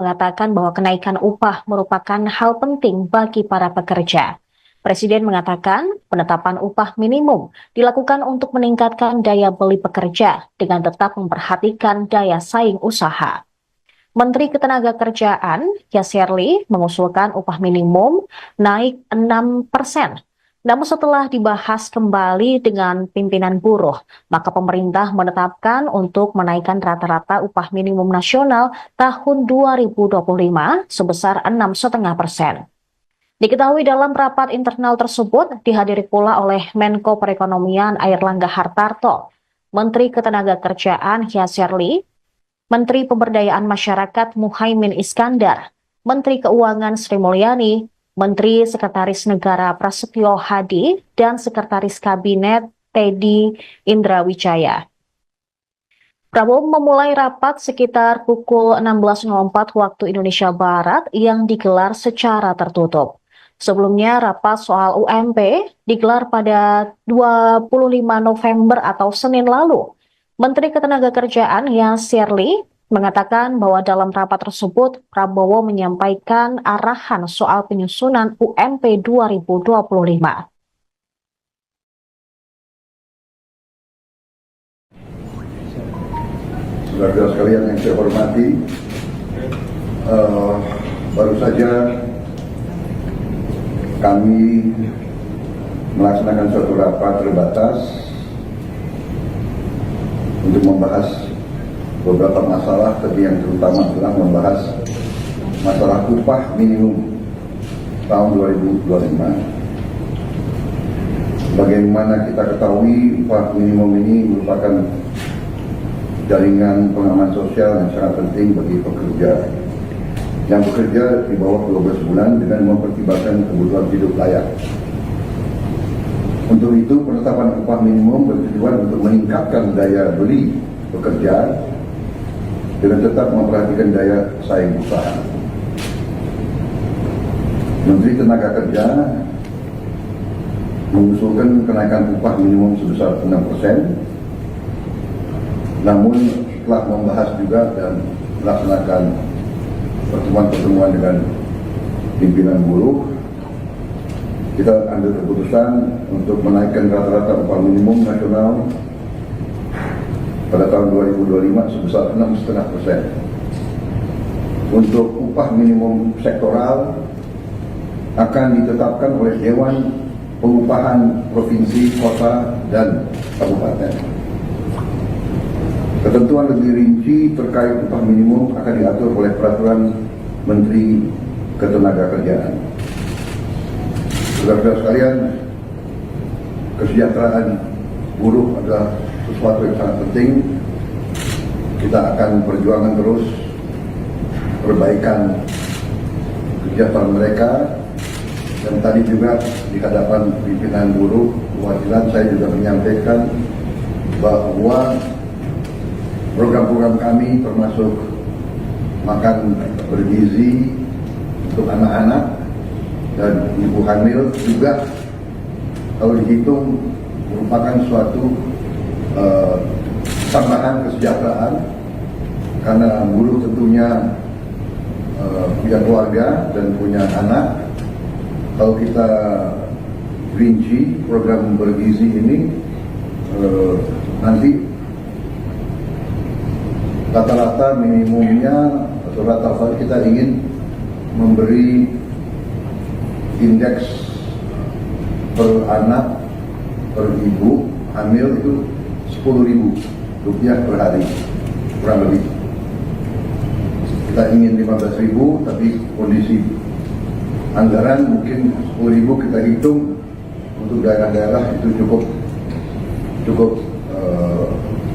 mengatakan bahwa kenaikan upah merupakan hal penting bagi para pekerja. Presiden mengatakan penetapan upah minimum dilakukan untuk meningkatkan daya beli pekerja dengan tetap memperhatikan daya saing usaha. Menteri Ketenagakerjaan, Yasserli, mengusulkan upah minimum naik 6%. Namun setelah dibahas kembali dengan pimpinan buruh, maka pemerintah menetapkan untuk menaikkan rata-rata upah minimum nasional tahun 2025 sebesar 6,5%. Diketahui dalam rapat internal tersebut dihadiri pula oleh Menko Perekonomian Airlangga Hartarto, Menteri Ketenagakerjaan Yasserli, Menteri Pemberdayaan Masyarakat Muhaimin Iskandar, Menteri Keuangan Sri Mulyani, Menteri Sekretaris Negara Prasetyo Hadi, dan Sekretaris Kabinet Teddy Indrawijaya. Prabowo memulai rapat sekitar pukul 16.04 waktu Indonesia Barat yang digelar secara tertutup. Sebelumnya, rapat soal UMP digelar pada 25 November atau Senin lalu. Menteri Ketenagakerjaan Yasserli mengatakan bahwa dalam rapat tersebut Prabowo menyampaikan arahan soal penyusunan UMP 2025. Saudara sekalian yang saya hormati, baru saja kami melaksanakan suatu rapat terbatas untuk membahas beberapa masalah, tapi yang terutama adalah membahas masalah upah minimum tahun 2025. Bagaimana kita ketahui, upah minimum ini merupakan jaringan pengaman sosial yang sangat penting bagi pekerja yang bekerja di bawah 12 bulan dengan mempertimbangkan kebutuhan hidup layak. Untuk itu, penetapan upah minimum bertujuan untuk meningkatkan daya beli pekerja dengan tetap memperhatikan daya saing usaha. Menteri Tenaga Kerja mengusulkan kenaikan upah minimum sebesar 6%, namun setelah membahas juga dan melaksanakan pertemuan-pertemuan dengan pimpinan buruh, kita ambil keputusan untuk menaikkan rata-rata upah minimum nasional pada tahun 2025 sebesar 6,5%. Untuk upah minimum sektoral akan ditetapkan oleh Dewan Pengupahan Provinsi, Kota, dan Kabupaten. Ketentuan lebih rinci terkait upah minimum akan diatur oleh Peraturan Menteri Ketenagakerjaan. Saudara-saudara sekalian, kesejahteraan buruh adalah sesuatu yang sangat penting. Kita akan perjuangan terus perbaikan kesejahteraan mereka. Dan tadi juga di hadapan pimpinan buruh perwakilan saya juga menyampaikan bahwa program-program kami termasuk makan bergizi untuk anak-anak dan ibu hamil juga kalau dihitung merupakan suatu tambahan kesejahteraan, karena buruh tentunya punya keluarga dan punya anak. Kalau kita rinci program bergizi ini, nanti rata-rata minimumnya atau rata-rata kita ingin memberi indeks per anak per ibu hamil itu Rp10.000 per hari kurang lebih. Kita ingin 15.000, tapi kondisi anggaran mungkin 10.000 kita hitung untuk daerah-daerah itu cukup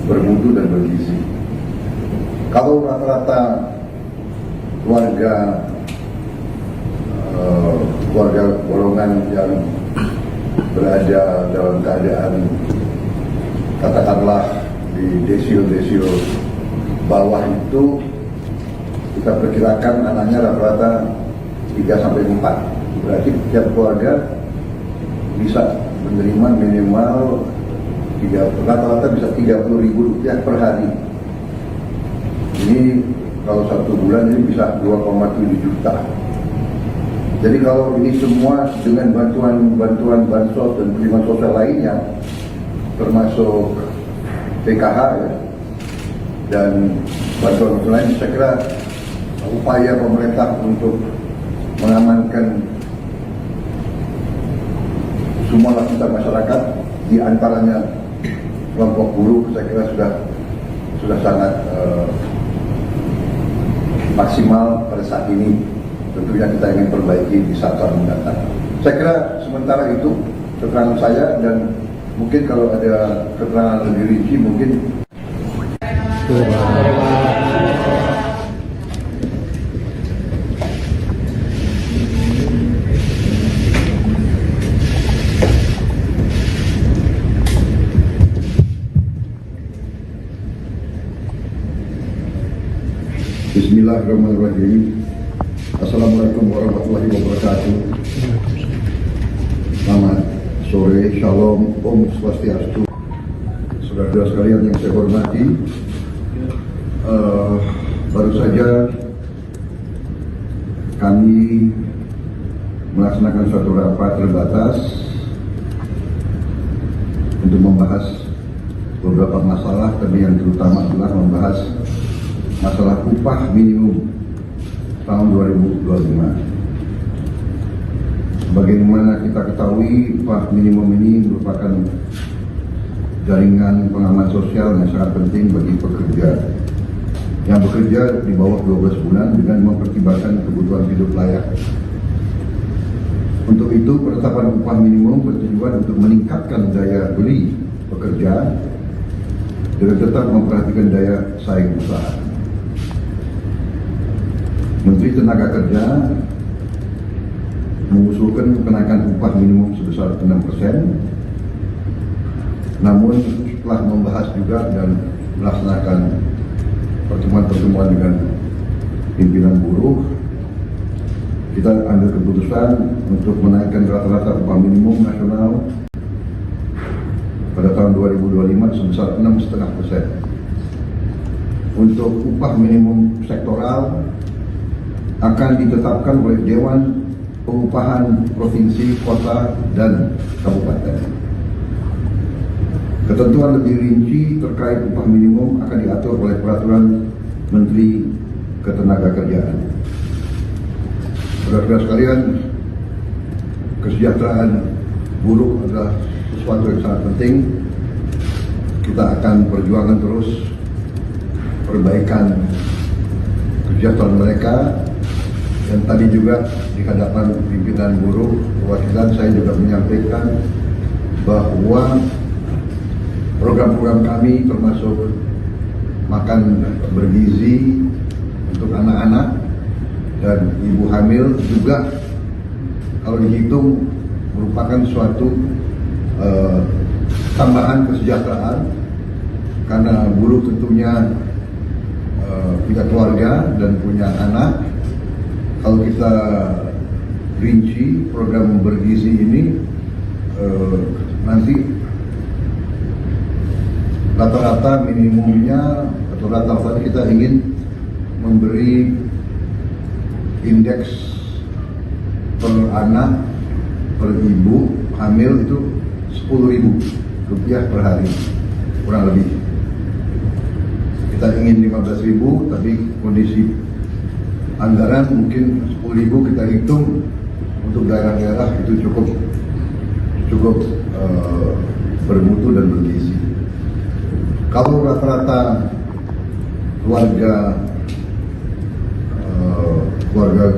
bermutu dan bergizi. Kalau rata-rata keluarga golongan yang berada dalam keadaan katakanlah di desio bawah itu, kita perkirakan anaknya rata-rata 3-4. Berarti setiap keluarga bisa menerima minimal rata-rata bisa Rp30.000 per hari. Ini kalau 1 bulan ini bisa 2,7 juta. Jadi kalau ini semua dengan bantuan bansos dan perlindungan sosial lainnya, termasuk PKH ya, dan bantuan lain, saya kira upaya pemerintah untuk mengamankan semua lapisan masyarakat, di antaranya kelompok buruh, saya kira sudah sangat maksimal pada saat ini. Tentunya kita ingin perbaiki di saat-saat mendatang. Saya kira sementara itu keterangan saya, dan mungkin kalau ada keterangan lebih rinci mungkin. Bismillahirrahmanirrahim. Assalamualaikum warahmatullahi wabarakatuh. Selamat sore, shalom, om swastiastu. Saudara-saudara sekalian yang saya hormati, baru saja kami melaksanakan suatu rapat terbatas untuk membahas beberapa masalah, tapi yang terutama adalah membahas masalah upah minimum tahun 2025. Bagaimana kita ketahui, upah minimum ini merupakan jaringan pengaman sosial yang sangat penting bagi pekerja yang bekerja di bawah 12 bulan dengan mempertimbangkan kebutuhan hidup layak. Untuk itu, penetapan upah minimum bertujuan untuk meningkatkan daya beli pekerja dengan tetap memperhatikan daya saing usaha. Menteri Tenaga Kerja mengusulkan kenaikan upah minimum sebesar 6%. Namun setelah membahas juga dan melaksanakan pertemuan-pertemuan dengan pimpinan buruh, kita ambil keputusan untuk menaikkan rata-rata upah minimum nasional pada tahun 2025 sebesar 6,5%. Untuk upah minimum sektoral akan ditetapkan oleh Dewan Pengupahan Provinsi, Kota, dan Kabupaten. Ketentuan lebih rinci terkait upah minimum akan diatur oleh Peraturan Menteri Ketenagakerjaan. Saudara-saudara sekalian, kesejahteraan buruh adalah sesuatu yang sangat penting. Kita akan perjuangkan terus perbaikan kesejahteraan mereka. Dan tadi juga di hadapan pimpinan buruh perwakilan, saya juga menyampaikan bahwa program-program kami termasuk makan bergizi untuk anak-anak dan ibu hamil juga kalau dihitung merupakan suatu tambahan kesejahteraan, karena buruh tentunya punya keluarga dan punya anak. Kalau kita rinci program bergizi ini, nanti rata-rata minimumnya atau rata-rata kita ingin memberi indeks per anak per ibu hamil itu Rp10.000 per hari kurang lebih. Kita ingin 15.000, tapi kondisi anggaran mungkin 10.000 kita hitung untuk daerah-daerah itu cukup bermutu dan bergizi. Kalau rata-rata keluarga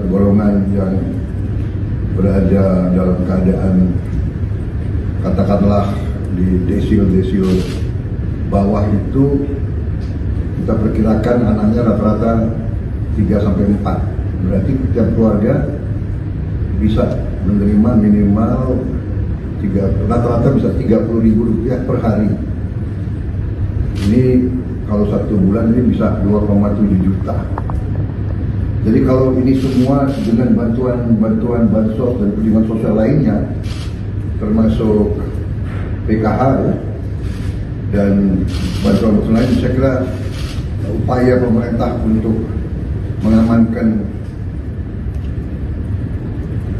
golongan yang berada dalam keadaan katakanlah di desil bawah itu, kita perkirakan anaknya rata-rata 3-4, berarti setiap keluarga bisa menerima minimal rata-rata bisa Rp30.000 per hari. Ini kalau 1 bulan ini bisa 2,7 juta. Jadi kalau ini semua dengan bantuan bansos dan perlindungan sosial lainnya, termasuk PKH ya, dan bantuan lain, saya kira upaya pemerintah untuk mengamankan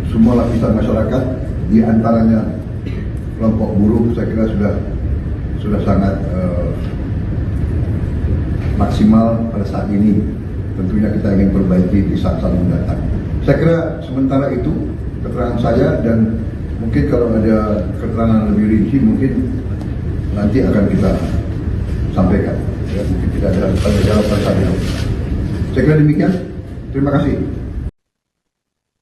semua lapisan masyarakat, di antaranya kelompok buruh. Saya kira sudah sangat maksimal pada saat ini. Tentunya kita ingin perbaiki di saat-saat mendatang. Saya kira sementara itu keterangan saya, dan mungkin kalau ada keterangan lebih rinci mungkin nanti akan kita sampaikan. Ya, mungkin tidak ada jawaban saja. Saya kira demikian. Terima kasih.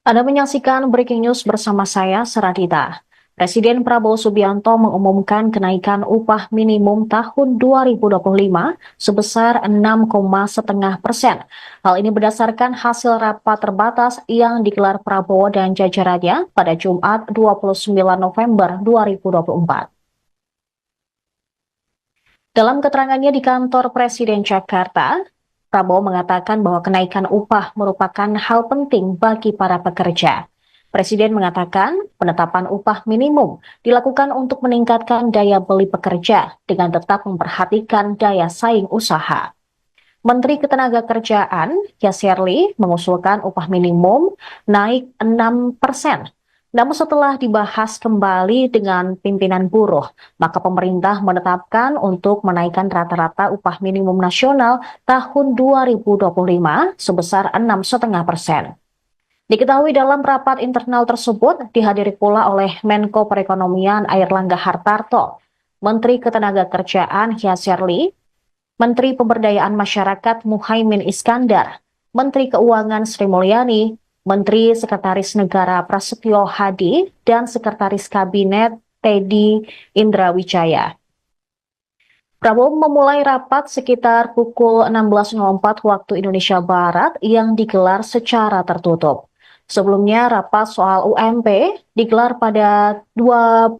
Anda menyaksikan Breaking News bersama saya, Seradita. Presiden Prabowo Subianto mengumumkan kenaikan upah minimum tahun 2025 sebesar 6,5%. Hal ini berdasarkan hasil rapat terbatas yang digelar Prabowo dan jajarannya pada Jumat 29 November 2024. Dalam keterangannya di kantor Presiden Jakarta, Prabowo mengatakan bahwa kenaikan upah merupakan hal penting bagi para pekerja. Presiden mengatakan penetapan upah minimum dilakukan untuk meningkatkan daya beli pekerja dengan tetap memperhatikan daya saing usaha. Menteri Ketenagakerjaan, Yasserli, mengusulkan upah minimum naik 6%. Namun setelah dibahas kembali dengan pimpinan buruh, maka pemerintah menetapkan untuk menaikkan rata-rata upah minimum nasional tahun 2025 sebesar 6,5%. Diketahui dalam rapat internal tersebut dihadiri pula oleh Menko Perekonomian Airlangga Hartarto, Menteri Ketenagakerjaan Yasserli, Menteri Pemberdayaan Masyarakat Muhaimin Iskandar, Menteri Keuangan Sri Mulyani, Menteri Sekretaris Negara Prasetyo Hadi, dan Sekretaris Kabinet Teddy Indrawijaya. Prabowo memulai rapat sekitar pukul 16.04 waktu Indonesia Barat yang digelar secara tertutup. Sebelumnya, rapat soal UMP digelar pada 25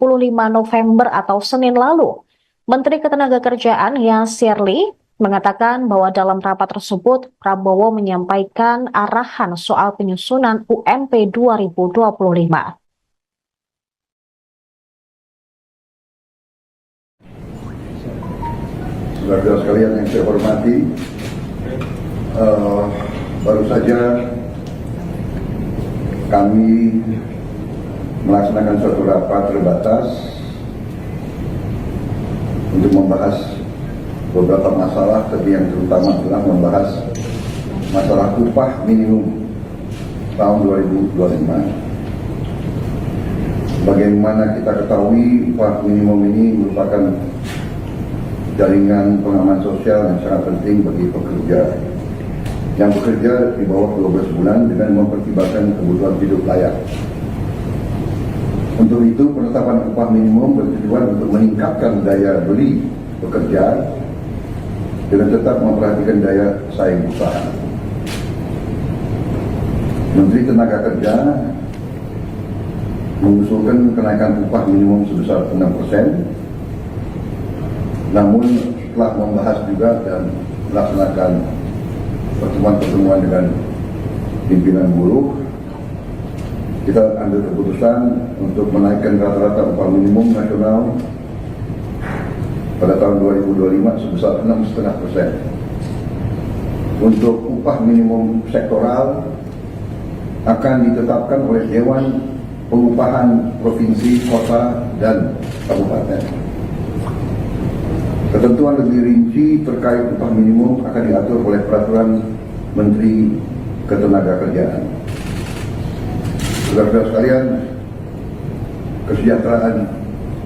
November atau Senin lalu. Menteri Ketenagakerjaan Yasserli mengatakan bahwa dalam rapat tersebut Prabowo menyampaikan arahan soal penyusunan UMP 2025. Saudara-saudara sekalian yang saya hormati, baru saja kami melaksanakan suatu rapat terbatas untuk membahas beberapa masalah, tapi yang terutama adalah membahas masalah upah minimum tahun 2025. Bagaimana kita ketahui, upah minimum ini merupakan jaringan pengaman sosial yang sangat penting bagi pekerja yang bekerja di bawah 12 bulan dengan mempertimbangkan kebutuhan hidup layak. Untuk itu, penetapan upah minimum bertujuan untuk meningkatkan daya beli pekerja dengan tetap memperhatikan daya saing usaha. Menteri Tenaga Kerja mengusulkan kenaikan upah minimum sebesar 6%. Namun setelah membahas juga dan melaksanakan pertemuan-pertemuan dengan pimpinan buruh, kita ambil keputusan untuk menaikkan rata-rata upah minimum nasional pada tahun 2025 sebesar 6,5%. Untuk upah minimum sektoral akan ditetapkan oleh Dewan Pengupahan Provinsi, Kota, dan Kabupaten. Ketentuan lebih rinci terkait upah minimum akan diatur oleh Peraturan Menteri Ketenagakerjaan. Saudara-saudara sekalian, kesejahteraan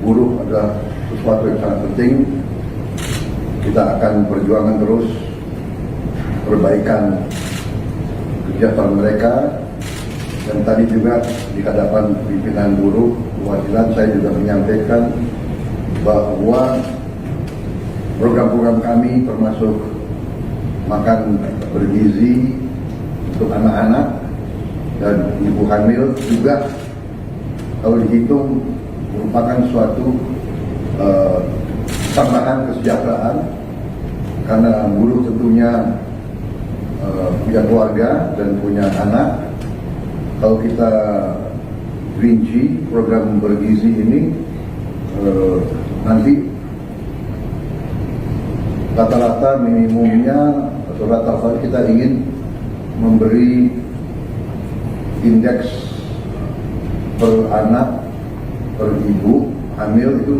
buruh adalah sesuatu yang sangat penting. Kita akan perjuangan terus perbaikan kesejahteraan mereka. Dan tadi juga di hadapan pimpinan buruh perwakilan saya juga menyampaikan bahwa program-program kami termasuk makan bergizi untuk anak-anak dan ibu hamil juga kalau dihitung merupakan suatu tambahan kesejahteraan, karena buruh tentunya punya keluarga dan punya anak. Kalau kita rinci program bergizi ini, nanti rata-rata minimumnya atau rata-rata kita ingin memberi indeks per anak per ibu hamil itu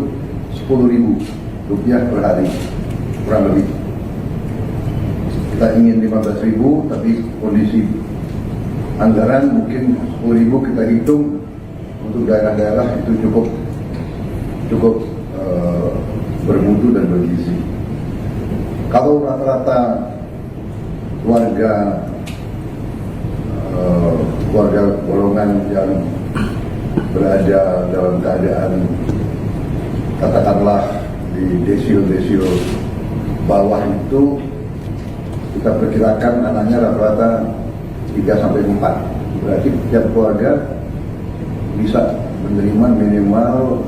Rp10.000 per hari kurang lebih. Kita ingin 15.000, tapi kondisi anggaran mungkin 10.000 kita hitung untuk daerah-daerah itu cukup bermutu dan bergizi. Kalau rata-rata keluarga golongan yang berada dalam keadaan katakanlah di desil bawah itu, kita perkirakan anaknya rata-rata 3-4. Berarti setiap keluarga bisa menerima minimal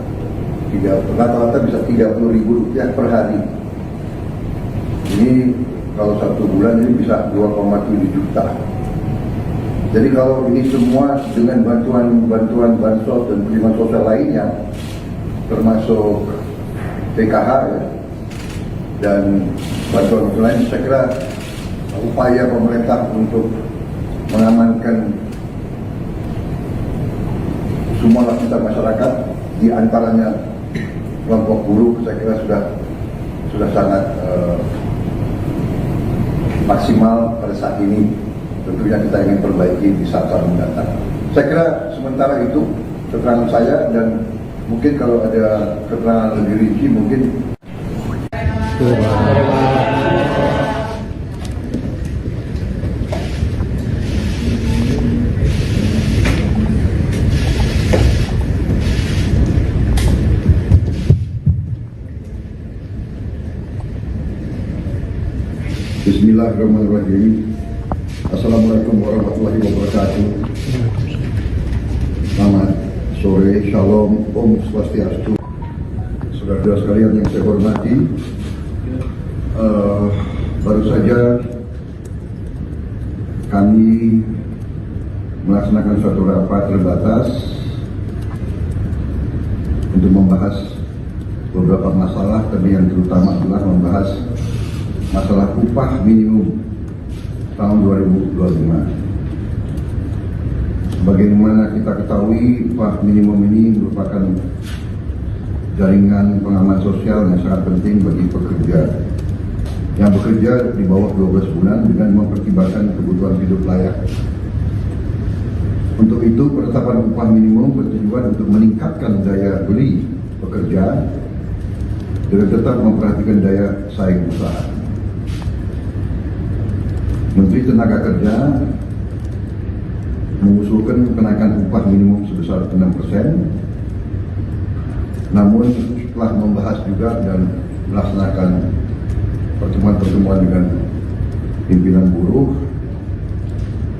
rata-rata bisa Rp30.000 per hari. Ini kalau 1 bulan ini bisa 2,7 juta. Jadi kalau ini semua dengan bantuan bansos dan perlindungan sosial lainnya, termasuk PKH ya, dan bantuan lain, saya kira upaya pemerintah untuk mengamankan semua lapisan masyarakat, di antaranya kelompok buruh, saya kira sudah sangat maksimal pada saat ini. Tentunya kita ingin perbaiki di saat-saat mendatang. Saya kira sementara itu keterangan saya, dan mungkin kalau ada keterangan lebih rinci mungkin. Bismillahirrahmanirrahim. Assalamualaikum warahmatullahi wabarakatuh. Selamat sore, shalom, om swastiastu. Saudara-saudara sekalian yang saya hormati, baru saja kami melaksanakan suatu rapat terbatas untuk membahas beberapa masalah, tapi yang terutama adalah membahas masalah upah minimum tahun 2025. Sebagaimana kita ketahui, upah minimum ini merupakan jaringan pengaman sosial yang sangat penting bagi pekerja yang bekerja di bawah 12 bulan dengan mempertimbangkan kebutuhan hidup layak. Untuk itu, penetapan upah minimum bertujuan untuk meningkatkan daya beli pekerja dengan tetap memperhatikan daya saing usaha. Menteri Tenaga Kerja mengusulkan kenaikan upah minimum sebesar 6%. Namun setelah membahas juga dan melaksanakan pertemuan-pertemuan dengan pimpinan buruh,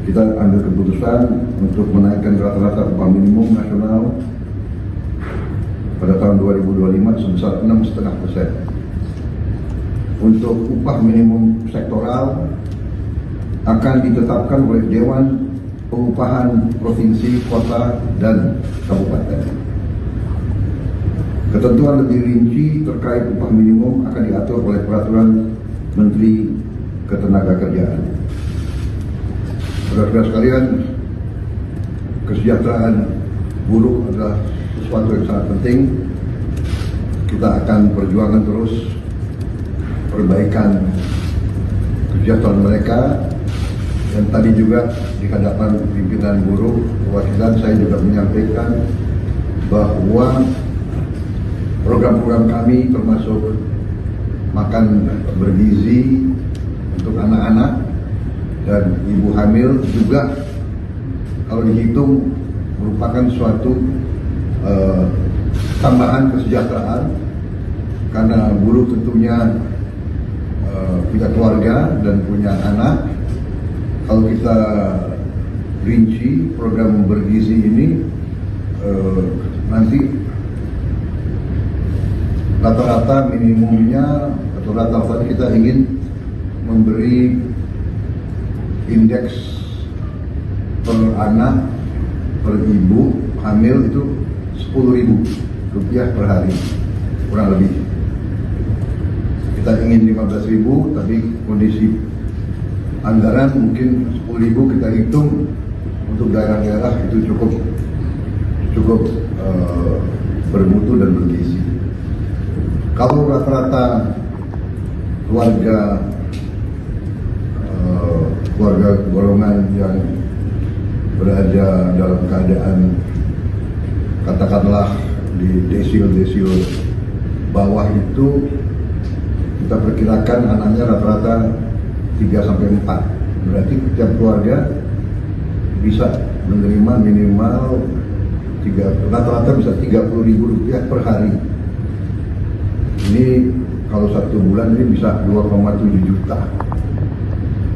kita ambil keputusan untuk menaikkan rata-rata upah minimum nasional pada tahun 2025 sebesar 6,5%. Untuk upah minimum sektoral akan ditetapkan oleh Dewan Pengupahan Provinsi, Kota, dan Kabupaten. Ketentuan lebih rinci terkait upah minimum akan diatur oleh Peraturan Menteri Ketenagakerjaan. Saudara-saudara sekalian, kesejahteraan buruh adalah sesuatu yang sangat penting. Kita akan perjuangkan terus perbaikan kesejahteraan mereka. Dan tadi juga di hadapan pimpinan buruh perwakilan, saya juga menyampaikan bahwa program-program kami termasuk makan bergizi untuk anak-anak dan ibu hamil juga kalau dihitung merupakan suatu tambahan kesejahteraan, karena buruh tentunya punya keluarga dan punya anak. Kalau kita rinci program bergizi ini, nanti rata-rata minimumnya atau rata-rata kita ingin memberi indeks per anak per ibu hamil itu Rp10.000 per hari kurang lebih. Kita ingin 15.000, tapi kondisi anggaran mungkin 10.000 kita hitung untuk daerah-daerah itu cukup bermutu dan bergizi. Kalau rata-rata keluarga golongan yang berada dalam keadaan katakanlah di desil bawah itu kita perkirakan anaknya rata-rata 3 sampai 4. Berarti setiap keluarga bisa menerima minimal rata-rata bisa Rp30.000 per hari. Ini kalau 1 bulan ini bisa 2,7 juta.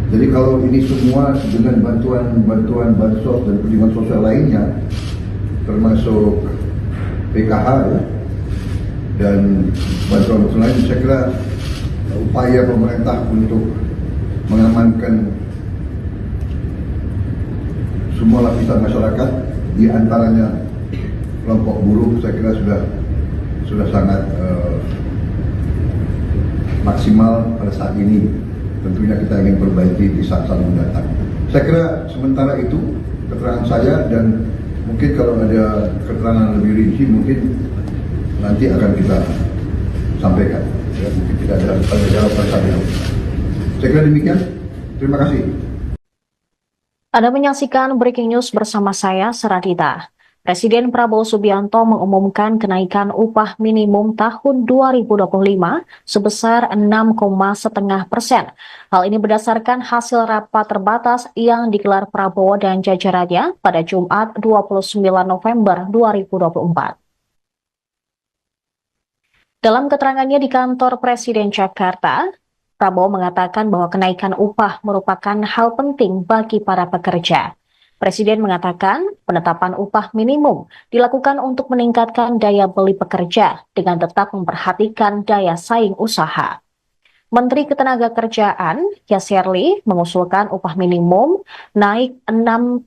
Jadi kalau ini semua dengan bantuan bansos dan perlindungan sosial lainnya, termasuk PKH ya, dan bantuan lain, saya kira upaya pemerintah untuk mengamankan semua lapisan masyarakat, di antaranya kelompok buruh, saya kira sudah sangat maksimal pada saat ini. Tentunya kita ingin perbaiki di saat-saat mendatang. Saya kira sementara itu keterangan saya, dan mungkin kalau ada keterangan lebih rinci mungkin nanti akan kita sampaikan. Ya, mungkin tidak ada tanya jawab pada saat itu. Saya kira demikian. Terima kasih. Anda menyaksikan Breaking News bersama saya, Saradita. Presiden Prabowo Subianto mengumumkan kenaikan upah minimum tahun 2025 sebesar 6,5%. Hal ini berdasarkan hasil rapat terbatas yang digelar Prabowo dan jajarannya pada Jumat 29 November 2024. Dalam keterangannya di kantor Presiden Jakarta, Prabowo mengatakan bahwa kenaikan upah merupakan hal penting bagi para pekerja. Presiden mengatakan penetapan upah minimum dilakukan untuk meningkatkan daya beli pekerja dengan tetap memperhatikan daya saing usaha. Menteri Ketenagakerjaan, Yasserli, mengusulkan upah minimum naik 6%.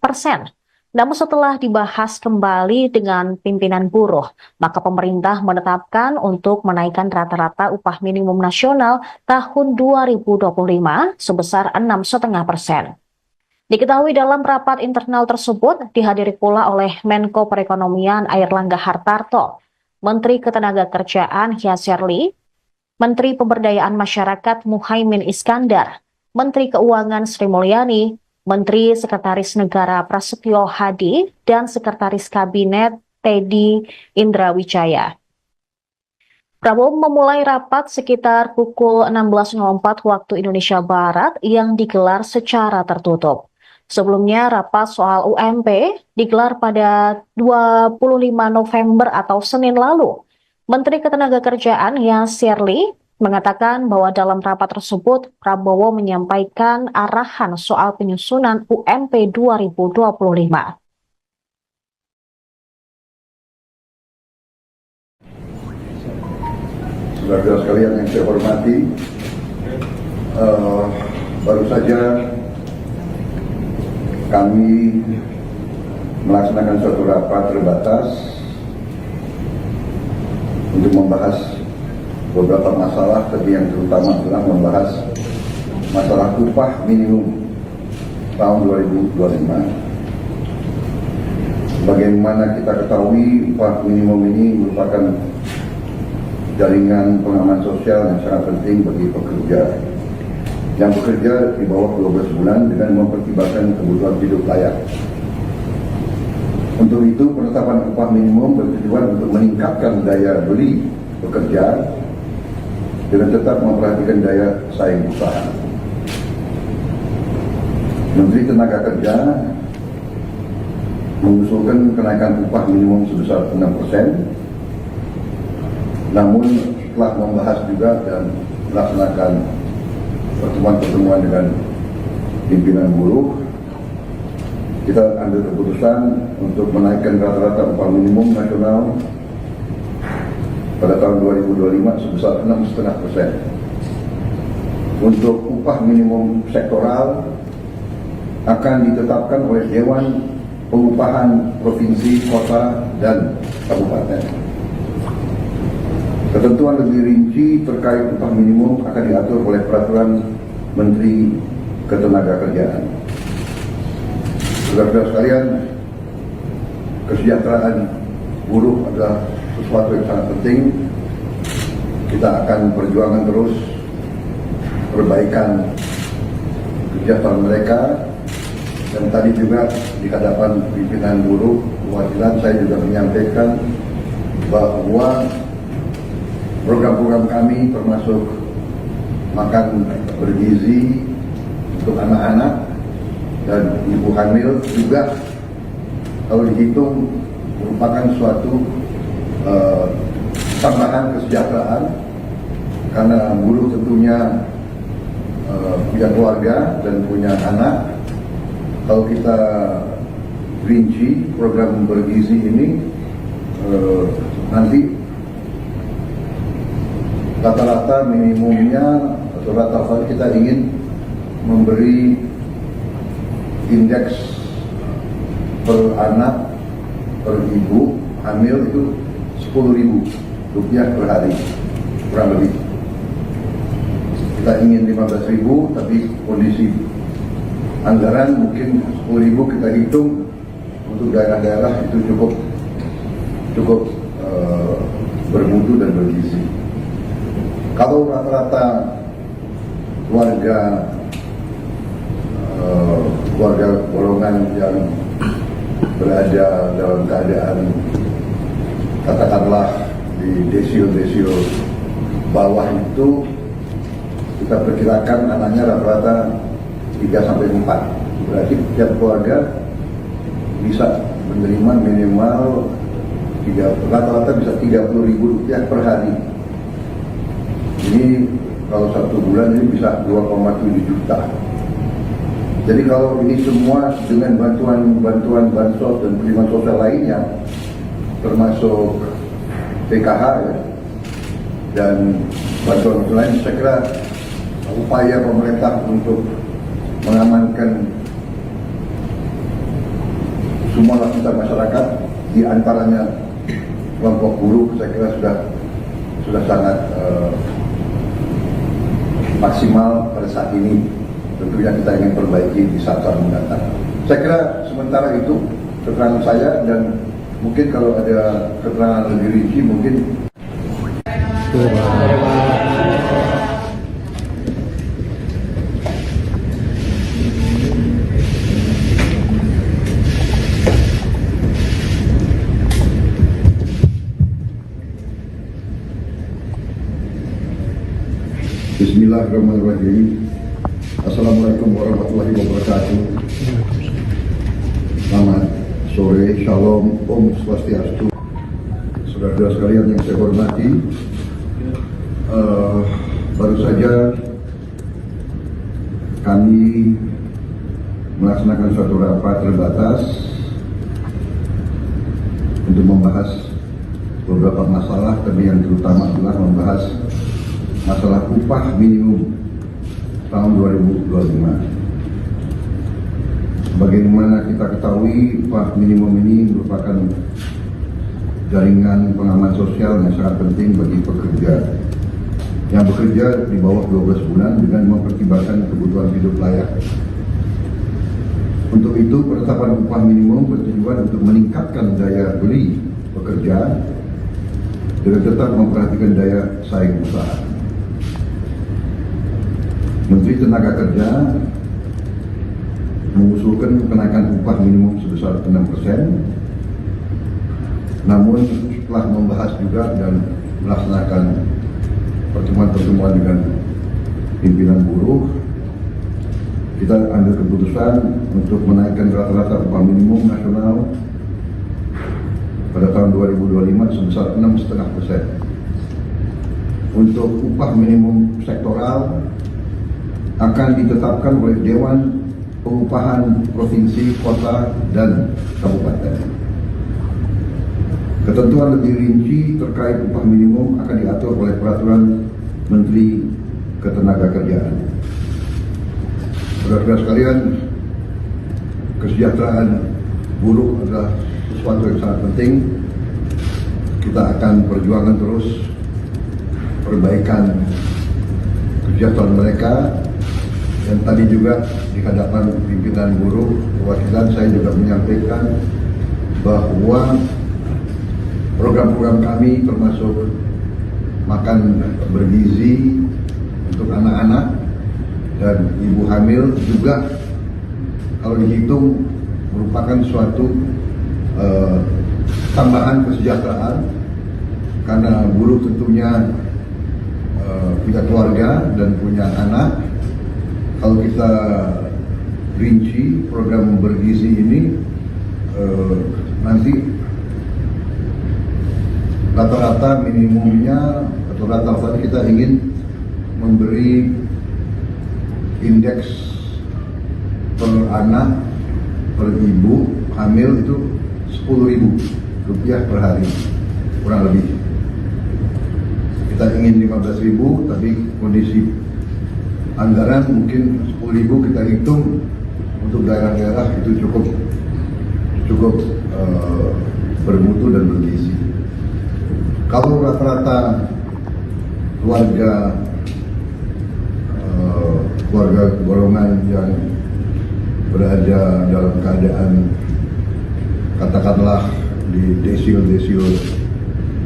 Namun setelah dibahas kembali dengan pimpinan buruh, maka pemerintah menetapkan untuk menaikkan rata-rata upah minimum nasional tahun 2025 sebesar 6,5%. Diketahui dalam rapat internal tersebut dihadiri pula oleh Menko Perekonomian Airlangga Hartarto, Menteri Ketenagakerjaan Yasserli, Menteri Pemberdayaan Masyarakat Muhaimin Iskandar, Menteri Keuangan Sri Mulyani, Menteri Sekretaris Negara Prasetyo Hadi, dan Sekretaris Kabinet Teddy Indrawijaya. Prabowo memulai rapat sekitar pukul 16.04 waktu Indonesia Barat yang digelar secara tertutup. Sebelumnya, rapat soal UMP digelar pada 25 November atau Senin lalu. Menteri Ketenagakerjaan Yasserli mengatakan bahwa dalam rapat tersebut, Prabowo menyampaikan arahan soal penyusunan UMP 2025. Saudara sekalian yang saya hormati, baru saja kami melaksanakan suatu rapat terbatas untuk membahas beberapa masalah, tapi yang terutama adalah membahas masalah upah minimum tahun 2025. Bagaimana kita ketahui, upah minimum ini merupakan jaringan pengaman sosial yang sangat penting bagi pekerja yang bekerja di bawah 12 bulan dengan mempertimbangkan kebutuhan hidup layak. Untuk itu, penetapan upah minimum bertujuan untuk meningkatkan daya beli pekerja dengan tetap memperhatikan daya saing usaha. Menteri Tenaga Kerja mengusulkan kenaikan upah minimum sebesar 6%, namun setelah membahas juga dan melaksanakan pertemuan-pertemuan dengan pimpinan buruh, kita ambil keputusan untuk menaikkan rata-rata upah minimum nasional pada tahun 2025 sebesar 6,5%. Untuk upah minimum sektoral akan ditetapkan oleh Dewan Pengupahan Provinsi, Kota, dan Kabupaten. Ketentuan lebih rinci terkait upah minimum akan diatur oleh Peraturan Menteri Ketenagakerjaan. Saudara-saudara sekalian, kesejahteraan buruh adalah sesuatu yang sangat penting. Kita akan perjuangkan terus perbaikan kesejahteraan mereka. Dan tadi juga di hadapan pimpinan buruh perwakilan saya juga menyampaikan bahwa program-program kami termasuk makan bergizi untuk anak-anak dan ibu hamil juga kalau dihitung merupakan suatu tambahan kesejahteraan karena buruh tentunya punya keluarga dan punya anak. Kalau kita rinci program bergizi ini nanti rata-rata minimumnya atau rata-rata kita ingin memberi indeks per anak per ibu hamil itu Rp10.000 per hari kurang lebih. Kita ingin 15.000 tapi kondisi anggaran mungkin 10.000 kita hitung untuk daerah-daerah itu cukup bermutu dan bergizi. Kalau rata-rata keluarga golongan yang berada dalam keadaan katakanlah di desio bawah itu kita perkirakan anaknya rata-rata 3-4. Berarti setiap keluarga bisa menerima minimal rata-rata bisa Rp30.000 per hari. Ini kalau 1 bulan ini bisa 2,7 juta. Jadi kalau ini semua dengan bantuan bansos dan penerimaan sosial lainnya, termasuk PKH ya, dan bantuan lain, saya kira upaya pemerintah untuk mengamankan semua lapisan masyarakat, di antaranya kelompok buruh, saya kira sudah sangat maksimal pada saat ini. Tentunya kita ingin perbaiki di saat-saat mendatang. Saya kira sementara itu keterangan saya, dan mungkin kalau ada keterangan lebih rinci mungkin. Bismillahirrahmanirrahim. Assalamualaikum warahmatullahi wabarakatuh. Selamat sore, shalom, om swastiastu. Saudara-saudara sekalian yang saya hormati, baru saja kami melaksanakan suatu rapat terbatas untuk membahas beberapa masalah, tapi yang terutama adalah membahas masalah upah minimum tahun 2025. Bagaimana kita ketahui, upah minimum ini merupakan jaringan pengaman sosial yang sangat penting bagi pekerja yang bekerja di bawah 12 bulan dengan mempertimbangkan kebutuhan hidup layak. Untuk itu, penetapan upah minimum bertujuan untuk meningkatkan daya beli pekerja dengan tetap memperhatikan daya saing usaha. Menteri Tenaga Kerja mengusulkan kenaikan upah minimum sebesar 6%. Namun setelah membahas juga dan melaksanakan pertemuan-pertemuan dengan pimpinan buruh, kita ambil keputusan untuk menaikkan rata-rata upah minimum nasional pada tahun 2025 sebesar 6,5%. Untuk upah minimum sektoral akan ditetapkan oleh Dewan Pengupahan Provinsi, Kota, dan Kabupaten. Ketentuan lebih rinci terkait upah minimum akan diatur oleh Peraturan Menteri Ketenagakerjaan. Saudara-saudara sekalian, kesejahteraan buruh adalah sesuatu yang sangat penting. Kita akan perjuangkan terus perbaikan kesejahteraan mereka. Dan tadi juga di hadapan pimpinan buruh perwakilan saya juga menyampaikan bahwa program-program kami termasuk makan bergizi untuk anak-anak dan ibu hamil juga kalau dihitung merupakan suatu tambahan kesejahteraan karena buruh tentunya punya keluarga dan punya anak. Kalau kita rinci program bergizi ini nanti rata-rata minimumnya atau rata-rata kita ingin memberi indeks per anak per ibu hamil itu Rp10.000 per hari kurang lebih. Kita ingin 15.000 tapi kondisi anggaran mungkin 10.000 kita hitung untuk daerah-daerah itu cukup bermutu dan bergizi. Kalau rata-rata keluarga golongan yang berada dalam keadaan katakanlah di desil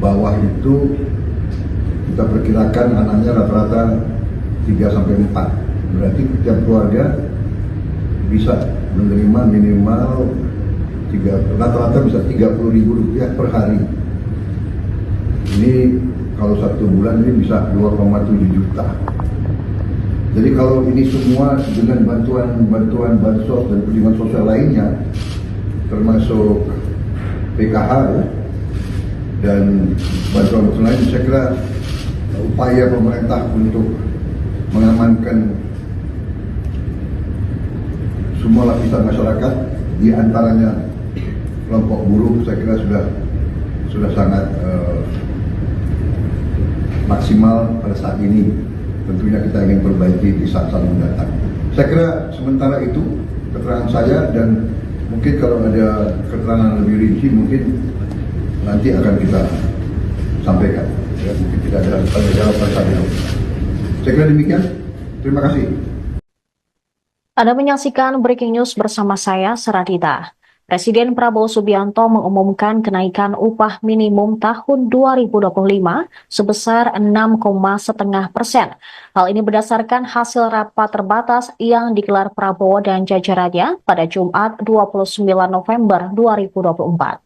bawah itu kita perkirakan anaknya rata-rata 3-4. Berarti setiap keluarga bisa menerima minimal rata-rata bisa Rp30.000 per hari. Ini kalau 1 bulan ini bisa 2,7 juta. Jadi kalau ini semua dengan bantuan bansos dan perlindungan sosial lainnya, termasuk PKH dan bantuan lain, saya kira upaya pemerintah untuk mengamankan semua lapisan masyarakat, di antaranya kelompok buruh, saya kira sudah sangat maksimal pada saat ini. Tentunya kita ingin perbaiki di saat-saat mendatang. Saya kira sementara itu keterangan saya, dan mungkin kalau ada keterangan lebih rinci mungkin nanti akan kita sampaikan. Ya, mungkin tidak ada jawaban saja. Saya kira demikian. Terima kasih. Anda menyaksikan Breaking News bersama saya, Saradita. Presiden Prabowo Subianto mengumumkan kenaikan upah minimum tahun 2025 sebesar 6,5%. Hal ini berdasarkan hasil rapat terbatas yang digelar Prabowo dan jajarannya pada Jumat 29 November 2024.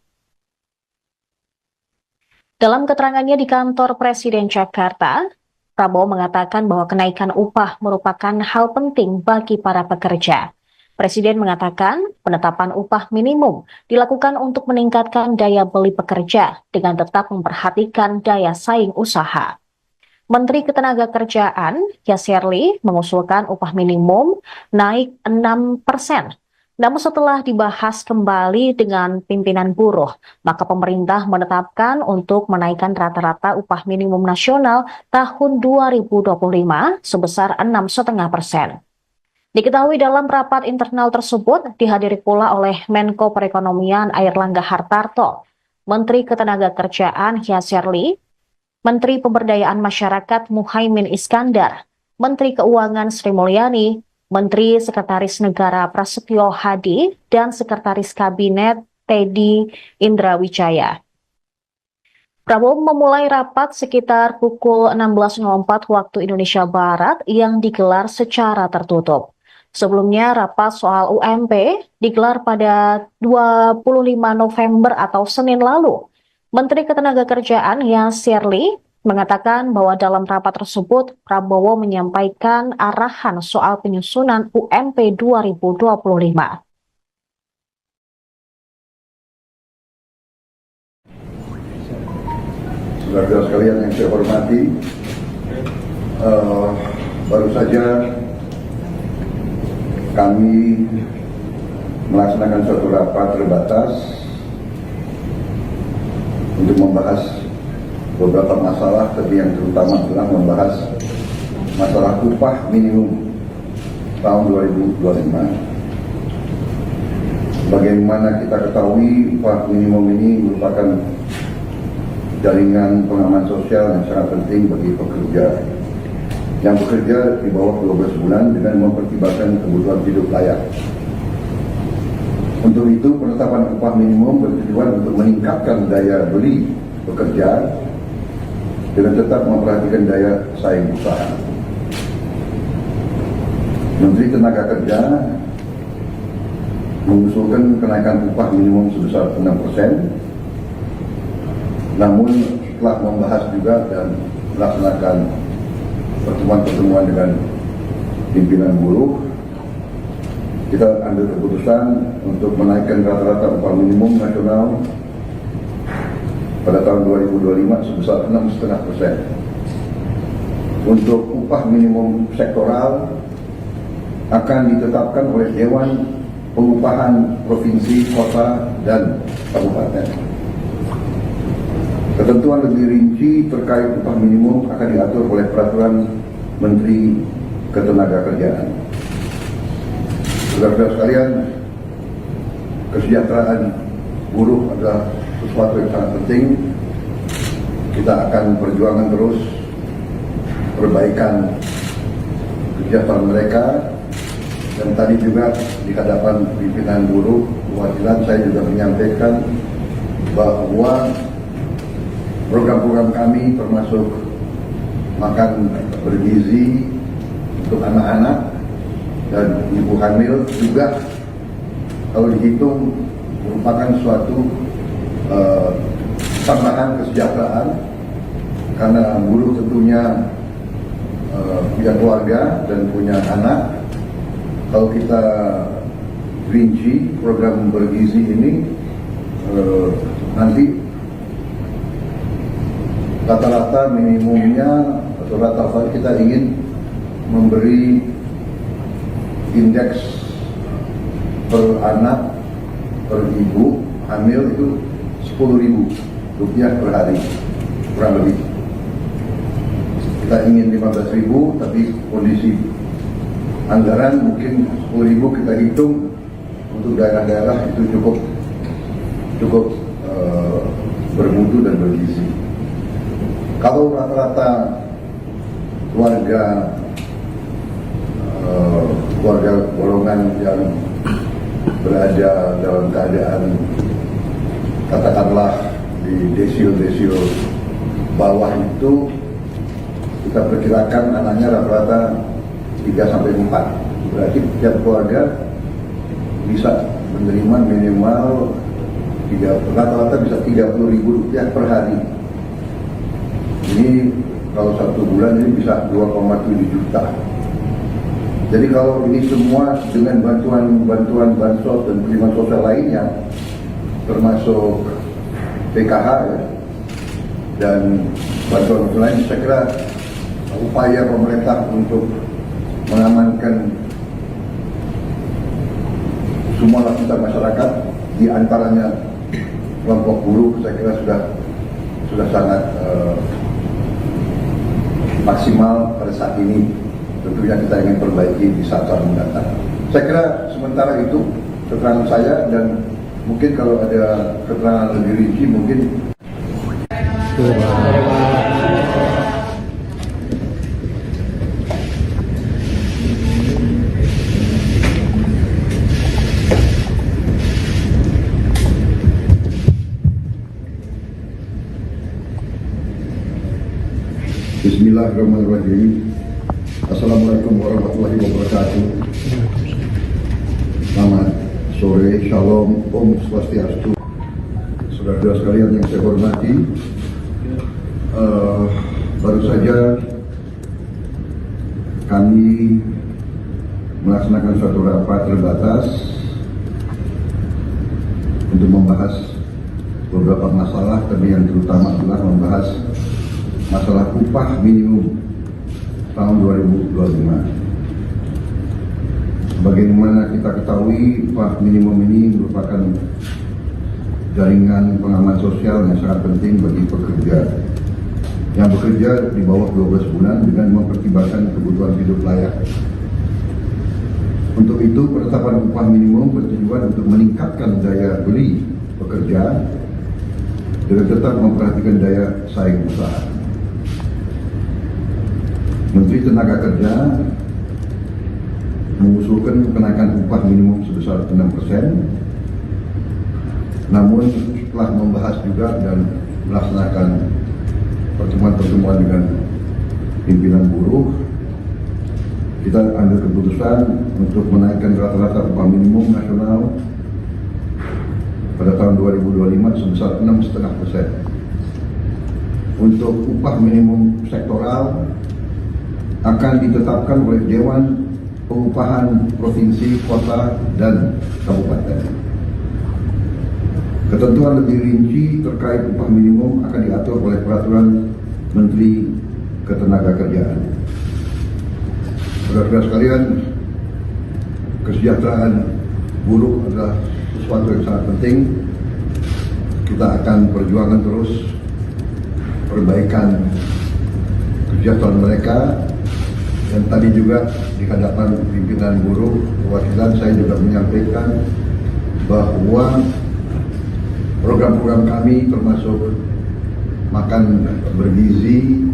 Dalam keterangannya di kantor Presiden Jakarta, Prabowo mengatakan bahwa kenaikan upah merupakan hal penting bagi para pekerja. Presiden mengatakan penetapan upah minimum dilakukan untuk meningkatkan daya beli pekerja dengan tetap memperhatikan daya saing usaha. Menteri Ketenagakerjaan Yasserli mengusulkan upah minimum naik 6%. Namun setelah dibahas kembali dengan pimpinan buruh, maka pemerintah menetapkan untuk menaikkan rata-rata upah minimum nasional tahun 2025 sebesar 6,5%. Diketahui dalam rapat internal tersebut dihadiri pula oleh Menko Perekonomian Airlangga Hartarto, Menteri Ketenagakerjaan Yasserli, Menteri Pemberdayaan Masyarakat Muhaimin Iskandar, Menteri Keuangan Sri Mulyani, Menteri Sekretaris Negara Prasetyo Hadi, dan Sekretaris Kabinet Teddy Indrawijaya. Prabowo memulai rapat sekitar pukul 16.04 waktu Indonesia Barat yang digelar secara tertutup. Sebelumnya, rapat soal UMP digelar pada 25 November atau Senin lalu. Menteri Ketenagakerjaan Yasserli mengatakan bahwa dalam rapat tersebut, Prabowo menyampaikan arahan soal penyusunan UMP 2025. Saudara sekalian yang saya hormati, baru saja kami melaksanakan suatu rapat terbatas untuk membahas beberapa masalah, tapi yang terutama adalah membahas masalah upah minimum tahun 2025. Bagaimana kita ketahui, upah minimum ini merupakan jaringan pengaman sosial yang sangat penting bagi pekerja. yang bekerja di bawah 12 bulan dengan mempertimbangkan kebutuhan hidup layak. Untuk itu, penetapan upah minimum bertujuan untuk meningkatkan daya beli pekerja dengan tetap memperhatikan daya saing usaha. Menteri Tenaga Kerja mengusulkan kenaikan upah minimum sebesar 6%, namun setelah membahas juga dan melaksanakan pertemuan-pertemuan dengan pimpinan buruh, kita ambil keputusan untuk menaikkan rata-rata upah minimum nasional pada tahun 2025 sebesar 6,5%. Untuk upah minimum sektoral akan ditetapkan oleh Dewan Pengupahan Provinsi, Kota, dan Kabupaten. Ketentuan lebih rinci terkait upah minimum akan diatur oleh Peraturan Menteri Ketenagakerjaan. Saudara-saudara sekalian, kesejahteraan buruh adalah sesuatu yang sangat penting. Kita akan perjuangkan terus perbaikan kesejahteraan mereka. Dan tadi juga di hadapan pimpinan buruh perwakilan saya juga menyampaikan bahwa program-program kami termasuk makan bergizi untuk anak-anak dan ibu hamil juga kalau dihitung merupakan suatu tambahan kesejahteraan, karena buruh tentunya punya keluarga dan punya anak. Kalau kita rinci program bergizi ini, nanti rata-rata minimumnya atau rata-rata kita ingin memberi indeks per anak per ibu hamil itu Rp10.000 per hari, kurang lebih. Kita ingin 15.000, tapi kondisi anggaran mungkin 10.000 kita hitung untuk daerah-daerah itu cukup bermutu dan bergizi. Kalau rata-rata keluarga golongan yang berada dalam keadaan katakanlah di desil bawah itu, kita perkirakan anaknya rata-rata 3-4. Berarti setiap keluarga bisa menerima minimal rata-rata bisa Rp30.000 per hari. Ini kalau 1 bulan ini bisa 2,7 juta. Jadi kalau ini semua dengan bantuan bansos dan penerimaan sosial lainnya, termasuk PKH ya, dan bantuan lain, saya kira upaya pemerintah untuk mengamankan semua lapisan masyarakat, di antaranya kelompok buruh, saya kira sudah sangat maksimal pada saat ini. Tentunya kita ingin perbaiki di saat-saat mendatang. Saya kira sementara itu keterangan saya, dan mungkin kalau ada keterangan lebih rinci mungkin. Bismillahirrahmanirrahim. Assalamualaikum warahmatullahi wabarakatuh. Selamat sore, shalom, om swastiastu. Saudara-saudara sekalian yang saya hormati, baru saja kami melaksanakan suatu rapat terbatas untuk membahas beberapa masalah, tapi yang terutama adalah membahas masalah upah minimum tahun 2025. Sebagaimana kita ketahui, upah minimum ini merupakan jaringan pengaman sosial yang sangat penting bagi pekerja yang bekerja di bawah 12 bulan dengan mempertimbangkan kebutuhan hidup layak. Untuk itu, penetapan upah minimum bertujuan untuk meningkatkan daya beli pekerja dengan tetap memperhatikan daya saing usaha. Menteri Tenaga Kerja mengusulkan kenaikan upah minimum sebesar 6%. Namun setelah membahas juga dan melaksanakan pertemuan-pertemuan dengan pimpinan buruh, kita ambil keputusan untuk menaikkan rata-rata upah minimum nasional pada tahun 2025 sebesar 6,5%. Untuk upah minimum sektoral akan ditetapkan oleh Dewan Pengupahan Provinsi, Kota, dan Kabupaten. Ketentuan lebih rinci terkait upah minimum akan diatur oleh Peraturan Menteri Ketenagakerjaan. Saudara-saudara sekalian, kesejahteraan buruh adalah sesuatu yang sangat penting. Kita akan perjuangkan terus perbaikan kesejahteraan mereka. Dan tadi juga di hadapan pimpinan buruh perwakilan saya juga menyampaikan bahwa program-program kami termasuk makan bergizi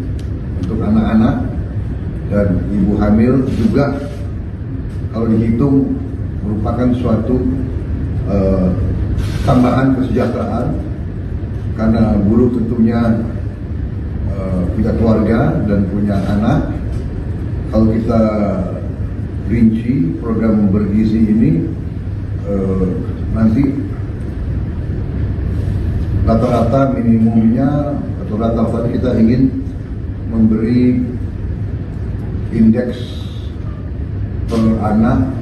untuk anak-anak dan ibu hamil juga kalau dihitung merupakan suatu tambahan kesejahteraan, karena buruh tentunya punya keluarga dan punya anak. Kalau kita rinci program bergizi ini, nanti rata-rata minimumnya atau rata-rata kita ingin memberi indeks per anak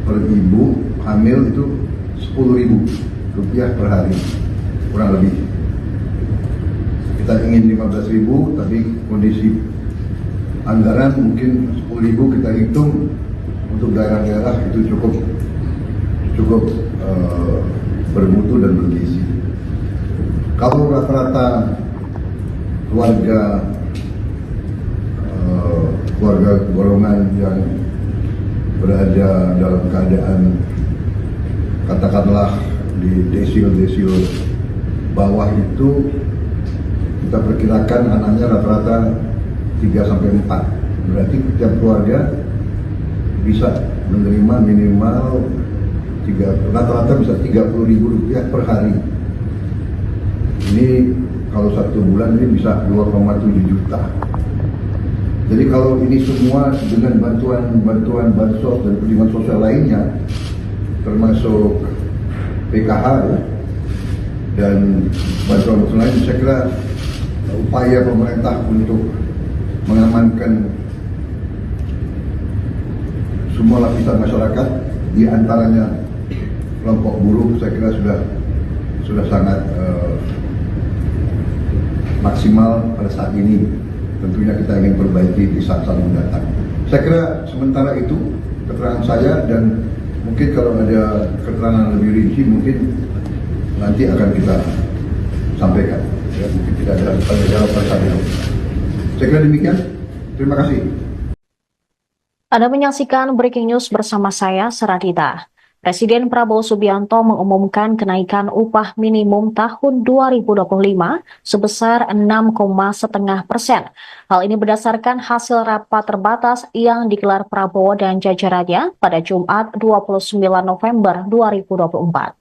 per ibu hamil itu Rp10.000 per hari kurang lebih. Kita ingin 15.000, tapi kondisi anggaran mungkin 10.000 kita hitung untuk daerah-daerah itu cukup bermutu dan bergizi. Kalau rata-rata keluarga golongan yang berada dalam keadaan katakanlah di desil bawah itu, kita perkirakan anaknya rata-rata 3-4. Berarti setiap keluarga bisa menerima minimal rata-rata bisa Rp30.000 per hari. Ini kalau 1 bulan ini bisa 2,7 juta. Jadi kalau ini semua dengan bantuan bansos dan perlindungan sosial lainnya, termasuk PKH ya, dan bantuan lain, saya kira upaya pemerintah untuk mengamankan semua lapisan masyarakat, di antaranya kelompok buruh, saya kira sudah sangat maksimal pada saat ini. Tentunya kita ingin perbaiki di saat-saat mendatang. Saya kira sementara itu keterangan saya, dan mungkin kalau ada keterangan lebih rinci mungkin nanti akan kita sampaikan. Ya, mungkin tidak ada tanya jawab saat ini. Saya kira demikian. Terima kasih. Anda menyaksikan Breaking News bersama saya, Seradita. Presiden Prabowo Subianto mengumumkan kenaikan upah minimum tahun 2025 sebesar 6,5%. Hal ini berdasarkan hasil rapat terbatas yang digelar Prabowo dan jajarannya pada Jumat 29 November 2024.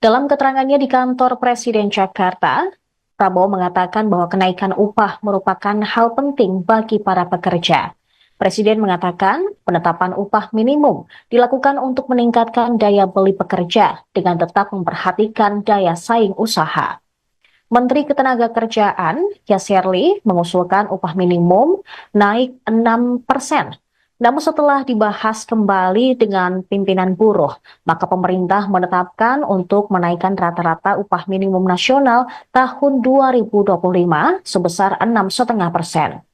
Dalam keterangannya di kantor Presiden Jakarta, Prabowo mengatakan bahwa kenaikan upah merupakan hal penting bagi para pekerja. Presiden mengatakan penetapan upah minimum dilakukan untuk meningkatkan daya beli pekerja dengan tetap memperhatikan daya saing usaha. Menteri Ketenagakerjaan, Yasserli, mengusulkan upah minimum naik 6%. Namun setelah dibahas kembali dengan pimpinan buruh, maka pemerintah menetapkan untuk menaikkan rata-rata upah minimum nasional tahun 2025 sebesar 6,5%.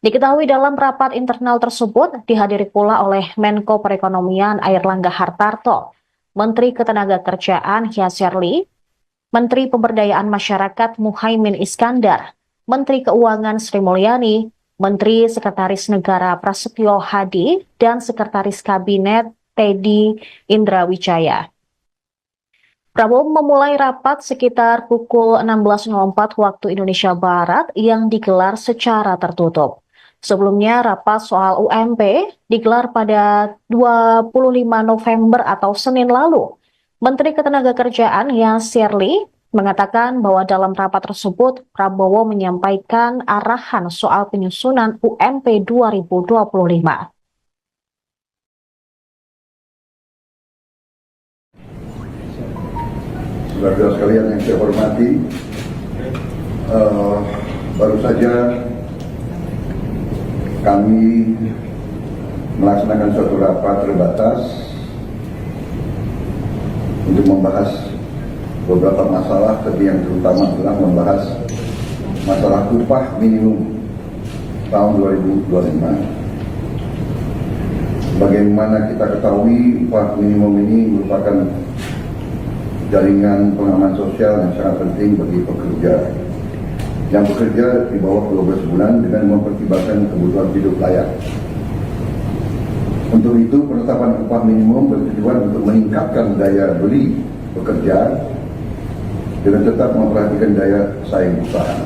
Diketahui dalam rapat internal tersebut dihadiri pula oleh Menko Perekonomian Airlangga Hartarto, Menteri Ketenagakerjaan Yasserli, Menteri Pemberdayaan Masyarakat Muhaimin Iskandar, Menteri Keuangan Sri Mulyani, Menteri Sekretaris Negara Prasetyo Hadi, dan Sekretaris Kabinet Teddy Indrawijaya. Prabowo memulai rapat sekitar pukul 16.04 waktu Indonesia Barat yang digelar secara tertutup. Sebelumnya, rapat soal UMP digelar pada 25 November atau Senin lalu. Menteri Ketenagakerjaan Yasir Lee mengatakan bahwa dalam rapat tersebut, Prabowo menyampaikan arahan soal penyusunan UMP 2025. Saudara sekalian yang saya hormati, baru saja kami melaksanakan suatu rapat terbatas untuk membahas beberapa masalah, tapi yang terutama adalah membahas masalah upah minimum tahun 2025. Bagaimana kita ketahui, upah minimum ini merupakan jaringan pengaman sosial yang sangat penting bagi pekerja yang bekerja di bawah 12 bulan dengan mempertimbangkan kebutuhan hidup layak. Untuk itu, penetapan upah minimum bertujuan untuk meningkatkan daya beli pekerja dengan tetap memperhatikan daya saing usaha.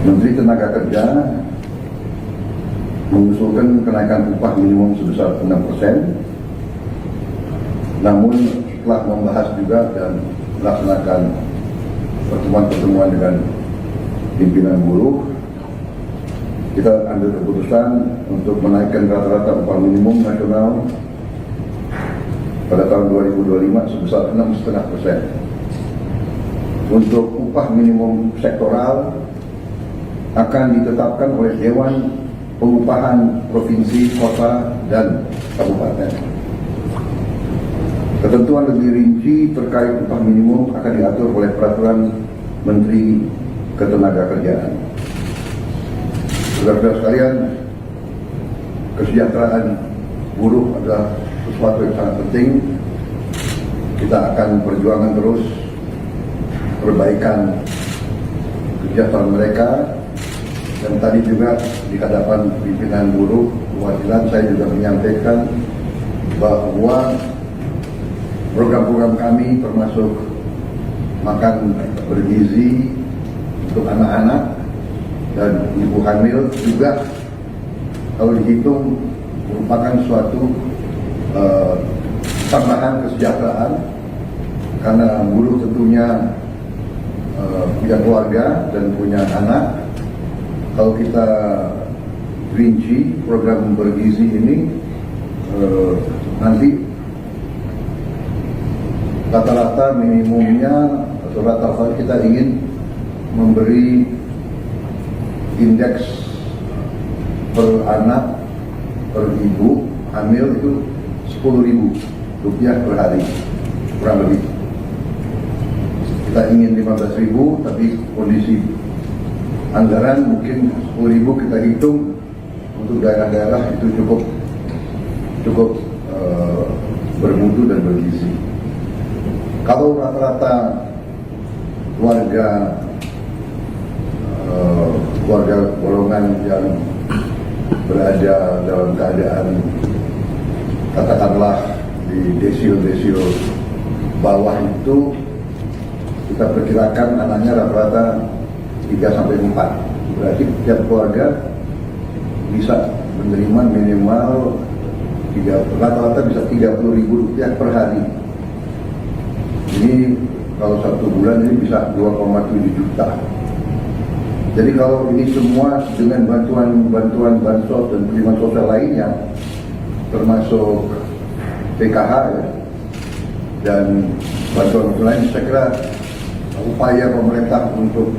Menteri Tenaga Kerja mengusulkan kenaikan upah minimum sebesar 6%. Namun setelah membahas juga dan melaksanakan pertemuan-pertemuan dengan pimpinan buruh, kita ambil keputusan untuk menaikkan rata-rata upah minimum nasional pada tahun 2025 sebesar 6,5%. Untuk upah minimum sektoral akan ditetapkan oleh Dewan Pengupahan Provinsi, Kota, dan Kabupaten. Ketentuan lebih rinci terkait upah minimum akan diatur oleh Peraturan Menteri Ketenagakerjaan. Saudara-saudara sekalian, kesejahteraan buruh adalah sesuatu yang sangat penting. Kita akan perjuangkan terus perbaikan kesejahteraan mereka. Dan tadi juga di hadapan pimpinan buruh perwakilan saya juga menyampaikan bahwa program-program kami termasuk makan bergizi untuk anak-anak dan ibu hamil juga kalau dihitung merupakan suatu tambahan kesejahteraan, karena buruh tentunya punya keluarga dan punya anak. Kalau kita rinci program bergizi ini, nanti rata-rata minimumnya atau rata-rata kita ingin memberi indeks per anak per ibu hamil itu Rp10.000 per hari kurang lebih. Kita ingin 15.000, tapi kondisi anggaran mungkin 10.000 kita hitung untuk daerah-daerah itu cukup bermutu dan bergizi. Kalau rata-rata keluarga golongan yang berada dalam keadaan katakanlah di desil bawah itu, kita perkirakan anaknya rata-rata 3-4. Berarti tiap keluarga bisa menerima minimal rata-rata bisa Rp30.000 per hari. Ini kalau 1 bulan ini bisa 2,7 juta. Jadi kalau ini semua dengan bantuan bansos dan penerimaan sosial lainnya, termasuk PKH ya, dan bantuan lain, saya kira upaya pemerintah untuk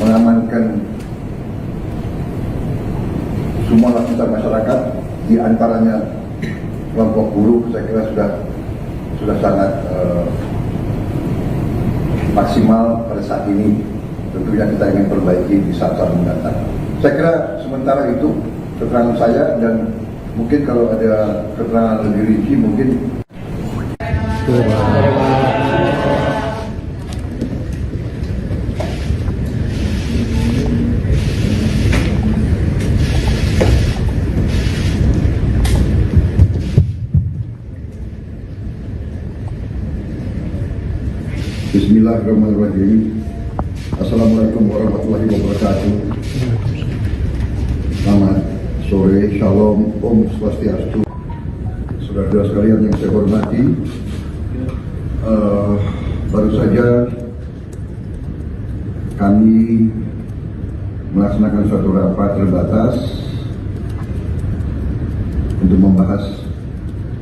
mengamankan semua lapisan masyarakat, di antaranya kelompok buruh, saya kira sudah sangat maksimal pada saat ini. Tentunya kita ingin perbaiki di saat-saat mendatang. Saya kira sementara itu keterangan saya, dan mungkin kalau ada keterangan lebih rinci mungkin. Bismillahirrahmanirrahim. Assalamualaikum warahmatullahi wabarakatuh. Selamat sore, shalom, om swastiastu. Saudara-saudara sekalian yang saya hormati, baru saja kami melaksanakan suatu rapat terbatas untuk membahas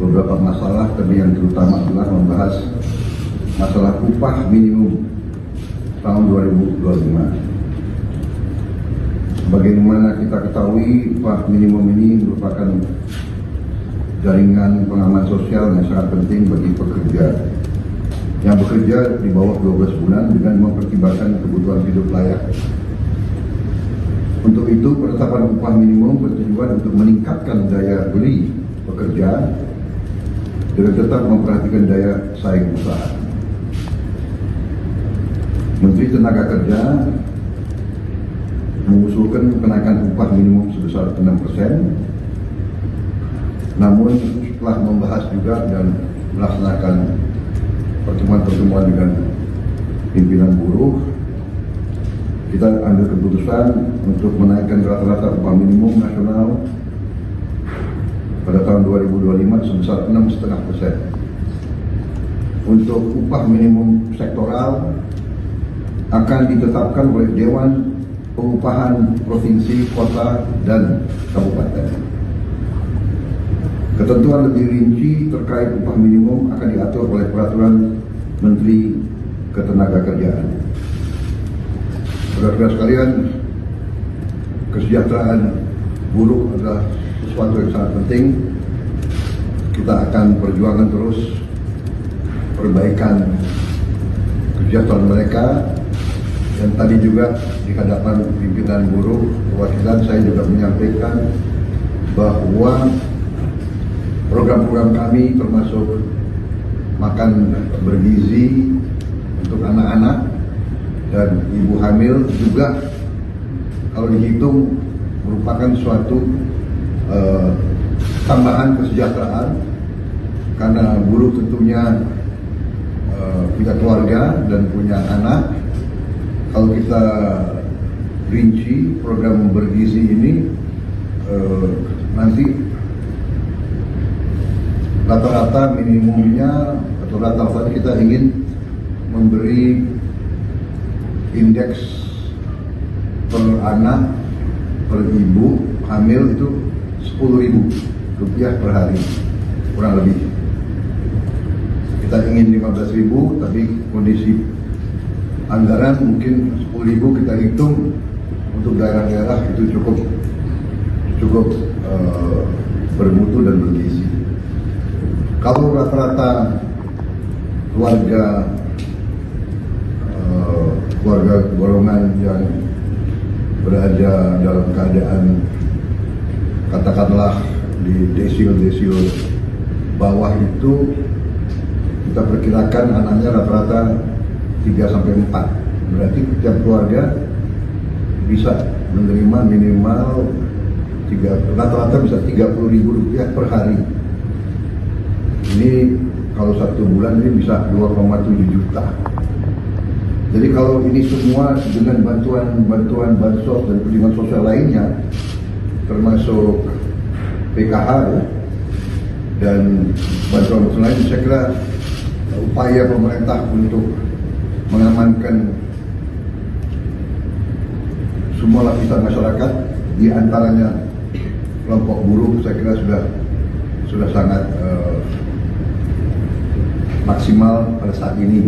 beberapa masalah, tapi yang terutama adalah membahas masalah upah minimum tahun 2025. Bagaimana kita ketahui, upah minimum ini merupakan jaringan pengaman sosial yang sangat penting bagi pekerja yang bekerja di bawah 12 bulan dengan mempertimbangkan kebutuhan hidup layak. Untuk itu, penetapan upah minimum bertujuan untuk meningkatkan daya beli pekerja dengan tetap memperhatikan daya saing usaha. Menteri Tenaga Kerja mengusulkan kenaikan upah minimum sebesar 6%. Namun setelah membahas juga dan melaksanakan pertemuan-pertemuan dengan pimpinan buruh, kita ambil keputusan untuk menaikkan rata-rata upah minimum nasional pada tahun 2025 sebesar 6,5%. Untuk upah minimum sektoral akan ditetapkan oleh Dewan Pengupahan Provinsi, Kota, dan Kabupaten. Ketentuan lebih rinci terkait upah minimum akan diatur oleh Peraturan Menteri Ketenagakerjaan. Saudara-saudara sekalian, kesejahteraan buruh adalah sesuatu yang sangat penting. Kita akan perjuangkan terus perbaikan kesejahteraan mereka. Dan tadi juga di hadapan pimpinan buruh perwakilan saya juga menyampaikan bahwa program-program kami termasuk makan bergizi untuk anak-anak dan ibu hamil juga kalau dihitung merupakan suatu tambahan kesejahteraan, karena buruh tentunya punya keluarga dan punya anak. Kalau kita rinci program bergizi ini, nanti rata-rata minimumnya atau rata-rata kita ingin memberi indeks per anak per ibu hamil itu Rp10.000 per hari kurang lebih. Kita ingin 15.000, tapi kondisi anggaran mungkin 10.000 kita hitung untuk daerah-daerah itu cukup bermutu dan bergizi. Kalau rata-rata keluarga golongan yang berada dalam keadaan katakanlah di desil bawah itu, kita perkirakan anaknya rata-rata 3-4. Berarti setiap keluarga bisa menerima minimal rata-rata bisa Rp30.000 per hari. Ini kalau 1 bulan ini bisa 2,7 juta. Jadi kalau ini semua dengan bantuan bansos dan perlindungan sosial lainnya, termasuk PKH dan bantuan lain, saya kira upaya pemerintah untuk mengamankan semua lapisan masyarakat, di antaranya kelompok buruh, saya kira sudah sangat maksimal pada saat ini.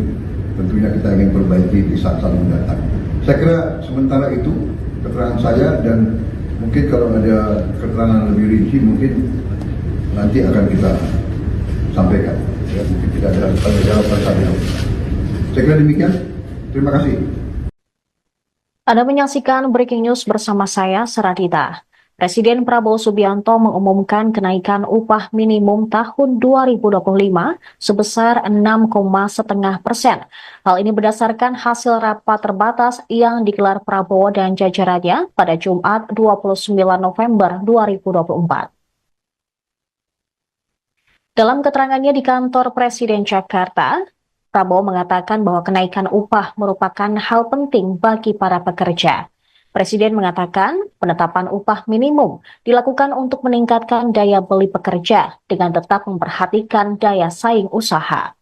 Tentunya kita ingin perbaiki di saat-saat mendatang. Saya kira sementara itu keterangan saya, dan mungkin kalau ada keterangan lebih rinci mungkin nanti akan kita sampaikan. Ya, mungkin tidak ada jawab saya. Saya kira demikian. Terima kasih. Anda menyaksikan Breaking News bersama saya, Saradita. Presiden Prabowo Subianto mengumumkan kenaikan upah minimum tahun 2025 sebesar 6,5%. Hal ini berdasarkan hasil rapat terbatas yang digelar Prabowo dan jajarannya pada Jumat 29 November 2024. Dalam keterangannya di kantor Presiden Jakarta, Prabowo mengatakan bahwa kenaikan upah merupakan hal penting bagi para pekerja. Presiden mengatakan penetapan upah minimum dilakukan untuk meningkatkan daya beli pekerja dengan tetap memperhatikan daya saing usaha.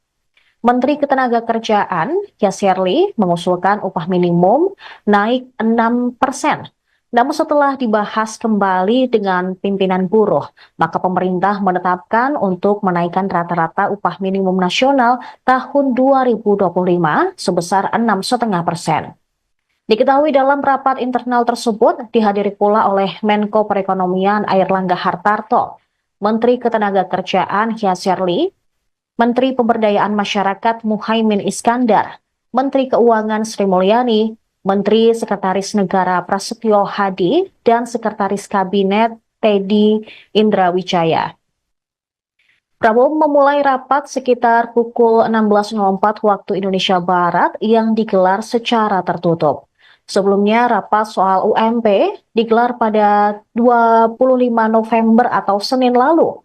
Menteri Ketenagakerjaan, Yasserli, mengusulkan upah minimum naik 6%. Namun setelah dibahas kembali dengan pimpinan buruh, maka pemerintah menetapkan untuk menaikkan rata-rata upah minimum nasional tahun 2025 sebesar 6,5%. Diketahui dalam rapat internal tersebut dihadiri pula oleh Menko Perekonomian Airlangga Hartarto, Menteri Ketenagakerjaan Yasserli, Menteri Pemberdayaan Masyarakat Muhaimin Iskandar, Menteri Keuangan Sri Mulyani, Menteri Sekretaris Negara Prasetyo Hadi, dan Sekretaris Kabinet Teddy Indrawijaya. Prabowo memulai rapat sekitar pukul 16.04 waktu Indonesia Barat yang digelar secara tertutup. Sebelumnya, rapat soal UMP digelar pada 25 November atau Senin lalu.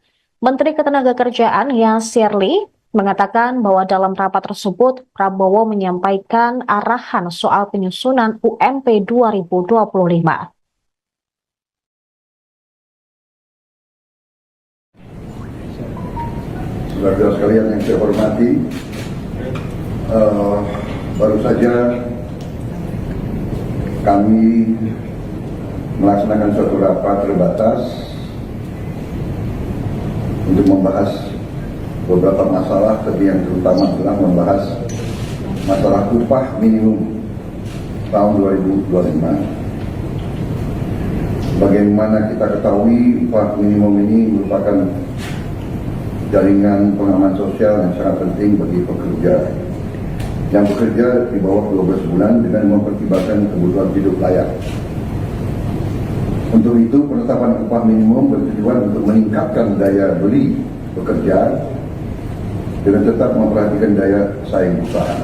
Menteri Ketenagakerjaan Yasserli mengatakan bahwa dalam rapat tersebut Prabowo menyampaikan arahan soal penyusunan UMP 2025. Saudara sekalian yang saya hormati, baru saja kami melaksanakan suatu rapat terbatas untuk membahas beberapa masalah, tapi yang terutama adalah membahas masalah upah minimum tahun 2025. Bagaimana kita ketahui, upah minimum ini merupakan jaringan pengaman sosial yang sangat penting bagi pekerja yang bekerja di bawah 12 bulan dengan mempertimbangkan kebutuhan hidup layak. Untuk itu, penetapan upah minimum bertujuan untuk meningkatkan daya beli pekerja dengan tetap memperhatikan daya saing usaha.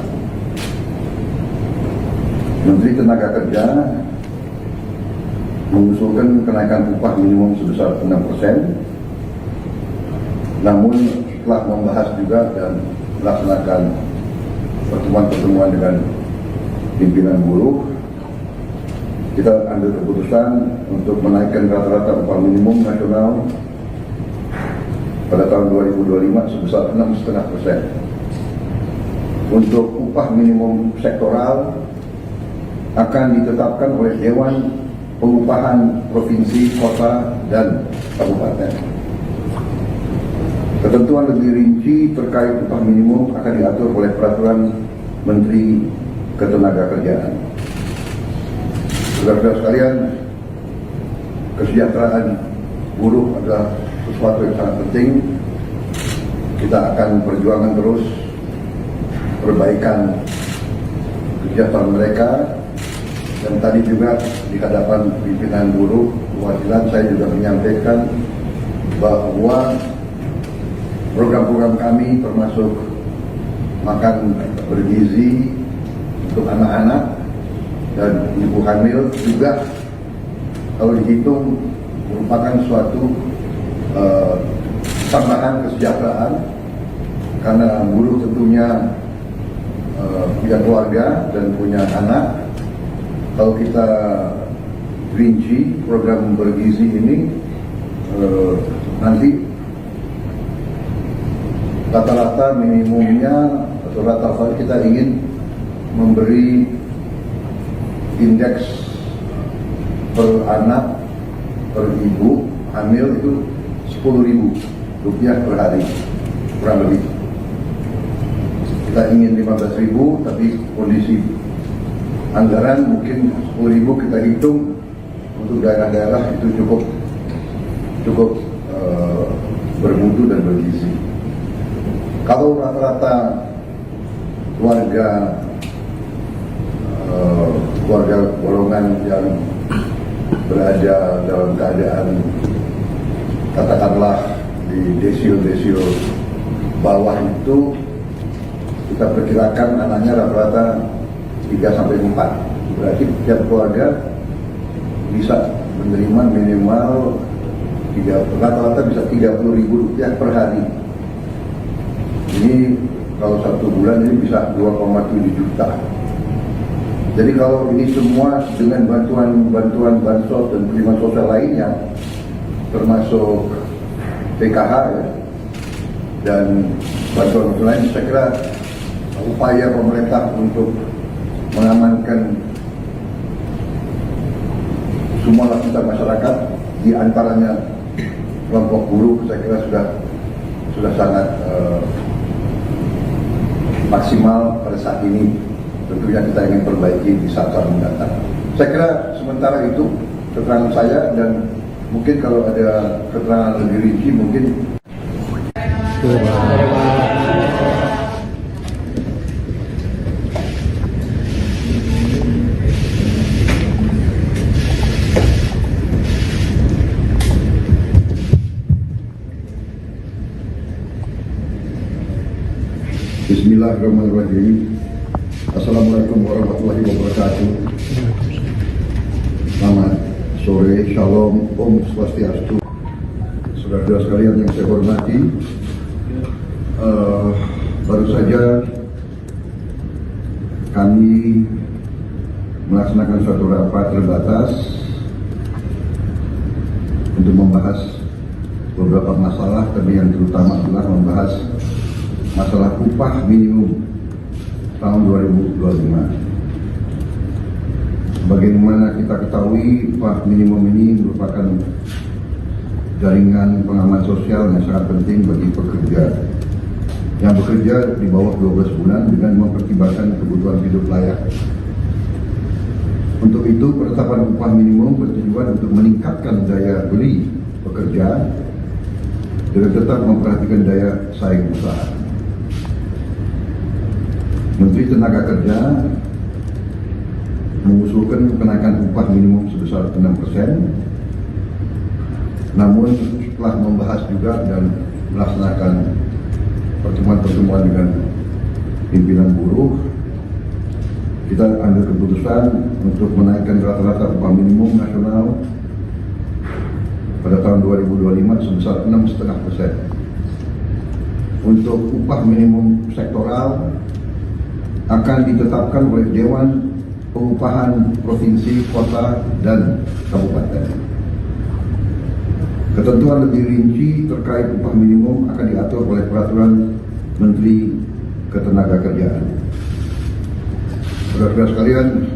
Menteri Tenaga Kerja mengusulkan kenaikan upah minimum sebesar 6%, namun setelah membahas juga dan melaksanakan pertemuan-pertemuan dengan pimpinan buruh, kita ambil keputusan untuk menaikkan rata-rata upah minimum nasional pada tahun 2025 sebesar 6,5%. Untuk upah minimum sektoral akan ditetapkan oleh Dewan Pengupahan Provinsi, Kota, dan Kabupaten. Ketentuan lebih rinci terkait upah minimum akan diatur oleh Peraturan Menteri Ketenagakerjaan. Saudara-saudara sekalian, kesejahteraan buruh adalah sesuatu yang sangat penting. Kita akan perjuangkan terus perbaikan kesejahteraan mereka. Dan tadi juga di hadapan pimpinan buruh perwakilan saya juga menyampaikan bahwa program-program kami termasuk makan bergizi untuk anak-anak dan ibu hamil juga kalau dihitung merupakan suatu tambahan kesejahteraan, karena buruh tentunya punya keluarga dan punya anak. Kalau kita rinci program bergizi ini, nanti rata-rata minimumnya atau rata-rata kita ingin memberi indeks per anak per ibu hamil itu Rp10.000 per hari, kurang lebih. Kita ingin 15.000, tapi kondisi anggaran mungkin 10.000 kita hitung untuk daerah-daerah itu cukup bermutu dan bergizi. Kalau rata-rata keluarga golongan yang berada dalam keadaan katakanlah di desio bawah itu, kita perkirakan anaknya rata-rata 3-4. Berarti tiap keluarga bisa menerima minimal rata-rata bisa Rp30.000 per hari. Ini kalau 1 bulan ini bisa 2,7 juta. Jadi kalau ini semua dengan bantuan bansos dan perlindungan sosial lainnya, termasuk PKH ya, dan bantuan lain, saya kira upaya pemerintah untuk mengamankan semua lapisan masyarakat, di antaranya kelompok buruh, saya kira sudah sangat maksimal pada saat ini. Tentunya kita ingin perbaiki di saat-saat mendatang. Saya kira sementara itu keterangan saya, dan mungkin kalau ada keterangan lebih rinci mungkin. Bismillahirrahmanirrahim. Assalamualaikum warahmatullahi wabarakatuh. Selamat sore, shalom, om swastiastu. Saudara-saudara sekalian yang saya hormati, baru saja kami melaksanakan suatu rapat terbatas untuk membahas beberapa masalah, tapi yang terutama adalah membahas masalah upah minimum tahun 2025. Bagaimana kita ketahui, upah minimum ini merupakan jaringan pengaman sosial yang sangat penting bagi pekerja yang bekerja di bawah 12 bulan dengan mempertimbangkan kebutuhan hidup layak. Untuk itu, penetapan upah minimum bertujuan untuk meningkatkan daya beli pekerja dengan tetap memperhatikan daya saing usaha. Menteri Tenaga Kerja mengusulkan kenaikan upah minimum sebesar 6%. Namun setelah membahas juga dan melaksanakan pertemuan-pertemuan dengan pimpinan buruh, kita ambil keputusan untuk menaikkan rata-rata upah minimum nasional pada tahun 2025 sebesar 6,5%. Untuk upah minimum sektoral akan ditetapkan oleh Dewan Pengupahan Provinsi, Kota, dan Kabupaten. Ketentuan lebih rinci terkait upah minimum akan diatur oleh Peraturan Menteri Ketenagakerjaan. Saudara-saudara sekalian,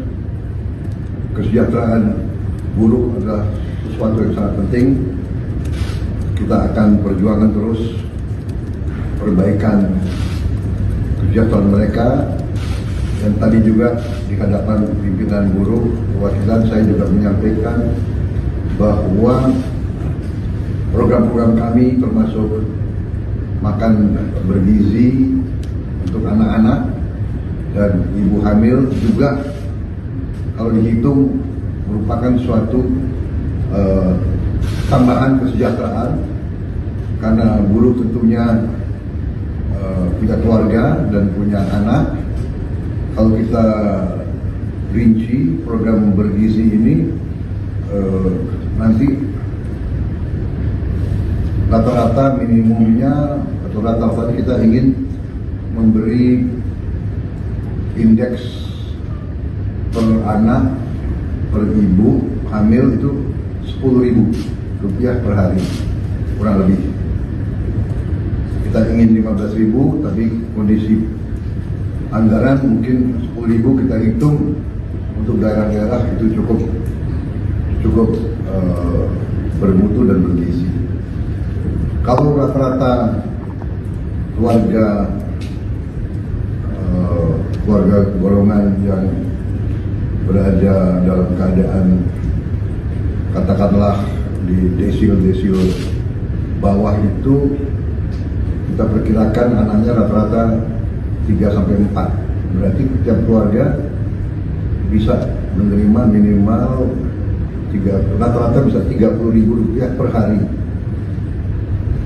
kesejahteraan buruh adalah sesuatu yang sangat penting. Kita akan perjuangkan terus perbaikan kesejahteraan mereka. Dan tadi juga di hadapan pimpinan buruh perwakilan saya juga menyampaikan bahwa program-program kami termasuk makan bergizi untuk anak-anak dan ibu hamil juga kalau dihitung merupakan suatu tambahan kesejahteraan, karena buruh tentunya punya keluarga dan punya anak. Kalau kita rinci program bergizi ini, nanti rata-rata minimumnya atau rata-rata kita ingin memberi indeks per anak per ibu hamil itu Rp10.000 per hari kurang lebih. Kita ingin 15.000, tapi kondisi anggaran mungkin 10.000 kita hitung untuk daerah-daerah itu cukup bermutu dan bergizi. Kalau rata-rata keluarga golongan yang berada dalam keadaan katakanlah di desil bawah itu, kita perkirakan anaknya rata-rata 3-4. Berarti setiap keluarga bisa menerima minimal rata-rata bisa Rp30.000 per hari.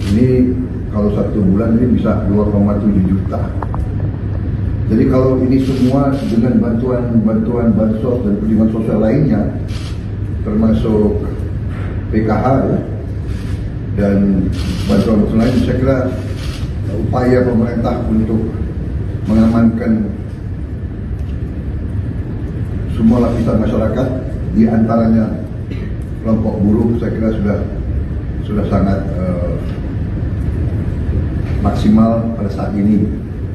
Ini kalau 1 bulan ini bisa 2,7 juta. Jadi kalau ini semua dengan bantuan bansos dan perlindungan sosial lainnya, termasuk PKH ya, dan bantuan lain, saya kira upaya pemerintah untuk mengamankan semua lapisan masyarakat, di antaranya kelompok buruh. Saya kira sudah sangat maksimal pada saat ini.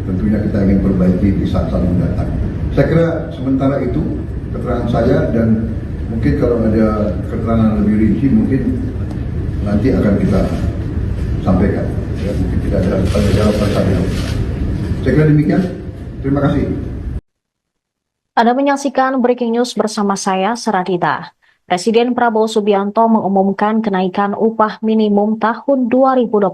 Tentunya kita ingin perbaiki di saat-saat mendatang. Saya kira sementara itu keterangan saya, dan mungkin kalau ada keterangan lebih rinci mungkin nanti akan kita sampaikan. Ya, mungkin tidak ada jawaban saya. Saya kira demikian. Terima kasih. Anda menyaksikan Breaking News bersama saya, Saradita. Presiden Prabowo Subianto mengumumkan kenaikan upah minimum tahun 2025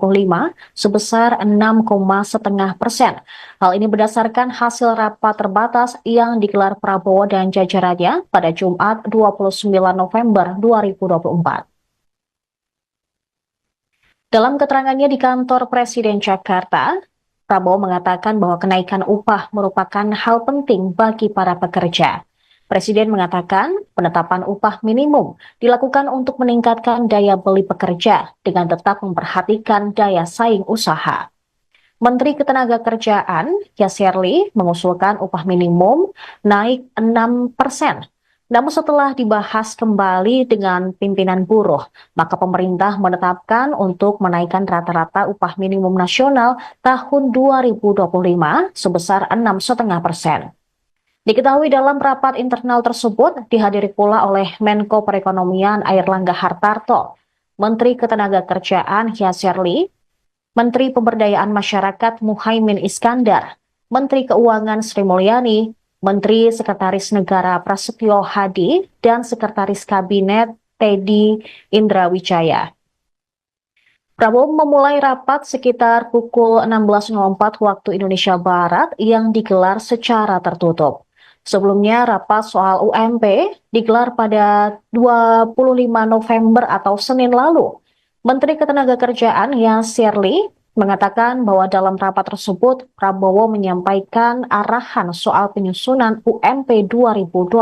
sebesar 6,5%. Hal ini berdasarkan hasil rapat terbatas yang digelar Prabowo dan jajarannya pada Jumat 29 November 2024. Dalam keterangannya di kantor Presiden Jakarta, Prabowo mengatakan bahwa kenaikan upah merupakan hal penting bagi para pekerja. Presiden mengatakan penetapan upah minimum dilakukan untuk meningkatkan daya beli pekerja dengan tetap memperhatikan daya saing usaha. Menteri Ketenagakerjaan Yasserli mengusulkan upah minimum naik 6%. Namun setelah dibahas kembali dengan pimpinan buruh, maka pemerintah menetapkan untuk menaikkan rata-rata upah minimum nasional tahun 2025 sebesar 6,5%. Diketahui dalam rapat internal tersebut dihadiri pula oleh Menko Perekonomian Airlangga Hartarto, Menteri Ketenagakerjaan Yasserli, Menteri Pemberdayaan Masyarakat Muhaimin Iskandar, Menteri Keuangan Sri Mulyani, Menteri Sekretaris Negara Prasetyo Hadi, dan Sekretaris Kabinet Teddy Indrawijaya. Prabowo memulai rapat sekitar pukul 16.04 waktu Indonesia Barat yang digelar secara tertutup. Sebelumnya, rapat soal UMP digelar pada 25 November atau Senin lalu. Menteri Ketenagakerjaan Yasserli mengatakan bahwa dalam rapat tersebut Prabowo menyampaikan arahan soal penyusunan UMP 2025.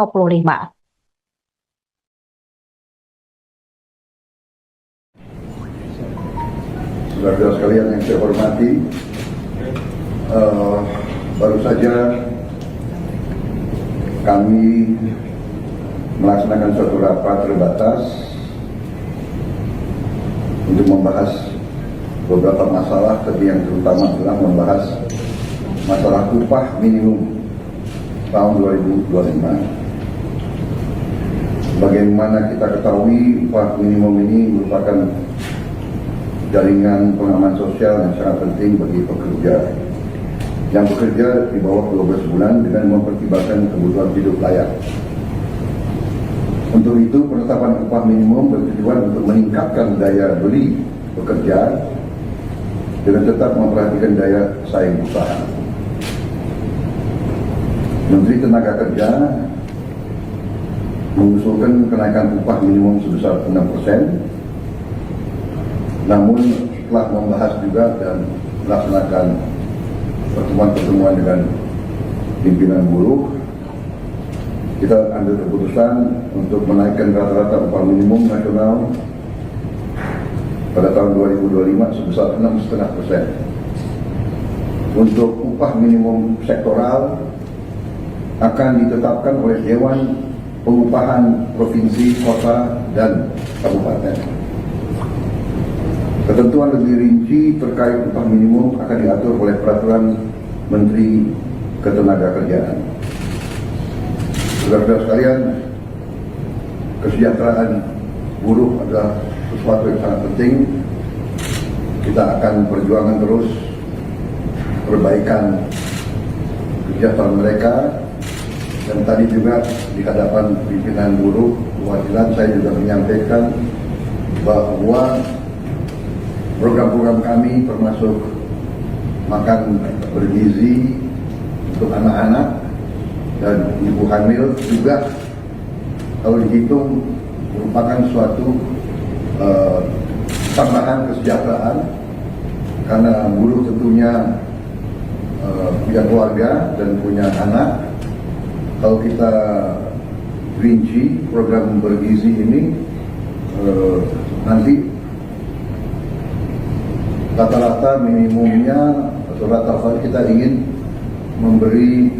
Saudara-saudara sekalian yang saya hormati, baru saja kami melaksanakan suatu rapat terbatas untuk membahas beberapa masalah, tapi yang terutama adalah membahas masalah upah minimum tahun 2025. Bagaimana kita ketahui, upah minimum ini merupakan jaringan pengaman sosial yang sangat penting bagi pekerja yang bekerja di bawah 12 bulan dengan mempertimbangkan kebutuhan hidup layak. Untuk itu, penetapan upah minimum bertujuan untuk meningkatkan daya beli pekerja dengan tetap memperhatikan daya saing usaha. Menteri Tenaga Kerja mengusulkan kenaikan upah minimum sebesar 6%. Namun setelah membahas juga dan melaksanakan pertemuan-pertemuan dengan pimpinan buruh, kita ambil keputusan untuk menaikkan rata-rata upah minimum nasional pada tahun 2025 sebesar 6,5%. Untuk upah minimum sektoral akan ditetapkan oleh Dewan Pengupahan Provinsi, Kota, dan Kabupaten. Ketentuan lebih rinci terkait upah minimum akan diatur oleh Peraturan Menteri Ketenagakerjaan. Saudara-saudara sekalian, kesejahteraan buruh adalah sesuatu yang sangat penting. Kita akan perjuangkan terus perbaikan kesejahteraan mereka. Dan tadi juga di hadapan pimpinan buruh perwakilan saya juga menyampaikan bahwa program-program kami termasuk makan bergizi untuk anak-anak dan ibu hamil juga kalau dihitung merupakan suatu tambahan kesejahteraan, karena buruh tentunya punya keluarga dan punya anak. Kalau kita rinci program bergizi ini, nanti rata-rata minimumnya atau rata-rata kita ingin memberi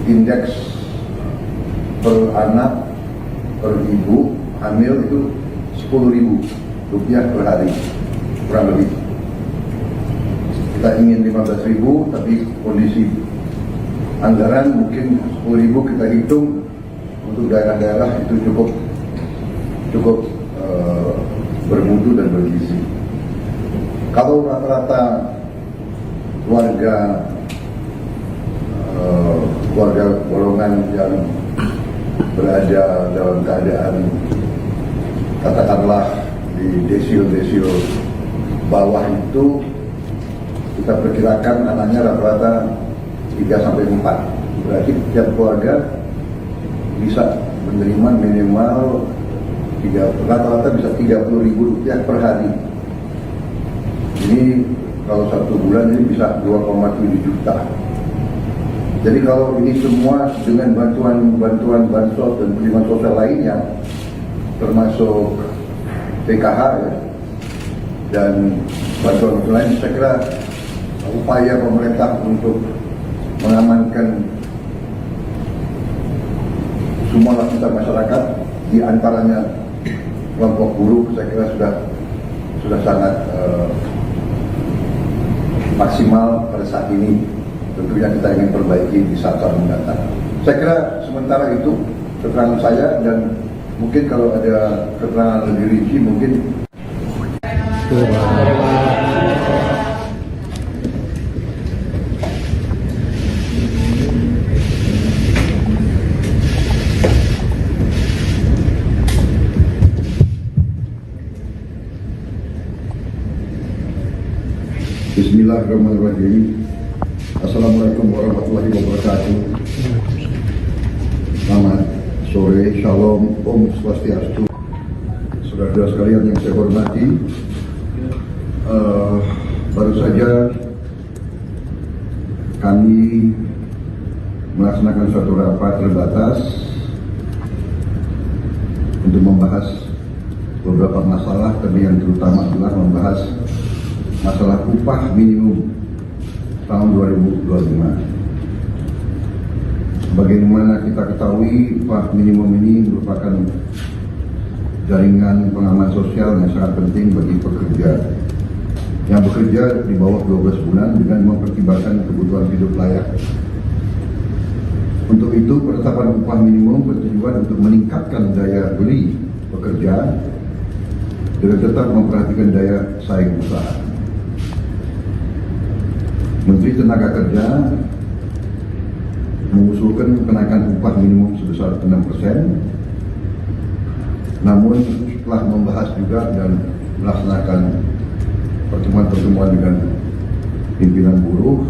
indeks per anak per ibu hamil itu Rp10.000 per hari kurang lebih. Kita ingin 15.000, tapi kondisi anggaran mungkin 10.000 kita hitung untuk daerah-daerah itu cukup bermutu dan bergizi. Kalau rata-rata keluarga golongan yang berada dalam keadaan katakanlah di desil bawah itu, kita perkirakan anaknya rata-rata 3-4. Berarti tiap keluarga bisa menerima minimal rata-rata bisa Rp30.000 per hari. Ini kalau 1 bulan ini bisa 2,7 juta. Jadi kalau ini semua dengan bantuan bansos dan penerimaan sosial lainnya, termasuk PKH ya, dan bantuan lain, saya kira upaya pemerintah untuk mengamankan semua lapisan masyarakat, di antaranya kelompok buruh, saya kira sudah sangat maksimal pada saat ini. Tentunya kita ingin perbaiki di saat-saat mendatang. Saya kira sementara itu keterangan saya, dan mungkin kalau ada keterangan lebih rinci mungkin. Bismillahirrahmanirrahim. Assalamualaikum warahmatullahi wabarakatuh. Selamat sore, shalom, om swastiastu. Saudara-saudara sekalian yang saya hormati, baru saja kami melaksanakan suatu rapat terbatas untuk membahas beberapa masalah, tapi yang terutama adalah membahas masalah upah minimum tahun 2025. Bagaimana kita ketahui, upah minimum ini merupakan jaringan pengaman sosial yang sangat penting bagi pekerja yang bekerja di bawah 12 bulan dengan mempertimbangkan kebutuhan hidup layak. Untuk itu, penetapan upah minimum bertujuan untuk meningkatkan daya beli pekerja dengan tetap memperhatikan daya saing usaha. Menteri Tenaga Kerja mengusulkan kenaikan upah minimum sebesar 6%, namun setelah membahas juga dan melaksanakan pertemuan-pertemuan dengan pimpinan buruh,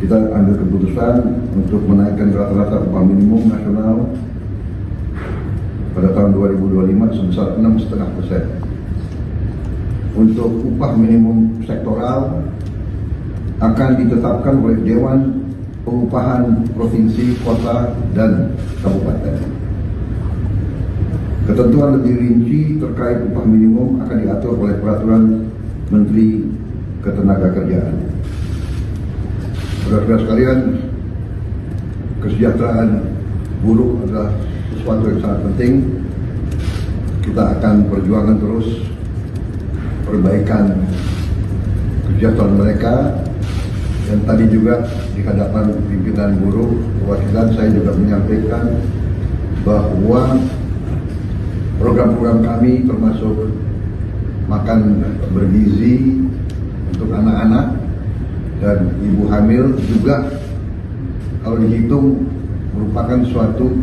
kita ambil keputusan untuk menaikkan rata-rata upah minimum nasional pada tahun 2025 sebesar 6,5%. Untuk upah minimum sektoral akan ditetapkan oleh Dewan Pengupahan Provinsi, Kota, dan Kabupaten. Ketentuan lebih rinci terkait upah minimum akan diatur oleh Peraturan Menteri Ketenagakerjaan. Saudara-saudara sekalian, kesejahteraan buruh adalah sesuatu yang sangat penting. Kita akan perjuangkan terus perbaikan kesejahteraan mereka. Dan tadi juga di hadapan pimpinan buruh perwakilan, saya juga menyampaikan bahwa program-program kami termasuk makan bergizi untuk anak-anak dan ibu hamil juga kalau dihitung merupakan suatu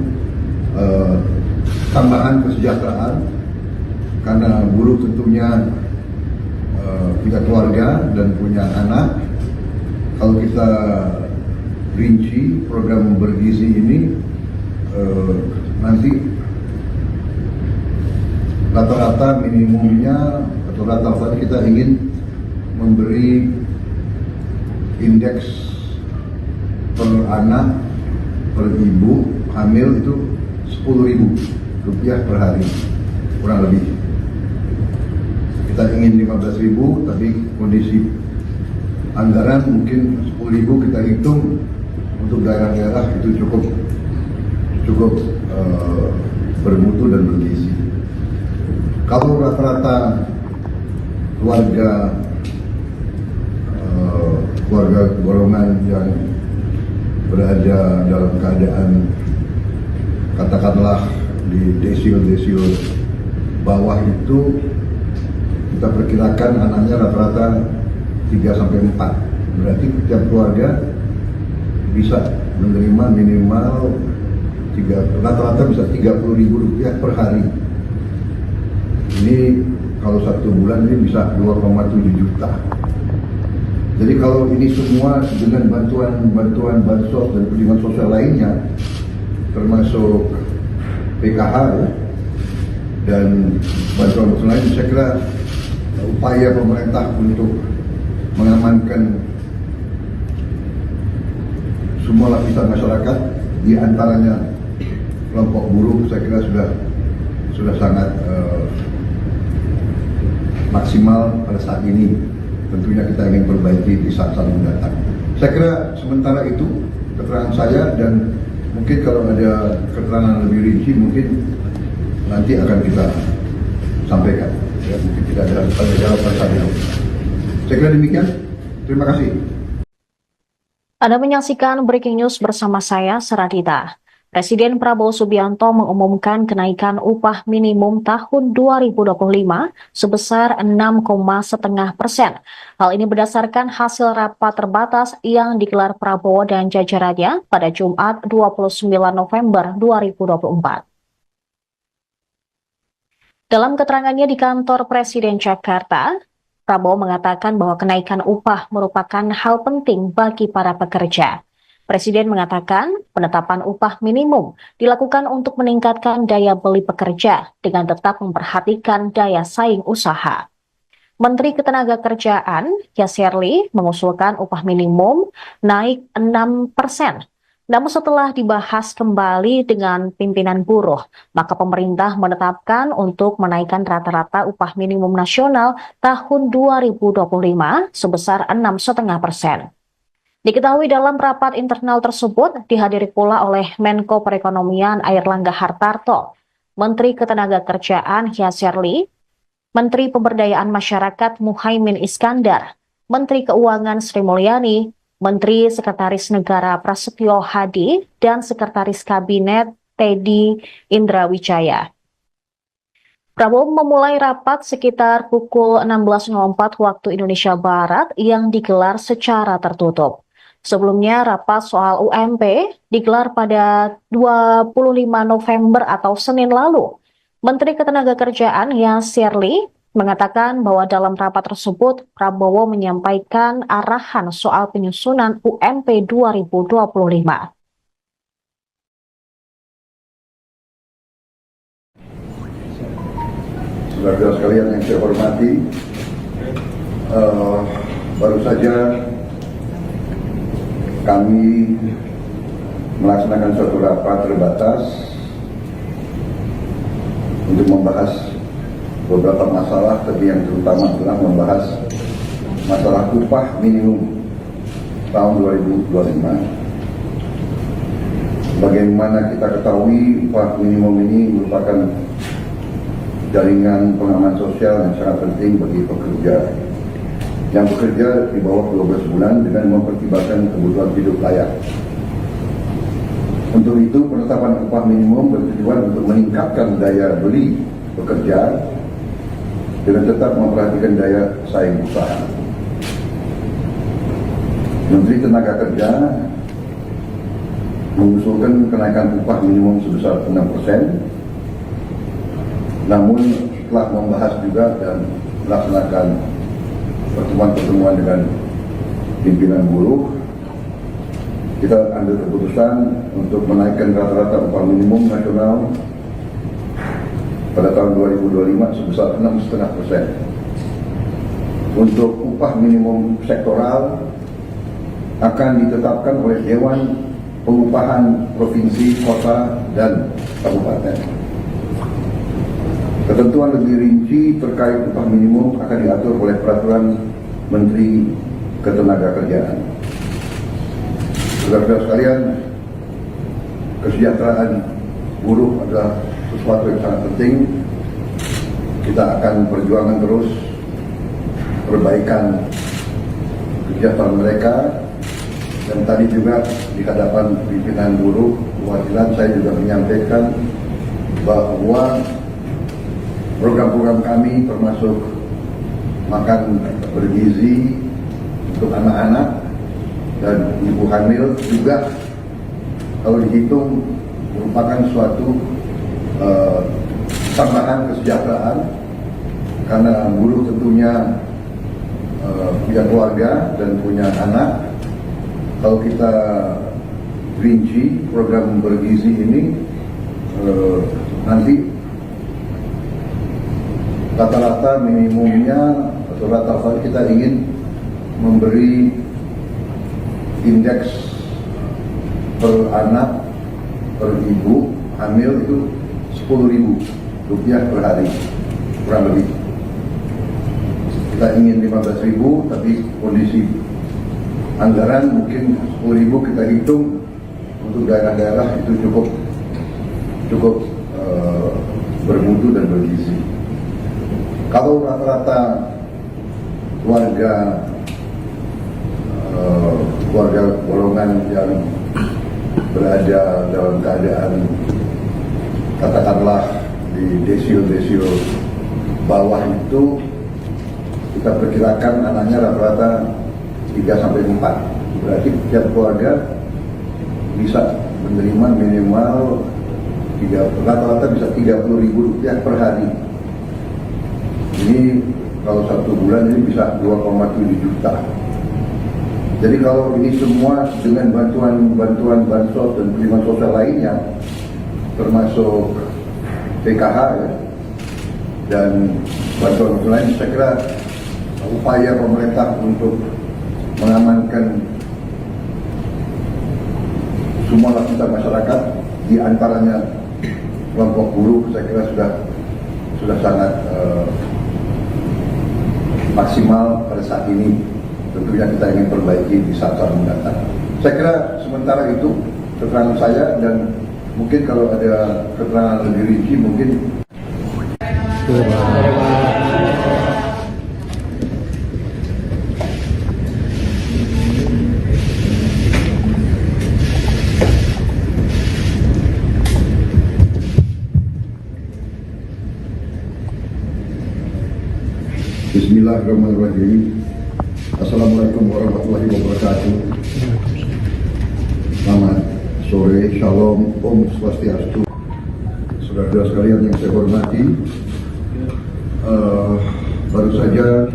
tambahan kesejahteraan, karena buruh tentunya punya keluarga dan punya anak. Kalau kita rinci program bergizi ini, nanti rata-rata minimumnya atau rata-rata kita ingin memberi indeks per anak per ibu hamil itu Rp10.000 per hari kurang lebih. Kita ingin 15.000, tapi kondisi anggaran mungkin 10.000 kita hitung untuk daerah-daerah itu cukup bermutu dan bergizi. Kalau rata-rata keluarga golongan yang berada dalam keadaan katakanlah di desil bawah itu kita perkirakan anaknya rata-rata 3-4. Berarti setiap keluarga bisa menerima minimal rata-rata bisa Rp30.000 per hari. Ini kalau 1 bulan ini bisa 2,7 juta. Jadi kalau ini semua dengan bantuan bansos dan perlindungan sosial lainnya, termasuk PKH ya, dan bantuan lain, saya kira upaya pemerintah untuk mengamankan semua lapisan masyarakat, di antaranya kelompok buruh, saya kira sudah sangat maksimal pada saat ini. Tentunya kita ingin perbaiki di saat-saat mendatang. Saya kira sementara itu keterangan saya, dan mungkin kalau ada keterangan lebih rinci mungkin nanti akan kita sampaikan. Ya, mungkin tidak ada tanya jawab saja. Saya kira demikian. Terima kasih. Anda menyaksikan Breaking News bersama saya, Seradita. Presiden Prabowo Subianto mengumumkan kenaikan upah minimum tahun 2025 sebesar 6,5%. Hal ini berdasarkan hasil rapat terbatas yang digelar Prabowo dan jajarannya pada Jumat 29 November 2024. Dalam keterangannya di kantor Presiden Jakarta, Prabowo mengatakan bahwa kenaikan upah merupakan hal penting bagi para pekerja. Presiden mengatakan penetapan upah minimum dilakukan untuk meningkatkan daya beli pekerja dengan tetap memperhatikan daya saing usaha. Menteri Ketenagakerjaan, Yasserli, mengusulkan upah minimum naik 6%. Namun setelah dibahas kembali dengan pimpinan buruh, maka pemerintah menetapkan untuk menaikkan rata-rata upah minimum nasional tahun 2025 sebesar 6,5%. Diketahui dalam rapat internal tersebut dihadiri pula oleh Menko Perekonomian Airlangga Hartarto, Menteri Ketenagakerjaan Yasserli, Menteri Pemberdayaan Masyarakat Muhaimin Iskandar, Menteri Keuangan Sri Mulyani, Menteri Sekretaris Negara Prasetyo Hadi, dan Sekretaris Kabinet Teddy Indrawijaya. Prabowo memulai rapat sekitar pukul 16.04 waktu Indonesia Barat yang digelar secara tertutup. Sebelumnya, rapat soal UMP digelar pada 25 November atau Senin lalu. Menteri Ketenagakerjaan Yasserli mengatakan bahwa dalam rapat tersebut Prabowo menyampaikan arahan soal penyusunan UMP 2025. Saudara sekalian yang saya hormati, baru saja kami melaksanakan suatu rapat terbatas untuk membahas beberapa masalah, tapi yang terutama adalah membahas masalah upah minimum tahun 2025. Bagaimana kita ketahui upah minimum ini merupakan jaringan pengaman sosial yang sangat penting bagi pekerja yang bekerja di bawah 12 bulan dengan mempertimbangkan kebutuhan hidup layak. Untuk itu, penetapan upah minimum bertujuan untuk meningkatkan daya beli pekerja dengan tetap memperhatikan daya saing usaha. Menteri Tenaga Kerja mengusulkan kenaikan upah minimum sebesar 6%. Namun setelah membahas juga dan melaksanakan pertemuan-pertemuan dengan pimpinan buruh, kita ambil keputusan untuk menaikkan rata-rata upah minimum nasional pada tahun 2025 sebesar 6,5%. Untuk upah minimum sektoral akan ditetapkan oleh Dewan Pengupahan Provinsi, Kota, dan Kabupaten. Ketentuan lebih rinci terkait upah minimum akan diatur oleh Peraturan Menteri ketenagakerjaan. Saudara-saudara sekalian, kesejahteraan buruh adalah sesuatu yang sangat penting. Kita akan perjuangkan terus perbaikan kesejahteraan mereka. Dan tadi juga di hadapan pimpinan buruh perwakilan saya juga menyampaikan bahwa program-program kami termasuk makan bergizi untuk anak-anak dan ibu hamil juga kalau dihitung merupakan suatu tambahan kesejahteraan, karena buruh tentunya punya keluarga dan punya anak. Kalau kita rinci program bergizi ini, nanti rata-rata minimumnya atau rata-rata kita ingin memberi indeks per anak per ibu hamil itu Rp10.000 per hari kurang lebih. Kita ingin 15.000, tapi kondisi anggaran mungkin 10.000 kita hitung untuk daerah-daerah itu cukup bermutu dan bergizi. Kalau rata-rata keluarga golongan yang berada dalam keadaan katakanlah di desil bawah itu, kita perkirakan anaknya rata-rata 3-4. Berarti tiap keluarga bisa menerima minimal rata-rata bisa Rp30.000 per hari. Ini kalau 1 bulan ini bisa 2,7 juta. Jadi kalau ini semua dengan bantuan bansos dan perlindungan sosial lainnya, termasuk PKH ya, dan bantuan lain, saya kira upaya pemerintah untuk mengamankan semua lapisan masyarakat, di antaranya kelompok buruh, saya kira sudah sangat maksimal pada saat ini. Tentunya kita ingin perbaiki di saat-saat mendatang. Saya kira sementara itu keterangan saya, dan mungkin kalau ada keterangan lebih rinci mungkin. Bismillahirrahmanirrahim. Assalamualaikum warahmatullahi wabarakatuh. Selamat sore, shalom, om swastiastu. Saudara-saudara sekalian yang saya hormati, baru saja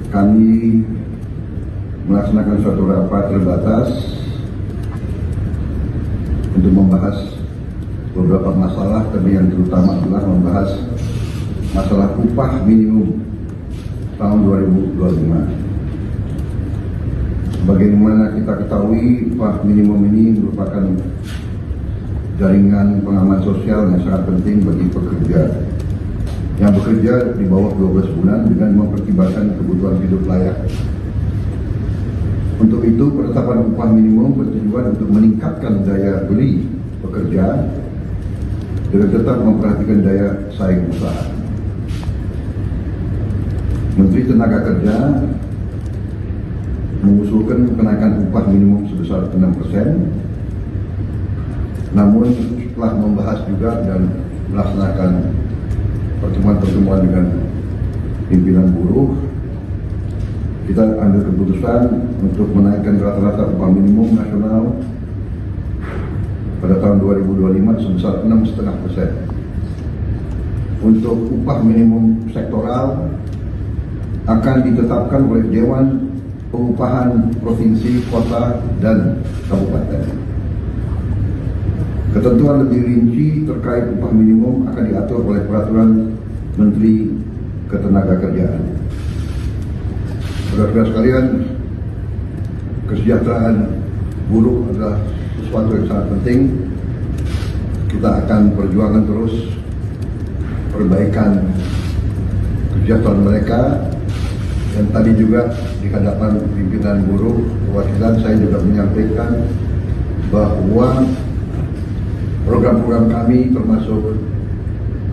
kami melaksanakan suatu rapat terbatas untuk membahas beberapa masalah, tapi yang terutama adalah membahas masalah upah minimum tahun 2025. Sebagaimana kita ketahui, upah minimum ini merupakan jaringan pengaman sosial yang sangat penting bagi pekerja yang bekerja di bawah 12 bulan dengan mempertimbangkan kebutuhan hidup layak. Untuk itu, penetapan upah minimum bertujuan untuk meningkatkan daya beli pekerja dengan tetap memperhatikan daya saing usaha. Menteri Tenaga Kerja mengusulkan kenaikan upah minimum sebesar 6%. Namun setelah membahas juga dan melaksanakan pertemuan-pertemuan dengan pimpinan buruh, kita ambil keputusan untuk menaikkan rata-rata upah minimum nasional pada tahun 2025 sebesar 6,5%. Untuk upah minimum sektoral akan ditetapkan oleh Dewan Pengupahan Provinsi, Kota, dan Kabupaten. Ketentuan lebih rinci terkait upah minimum akan diatur oleh Peraturan Menteri Ketenagakerjaan. Saudara-saudara sekalian, kesejahteraan buruh adalah sesuatu yang sangat penting. Kita akan perjuangkan terus perbaikan kesejahteraan mereka. Dan tadi juga di hadapan pimpinan buruh perwakilan saya juga menyampaikan bahwa program-program kami termasuk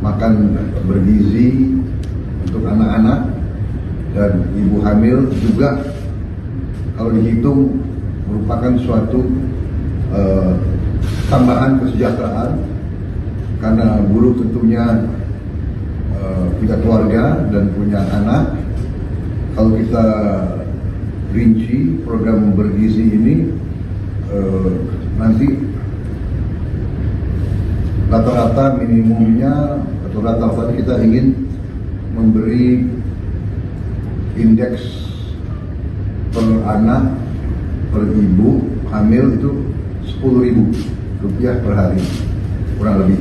makan bergizi untuk anak-anak dan ibu hamil juga kalau dihitung merupakan suatu tambahan kesejahteraan karena buruh tentunya punya keluarga dan punya anak. Kalau kita rinci program bergizi ini nanti rata-rata minimumnya atau rata-rata kita ingin memberi indeks per anak per ibu hamil itu Rp10.000 per hari kurang lebih.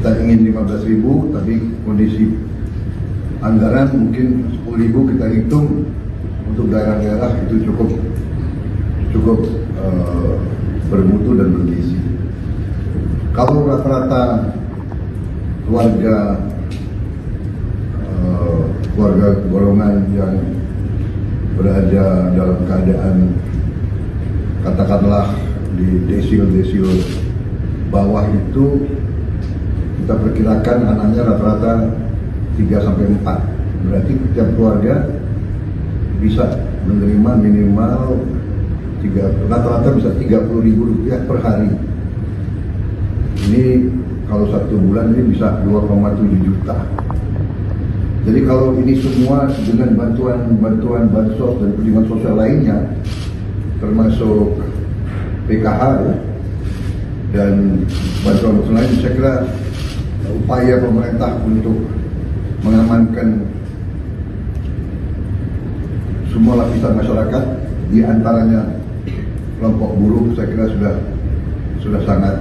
Kita ingin 15.000 tapi kondisi anggaran mungkin 10.000 kita hitung untuk daerah-daerah itu cukup bermutu dan bergizi. Kalau rata-rata keluarga golongan yang berada dalam keadaan katakanlah di desil bawah itu kita perkirakan anaknya rata-rata 3 sampai 4. Berarti setiap keluarga bisa menerima minimal rata-rata bisa Rp30.000 per hari. Ini kalau 1 bulan ini bisa 2,7 juta. Jadi kalau ini semua dengan bantuan bansos dan perlindungan sosial lainnya, termasuk PKH dan bantuan lain, saya kira upaya pemerintah untuk mengamankan semua lapisan masyarakat, di antaranya kelompok buruh, saya kira sudah sangat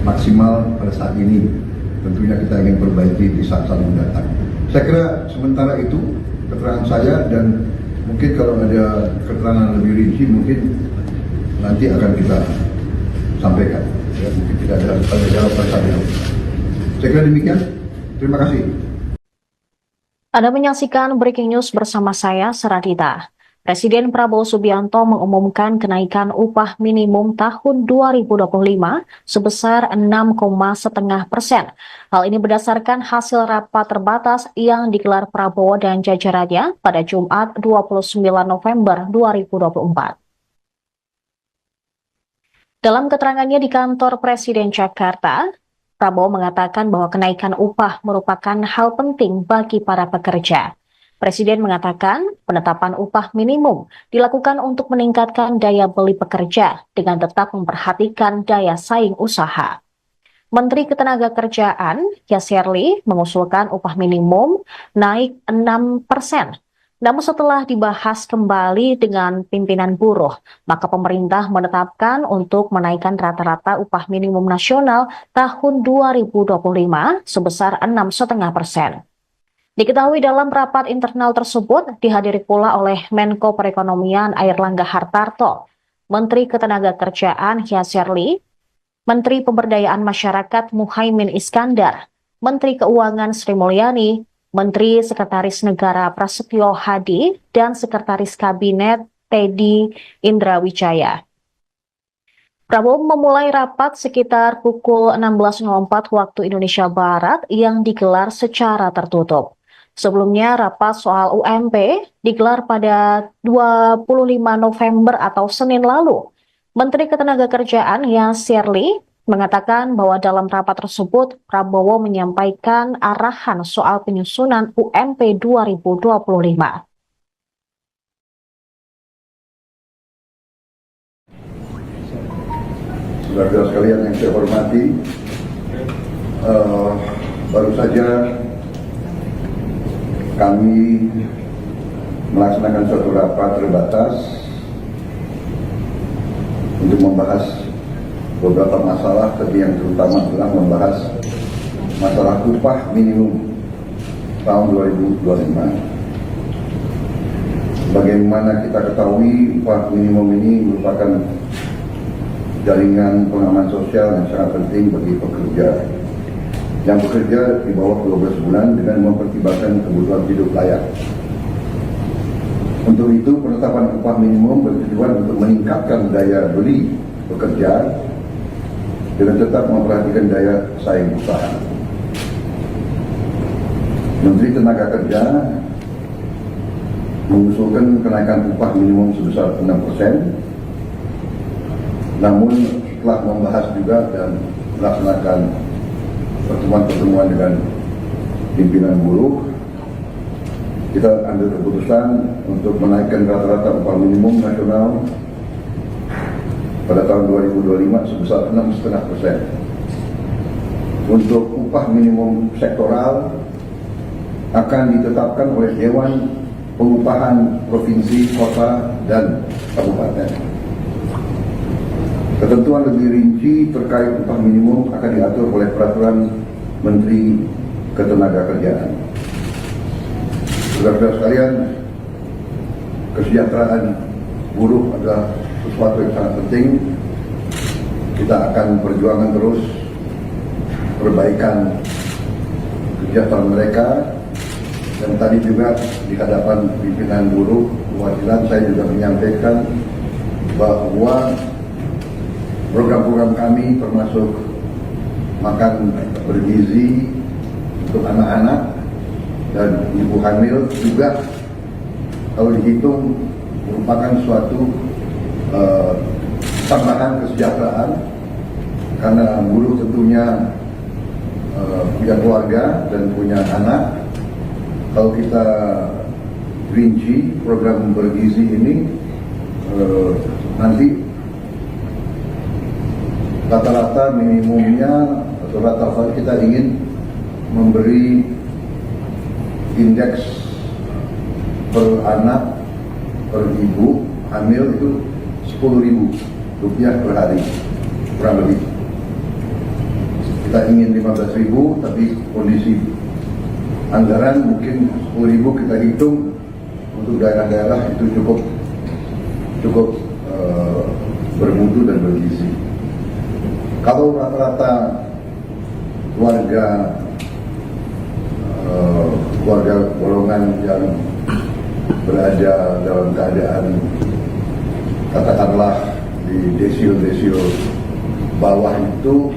maksimal pada saat ini. Tentunya kita ingin perbaiki di saat-saat mendatang. Saya kira sementara itu keterangan saya, dan mungkin kalau ada keterangan lebih rinci mungkin nanti akan kita sampaikan. Ya, mungkin tidak ada tanya jawab bersama. Saya kira demikian. Terima kasih. Anda menyaksikan Breaking News bersama saya, Saradita. Presiden Prabowo Subianto mengumumkan kenaikan upah minimum tahun 2025 sebesar 6,5%. Hal ini berdasarkan hasil rapat terbatas yang digelar Prabowo dan jajarannya pada Jumat 29 November 2024. Dalam keterangannya di kantor Presiden Jakarta, Prabowo mengatakan bahwa kenaikan upah merupakan hal penting bagi para pekerja. Presiden mengatakan penetapan upah minimum dilakukan untuk meningkatkan daya beli pekerja dengan tetap memperhatikan daya saing usaha. Menteri Ketenagakerjaan Yasserli mengusulkan upah minimum naik 6%. Namun setelah dibahas kembali dengan pimpinan buruh, maka pemerintah menetapkan untuk menaikkan rata-rata upah minimum nasional tahun 2025 sebesar 6,5%. Diketahui dalam rapat internal tersebut dihadiri pula oleh Menko Perekonomian Airlangga Hartarto, Menteri Ketenagakerjaan Yasserli, Menteri Pemberdayaan Masyarakat Muhaimin Iskandar, Menteri Keuangan Sri Mulyani, Menteri Sekretaris Negara Prasetyo Hadi, dan Sekretaris Kabinet Teddy Indrawijaya. Prabowo memulai rapat sekitar pukul 16.04 waktu Indonesia Barat yang digelar secara tertutup. Sebelumnya, rapat soal UMP digelar pada 25 November atau Senin lalu. Menteri Ketenagakerjaan Yasserli mengatakan bahwa dalam rapat tersebut, Prabowo menyampaikan arahan soal penyusunan UMP 2025. Saudara-saudara sekalian yang saya hormati, baru saja kami melaksanakan suatu rapat terbatas untuk membahas beberapa masalah, tapi yang terutama adalah membahas masalah upah minimum tahun 2025. Bagaimana kita ketahui, upah minimum ini merupakan jaringan pengaman sosial yang sangat penting bagi pekerja. yang bekerja di bawah 12 bulan dengan mempertimbangkan kebutuhan hidup layak. Untuk itu, penetapan upah minimum bertujuan untuk meningkatkan daya beli pekerja dengan tetap memperhatikan daya saing usaha. Menteri Tenaga Kerja mengusulkan kenaikan upah minimum sebesar 6%, namun setelah membahas juga dan melaksanakan pertemuan-pertemuan dengan pimpinan buruh, kita ambil keputusan untuk menaikkan rata-rata upah minimum nasional pada tahun 2025 sebesar 6,5%. Untuk upah minimum sektoral akan ditetapkan oleh Dewan Pengupahan Provinsi, Kota, dan Kabupaten. Ketentuan lebih rinci terkait upah minimum akan diatur oleh Peraturan Menteri Ketenagakerjaan. Saudara-saudara sekalian, kesejahteraan buruh adalah sesuatu yang sangat penting. Kita akan perjuangkan terus perbaikan kesejahteraan mereka. Dan tadi juga di hadapan pimpinan buruh perwakilan saya juga menyampaikan bahwa program-program kami termasuk makan bergizi untuk anak-anak dan ibu hamil juga kalau dihitung merupakan suatu tambahan kesejahteraan, karena buruh tentunya punya keluarga dan punya anak. Kalau kita rinci program bergizi ini, nanti rata-rata minimumnya atau rata-rata kita ingin memberi indeks per anak per ibu hamil itu Rp10.000 per hari, kurang lebih. Kita ingin 15.000, tapi kondisi anggaran mungkin 10.000 kita hitung untuk daerah-daerah itu cukup bermutu dan bergizi. Kalau rata-rata keluarga golongan yang berada dalam keadaan katakanlah di desio bawah itu,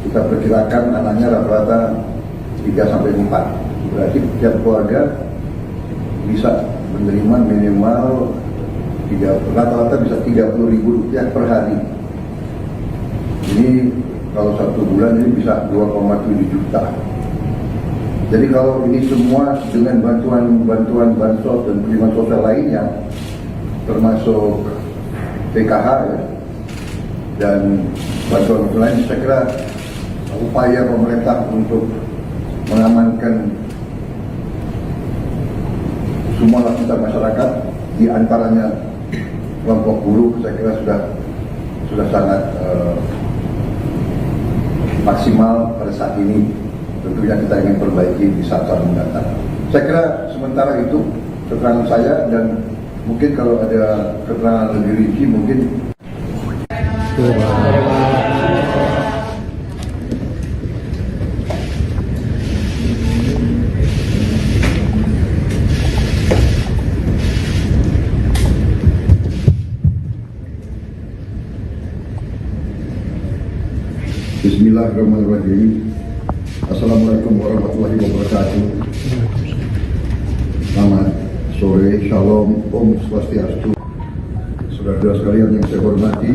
kita perkirakan anaknya rata-rata 3-4. Berarti setiap keluarga bisa menerima minimal rata-rata bisa Rp30.000 per hari. Ini kalau 1 bulan ini bisa 2,7 juta. Jadi kalau ini semua dengan bantuan bansos dan perlindungan sosial lainnya, termasuk PKH ya, dan bantuan lain, saya kira upaya pemerintah untuk mengamankan semua lapisan masyarakat, di antaranya kelompok buruh, saya kira sudah sangat maksimal pada saat ini. Tentunya kita ingin perbaiki di saat-saat mendatang. Saya kira sementara itu keterangan saya, dan mungkin kalau ada keterangan lebih rinci mungkin. Bismillahirrahmanirrahim. Assalamualaikum warahmatullahi wabarakatuh. Selamat sore, shalom, om swastiastu. Saudara-saudara sekalian yang saya hormati,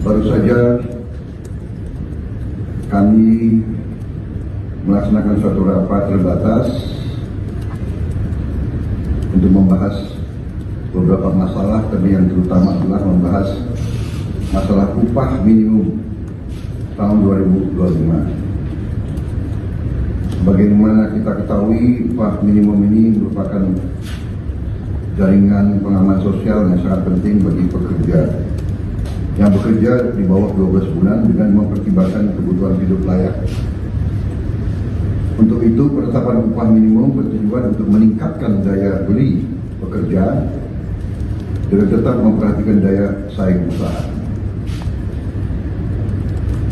baru saja kami melaksanakan suatu rapat terbatas untuk membahas beberapa masalah, tapi yang terutama adalah membahas masalah upah minimum tahun 2025. Sebagaimana kita ketahui, upah minimum ini merupakan jaringan pengaman sosial yang sangat penting bagi pekerja yang bekerja di bawah 12 bulan dengan mempertimbangkan kebutuhan hidup layak. Untuk itu, penetapan upah minimum bertujuan untuk meningkatkan daya beli pekerja dengan tetap memperhatikan daya saing usaha.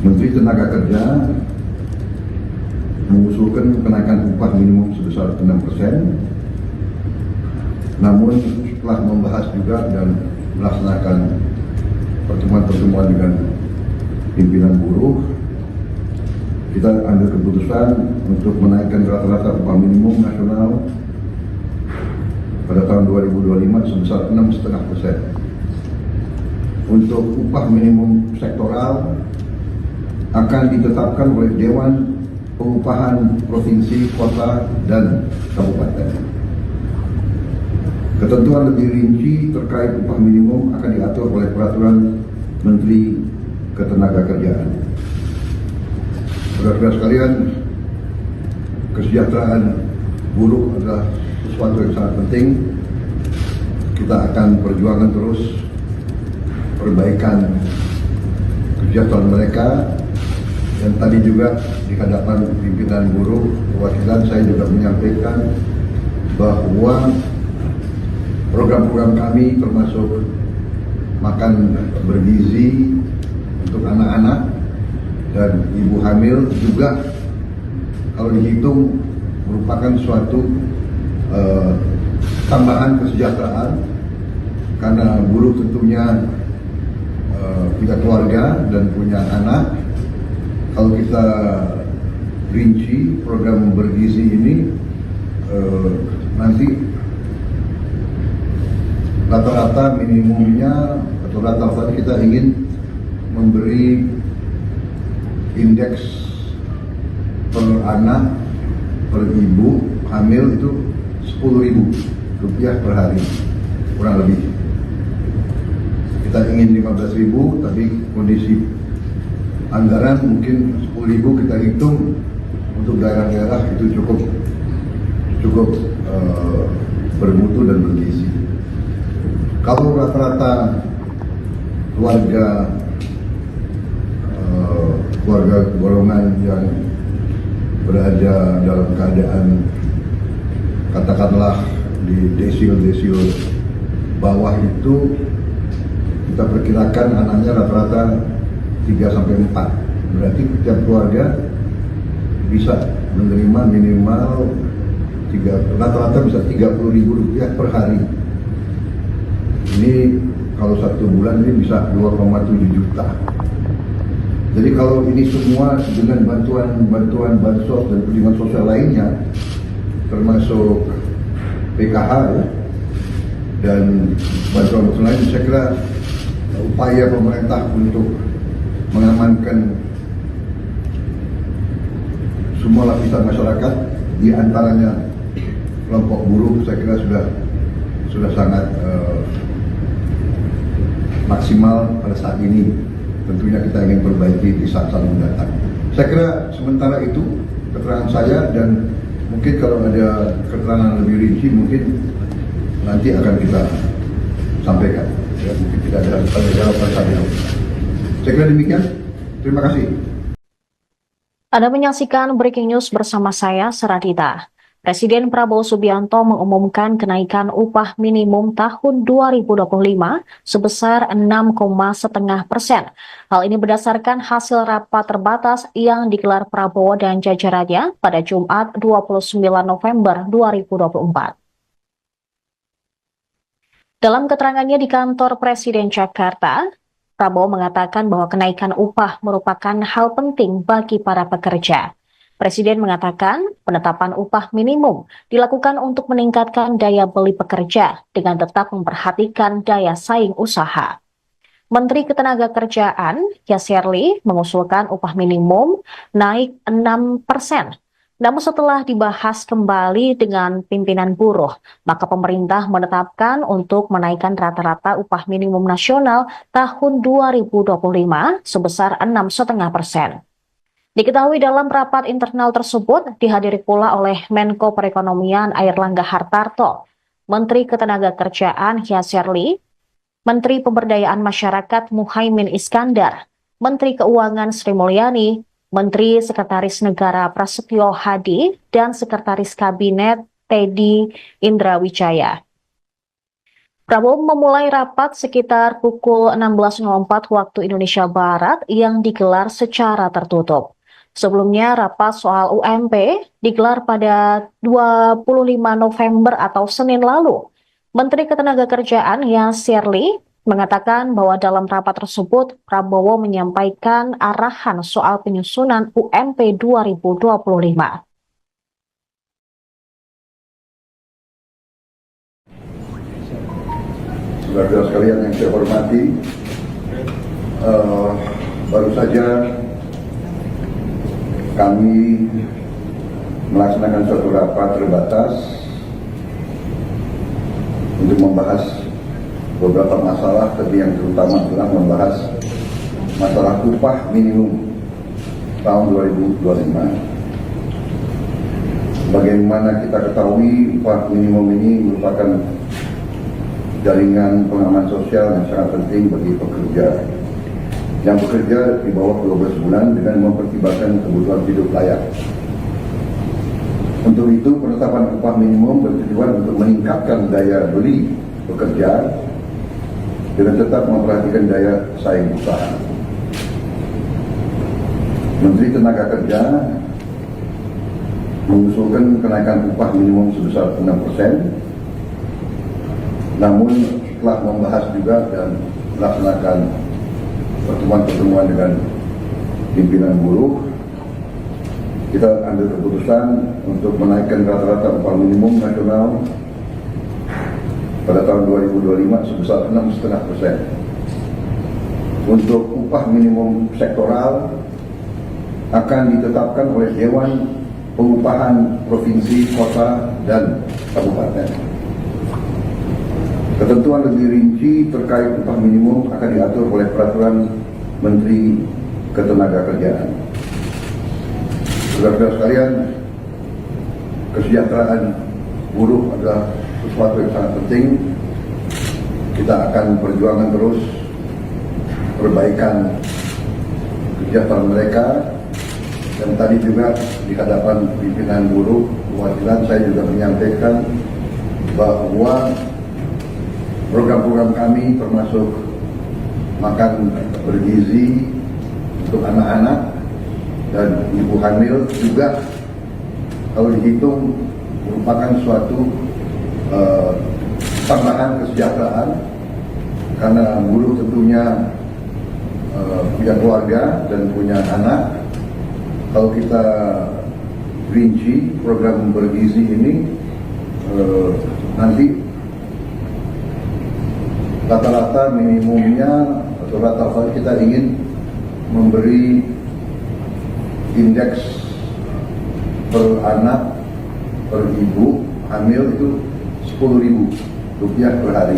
Menteri Tenaga Kerja mengusulkan kenaikan upah minimum sebesar 6%, namun setelah membahas juga dan melaksanakan pertemuan-pertemuan dengan pimpinan buruh, kita ambil keputusan untuk menaikkan rata-rata upah minimum nasional pada tahun 2025 sebesar 6,5%. Untuk upah minimum sektoral akan ditetapkan oleh Dewan Pengupahan Provinsi, Kota, dan Kabupaten. Ketentuan lebih rinci terkait upah minimum akan diatur oleh Peraturan Menteri Ketenagakerjaan. Saudara-saudara sekalian, kesejahteraan buruh adalah sesuatu yang sangat penting. Kita akan perjuangkan terus perbaikan kesejahteraan mereka. Dan tadi juga di hadapan pimpinan buruh perwakilan saya juga menyampaikan bahwa program-program kami termasuk makan bergizi untuk anak-anak dan ibu hamil juga kalau dihitung merupakan suatu tambahan kesejahteraan, karena buruh tentunya punya keluarga dan punya anak. Kalau kita rinci program bergizi ini, nanti rata-rata minimumnya atau rata-rata kita ingin memberi indeks per anak per ibu hamil itu Rp10.000 per hari kurang lebih. Kita ingin 15.000, tapi kondisi anggaran mungkin 10.000 kita hitung untuk daerah-daerah itu cukup bermutu dan bergizi. Kalau rata-rata keluarga golongan yang berada dalam keadaan katakanlah di desil bawah itu, kita perkirakan anaknya rata-rata 3-4. Berarti setiap keluarga bisa menerima minimal rata-rata bisa Rp30.000 per hari. Ini kalau 1 bulan ini bisa 2,7 juta. Jadi kalau ini semua dengan bantuan bansos dan perlindungan sosial lainnya, termasuk PKH dan bantuan lain, saya kira upaya pemerintah untuk mengamankan semua lapisan masyarakat, di antaranya kelompok buruh, saya kira sudah sangat maksimal pada saat ini. Tentunya kita ingin perbaiki di saat-saat mendatang. Saya kira sementara itu keterangan saya, dan mungkin kalau ada keterangan lebih rinci mungkin nanti akan kita sampaikan. Ya, mungkin tidak ada jawaban saya. Saya kira demikian. Terima kasih. Anda menyaksikan Breaking News bersama saya, Seradita. Presiden Prabowo Subianto mengumumkan kenaikan upah minimum tahun 2025 sebesar 6,5%. Hal ini berdasarkan hasil rapat terbatas yang digelar Prabowo dan jajarannya pada Jumat 29 November 2024. Dalam keterangannya di kantor Presiden Jakarta, Prabowo mengatakan bahwa kenaikan upah merupakan hal penting bagi para pekerja. Presiden mengatakan penetapan upah minimum dilakukan untuk meningkatkan daya beli pekerja dengan tetap memperhatikan daya saing usaha. Menteri Ketenagakerjaan, Yasserli, mengusulkan upah minimum naik 6%. Namun setelah dibahas kembali dengan pimpinan buruh, maka pemerintah menetapkan untuk menaikkan rata-rata upah minimum nasional tahun 2025 sebesar 6,5%. Diketahui dalam rapat internal tersebut dihadiri pula oleh Menko Perekonomian Airlangga Hartarto, Menteri Ketenagakerjaan Yasserli, Menteri Pemberdayaan Masyarakat Muhaimin Iskandar, Menteri Keuangan Sri Mulyani, Menteri Sekretaris Negara Prasetyo Hadi, dan Sekretaris Kabinet Teddy Indrawijaya. Prabowo memulai rapat sekitar pukul 16.04 waktu Indonesia Barat yang digelar secara tertutup. Sebelumnya, rapat soal UMP digelar pada 25 November atau Senin lalu. Menteri Ketenagakerjaan Yasir Ly mengatakan bahwa dalam rapat tersebut, Prabowo menyampaikan arahan soal penyusunan UMP 2025. Saudara sekalian yang saya hormati, baru saja kami melaksanakan suatu rapat terbatas untuk membahas beberapa masalah, tapi yang terutama adalah membahas masalah upah minimum tahun 2025. Bagaimana kita ketahui, upah minimum ini merupakan jaringan pengaman sosial yang sangat penting bagi pekerja yang bekerja di bawah 12 bulan dengan mempertimbangkan kebutuhan hidup layak. Untuk itu, penetapan upah minimum bertujuan untuk meningkatkan daya beli pekerja dengan tetap memperhatikan daya saing usaha. Menteri Tenaga Kerja mengusulkan kenaikan upah minimum sebesar 6%. Namun setelah membahas juga dan melaksanakan pertemuan-pertemuan dengan pimpinan buruh, kita ambil keputusan untuk menaikkan rata-rata upah minimum nasional pada tahun 2025 sebesar 6,5%. Untuk upah minimum sektoral akan ditetapkan oleh Dewan Pengupahan Provinsi, Kota, dan Kabupaten. Ketentuan lebih rinci terkait upah minimum akan diatur oleh Peraturan Menteri Ketenagakerjaan. Saudara-saudara sekalian, kesejahteraan buruh adalah sesuatu yang sangat penting. Kita akan perjuangkan terus perbaikan kesejahteraan mereka. Dan tadi juga di hadapan pimpinan buruh perwakilan saya juga menyampaikan bahwa program-program kami termasuk makan bergizi untuk anak-anak dan ibu hamil juga kalau dihitung merupakan suatu tambahan kesejahteraan karena buruh tentunya punya keluarga dan punya anak. Kalau kita rinci program bergizi ini nanti rata-rata minimumnya atau rata-rata kita ingin memberi indeks per anak per ibu hamil itu Rp10.000 per hari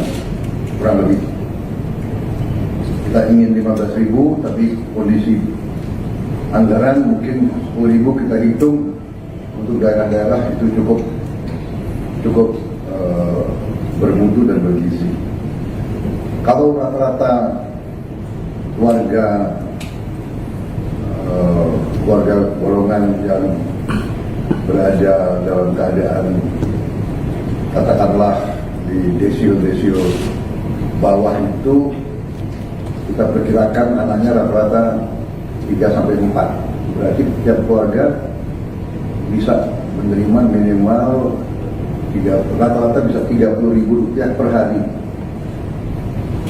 kurang lebih. Kita ingin 15.000 tapi kondisi anggaran mungkin 10.000 kita hitung untuk daerah-daerah itu cukup bermutu dan bergizi. Kalau rata-rata keluarga golongan yang berada dalam keadaan katakanlah di desio bawah itu kita perkirakan anaknya rata-rata 3-4. Berarti setiap keluarga bisa menerima minimal rata-rata bisa Rp30.000 per hari.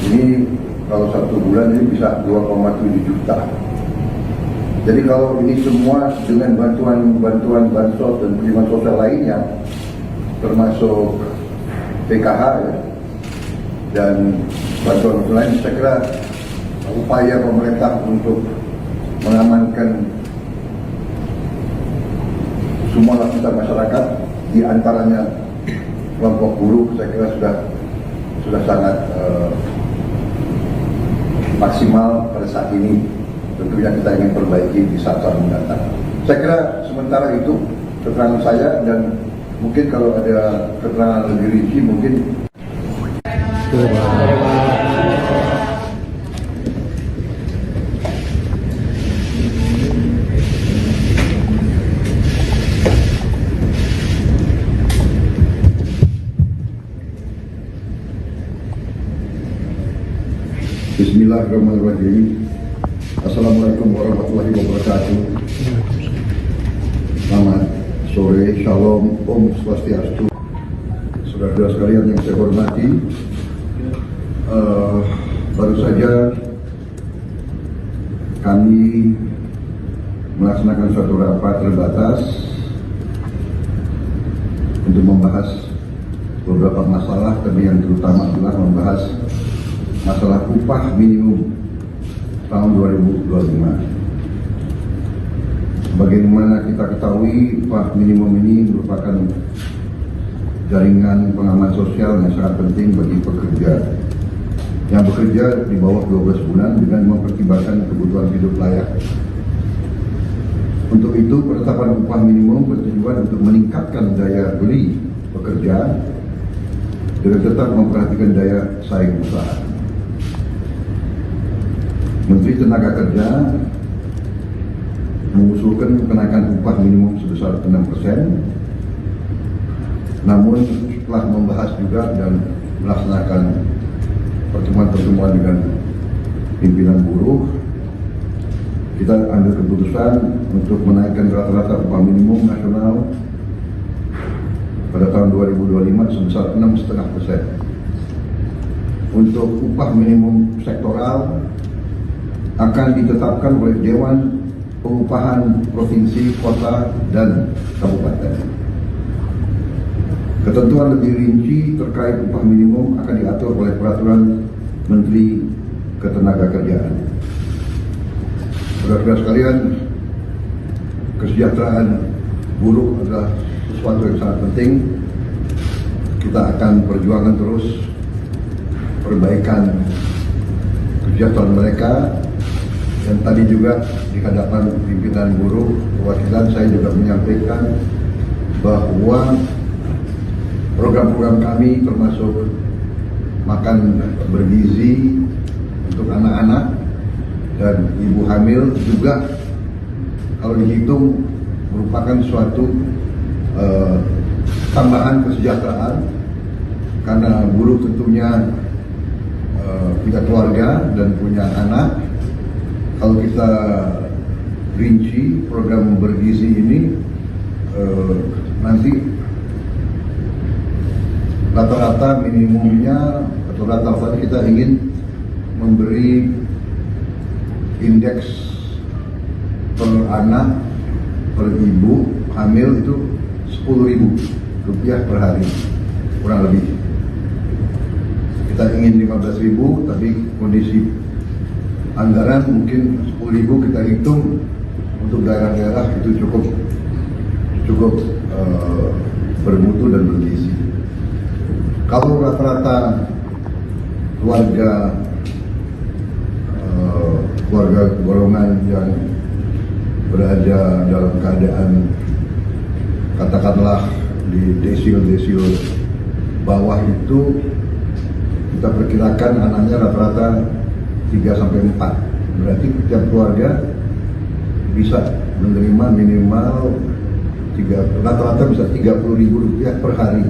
Ini kalau 1 bulan ini bisa 2,7 juta. Jadi kalau ini semua dengan bantuan bansos dan perlindungan sosial lainnya, termasuk PKH ya, dan bantuan lain, saya kira upaya pemerintah untuk mengamankan semua lapisan masyarakat, di antaranya kelompok buruh, saya kira sudah sangat maksimal pada saat ini. Tentunya kita ingin perbaiki di saat-saat mendatang. Saya kira sementara itu keterangan saya, dan mungkin kalau ada keterangan lebih rinci mungkin. Bismillahirrahmanirrahim. Assalamualaikum warahmatullahi wabarakatuh. Selamat sore, Shalom, Om Swastiastu. Saudara-saudara sekalian yang saya hormati, baru saja kami melaksanakan suatu rapat terbatas untuk membahas beberapa masalah, tapi yang terutama adalah membahas masalah upah minimum tahun 2025. Bagaimana kita ketahui, upah minimum ini merupakan jaringan pengaman sosial yang sangat penting bagi pekerja yang bekerja di bawah 12 bulan dengan mempertimbangkan kebutuhan hidup layak. Untuk itu, penetapan upah minimum bertujuan untuk meningkatkan daya beli pekerja dengan tetap memperhatikan daya saing usaha. Menteri Tenaga Kerja mengusulkan kenaikan upah minimum sebesar 6%. Namun setelah membahas juga dan melaksanakan pertemuan-pertemuan dengan pimpinan buruh, kita ambil keputusan untuk menaikkan rata-rata upah minimum nasional pada tahun 2025 sebesar 6,5%. Untuk upah minimum sektoral akan ditetapkan oleh Dewan Pengupahan Provinsi, Kota, dan Kabupaten. Ketentuan lebih rinci terkait upah minimum akan diatur oleh Peraturan Menteri Ketenagakerjaan. Saudara-saudara sekalian, kesejahteraan buruh adalah sesuatu yang sangat penting. Kita akan perjuangkan terus perbaikan kesejahteraan mereka. Dan tadi juga di hadapan pimpinan buruh perwakilan saya juga menyampaikan bahwa program-program kami termasuk makan bergizi untuk anak-anak dan ibu hamil juga kalau dihitung merupakan suatu tambahan kesejahteraan, karena buruh tentunya punya keluarga dan punya anak. Kalau kita rinci program bergizi ini, nanti rata-rata minimumnya atau rata-rata kita ingin memberi indeks per anak per ibu hamil itu Rp10.000 per hari kurang lebih. Kita ingin 15.000, tapi kondisi anggaran mungkin 10.000 kita hitung untuk daerah-daerah itu cukup bermutu dan bergizi. Kalau rata-rata keluarga golongan yang berada dalam keadaan katakanlah di desil bawah itu, kita perkirakan anaknya rata-rata 3-4. Berarti setiap keluarga bisa menerima minimal rata-rata bisa Rp30.000 per hari.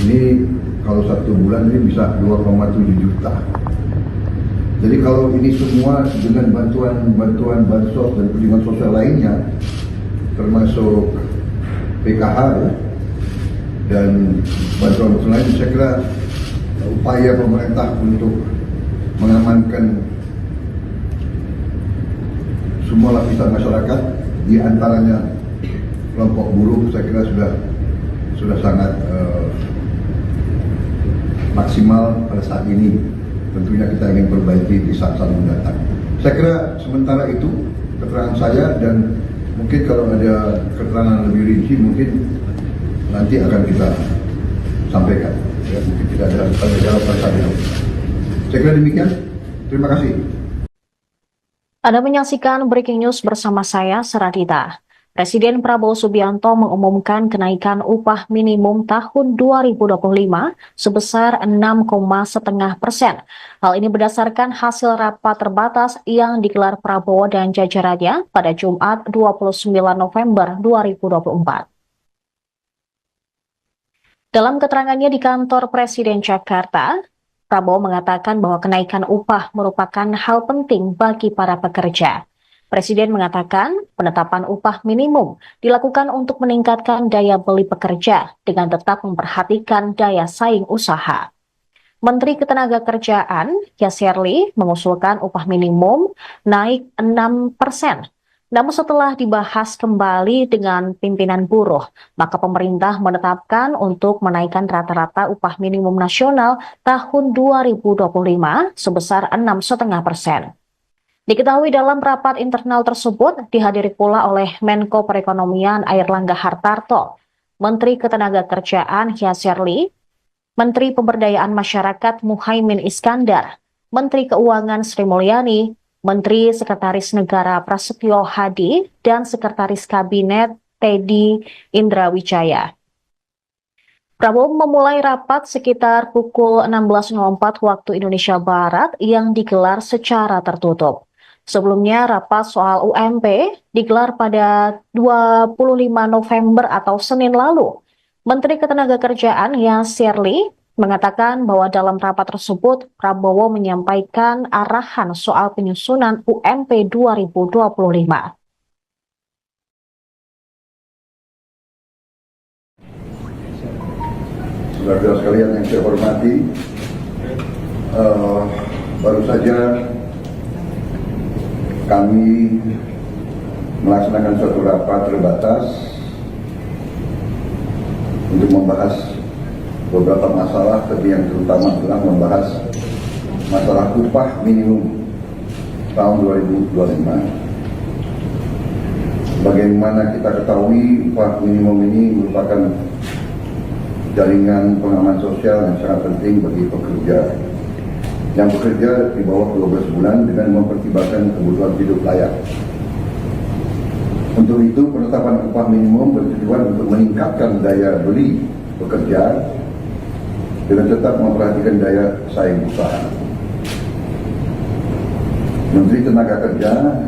Ini kalau 1 bulan ini bisa 2,7 juta. Jadi kalau ini semua dengan bantuan bansos dan perlindungan sosial lainnya, termasuk PKH dan bantuan lain, saya kira upaya pemerintah untuk mengamankan semua lapisan masyarakat, di antaranya kelompok buruh, saya kira sudah sangat maksimal pada saat ini. Tentunya kita ingin perbaiki di saat mendatang. Saya kira sementara itu keterangan saya, dan mungkin kalau ada keterangan lebih rinci mungkin nanti akan kita sampaikan. Ya, mungkin tidak ada jawaban saja. Saya kira demikian. Terima kasih. Anda menyaksikan Breaking News bersama saya, Seradita. Presiden Prabowo Subianto mengumumkan kenaikan upah minimum tahun 2025 sebesar 6,5%. Hal ini berdasarkan hasil rapat terbatas yang digelar Prabowo dan jajarannya pada Jumat 29 November 2024. Dalam keterangannya di kantor Presiden Jakarta, Prabowo mengatakan bahwa kenaikan upah merupakan hal penting bagi para pekerja. Presiden mengatakan penetapan upah minimum dilakukan untuk meningkatkan daya beli pekerja dengan tetap memperhatikan daya saing usaha. Menteri Ketenagakerjaan, Yasserli, mengusulkan upah minimum naik 6%. Namun setelah dibahas kembali dengan pimpinan buruh, maka pemerintah menetapkan untuk menaikkan rata-rata upah minimum nasional tahun 2025 sebesar 6,5%. Diketahui dalam rapat internal tersebut dihadiri pula oleh Menko Perekonomian Airlangga Hartarto, Menteri Ketenagakerjaan Yasserli, Menteri Pemberdayaan Masyarakat Muhaimin Iskandar, Menteri Keuangan Sri Mulyani, Menteri Sekretaris Negara Prasetyo Hadi, dan Sekretaris Kabinet Teddy Indrawijaya. Prabowo memulai rapat sekitar pukul 16.04 waktu Indonesia Barat yang digelar secara tertutup. Sebelumnya, rapat soal UMP digelar pada 25 November atau Senin lalu. Menteri Ketenagakerjaan Yasserli mengatakan bahwa dalam rapat tersebut Prabowo menyampaikan arahan soal penyusunan UMP 2025. Saudara-saudara sekalian yang saya hormati, baru saja kami melaksanakan suatu rapat terbatas untuk membahas beberapa masalah, tapi yang terutama adalah membahas masalah upah minimum tahun 2025. Bagaimana kita ketahui, upah minimum ini merupakan jaringan pengaman sosial yang sangat penting bagi pekerja yang bekerja di bawah 12 bulan dengan mempertimbangkan kebutuhan hidup layak. Untuk itu, penetapan upah minimum bertujuan untuk meningkatkan daya beli pekerja dengan tetap memperhatikan daya saing usaha. Menteri Tenaga Kerja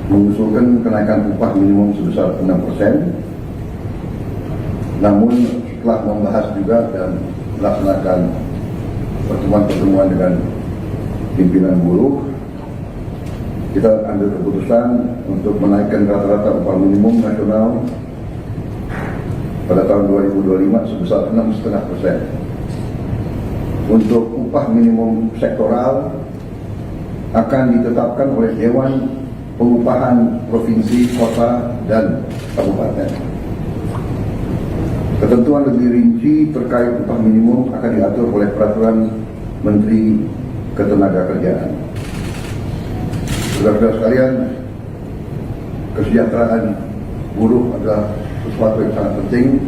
mengusulkan kenaikan upah minimum sebesar 6%. Namun setelah membahas juga dan melaksanakan pertemuan-pertemuan dengan pimpinan buruh, kita ambil keputusan untuk menaikkan rata-rata upah minimum nasional pada tahun 2025 sebesar 6,5%. Untuk upah minimum sektoral akan ditetapkan oleh Dewan Pengupahan Provinsi, Kota, dan Kabupaten. Ketentuan lebih rinci terkait upah minimum akan diatur oleh Peraturan Menteri Ketenagakerjaan. Saudara-saudara sekalian, kesejahteraan buruh adalah sesuatu yang sangat penting.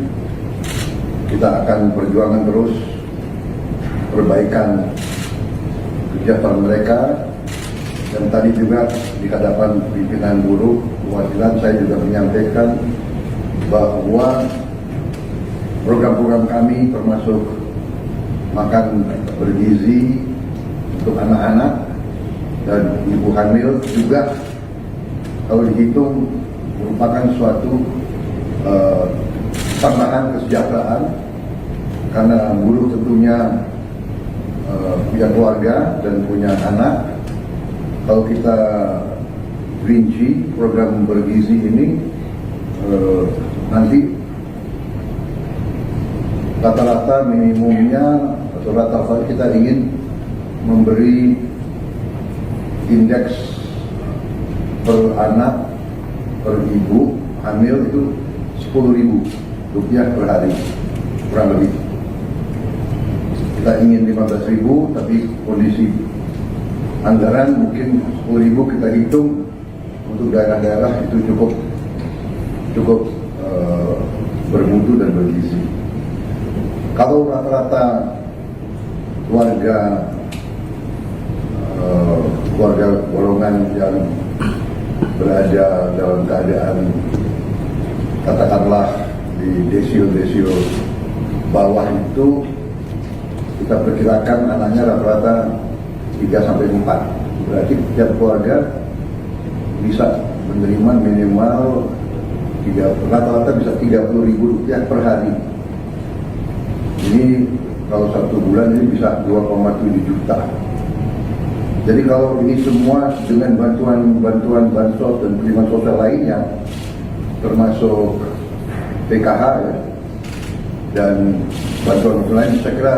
Kita akan perjuangkan terus perbaikan kesejahteraan mereka. Dan tadi juga di hadapan pimpinan buruh perwakilan saya juga menyampaikan bahwa program-program kami termasuk makan bergizi untuk anak-anak dan ibu hamil juga kalau dihitung merupakan suatu tambahan kesejahteraan, karena buruh tentunya punya keluarga dan punya anak. Kalau kita rinci program bergizi ini, nanti rata-rata minimumnya atau rata-rata kita ingin memberi indeks per anak per ibu hamil itu Rp10.000 per hari, kurang lebih. Kita ingin 15.000, tapi kondisi anggaran mungkin 10.000 kita hitung untuk daerah-daerah itu cukup bermutu dan bergizi. Kalau rata-rata keluarga golongan yang berada dalam keadaan katakanlah di desil bawah itu, kita perkirakan anaknya rata-rata 3-4. Berarti setiap keluarga bisa menerima minimal rata-rata bisa Rp30.000 per hari. Ini kalau 1 bulan ini bisa 2,7 juta. Jadi kalau ini semua dengan bantuan bansos dan perlindungan sosial lainnya, termasuk PKH ya, dan bantuan lain, saya kira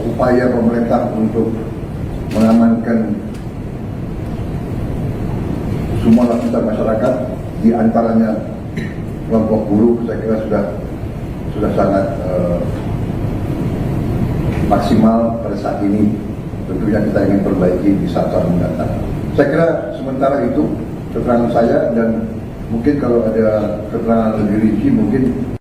upaya pemerintah untuk mengamankan semua lapisan masyarakat, di antaranya kelompok buruh, saya kira sudah sangat maksimal pada saat ini. Tentunya kita ingin perbaiki di saat-saat mendatang. Saya kira sementara itu keterangan saya, dan mungkin kalau ada keterangan lebih rinci mungkin.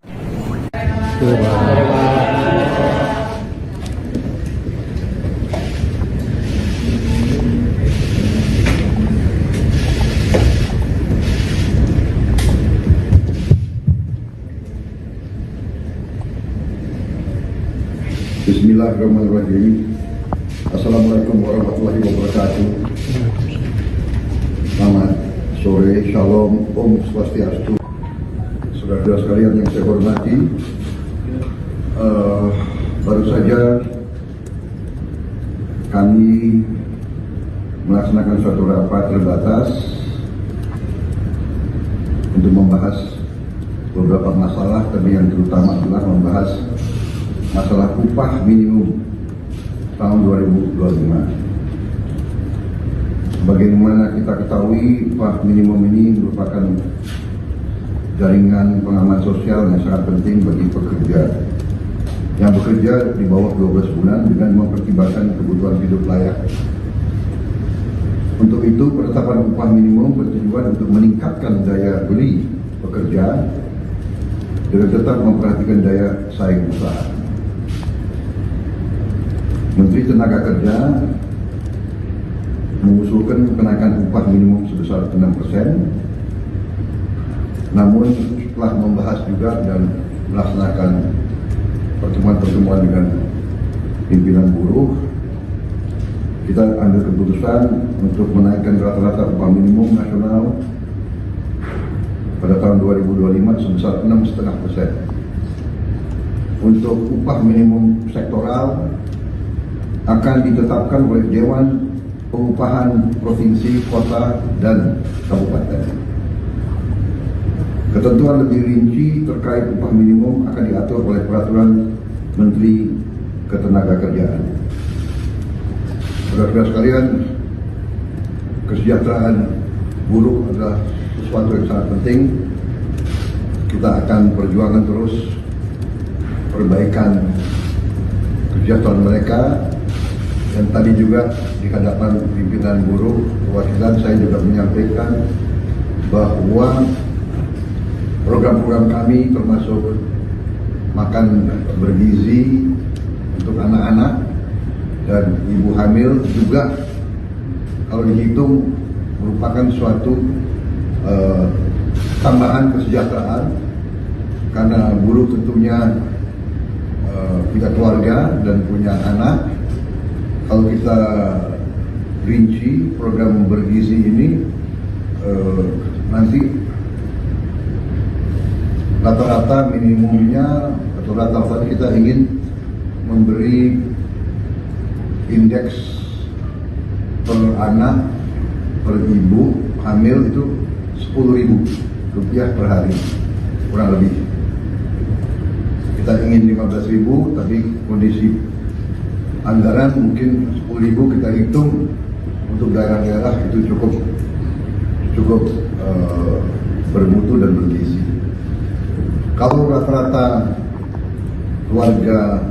Bismillahirrahmanirrahim. Assalamualaikum warahmatullahi wabarakatuh. Selamat sore, shalom, om swastiastu. Saudara-saudara sekalian yang saya hormati, baru saja kami melaksanakan suatu rapat terbatas untuk membahas beberapa masalah, tapi yang terutama adalah membahas masalah upah minimum tahun 2025. Sebagaimana kita ketahui, upah minimum ini merupakan jaringan pengaman sosial yang sangat penting bagi pekerja yang bekerja di bawah 12 bulan dengan mempertimbangkan kebutuhan hidup layak. Untuk itu, penetapan upah minimum bertujuan untuk meningkatkan daya beli pekerja dengan tetap memperhatikan daya saing usaha. Menteri Tenaga Kerja mengusulkan kenaikan upah minimum sebesar 6%. Namun setelah membahas juga dan melaksanakan pertemuan-pertemuan dengan pimpinan buruh, kita ambil keputusan untuk menaikkan rata-rata upah minimum nasional pada tahun 2025 sebesar 6,5%. Untuk upah minimum sektoral akan ditetapkan oleh Dewan Pengupahan Provinsi, Kota, dan Kabupaten. Ketentuan lebih rinci terkait upah minimum akan diatur oleh Peraturan Menteri Ketenagakerjaan. Saudara-saudara sekalian, kesejahteraan buruh adalah sesuatu yang sangat penting. Kita akan perjuangkan terus perbaikan kesejahteraan mereka. Dan tadi juga di hadapan pimpinan buruh perwakilan saya juga menyampaikan bahwa program-program kami termasuk makan bergizi untuk anak-anak dan ibu hamil juga kalau dihitung merupakan suatu tambahan kesejahteraan, karena buruh tentunya punya keluarga dan punya anak. Kalau kita rinci program bergizi ini, nanti rata-rata minimumnya atau rata-rata kita ingin memberi indeks per anak per ibu hamil itu Rp10.000 per hari kurang lebih. Kita ingin 15.000, tapi kondisi anggaran mungkin 10.000 kita hitung untuk daerah-daerah itu cukup bermutu dan bergizi. Kalau rata-rata keluarga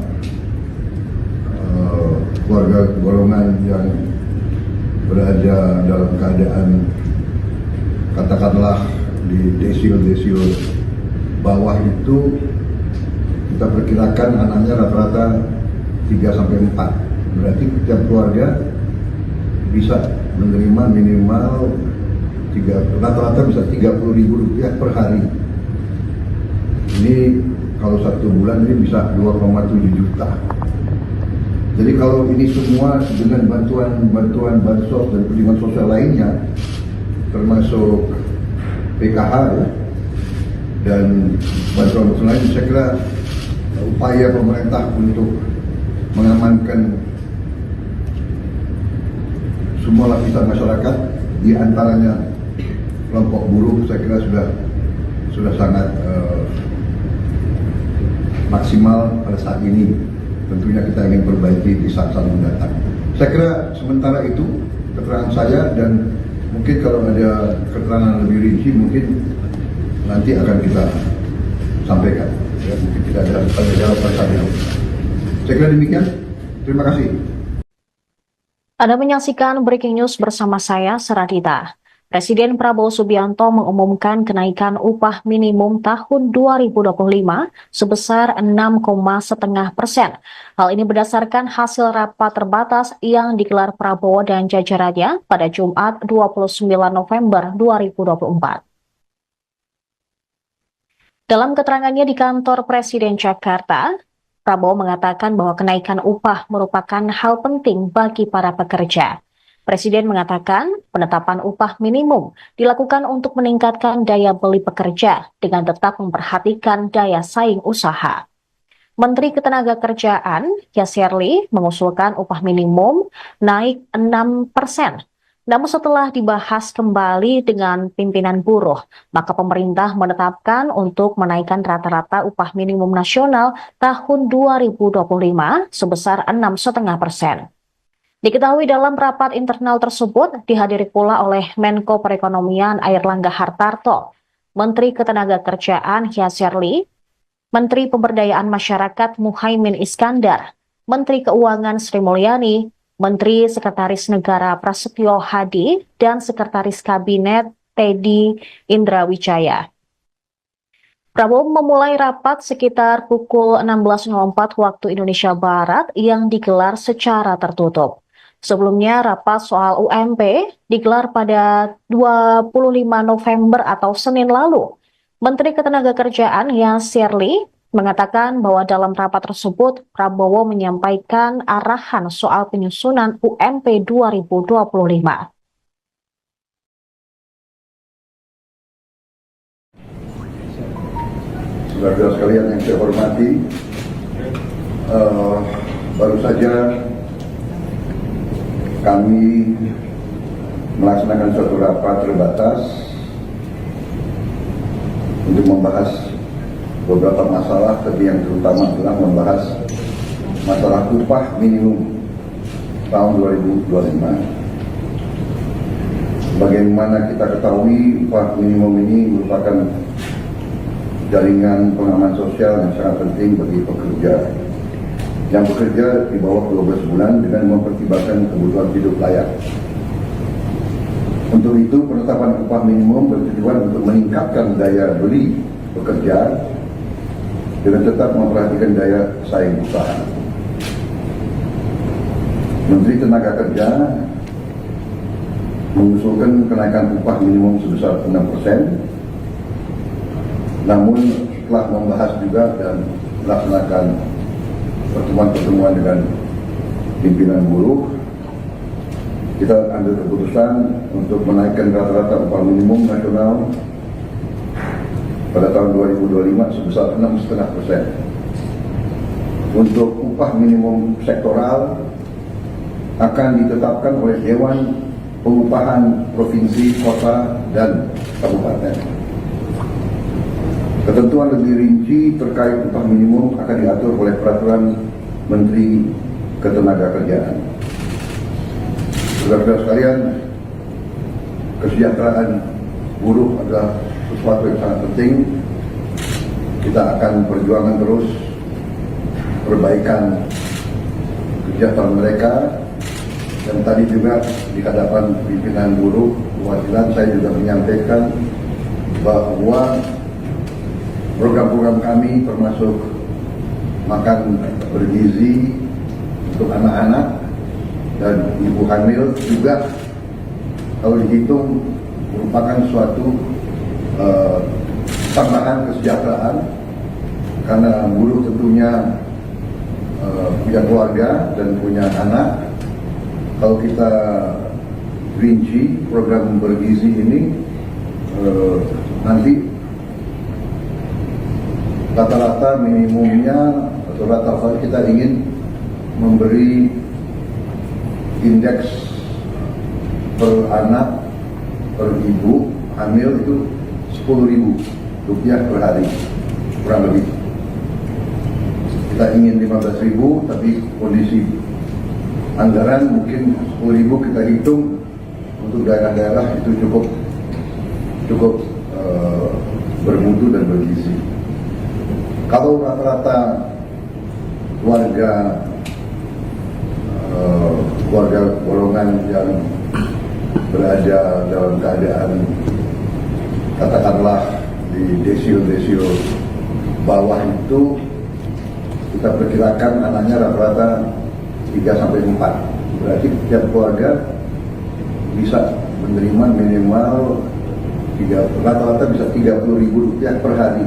golongan yang berada dalam keadaan katakanlah di desil bawah itu, kita perkirakan anaknya rata-rata 3-4. Berarti setiap keluarga bisa menerima minimal rata-rata bisa Rp30.000 per hari. Ini kalau 1 bulan ini bisa 2,7 juta. Jadi kalau ini semua dengan bantuan bansos dan perlindungan sosial lainnya, termasuk PKH ya, dan bantuan lain, saya kira upaya pemerintah untuk mengamankan semua lapisan masyarakat, di antaranya kelompok buruh. Saya kira sudah sangat maksimal pada saat ini. Tentunya kita ingin perbaiki di saat-saat mendatang. Saya kira sementara itu keterangan saya, dan mungkin kalau ada keterangan lebih rinci mungkin nanti akan kita sampaikan. Ya, mungkin tidak ada jawaban saya. Saya kira demikian. Terima kasih. Anda menyaksikan Breaking News bersama saya, Seradita. Presiden Prabowo Subianto mengumumkan kenaikan upah minimum tahun 2025 sebesar 6,5%. Hal ini berdasarkan hasil rapat terbatas yang digelar Prabowo dan jajarannya pada Jumat 29 November 2024. Dalam keterangannya di kantor Presiden Jakarta, Prabowo mengatakan bahwa kenaikan upah merupakan hal penting bagi para pekerja. Presiden mengatakan penetapan upah minimum dilakukan untuk meningkatkan daya beli pekerja dengan tetap memperhatikan daya saing usaha. Menteri Ketenagakerjaan, Yasserli, mengusulkan upah minimum naik 6%. Namun setelah dibahas kembali dengan pimpinan buruh, maka pemerintah menetapkan untuk menaikkan rata-rata upah minimum nasional tahun 2025 sebesar 6,5%. Diketahui dalam rapat internal tersebut dihadiri pula oleh Menko Perekonomian Airlangga Hartarto, Menteri Ketenagakerjaan Yasserli, Menteri Pemberdayaan Masyarakat Muhaimin Iskandar, Menteri Keuangan Sri Mulyani, Menteri Sekretaris Negara Prasetyo Hadi, dan Sekretaris Kabinet Teddy Indrawijaya. Prabowo memulai rapat sekitar pukul 16.04 waktu Indonesia Barat yang digelar secara tertutup. Sebelumnya, rapat soal UMP digelar pada 25 November atau Senin lalu. Menteri Ketenagakerjaan Yasserli mengatakan bahwa dalam rapat tersebut Prabowo menyampaikan arahan soal penyusunan UMP 2025. Saudara-saudara sekalian yang saya hormati, baru saja kami melaksanakan suatu rapat terbatas untuk membahas beberapa masalah, tapi yang terutama adalah membahas masalah upah minimum tahun 2025. Bagaimana kita ketahui, upah minimum ini merupakan jaringan pengaman sosial yang sangat penting bagi pekerja yang bekerja di bawah 12 bulan dengan mempertimbangkan kebutuhan hidup layak. Untuk itu, penetapan upah minimum bertujuan untuk meningkatkan daya beli pekerja dengan tetap memperhatikan daya saing usaha. Menteri Tenaga Kerja mengusulkan kenaikan upah minimum sebesar 6%. Namun setelah membahas juga dan melaksanakan pertemuan-pertemuan dengan pimpinan buruh, kita ambil keputusan untuk menaikkan rata-rata upah minimum nasional pada tahun 2025 sebesar 6,5%. Untuk upah minimum sektoral akan ditetapkan oleh Dewan Pengupahan Provinsi, Kota, dan Kabupaten. Ketentuan lebih rinci terkait upah minimum akan diatur oleh Peraturan Menteri Ketenagakerjaan. Saudara-saudara sekalian, kesejahteraan buruh adalah sesuatu yang sangat penting. Kita akan perjuangkan terus perbaikan kesejahteraan mereka. Dan tadi juga di hadapan pimpinan buruh perwakilan saya juga menyampaikan bahwa program-program kami termasuk makan bergizi untuk anak-anak dan ibu hamil juga kalau dihitung merupakan suatu tambahan kesejahteraan, karena buruh tentunya punya keluarga dan punya anak. Kalau kita rinci program bergizi ini, nanti rata-rata minimumnya atau rata-rata kita ingin memberi indeks per anak per ibu hamil itu Rp10.000 per hari kurang lebih. Kita ingin 15.000, tapi kondisi anggaran mungkin 10.000 kita hitung untuk daerah-daerah itu cukup bermutu dan bergizi. Kalau rata-rata keluarga golongan yang berada dalam keadaan katakanlah di desil bawah itu, kita perkirakan anaknya rata-rata 3-4. Berarti setiap keluarga bisa menerima minimal rata-rata bisa Rp30.000 per hari.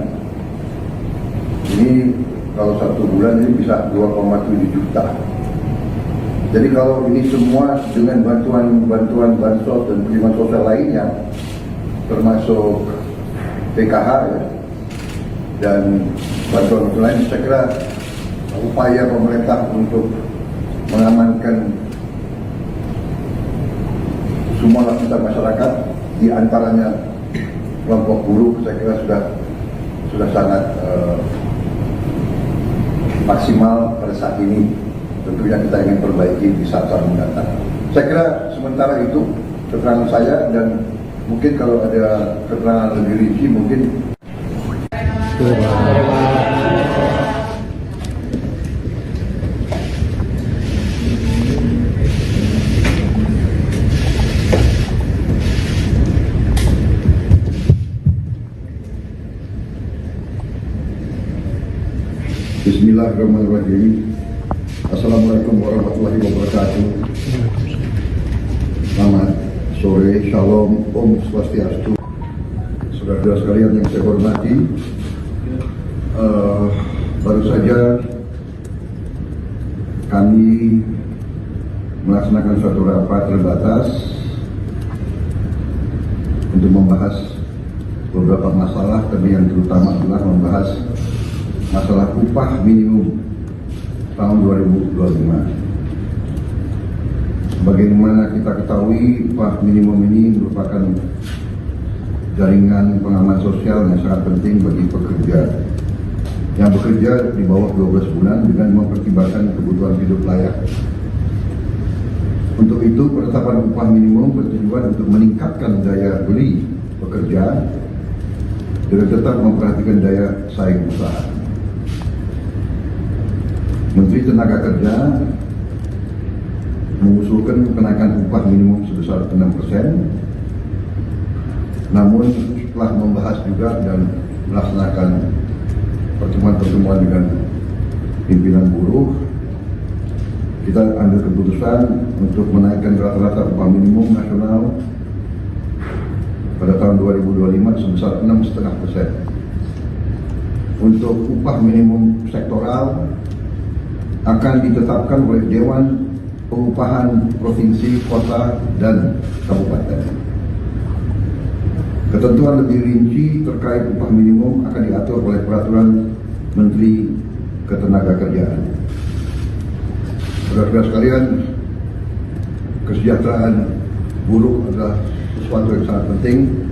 Ini kalau 1 bulan ini bisa 2,7 juta. Jadi kalau ini semua dengan bantuan bansos dan perlindungan sosial lainnya, termasuk PKH ya, dan bantuan lain, saya kira upaya pemerintah untuk mengamankan semua lapisan masyarakat, di antaranya kelompok buruh, saya kira sudah sangat maksimal pada saat ini. Tentunya kita ingin perbaiki di saat-saat mendatang. Saya kira sementara itu keterangan saya, dan mungkin kalau ada keterangan lebih rinci mungkin. Bismillahirrahmanirrahim. Assalamualaikum warahmatullahi wabarakatuh. Selamat sore, shalom, om swastiastu. Saudara-saudara sekalian yang saya hormati, baru saja kami melaksanakan suatu rapat terbatas untuk membahas beberapa masalah, tapi yang terutama adalah membahas masalah upah minimum tahun 2025. Sebagaimana kita ketahui, upah minimum ini merupakan jaringan pengaman sosial yang sangat penting bagi pekerja yang bekerja di bawah 12 bulan dengan mempertimbangkan kebutuhan hidup layak. Untuk itu, penetapan upah minimum bertujuan untuk meningkatkan daya beli pekerja dengan tetap memperhatikan daya saing usaha. Menteri Tenaga Kerja mengusulkan kenaikan upah minimum sebesar 6%. Namun setelah membahas juga dan melaksanakan pertemuan-pertemuan dengan pimpinan buruh, kita ambil keputusan untuk menaikkan rata-rata upah minimum nasional pada tahun 2025 sebesar 6,5%. Untuk upah minimum sektoral akan ditetapkan oleh Dewan Pengupahan Provinsi, Kota, dan Kabupaten. Ketentuan lebih rinci terkait upah minimum akan diatur oleh Peraturan Menteri Ketenagakerjaan. Saudara-saudara sekalian, kesejahteraan buruh adalah sesuatu yang sangat penting.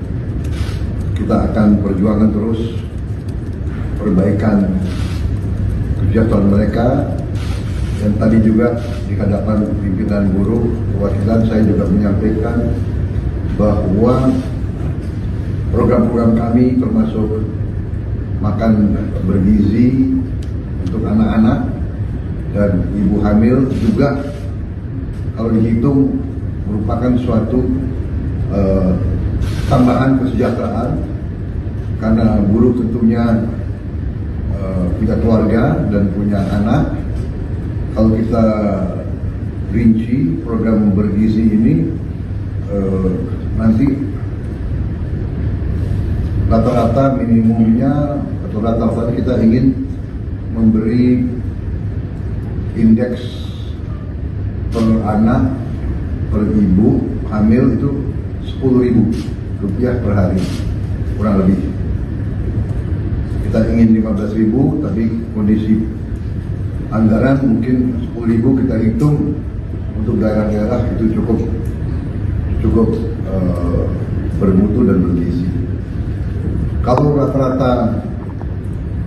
Kita akan perjuangkan terus perbaikan kesejahteraan mereka. Dan tadi juga di hadapan pimpinan buruh perwakilan, saya juga menyampaikan bahwa program-program kami termasuk makan bergizi untuk anak-anak dan ibu hamil juga kalau dihitung merupakan suatu tambahan kesejahteraan, karena buruh tentunya punya keluarga dan punya anak. Kalau kita rinci program bergizi ini, nanti rata-rata minimumnya atau rata-rata kita ingin memberi indeks per anak per ibu hamil itu Rp10.000 per hari kurang lebih. Kita ingin 15.000, tapi kondisi anggaran mungkin 10.000 kita hitung untuk daerah-daerah itu cukup bermutu dan bergizi. Kalau rata-rata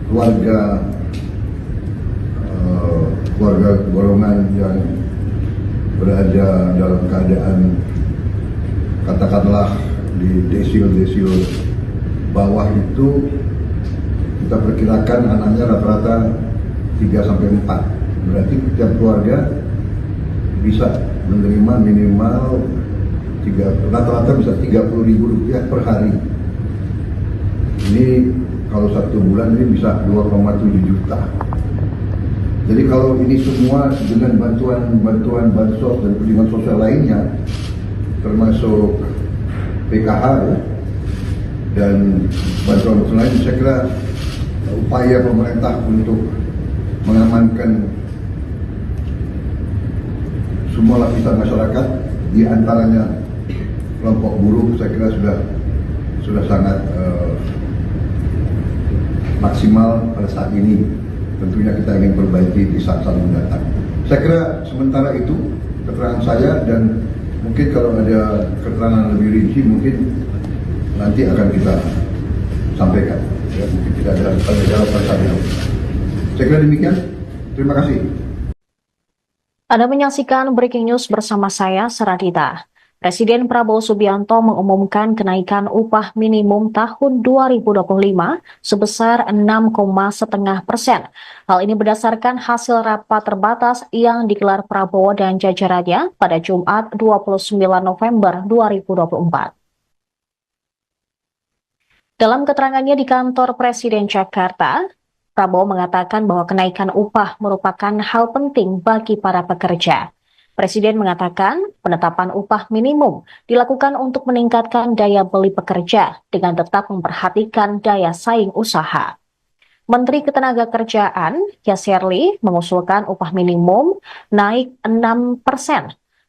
keluarga golongan yang berada dalam keadaan katakanlah di desil bawah itu, kita perkirakan anaknya rata-rata 3 sampai 4. Berarti setiap keluarga bisa menerima minimal rata-rata bisa 30.000 rupiah per hari. Ini kalau 1 bulan ini bisa 2,7 juta. Jadi kalau ini semua dengan bantuan bansos dan perlindungan sosial lainnya, termasuk PKH ya, dan bantuan lain, saya kira upaya pemerintah untuk mengamankan semua lapisan masyarakat, di antaranya kelompok buruh, saya kira sudah sangat maksimal pada saat ini. Tentunya kita ingin perbaiki di saat-saat mendatang. Saya kira sementara itu keterangan saya, dan mungkin kalau ada keterangan lebih rinci mungkin nanti akan kita sampaikan. Ya, mungkin tidak ada jawab pada saat itu. Saya kira demikian. Terima kasih. Anda menyaksikan Breaking News bersama saya, Saradita. Presiden Prabowo Subianto mengumumkan kenaikan upah minimum tahun 2025 sebesar 6,5%. Hal ini berdasarkan hasil rapat terbatas yang digelar Prabowo dan jajarannya pada Jumat 29 November 2024. Dalam keterangannya di kantor Presiden Jakarta, Prabowo mengatakan bahwa kenaikan upah merupakan hal penting bagi para pekerja. Presiden mengatakan penetapan upah minimum dilakukan untuk meningkatkan daya beli pekerja dengan tetap memperhatikan daya saing usaha. Menteri Ketenagakerjaan, Yasserli, mengusulkan upah minimum naik 6%.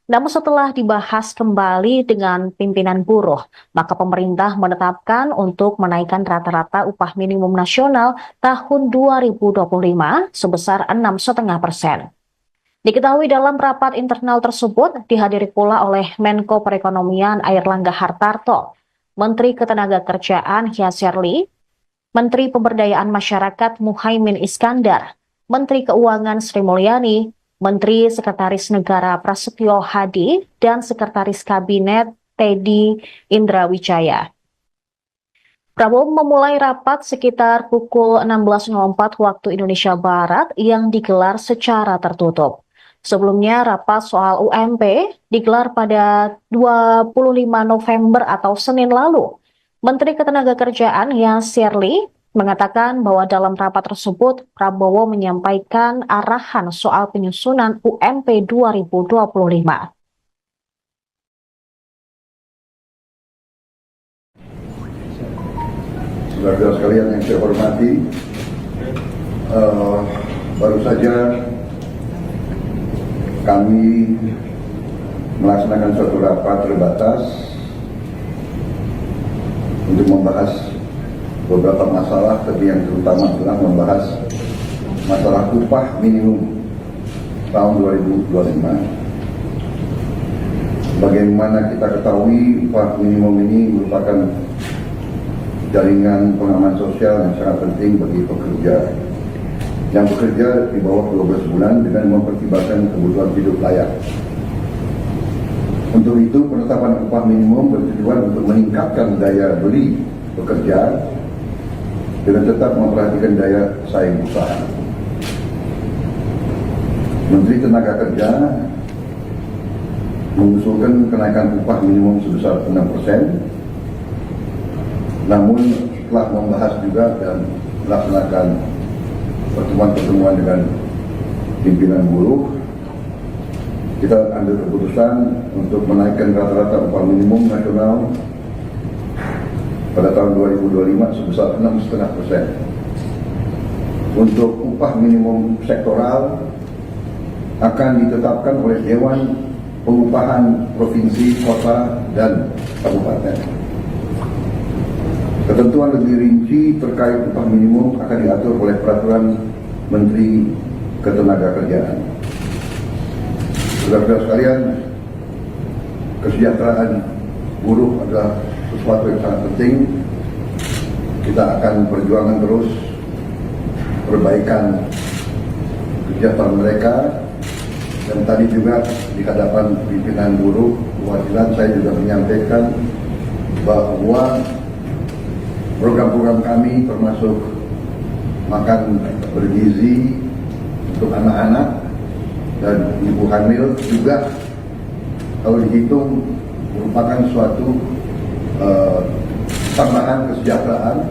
Namun setelah dibahas kembali dengan pimpinan buruh, maka pemerintah menetapkan untuk menaikkan rata-rata upah minimum nasional tahun 2025 sebesar 6,5%. Diketahui dalam rapat internal tersebut dihadiri pula oleh Menko Perekonomian Airlangga Hartarto, Menteri Ketenagakerjaan Yasserli, Menteri Pemberdayaan Masyarakat Muhaimin Iskandar, Menteri Keuangan Sri Mulyani, Menteri Sekretaris Negara Prasetyo Hadi, dan Sekretaris Kabinet Teddy Indrawijaya. Prabowo memulai rapat sekitar pukul 16.04 waktu Indonesia Barat yang digelar secara tertutup. Sebelumnya, rapat soal UMP digelar pada 25 November atau Senin lalu. Menteri Ketenagakerjaan Yasserli mengatakan bahwa dalam rapat tersebut, Prabowo menyampaikan arahan soal penyusunan UMP 2025. Saudara sekalian yang saya hormati, baru saja kami melaksanakan suatu rapat terbatas untuk membahas beberapa masalah, tapi yang terutama adalah membahas masalah upah minimum tahun 2025. Bagaimana kita ketahui, upah minimum ini merupakan jaringan pengaman sosial yang sangat penting bagi pekerja yang bekerja di bawah 12 bulan dengan mempertimbangkan kebutuhan hidup layak. Untuk itu, penetapan upah minimum bertujuan untuk meningkatkan daya beli pekerja dengan tetap memperhatikan daya saing usaha. Menteri Tenaga Kerja mengusulkan kenaikan upah minimum sebesar 6%, namun setelah membahas juga dan melaksanakan pertemuan-pertemuan dengan pimpinan buruh, kita ambil keputusan untuk menaikkan rata-rata upah minimum nasional pada tahun 2025 sebesar 6,5%. Untuk upah minimum sektoral akan ditetapkan oleh Dewan Pengupahan Provinsi, Kota, dan Kabupaten. Ketentuan lebih rinci terkait upah minimum akan diatur oleh Peraturan Menteri ketenagakerjaan. Saudara-saudara sekalian, kesejahteraan buruh adalah sesuatu yang sangat penting. Kita akan perjuangkan terus perbaikan kesejahteraan mereka. Dan tadi juga di hadapan pimpinan buruh perwakilan saya juga menyampaikan bahwa program-program kami termasuk makan bergizi untuk anak-anak dan ibu hamil juga kalau dihitung merupakan suatu tambahan kesejahteraan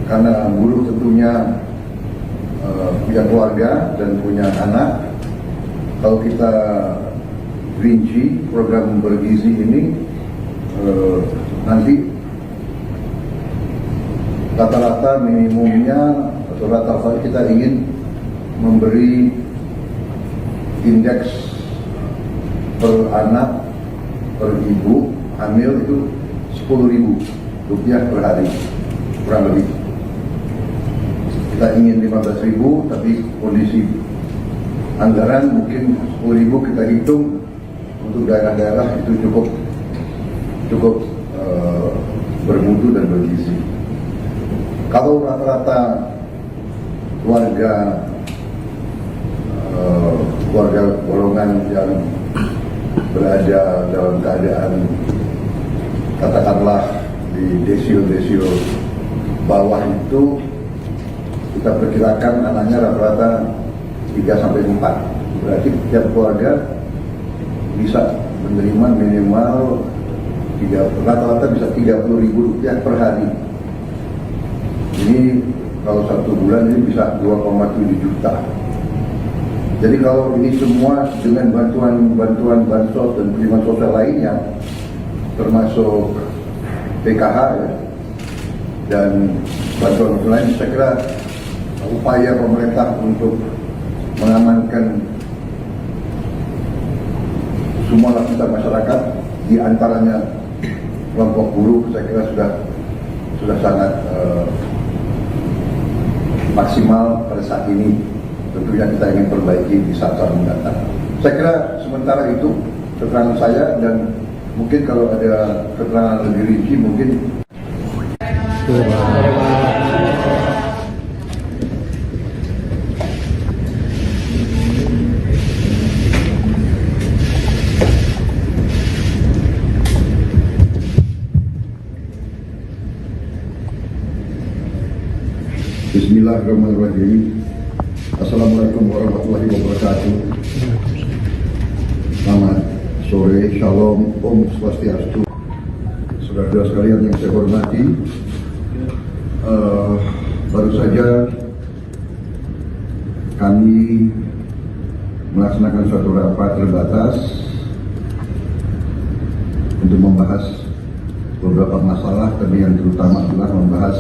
karena buruh tentunya punya keluarga dan punya anak. Kalau kita rinci program bergizi ini nanti rata-rata minimumnya atau rata-rata kita ingin memberi indeks per anak per ibu hamil itu Rp10.000 per hari kurang lebih. Kita ingin 15.000 tapi kondisi anggaran mungkin 10.000 kita hitung untuk daerah-daerah itu cukup bermutu dan bergizi. Kalau rata-rata keluarga golongan yang berada dalam keadaan katakanlah di desil bawah itu kita perkirakan anaknya rata-rata 3-4. Berarti setiap keluarga bisa menerima minimal rata-rata bisa Rp30.000 per hari. Ini kalau 1 bulan ini bisa 2,7 juta. Jadi kalau ini semua dengan bantuan bansos dan perlindungan sosial lainnya, termasuk PKH ya, dan bantuan lain, saya kira upaya pemerintah untuk mengamankan semua lapisan masyarakat, di antaranya kelompok buruh, saya kira sudah sangat maksimal pada saat ini. Tentunya kita ingin perbaiki di saat-saat mendatang. Saya kira sementara itu keterangan saya, dan mungkin kalau ada keterangan lebih rinci mungkin. Bismillahirrahmanirrahim. Assalamualaikum warahmatullahi wabarakatuh. Selamat sore, shalom, om swastiastu. Saudara-saudara sekalian yang saya hormati, baru saja kami melaksanakan suatu rapat terbatas untuk membahas beberapa masalah, tapi yang terutama adalah membahas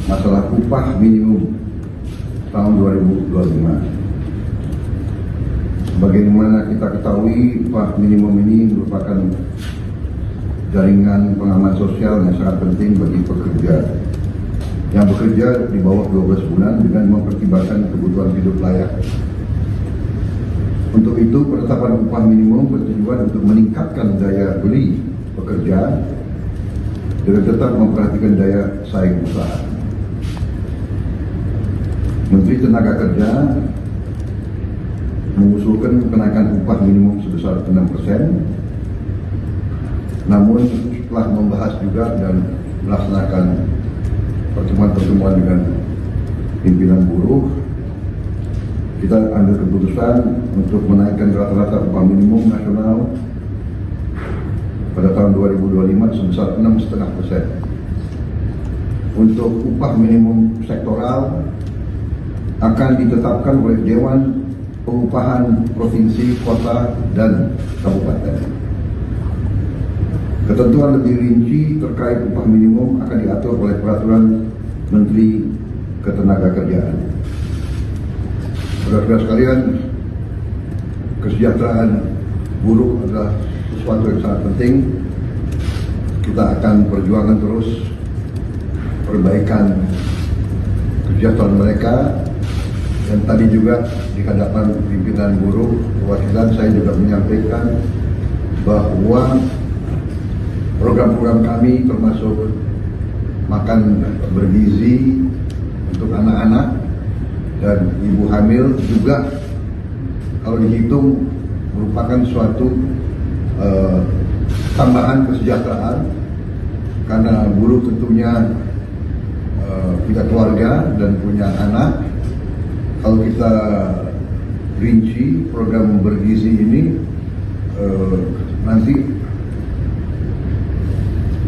masalah upah minimum tahun 2025. Sebagaimana kita ketahui, upah minimum ini merupakan jaringan pengaman sosial yang sangat penting bagi pekerja yang bekerja di bawah 12 bulan dengan mempertimbangkan kebutuhan hidup layak. Untuk itu, penetapan upah minimum bertujuan untuk meningkatkan daya beli pekerja dengan tetap memperhatikan daya saing usaha. Menteri Tenaga Kerja mengusulkan kenaikan upah minimum sebesar 6%. Namun setelah membahas juga dan melaksanakan pertemuan-pertemuan dengan pimpinan buruh, kita ambil keputusan untuk menaikkan rata-rata upah minimum nasional pada tahun 2025 sebesar 6,5%. Untuk upah minimum sektoral akan ditetapkan oleh Dewan Pengupahan Provinsi, Kota, dan Kabupaten. Ketentuan lebih rinci terkait upah minimum akan diatur oleh Peraturan Menteri Ketenagakerjaan. Saudara-saudara sekalian, kesejahteraan buruh adalah sesuatu yang sangat penting. Kita akan perjuangkan terus perbaikan kesejahteraan mereka. Dan tadi juga di hadapan pimpinan buruh perwakilan saya juga menyampaikan bahwa program-program kami termasuk makan bergizi untuk anak-anak dan ibu hamil juga kalau dihitung merupakan suatu tambahan kesejahteraan karena buruh tentunya punya keluarga dan punya anak. Kalau kita rinci program bergizi ini nanti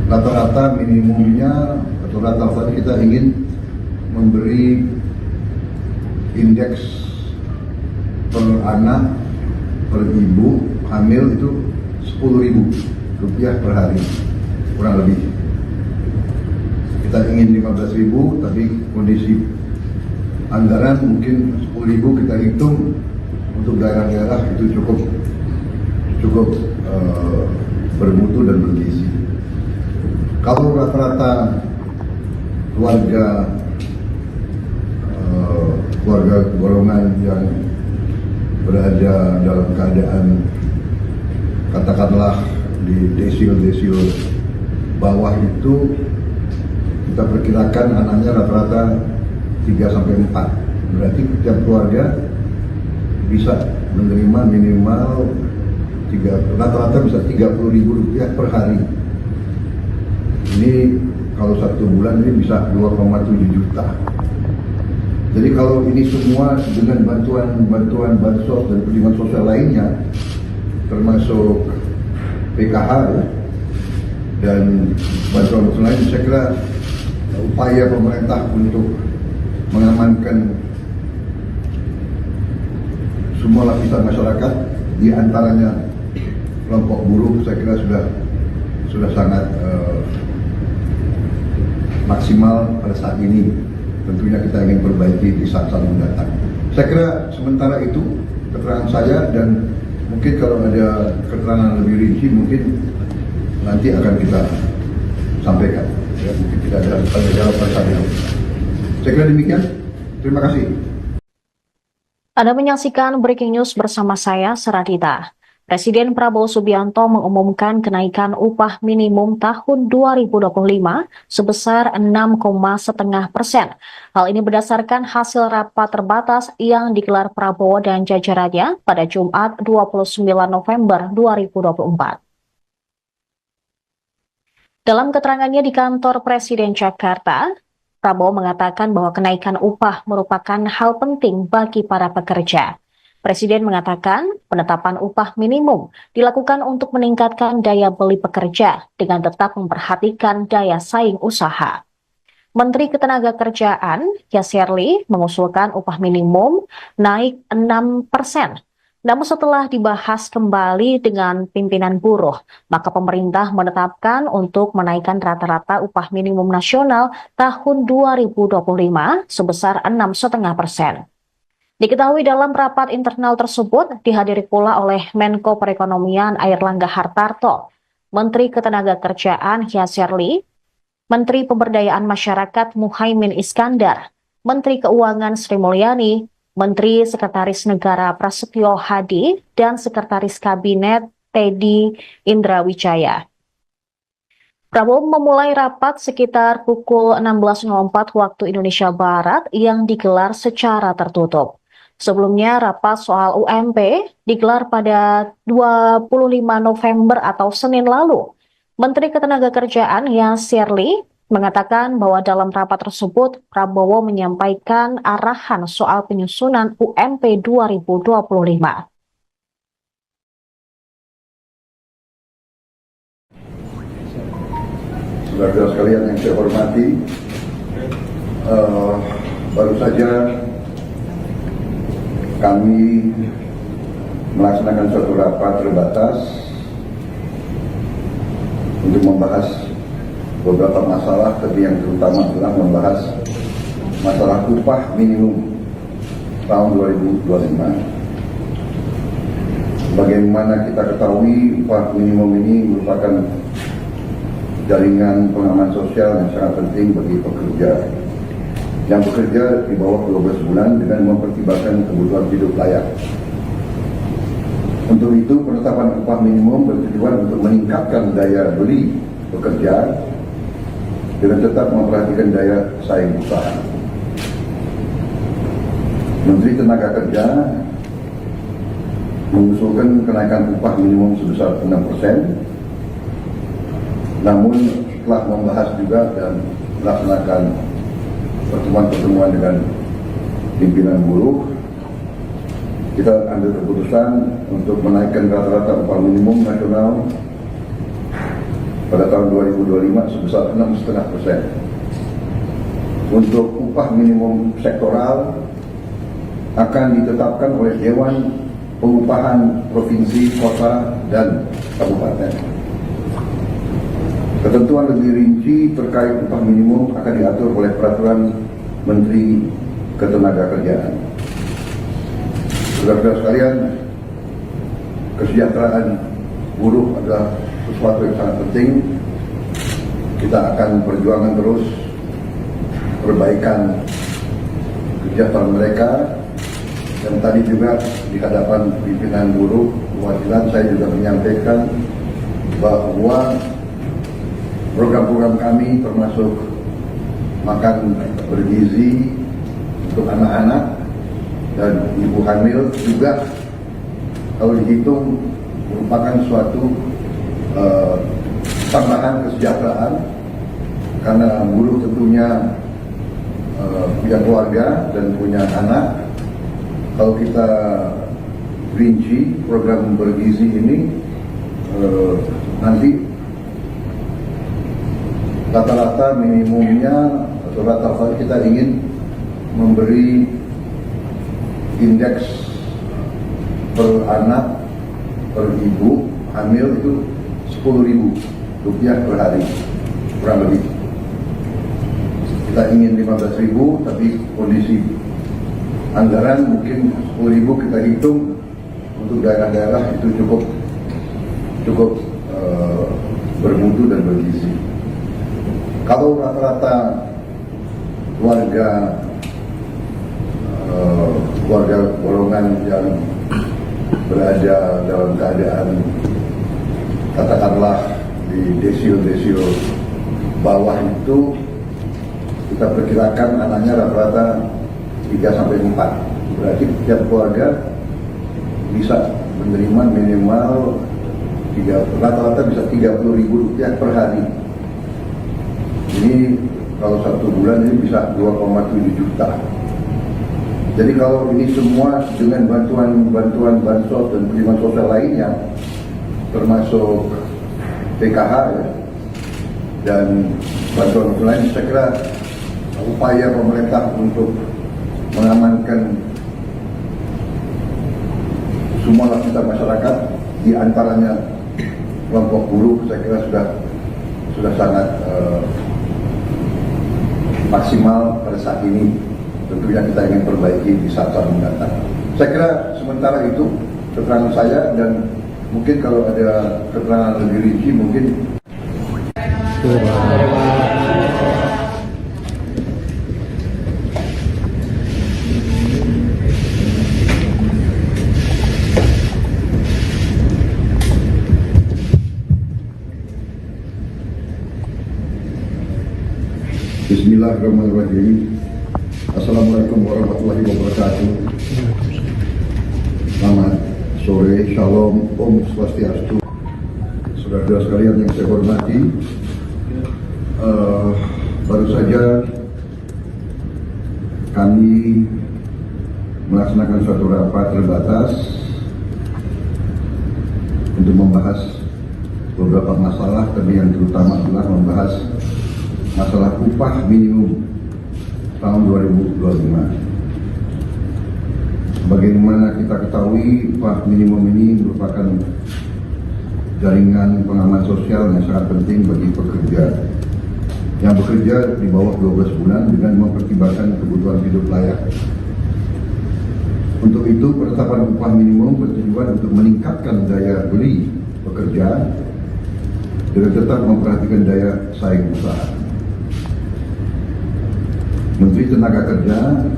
rata-rata minimumnya atau rata-rata kita ingin memberi indeks per anak per ibu hamil itu Rp10.000 per hari kurang lebih. Kita ingin 15.000 tapi kondisi anggaran mungkin 10.000 kita hitung untuk daerah-daerah itu cukup bermutu dan bergizi. Kalau rata-rata keluarga golongan yang berada dalam keadaan katakanlah di desil bawah itu kita perkirakan anaknya rata-rata 3-4. Berarti setiap keluarga bisa menerima minimal rata-rata bisa Rp30.000 per hari. Ini kalau 1 bulan ini bisa 2,7 juta. Jadi kalau ini semua dengan bantuan bansos dan perlindungan sosial lainnya, termasuk PKH dan bantuan lain, saya kira upaya pemerintah untuk mengamankan semua lapisan masyarakat, di antaranya kelompok buruh, saya kira sudah sangat maksimal pada saat ini. Tentunya kita ingin perbaiki di saat-saat mendatang. Saya kira sementara itu keterangan saya, dan mungkin kalau ada keterangan lebih rinci mungkin nanti akan kita sampaikan. Ya, mungkin tidak ada jawaban saya. Saya kira demikian. Terima kasih. Anda menyaksikan Breaking News bersama saya, Seradita. Presiden Prabowo Subianto mengumumkan kenaikan upah minimum tahun 2025 sebesar 6,5%. Hal ini berdasarkan hasil rapat terbatas yang digelar Prabowo dan jajarannya pada Jumat 29 November 2024. Dalam keterangannya di kantor Presiden Jakarta, Prabowo mengatakan bahwa kenaikan upah merupakan hal penting bagi para pekerja. Presiden mengatakan penetapan upah minimum dilakukan untuk meningkatkan daya beli pekerja dengan tetap memperhatikan daya saing usaha. Menteri Ketenagakerjaan Yasserli mengusulkan upah minimum naik 6%. Namun setelah dibahas kembali dengan pimpinan buruh, maka pemerintah menetapkan untuk menaikkan rata-rata upah minimum nasional tahun 2025 sebesar 6,5%. Diketahui dalam rapat internal tersebut dihadiri pula oleh Menko Perekonomian Airlangga Hartarto, Menteri Ketenagakerjaan Yasserli, Menteri Pemberdayaan Masyarakat Muhaimin Iskandar, Menteri Keuangan Sri Mulyani, Menteri Sekretaris Negara Prasetyo Hadi, dan Sekretaris Kabinet Teddy Indrawijaya. Prabowo memulai rapat sekitar pukul 16.04 waktu Indonesia Barat yang digelar secara tertutup. Sebelumnya, rapat soal UMP digelar pada 25 November atau Senin lalu. Menteri Ketenagakerjaan Yasserli mengatakan bahwa dalam rapat tersebut, Prabowo menyampaikan arahan soal penyusunan UMP 2025. Saudara-saudara sekalian yang saya hormati, baru saja kami melaksanakan suatu rapat terbatas untuk membahas beberapa masalah, tapi yang terutama adalah membahas masalah upah minimum tahun 2025. Bagaimana kita ketahui, upah minimum ini merupakan jaringan pengaman sosial yang sangat penting bagi pekerja. yang bekerja di bawah 12 bulan dengan mempertimbangkan kebutuhan hidup layak. Untuk itu, penetapan upah minimum bertujuan untuk meningkatkan daya beli pekerja dengan tetap memperhatikan daya saing usaha. Menteri Tenaga Kerja mengusulkan kenaikan upah minimum sebesar 6%, namun setelah membahas juga dan melaksanakan pertemuan-pertemuan dengan pimpinan buruh, kita ambil keputusan untuk menaikkan rata-rata upah minimum nasional pada tahun 2025 sebesar 6,5%. Untuk upah minimum sektoral akan ditetapkan oleh Dewan Pengupahan Provinsi, Kota, dan Kabupaten. Ketentuan lebih rinci terkait upah minimum akan diatur oleh Peraturan Menteri Ketenagakerjaan. Saudara-saudara sekalian, kesejahteraan buruh adalah sesuatu yang sangat penting. Kita akan perjuangkan terus perbaikan kesejahteraan mereka. Dan tadi juga di hadapan pimpinan buruh perwakilan saya juga menyampaikan bahwa program-program kami termasuk makan bergizi untuk anak-anak dan ibu hamil juga kalau dihitung merupakan suatu tambahan kesejahteraan, karena buruh tentunya punya keluarga dan punya anak. Kalau kita rinci program bergizi ini, nanti rata-rata minimumnya atau rata-rata kita ingin memberi indeks per anak per ibu hamil itu Rp10.000 per hari, kurang lebih. Kita ingin 15.000, tapi kondisi anggaran mungkin 10.000 kita hitung untuk daerah-daerah itu cukup bermutu dan bergizi. Kalau rata-rata keluarga golongan yang berada dalam keadaan katakanlah di desil bawah itu, kita perkirakan anaknya rata-rata 3-4. Berarti tiap keluarga bisa menerima minimal rata-rata bisa Rp30.000 per hari. Ini kalau 1 bulan ini bisa 2,7 juta. Jadi kalau ini semua dengan bantuan bansos dan penerimaan sosial lainnya, termasuk PKH ya, dan bantuan lain, saya kira upaya pemerintah untuk mengamankan semua lapisan masyarakat, di antaranya kelompok buruh, saya kira sudah sangat maksimal pada saat ini. Tentunya kita ingin perbaiki di saat-saat mendatang. Saya kira sementara itu keterangan saya, dan mungkin kalau ada keterangan lebih rinci mungkin. Bismillahirrahmanirrahim. Assalamualaikum warahmatullahi wabarakatuh. Selamat sore, shalom, om swastiastu. Saudara-saudara sekalian yang saya hormati, baru saja kami melaksanakan suatu rapat terbatas untuk membahas beberapa masalah, tapi yang terutama adalah membahas masalah upah minimum tahun 2025. Bagaimana kita ketahui, upah minimum ini merupakan jaringan pengaman sosial yang sangat penting bagi pekerja yang bekerja di bawah 12 bulan dengan mempertimbangkan kebutuhan hidup layak. Untuk itu, penetapan upah minimum bertujuan untuk meningkatkan daya beli pekerja dengan tetap memperhatikan daya saing usaha. Menteri Tenaga Kerja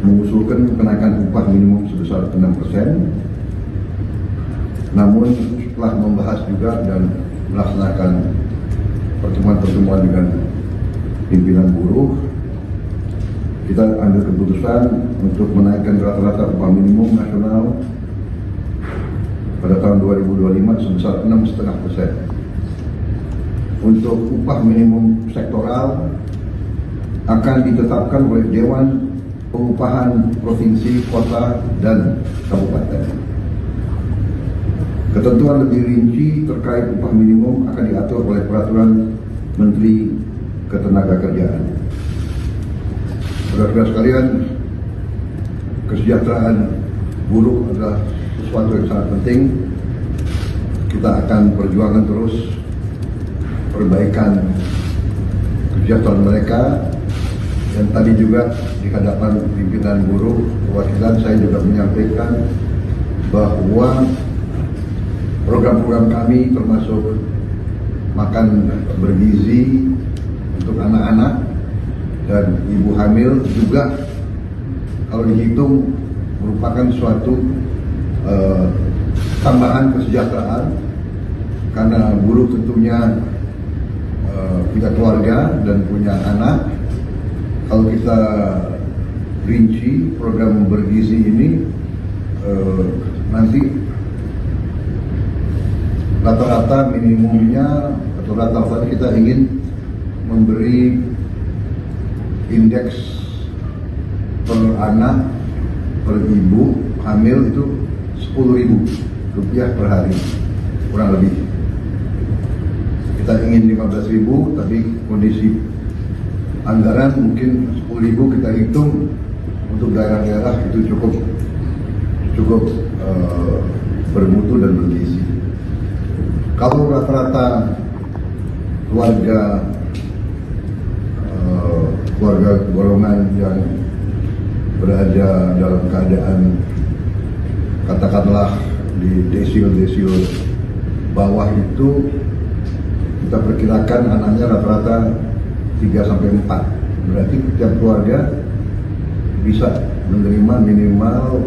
mengusulkan kenaikan upah minimum sebesar 6%, namun setelah membahas juga dan melaksanakan pertemuan-pertemuan dengan pimpinan buruh, kita ambil keputusan untuk menaikkan rata-rata upah minimum nasional pada tahun 2025 sebesar 6,5%. Untuk upah minimum sektoral akan ditetapkan oleh Dewan Pengupahan Provinsi, Kota, dan Kabupaten. Ketentuan lebih rinci terkait upah minimum akan diatur oleh Peraturan Menteri Ketenagakerjaan. Saudara-saudara sekalian, kesejahteraan buruh adalah sesuatu yang sangat penting. Kita akan perjuangkan terus perbaikan kesejahteraan mereka. Dan tadi juga di hadapan pimpinan buruh perwakilan saya juga menyampaikan bahwa program-program kami termasuk makan bergizi untuk anak-anak dan ibu hamil juga kalau dihitung merupakan suatu tambahan kesejahteraan, karena buruh tentunya punya keluarga dan punya anak. Kalau kita rinci program bergizi ini, nanti rata-rata minimumnya atau rata-rata kita ingin memberi indeks per anak per ibu hamil itu Rp10.000 per hari kurang lebih. Kita ingin 15.000, tapi kondisi anggaran mungkin 10.000 kita hitung untuk daerah-daerah itu cukup bermutu dan bergizi. Kalau rata-rata keluarga golongan yang berada dalam keadaan katakanlah di desil bawah itu, kita perkirakan anaknya rata-rata 3-4, berarti setiap keluarga bisa menerima minimal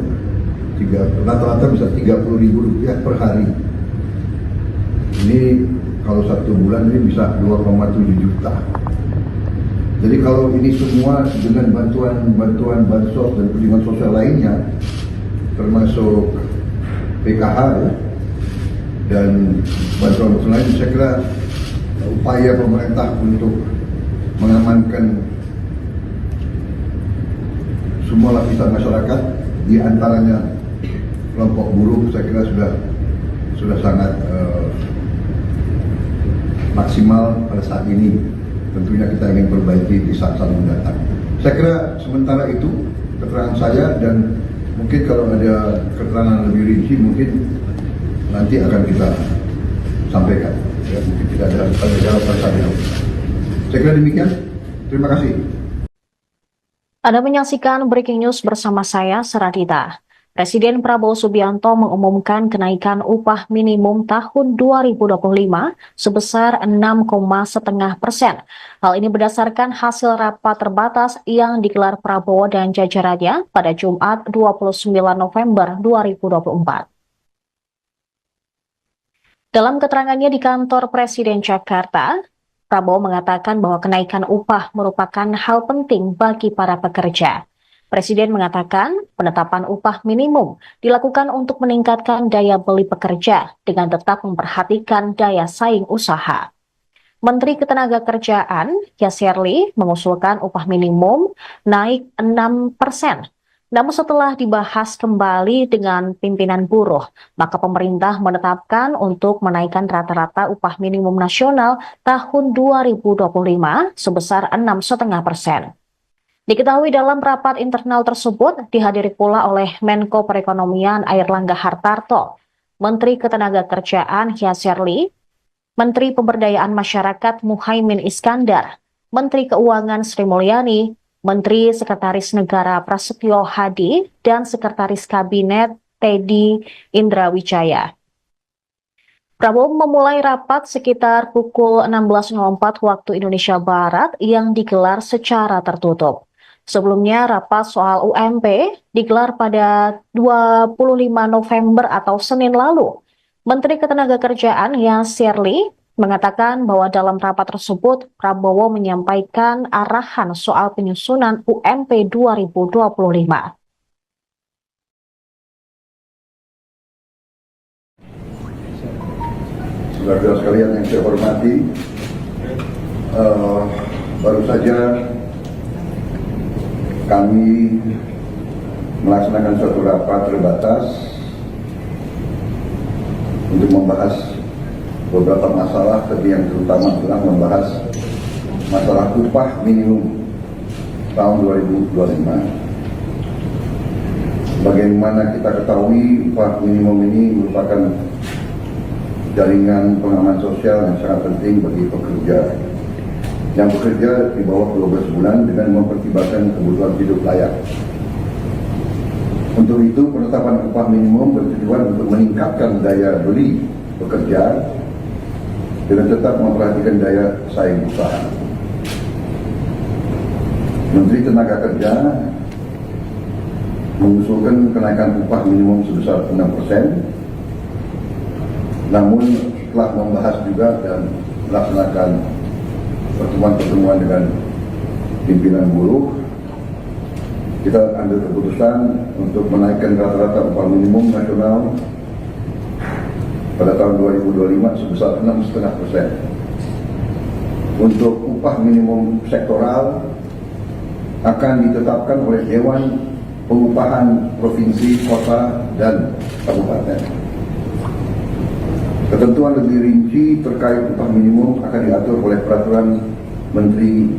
rata-rata bisa Rp30.000 per hari. Ini kalau 1 bulan ini bisa 2,7 juta. Jadi kalau ini semua dengan bantuan bansos dan perlindungan sosial lainnya, termasuk PKH ya, dan bantuan lain, saya kira upaya pemerintah untuk mengamankan semua lapisan masyarakat, di antaranya kelompok buruh, saya kira sudah sangat maksimal pada saat ini. Tentunya kita ingin perbaiki di saat-saat mendatang. Saya kira sementara itu keterangan saya, dan mungkin kalau ada keterangan lebih rinci mungkin nanti akan kita sampaikan. Ya, mungkin tidak ada jawaban saya. Saya kira demikian. Terima kasih. Anda menyaksikan Breaking News bersama saya, Seradita. Presiden Prabowo Subianto mengumumkan kenaikan upah minimum tahun 2025 sebesar 6,5%. Hal ini berdasarkan hasil rapat terbatas yang digelar Prabowo dan jajarannya pada Jumat 29 November 2024. Dalam keterangannya di kantor Presiden Jakarta, Prabowo mengatakan bahwa kenaikan upah merupakan hal penting bagi para pekerja. Presiden mengatakan penetapan upah minimum dilakukan untuk meningkatkan daya beli pekerja dengan tetap memperhatikan daya saing usaha. Menteri Ketenagakerjaan, Yasserli, mengusulkan upah minimum naik 6%. Namun setelah dibahas kembali dengan pimpinan buruh, maka pemerintah menetapkan untuk menaikkan rata-rata upah minimum nasional tahun 2025 sebesar 6,5%. Diketahui dalam rapat internal tersebut dihadiri pula oleh Menko Perekonomian Airlangga Hartarto, Menteri Ketenagakerjaan Yasserli, Menteri Pemberdayaan Masyarakat Muhaimin Iskandar, Menteri Keuangan Sri Mulyani, Menteri Sekretaris Negara Prasetyo Hadi, dan Sekretaris Kabinet Teddy Indrawijaya. Prabowo memulai rapat sekitar pukul 16.04 waktu Indonesia Barat yang digelar secara tertutup. Sebelumnya, rapat soal UMP digelar pada 25 November atau Senin lalu. Menteri Ketenagakerjaan Yasirli mengatakan bahwa dalam rapat tersebut, Prabowo menyampaikan arahan soal penyusunan UMP 2025. Saudara-saudara sekalian yang saya hormati, baru saja kami melaksanakan suatu rapat terbatas untuk membahas beberapa masalah, tapi yang terutama adalah membahas masalah upah minimum tahun 2025. Bagaimana kita ketahui upah minimum ini merupakan jaringan pengaman sosial yang sangat penting bagi pekerja yang bekerja di bawah 12 bulan dengan mempertimbangkan kebutuhan hidup layak. Untuk itu, penetapan upah minimum bertujuan untuk meningkatkan daya beli pekerja dengan tetap memperhatikan daya saing usaha. Menteri Tenaga Kerja mengusulkan kenaikan upah minimum sebesar 6%. Namun setelah membahas juga dan melaksanakan pertemuan-pertemuan dengan pimpinan buruh, kita ambil keputusan untuk menaikkan rata-rata upah minimum nasional pada tahun 2025 sebesar 6,5%. Untuk upah minimum sektoral akan ditetapkan oleh Dewan Pengupahan Provinsi, Kota, dan Kabupaten. Ketentuan lebih rinci terkait upah minimum akan diatur oleh Peraturan Menteri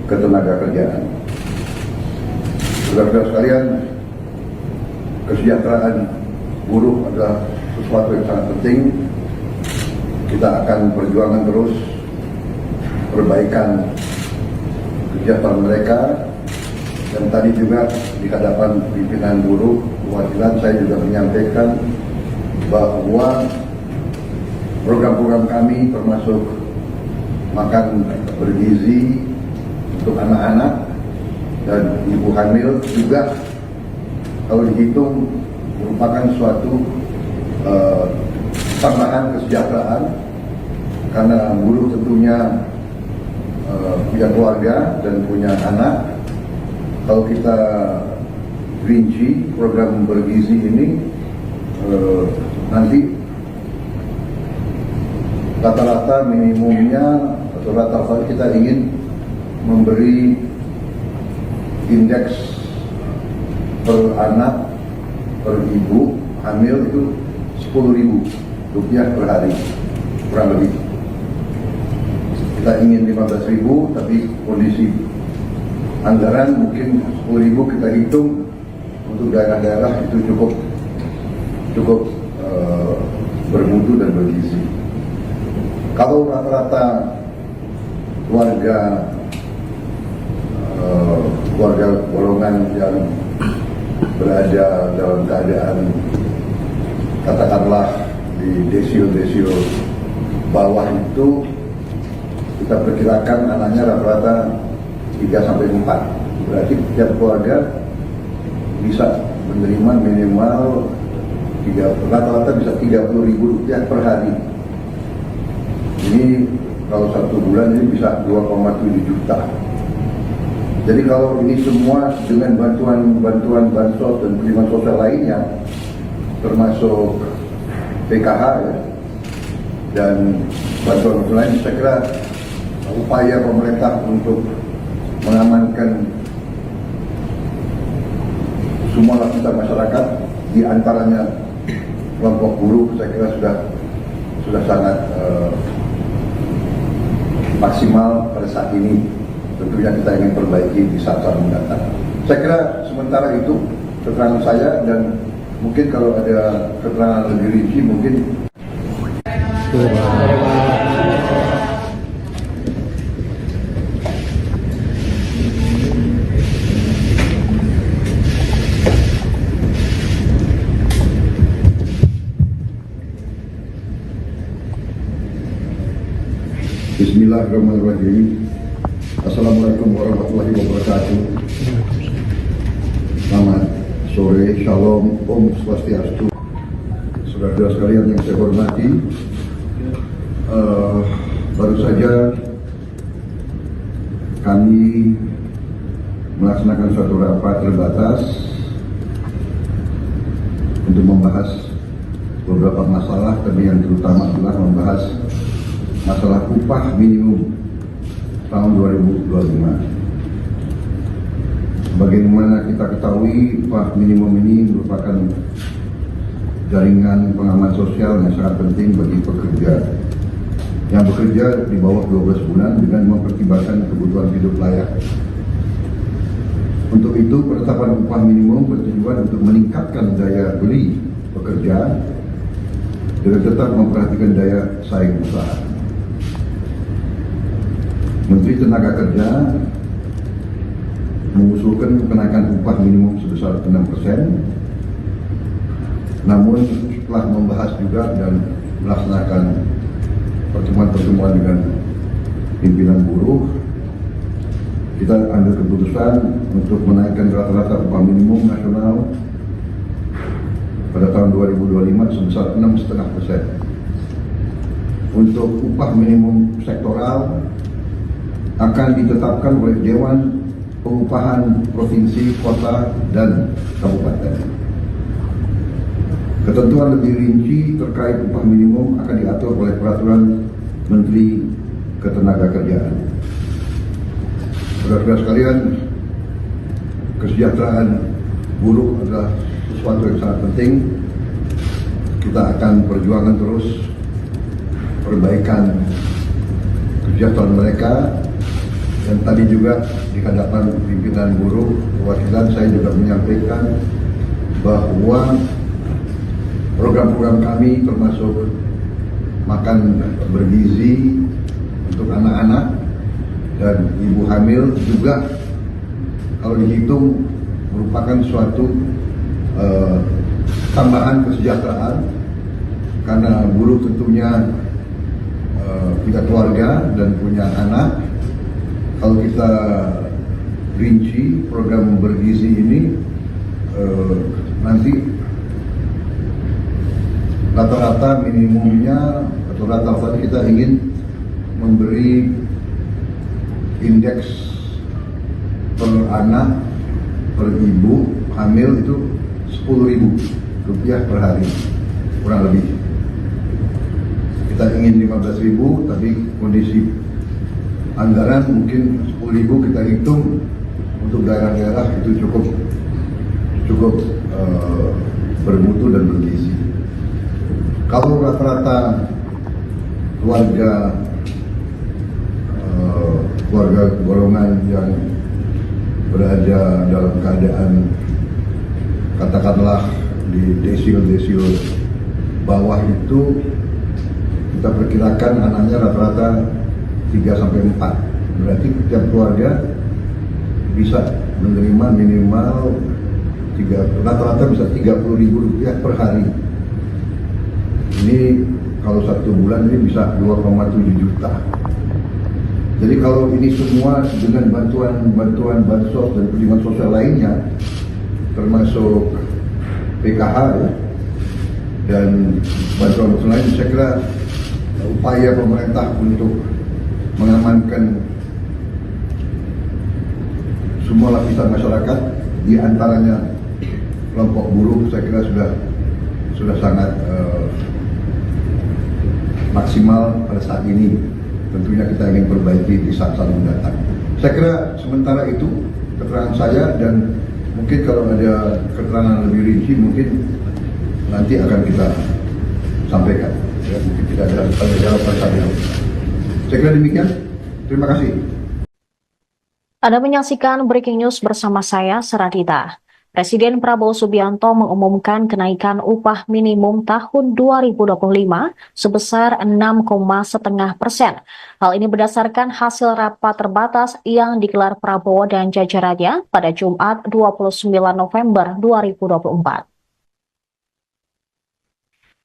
Ketenagakerjaan. Saudara-saudara sekalian, kesejahteraan buruh adalah sesuatu yang sangat penting. Kita akan perjuangkan terus perbaikan kesejahteraan mereka. Dan tadi juga di hadapan pimpinan buruh perwakilan saya juga menyampaikan bahwa program-program kami termasuk makan bergizi untuk anak-anak dan ibu hamil juga kalau dihitung merupakan suatu tambahan kesejahteraan karena buruh tentunya punya keluarga dan punya anak. Kalau kita rinci program bergizi ini nanti rata-rata minimumnya atau rata-rata kita ingin memberi indeks per anak per ibu hamil itu Rp10.000 per hari kurang lebih. Kita ingin 15.000 tapi kondisi anggaran mungkin 10.000 kita hitung untuk daerah-daerah itu cukup bermutu dan bergizi. Kalau rata-rata keluarga golongan yang berada dalam keadaan katakanlah di desil bawah itu kita perkirakan anaknya rata-rata 3-4. Berarti setiap keluarga bisa menerima minimal rata-rata bisa Rp30.000 per hari. Ini kalau 1 bulan ini bisa 2,7 juta. Jadi kalau ini semua dengan bantuan bansos dan penerimaan sosial lainnya, termasuk PKH ya, dan bantuan lain, saya kira upaya pemerintah untuk mengamankan semua lapisan masyarakat, diantaranya kelompok buruh, saya kira sudah sangat maksimal pada saat ini. Tentunya kita ingin perbaiki di saat-saat mendatang. Saya kira sementara itu keterangan saya, dan mungkin kalau ada keterangan lebih rinci mungkin. Bismillahirrahmanirrahim. Assalamualaikum warahmatullahi wabarakatuh. Selamat sore, shalom, om swastiastu. Saudara-saudara sekalian yang saya hormati, baru saja kami melaksanakan suatu rapat terbatas untuk membahas beberapa masalah, tapi yang terutama adalah membahas masalah upah minimum tahun 2025. Bagaimana kita ketahui, upah minimum ini merupakan jaringan pengaman sosial yang sangat penting bagi pekerja yang bekerja di bawah 12 bulan dengan mempertimbangkan kebutuhan hidup layak. Untuk itu, penetapan upah minimum bertujuan untuk meningkatkan daya beli pekerja dengan tetap memperhatikan daya saing usaha. Menteri Tenaga Kerja mengusulkan kenaikan upah minimum sebesar 6%. Namun setelah membahas juga dan melaksanakan pertemuan-pertemuan dengan pimpinan buruh, kita ambil keputusan untuk menaikkan rata-rata upah minimum nasional pada tahun 2025 sebesar 6,5%. Untuk upah minimum sektoral akan ditetapkan oleh Dewan Pengupahan Provinsi, Kota, dan Kabupaten. Ketentuan lebih rinci terkait upah minimum akan diatur oleh Peraturan Menteri Ketenagakerjaan. Saudara-saudara sekalian, kesejahteraan buruh adalah sesuatu yang sangat penting. Kita akan perjuangkan terus perbaikan kesejahteraan mereka. Dan tadi juga di hadapan pimpinan buruh perwakilan saya juga menyampaikan bahwa program-program kami termasuk makan bergizi untuk anak-anak dan ibu hamil juga kalau dihitung merupakan suatu tambahan kesejahteraan, karena buruh tentunya punya keluarga dan punya anak. Kalau kita rinci program bergizi ini, nanti rata-rata minimumnya atau rata-rata kita ingin memberi indeks per anak per ibu hamil itu Rp10.000 per hari kurang lebih. Kita ingin 15.000, tapi kondisi anggaran mungkin 10.000 kita hitung untuk daerah-daerah itu cukup bermutu dan bergizi. Kalau rata-rata keluarga golongan yang berada dalam keadaan katakanlah di desil bawah itu, kita perkirakan anaknya rata-rata 3-4. Berarti setiap keluarga bisa menerima minimal rata-rata bisa Rp30.000 per hari. Ini kalau 1 bulan ini bisa 2,7 juta. Jadi kalau ini semua dengan bantuan bansos dan perlindungan sosial lainnya, termasuk PKH ya, dan bantuan lain, saya kira upaya pemerintah untuk mengamankan semua lapisan masyarakat, di antaranya kelompok buruh, saya kira sudah sangat maksimal pada saat ini. Tentunya kita ingin perbaiki di saat-saat mendatang. Saya kira sementara itu keterangan saya, dan mungkin kalau ada keterangan lebih rinci mungkin nanti akan kita sampaikan. Ya, mungkin tidak ada tanya jawab pada saat. Saya kira demikian. Terima kasih. Anda menyaksikan Breaking News bersama saya, Saradita. Presiden Prabowo Subianto mengumumkan kenaikan upah minimum tahun 2025 sebesar 6,5%. Hal ini berdasarkan hasil rapat terbatas yang digelar Prabowo dan jajarannya pada Jumat 29 November 2024.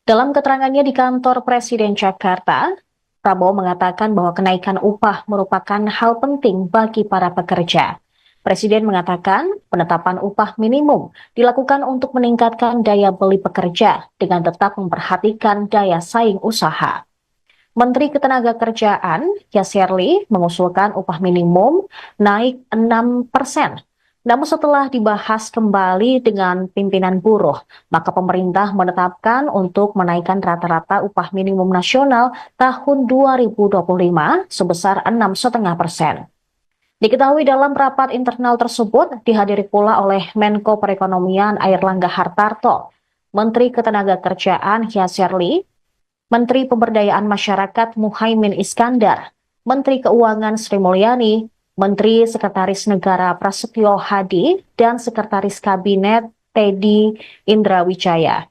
Dalam keterangannya di kantor Presiden Jakarta, Prabowo mengatakan bahwa kenaikan upah merupakan hal penting bagi para pekerja. Presiden mengatakan penetapan upah minimum dilakukan untuk meningkatkan daya beli pekerja dengan tetap memperhatikan daya saing usaha. Menteri Ketenagakerjaan, Yasserli, mengusulkan upah minimum naik 6%. Namun setelah dibahas kembali dengan pimpinan buruh, maka pemerintah menetapkan untuk menaikkan rata-rata upah minimum nasional tahun 2025 sebesar 6,5%. Diketahui dalam rapat internal tersebut dihadiri pula oleh Menko Perekonomian Airlangga Hartarto, Menteri Ketenagakerjaan Yasserli, Menteri Pemberdayaan Masyarakat Muhaimin Iskandar, Menteri Keuangan Sri Mulyani, Menteri Sekretaris Negara Prasetyo Hadi, dan Sekretaris Kabinet Teddy Indrawijaya.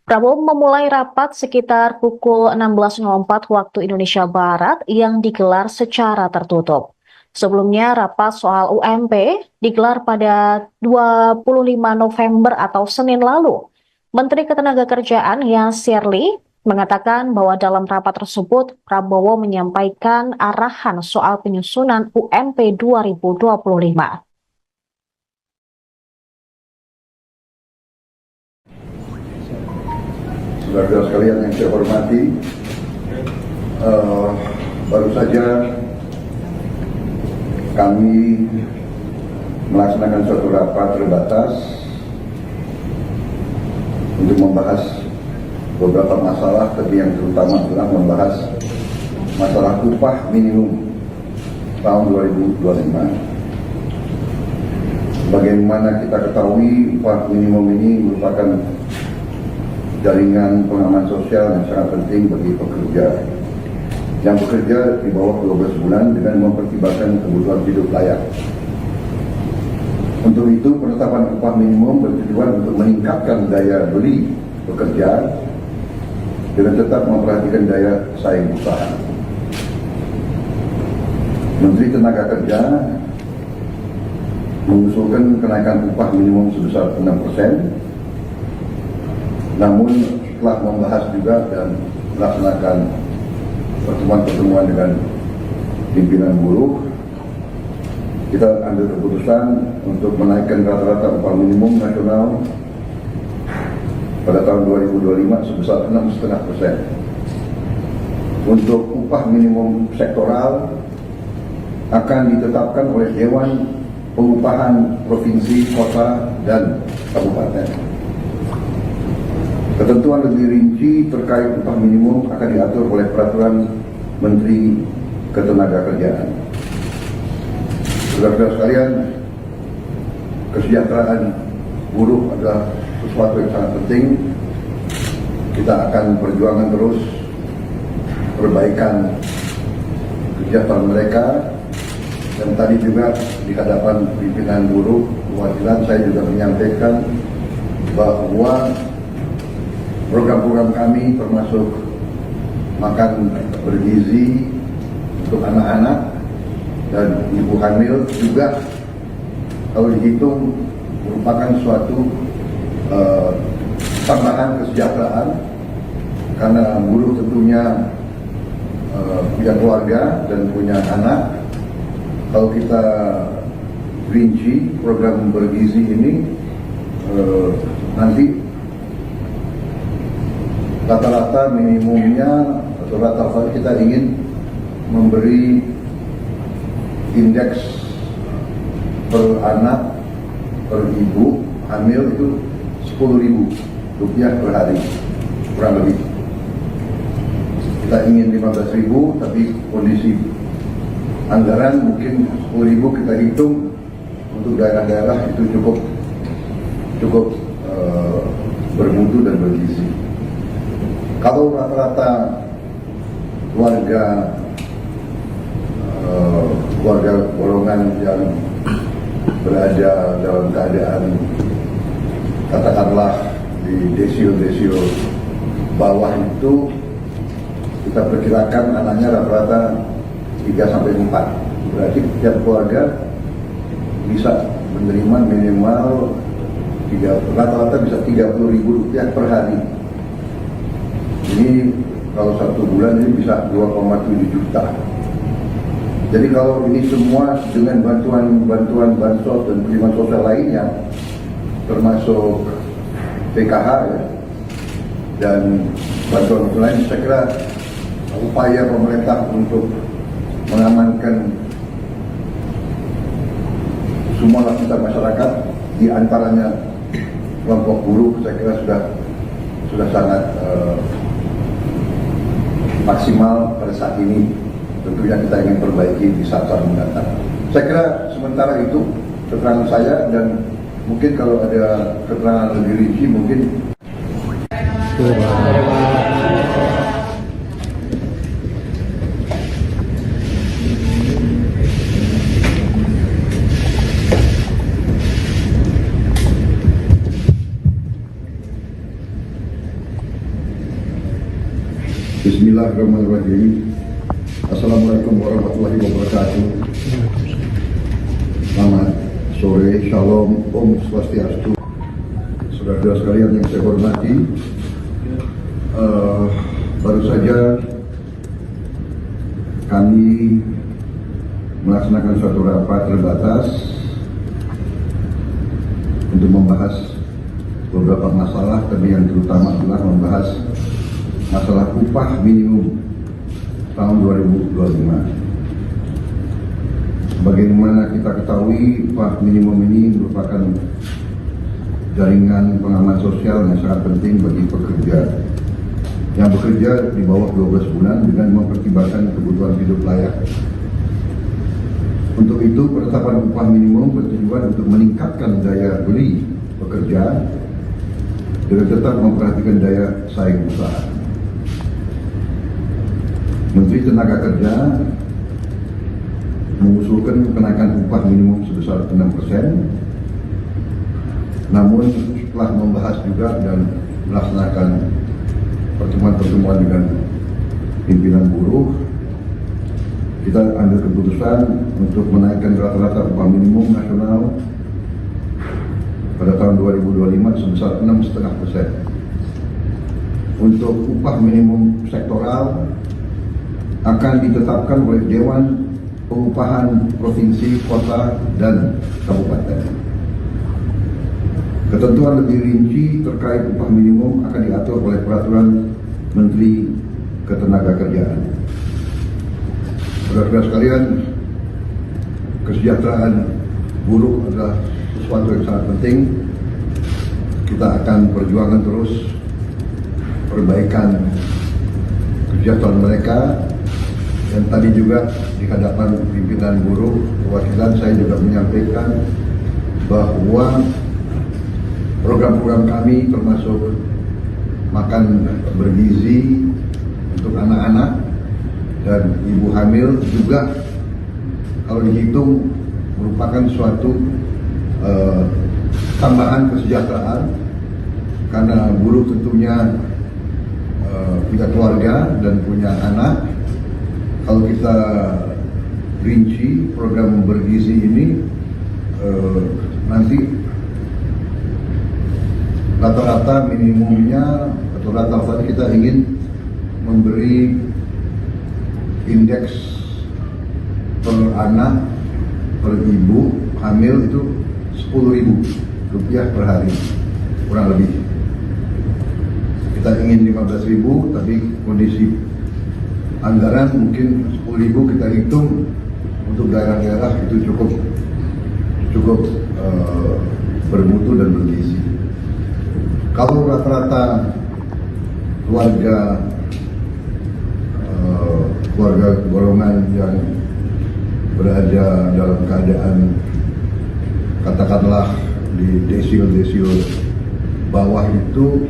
Prabowo memulai rapat sekitar pukul 16.04 waktu Indonesia Barat yang digelar secara tertutup. Sebelumnya, rapat soal UMP digelar pada 25 November atau Senin lalu. Menteri Ketenagakerjaan Yasserli mengatakan bahwa dalam rapat tersebut Prabowo menyampaikan arahan soal penyusunan UMP 2025. Saudara sekalian yang saya hormati, baru saja kami melaksanakan suatu rapat terbatas untuk membahas beberapa masalah, tapi yang terutama adalah membahas masalah upah minimum tahun 2025. Bagaimana kita ketahui, upah minimum ini merupakan jaringan pengaman sosial yang sangat penting bagi pekerja yang bekerja di bawah 12 bulan dengan mempertimbangkan kebutuhan hidup layak. Untuk itu, penetapan upah minimum bertujuan untuk meningkatkan daya beli pekerja dengan tetap memperhatikan daya saing usaha. Menteri Tenaga Kerja mengusulkan kenaikan upah minimum sebesar 6%, namun setelah membahas juga dan melaksanakan pertemuan-pertemuan dengan pimpinan buruh, kita ambil keputusan untuk menaikkan rata-rata upah minimum nasional pada tahun 2025 sebesar 6,5%. Untuk upah minimum sektoral akan ditetapkan oleh Dewan Pengupahan Provinsi, Kota, dan Kabupaten. Ketentuan lebih rinci terkait upah minimum akan diatur oleh Peraturan Menteri Ketenagakerjaan. Saudara-saudara sekalian, kesejahteraan buruh adalah sesuatu yang sangat penting. Kita akan perjuangkan terus perbaikan kesejahteraan mereka. Dan tadi juga di hadapan pimpinan buruh perwakilan saya juga menyampaikan bahwa program-program kami termasuk makan bergizi untuk anak-anak dan ibu hamil juga kalau dihitung merupakan suatu tambahan kesejahteraan, karena buruh tentunya punya keluarga dan punya anak. Kalau kita rinci program bergizi ini, nanti rata-rata minimumnya atau rata-rata kita ingin memberi indeks per anak per ibu hamil itu Rp10.000 per hari kurang lebih. Kita ingin 15.000, tapi kondisi anggaran mungkin 10.000 kita hitung untuk daerah-daerah itu cukup bermutu dan bergizi. Kalau rata-rata keluarga golongan yang berada dalam keadaan katakanlah di desio bawah itu, kita perkirakan anaknya rata-rata 3-4. Berarti setiap keluarga bisa menerima minimal rata-rata bisa Rp30.000 per hari. Ini kalau satu bulan ini bisa 2,7 juta. Jadi kalau ini semua dengan bantuan bansos dan perlindungan sosial lainnya, termasuk PKH ya, dan bantuan lain, saya kira upaya pemerintah untuk mengamankan semua lapisan masyarakat, di antaranya kelompok buruh, saya kira sudah sangat maksimal pada saat ini. Tentunya kita ingin perbaiki di saat-saat mendatang. Saya kira sementara itu keterangan saya, dan mungkin kalau ada keterangan lebih rinci mungkin. Bismillahirrahmanirrahim. Assalamualaikum warahmatullahi wabarakatuh. Selamat sore, shalom, om swastiastu. Saudara-saudara sekalian yang saya hormati, baru saja kami melaksanakan suatu rapat terbatas untuk membahas beberapa masalah, tapi yang terutama adalah membahas masalah upah minimum tahun 2025. Bagaimana kita ketahui, upah minimum ini merupakan jaringan pengaman sosial yang sangat penting bagi pekerja yang bekerja di bawah 12 bulan dengan mempertimbangkan kebutuhan hidup layak. Untuk itu, penetapan upah minimum bertujuan untuk meningkatkan daya beli pekerja dengan tetap memperhatikan daya saing usaha. Menteri Tenaga Kerja mengusulkan kenaikan upah minimum sebesar 6%. Namun setelah membahas juga dan melaksanakan pertemuan-pertemuan dengan pimpinan buruh, kita ambil keputusan untuk menaikkan rata-rata upah minimum nasional pada tahun 2025 sebesar 6,5%. Untuk upah minimum sektoral akan ditetapkan oleh Dewan Pengupahan Provinsi, Kota, dan Kabupaten. Ketentuan lebih rinci terkait upah minimum akan diatur oleh Peraturan Menteri Ketenagakerjaan. Saudara-saudara sekalian, kesejahteraan buruh adalah sesuatu yang sangat penting. Kita akan perjuangkan terus perbaikan kesejahteraan mereka. Dan tadi juga di hadapan pimpinan buruh perwakilan saya juga menyampaikan bahwa program-program kami termasuk makan bergizi untuk anak-anak dan ibu hamil juga kalau dihitung merupakan suatu tambahan kesejahteraan, karena buruh tentunya punya keluarga dan punya anak. Kalau kita rinci program bergizi ini, nanti rata-rata minimumnya atau rata-rata kita ingin memberi indeks per anak per ibu hamil itu Rp10.000 per hari kurang lebih. Kita ingin 15.000, tapi kondisi anggaran mungkin 10.000 kita hitung untuk daerah-daerah itu cukup bermutu dan bergizi. Kalau rata-rata keluarga golongan yang berada dalam keadaan katakanlah di desil bawah itu,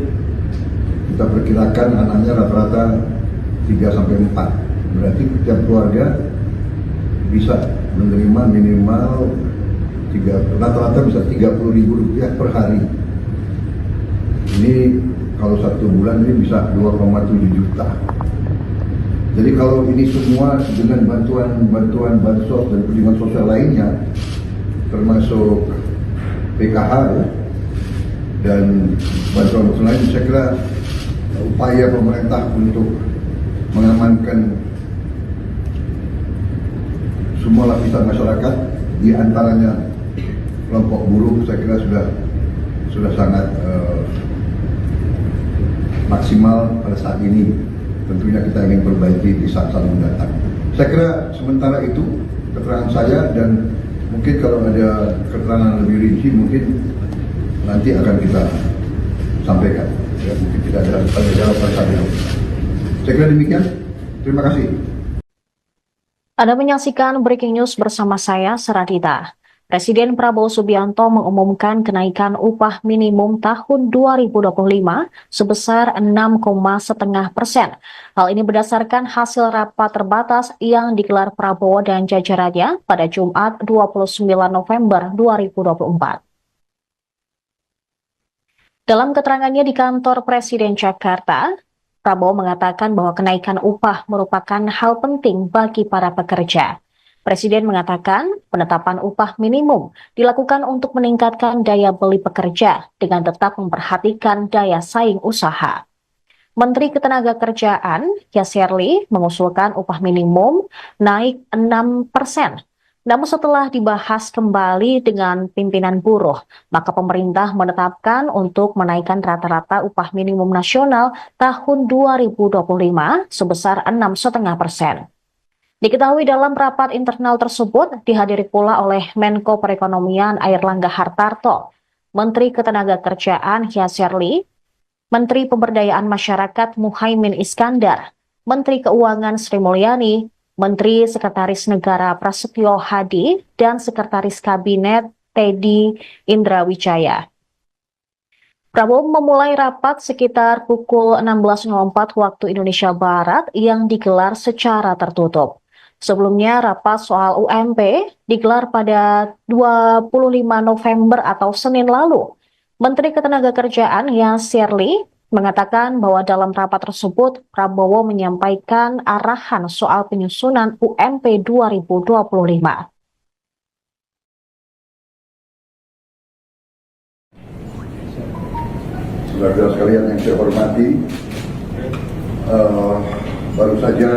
kita perkirakan anaknya rata-rata 3-4. Berarti setiap keluarga bisa menerima minimal rata-rata bisa Rp30.000 per hari. Ini kalau satu bulan ini bisa 2,7 juta. Jadi kalau ini semua dengan bantuan bansos dan perlindungan sosial lainnya, termasuk PKH ya, dan bantuan lain, saya kira upaya pemerintah untuk mengamankan semua lapisan masyarakat, di antaranya kelompok buruh. Saya kira sudah sangat maksimal pada saat ini. Tentunya kita ingin perbaiki di saat-saat mendatang. Saya kira sementara itu keterangan saya, dan mungkin kalau ada keterangan lebih rinci mungkin nanti akan kita sampaikan. Ya, mungkin tidak ada jawaban saja. Saya kira demikian. Terima kasih. Anda menyaksikan Breaking News bersama saya, Saradita. Presiden Prabowo Subianto mengumumkan kenaikan upah minimum tahun 2025 sebesar 6,5%. Hal ini berdasarkan hasil rapat terbatas yang digelar Prabowo dan jajarannya pada Jumat 29 November 2024. Dalam keterangannya di kantor Presiden Jakarta, Prabowo mengatakan bahwa kenaikan upah merupakan hal penting bagi para pekerja. Presiden mengatakan penetapan upah minimum dilakukan untuk meningkatkan daya beli pekerja dengan tetap memperhatikan daya saing usaha. Menteri Ketenagakerjaan Yasserli mengusulkan upah minimum naik 6%. Namun setelah dibahas kembali dengan pimpinan buruh, maka pemerintah menetapkan untuk menaikkan rata-rata upah minimum nasional tahun 2025 sebesar 6,5%. Diketahui dalam rapat internal tersebut dihadiri pula oleh Menko Perekonomian Airlangga Hartarto, Menteri Ketenagakerjaan Yasserli, Menteri Pemberdayaan Masyarakat Muhaimin Iskandar, Menteri Keuangan Sri Mulyani, Menteri Sekretaris Negara Prasetyo Hadi, dan Sekretaris Kabinet Teddy Indrawijaya. Prabowo memulai rapat sekitar pukul 16.04 waktu Indonesia Barat yang digelar secara tertutup. Sebelumnya, rapat soal UMP digelar pada 25 November atau Senin lalu. Menteri Ketenagakerjaan Yasserli mengatakan bahwa dalam rapat tersebut, Prabowo menyampaikan arahan soal penyusunan UMP 2025. Saudara-saudara sekalian yang saya hormati, baru saja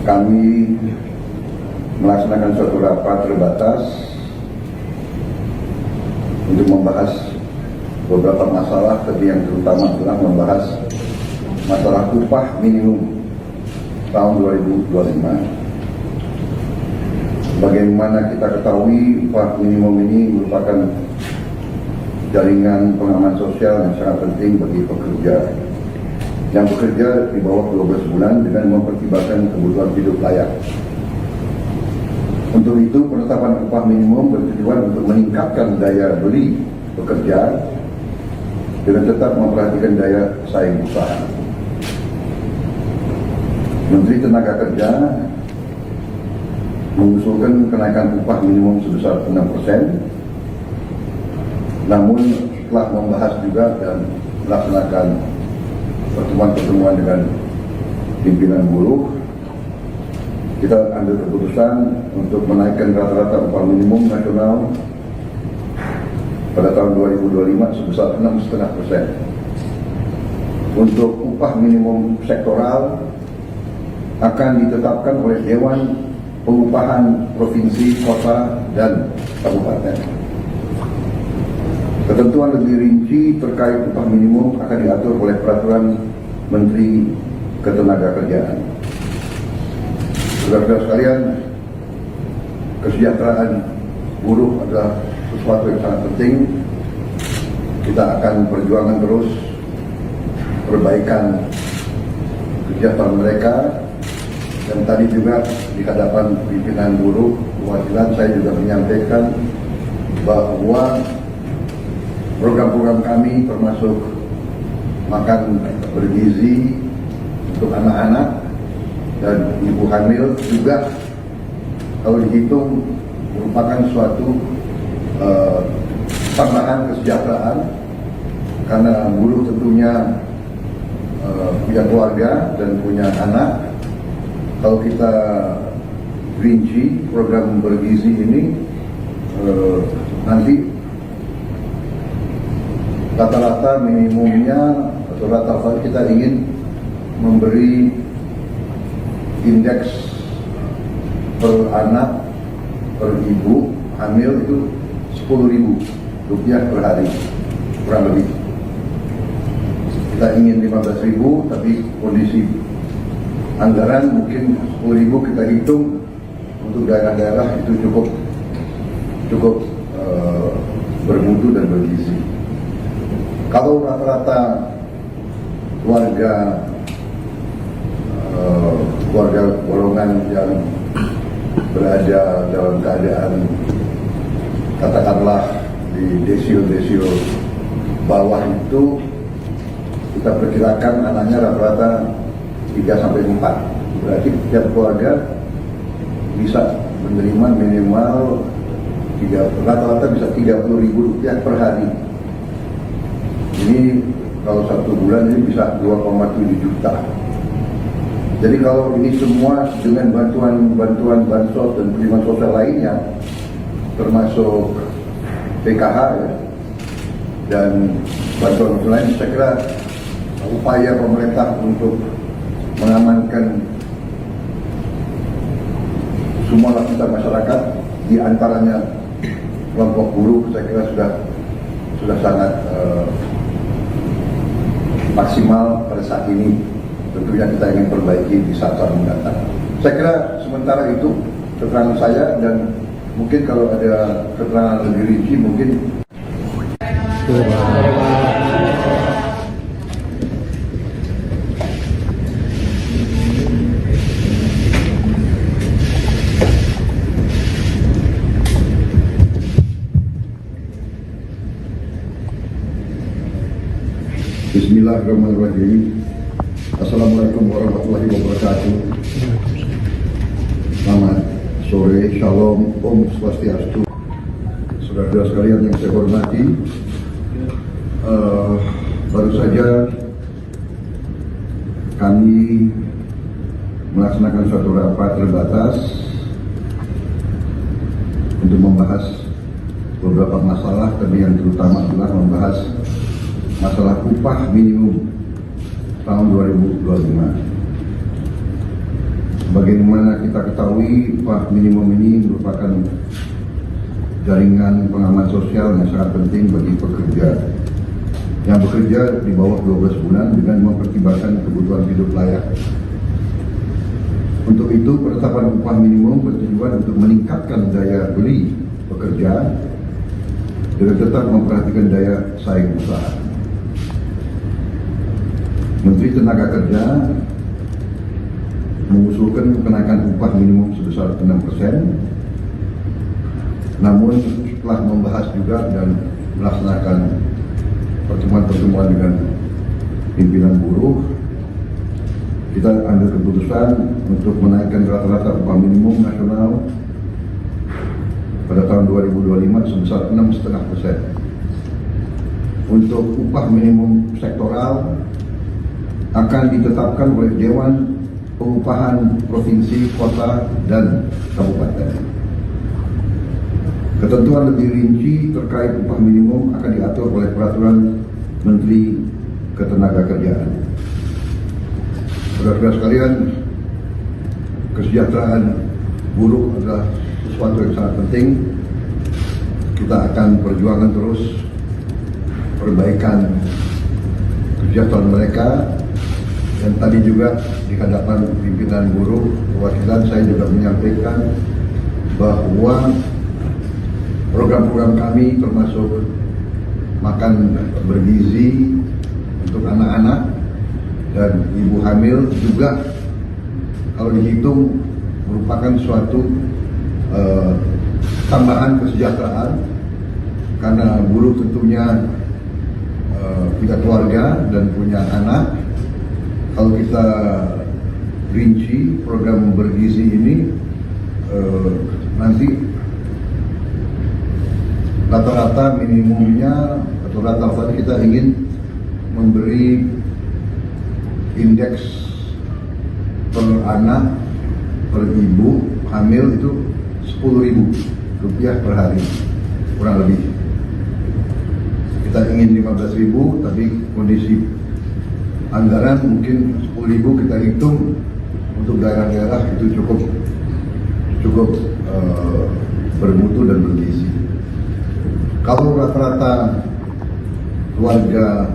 kami melaksanakan suatu rapat terbatas untuk membahas beberapa masalah, tapi yang terutama adalah membahas masalah upah minimum tahun 2025. Bagaimana kita ketahui, upah minimum ini merupakan jaringan pengaman sosial yang sangat penting bagi pekerja yang bekerja di bawah 12 bulan dengan mempertimbangkan kebutuhan hidup layak. Untuk itu, penetapan upah minimum bertujuan untuk meningkatkan daya beli pekerja dengan tetap memperhatikan daya saing usaha. Menteri Tenaga Kerja mengusulkan kenaikan upah minimum sebesar 6%. Namun setelah membahas juga dan melaksanakan pertemuan-pertemuan dengan pimpinan buruh, kita ambil keputusan untuk menaikkan rata-rata upah minimum nasional pada tahun 2025 sebesar 6,5%. Untuk upah minimum sektoral akan ditetapkan oleh Dewan Pengupahan Provinsi, Kota, dan Kabupaten. Ketentuan lebih rinci terkait upah minimum akan diatur oleh Peraturan Menteri Ketenagakerjaan. Saudara-saudara sekalian, kesejahteraan buruh adalah sesuatu yang sangat penting. Kita akan perjuangkan terus perbaikan kesejahteraan mereka. Dan tadi juga di hadapan pimpinan buruh perwakilan saya juga menyampaikan bahwa program-program kami termasuk makan bergizi untuk anak-anak dan ibu hamil juga kalau dihitung merupakan suatu tambahan kesejahteraan, karena buruh tentunya punya keluarga dan punya anak. Kalau kita rinci program bergizi ini, nanti rata-rata minimumnya atau rata-rata kita ingin memberi indeks per anak per ibu hamil itu Rp10.000 per hari kurang lebih. Kita ingin 15.000, tapi kondisi anggaran mungkin 10.000 kita hitung untuk daerah-daerah itu cukup bermutu dan bergizi. Kalau rata-rata keluarga golongan yang berada dalam keadaan katakanlah di desil bawah itu, kita perkirakan anaknya rata-rata 3-4. Berarti tiap keluarga bisa menerima minimal rata-rata bisa Rp30.000 per hari. Ini kalau 1 bulan ini bisa 2,7 juta. Jadi kalau ini semua dengan bantuan bansos dan penerimaan sosial lainnya, termasuk PKH ya, dan bantuan lain, saya kira upaya pemerintah untuk mengamankan semua lapisan masyarakat, di antaranya kelompok buruh, saya kira sudah sangat maksimal pada saat ini. Tentunya kita ingin perbaiki di saat-saat mendatang. Saya kira sementara itu keterangan saya, dan mungkin kalau ada keterangan lebih rinci mungkin. Bismillahirrahmanirrahim. Assalamualaikum warahmatullahi wabarakatuh. Selamat sore, shalom, om swastiastu. Saudara-saudara sekalian yang saya hormati, baru saja kami melaksanakan suatu rapat terbatas untuk membahas beberapa masalah, tapi yang terutama adalah membahas masalah upah minimum tahun 2025. Sebagaimana kita ketahui, upah minimum ini merupakan jaringan pengaman sosial yang sangat penting bagi pekerja yang bekerja di bawah 12 bulan dengan mempertimbangkan kebutuhan hidup layak. Untuk itu, penetapan upah minimum bertujuan untuk meningkatkan daya beli pekerja dengan tetap memperhatikan daya saing usaha. Menteri Tenaga Kerja mengusulkan kenaikan upah minimum sebesar 6%. Namun setelah membahas juga dan melaksanakan pertemuan-pertemuan dengan pimpinan buruh, kita ambil keputusan untuk menaikkan rata-rata upah minimum nasional pada tahun 2025 sebesar 6,5%. Untuk upah minimum sektoral akan ditetapkan oleh Dewan Pengupahan Provinsi, Kota, dan Kabupaten. Ketentuan lebih rinci terkait upah minimum akan diatur oleh Peraturan Menteri Ketenagakerjaan. Saudara-saudara sekalian, kesejahteraan buruh adalah sesuatu yang sangat penting. Kita akan perjuangkan terus perbaikan kesejahteraan mereka. Dan tadi juga di hadapan pimpinan buruh perwakilan saya juga menyampaikan bahwa program-program kami termasuk makan bergizi untuk anak-anak dan ibu hamil juga kalau dihitung merupakan suatu tambahan kesejahteraan, karena buruh tentunya punya keluarga dan punya anak. Kalau kita rinci program bergizi ini, nanti rata-rata minimumnya atau rata-rata kita ingin memberi indeks per anak per ibu hamil itu Rp10.000 per hari kurang lebih. Kita ingin 15.000, tapi kondisi anggaran mungkin 10.000 kita hitung untuk daerah-daerah itu cukup bermutu dan bergizi. Kalau rata-rata keluarga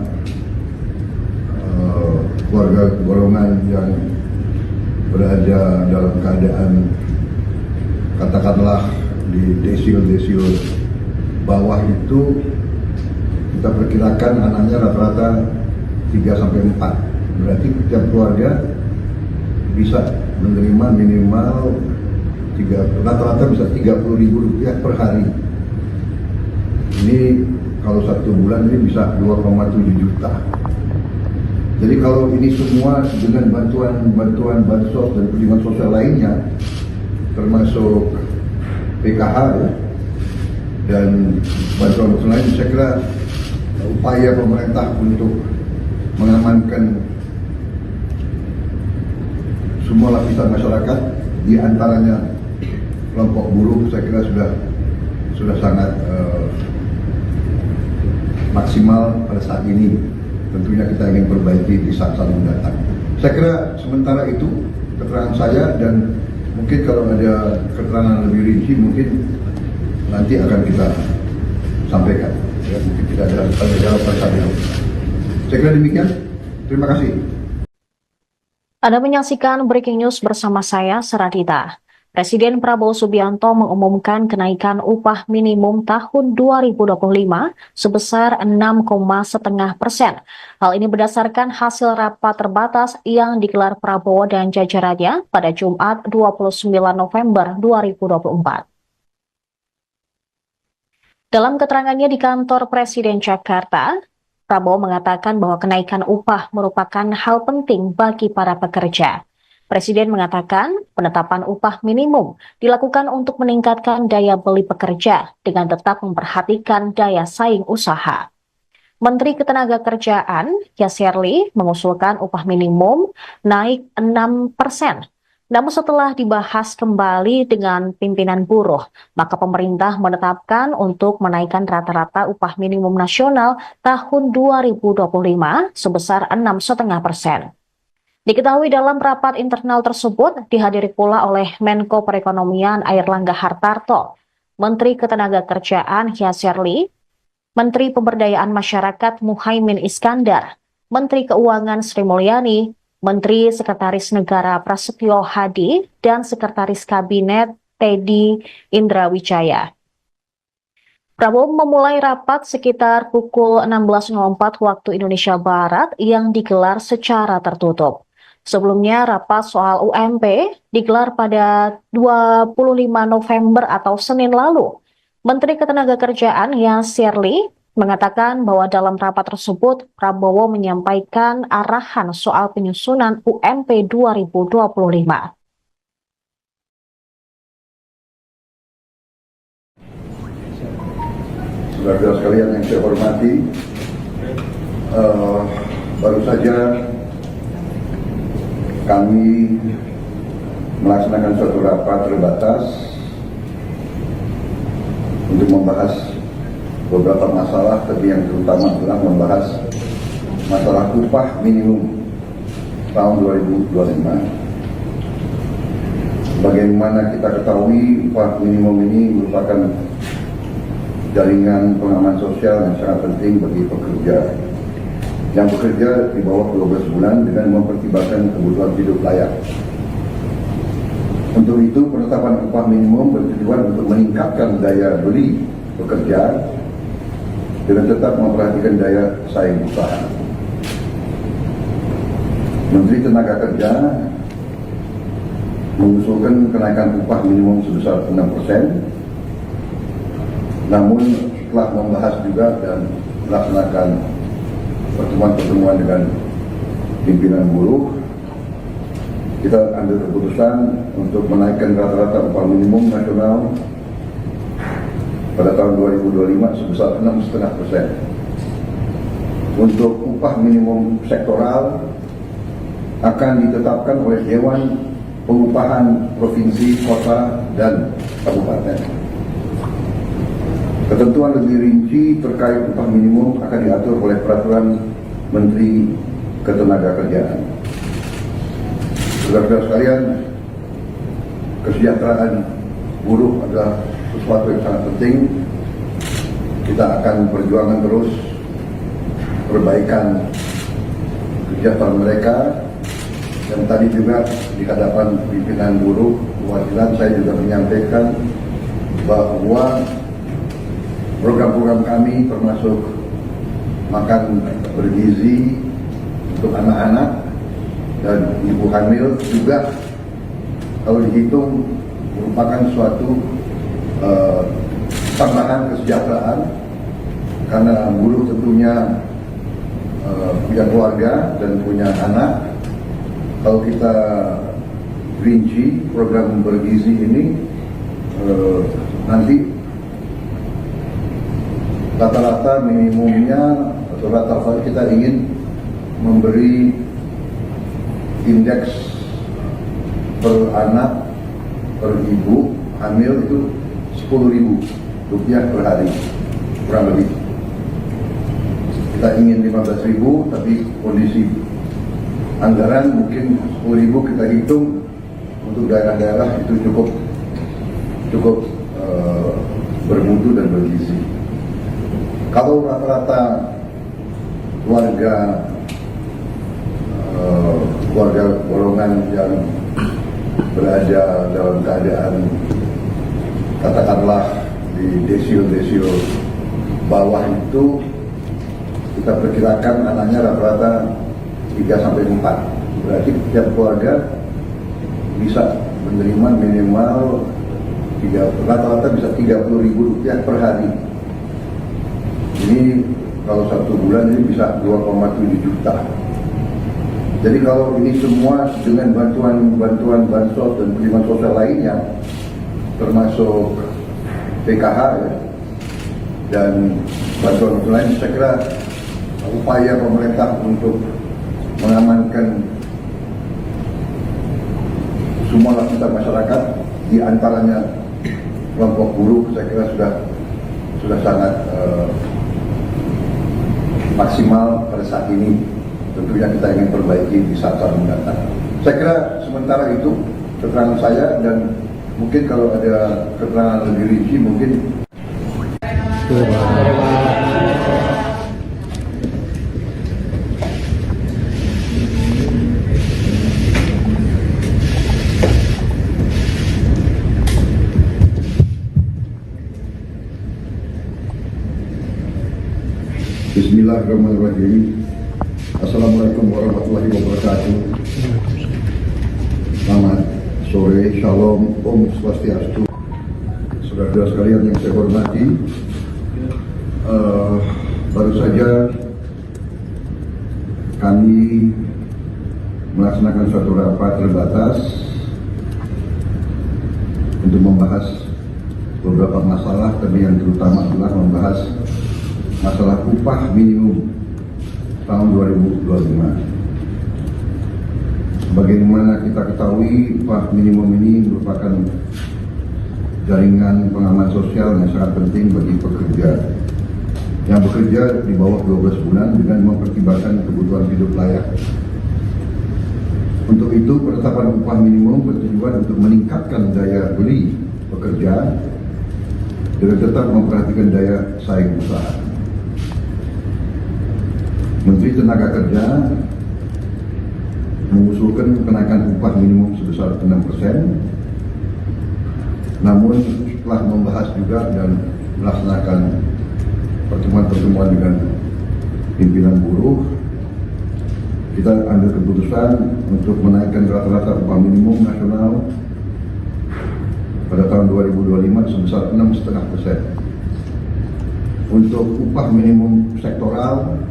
golongan yang berada dalam keadaan katakanlah di desil bawah itu kita perkirakan anaknya rata-rata 3-4. Berarti setiap keluarga bisa menerima minimal rata-rata bisa Rp30.000 per hari. Ini kalau 1 bulan ini bisa 2,7 juta. Jadi kalau ini semua dengan bantuan bansos dan perlindungan sosial lainnya, termasuk PKH ya, dan bantuan lain, saya kira upaya pemerintah untuk mengamankan semua lapisan masyarakat, di antaranya kelompok buruh, saya kira sudah sangat maksimal pada saat ini. Tentunya kita ingin perbaiki di saat-saat mendatang. Saya kira sementara itu keterangan saya, dan mungkin kalau ada keterangan lebih rinci mungkin nanti akan kita sampaikan. Ya, mungkin tidak ada tanya jawab saat ini. Saya kira demikian. Terima kasih. Anda menyaksikan Breaking News bersama saya, Seradita. Presiden Prabowo Subianto mengumumkan kenaikan upah minimum tahun 2025 sebesar 6,5%. Hal ini berdasarkan hasil rapat terbatas yang digelar Prabowo dan jajarannya pada Jumat 29 November 2024. Dalam keterangannya di kantor Presiden Jakarta, Prabowo mengatakan bahwa kenaikan upah merupakan hal penting bagi para pekerja. Presiden mengatakan penetapan upah minimum dilakukan untuk meningkatkan daya beli pekerja dengan tetap memperhatikan daya saing usaha. Menteri Ketenagakerjaan, Yasserli, mengusulkan upah minimum naik 6%. Namun setelah dibahas kembali dengan pimpinan buruh, maka pemerintah menetapkan untuk menaikkan rata-rata upah minimum nasional tahun 2025 sebesar 6,5%. Diketahui dalam rapat internal tersebut dihadiri pula oleh Menko Perekonomian Airlangga Hartarto, Menteri Ketenagakerjaan Yasserli, Menteri Pemberdayaan Masyarakat Muhaimin Iskandar, Menteri Keuangan Sri Mulyani, Menteri Sekretaris Negara Prasetyo Hadi, dan Sekretaris Kabinet Teddy Indrawijaya. Prabowo memulai rapat sekitar pukul 16.04 waktu Indonesia Barat yang digelar secara tertutup. Sebelumnya, rapat soal UMP digelar pada 25 November atau Senin lalu. Menteri Ketenagakerjaan Yasserli mengatakan bahwa dalam rapat tersebut Prabowo menyampaikan arahan soal penyusunan UMP 2025. Saudara sekalian yang saya hormati, baru saja kami melaksanakan suatu rapat terbatas untuk membahas beberapa masalah, tapi yang terutama adalah membahas masalah upah minimum tahun 2025. Bagaimana kita ketahui, upah minimum ini merupakan jaringan pengaman sosial yang sangat penting bagi pekerja yang bekerja di bawah 12 bulan dengan mempertimbangkan kebutuhan hidup layak. Untuk itu, penetapan upah minimum bertujuan untuk meningkatkan daya beli pekerja dengan tetap memperhatikan daya saing usaha. Menteri Tenaga Kerja mengusulkan kenaikan upah minimum sebesar 6%. Namun setelah membahas juga dan melaksanakan pertemuan-pertemuan dengan pimpinan buruh, kita ambil keputusan untuk menaikkan rata-rata upah minimum nasional pada tahun 2025 sebesar 6,5%. Untuk upah minimum sektoral akan ditetapkan oleh Dewan Pengupahan Provinsi, Kota, dan Kabupaten. Ketentuan lebih rinci terkait upah minimum akan diatur oleh Peraturan Menteri ketenagakerjaan. Saudara-saudara sekalian, kesejahteraan buruh adalah sesuatu yang sangat penting. Kita akan perjuangkan terus perbaikan kesejahteraan mereka. Dan tadi juga di hadapan pimpinan buruh perwakilan saya juga menyampaikan bahwa program-program kami termasuk makan bergizi untuk anak-anak dan ibu hamil juga kalau dihitung merupakan suatu tambahan kesejahteraan karena buruh tentunya punya keluarga dan punya anak. Kalau kita rinci program bergizi ini nanti rata-rata minimumnya atau rata-rata kita ingin memberi indeks per anak per ibu hamil itu Rp10.000 per hari kurang lebih. Kita ingin 15.000 tapi kondisi anggaran mungkin 10.000 kita hitung untuk daerah-daerah itu cukup bermutu dan bergizi. Kalau rata-rata keluarga golongan yang berada dalam keadaan katakanlah di desil bawah itu kita perkirakan anaknya rata-rata 3-4. Berarti setiap keluarga bisa menerima minimal rata-rata bisa Rp30.000 per hari. Ini kalau 1 bulan ini bisa 2,7 juta. Jadi kalau ini semua dengan bantuan bansos dan perlindungan sosial lainnya, termasuk PKH ya, dan bantuan lain, saya kira upaya pemerintah untuk mengamankan semua lapisan masyarakat, di antaranya kelompok buruh, saya kira sudah sangat maksimal pada saat ini. Tentunya kita ingin perbaiki di saat-saat mendatang. Saya kira sementara itu keterangan saya, dan mungkin kalau ada keterangan lebih rinci mungkin. Bismillahirrahmanirrahim. Assalamualaikum warahmatullahi wabarakatuh. Selamat sore, shalom, om swastiastu. Saudara-saudara sekalian yang saya hormati, baru saja kami melaksanakan suatu rapat terbatas untuk membahas beberapa masalah, tapi yang terutama adalah membahas masalah upah minimum tahun 2025. Sebagaimana kita ketahui, upah minimum ini merupakan jaringan pengaman sosial yang sangat penting bagi pekerja yang bekerja di bawah 12 bulan dengan mempertimbangkan kebutuhan hidup layak. Untuk itu, penetapan upah minimum bertujuan untuk meningkatkan daya beli pekerja dengan tetap memperhatikan daya saing usaha. Menteri Tenaga Kerja mengusulkan kenaikan upah minimum sebesar 6%. Namun setelah membahas juga dan melaksanakan pertemuan-pertemuan dengan pimpinan buruh, kita ambil keputusan untuk menaikkan rata-rata upah minimum nasional pada tahun 2025 sebesar 6,5%. Untuk upah minimum sektoral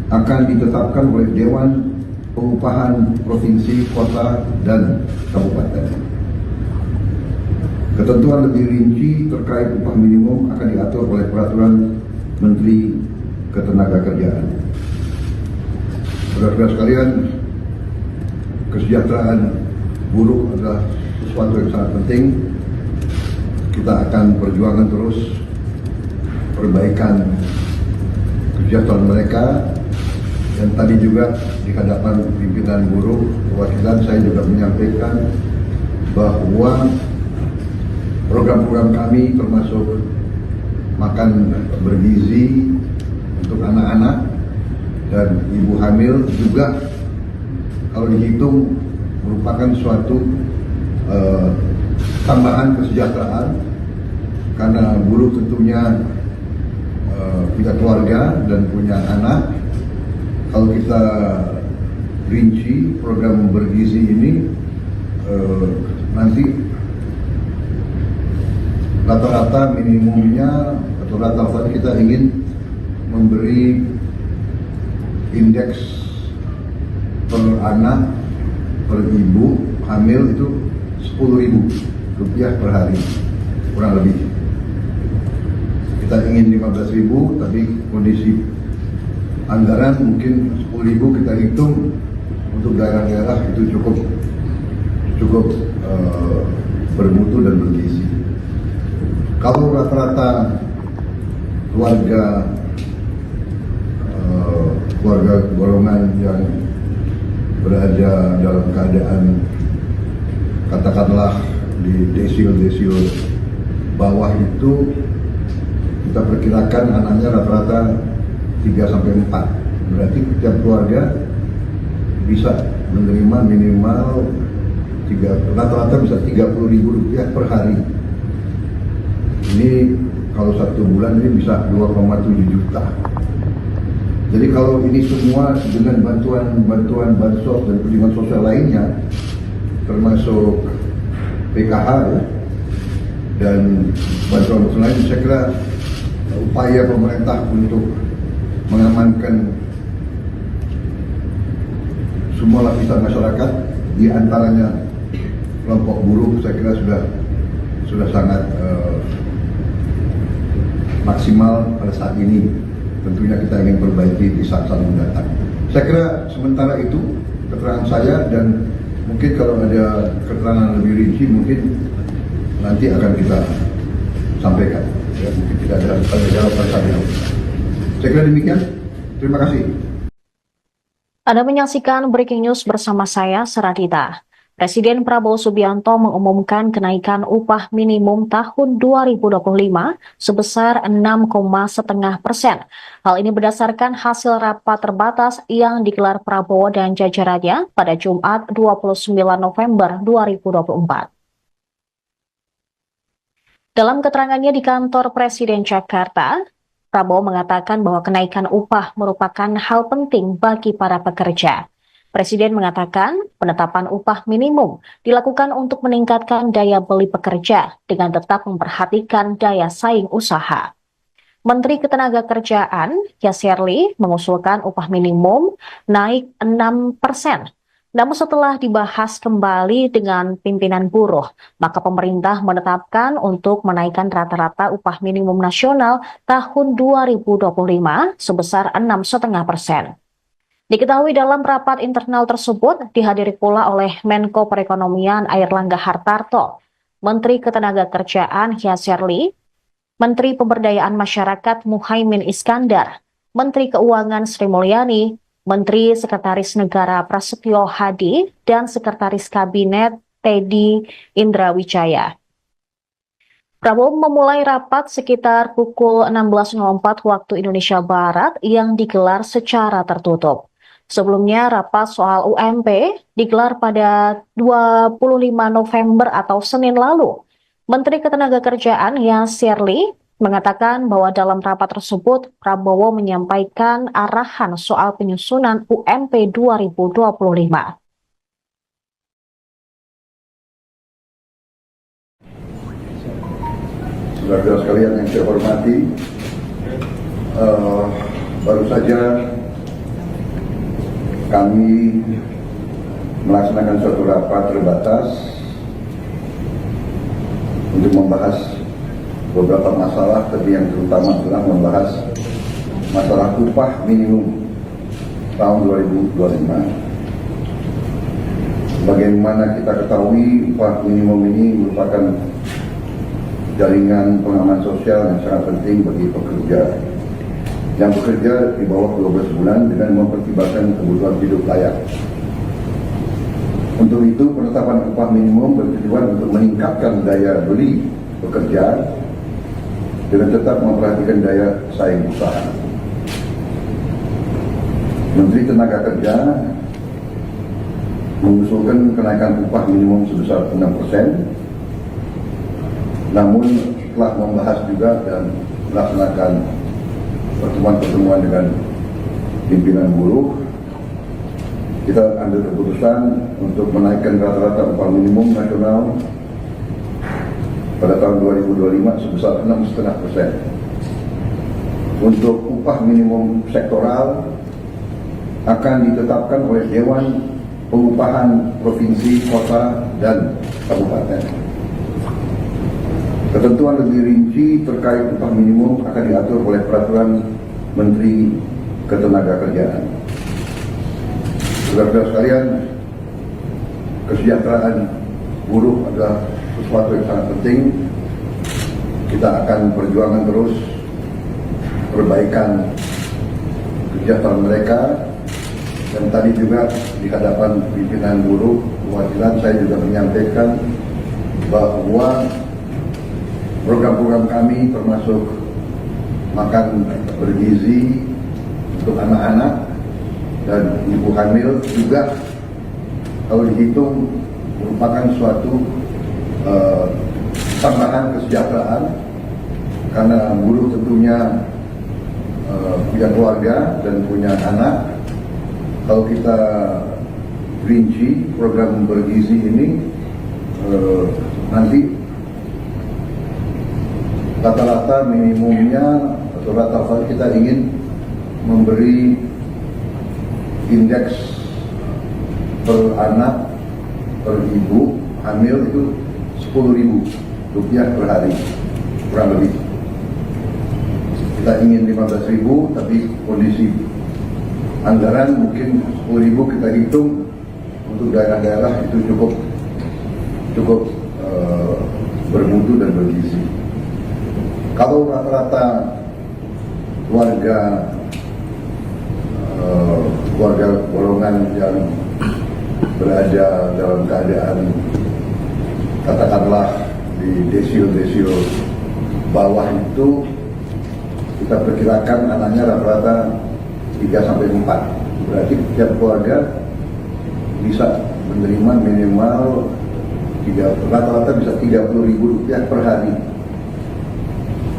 akan ditetapkan oleh Dewan Pengupahan Provinsi, Kota, dan Kabupaten. Ketentuan lebih rinci terkait upah minimum akan diatur oleh Peraturan Menteri Ketenagakerjaan. Saudara-saudara sekalian, kesejahteraan buruh adalah sesuatu yang sangat penting. Kita akan perjuangkan terus perbaikan kesejahteraan mereka. Dan tadi juga di hadapan pimpinan buruh perwakilan saya juga menyampaikan bahwa program-program kami termasuk makan bergizi untuk anak-anak dan ibu hamil juga kalau dihitung merupakan suatu tambahan kesejahteraan karena buruh tentunya punya keluarga dan punya anak. Kalau kita rinci program bergizi ini nanti rata-rata minimumnya atau rata-rata kita ingin memberi indeks per anak per ibu hamil itu Rp10.000 per hari kurang lebih. Kita ingin 15.000 tapi kondisi anggaran mungkin 10.000 kita hitung untuk daerah-daerah itu cukup bermutu dan bergizi. Kalau rata-rata keluarga golongan yang berada dalam keadaan katakanlah di desil bawah itu kita perkirakan anaknya rata-rata 3-4. Berarti setiap keluarga bisa menerima minimal rata-rata bisa Rp30.000 per hari. Ini kalau 1 bulan ini bisa 2,7 juta. Jadi kalau ini semua dengan bantuan bansos dan perlindungan sosial lainnya, termasuk PKH ya, dan bantuan lain, saya kira upaya pemerintah untuk mengamankan semua lapisan masyarakat, di antaranya kelompok buruh, saya kira sudah sangat maksimal pada saat ini. Tentunya kita ingin perbaiki di saat-saat mendatang. Saya kira sementara itu keterangan saya, dan mungkin kalau ada keterangan lebih rinci mungkin nanti akan kita sampaikan. Ya, mungkin tidak ada jawaban saya. Saya kira demikian. Terima kasih. Anda menyaksikan Breaking News bersama saya, Seradita. Presiden Prabowo Subianto mengumumkan kenaikan upah minimum tahun 2025 sebesar 6,5%. Hal ini berdasarkan hasil rapat terbatas yang digelar Prabowo dan jajarannya pada Jumat 29 November 2024. Dalam keterangannya di kantor Presiden Jakarta, Prabowo mengatakan bahwa kenaikan upah merupakan hal penting bagi para pekerja. Presiden mengatakan penetapan upah minimum dilakukan untuk meningkatkan daya beli pekerja dengan tetap memperhatikan daya saing usaha. Menteri Ketenagakerjaan, Yasserli, mengusulkan upah minimum naik 6%. Namun setelah dibahas kembali dengan pimpinan buruh, maka pemerintah menetapkan untuk menaikkan rata-rata upah minimum nasional tahun 2025 sebesar 6,5%. Diketahui dalam rapat internal tersebut dihadiri pula oleh Menko Perekonomian Airlangga Hartarto, Menteri Ketenagakerjaan Yasserli, Menteri Pemberdayaan Masyarakat Muhaimin Iskandar, Menteri Keuangan Sri Mulyani, Menteri Sekretaris Negara Prasetyo Hadi, dan Sekretaris Kabinet Teddy Indrawijaya. Prabowo memulai rapat sekitar pukul 16.04 waktu Indonesia Barat yang digelar secara tertutup. Sebelumnya, rapat soal UMP digelar pada 25 November atau Senin lalu. Menteri Ketenagakerjaan Yasserli mengatakan bahwa dalam rapat tersebut Prabowo menyampaikan arahan soal penyusunan UMP 2025. Saudara sekalian yang saya hormati, baru saja kami melaksanakan suatu rapat terbatas untuk membahas beberapa masalah, tapi yang terutama adalah membahas masalah upah minimum tahun 2025. Bagaimana kita ketahui, upah minimum ini merupakan jaringan pengaman sosial yang sangat penting bagi pekerja. yang bekerja di bawah 12 bulan dengan mempertimbangkan kebutuhan hidup layak. Untuk itu, penetapan upah minimum bertujuan untuk meningkatkan daya beli pekerja dengan tetap memperhatikan daya saing usaha. Menteri Tenaga Kerja mengusulkan kenaikan upah minimum sebesar 6%, namun setelah membahas juga dan melaksanakan pertemuan-pertemuan dengan pimpinan buruh, kita ambil keputusan untuk menaikkan rata-rata upah minimum nasional pada tahun 2025 sebesar 6,5%. Untuk upah minimum sektoral akan ditetapkan oleh Dewan Pengupahan Provinsi, Kota, dan Kabupaten. Ketentuan lebih rinci terkait upah minimum akan diatur oleh Peraturan Menteri Ketenagakerjaan. Saudara-saudara sekalian, kesejahteraan buruh adalah sesuatu yang sangat penting. Kita akan perjuangkan terus perbaikan kesejahteraan mereka. Dan tadi juga di hadapan pimpinan buruh perwakilan saya juga menyampaikan bahwa program-program kami termasuk makan bergizi untuk anak-anak dan ibu hamil juga kalau dihitung merupakan suatu tambahan kesejahteraan, karena buruh tentunya punya keluarga dan punya anak. Kalau kita rinci program bergizi ini, nanti rata-rata minimumnya atau rata-rata kita ingin memberi indeks per anak per ibu hamil itu Rp10.000 per hari kurang lebih. Kita ingin 15.000, tapi kondisi anggaran mungkin 10.000 kita hitung untuk daerah-daerah itu cukup bermutu dan bergizi. Kalau rata-rata keluarga golongan yang berada dalam keadaan katakanlah di desil bawah itu, kita perkirakan anaknya rata-rata 3-4. Berarti setiap keluarga bisa menerima minimal rata-rata bisa Rp30.000 per hari.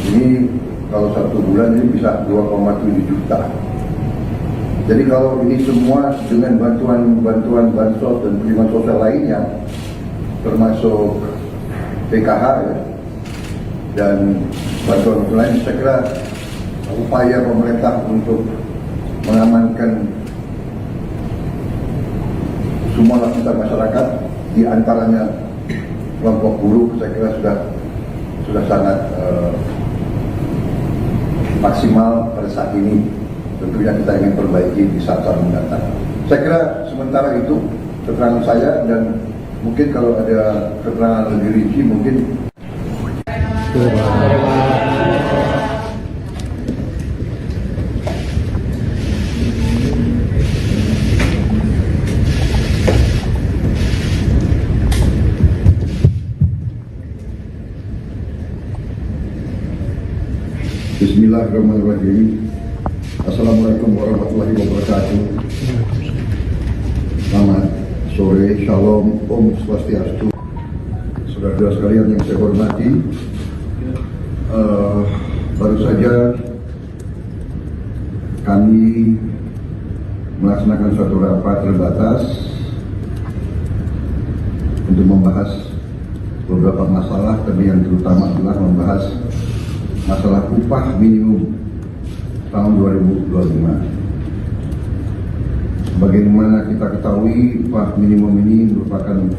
Ini kalau 1 bulan ini bisa 2,7 juta. Jadi kalau ini semua dengan bantuan bansos dan perlindungan sosial lainnya, termasuk PKH ya, dan bantuan lain, saya kira upaya pemerintah untuk mengamankan semua lapisan masyarakat, di antaranya kelompok buruh, saya kira sudah sangat maksimal pada saat ini. Tentunya kita ingin perbaiki di saat-saat mendatang. Saya kira sementara itu keterangan saya, dan mungkin kalau ada keterangan lebih rinci mungkin. Bismillahirrahmanirrahim. Assalamualaikum warahmatullahi wabarakatuh. Selamat sore, shalom, om swastiastu. Saudara-saudara sekalian yang saya hormati, baru saja kami melaksanakan suatu rapat terbatas untuk membahas beberapa masalah, tapi yang terutama adalah membahas masalah upah minimum tahun 2025. Bagaimana kita ketahui, upah minimum ini merupakan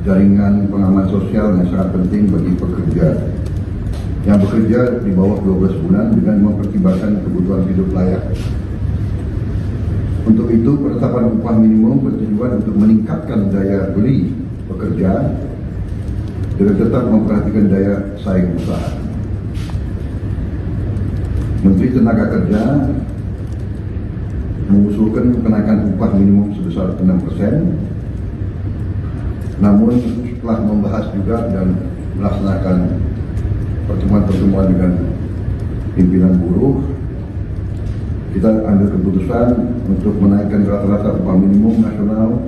jaringan pengaman sosial yang sangat penting bagi pekerja yang bekerja di bawah 12 bulan dengan mempertimbangkan kebutuhan hidup layak. Untuk itu, penetapan upah minimum bertujuan untuk meningkatkan daya beli pekerja dengan tetap memperhatikan daya saing usaha. Menteri Tenaga Kerja mengusulkan kenaikan upah minimum sebesar 6%. Namun setelah membahas juga dan melaksanakan pertemuan-pertemuan dengan pimpinan buruh, kita ambil keputusan untuk menaikkan rata-rata upah minimum nasional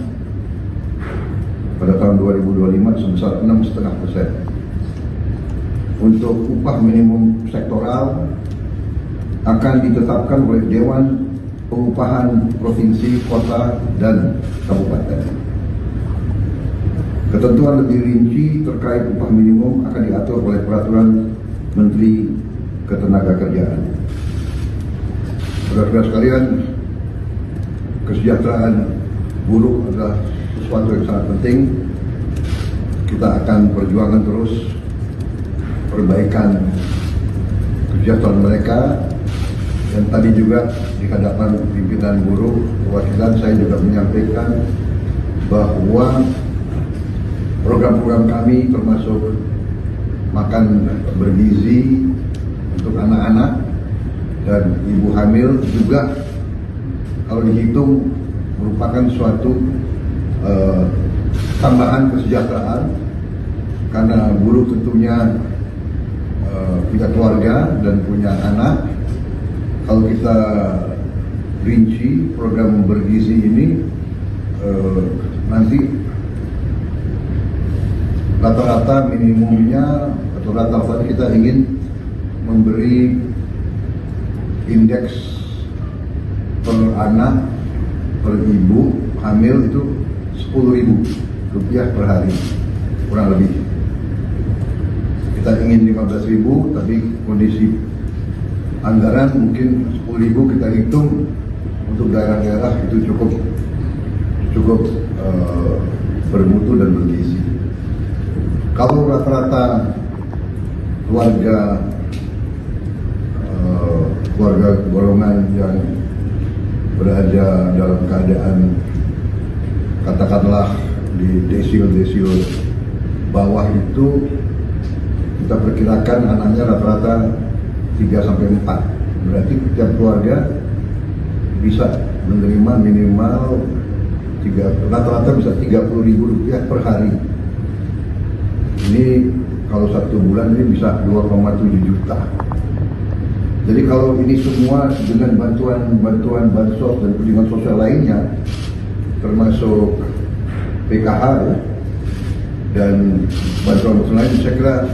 pada tahun 2025 sebesar 6,5%. Untuk upah minimum sektoral akan ditetapkan oleh Dewan Pengupahan Provinsi, Kota, dan Kabupaten. Ketentuan lebih rinci terkait upah minimum akan diatur oleh Peraturan Menteri Ketenagakerjaan. Saudara-saudara sekalian, kesejahteraan buruh adalah sesuatu yang sangat penting. Kita akan perjuangkan terus perbaikan kesejahteraan mereka. Dan tadi juga di hadapan pimpinan buruh perwakilan saya juga menyampaikan bahwa program-program kami termasuk makan bergizi untuk anak-anak dan ibu hamil juga kalau dihitung merupakan suatu tambahan kesejahteraan, karena buruh tentunya punya keluarga dan punya anak. Kalau kita rinci program bergizi ini nanti rata-rata minimumnya atau rata-rata kita ingin memberi indeks per anak per ibu hamil itu Rp10.000 per hari kurang lebih. Kita ingin 15.000, tapi kondisi anggaran mungkin 10.000 kita hitung untuk daerah-daerah itu cukup bermutu dan bergizi. Kalau rata-rata keluarga golongan yang berada dalam keadaan katakanlah di desil bawah itu, kita perkirakan anaknya rata-rata 3-4. Berarti setiap keluarga bisa menerima minimal rata-rata bisa Rp30.000 per hari. Ini kalau 1 bulan ini bisa 2,7 juta. Jadi kalau ini semua dengan bantuan bansos dan perlindungan sosial lainnya, termasuk PKH dan bantuan lain, saya kira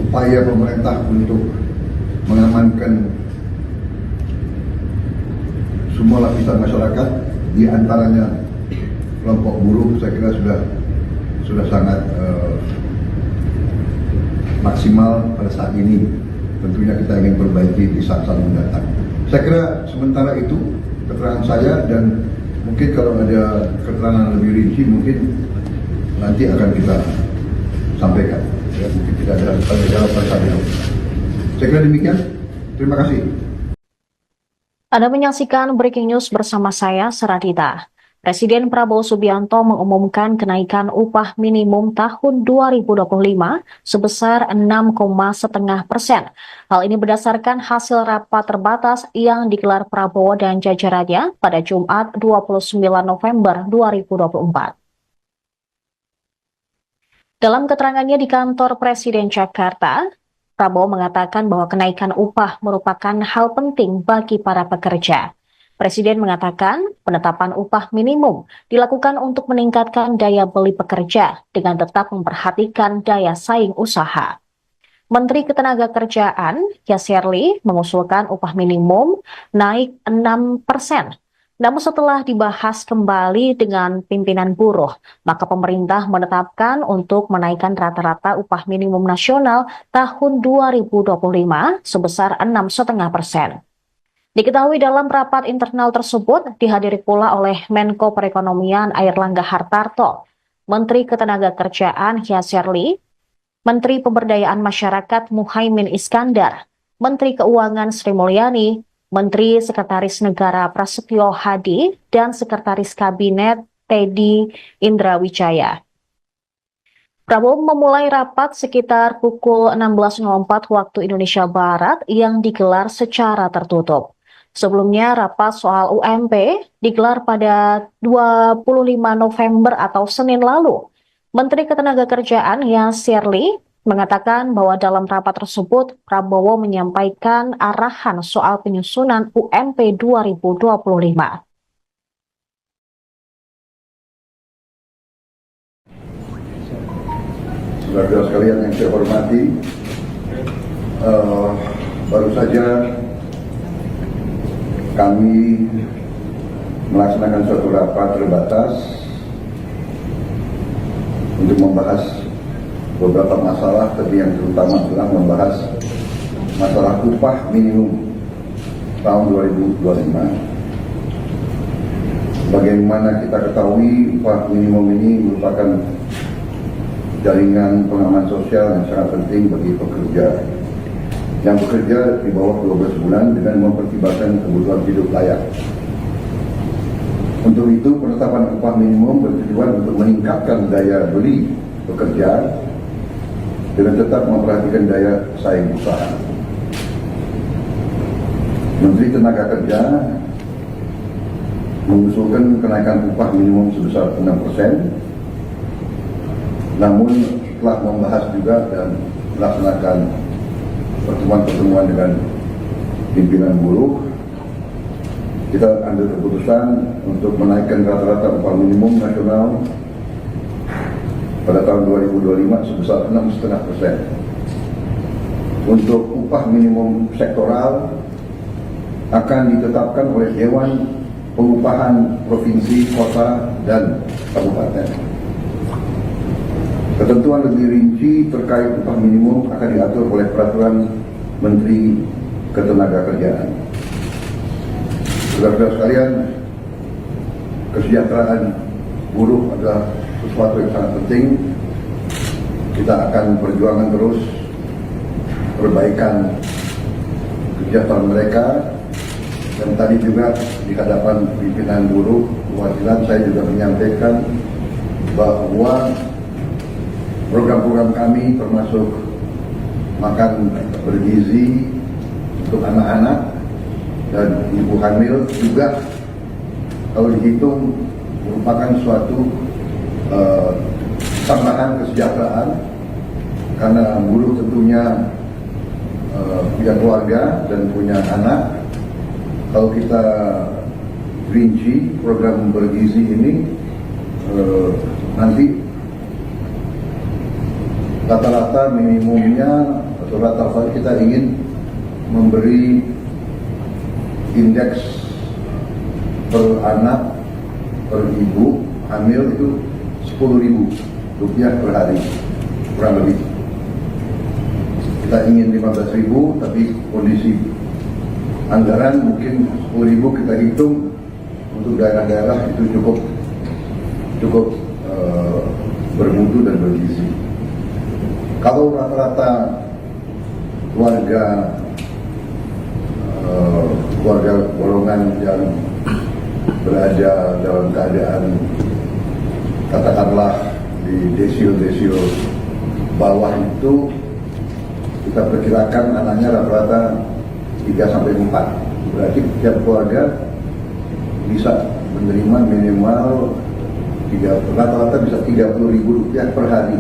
upaya pemerintah untuk mengamankan semua lapisan masyarakat, di antaranya kelompok buruh, saya kira sudah sangat maksimal pada saat ini. Tentunya kita ingin perbaiki di saat-saat mendatang. Saya kira sementara itu keterangan saya, dan mungkin kalau ada keterangan lebih rinci mungkin nanti akan kita sampaikan. Ya, mungkin tidak ada jawab pada saat ini. Saya kira demikian. Terima kasih. Anda menyaksikan Breaking News bersama saya, Saradita. Presiden Prabowo Subianto mengumumkan kenaikan upah minimum tahun 2025 sebesar 6,5%. Hal ini berdasarkan hasil rapat terbatas yang digelar Prabowo dan jajarannya pada Jumat 29 November 2024. Dalam keterangannya di kantor Presiden Jakarta, Prabowo mengatakan bahwa kenaikan upah merupakan hal penting bagi para pekerja. Presiden mengatakan penetapan upah minimum dilakukan untuk meningkatkan daya beli pekerja dengan tetap memperhatikan daya saing usaha. Menteri Ketenagakerjaan, Yasserli, mengusulkan upah minimum naik 6%. Namun setelah dibahas kembali dengan pimpinan buruh, maka pemerintah menetapkan untuk menaikkan rata-rata upah minimum nasional tahun 2025 sebesar 6,5%. Diketahui dalam rapat internal tersebut dihadiri pula oleh Menko Perekonomian Airlangga Hartarto, Menteri Ketenagakerjaan Yasserli, Menteri Pemberdayaan Masyarakat Muhaimin Iskandar, Menteri Keuangan Sri Mulyani, Menteri Sekretaris Negara Prasetyo Hadi, dan Sekretaris Kabinet Teddy Indrawijaya. Prabowo memulai rapat sekitar pukul 16.04 waktu Indonesia Barat yang digelar secara tertutup. Sebelumnya, rapat soal UMP digelar pada 25 November atau Senin lalu. Menteri Ketenagakerjaan Yasirli mengatakan bahwa dalam rapat tersebut, Prabowo menyampaikan arahan soal penyusunan UMP 2025. Saudara sekalian yang saya hormati, baru saja kami melaksanakan suatu rapat terbatas untuk membahas beberapa masalah, tapi yang terutama adalah membahas masalah upah minimum tahun 2025. Bagaimana kita ketahui upah minimum ini merupakan jaringan pengaman sosial yang sangat penting bagi pekerja yang bekerja di bawah 12 bulan dengan mempertimbangkan kebutuhan hidup layak. Untuk itu, penetapan upah minimum bertujuan untuk meningkatkan daya beli pekerja dengan tetap memperhatikan daya saing usaha. Menteri Tenaga Kerja mengusulkan kenaikan upah minimum sebesar 6%. Namun setelah membahas juga dan melaksanakan pertemuan-pertemuan dengan pimpinan buruh, kita ambil keputusan untuk menaikkan rata-rata upah minimum nasional pada tahun 2025 sebesar 6,5%. Untuk upah minimum sektoral akan ditetapkan oleh Dewan Pengupahan Provinsi, Kota, dan Kabupaten. Ketentuan lebih rinci terkait upah minimum akan diatur oleh Peraturan Menteri Ketenagakerjaan. Saudara-saudara sekalian, kesejahteraan buruh adalah sesuatu yang sangat penting. Kita akan perjuangkan terus perbaikan kesejahteraan mereka. Dan tadi juga di hadapan pimpinan buruh perwakilan saya juga menyampaikan bahwa program-program kami termasuk makan bergizi untuk anak-anak dan ibu hamil juga kalau dihitung merupakan suatu tambahan kesejahteraan karena buruh tentunya punya keluarga dan punya anak. Kalau kita rinci program bergizi ini nanti rata-rata minimumnya atau rata-rata kita ingin memberi indeks per anak per ibu hamil itu Rp10.000 per hari kurang lebih. Kita ingin 15.000 tapi kondisi anggaran mungkin 10.000 kita hitung untuk daerah-daerah itu cukup bermutu dan bergizi. Kalau rata-rata keluarga golongan yang berada dalam keadaan katakanlah di desil bawah itu kita perkirakan anaknya rata-rata 3-4. Berarti setiap keluarga bisa menerima minimal rata-rata bisa Rp30.000 per hari.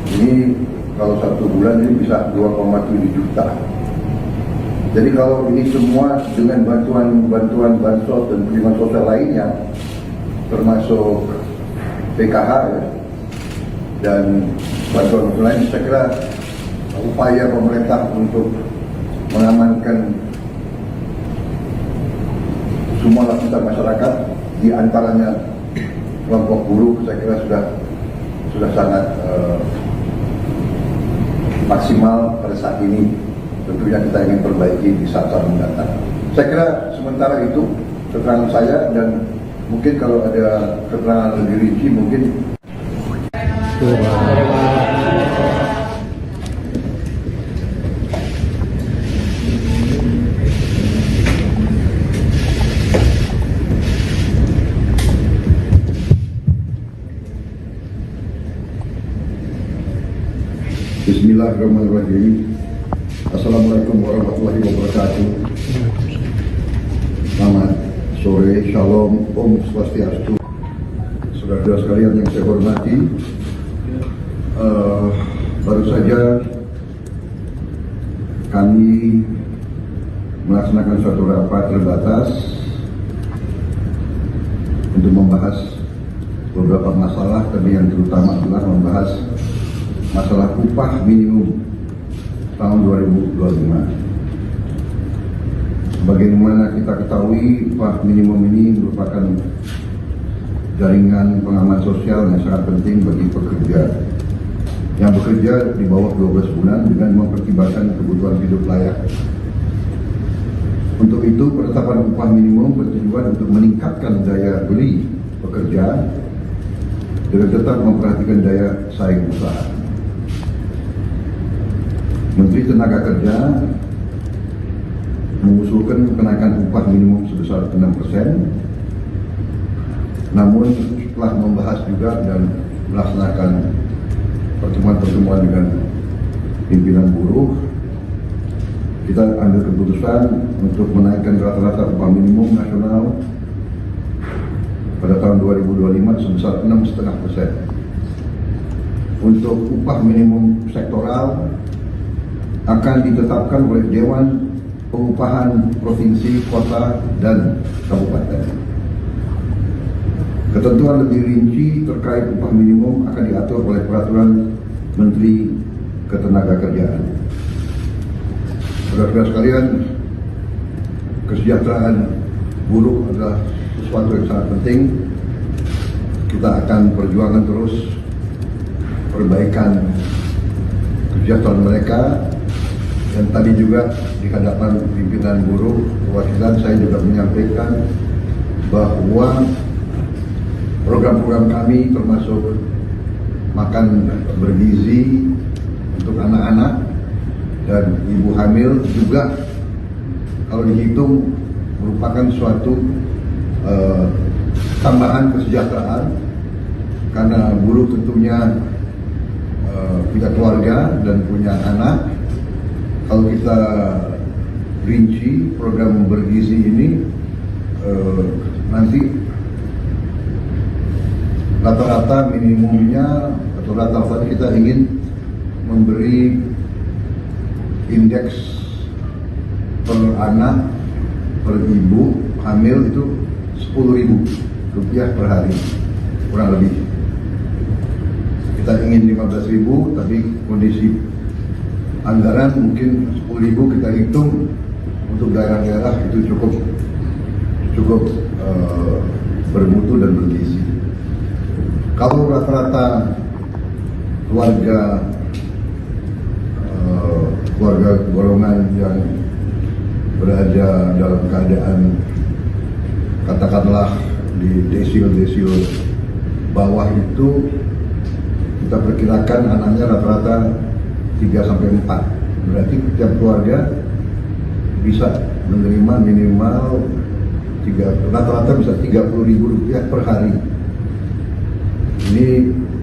Ini kalau 1 bulan ini bisa 2,7 juta. Jadi kalau ini semua dengan bantuan bansos dan penerimaan sosial lainnya, termasuk PKH ya, dan bantuan lain, saya kira upaya pemerintah untuk mengamankan semua lapisan masyarakat, di antaranya kelompok buruh, saya kira sudah sangat maksimal pada saat ini. Tentunya kita ingin perbaiki di saat-saat mendatang. Saya kira sementara itu keterangan saya, dan mungkin kalau ada keterangan lebih rinci mungkin. Bismillahirrahmanirrahim. Assalamualaikum warahmatullahi wabarakatuh. Selamat sore, shalom, om swastiastu. Saudara-saudara sekalian yang saya hormati, baru saja kami melaksanakan suatu rapat terbatas untuk membahas beberapa masalah, tapi yang terutama adalah membahas masalah upah minimum tahun 2025. Bagaimana kita ketahui, upah minimum ini merupakan jaringan pengaman sosial yang sangat penting bagi pekerja yang bekerja di bawah 12 bulan dengan mempertimbangkan kebutuhan hidup layak. Untuk itu, penetapan upah minimum bertujuan untuk meningkatkan daya beli pekerja dengan tetap memperhatikan daya saing usaha. Menteri Tenaga Kerja mengusulkan kenaikan upah minimum sebesar 6%. Namun setelah membahas juga dan melaksanakan pertemuan-pertemuan dengan pimpinan buruh, kita ambil keputusan untuk menaikkan rata-rata upah minimum nasional pada tahun 2025 sebesar 6,5%. Untuk upah minimum sektoral akan ditetapkan oleh Dewan Pengupahan Provinsi, Kota, dan Kabupaten. Ketentuan lebih rinci terkait upah minimum akan diatur oleh Peraturan Menteri Ketenagakerjaan. Saudara-saudara sekalian, kesejahteraan buruh adalah sesuatu yang sangat penting. Kita akan perjuangkan terus perbaikan kesejahteraan mereka. Dan tadi juga di hadapan pimpinan buruh perwakilan saya juga menyampaikan bahwa program-program kami termasuk makan bergizi untuk anak-anak dan ibu hamil juga kalau dihitung merupakan suatu tambahan kesejahteraan, karena buruh tentunya punya keluarga dan punya anak. Kalau kita rinci program bergizi ini, nanti rata-rata minimumnya atau rata-rata kita ingin memberi indeks per anak per ibu hamil itu Rp10.000 per hari kurang lebih. Kita ingin 15.000, tapi kondisi anggaran mungkin 10.000 kita hitung untuk daerah-daerah itu cukup bermutu dan bergizi. Kalau rata-rata keluarga golongan yang berada dalam keadaan katakanlah di desil bawah itu, kita perkirakan anaknya rata-rata 3-4. Berarti setiap keluarga bisa menerima minimal rata-rata bisa Rp30.000 per hari. Ini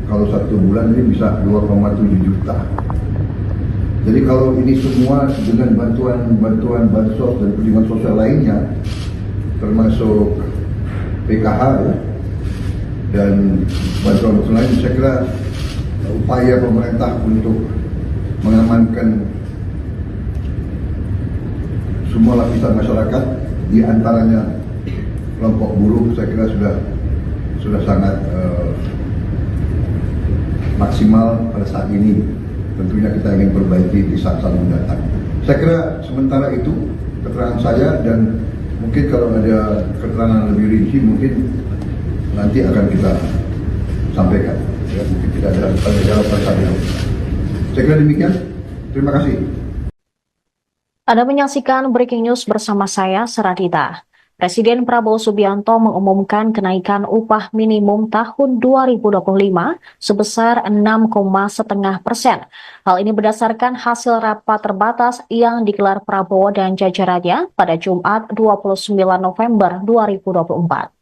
kalau 1 bulan ini bisa 2,7 juta. Jadi kalau ini semua dengan bantuan bansos dan perlindungan sosial lainnya, termasuk PKH ya, dan bantuan lain, saya kira upaya pemerintah untuk mengamankan semua lapisan masyarakat, di antaranya kelompok buruh, saya kira sudah sangat maksimal pada saat ini. Tentunya kita ingin perbaiki di saat-saat mendatang. Saya kira sementara itu keterangan saya, dan mungkin kalau ada keterangan lebih rinci mungkin nanti akan kita sampaikan. Ya, mungkin tidak ada jawaban saya. Saya kira demikian. Terima kasih. Anda menyaksikan Breaking News bersama saya, Seradita. Presiden Prabowo Subianto mengumumkan kenaikan upah minimum tahun 2025 sebesar 6,5%. Hal ini berdasarkan hasil rapat terbatas yang digelar Prabowo dan jajarannya pada Jumat 29 November 2024.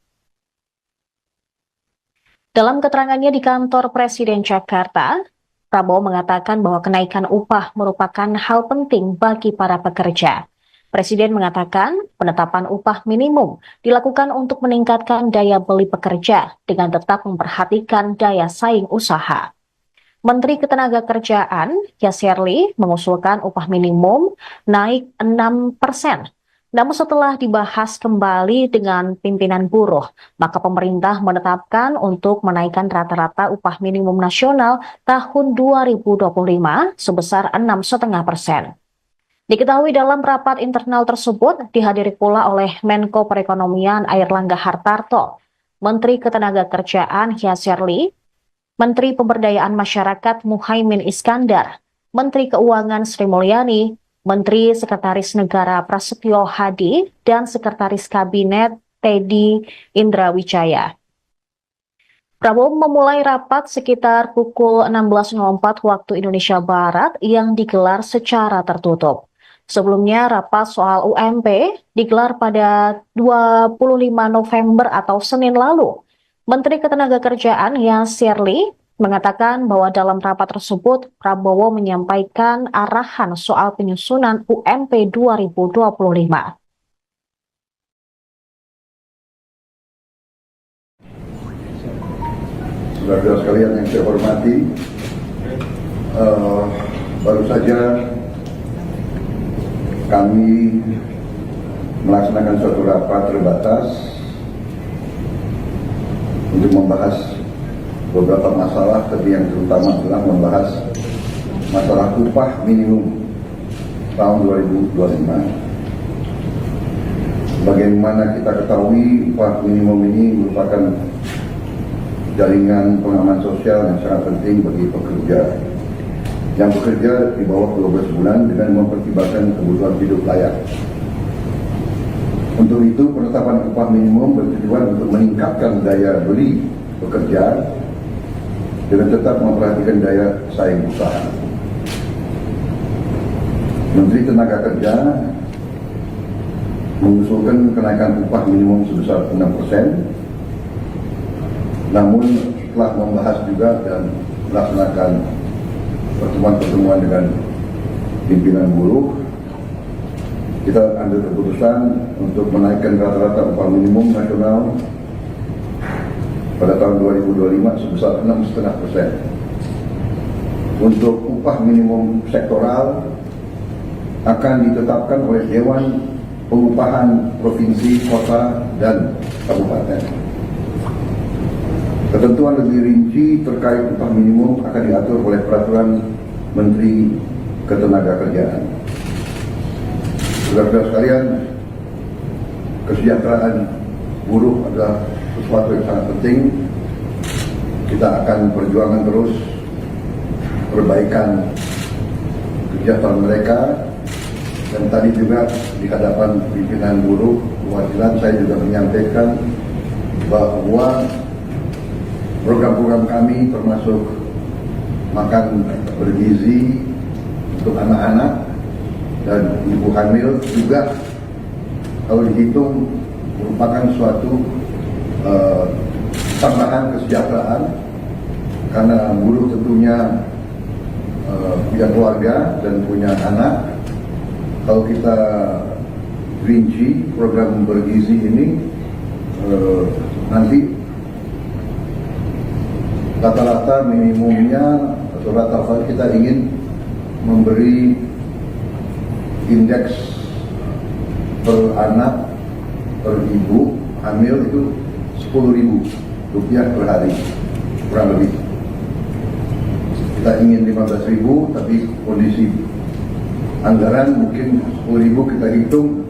Dalam keterangannya di kantor Presiden Jakarta, Prabowo mengatakan bahwa kenaikan upah merupakan hal penting bagi para pekerja. Presiden mengatakan penetapan upah minimum dilakukan untuk meningkatkan daya beli pekerja dengan tetap memperhatikan daya saing usaha. Menteri Ketenagakerjaan, Yasserli, mengusulkan upah minimum naik 6%. Namun setelah dibahas kembali dengan pimpinan buruh, maka pemerintah menetapkan untuk menaikkan rata-rata upah minimum nasional tahun 2025 sebesar 6,5%. Diketahui dalam rapat internal tersebut dihadiri pula oleh Menko Perekonomian Airlangga Hartarto, Menteri Ketenagakerjaan Yasserli, Menteri Pemberdayaan Masyarakat Muhaimin Iskandar, Menteri Keuangan Sri Mulyani, Menteri Sekretaris Negara Prasetyo Hadi, dan Sekretaris Kabinet Teddy Indrawijaya. Prabowo memulai rapat sekitar pukul 16.04 waktu Indonesia Barat yang digelar secara tertutup. Sebelumnya, rapat soal UMP digelar pada 25 November atau Senin lalu. Menteri Ketenagakerjaan Yasserli mengatakan bahwa dalam rapat tersebut Prabowo menyampaikan arahan soal penyusunan UMP 2025. Saudara-saudara sekalian yang saya hormati, baru saja kami melaksanakan suatu rapat terbatas untuk membahas beberapa masalah, tapi yang terutama adalah membahas masalah upah minimum tahun 2025. Bagaimana kita ketahui, upah minimum ini merupakan jaringan pengaman sosial yang sangat penting bagi pekerja yang bekerja di bawah 12 bulan dengan mempertimbangkan kebutuhan hidup layak. Untuk itu, penetapan upah minimum bertujuan untuk meningkatkan daya beli pekerja dengan tetap memperhatikan daya saing usaha. Menteri Tenaga Kerja mengusulkan kenaikan upah minimum sebesar 6%, namun setelah membahas juga dan melaksanakan pertemuan-pertemuan dengan pimpinan buruh, kita ambil keputusan untuk menaikkan rata-rata upah minimum nasional pada tahun 2025 sebesar 6,5%. Untuk upah minimum sektoral akan ditetapkan oleh Dewan Pengupahan Provinsi, Kota, dan Kabupaten. Ketentuan lebih rinci terkait upah minimum akan diatur oleh Peraturan Menteri Ketenagakerjaan. Saudara-saudara sekalian, kesejahteraan buruh adalah sesuatu yang sangat penting. Kita akan perjuangkan terus perbaikan kesejahteraan mereka. Dan tadi juga di hadapan pimpinan buruh perwakilan saya juga menyampaikan bahwa program-program kami termasuk makan bergizi untuk anak-anak dan ibu hamil juga kalau dihitung merupakan suatu tambahan kesejahteraan, karena buruh tentunya punya keluarga dan punya anak. Kalau kita rinci program bergizi ini, nanti rata-rata minimumnya atau rata-rata kita ingin memberi indeks per anak per ibu hamil itu Rp10.000 per hari, kurang lebih. Kita ingin 15.000, tapi kondisi anggaran mungkin 10.000 kita hitung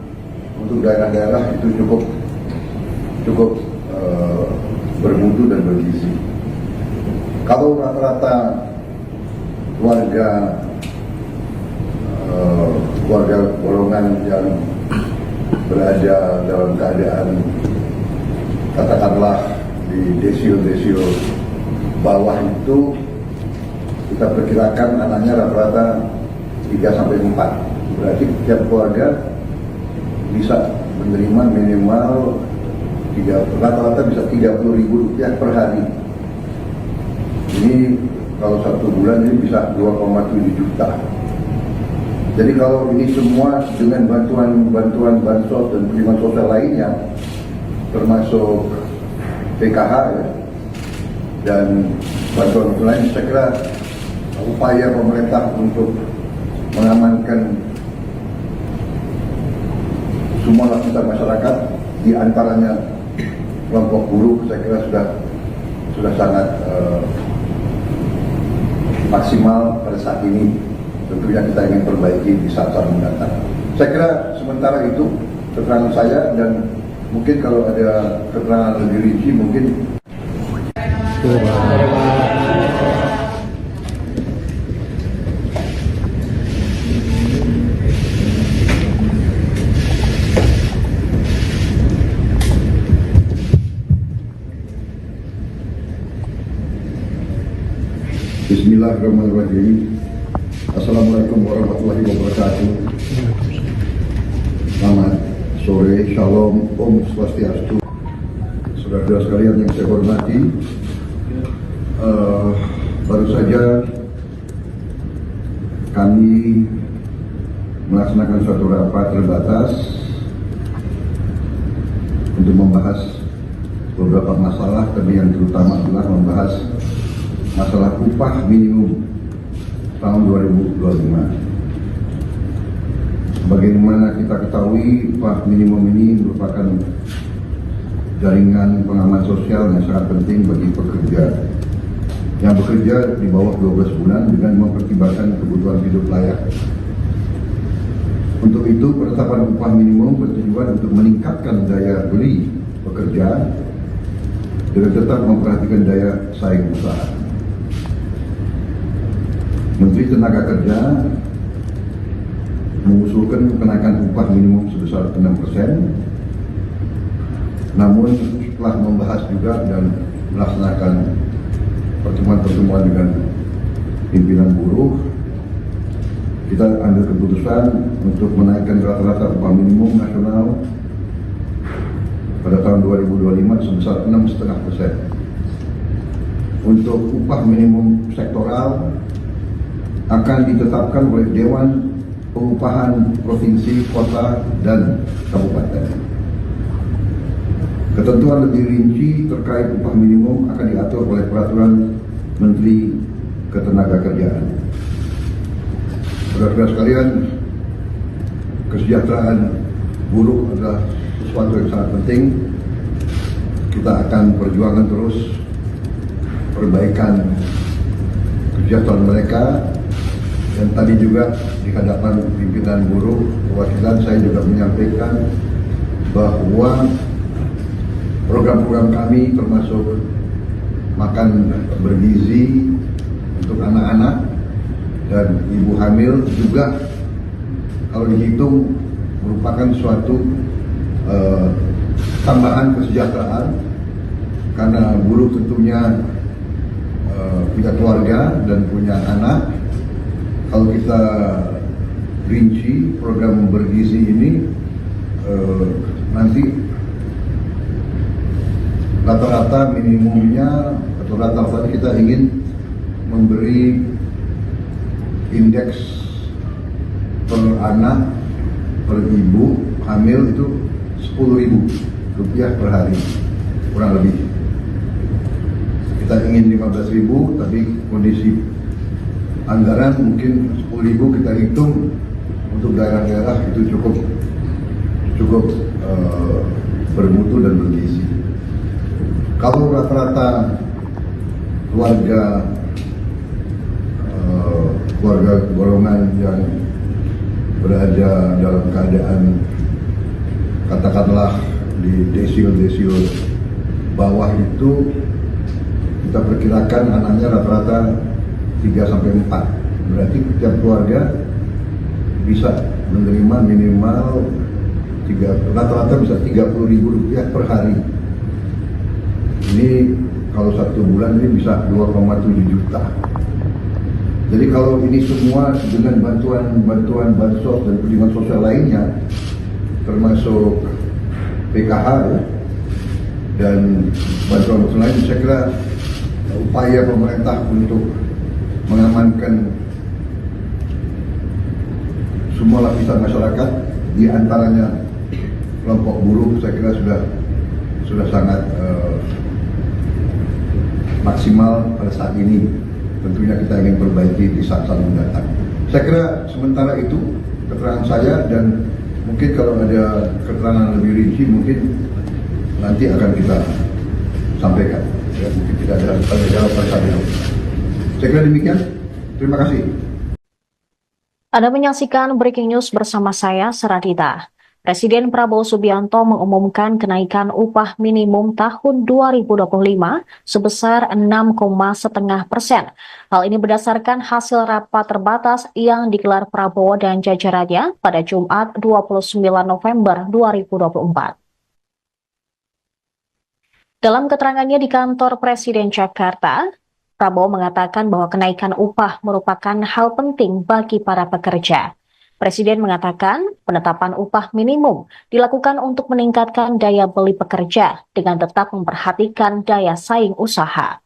untuk daerah-daerah itu cukup bermutu dan bergizi. Kalau rata-rata keluarga golongan yang berada dalam keadaan katakanlah di desil-desil bawah itu, kita perkirakan anaknya rata-rata 3-4. Berarti tiap keluarga bisa menerima minimal rata-rata bisa Rp30.000 per hari. Ini kalau 1 bulan ini bisa 2,7 juta. Jadi kalau ini semua dengan bantuan bansos dan perlindungan sosial lainnya, termasuk PKH ya, dan bantuan lain, saya kira upaya pemerintah untuk mengamankan semua lapisan masyarakat, di antaranya kelompok buruh, saya kira sudah sangat maksimal pada saat ini. Tentunya kita ingin perbaiki di saat-saat mendatang. Saya kira sementara itu keterangan saya, dan mungkin kalau ada keterangan lebih rinci mungkin. Bismillahirrahmanirrahim. Assalamualaikum warahmatullahi wabarakatuh. Selamat sore, shalom, om swastiastu. Saudara-saudara sekalian yang saya hormati, baru saja kami melaksanakan suatu rapat terbatas untuk membahas beberapa masalah, tapi yang terutama adalah membahas masalah upah minimum tahun 2025. Bagaimana kita ketahui, upah minimum ini merupakan jaringan pengaman sosial yang sangat penting bagi pekerja yang bekerja di bawah 12 bulan dengan mempertimbangkan kebutuhan hidup layak. Untuk itu, penetapan upah minimum bertujuan untuk meningkatkan daya beli pekerja dengan tetap memperhatikan daya saing usaha. Menteri Tenaga Kerja mengusulkan kenaikan upah minimum sebesar 6%, namun setelah membahas juga dan melaksanakan pertemuan-pertemuan dengan pimpinan buruh, kita ambil keputusan untuk menaikkan rata-rata upah minimum nasional pada tahun 2025 sebesar 6,5%. Untuk upah minimum sektoral akan ditetapkan oleh Dewan Pengupahan Provinsi, Kota, dan Kabupaten. Ketentuan lebih rinci terkait upah minimum akan diatur oleh Peraturan Menteri Ketenagakerjaan. Saudara-saudara sekalian, kesejahteraan buruh adalah sesuatu yang sangat penting. Kita akan perjuangkan terus perbaikan kesejahteraan mereka. Dan tadi juga di hadapan pimpinan buruh perwakilan, saya juga menyampaikan bahwa program-program kami termasuk makan bergizi untuk anak-anak dan ibu hamil juga kalau dihitung merupakan suatu tambahan kesejahteraan, karena buruh tentunya punya keluarga dan punya anak. Kalau kita rinci program bergizi ini, nanti rata-rata minimumnya atau rata-rata kita ingin memberi indeks per anak per ibu hamil itu Rp10.000 per hari kurang lebih. Kita ingin 15.000, tapi kondisi anggaran mungkin 10.000 kita hitung untuk daerah-daerah itu cukup bermutu dan bergizi. Kalau rata-rata keluarga golongan yang berada dalam keadaan katakanlah di desil bawah itu, kita perkirakan anaknya rata-rata 3-4, berarti setiap keluarga bisa menerima minimal rata-rata bisa Rp30.000 per hari. Ini kalau 1 bulan ini bisa 2,7 juta. Jadi kalau ini semua dengan bantuan bansos dan perlindungan sosial lainnya, termasuk PKH ya, dan bantuan lain, saya kira upaya pemerintah untuk mengamankan semua lapisan masyarakat, di antaranya kelompok buruh. Saya kira sudah sangat maksimal pada saat ini. Tentunya kita ingin perbaiki di saat-saat mendatang. Saya kira sementara itu keterangan saya, dan mungkin kalau ada keterangan lebih rinci mungkin nanti akan kita sampaikan. Ya, mungkin tidak ada tanya jawab pada saat ini. Saya kira demikian. Terima kasih. Anda menyaksikan Breaking News bersama saya, Seradita. Presiden Prabowo Subianto mengumumkan kenaikan upah minimum tahun 2025 sebesar 6,5%. Hal ini berdasarkan hasil rapat terbatas yang digelar Prabowo dan jajarannya pada Jumat 29 November 2024. Dalam keterangannya di kantor Presiden Jakarta, Prabowo mengatakan bahwa kenaikan upah merupakan hal penting bagi para pekerja. Presiden mengatakan penetapan upah minimum dilakukan untuk meningkatkan daya beli pekerja dengan tetap memperhatikan daya saing usaha.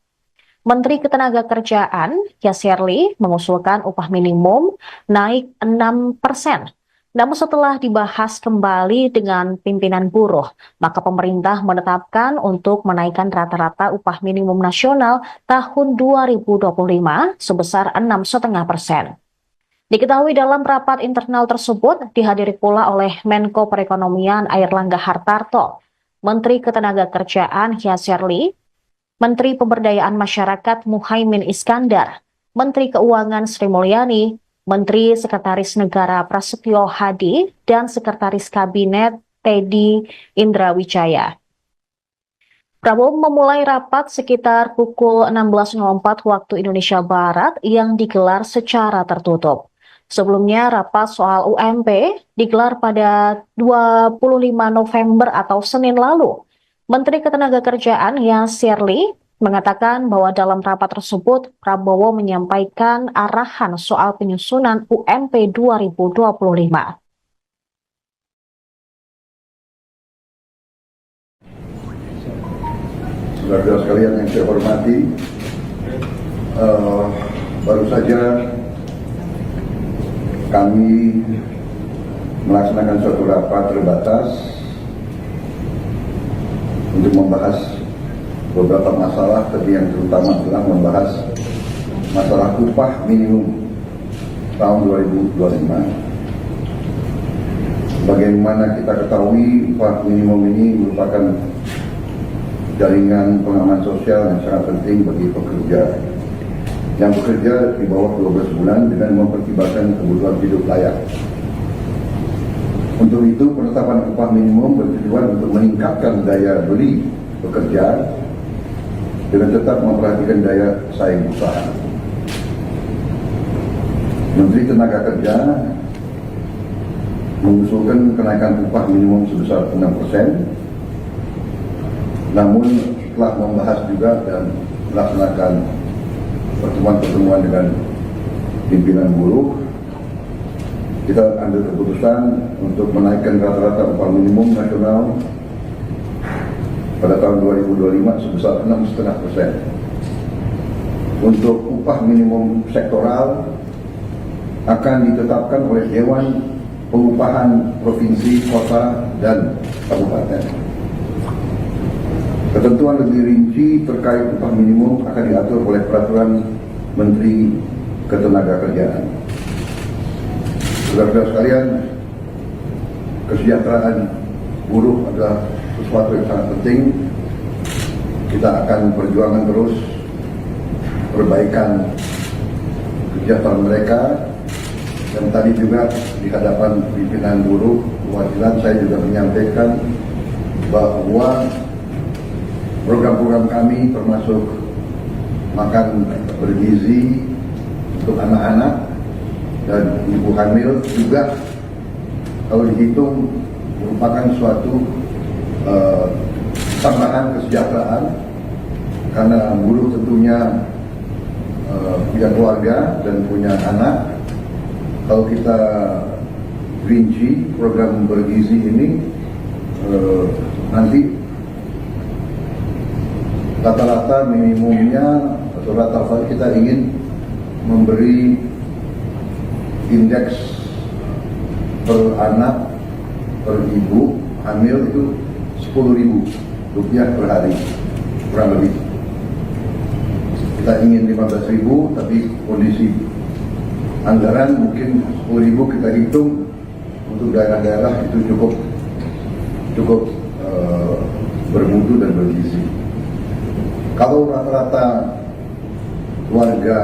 Menteri Ketenagakerjaan, Yasserli, mengusulkan upah minimum naik 6%. Namun setelah dibahas kembali dengan pimpinan buruh, maka pemerintah menetapkan untuk menaikkan rata-rata upah minimum nasional tahun 2025 sebesar 6,5%. Diketahui dalam rapat internal tersebut dihadiri pula oleh Menko Perekonomian Airlangga Hartarto, Menteri Ketenagakerjaan Yasserli, Menteri Pemberdayaan Masyarakat Muhaimin Iskandar, Menteri Keuangan Sri Mulyani, Menteri Sekretaris Negara Prasetyo Hadi, dan Sekretaris Kabinet Teddy Indrawijaya. Prabowo memulai rapat sekitar pukul 16.04 waktu Indonesia Barat yang digelar secara tertutup. Sebelumnya, rapat soal UMP digelar pada 25 November atau Senin lalu. Menteri Ketenagakerjaan Yasserli mengatakan bahwa dalam rapat tersebut, Prabowo menyampaikan arahan soal penyusunan UMP 2025. Saudara sekalian yang saya hormati, baru saja kami melaksanakan suatu rapat terbatas untuk membahas beberapa masalah, tapi yang terutama adalah membahas masalah upah minimum tahun 2025. Bagaimana kita ketahui, upah minimum ini merupakan jaringan pengaman sosial yang sangat penting bagi pekerja yang bekerja di bawah 12 bulan dengan mempertimbangkan kebutuhan hidup layak. Untuk itu, penetapan upah minimum bertujuan untuk meningkatkan daya beli pekerja dengan tetap memperhatikan daya saing usaha. Menteri Tenaga Kerja mengusulkan kenaikan upah minimum sebesar 6%, namun setelah membahas juga dan melaksanakan pertemuan-pertemuan dengan pimpinan buruh, kita ambil keputusan untuk menaikkan rata-rata upah minimum nasional pada tahun 2025 sebesar 6,5%. Untuk upah minimum sektoral akan ditetapkan oleh Dewan Pengupahan Provinsi, Kota, dan Kabupaten. Ketentuan lebih rinci terkait upah minimum akan diatur oleh Peraturan Menteri Ketenagakerjaan. Saudara-saudara sekalian, kesejahteraan buruh adalah sesuatu yang sangat penting. Kita akan perjuangan terus perbaikan kesejahteraan mereka. Dan tadi juga di hadapan pimpinan buruh perwakilan saya juga menyampaikan bahwa program-program kami termasuk makan bergizi untuk anak-anak dan ibu hamil juga kalau dihitung merupakan suatu tambahan kesejahteraan, karena buruh tentunya punya keluarga dan punya anak. Kalau kita rinci program bergizi ini, nanti rata-rata minimumnya atau rata-rata kita ingin memberi indeks per anak per ibu hamil itu Rp10.000 per hari kurang lebih. Kita ingin 15.000, tapi kondisi anggaran mungkin 10.000 kita hitung untuk daerah-daerah itu cukup bermutu dan bergizi. Kalau rata-rata keluarga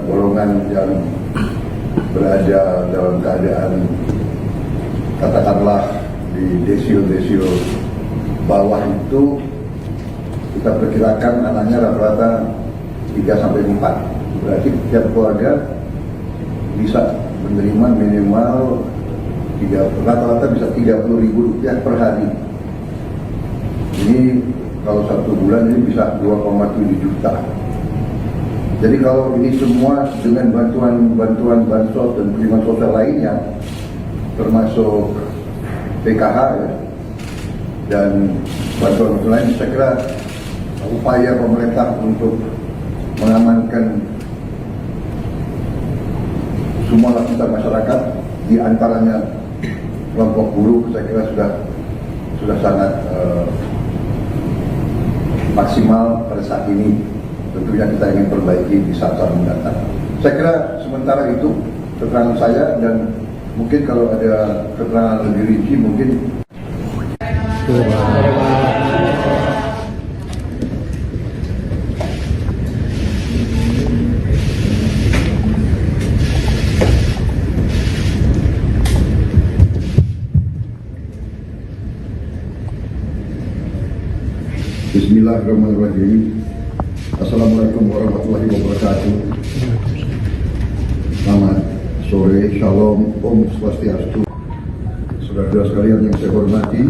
golongan yang berada dalam keadaan katakanlah di desio bawah itu, kita perkirakan anaknya rata-rata 3-4. Berarti setiap keluarga bisa menerima minimal rata-rata bisa Rp30.000 per hari. Ini kalau 1 bulan ini bisa 2,7 juta. Jadi kalau ini semua dengan bantuan bansos dan perlindungan sosial lainnya, termasuk PKH ya, dan bantuan lain, saya kira upaya pemerintah untuk mengamankan semua lapisan masyarakat, di antaranya kelompok buruh, saya kira sudah sangat maksimal pada saat ini. Tentunya kita ingin perbaiki di saat-saat mendatang. Saya kira sementara itu keterangan saya, dan mungkin kalau ada keterangan lebih rinci mungkin. Bismillahirrahmanirrahim. Assalamualaikum warahmatullahi wabarakatuh. Selamat sore, shalom, om swastiastu. Saudara-saudara sekalian yang saya hormati,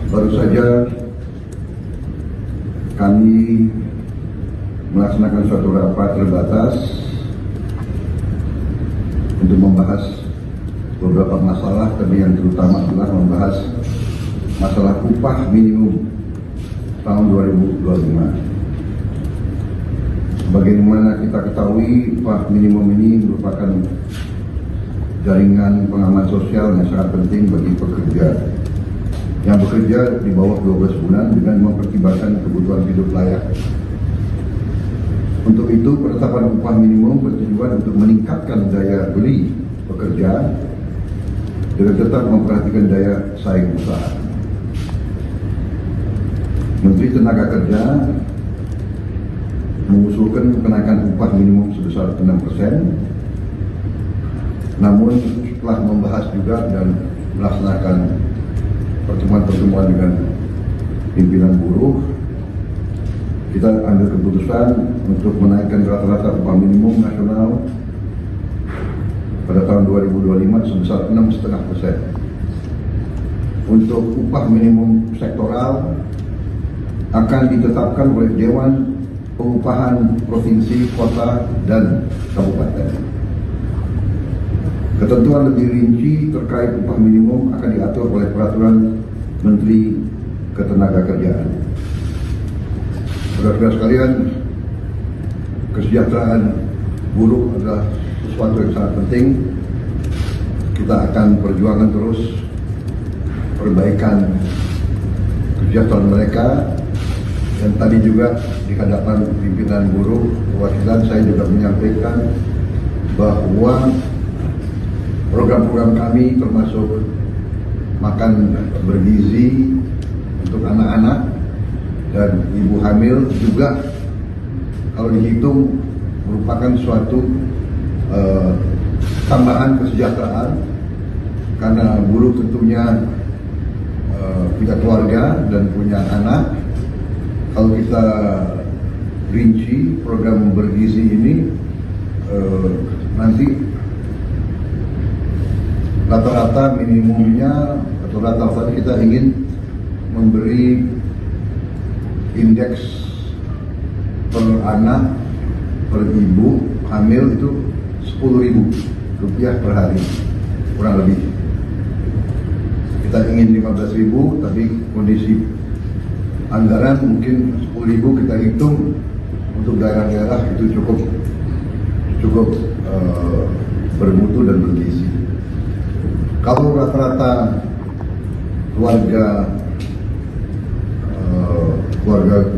baru saja kami melaksanakan suatu rapat terbatas untuk membahas beberapa masalah, tapi yang terutama adalah membahas masalah upah minimum tahun 2025. Sebagaimana kita ketahui, upah minimum ini merupakan jaringan pengaman sosial yang sangat penting bagi pekerja yang bekerja di bawah 12 bulan dengan mempertimbangkan kebutuhan hidup layak. Untuk itu, penetapan upah minimum bertujuan untuk meningkatkan daya beli pekerja dengan tetap memperhatikan daya saing usaha. Menteri Tenaga Kerja mengusulkan kenaikan upah minimum sebesar 6%. Namun setelah membahas juga dan melaksanakan pertemuan-pertemuan dengan pimpinan buruh, kita ambil keputusan untuk menaikkan rata-rata upah minimum nasional pada tahun 2025 sebesar 6,5%. Untuk upah minimum sektoral akan ditetapkan oleh Dewan Pengupahan Provinsi, Kota, dan Kabupaten. Ketentuan lebih rinci terkait upah minimum akan diatur oleh Peraturan Menteri Ketenagakerjaan. Saudara-saudara sekalian, kesejahteraan buruh adalah sesuatu yang sangat penting. Kita akan perjuangkan terus perbaikan kesejahteraan mereka. Dan tadi juga di hadapan pimpinan buruh perwakilan saya juga menyampaikan bahwa program-program kami termasuk makan bergizi untuk anak-anak dan ibu hamil juga kalau dihitung merupakan suatu tambahan kesejahteraan, karena buruh tentunya punya keluarga dan punya anak. Kalau kita rinci program bergizi ini, nanti rata-rata minimumnya atau rata-rata kita ingin memberi indeks per anak per ibu hamil itu Rp10.000 per hari kurang lebih. Kita ingin 15.000, tapi kondisi anggaran mungkin 10.000 kita hitung untuk daerah-daerah itu cukup bermutu dan bergizi. Kalau rata-rata keluarga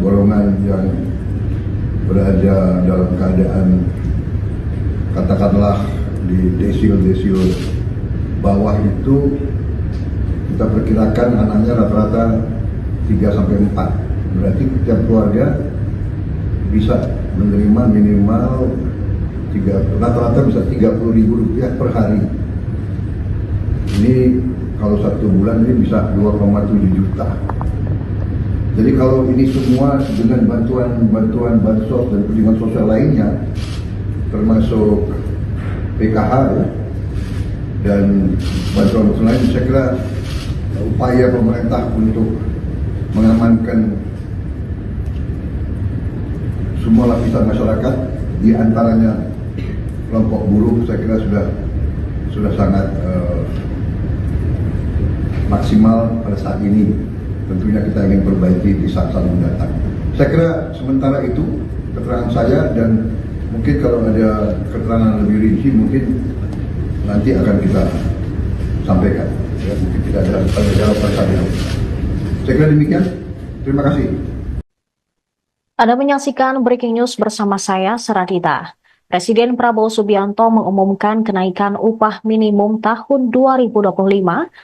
golongan yang berada dalam keadaan katakanlah di desil bawah itu, kita perkirakan anaknya rata-rata 3 sampai 4. Berarti setiap keluarga bisa menerima minimal rata-rata bisa Rp30.000 per hari. Ini kalau 1 bulan ini bisa 2,7 juta. Jadi kalau ini semua dengan bantuan bansos dan perlindungan sosial lainnya, termasuk PKH ya, dan bantuan lain, saya kira upaya pemerintah untuk mengamankan semua lapisan masyarakat, di antaranya kelompok buruh, saya kira sudah sangat maksimal pada saat ini. Tentunya kita ingin perbaiki di saat-saat mendatang. Saya kira sementara itu keterangan saya, dan mungkin kalau ada keterangan lebih rinci mungkin nanti akan kita sampaikan. Ya, mungkin tidak ada tanya jawab pada saat ini. Saya kira demikian. Terima kasih. Anda menyaksikan Breaking News bersama saya, Saradita. Presiden Prabowo Subianto mengumumkan kenaikan upah minimum tahun 2025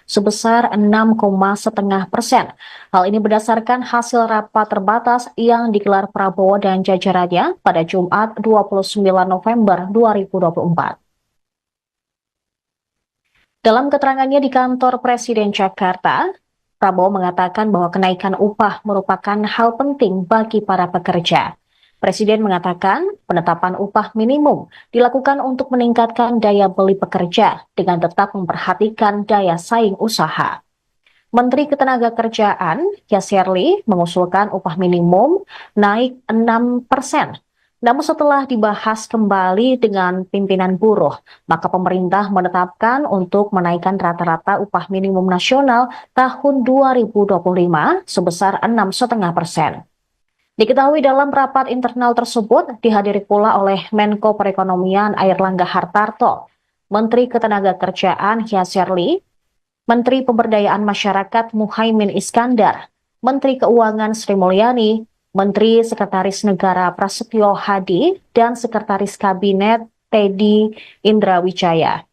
sebesar 6,5%. Hal ini berdasarkan hasil rapat terbatas yang digelar Prabowo dan jajarannya pada Jumat 29 November 2024. Dalam keterangannya di kantor Presiden Jakarta, Prabowo mengatakan bahwa kenaikan upah merupakan hal penting bagi para pekerja. Presiden mengatakan penetapan upah minimum dilakukan untuk meningkatkan daya beli pekerja dengan tetap memperhatikan daya saing usaha. Menteri Ketenagakerjaan Yasserli mengusulkan upah minimum naik 6%. Namun setelah dibahas kembali dengan pimpinan buruh, maka pemerintah menetapkan untuk menaikkan rata-rata upah minimum nasional tahun 2025 sebesar 6,5%. Diketahui dalam rapat internal tersebut dihadiri pula oleh Menko Perekonomian Airlangga Hartarto, Menteri Ketenagakerjaan Yasserli, Menteri Pemberdayaan Masyarakat Muhaimin Iskandar, Menteri Keuangan Sri Mulyani, Menteri Sekretaris Negara Prasetyo Hadi, dan Sekretaris Kabinet Teddy Indrawijaya.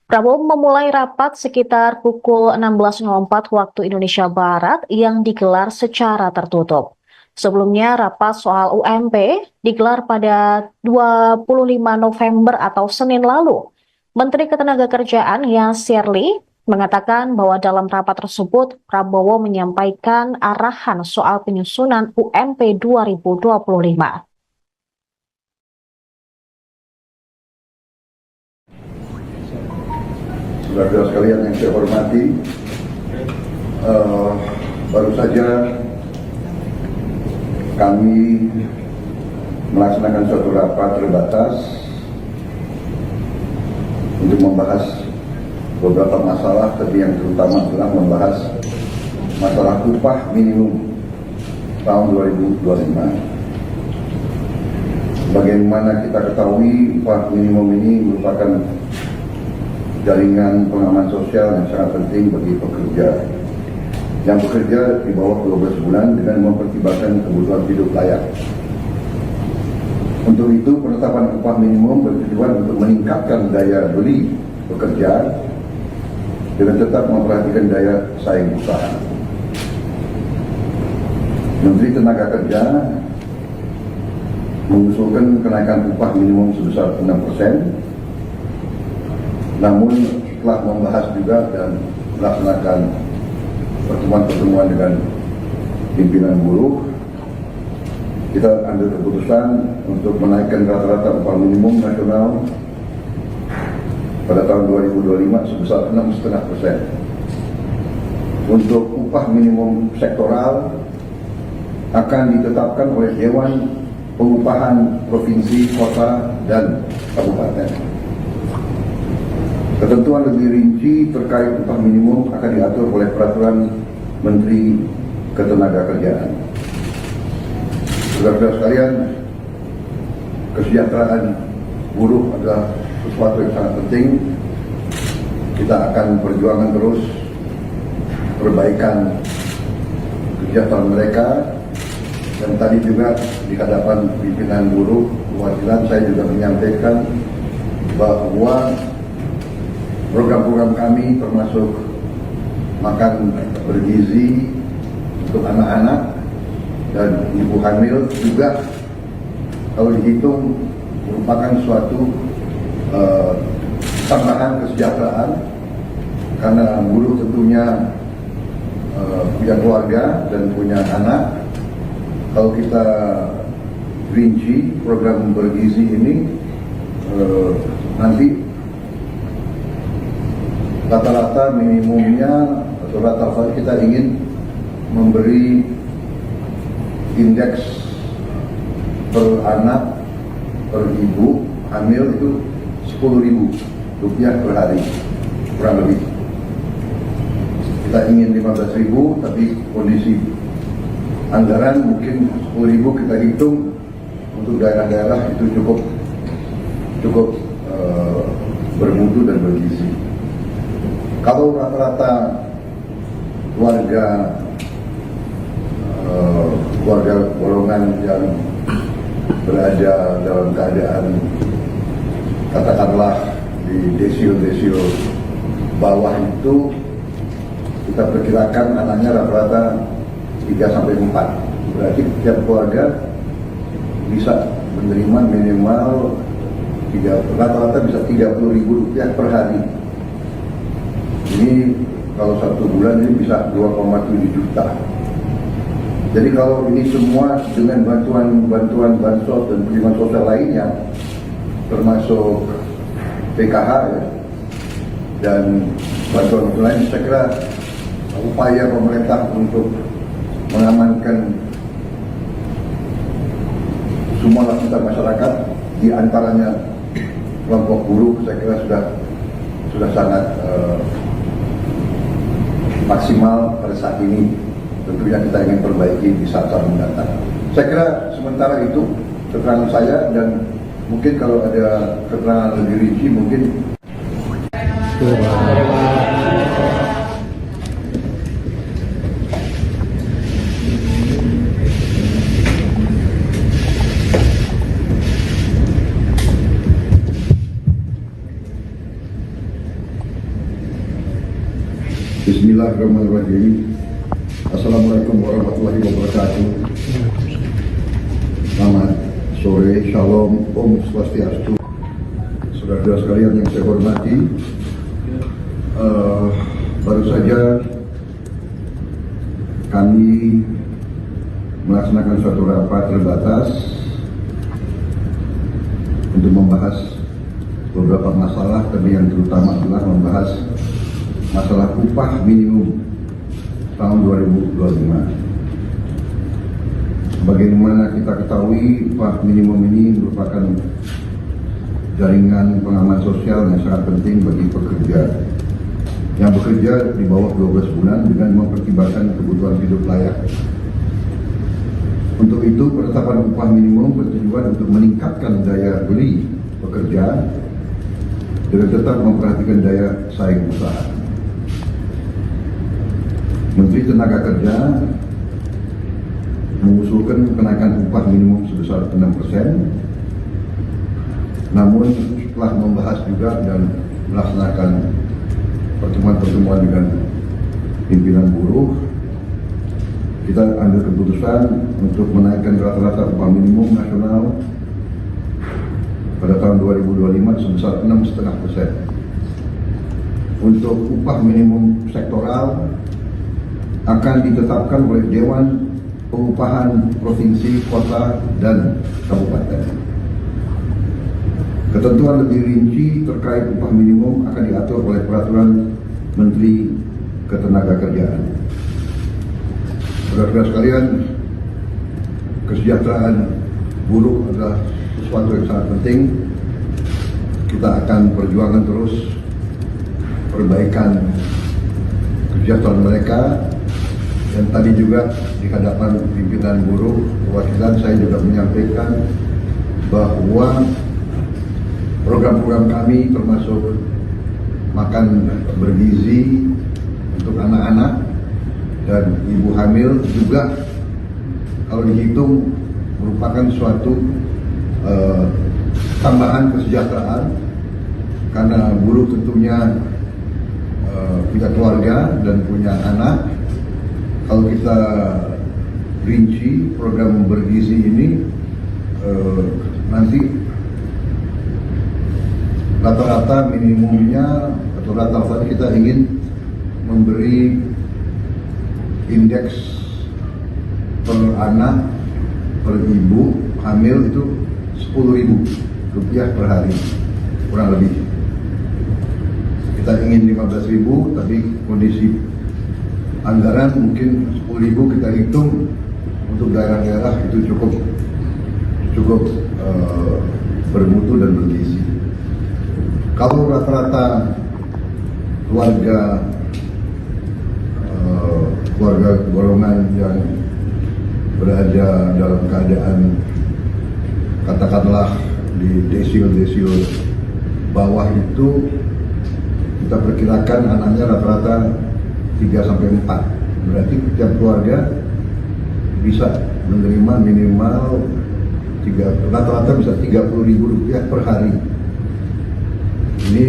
Prabowo memulai rapat sekitar pukul 16.04 waktu Indonesia Barat yang digelar secara tertutup. Sebelumnya, rapat soal UMP digelar pada 25 November atau Senin lalu. Menteri Ketenagakerjaan Yasserli mengatakan bahwa dalam rapat tersebut, Prabowo menyampaikan arahan soal penyusunan UMP 2025. Saudara-saudara sekalian yang saya hormati, baru saja kami melaksanakan suatu rapat terbatas untuk membahas beberapa masalah, tapi yang terutama adalah membahas masalah upah minimum tahun 2025. Bagaimana kita ketahui, upah minimum ini merupakan jaringan pengaman sosial yang sangat penting bagi pekerja yang bekerja di bawah 12 bulan dengan mempertimbangkan kebutuhan hidup layak. Untuk itu, penetapan upah minimum bertujuan untuk meningkatkan daya beli pekerja dengan tetap memperhatikan daya saing usaha. Menteri Tenaga Kerja mengusulkan kenaikan upah minimum sebesar 6%, namun telah membahas juga dan melaksanakan pertemuan-pertemuan dengan pimpinan buruh, kita ambil keputusan untuk menaikkan rata-rata upah minimum nasional pada tahun 2025 sebesar 6,5%. Untuk upah minimum sektoral akan ditetapkan oleh Dewan Pengupahan Provinsi, Kota, dan Kabupaten. Ketentuan lebih rinci terkait upah minimum akan diatur oleh Peraturan Menteri ketenagakerjaan. Saudara-saudara sekalian, kesejahteraan buruh adalah sesuatu yang sangat penting. Kita akan perjuangkan terus perbaikan kesejahteraan mereka. Dan tadi juga di hadapan pimpinan buruh perwakilan saya juga menyampaikan bahwa program-program kami termasuk makan bergizi untuk anak-anak dan ibu hamil juga kalau dihitung merupakan suatu tambahan kesejahteraan karena buruh tentunya punya keluarga dan punya anak. Kalau kita rinci program bergizi ini nanti rata-rata minimumnya atau rata-rata kita ingin memberi indeks per anak per ibu hamil itu Rp10.000 per hari kurang lebih. Kita ingin 15.000 tapi kondisi anggaran mungkin 10.000 kita hitung untuk daerah-daerah itu cukup bermutu dan bergizi. Kalau rata-rata keluarga golongan yang berada dalam keadaan katakanlah di desil bawah itu kita perkirakan anaknya rata-rata 3-4. Berarti setiap keluarga bisa menerima minimal rata-rata bisa Rp30.000 per hari. Ini kalau 1 bulan ini bisa 2,7 juta. Jadi kalau ini semua dengan bantuan bansos dan penerimaan sosial lainnya, termasuk PKH ya, dan bantuan lain, saya kira upaya pemerintah untuk mengamankan semua lapisan masyarakat, di antaranya kelompok buruh, saya kira sudah sangat maksimal pada saat ini. Tentunya kita ingin perbaiki di saat-saat mendatang. Saya kira sementara itu keterangan saya, dan mungkin kalau ada keterangan lebih rinci mungkin. Bismillahirrahmanirrahim. Assalamualaikum warahmatullahi wabarakatuh. Selamat sore, shalom, om swastiastu. Saudara-saudara sekalian yang saya hormati, baru saja kami melaksanakan suatu rapat terbatas untuk membahas beberapa masalah, tapi yang terutama adalah membahas masalah upah minimum tahun 2025. Bagaimana kita ketahui, upah minimum ini merupakan jaringan pengaman sosial yang sangat penting bagi pekerja yang bekerja di bawah 12 bulan dengan mempertimbangkan kebutuhan hidup layak. Untuk itu, penetapan upah minimum bertujuan untuk meningkatkan daya beli pekerja dengan tetap memperhatikan daya saing usaha. Menteri Tenaga Kerja mengusulkan kenaikan upah minimum sebesar 6%. Namun setelah membahas juga dan melaksanakan pertemuan-pertemuan dengan pimpinan buruh, kita ambil keputusan untuk menaikkan rata-rata upah minimum nasional pada tahun 2025 sebesar 6,5%. Untuk upah minimum sektoral akan ditetapkan oleh Dewan Pengupahan Provinsi, Kota, dan Kabupaten. Ketentuan lebih rinci terkait upah minimum akan diatur oleh Peraturan Menteri Ketenagakerjaan. Saudara-saudara sekalian, kesejahteraan buruh adalah sesuatu yang sangat penting. Kita akan perjuangkan terus perbaikan kesejahteraan mereka Dan tadi juga di hadapan pimpinan buruh perwakilan saya juga menyampaikan bahwa program-program kami termasuk makan bergizi untuk anak-anak dan ibu hamil juga kalau dihitung merupakan suatu tambahan kesejahteraan karena buruh tentunya punya keluarga dan punya anak. Kalau kita rinci program bergizi ini nanti rata-rata minimumnya atau rata-rata kita ingin memberi indeks per anak per ibu hamil itu Rp10.000 per hari kurang lebih. Kita ingin 15.000 tapi kondisi anggaran mungkin 10.000 kita hitung untuk daerah-daerah itu cukup bermutu dan bergizi. Kalau rata-rata keluarga golongan yang berada dalam keadaan katakanlah di desil bawah itu kita perkirakan anaknya rata-rata 3-4, berarti setiap keluarga bisa menerima minimal rata-rata bisa Rp30.000 per hari. Ini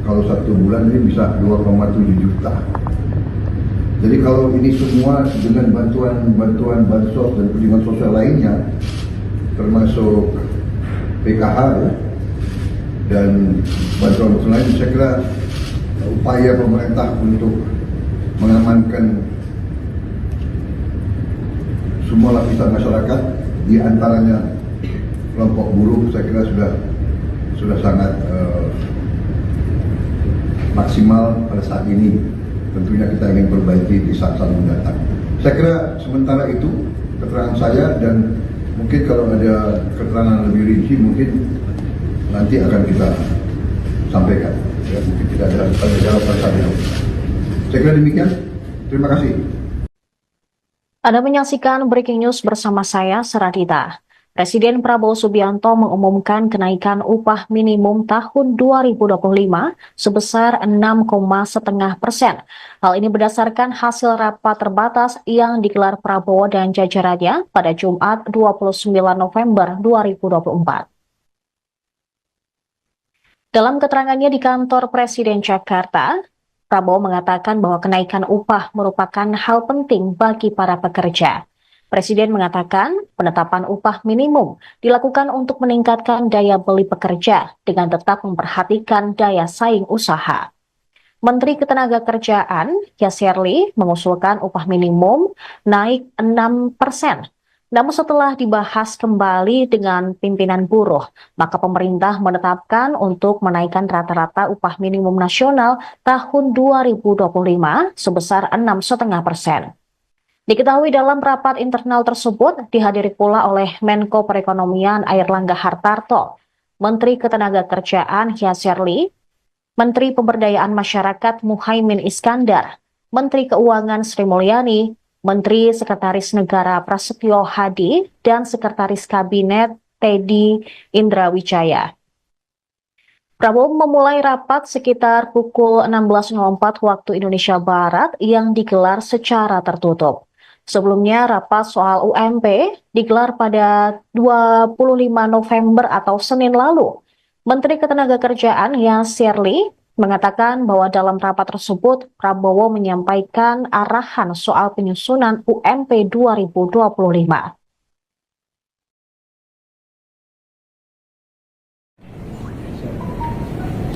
kalau 1 bulan ini bisa 2,7 juta. Jadi kalau ini semua dengan bantuan bansos dan perlindungan sosial lainnya, termasuk PKH dan bantuan lain, saya kira upaya pemerintah untuk mengamankan semua lapisan masyarakat, di antaranya kelompok buruh, saya kira sudah sangat maksimal pada saat ini. Tentunya kita ingin perbaiki di saat-saat mendatang. Saya kira sementara itu keterangan saya, dan mungkin kalau ada keterangan lebih rinci mungkin nanti akan kita sampaikan. Ya, mungkin tidak ada jawaban saya. Saya kira demikian. Terima kasih. Anda menyaksikan Breaking News bersama saya, Seradita. Presiden Prabowo Subianto mengumumkan kenaikan upah minimum tahun 2025 sebesar 6,5%. Hal ini berdasarkan hasil rapat terbatas yang digelar Prabowo dan jajarannya pada Jumat 29 November 2024. Dalam keterangannya di kantor Presiden Jakarta, Prabowo mengatakan bahwa kenaikan upah merupakan hal penting bagi para pekerja. Presiden mengatakan penetapan upah minimum dilakukan untuk meningkatkan daya beli pekerja dengan tetap memperhatikan daya saing usaha. Menteri Ketenagakerjaan, Yasserli, mengusulkan upah minimum naik 6%. Namun setelah dibahas kembali dengan pimpinan buruh, maka pemerintah menetapkan untuk menaikkan rata-rata upah minimum nasional tahun 2025 sebesar 6,5%. Diketahui dalam rapat internal tersebut dihadiri pula oleh Menko Perekonomian Airlangga Hartarto, Menteri Ketenagakerjaan Yasserli, Menteri Pemberdayaan Masyarakat Muhaimin Iskandar, Menteri Keuangan Sri Mulyani, Menteri Sekretaris Negara Prasetyo Hadi, dan Sekretaris Kabinet Teddy Indrawijaya. Prabowo memulai rapat sekitar pukul 16.04 waktu Indonesia Barat yang digelar secara tertutup. Sebelumnya, rapat soal UMP digelar pada 25 November atau Senin lalu. Menteri Ketenagakerjaan Yasserli mengatakan bahwa dalam rapat tersebut Prabowo menyampaikan arahan soal penyusunan UMP 2025.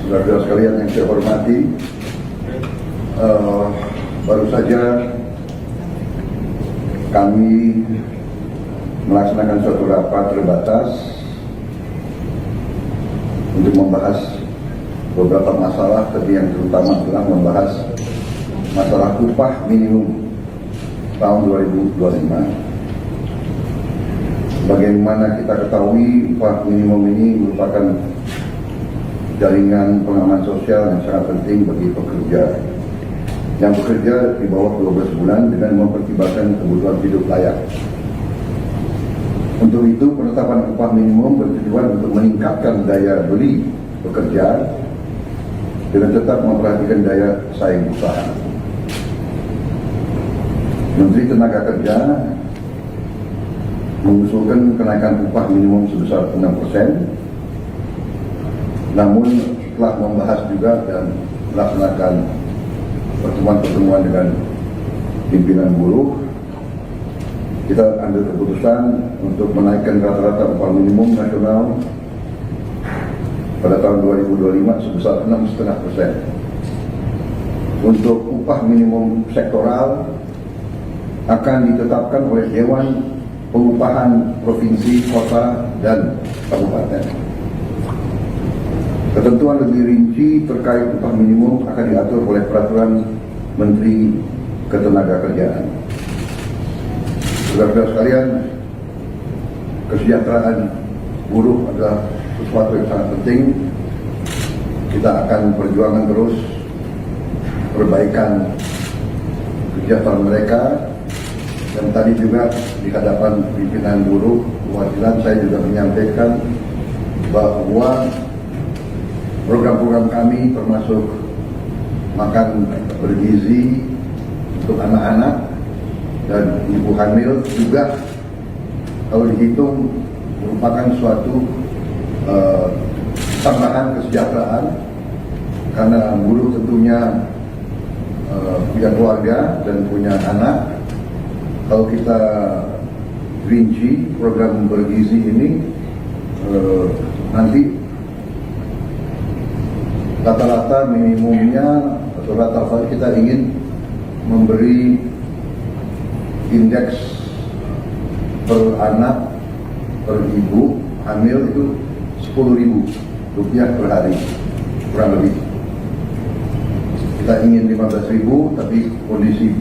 Saudara-saudara sekalian yang saya hormati, baru saja kami melaksanakan suatu rapat terbatas untuk membahas beberapa masalah, tapi yang terutama adalah membahas masalah upah minimum tahun 2025. Bagaimana kita ketahui upah minimum ini merupakan jaringan pengaman sosial yang sangat penting bagi pekerja. yang bekerja di bawah 12 bulan dengan mempertimbangkan kebutuhan hidup layak. Untuk itu, penetapan upah minimum bertujuan untuk meningkatkan daya beli pekerja dengan tetap memperhatikan daya saing usaha. Menteri Tenaga Kerja mengusulkan kenaikan upah minimum sebesar 6%, namun setelah membahas juga dan melaksanakan pertemuan-pertemuan dengan pimpinan buruh, kita ambil keputusan untuk menaikkan rata-rata upah minimum nasional pada tahun 2025 sebesar 6,5%. Untuk upah minimum sektoral akan ditetapkan oleh Dewan Pengupahan Provinsi, Kota, dan Kabupaten. Ketentuan lebih rinci terkait upah minimum akan diatur oleh Peraturan Menteri Ketenagakerjaan. Saudara-saudara sekalian, kesejahteraan buruh adalah sesuatu yang sangat penting. Kita akan perjuangkan terus perbaikan kesejahteraan mereka. Dan tadi juga di hadapan pimpinan buruh perwakilan saya juga menyampaikan bahwa program-program kami termasuk makan bergizi untuk anak-anak dan ibu hamil juga kalau dihitung merupakan suatu tambahan kesejahteraan, karena buruh tentunya punya keluarga dan punya anak. Kalau kita rinci program bergizi ini, nanti rata-rata minimumnya atau rata-rata kita ingin memberi indeks per anak per ibu hamil itu Rp10.000 per hari kurang lebih. Kita ingin 15.000, tapi kondisi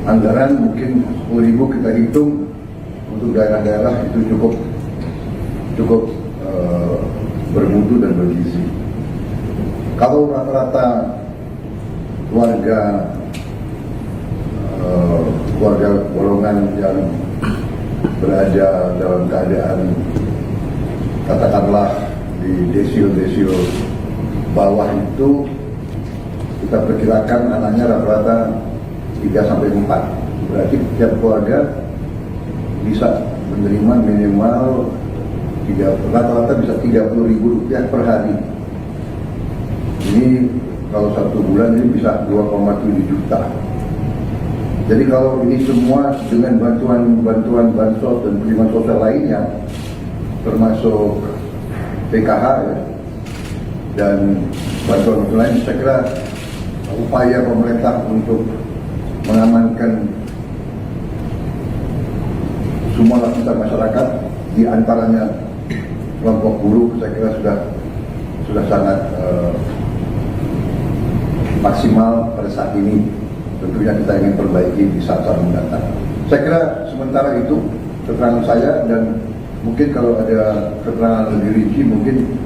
anggaran mungkin 10.000 kita hitung untuk daerah-daerah itu cukup bermutu dan bergizi. Kalau rata-rata keluarga golongan yang berada dalam keadaan katakanlah di desil bawah itu, kita perkirakan anaknya rata-rata 3-4. Berarti tiap keluarga bisa menerima minimal rata-rata bisa Rp30.000 per hari. Ini kalau 1 bulan ini bisa 2,7 juta. Jadi kalau ini semua dengan bantuan bansos dan penerimaan sosial lainnya, termasuk PKH ya, dan bantuan lain, saya kira upaya pemerintah untuk mengamankan semua lapisan masyarakat, di antaranya kelompok buruh, saya kira sudah sangat maksimal pada saat ini. Tentunya kita ingin perbaiki di saat-saat mendatang. Saya kira sementara itu keterangan saya, dan mungkin kalau ada keterangan lebih rinci mungkin.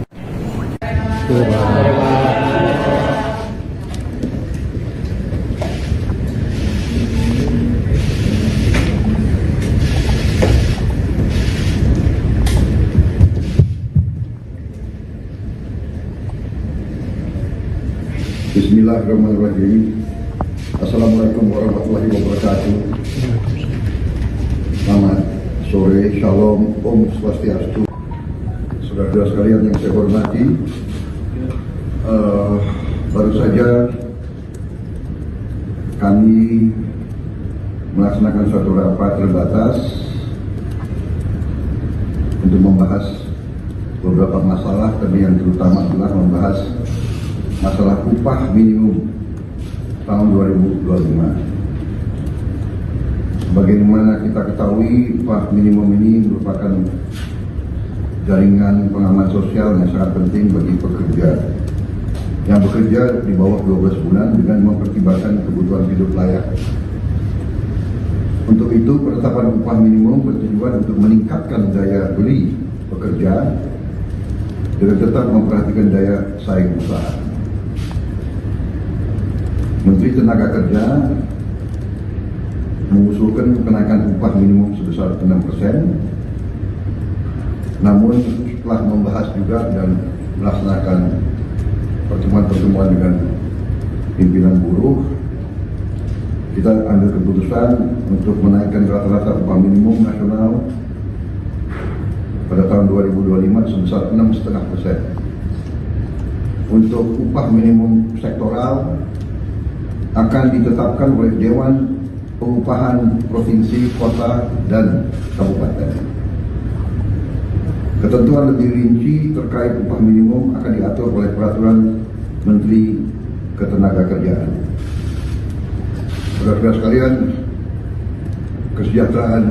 Bismillahirrahmanirrahim. Assalamualaikum warahmatullahi wabarakatuh. Selamat sore, shalom, om swastiastu. Saudara-saudara sekalian yang saya hormati, baru saja kami melaksanakan suatu rapat terbatas untuk membahas beberapa masalah, tapi yang terutama adalah membahas masalah upah minimum tahun 2025. Sebagaimana kita ketahui, upah minimum ini merupakan jaringan pengaman sosial yang sangat penting bagi pekerja yang bekerja di bawah 12 bulan dengan mempertimbangkan kebutuhan hidup layak. Untuk itu, penetapan upah minimum bertujuan untuk meningkatkan daya beli pekerja dengan tetap memperhatikan daya saing usaha. Menteri Tenaga Kerja mengusulkan kenaikan upah minimum sebesar 6%, namun setelah membahas juga dan melaksanakan pertemuan-pertemuan dengan pimpinan buruh, kita ambil keputusan untuk menaikkan rata-rata upah minimum nasional pada tahun 2025 sebesar 6,5%. Untuk upah minimum sektoral akan ditetapkan oleh Dewan Pengupahan Provinsi, Kota, dan Kabupaten. Ketentuan lebih rinci terkait upah minimum akan diatur oleh Peraturan Menteri Ketenagakerjaan. Saudara-saudara sekalian, kesejahteraan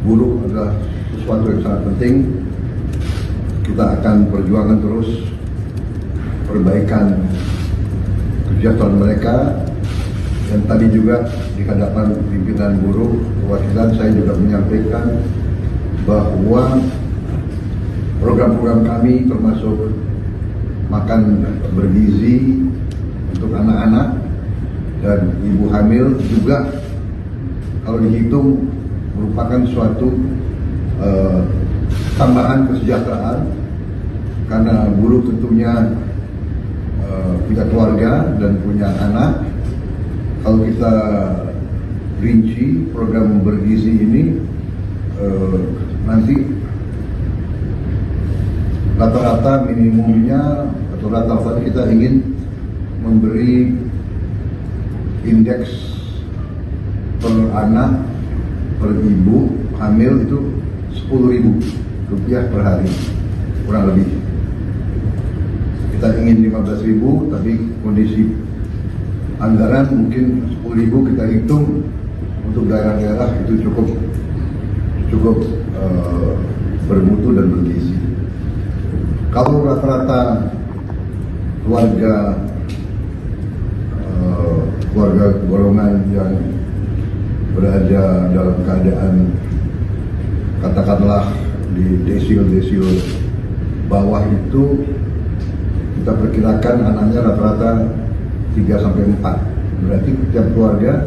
buruh adalah sesuatu yang sangat penting. Kita akan perjuangkan terus perbaikan kesejahteraan mereka. Dan tadi juga di hadapan pimpinan buruh perwakilan saya juga menyampaikan bahwa program-program kami termasuk makan bergizi untuk anak-anak dan ibu hamil juga kalau dihitung merupakan suatu tambahan kesejahteraan, karena buruh tentunya punya keluarga dan punya anak. Kalau kita rinci program bergizi ini, nanti rata-rata minimumnya atau rata-rata kita ingin memberi indeks per anak per ibu hamil itu Rp10.000 per hari kurang lebih. Kita ingin 15.000, tapi kondisi anggaran mungkin 10.000 kita hitung untuk daerah-daerah itu cukup bermutu dan bergizi. Kalau rata-rata keluarga golongan yang berada dalam keadaan katakanlah di desil bawah itu, kita perkirakan anaknya rata-rata 3-4. Berarti setiap keluarga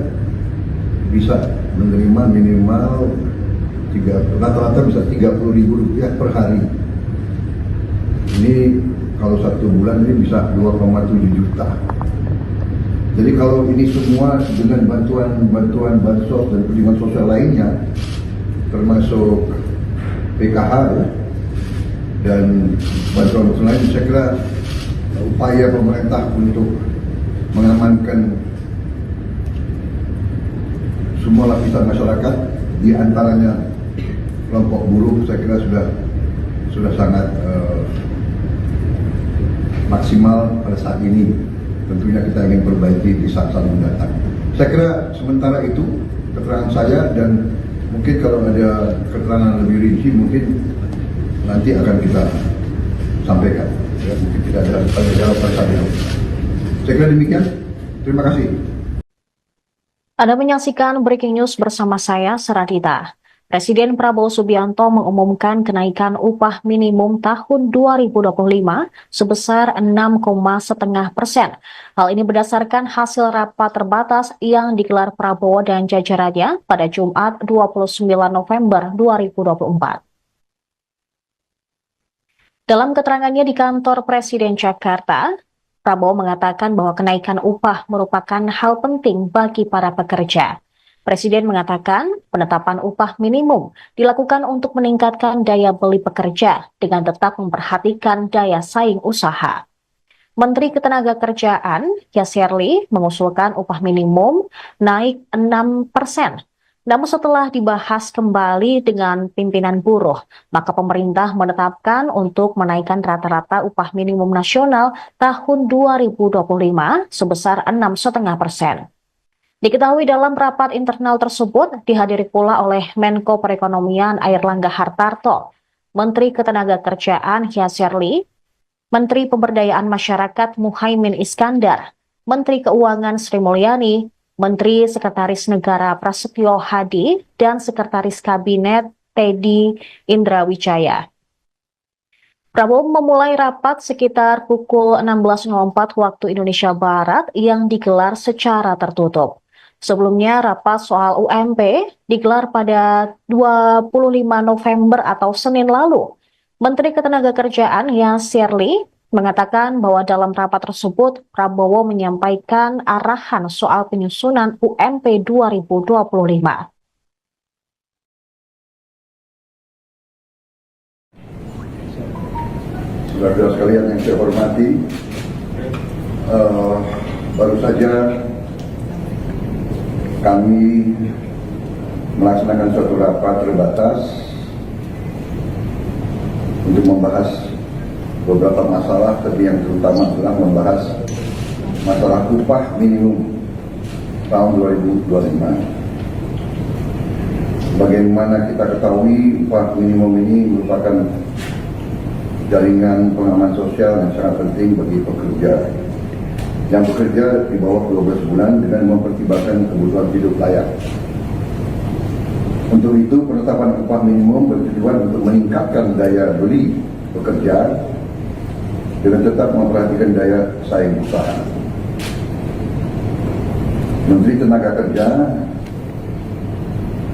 bisa menerima minimal rata-rata bisa Rp30.000 per hari. Ini kalau 1 bulan ini bisa 2,7 juta. Jadi kalau ini semua dengan bantuan bansos dan perlindungan sosial lainnya, termasuk PKH ya, dan bantuan lain, saya kira upaya pemerintah untuk mengamankan semua lapisan masyarakat, di antaranya kelompok buruh, saya kira sudah sangat maksimal pada saat ini. Tentunya kita ingin perbaiki di saat-saat mendatang. Saya kira sementara itu keterangan saya, dan mungkin kalau ada keterangan lebih rinci mungkin nanti akan kita sampaikan. Ya, mungkin tidak ada tanya jawab pada saat itu. Saya kira demikian. Terima kasih. Anda menyaksikan Breaking News bersama saya, Seradita. Presiden Prabowo Subianto mengumumkan kenaikan upah minimum tahun 2025 sebesar 6,5%. Hal ini berdasarkan hasil rapat terbatas yang digelar Prabowo dan jajarannya pada Jumat 29 November 2024. Dalam keterangannya di kantor Presiden Jakarta, Prabowo mengatakan bahwa kenaikan upah merupakan hal penting bagi para pekerja. Presiden mengatakan penetapan upah minimum dilakukan untuk meningkatkan daya beli pekerja dengan tetap memperhatikan daya saing usaha. Menteri Ketenagakerjaan, Yasserli, mengusulkan upah minimum naik 6%. Namun setelah dibahas kembali dengan pimpinan buruh, maka pemerintah menetapkan untuk menaikkan rata-rata upah minimum nasional tahun 2025 sebesar 6,5%. Diketahui dalam rapat internal tersebut dihadiri pula oleh Menko Perekonomian Airlangga Hartarto, Menteri Ketenagakerjaan Yasserli, Menteri Pemberdayaan Masyarakat Muhaimin Iskandar, Menteri Keuangan Sri Mulyani, Menteri Sekretaris Negara Prasetyo Hadi, dan Sekretaris Kabinet Teddy Indrawijaya. Prabowo memulai rapat sekitar pukul 16.04 waktu Indonesia Barat yang digelar secara tertutup. Sebelumnya, rapat soal UMP digelar pada 25 November atau Senin lalu. Menteri Ketenagakerjaan Yasir Ly mengatakan bahwa dalam rapat tersebut, Prabowo menyampaikan arahan soal penyusunan UMP 2025. Saudara-saudara sekalian yang saya hormati, baru saja kami melaksanakan suatu rapat terbatas untuk membahas beberapa masalah, tapi yang terutama adalah membahas masalah upah minimum tahun 2025. Bagaimana kita ketahui, upah minimum ini merupakan jaringan pengaman sosial yang sangat penting bagi pekerja yang bekerja di bawah 12 bulan dengan mempertimbangkan kebutuhan hidup layak. Untuk itu, penetapan upah minimum bertujuan untuk meningkatkan daya beli pekerja dengan tetap memperhatikan daya saing usaha. Menteri Tenaga Kerja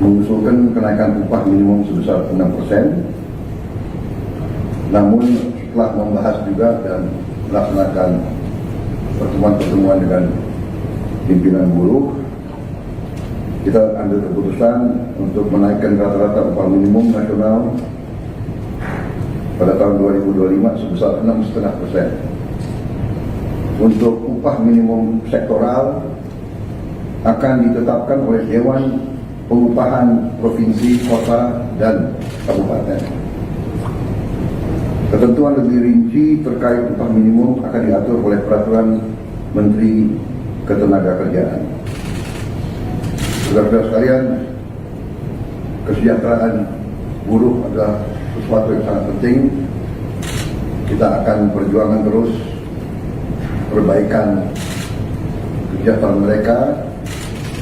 mengusulkan kenaikan upah minimum sebesar 6%. Namun setelah membahas juga dan melaksanakan pertemuan-pertemuan dengan pimpinan buruh, kita ambil keputusan untuk menaikkan rata-rata upah minimum nasional pada tahun 2025 sebesar 6,5%. Untuk upah minimum sektoral akan ditetapkan oleh Dewan Pengupahan Provinsi, Kota, dan Kabupaten. Ketentuan lebih rinci terkait upah minimum akan diatur oleh Peraturan Menteri Ketenagakerjaan. Saudara-saudara sekalian, kesejahteraan buruh adalah sesuatu yang sangat penting. Kita akan perjuangan terus perbaikan kesejahteraan mereka.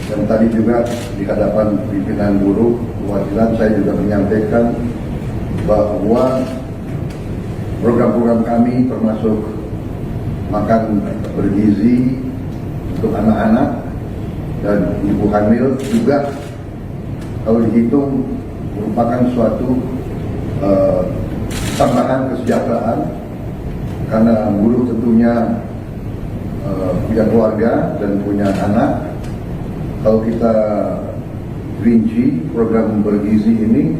Dan tadi juga di hadapan pimpinan buruh perwakilan saya juga menyampaikan bahwa program-program kami termasuk makan bergizi untuk anak-anak dan ibu hamil juga kalau dihitung merupakan suatu tambahan kesejahteraan karena buruh tentunya punya keluarga dan punya anak. Kalau kita rinci program bergizi ini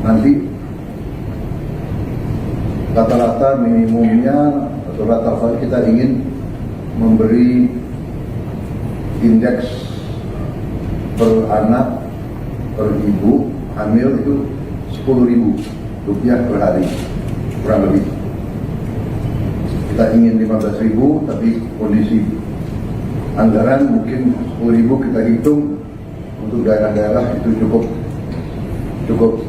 nanti rata-rata minimumnya atau rata-rata kita ingin memberi indeks per anak per ibu hamil itu Rp10.000 per hari kurang lebih. Kita ingin 15.000 tapi kondisi anggaran mungkin 10.000 kita hitung untuk daerah-daerah itu cukup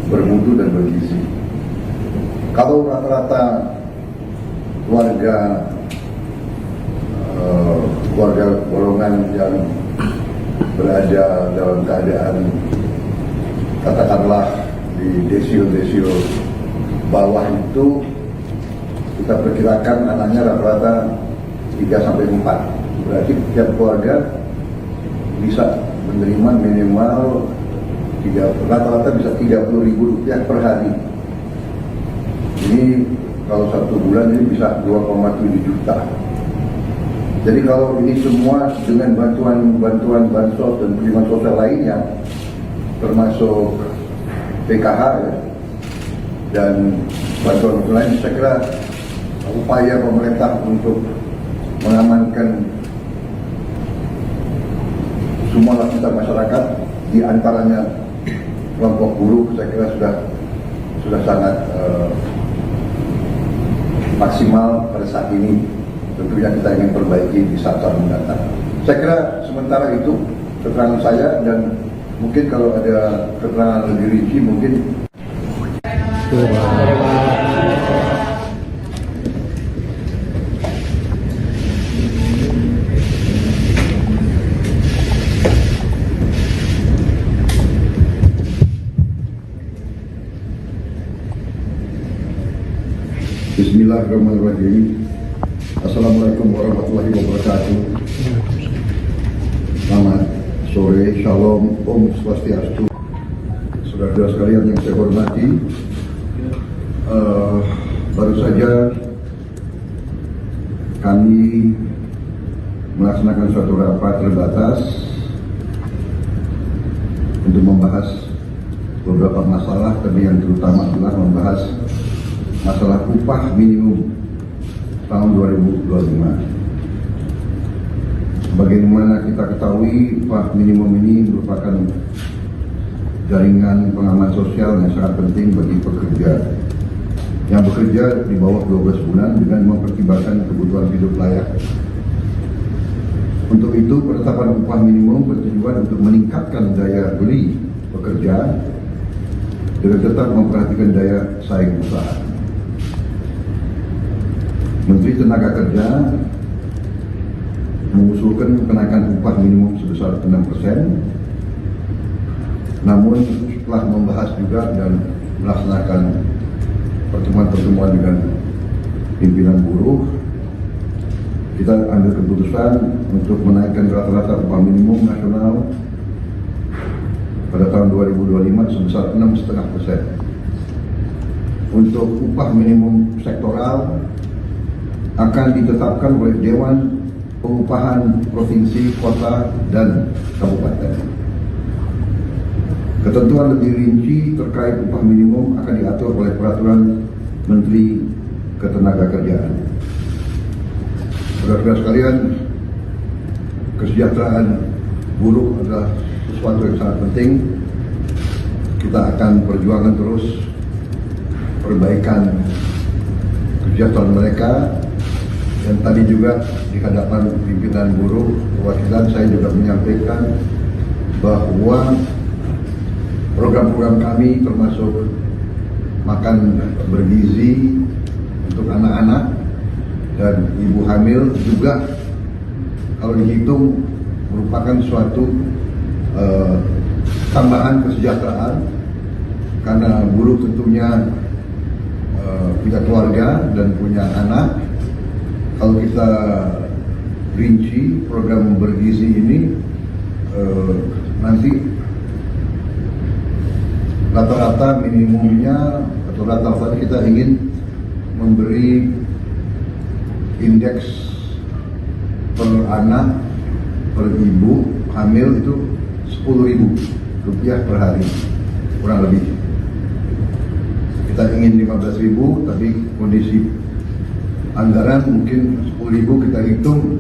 bermutu dan bergizi. Kalau rata-rata keluarga golongan yang berada dalam keadaan katakanlah di desio bawah itu kita perkirakan anaknya rata-rata 3-4. Berarti tiap keluarga bisa menerima minimal rata-rata bisa Rp30.000 per hari. Ini kalau 1 bulan ini bisa 2,7 juta. Jadi kalau ini semua dengan bantuan bansos dan perlindungan sosial lainnya, termasuk PKH ya, dan bantuan lain, saya kira upaya pemerintah untuk mengamankan semua lapisan masyarakat, di antaranya kelompok buruh, saya kira sudah sangat maksimal pada saat ini. Tentunya kita ingin perbaiki di saat-saat mendatang. Saya kira sementara itu keterangan saya, dan mungkin kalau ada keterangan lebih rinci mungkin. Bismillahirrahmanirrahim. Assalamualaikum warahmatullahi wabarakatuh. Selamat sore, shalom, om swastiastu. Saudara-saudara sekalian yang saya hormati, baru saja kami melaksanakan suatu rapat terbatas untuk membahas beberapa masalah, tapi yang terutama adalah membahas masalah upah minimum tahun 2025. Bagaimana kita ketahui, upah minimum ini merupakan jaringan pengaman sosial yang sangat penting bagi pekerja yang bekerja di bawah 12 bulan dengan mempertimbangkan kebutuhan hidup layak. Untuk itu, penetapan upah minimum bertujuan untuk meningkatkan daya beli pekerja dengan tetap memperhatikan daya saing usaha. Menteri Tenaga Kerja mengusulkan kenaikan upah minimum sebesar 6%. Namun setelah membahas juga dan melaksanakan pertemuan-pertemuan dengan pimpinan buruh, kita ambil keputusan untuk menaikkan rata-rata upah minimum nasional pada tahun 2025 sebesar 6,5%. Untuk upah minimum sektoral akan ditetapkan oleh Dewan Pengupahan Provinsi, Kota, dan Kabupaten. Ketentuan lebih rinci terkait upah minimum akan diatur oleh Peraturan Menteri Ketenagakerjaan. Saudara-saudara sekalian, kesejahteraan buruh adalah sesuatu yang sangat penting. Kita akan perjuangkan terus perbaikan kesejahteraan mereka. Dan tadi juga di hadapan pimpinan buruh perwakilan saya juga menyampaikan bahwa program-program kami termasuk makan bergizi untuk anak-anak dan ibu hamil juga kalau dihitung merupakan suatu tambahan kesejahteraan, karena buruh tentunya punya keluarga dan punya anak. Kalau kita rinci program bergizi ini, nanti rata-rata minimumnya atau rata-rata kita ingin memberi indeks per anak per ibu hamil itu Rp10.000 per hari kurang lebih. Kita ingin 15.000, tapi kondisi anggaran mungkin 10.000 kita hitung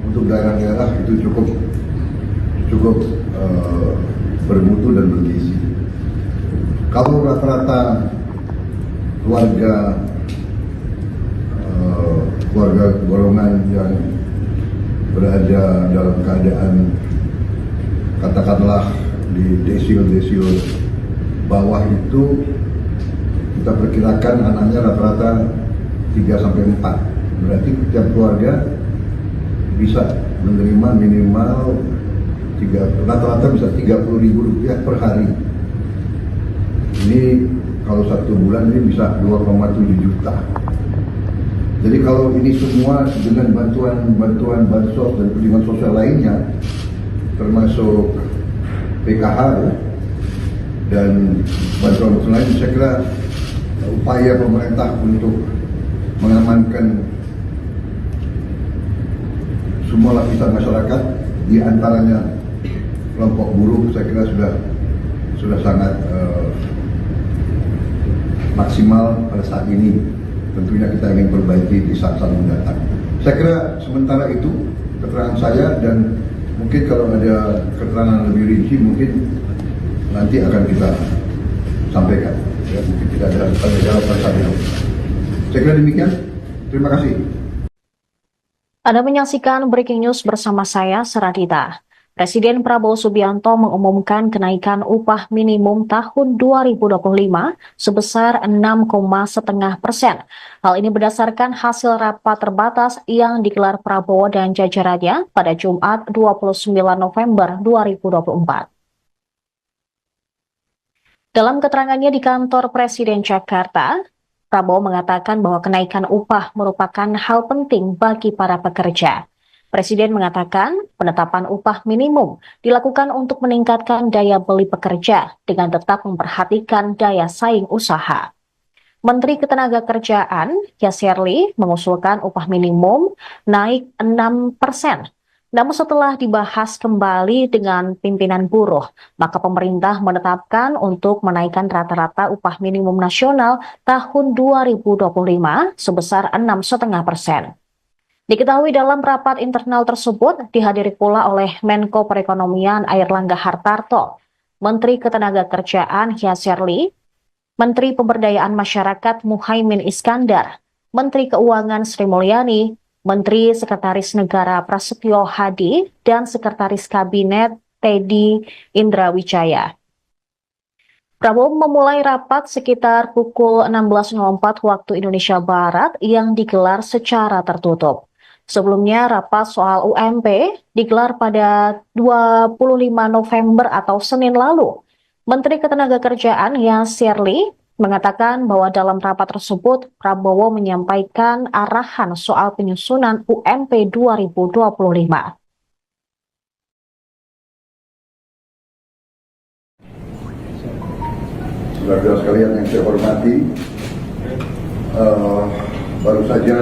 untuk daerah-daerah itu cukup bermutu dan bergizi. Kalau rata-rata keluarga golongan yang berada dalam keadaan katakanlah di desil bawah itu, kita perkirakan anaknya rata-rata 3-4, berarti setiap keluarga bisa menerima minimal rata-rata bisa Rp30.000 per hari. Ini kalau 1 bulan ini bisa 2,7 juta. Jadi kalau ini semua dengan bantuan bansos dan perlindungan sosial lainnya, termasuk PKH dan bantuan lain, saya kira upaya pemerintah untuk mengamankan semua lapisan masyarakat, di antaranya kelompok buruh, saya kira sudah sangat maksimal pada saat ini. Tentunya kita ingin perbaiki di saat-saat mendatang. Saya kira sementara itu keterangan saya, dan mungkin kalau ada keterangan lebih rinci mungkin nanti akan kita sampaikan. Ya, mungkin tidak ada jawaban saya. Saya kira demikian. Terima kasih. Anda menyaksikan Breaking News bersama saya, Seradita. Presiden Prabowo Subianto mengumumkan kenaikan upah minimum tahun 2025 sebesar 6,5%. Hal ini berdasarkan hasil rapat terbatas yang digelar Prabowo dan jajarannya pada Jumat 29 November 2024. Dalam keterangannya di kantor Presiden Jakarta, Prabowo mengatakan bahwa kenaikan upah merupakan hal penting bagi para pekerja. Presiden mengatakan penetapan upah minimum dilakukan untuk meningkatkan daya beli pekerja dengan tetap memperhatikan daya saing usaha. Menteri Ketenagakerjaan, Yasserli, mengusulkan upah minimum naik 6%. Namun setelah dibahas kembali dengan pimpinan buruh, maka pemerintah menetapkan untuk menaikkan rata-rata upah minimum nasional tahun 2025 sebesar 6,5%. Diketahui dalam rapat internal tersebut dihadiri pula oleh Menko Perekonomian Airlangga Hartarto, Menteri Ketenagakerjaan Yasserli, Menteri Pemberdayaan Masyarakat Muhaimin Iskandar, Menteri Keuangan Sri Mulyani, Menteri Sekretaris Negara Prasetyo Hadi, dan Sekretaris Kabinet Teddy Indrawijaya. Prabowo memulai rapat sekitar pukul 16.04 waktu Indonesia Barat yang digelar secara tertutup. Sebelumnya, rapat soal UMP digelar pada 25 November atau Senin lalu. Menteri Ketenagakerjaan Yasserli mengatakan bahwa dalam rapat tersebut Prabowo menyampaikan arahan soal penyusunan UMP 2025. Saudara sekalian yang saya hormati, baru saja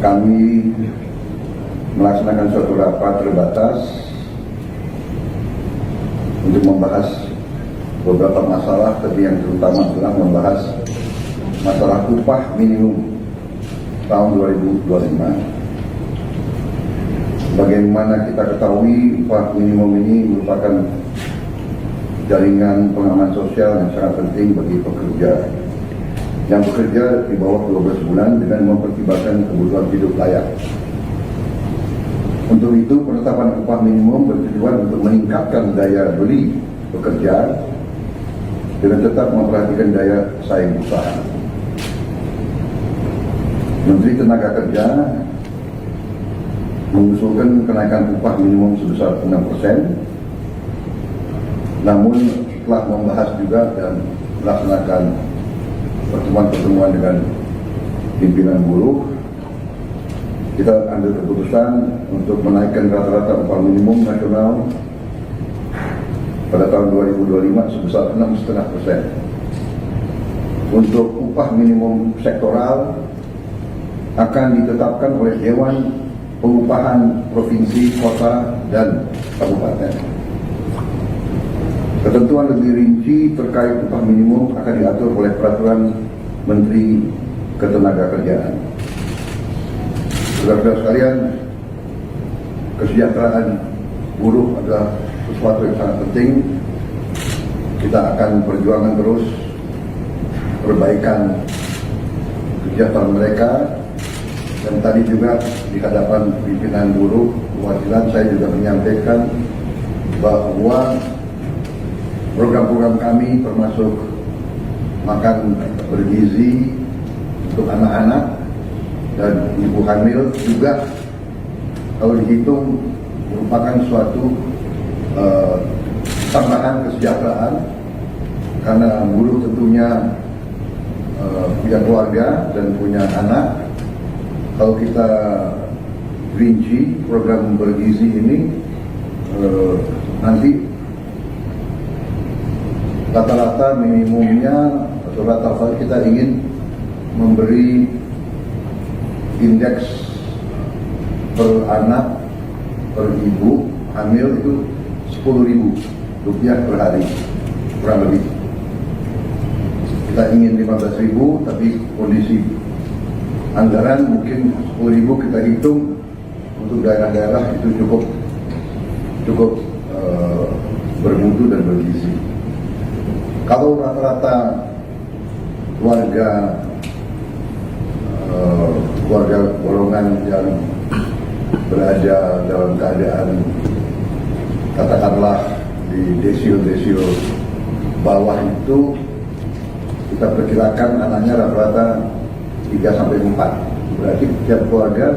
kami melaksanakan suatu rapat terbatas untuk membahas beberapa masalah, tapi yang terutama adalah membahas masalah upah minimum tahun 2025. Bagaimana kita ketahui upah minimum ini merupakan jaringan pengaman sosial yang sangat penting bagi pekerja yang bekerja di bawah 12 bulan dengan mempertimbangkan kebutuhan hidup layak. Untuk itu, penetapan upah minimum bertujuan untuk meningkatkan daya beli pekerja dengan tetap memperhatikan daya saing usaha. Menteri Tenaga Kerja mengusulkan kenaikan upah minimum sebesar 6%. Namun setelah membahas juga dan melaksanakan pertemuan-pertemuan dengan pimpinan buruh, kita ambil keputusan untuk menaikkan rata-rata upah minimum nasional pada tahun 2025 sebesar 6,5%. Untuk upah minimum sektoral akan ditetapkan oleh Dewan Pengupahan Provinsi, Kota, dan Kabupaten. Ketentuan lebih rinci terkait upah minimum akan diatur oleh Peraturan Menteri Ketenagakerjaan. Saudara-saudara sekalian, kesejahteraan buruh adalah sesuatu yang sangat penting. Kita akan perjuangkan terus perbaikan kesejahteraan mereka. Dan tadi juga di hadapan pimpinan buruh perwakilan saya juga menyampaikan bahwa program-program kami termasuk makan bergizi untuk anak-anak dan ibu hamil juga kalau dihitung merupakan suatu tambahan kesejahteraan, karena buruh tentunya punya keluarga dan punya anak. Kalau kita rinci program bergizi ini, nanti rata-rata minimumnya atau rata-rata kita ingin memberi indeks per anak per ibu hamil itu Rp10.000 per hari, kurang lebih. Kita ingin 15.000, tapi kondisi anggaran mungkin 10.000 kita hitung untuk daerah-daerah itu cukup bermutu dan bergizi. Kalau rata-rata keluarga golongan yang berada dalam keadaan katakanlah di desil-desil bawah itu, kita perkirakan anaknya rata-rata 3-4. Berarti setiap keluarga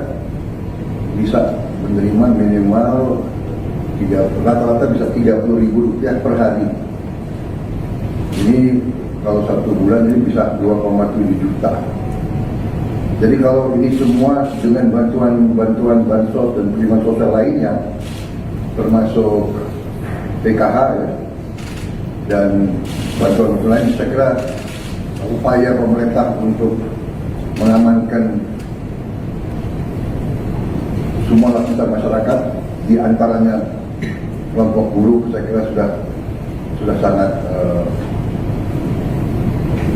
bisa menerima minimal rata-rata bisa Rp30.000 per hari. Ini kalau 1 bulan ini bisa 2,7 juta. Jadi kalau ini semua dengan bantuan bansos dan perlindungan sosial lainnya, termasuk PKH ya, dan bantuan lain, saya kira upaya pemerintah untuk mengamankan semua lapisan masyarakat, di antaranya kelompok buruh, saya kira sudah sangat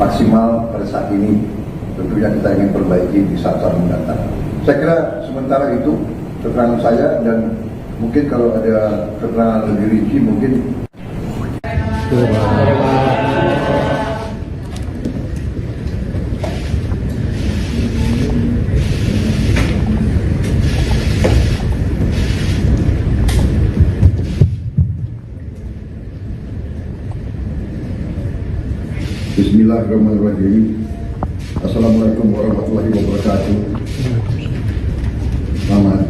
maksimal pada saat ini. Tentunya kita ingin perbaiki di saat-saat mendatang. Saya kira sementara itu keterangan saya, dan mungkin kalau ada keterangan lebih rinci mungkin. Bismillahirrahmanirrahim. Assalamualaikum warahmatullahi wabarakatuh. Selamat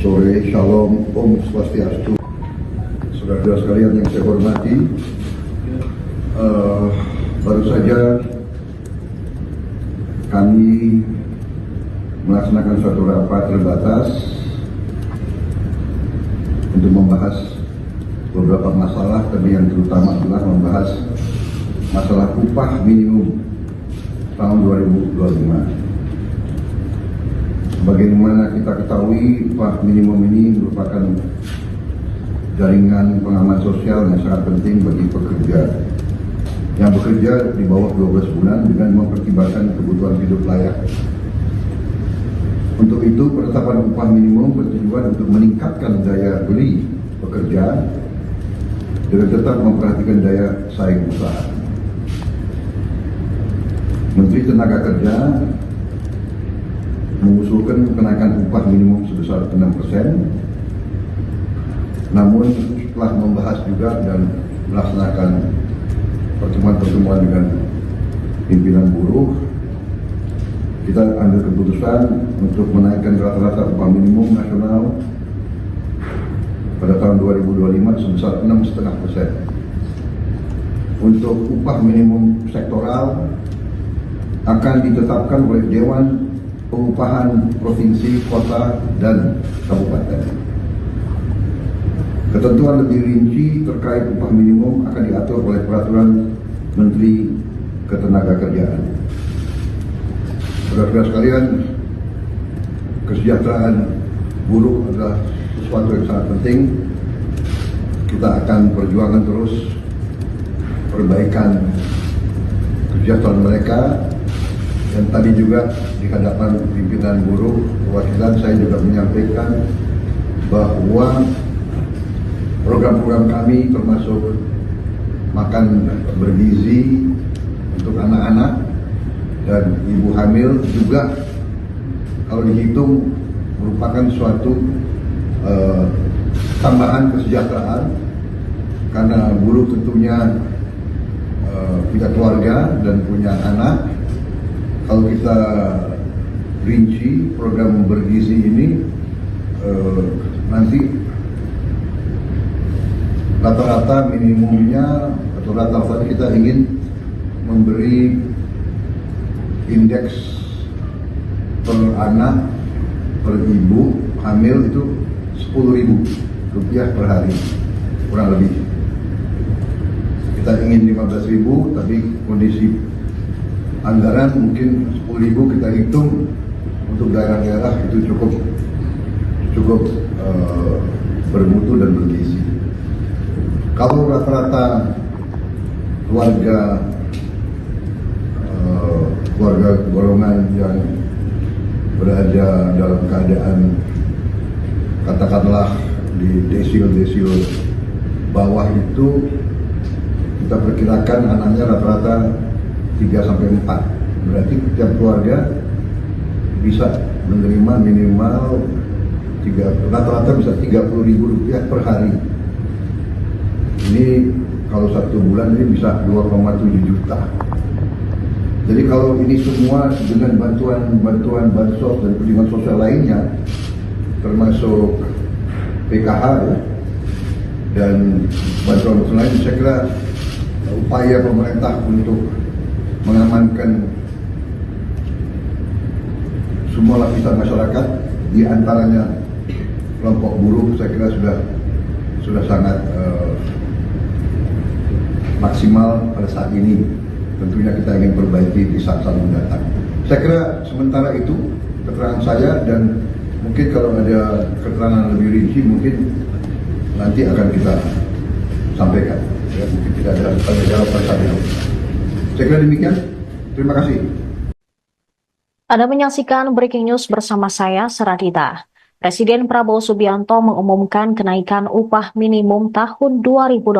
sore, shalom, om swastiastu. Saudara-saudara sekalian yang saya hormati, baru saja kami melaksanakan suatu rapat terbatas untuk membahas beberapa masalah, tapi yang terutama adalah membahas masalah upah minimum tahun 2025. Sebagaimana kita ketahui, upah minimum ini merupakan jaringan pengaman sosial yang sangat penting bagi pekerja yang bekerja di bawah 12 bulan dengan mempertimbangkan kebutuhan hidup layak. Untuk itu, penetapan upah minimum bertujuan untuk meningkatkan daya beli pekerja dengan tetap memperhatikan daya saing usaha. Menteri Tenaga Kerja mengusulkan kenaikan upah minimum sebesar 6%, namun setelah membahas juga dan melaksanakan pertemuan-pertemuan dengan pimpinan buruh, kita ambil keputusan untuk menaikkan rata-rata upah minimum nasional pada tahun 2025 sebesar 6,5%. Untuk upah minimum sektoral akan ditetapkan oleh Dewan Pengupahan Provinsi, Kota, dan Kabupaten. Ketentuan lebih rinci terkait upah minimum akan diatur oleh Peraturan Menteri Ketenagakerjaan. Saudara-saudara sekalian, kesejahteraan buruh adalah sesuatu yang sangat penting. Kita akan perjuangkan terus perbaikan kesejahteraan mereka. Dan tadi juga di hadapan pimpinan buruh perwakilan saya juga menyampaikan bahwa program-program kami termasuk makan bergizi untuk anak-anak dan ibu hamil juga kalau dihitung merupakan suatu tambahan kesejahteraan, karena buruh tentunya punya keluarga dan punya anak. Kalau kita rinci program bergizi ini, nanti rata-rata minimumnya atau rata-rata kita ingin memberi indeks per anak per ibu hamil itu Rp10.000 per hari kurang lebih. Kita ingin 15.000, tapi kondisi anggaran mungkin 10.000 kita hitung untuk daerah-daerah itu cukup bermutu dan bergizi. Kalau rata-rata keluarga golongan yang berada dalam keadaan katakanlah di desil bawah itu, kita perkirakan anaknya rata-rata 3-4. Berarti setiap keluarga bisa menerima minimal rata-rata bisa Rp30.000 per hari. Ini kalau 1 bulan ini bisa 2,7 juta. Jadi kalau ini semua dengan bantuan bansos dan perlindungan sosial lainnya, termasuk PKH ya, dan bantuan lain, saya kira upaya pemerintah untuk mengamankan semua lapisan masyarakat, di antaranya kelompok buruh. Saya kira sudah sangat maksimal pada saat ini. Tentunya kita ingin perbaiki di saat-saat mendatang. Saya kira sementara itu keterangan saya, dan mungkin kalau ada keterangan lebih rinci mungkin nanti akan kita sampaikan. Ya, mungkin tidak ada jawab pada saat ini. Saya kira demikian. Terima kasih. Anda menyaksikan Breaking News bersama saya, Seradita. Presiden Prabowo Subianto mengumumkan kenaikan upah minimum tahun 2025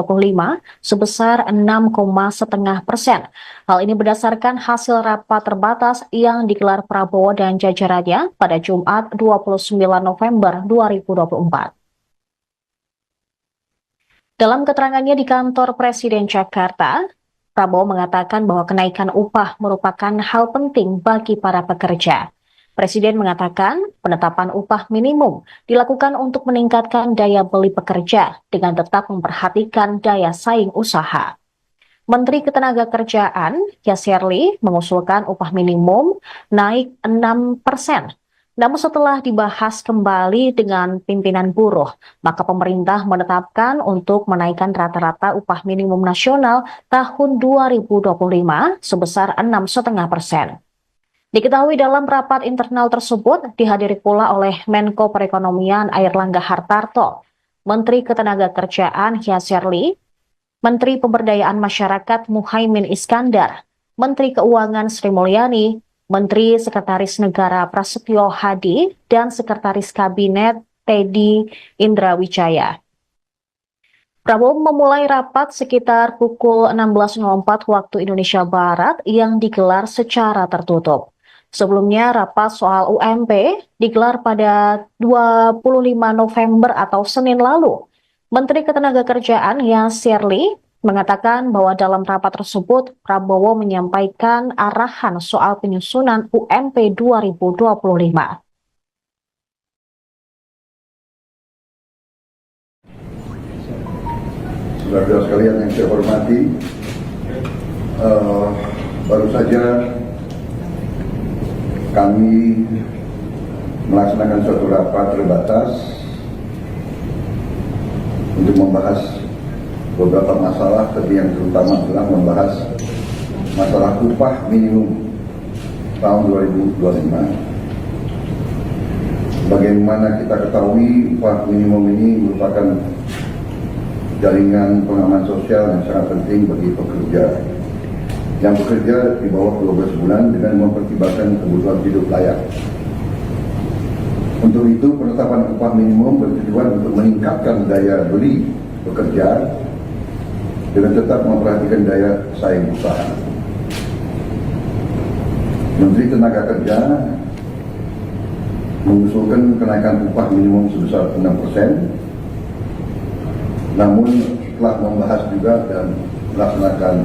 sebesar 6,5%. Hal ini berdasarkan hasil rapat terbatas yang digelar Prabowo dan jajarannya pada Jumat 29 November 2024. Dalam keterangannya di kantor Presiden Jakarta, Prabowo mengatakan bahwa kenaikan upah merupakan hal penting bagi para pekerja. Presiden mengatakan penetapan upah minimum dilakukan untuk meningkatkan daya beli pekerja dengan tetap memperhatikan daya saing usaha. Menteri Ketenagakerjaan, Yasserli, mengusulkan upah minimum naik 6%. Namun setelah dibahas kembali dengan pimpinan buruh, maka pemerintah menetapkan untuk menaikkan rata-rata upah minimum nasional tahun 2025 sebesar 6,5%. Diketahui dalam rapat internal tersebut dihadiri pula oleh Menko Perekonomian Airlangga Hartarto, Menteri Ketenagakerjaan Yasserli, Menteri Pemberdayaan Masyarakat Muhaimin Iskandar, Menteri Keuangan Sri Mulyani, Menteri Sekretaris Negara Prasetyo Hadi, dan Sekretaris Kabinet Teddy Indrawijaya. Prabowo memulai rapat sekitar pukul 16.04 waktu Indonesia Barat yang digelar secara tertutup. Sebelumnya, rapat soal UMP digelar pada 25 November atau Senin lalu. Menteri Ketenagakerjaan Yasserli mengatakan bahwa dalam rapat tersebut Prabowo menyampaikan arahan soal penyusunan UMP 2025. Saudara-saudara sekalian yang saya hormati, baru saja kami melaksanakan suatu rapat terbatas untuk membahas beberapa masalah, tapi yang terutama adalah membahas masalah upah minimum tahun 2025. Bagaimana kita ketahui, upah minimum ini merupakan jaringan pengaman sosial yang sangat penting bagi pekerja yang bekerja di bawah 12 bulan dengan mempertimbangkan kebutuhan hidup layak. Untuk itu, penetapan upah minimum bertujuan untuk meningkatkan daya beli pekerja dengan tetap memperhatikan daya saing usaha. Menteri Tenaga Kerja mengusulkan kenaikan upah minimum sebesar 6%, namun telah membahas juga dan melaksanakan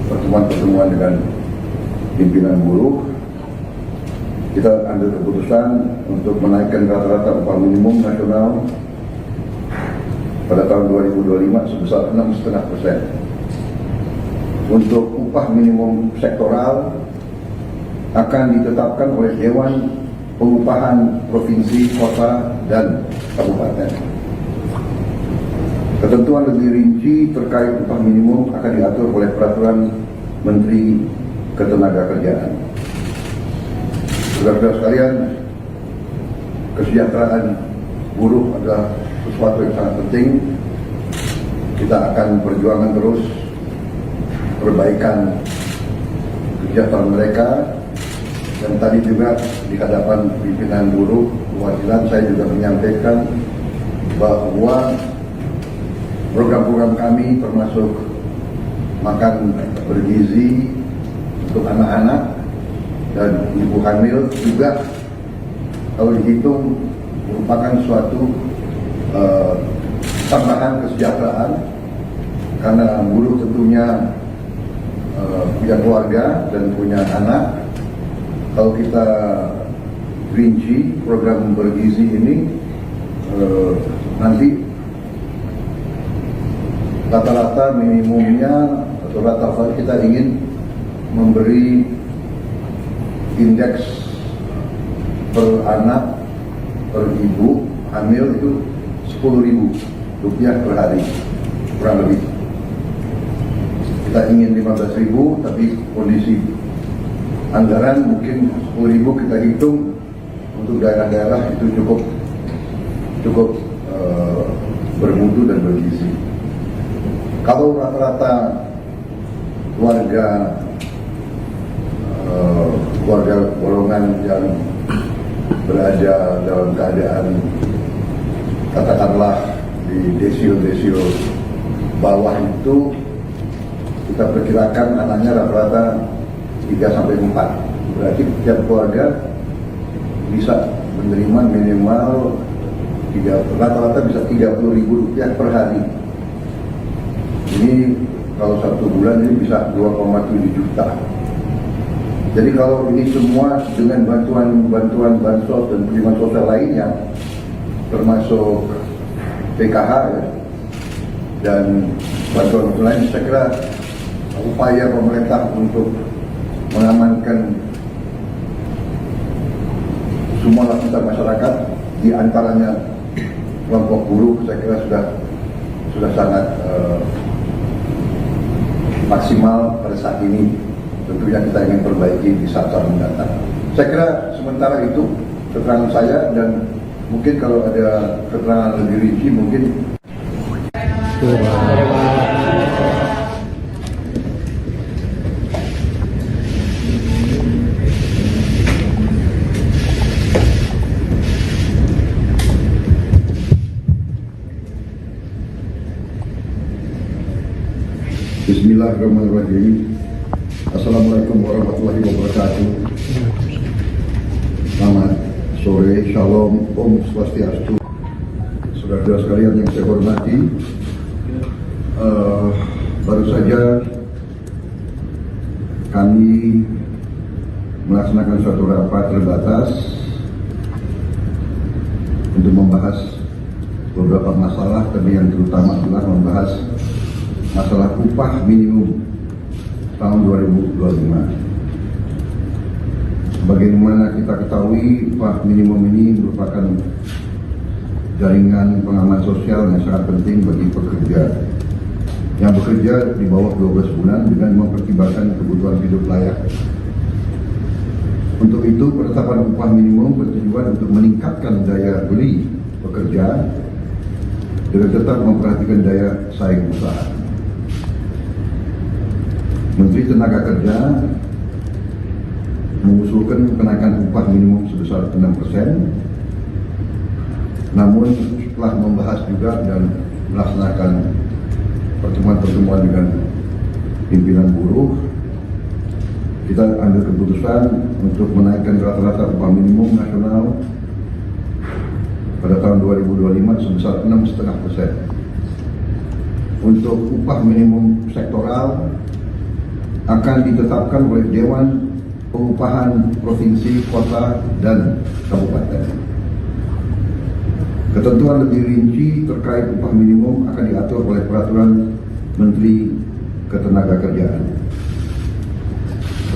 pertemuan-pertemuan dengan pimpinan buruh, kita ambil keputusan untuk menaikkan rata-rata upah minimum nasional pada tahun 2025 sebesar 6,5%. Untuk upah minimum sektoral akan ditetapkan oleh Dewan Pengupahan Provinsi, Kota, dan Kabupaten. Ketentuan lebih rinci terkait upah minimum akan diatur oleh Peraturan Menteri Ketenagakerjaan. Saudara-saudara sekalian, kesejahteraan buruh adalah sesuatu yang sangat penting. Kita akan perjuangan terus perbaikan kesejahteraan mereka. Dan tadi juga di hadapan pimpinan buruh perwakilan saya juga menyampaikan bahwa program-program kami termasuk makan bergizi untuk anak-anak dan ibu hamil juga kalau dihitung merupakan suatu tambahan kesejahteraan, karena buruh tentunya punya keluarga dan punya anak. Kalau kita rinci program bergizi ini nanti rata-rata minimumnya atau rata-rata kita ingin memberi indeks per anak per ibu hamil itu Rp10.000 per hari kurang lebih. Kita ingin 15.000, tapi kondisi anggaran mungkin 10.000 kita hitung untuk daerah-daerah itu cukup bermutu dan bergizi. Kalau rata-rata keluarga golongan yang berada dalam keadaan katakanlah di desil bawah itu, kita perkirakan anaknya rata-rata 3-4. Berarti setiap keluarga bisa menerima minimal rata-rata bisa Rp30.000 per hari. Ini kalau 1 bulan ini bisa 2,7 juta. Jadi kalau ini semua dengan bantuan bansos dan perlindungan sosial lainnya, termasuk PKH ya, dan bantuan lain, saya kira upaya pemerintah untuk mengamankan semua lapisan masyarakat, di antaranya kelompok buruh, saya kira sudah sangat maksimal pada saat ini. Tentunya kita ingin perbaiki di saat-saat mendatang. Saya kira sementara itu keterangan saya, dan mungkin kalau ada keterangan lebih rinci mungkin. Bismillahirrahmanirrahim. Assalamualaikum warahmatullahi wabarakatuh. Selamat sore, shalom, om swastiastu. Saudara-saudara sekalian yang saya hormati, baru saja kami melaksanakan suatu rapat terbatas untuk membahas beberapa masalah, tapi yang terutama adalah membahas masalah upah minimum tahun 2025. Sebagaimana kita ketahui, upah minimum ini merupakan jaringan pengaman sosial yang sangat penting bagi pekerja yang bekerja di bawah 12 bulan dengan mempertimbangkan kebutuhan hidup layak. Untuk itu, penetapan upah minimum bertujuan untuk meningkatkan daya beli pekerja dengan tetap memperhatikan daya saing usaha. Menteri Tenaga Kerja mengusulkan kenaikan upah minimum sebesar 6%. Namun setelah membahas juga dan melaksanakan pertemuan-pertemuan dengan pimpinan buruh, kita ambil keputusan untuk menaikkan rata-rata upah minimum nasional pada tahun 2025 sebesar 6,5%. Untuk upah minimum sektoral akan ditetapkan oleh Dewan Pengupahan Provinsi, Kota, dan Kabupaten. Ketentuan lebih rinci terkait upah minimum akan diatur oleh Peraturan Menteri Ketenagakerjaan.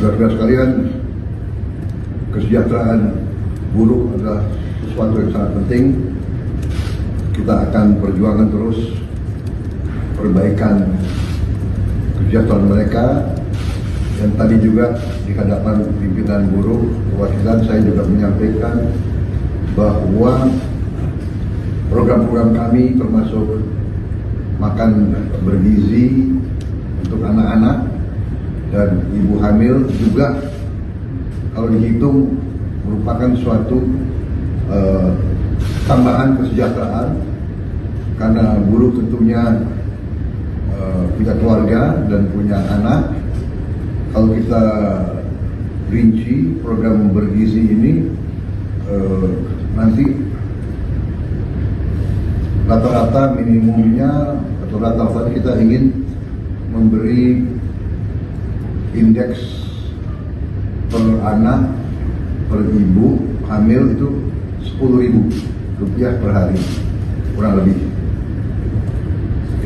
Saudara-saudara sekalian, kesejahteraan buruh adalah sesuatu yang sangat penting. Kita akan perjuangkan terus perbaikan kesejahteraan mereka. Dan tadi juga di hadapan pimpinan buruh perwakilan, saya juga menyampaikan bahwa program-program kami termasuk makan bergizi untuk anak-anak dan ibu hamil juga kalau dihitung merupakan suatu tambahan kesejahteraan, karena buruh tentunya punya keluarga dan punya anak. Kalau kita rinci program bergizi ini, nanti rata-rata minimumnya atau rata-rata kita ingin memberi indeks per anak per ibu hamil itu Rp10.000 per hari kurang lebih.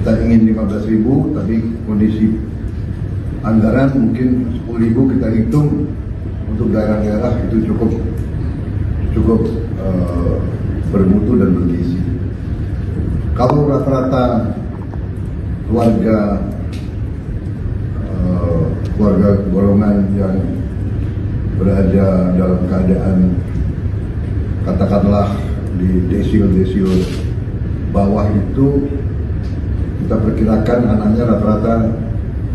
Kita ingin 15.000, tapi kondisi anggaran mungkin 10.000 kita hitung untuk daerah-daerah itu cukup bermutu dan bergizi. Kalau rata-rata keluarga golongan yang berada dalam keadaan katakanlah di desil bawah itu kita perkirakan anaknya rata-rata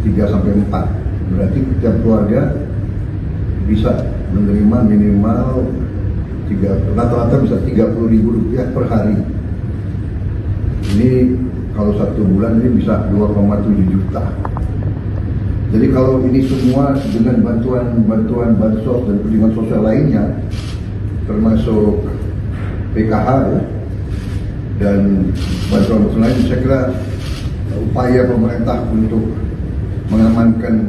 3 sampai 4. Berarti setiap keluarga bisa menerima minimal rata-rata bisa Rp30.000 per hari. Ini kalau 1 bulan ini bisa 2,7 juta. Jadi kalau ini semua dengan bantuan bansos dan perlindungan sosial lainnya, termasuk PKH ya, dan bantuan lain, saya kira upaya pemerintah untuk mengamankan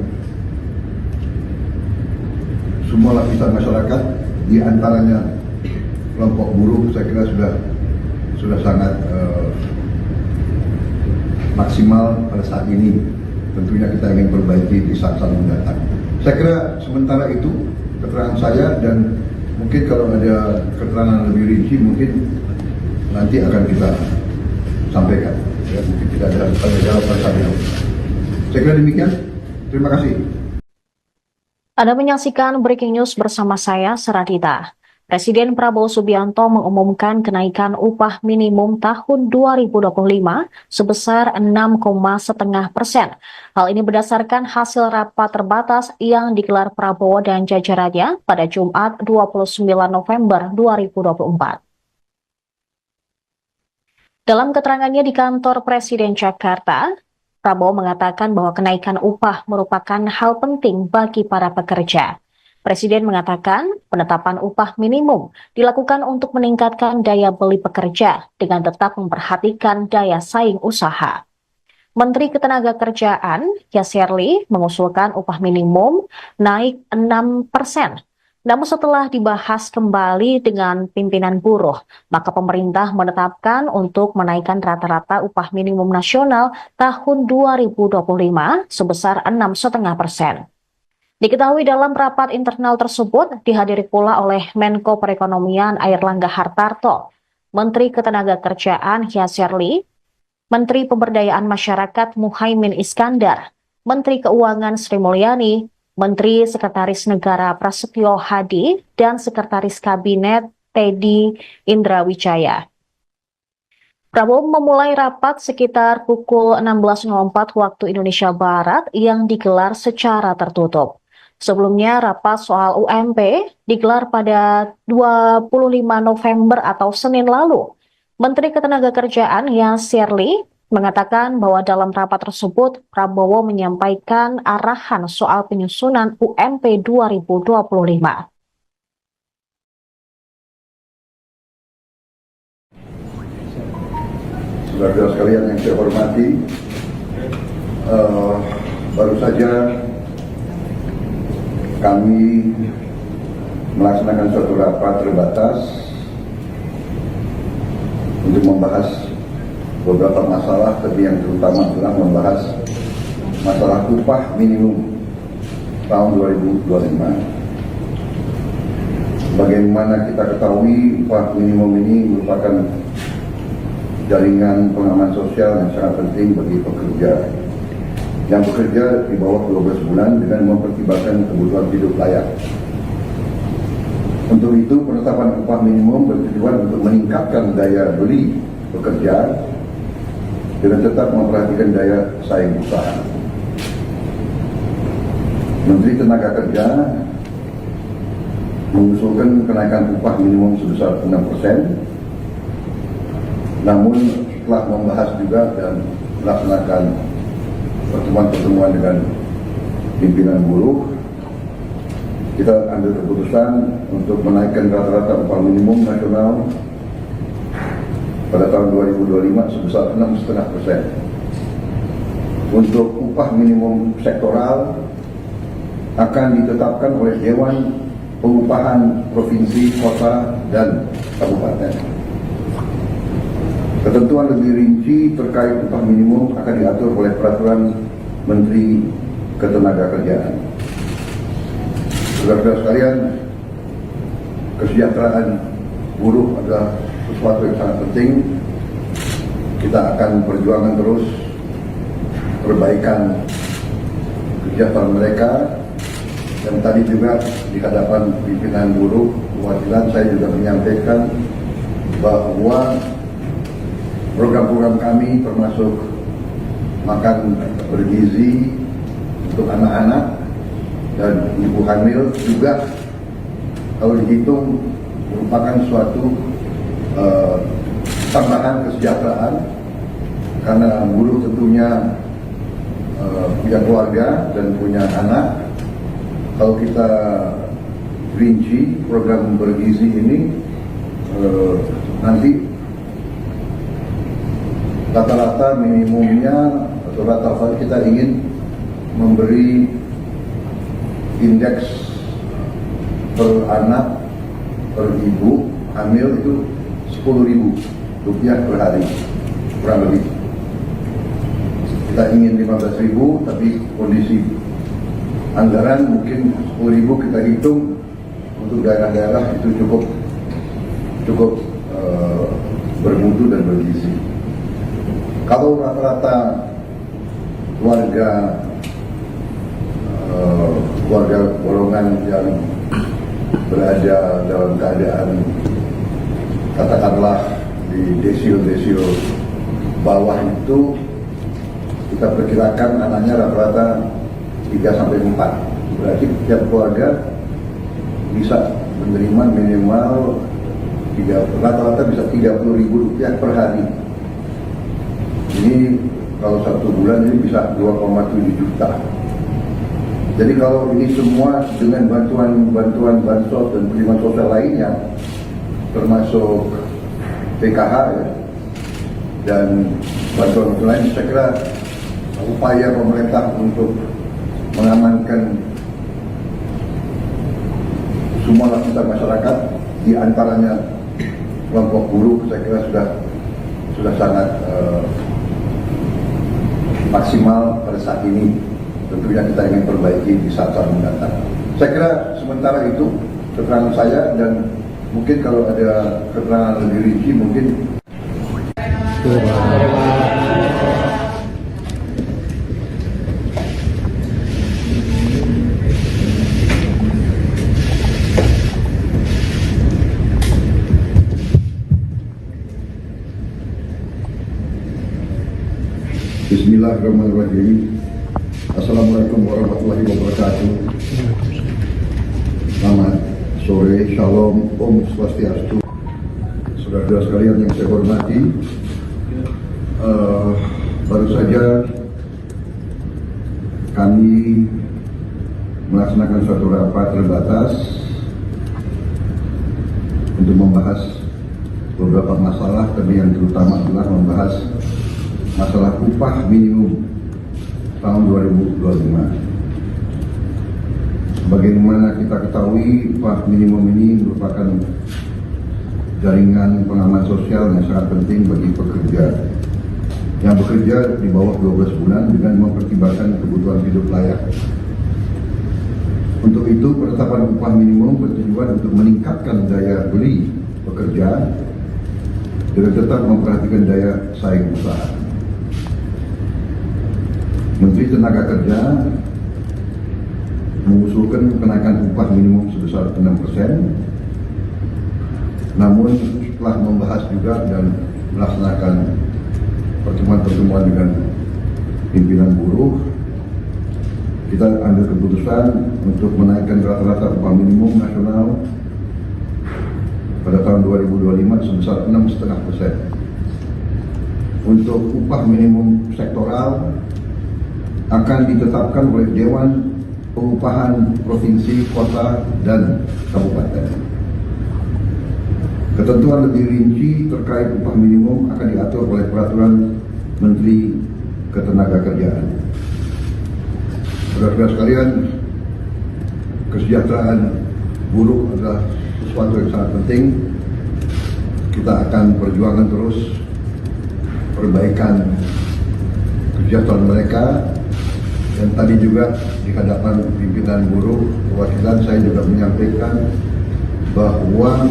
semua lapisan masyarakat, di antaranya kelompok buruh, saya kira sudah sangat maksimal pada saat ini. Tentunya kita ingin perbaiki di saat-saat mendatang. Saya kira sementara itu keterangan saya, dan mungkin kalau ada keterangan lebih rinci mungkin nanti akan kita sampaikan. Ya, mungkin tidak ada tanya jawab pada saat ini. Saya kira demikian. Terima kasih. Anda menyaksikan Breaking News bersama saya, Seradita. Presiden Prabowo Subianto mengumumkan kenaikan upah minimum tahun 2025 sebesar 6,5%. Hal ini berdasarkan hasil rapat terbatas yang digelar Prabowo dan jajarannya pada Jumat 29 November 2024. Dalam keterangannya di kantor Presiden Jakarta, Prabowo mengatakan bahwa kenaikan upah merupakan hal penting bagi para pekerja. Presiden mengatakan penetapan upah minimum dilakukan untuk meningkatkan daya beli pekerja dengan tetap memperhatikan daya saing usaha. Menteri Ketenagakerjaan, Yasserli, mengusulkan upah minimum naik 6%. Namun setelah dibahas kembali dengan pimpinan buruh, maka pemerintah menetapkan untuk menaikkan rata-rata upah minimum nasional tahun 2025 sebesar 6,5%. Diketahui dalam rapat internal tersebut dihadiri pula oleh Menko Perekonomian Airlangga Hartarto, Menteri Ketenagakerjaan Yasserli, Menteri Pemberdayaan Masyarakat Muhaimin Iskandar, Menteri Keuangan Sri Mulyani, Menteri Sekretaris Negara Prasetyo Hadi, dan Sekretaris Kabinet Teddy Indrawijaya. Prabowo memulai rapat sekitar pukul 16.04 waktu Indonesia Barat yang digelar secara tertutup. Sebelumnya, rapat soal UMP digelar pada 25 November atau Senin lalu. Menteri Ketenagakerjaan Yasserli mengatakan bahwa dalam rapat tersebut Prabowo menyampaikan arahan soal penyusunan UMP 2025. Saudara-saudara sekalian yang saya hormati, baru saja kami melaksanakan suatu rapat terbatas untuk membahas beberapa masalah, tapi yang terutama adalah membahas masalah upah minimum tahun 2025. Bagaimana kita ketahui, upah minimum ini merupakan jaringan pengaman sosial yang sangat penting bagi pekerja yang bekerja di bawah 12 bulan dengan mempertimbangkan kebutuhan hidup layak. Untuk itu, penetapan upah minimum bertujuan untuk meningkatkan daya beli pekerja dengan tetap memperhatikan daya saing usaha. Menteri Tenaga Kerja mengusulkan kenaikan upah minimum sebesar 6%. Namun setelah membahas juga dan melaksanakan pertemuan-pertemuan dengan pimpinan buruh, kita ambil keputusan untuk menaikkan rata-rata upah minimum nasional pada tahun 2025 sebesar 6,5%. Untuk upah minimum sektoral akan ditetapkan oleh Dewan Pengupahan Provinsi, Kota, dan Kabupaten. Ketentuan lebih rinci terkait upah minimum akan diatur oleh Peraturan Menteri ketenagakerjaan. Saudara-saudara sekalian, kesejahteraan buruh adalah sesuatu yang sangat penting. Kita akan perjuangkan terus perbaikan kesejahteraan mereka. Dan tadi juga di hadapan pimpinan buruh perwakilan saya juga menyampaikan bahwa program-program kami termasuk makan bergizi untuk anak-anak dan ibu hamil juga kalau dihitung merupakan suatu tambahan kesejahteraan, karena buruh tentunya punya keluarga dan punya anak. Kalau kita rinci program bergizi ini, nanti rata-rata minimumnya atau rata-rata kita ingin memberi indeks per anak per ibu hamil itu Rp10.000 per hari kurang lebih. Kita ingin 15.000, tapi kondisi anggaran mungkin 10.000 kita hitung untuk daerah-daerah itu cukup bermutu dan bergizi. Kalau rata-rata keluarga golongan yang berada dalam keadaan katakanlah di desil bawah itu, kita perkirakan anaknya rata-rata 3-4. Berarti tiap keluarga bisa menerima minimal rata-rata bisa Rp30.000 per hari. Ini kalau 1 bulan ini bisa 2,7 juta. Jadi kalau ini semua dengan bantuan bansos dan penerimaan sosial lainnya, termasuk PKH ya, dan bantuan lain, saya kira upaya pemerintah untuk mengamankan semua lapisan masyarakat, di antaranya kelompok buruh, saya kira sudah sangat maksimal pada saat ini. Tentunya kita ingin perbaiki di saat-saat mendatang. Saya kira sementara itu keterangan saya, dan mungkin kalau ada keterangan lebih rinci mungkin. Bismillahirrahmanirrahim. Assalamualaikum warahmatullahi wabarakatuh. Selamat sore, shalom, om swastiastu. Saudara-saudara sekalian yang saya hormati, baru saja kami melaksanakan suatu rapat terbatas untuk membahas beberapa masalah, tapi yang terutama adalah membahas masalah upah minimum tahun 2025. Sebagaimana kita ketahui, upah minimum ini merupakan jaringan pengaman sosial yang sangat penting bagi pekerja yang bekerja di bawah 12 bulan dengan mempertimbangkan kebutuhan hidup layak. Untuk itu, penetapan upah minimum bertujuan untuk meningkatkan daya beli pekerja dengan tetap memperhatikan daya saing usaha. Menteri Tenaga Kerja mengusulkan kenaikan upah minimum sebesar 6%. Namun setelah membahas juga dan melaksanakan pertemuan-pertemuan dengan pimpinan buruh, kita ambil keputusan untuk menaikkan rata-rata upah minimum nasional pada tahun 2025 sebesar 6,5%. Untuk upah minimum sektoral akan ditetapkan oleh Dewan Pengupahan Provinsi, Kota, dan Kabupaten. Ketentuan lebih rinci terkait upah minimum akan diatur oleh Peraturan Menteri Ketenagakerjaan. Saudara-saudara sekalian, kesejahteraan buruh adalah sesuatu yang sangat penting. Kita akan perjuangkan terus perbaikan kesejahteraan mereka. Dan tadi juga di hadapan pimpinan buruh perwakilan saya juga menyampaikan bahwa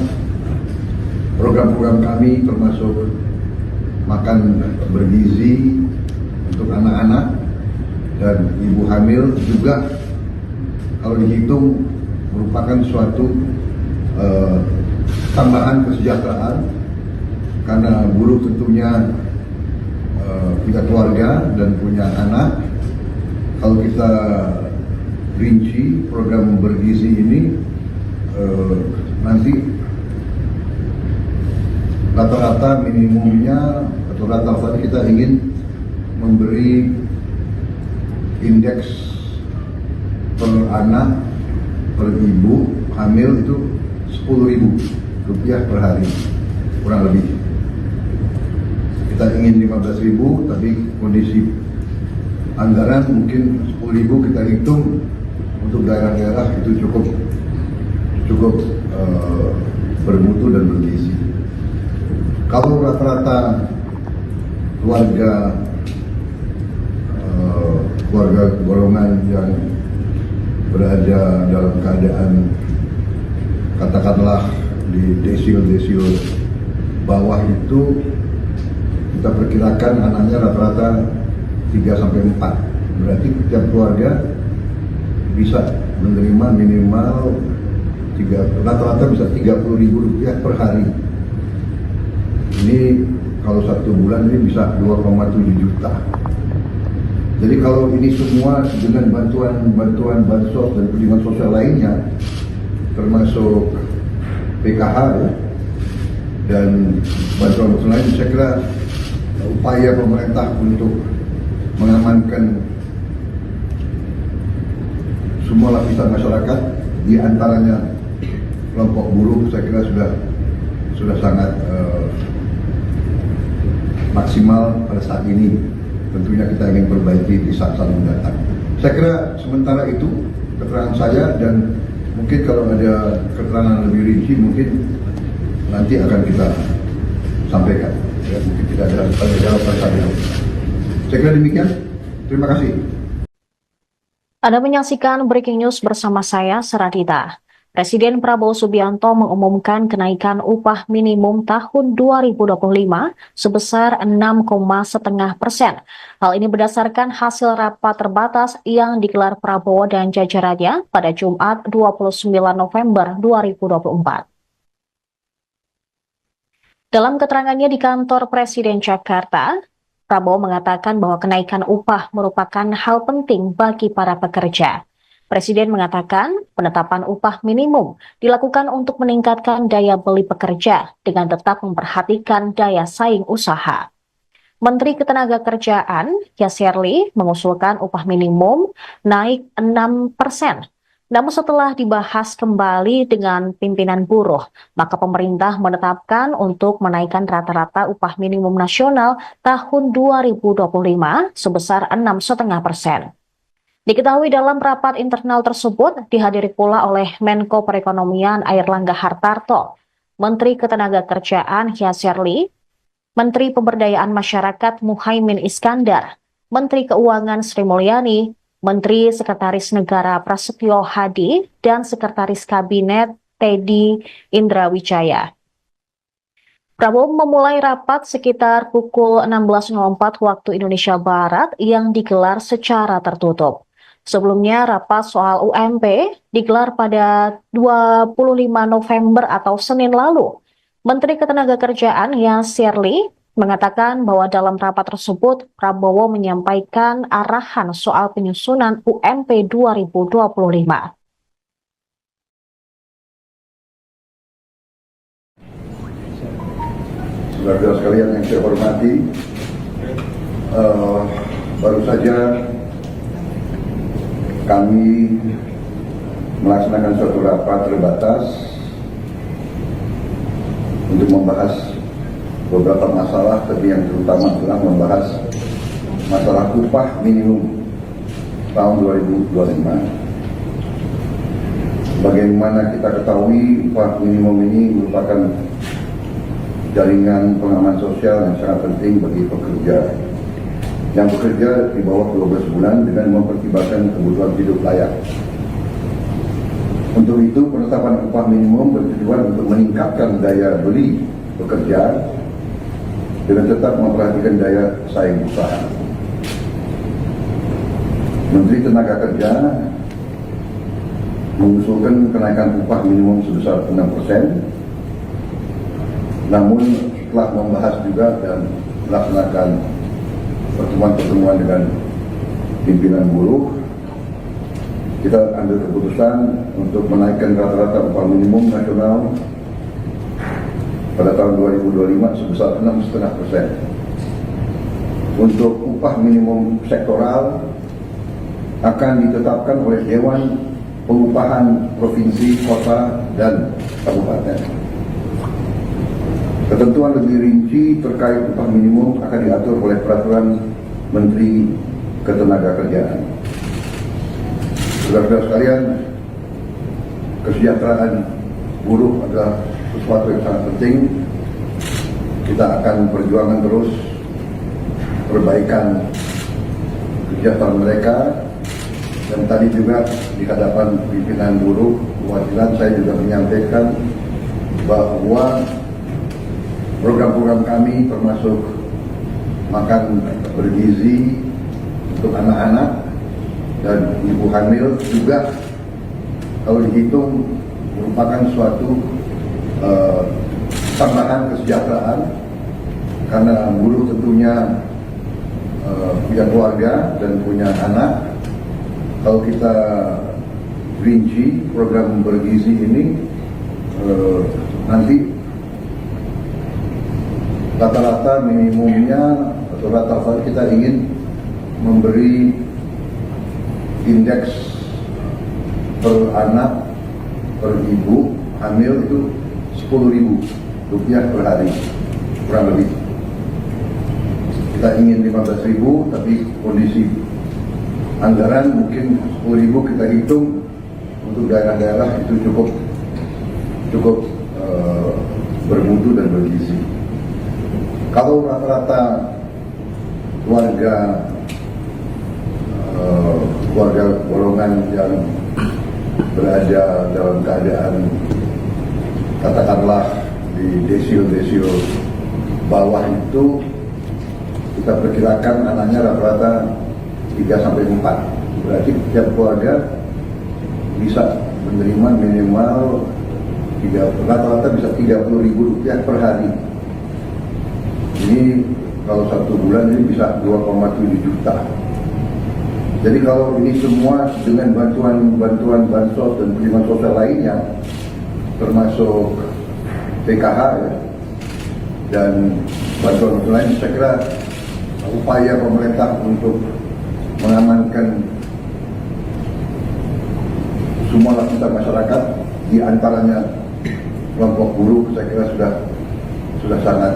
program-program kami termasuk makan bergizi untuk anak-anak dan ibu hamil juga kalau dihitung merupakan suatu tambahan kesejahteraan karena buruh tentunya punya keluarga dan punya anak. Kalau kita rinci program bergizi ini nanti rata-rata minimumnya atau rata-rata kita ingin memberi indeks per anak per ibu hamil itu Rp10.000 per hari kurang lebih. Kita ingin 15.000 tapi kondisi anggaran mungkin 10.000 kita hitung untuk daerah-daerah itu cukup bermutu dan bergizi. Kalau rata-rata keluarga golongan yang berada dalam keadaan katakanlah di desil bawah itu kita perkirakan anaknya rata-rata 3-4. Berarti setiap keluarga bisa menerima minimal rata-rata bisa Rp30.000 per hari. Ini kalau 1 bulan ini bisa 2,7 juta. Jadi kalau ini semua dengan bantuan bansos dan perlindungan sosial lainnya, termasuk PKH dan bantuan lain, saya kira upaya pemerintah untuk mengamankan semua lapisan masyarakat, di antaranya kelompok buruh, saya kira sudah sangat maksimal pada saat ini. Tentunya kita ingin perbaiki di saat-saat mendatang. Saya kira sementara itu keterangan saya, dan mungkin kalau ada keterangan lebih rinci mungkin nanti akan kita sampaikan. Ya, mungkin tidak ada jawaban saya. Saya kira demikian. Terima kasih. Anda menyaksikan Breaking News bersama saya, Saradita. Presiden Prabowo Subianto mengumumkan kenaikan upah minimum tahun 2025 sebesar 6,5%. Hal ini berdasarkan hasil rapat terbatas yang digelar Prabowo dan jajarannya pada Jumat 29 November 2024. Dalam keterangannya di kantor Presiden Jakarta, Prabowo mengatakan bahwa kenaikan upah merupakan hal penting bagi para pekerja. Presiden mengatakan penetapan upah minimum dilakukan untuk meningkatkan daya beli pekerja dengan tetap memperhatikan daya saing usaha. Menteri Ketenagakerjaan Yasserli mengusulkan upah minimum naik 6%. Namun setelah dibahas kembali dengan pimpinan buruh, maka pemerintah menetapkan untuk menaikkan rata-rata upah minimum nasional tahun 2025 sebesar 6,5%. Diketahui dalam rapat internal tersebut dihadiri pula oleh Menko Perekonomian Airlangga Hartarto, Menteri Ketenagakerjaan Yasserli, Menteri Pemberdayaan Masyarakat Muhaimin Iskandar, Menteri Keuangan Sri Mulyani, Menteri Sekretaris Negara Prasetyo Hadi, dan Sekretaris Kabinet Teddy Indrawijaya. Prabowo memulai rapat sekitar pukul 16.04 waktu Indonesia Barat yang digelar secara tertutup. Sebelumnya, rapat soal UMP digelar pada 25 November atau Senin lalu. Menteri Ketenagakerjaan Yasserli mengatakan bahwa dalam rapat tersebut, Prabowo menyampaikan arahan soal penyusunan UMP 2025. Saudara sekalian yang saya hormati, baru saja kami melaksanakan suatu rapat terbatas untuk membahas beberapa masalah, tapi yang terutama adalah membahas masalah upah minimum tahun 2025. Bagaimana kita ketahui, upah minimum ini merupakan jaringan pengaman sosial yang sangat penting bagi pekerja yang bekerja di bawah 12 bulan dengan mempertimbangkan kebutuhan hidup layak. Untuk itu, penetapan upah minimum bertujuan untuk meningkatkan daya beli pekerja dengan tetap memperhatikan daya saing usaha. Menteri Tenaga Kerja mengusulkan kenaikan upah minimum sebesar 6%, namun setelah membahas juga dan melaksanakan pertemuan-pertemuan dengan pimpinan buruh, kita ambil keputusan untuk menaikkan rata-rata upah minimum nasional pada tahun 2025 sebesar 6,5%. Untuk upah minimum sektoral akan ditetapkan oleh Dewan Pengupahan Provinsi, Kota, dan Kabupaten. Ketentuan lebih rinci terkait upah minimum akan diatur oleh Peraturan Menteri Ketenagakerjaan. Saudara-saudara sekalian, kesejahteraan buruh adalah sesuatu yang sangat penting. Kita akan perjuangkan terus perbaikan kesejahteraan mereka. Dan tadi juga di hadapan pimpinan buruh perwakilan saya juga menyampaikan bahwa program-program kami termasuk makan bergizi untuk anak-anak dan ibu hamil juga kalau dihitung merupakan suatu tambahan kesejahteraan, karena buruh tentunya punya keluarga dan punya anak. Kalau kita rinci program bergizi ini, nanti rata-rata minimumnya atau rata-rata kita ingin memberi indeks per anak per ibu hamil itu Rp10.000 per hari kurang lebih. Kita ingin 15.000, tapi kondisi anggaran mungkin 10.000 kita hitung untuk daerah-daerah itu cukup bermutu dan bergizi. Kalau rata-rata keluarga golongan yang berada dalam keadaan katakanlah di desio bawah itu, kita perkirakan anaknya rata-rata 3-4. Berarti setiap keluarga bisa menerima minimal rata-rata bisa Rp30.000 per hari. Ini kalau 1 bulan ini bisa 2,7 juta. Jadi kalau ini semua dengan bantuan bansos dan perlindungan sosial lainnya, termasuk PKH ya, dan bantuan lain, saya kira upaya pemerintah untuk mengamankan semua lapisan masyarakat, di antaranya kelompok buruh, saya kira sudah sangat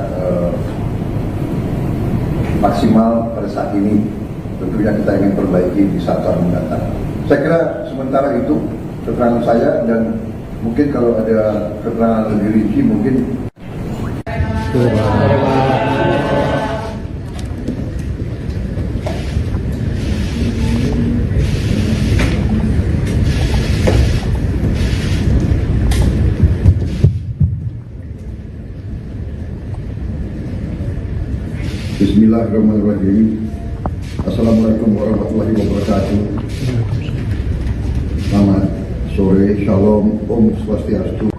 maksimal pada saat ini. Tentunya kita ingin perbaiki di saat-saat mendatang. Saya kira sementara itu keterangan saya, dan mungkin kalau ada keterangan lebih rinci mungkin. Bismillahirrahmanirrahim. Assalamualaikum warahmatullahi wabarakatuh. Selamat sore, shalom, om swastiastu.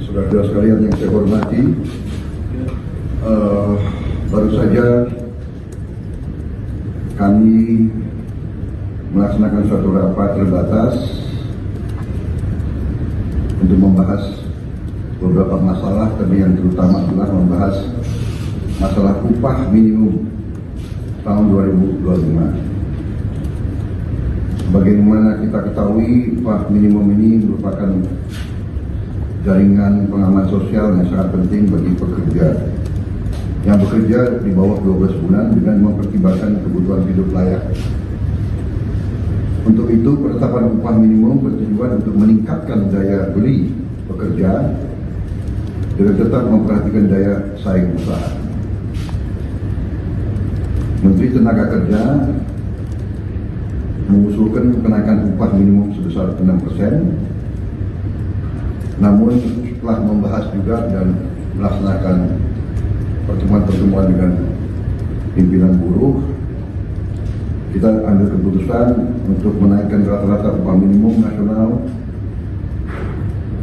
Saudara-saudara sekalian yang saya hormati, baru saja kami melaksanakan suatu rapat terbatas untuk membahas beberapa masalah, tapi yang terutama adalah membahas masalah upah minimum tahun 2025. Sebagaimana kita ketahui, upah minimum ini merupakan jaringan pengaman sosial yang sangat penting bagi pekerja yang bekerja di bawah 12 bulan dengan mempertimbangkan kebutuhan hidup layak. Untuk itu, penetapan upah minimum bertujuan untuk meningkatkan daya beli pekerja dengan tetap memperhatikan daya saing usaha. Menteri Tenaga Kerja mengusulkan kenaikan upah minimum sebesar 6%, namun setelah membahas juga dan melaksanakan pertemuan-pertemuan dengan pimpinan buruh, kita ambil keputusan untuk menaikkan rata-rata upah minimum nasional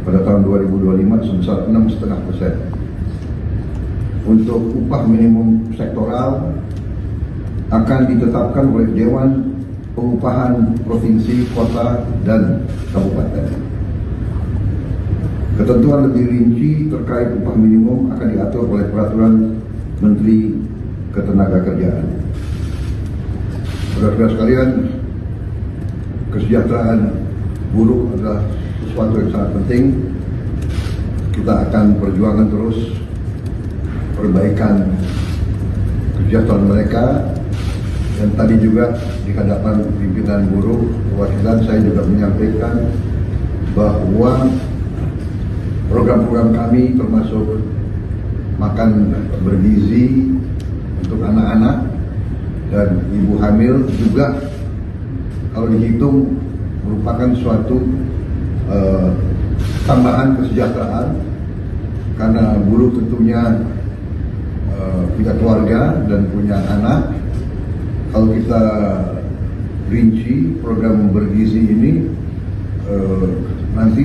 pada tahun 2025 sebesar 6,5%. Untuk upah minimum sektoral akan ditetapkan oleh Dewan Pengupahan Provinsi, Kota, dan Kabupaten. Ketentuan lebih rinci terkait upah minimum akan diatur oleh Peraturan Menteri Ketenagakerjaan. Saudara-saudara sekalian, kesejahteraan buruh adalah sesuatu yang sangat penting. Kita akan perjuangkan terus perbaikan kesejahteraan mereka. Dan tadi juga di hadapan pimpinan buruh perwakilan saya juga menyampaikan bahwa program-program kami termasuk makan bergizi untuk anak-anak dan ibu hamil juga kalau dihitung merupakan suatu tambahan kesejahteraan, karena buruh tentunya punya keluarga dan punya anak. Kalau kita rinci program bergizi ini, nanti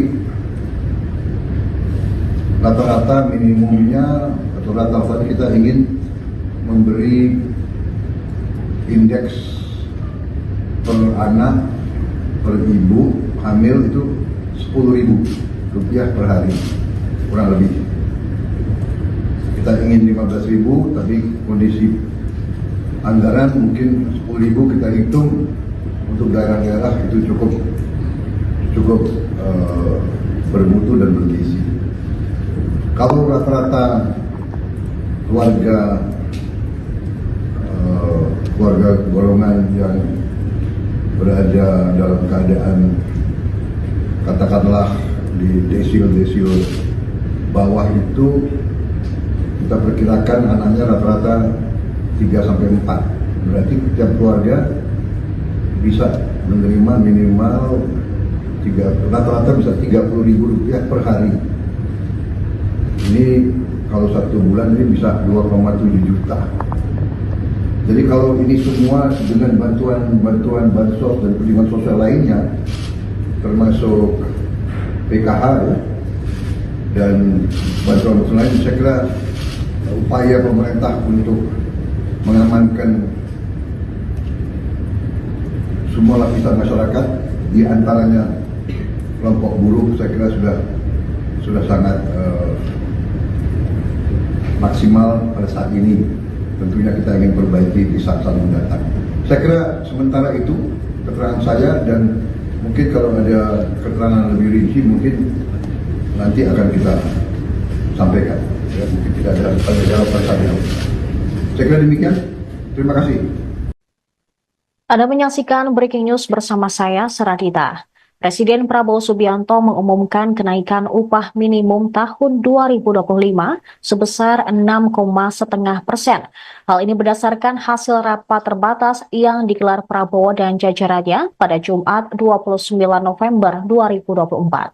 rata-rata minimumnya atau rata-rata kita ingin memberi indeks per anak per ibu hamil itu Rp10.000 per hari kurang lebih. Kita ingin 15.000, tapi kondisi anggaran mungkin 10.000 kita hitung untuk daerah-daerah itu cukup bermutu dan bergizi. Kalau rata-rata keluarga golongan yang berada dalam keadaan katakanlah di desil bawah itu, kita perkirakan anaknya rata-rata 3-4. Berarti setiap keluarga bisa menerima minimal rata-rata bisa Rp30.000 per hari. Ini kalau 1 bulan ini bisa 2,7 juta. Jadi kalau ini semua dengan bantuan bansos dan perlindungan sosial lainnya, termasuk PKH dan bantuan lain, saya kira upaya pemerintah untuk mengamankan semua lapisan masyarakat, di antaranya kelompok buruh, saya kira sudah sangat maksimal pada saat ini. Tentunya kita ingin perbaiki di saat-saat mendatang. Saya kira sementara itu keterangan saya, dan mungkin kalau ada keterangan lebih rinci mungkin nanti akan kita sampaikan. Ya, mungkin tidak ada tanya jawab saja. Saya kira demikian. Terima kasih. Anda menyaksikan Breaking News bersama saya, Seradita. Presiden Prabowo Subianto mengumumkan kenaikan upah minimum tahun 2025 sebesar 6,5%. Hal ini berdasarkan hasil rapat terbatas yang digelar Prabowo dan jajarannya pada Jumat 29 November 2024.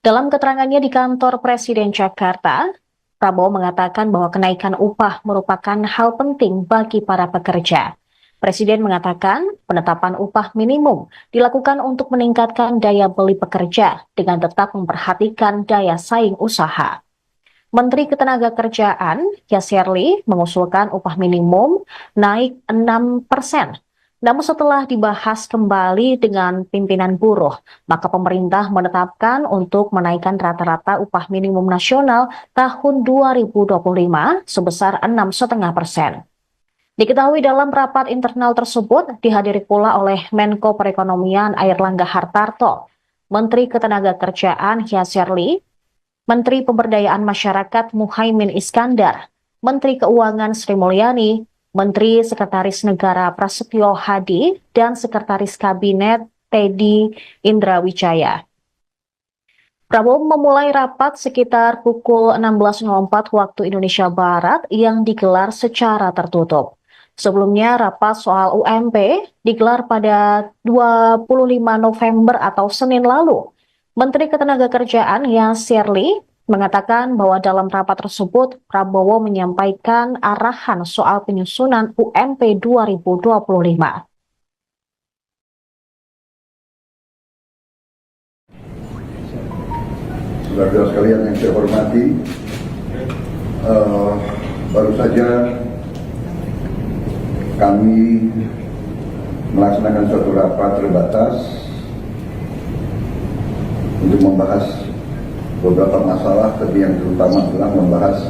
Dalam keterangannya di kantor Presiden Jakarta, Prabowo mengatakan bahwa kenaikan upah merupakan hal penting bagi para pekerja. Presiden mengatakan penetapan upah minimum dilakukan untuk meningkatkan daya beli pekerja dengan tetap memperhatikan daya saing usaha. Menteri Ketenagakerjaan Yasserli mengusulkan upah minimum naik 6%. Namun setelah dibahas kembali dengan pimpinan buruh, maka pemerintah menetapkan untuk menaikkan rata-rata upah minimum nasional tahun 2025 sebesar 6,5%. Diketahui dalam rapat internal tersebut dihadiri pula oleh Menko Perekonomian Airlangga Hartarto, Menteri Ketenagakerjaan Yasserli, Menteri Pemberdayaan Masyarakat Muhaimin Iskandar, Menteri Keuangan Sri Mulyani, Menteri Sekretaris Negara Prasetyo Hadi, dan Sekretaris Kabinet Teddy Indrawijaya. Prabowo memulai rapat sekitar pukul 16.04 waktu Indonesia Barat yang digelar secara tertutup. Sebelumnya, rapat soal UMP digelar pada 25 November atau Senin lalu. Menteri Ketenagakerjaan Yasirli mengatakan bahwa dalam rapat tersebut Prabowo menyampaikan arahan soal penyusunan UMP 2025. Saudara-saudara sekalian yang saya hormati, baru saja kami melaksanakan suatu rapat terbatas untuk membahas beberapa masalah, tapi yang terutama adalah membahas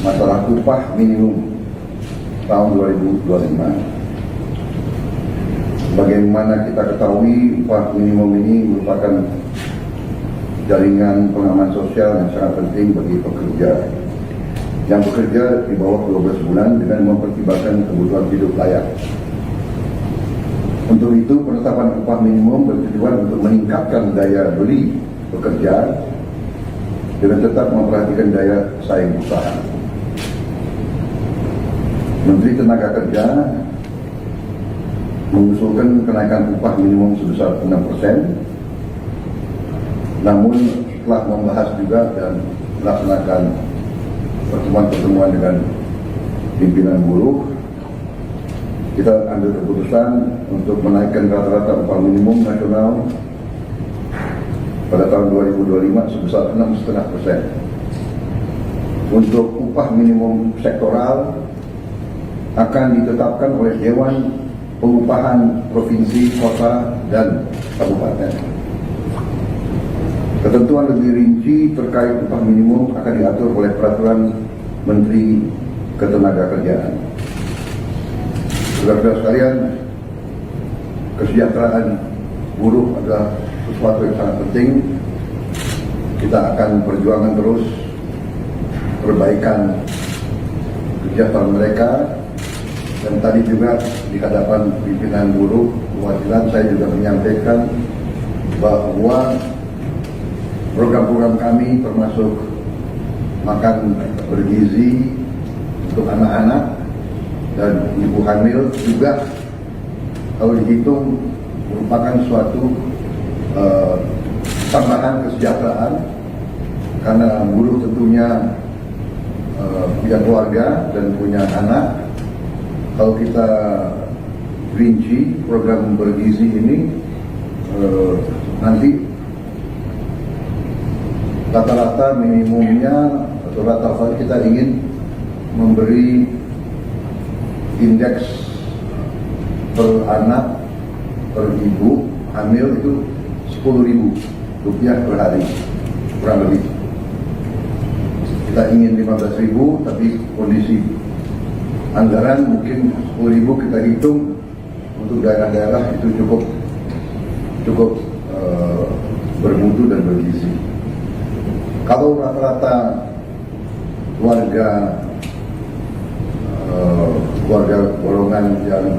masalah upah minimum tahun 2025. Bagaimana kita ketahui, upah minimum ini merupakan jaringan pengaman sosial yang sangat penting bagi pekerja yang bekerja di bawah 12 bulan dengan mempertimbangkan kebutuhan hidup layak. Untuk itu, penetapan upah minimum bertujuan untuk meningkatkan daya beli pekerja dengan tetap memperhatikan daya saing usaha. Menteri Tenaga Kerja mengusulkan kenaikan upah minimum sebesar 6%. Namun setelah membahas juga dan melaksanakan pertemuan-pertemuan dengan pimpinan buruh, kita ambil keputusan untuk menaikkan rata-rata upah minimum nasional pada tahun 2025 sebesar 6,5%. Untuk upah minimum sektoral akan ditetapkan oleh Dewan Pengupahan Provinsi, Kota, dan Kabupaten. Ketentuan lebih rinci terkait upah minimum akan diatur oleh Peraturan Menteri Ketenagakerjaan. Saudara-saudara sekalian, kesejahteraan buruh adalah sesuatu yang sangat penting. Kita akan perjuangkan terus perbaikan kesejahteraan mereka. Dan tadi juga di hadapan pimpinan buruh perwakilan saya juga menyampaikan bahwa program-program kami termasuk makan bergizi untuk anak-anak dan ibu hamil juga kalau dihitung merupakan suatu tambahan kesejahteraan, karena buruh tentunya punya keluarga dan punya anak. Kalau kita rinci program bergizi ini nanti rata-rata minimumnya atau rata-rata kita ingin memberi indeks per anak per ibu hamil itu Rp10.000 per hari, kurang lebih. Kita ingin 15.000, tapi kondisi anggaran mungkin 10.000 kita hitung untuk daerah-daerah itu cukup bermutu dan bergizi. Kalau rata-rata keluarga golongan yang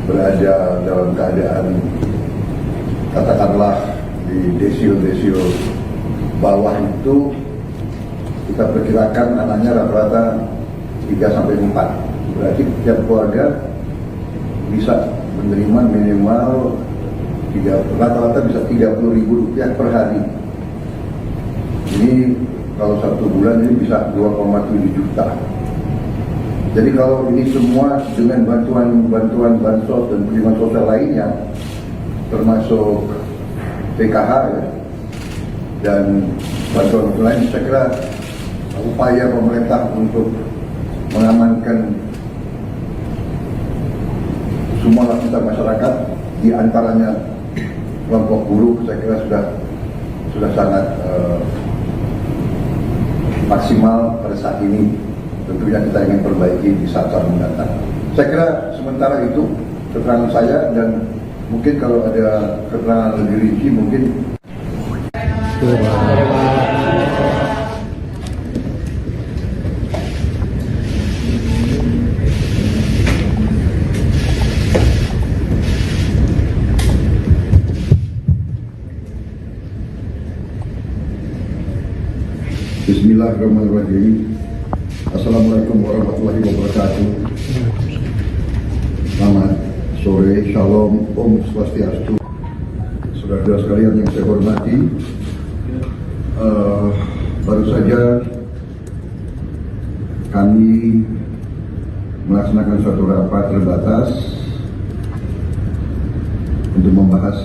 berada dalam keadaan katakanlah di desil bawah itu, kita perkirakan anaknya rata-rata 3-4. Berarti tiap keluarga bisa menerima minimal rata-rata bisa Rp30.000 per hari. Ini kalau 1 bulan ini bisa 2,7 juta. Jadi kalau ini semua dengan bantuan bansos dan penerimaan sosial lainnya, termasuk PKH ya, dan bantuan lain, saya kira upaya pemerintah untuk mengamankan semua lapisan masyarakat, di antaranya kelompok buruh, saya kira sudah sangat maksimal pada saat ini. Tentunya kita ingin perbaiki di saat-saat mendatang. Saya kira sementara itu keterangan saya, dan mungkin kalau ada keterangan lebih rinci mungkin. Bismillahirrahmanirrahim. Assalamualaikum warahmatullahi wabarakatuh. Selamat sore, shalom, om swastiastu. Saudara-saudara sekalian yang saya hormati, baru saja kami melaksanakan suatu rapat terbatas untuk membahas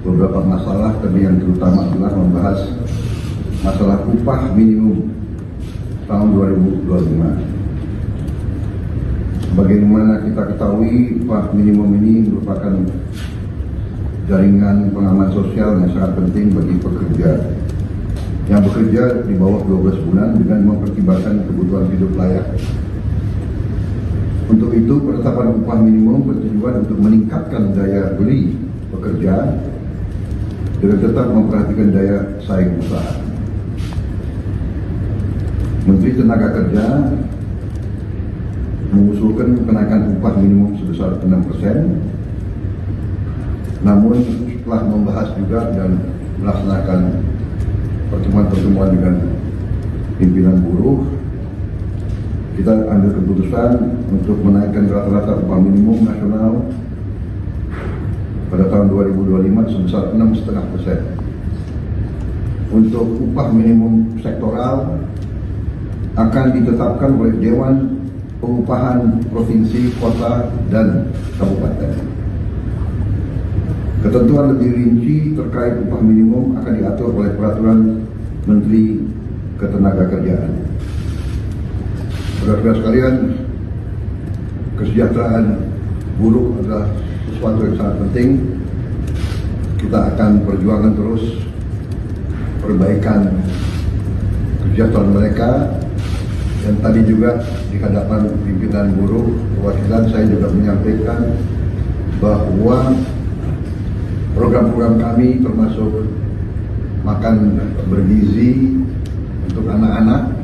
beberapa masalah, tapi yang terutama adalah membahas masalah upah minimum tahun 2025. Bagaimana kita ketahui, upah minimum ini merupakan jaringan pengaman sosial yang sangat penting bagi pekerja yang bekerja di bawah 12 bulan dengan mempertimbangkan kebutuhan hidup layak. Untuk itu, penetapan upah minimum bertujuan untuk meningkatkan daya beli pekerja dengan tetap memperhatikan daya saing usaha. Menteri Tenaga Kerja mengusulkan kenaikan upah minimum sebesar 6%. Namun setelah membahas juga dan melaksanakan pertemuan-pertemuan dengan pimpinan buruh, kita ambil keputusan untuk menaikkan rata-rata upah minimum nasional pada tahun 2025 sebesar 6,5%. Untuk upah minimum sektoral akan ditetapkan oleh Dewan Pengupahan Provinsi, Kota, dan Kabupaten. Ketentuan lebih rinci terkait upah minimum akan diatur oleh Peraturan Menteri Ketenagakerjaan. Saudara-saudara sekalian, kesejahteraan buruh adalah sesuatu yang sangat penting. Kita akan perjuangkan terus perbaikan kesejahteraan mereka. Dan tadi juga di hadapan pimpinan buruh perwakilan saya juga menyampaikan bahwa program-program kami termasuk makan bergizi untuk anak-anak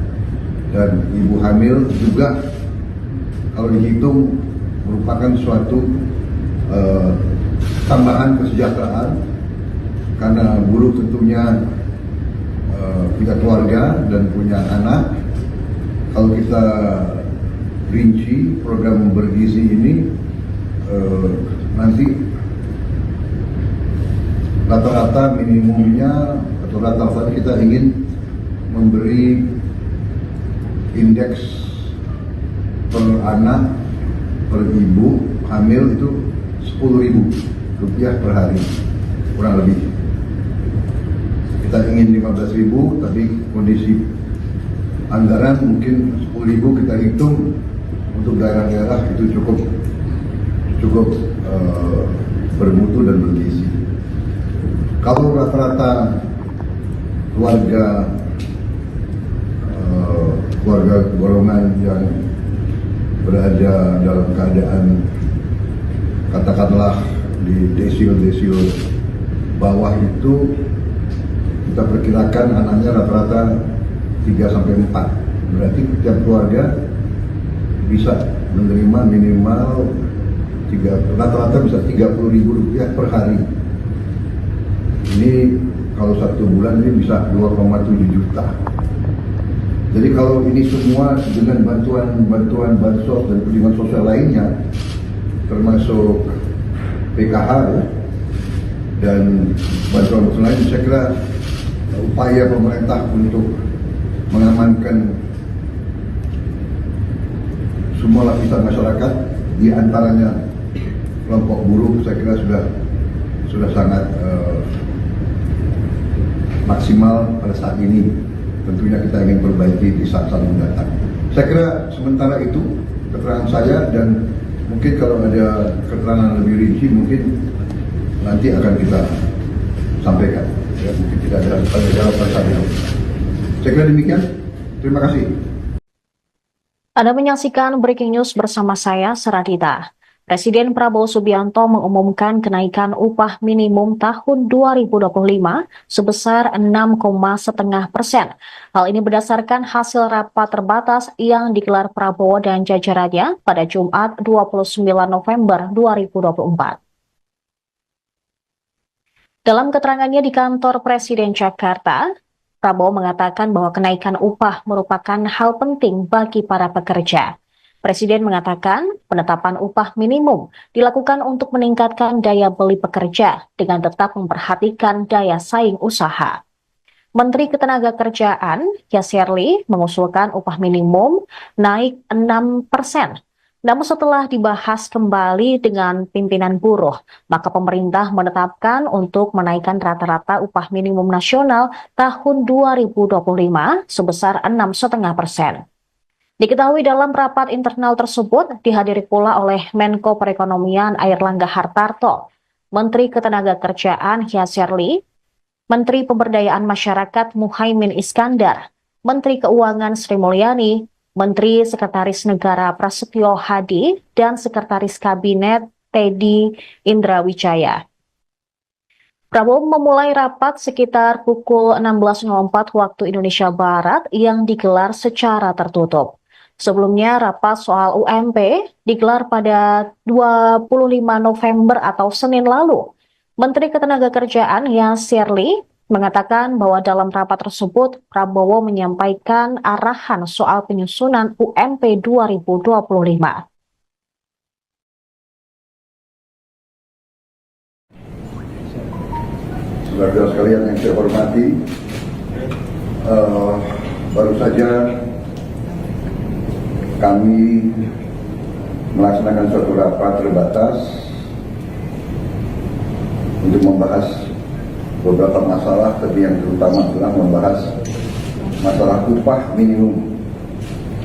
dan ibu hamil juga kalau dihitung merupakan suatu tambahan kesejahteraan, karena buruh tentunya punya keluarga dan punya anak. Kalau kita rinci program bergizi ini, nanti rata-rata minimumnya atau rata-rata kita ingin memberi indeks per anak per ibu hamil itu Rp10.000 per hari kurang lebih. Kita ingin 15.000, tapi kondisi anggaran mungkin 10.000 kita hitung untuk daerah-daerah itu cukup bermutu dan bergizi. Kalau rata-rata keluarga golongan yang berada dalam keadaan katakanlah di desil bawah itu, kita perkirakan anaknya rata-rata 3-4. Berarti setiap keluarga bisa menerima minimal rata-rata bisa Rp30.000 per hari. Ini kalau 1 bulan ini bisa 2,7 juta. Jadi kalau ini semua dengan bantuan bansos dan perlindungan sosial lainnya, termasuk PKH ya, dan bantuan lain, saya kira upaya pemerintah untuk mengamankan semua lapisan masyarakat, di antaranya kelompok buruh, saya kira sudah sangat maksimal pada saat ini. Tentunya kita ingin perbaiki di saat-saat mendatang. Saya kira sementara itu keterangan saya, dan mungkin kalau ada keterangan lebih rinci mungkin nanti akan kita sampaikan. Ya, mungkin tidak ada jawaban saya. Saya kira demikian. Terima kasih. Anda menyaksikan Breaking News bersama saya, Seradita. Presiden Prabowo Subianto mengumumkan kenaikan upah minimum tahun 2025 sebesar 6,5%. Hal ini berdasarkan hasil rapat terbatas yang digelar Prabowo dan jajarannya pada Jumat 29 November 2024. Dalam keterangannya di kantor Presiden Jakarta, Prabowo mengatakan bahwa kenaikan upah merupakan hal penting bagi para pekerja. Presiden mengatakan penetapan upah minimum dilakukan untuk meningkatkan daya beli pekerja dengan tetap memperhatikan daya saing usaha. Menteri Ketenagakerjaan, Yasserli, mengusulkan upah minimum naik 6%. Namun setelah dibahas kembali dengan pimpinan buruh, maka pemerintah menetapkan untuk menaikkan rata-rata upah minimum nasional tahun 2025 sebesar 6,5%. Diketahui dalam rapat internal tersebut dihadiri pula oleh Menko Perekonomian Airlangga Hartarto, Menteri Ketenagakerjaan Yasserli, Menteri Pemberdayaan Masyarakat Muhaimin Iskandar, Menteri Keuangan Sri Mulyani, Menteri Sekretaris Negara Prasetyo Hadi, dan Sekretaris Kabinet Teddy Indrawijaya. Prabowo memulai rapat sekitar pukul 16.04 waktu Indonesia Barat yang digelar secara tertutup. Sebelumnya, rapat soal UMP digelar pada 25 November atau Senin lalu. Menteri Ketenagakerjaan Yasserli mengatakan bahwa dalam rapat tersebut Prabowo menyampaikan arahan soal penyusunan UMP 2025. Saudara sekalian yang saya hormati, baru saja kami melaksanakan suatu rapat terbatas untuk membahas beberapa masalah, tapi yang terutama adalah membahas masalah upah minimum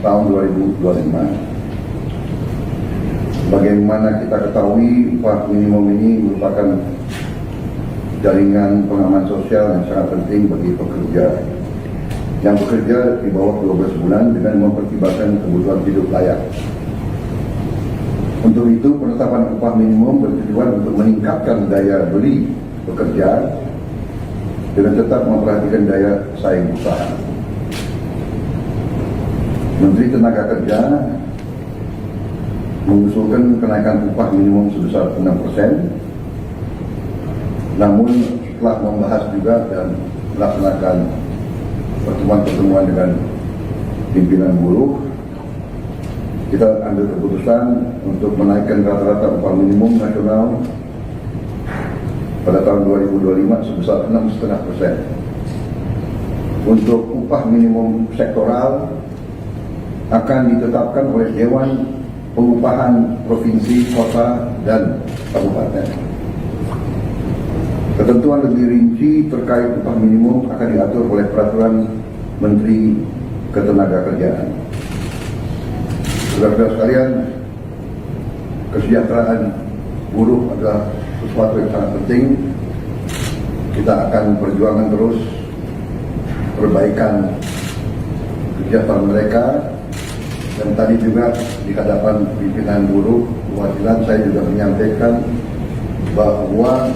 tahun 2025. Bagaimana kita ketahui upah minimum ini merupakan jaringan pengaman sosial yang sangat penting bagi pekerja yang bekerja di bawah 12 bulan dengan mempertimbangkan kebutuhan hidup layak. Untuk itu, penetapan upah minimum bertujuan untuk meningkatkan daya beli pekerja dengan tetap memperhatikan daya saing usaha. Menteri Tenaga Kerja mengusulkan kenaikan upah minimum sebesar 6%. Namun setelah membahas juga dan melaksanakan pertemuan-pertemuan dengan pimpinan buruh, kita ambil keputusan untuk menaikkan rata-rata upah minimum nasional pada tahun 2025 sebesar 6,5%. Untuk upah minimum sektoral akan ditetapkan oleh Dewan Pengupahan Provinsi, Kota, dan Kabupaten. Ketentuan lebih rinci terkait upah minimum akan diatur oleh Peraturan Menteri Ketenagakerjaan. Saudara-saudara sekalian, kesejahteraan buruh adalah sesuatu yang sangat penting. Kita akan perjuangkan terus perbaikan kesejahteraan mereka. Dan tadi juga di hadapan pimpinan buruh perwakilan saya juga menyampaikan bahwa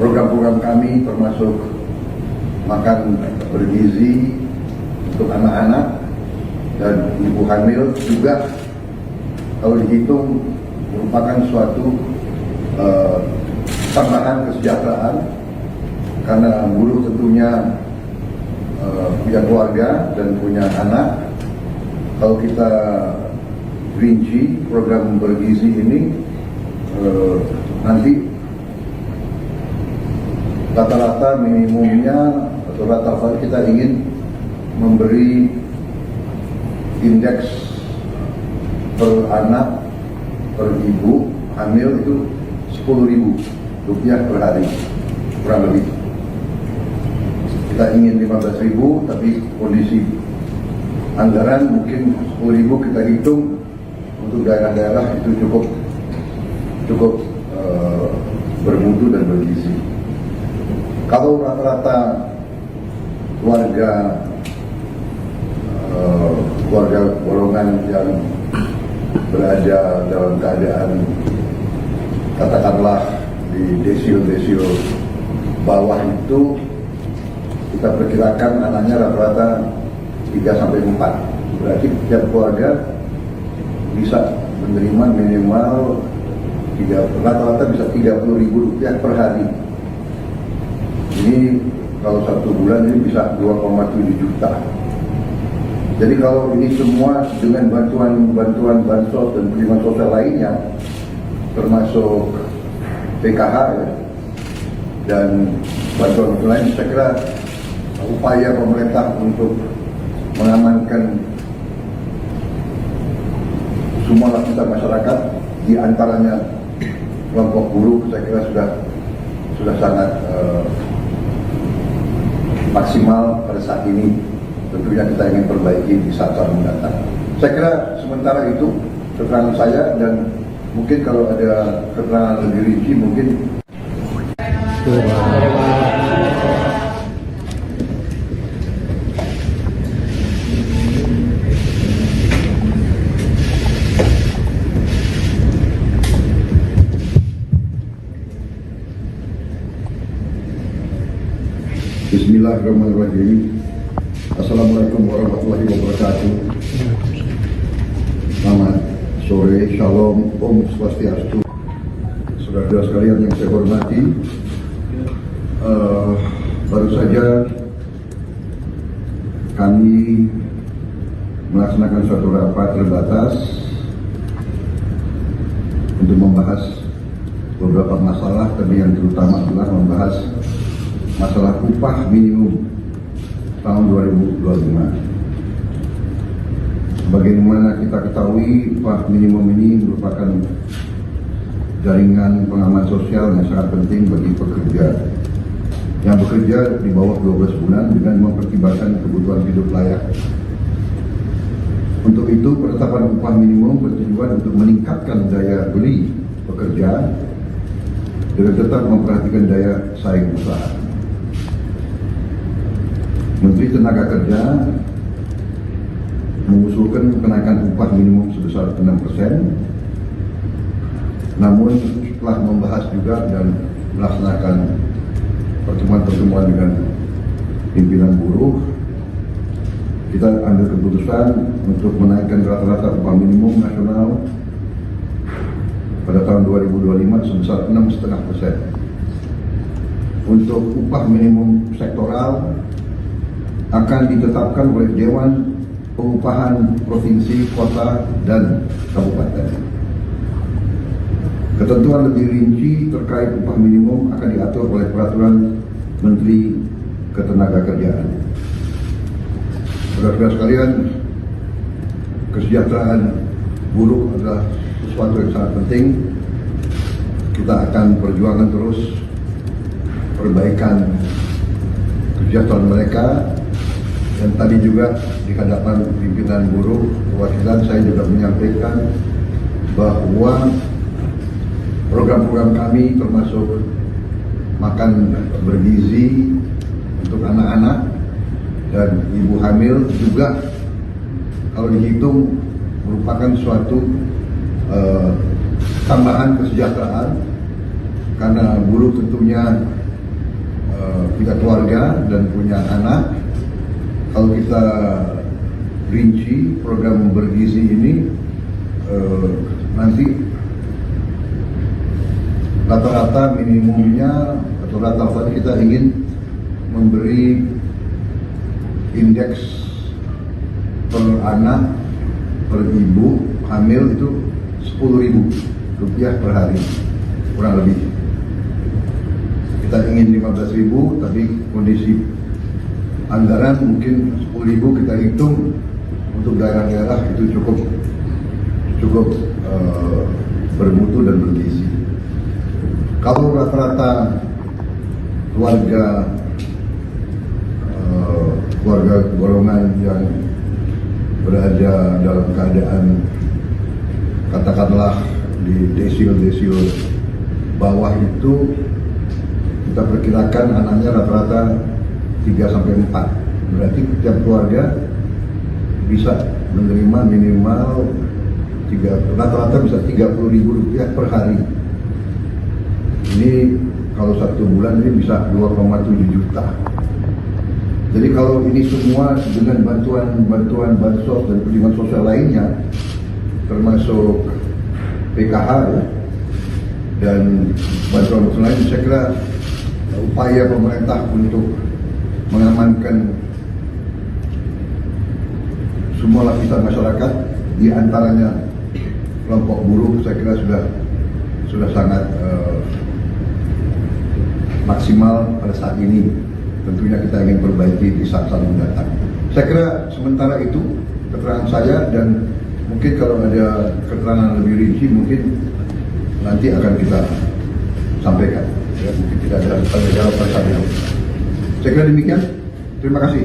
program-program kami termasuk makan bergizi untuk anak-anak dan ibu hamil juga kalau dihitung merupakan suatu tambahan kesejahteraan karena buruh tentunya punya keluarga dan punya anak. Kalau kita rinci program bergizi ini nanti rata-rata minimumnya atau rata-rata kita ingin memberi indeks per anak per ibu hamil itu Rp10.000 per hari kurang lebih. Kita ingin 15.000 tapi kondisi anggaran mungkin 10.000 kita hitung untuk daerah-daerah itu cukup bermutu dan bergizi. Kalau rata-rata keluarga golongan yang berada dalam keadaan katakanlah di desil bawah itu kita perkirakan anaknya rata-rata 3-4, berarti setiap keluarga bisa menerima minimal rata-rata bisa Rp30.000 per hari. Ini kalau 1 bulan ini bisa 2,7 juta. Jadi kalau ini semua dengan bantuan bansos dan perlindungan sosial lainnya, termasuk PKH ya, dan bantuan lain, saya kira upaya pemerintah untuk mengamankan semua lapisan masyarakat, di antaranya kelompok buruh, saya kira sudah sangat maksimal pada saat ini. Tentunya kita ingin perbaiki di saat-saat mendatang. Saya kira sementara itu keterangan saya, dan mungkin kalau ada keterangan lebih rinci mungkin. Bismillahirrahmanirrahim. Assalamualaikum warahmatullahi wabarakatuh. Selamat sore, shalom, om swastiastu. Saudara-saudara sekalian yang saya hormati, baru saja kami melaksanakan suatu rapat terbatas untuk membahas beberapa masalah, tapi yang terutama adalah membahas masalah upah minimum tahun 2025. Sebagaimana kita ketahui, upah minimum ini merupakan jaringan pengaman sosial yang sangat penting bagi pekerja yang bekerja di bawah 12 bulan dengan mempertimbangkan kebutuhan hidup layak. Untuk itu, penetapan upah minimum bertujuan untuk meningkatkan daya beli pekerja dengan tetap memperhatikan daya saing usaha. Menteri Tenaga Kerja mengusulkan kenaikan upah minimum sebesar 6%. Namun setelah membahas juga dan melaksanakan pertemuan-pertemuan dengan pimpinan buruh, kita ambil keputusan untuk menaikkan rata-rata upah minimum nasional pada tahun 2025 sebesar 6,5%. Untuk upah minimum sektoral akan ditetapkan oleh Dewan Pengupahan Provinsi, Kota, dan Kabupaten. Ketentuan lebih rinci terkait upah minimum akan diatur oleh Peraturan Menteri Ketenagakerjaan. Saudara-saudara sekalian, kesejahteraan buruh adalah sesuatu yang sangat penting. Kita akan perjuangkan terus perbaikan kesejahteraan mereka. Dan tadi juga di hadapan pimpinan buruh perwakilan saya juga menyampaikan bahwa program-program kami termasuk makan bergizi untuk anak-anak dan ibu hamil juga kalau dihitung merupakan suatu tambahan kesejahteraan, karena buruh tentunya punya keluarga dan punya anak. Kalau kita rinci program bergizi ini, nanti rata-rata minimumnya atau rata-rata kita ingin memberi indeks per anak per ibu hamil itu Rp10.000 per hari kurang lebih. Kita ingin 15.000, tapi kondisi anggaran mungkin 10.000 kita hitung untuk daerah-daerah itu cukup bermutu dan bergizi. Kalau rata-rata keluarga golongan yang berada dalam keadaan katakanlah di desil bawah itu, kita perkirakan anaknya rata-rata 3-4. Berarti setiap keluarga bisa menerima minimal rata-rata bisa Rp30.000 per hari. Ini kalau 1 bulan ini bisa 2,7 juta. Jadi kalau ini semua dengan bantuan bansos dan perlindungan sosial lainnya, termasuk PKH ya, dan bantuan lain, saya kira upaya pemerintah untuk mengamankan semua lapisan masyarakat, di antaranya kelompok buruh. Saya kira sudah sangat maksimal pada saat ini. Tentunya kita ingin perbaiki di saat-saat mendatang. Saya kira sementara itu keterangan saya, dan mungkin kalau ada keterangan lebih rinci mungkin nanti akan kita sampaikan. Ya, mungkin tidak ada jawaban saja. Saya kira demikian. Terima kasih.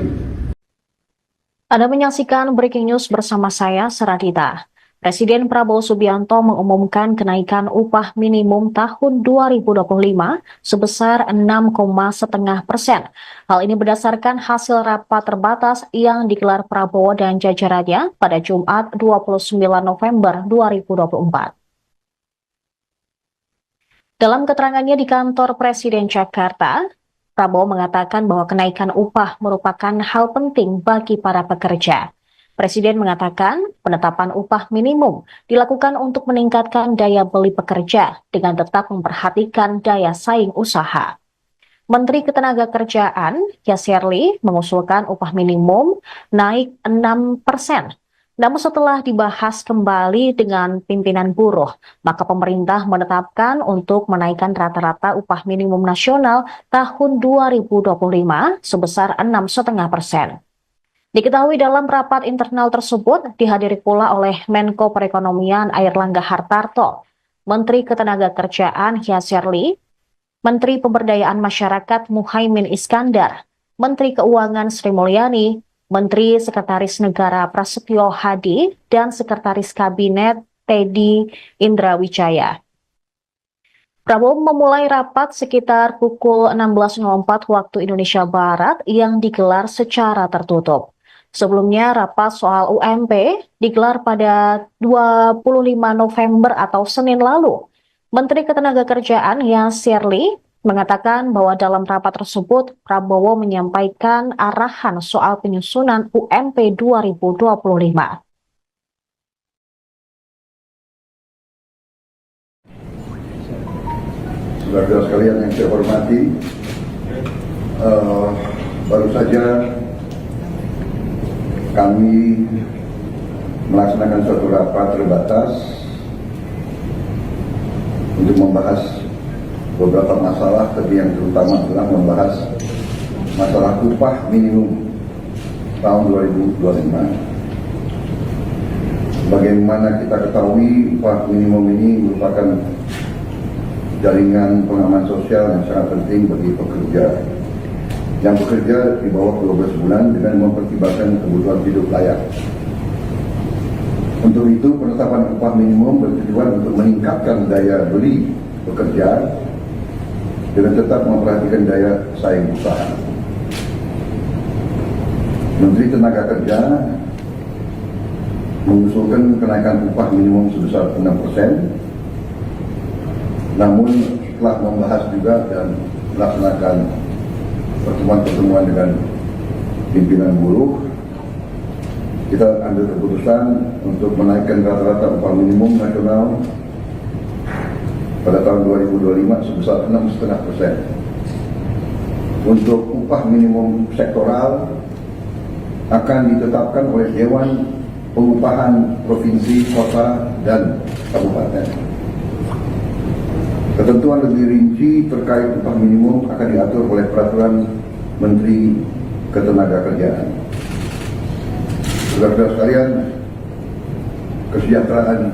Anda menyaksikan Breaking News bersama saya, Saradita. Presiden Prabowo Subianto mengumumkan kenaikan upah minimum tahun 2025 sebesar 6,5%. Hal ini berdasarkan hasil rapat terbatas yang digelar Prabowo dan jajarannya pada Jumat 29 November 2024. Dalam keterangannya di kantor Presiden Jakarta, Prabowo mengatakan bahwa kenaikan upah merupakan hal penting bagi para pekerja. Presiden mengatakan penetapan upah minimum dilakukan untuk meningkatkan daya beli pekerja dengan tetap memperhatikan daya saing usaha. Menteri Ketenagakerjaan, Yasserli, mengusulkan upah minimum naik 6%. Namun setelah dibahas kembali dengan pimpinan buruh, maka pemerintah menetapkan untuk menaikkan rata-rata upah minimum nasional tahun 2025 sebesar 6,5%. Diketahui dalam rapat internal tersebut dihadiri pula oleh Menko Perekonomian Airlangga Hartarto, Menteri Ketenagakerjaan Yasserli, Menteri Pemberdayaan Masyarakat Muhaimin Iskandar, Menteri Keuangan Sri Mulyani, Menteri Sekretaris Negara Prasetyo Hadi, dan Sekretaris Kabinet Teddy Indrawijaya. Prabowo memulai rapat sekitar pukul 16.04 waktu Indonesia Barat yang digelar secara tertutup. Sebelumnya, rapat soal UMP digelar pada 25 November atau Senin lalu. Menteri Ketenagakerjaan Yasserli mengatakan bahwa dalam rapat tersebut, Prabowo menyampaikan arahan soal penyusunan UMP 2025. Saudara sekalian yang saya hormati, baru saja kami melaksanakan suatu rapat terbatas untuk membahas beberapa masalah, tapi yang terutama adalah membahas masalah upah minimum tahun 2025. Bagaimana kita ketahui, upah minimum ini merupakan jaringan pengaman sosial yang sangat penting bagi pekerja yang bekerja di bawah 12 bulan dengan mempertimbangkan kebutuhan hidup layak. Untuk itu, penetapan upah minimum bertujuan untuk meningkatkan daya beli pekerja dengan tetap memperhatikan daya saing usaha. Menteri Tenaga Kerja mengusulkan kenaikan upah minimum sebesar 6%, namun setelah membahas juga dan melaksanakan pertemuan-pertemuan dengan pimpinan buruh, kita ambil keputusan untuk menaikkan rata-rata upah minimum nasional pada tahun 2025 sebesar 6,5%. Untuk upah minimum sektoral akan ditetapkan oleh Dewan Pengupahan Provinsi, Kota, dan Kabupaten. Ketentuan lebih rinci terkait upah minimum akan diatur oleh Peraturan Menteri Ketenagakerjaan. Saudara-saudara sekalian, kesejahteraan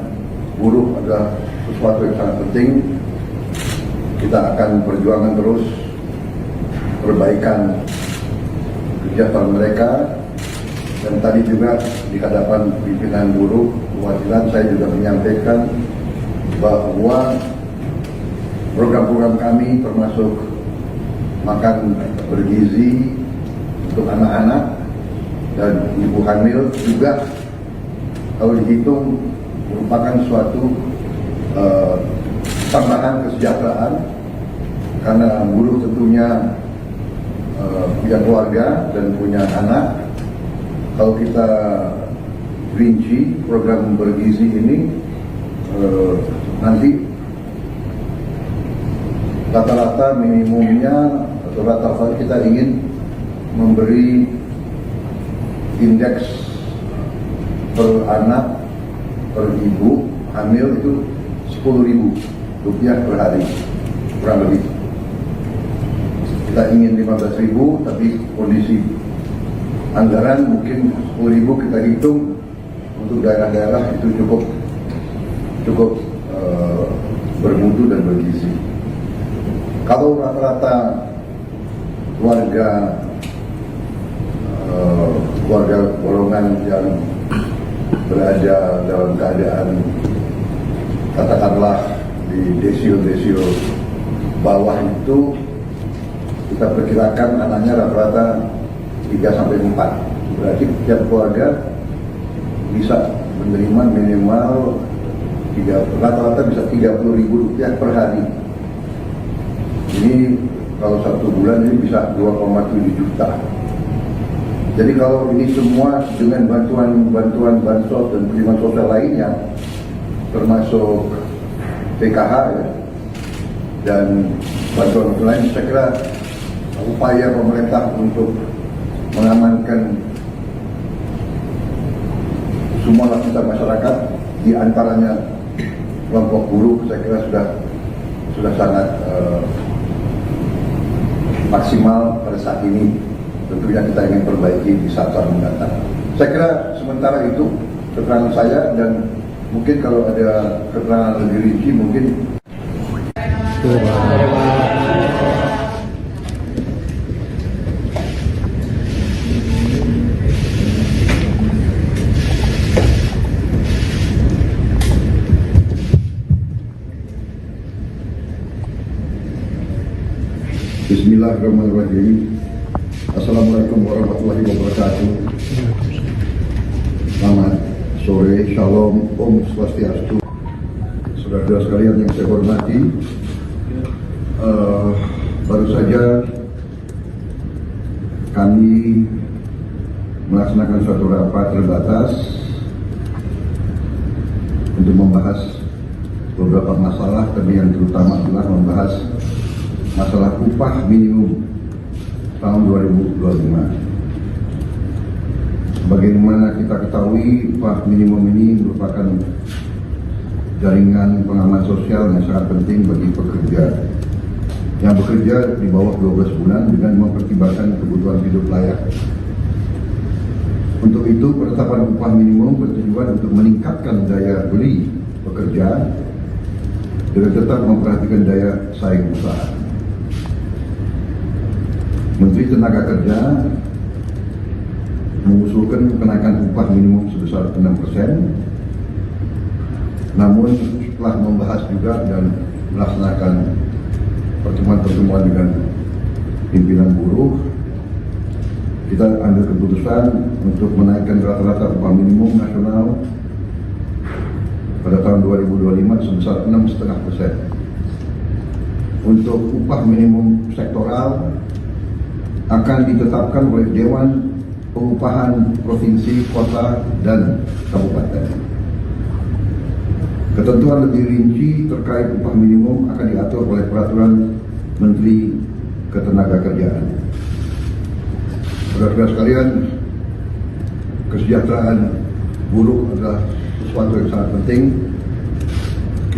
buruh adalah sesuatu yang sangat penting. Kita akan perjuangkan terus perbaikan kesejahteraan mereka. Dan tadi juga di hadapan pimpinan buruh perwakilan saya juga menyampaikan bahwa program-program kami termasuk makan bergizi untuk anak-anak dan ibu hamil juga kalau dihitung merupakan suatu tambahan kesejahteraan, karena buruh tentunya punya keluarga dan punya anak. Kalau kita rinci program bergizi ini, nanti rata-rata minimumnya atau rata-rata kita ingin memberi indeks per anak per ibu hamil itu 10.000 rupiah per hari kurang lebih. Kita ingin 15.000, tapi kondisi anggaran mungkin 10.000 kita hitung untuk daerah-daerah itu cukup bermutu dan bergizi. Kalau rata-rata keluarga golongan yang berada dalam keadaan katakanlah di desio bawah itu, kita perkirakan anaknya rata-rata 3-4. Berarti tiap keluarga bisa menerima minimal rata-rata bisa 30.000 rupiah per hari. Ini kalau 1 bulan ini bisa 2,7 juta. Jadi kalau ini semua dengan bantuan bansos dan perlindungan sosial lainnya, termasuk PKH ya, dan bantuan lain, saya kira upaya pemerintah untuk mengamankan semua lapisan masyarakat, di antaranya kelompok buruh, saya kira sudah sangat maksimal pada saat ini. Tentunya kita ingin perbaiki di saat-saat mendatang. Saya kira sementara itu keterangan saya, dan mungkin kalau ada keterangan lebih rinci mungkin. Bismillahirrahmanirrahim. Assalamualaikum warahmatullahi wabarakatuh. Selamat sore, shalom, om swastiastu. Saudara-saudara sekalian yang saya hormati, baru saja kami melaksanakan suatu rapat terbatas untuk membahas beberapa masalah, tapi yang terutama adalah membahas masalah upah minimum tahun 2025. Bagaimana kita ketahui, upah minimum ini merupakan jaringan pengaman sosial yang sangat penting bagi pekerja yang bekerja di bawah 12 bulan dengan mempertimbangkan kebutuhan hidup layak. Untuk itu, penetapan upah minimum bertujuan untuk meningkatkan daya beli pekerja dengan tetap memperhatikan daya saing usaha. Menteri Tenaga Kerja mengusulkan kenaikan upah minimum sebesar 6%. Namun setelah membahas juga dan melaksanakan pertemuan-pertemuan dengan pimpinan buruh, kita ambil keputusan untuk menaikkan rata-rata upah minimum nasional pada tahun 2025 sebesar 6,5%. Untuk upah minimum sektoral akan ditetapkan oleh Dewan Pengupahan Provinsi, Kota, dan Kabupaten. Ketentuan lebih rinci terkait upah minimum akan diatur oleh Peraturan Menteri Ketenagakerjaan. Saudara-saudara sekalian, kesejahteraan buruh adalah sesuatu yang sangat penting.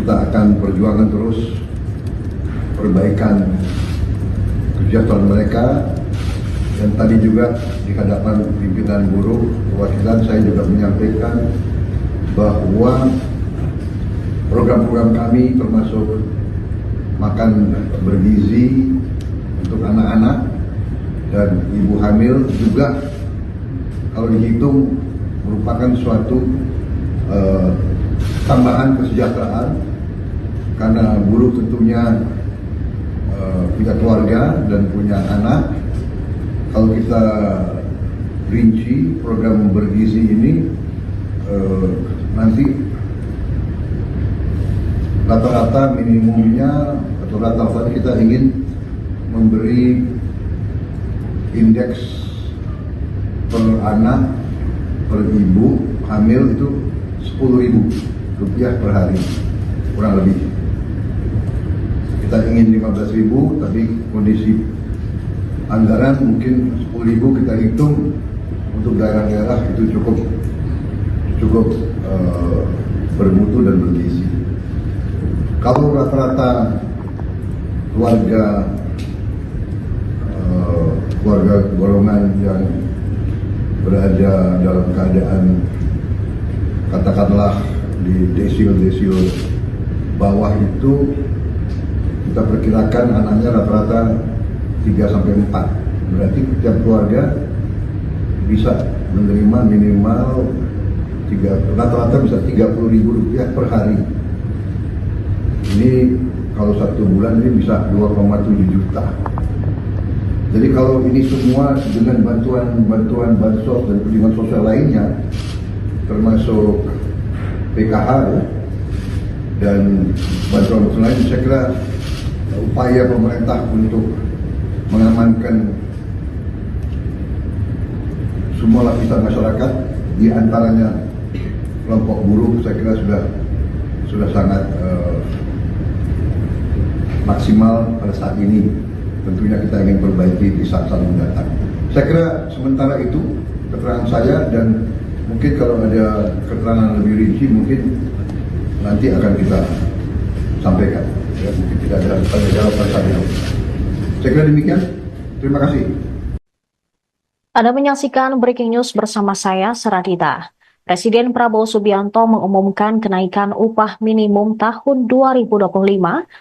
Kita akan perjuangkan terus perbaikan kesejahteraan mereka. Dan tadi juga di hadapan pimpinan buruh perwakilan saya juga menyampaikan bahwa program-program kami termasuk makan bergizi untuk anak-anak dan ibu hamil juga kalau dihitung merupakan suatu tambahan kesejahteraan, karena buruh tentunya punya keluarga dan punya anak. Kalau kita rinci program bergizi ini, nanti rata-rata minimumnya atau rata-rata kita ingin memberi indeks per anak per ibu hamil itu 10.000 rupiah per hari kurang lebih. Kita ingin 15.000, tapi kondisi anggaran mungkin 10.000 kita hitung untuk daerah-daerah itu cukup bermutu dan bergizi. Kalau rata-rata keluarga golongan yang berada dalam keadaan katakanlah di desil bawah itu kita perkirakan anaknya rata-rata 3-4. Berarti setiap keluarga bisa menerima minimal rata-rata bisa Rp30.000 per hari. Ini kalau 1 bulan ini bisa 2,7 juta. Jadi kalau ini semua dengan bantuan bansos dan perlindungan sosial lainnya, termasuk PKH dan bantuan lain, saya kira upaya pemerintah untuk mengamankan semua lapisan masyarakat, di antaranya kelompok buruh, saya kira sudah sangat maksimal pada saat ini. Tentunya kita ingin perbaiki di saat-saat mendatang. Saya kira sementara itu keterangan saya, dan mungkin kalau ada keterangan lebih rinci mungkin nanti akan kita sampaikan. Ya, mungkin tidak ada jawaban saya. Saya kira demikian. Terima kasih. Anda menyaksikan Breaking News bersama saya, Saradita. Presiden Prabowo Subianto mengumumkan kenaikan upah minimum tahun 2025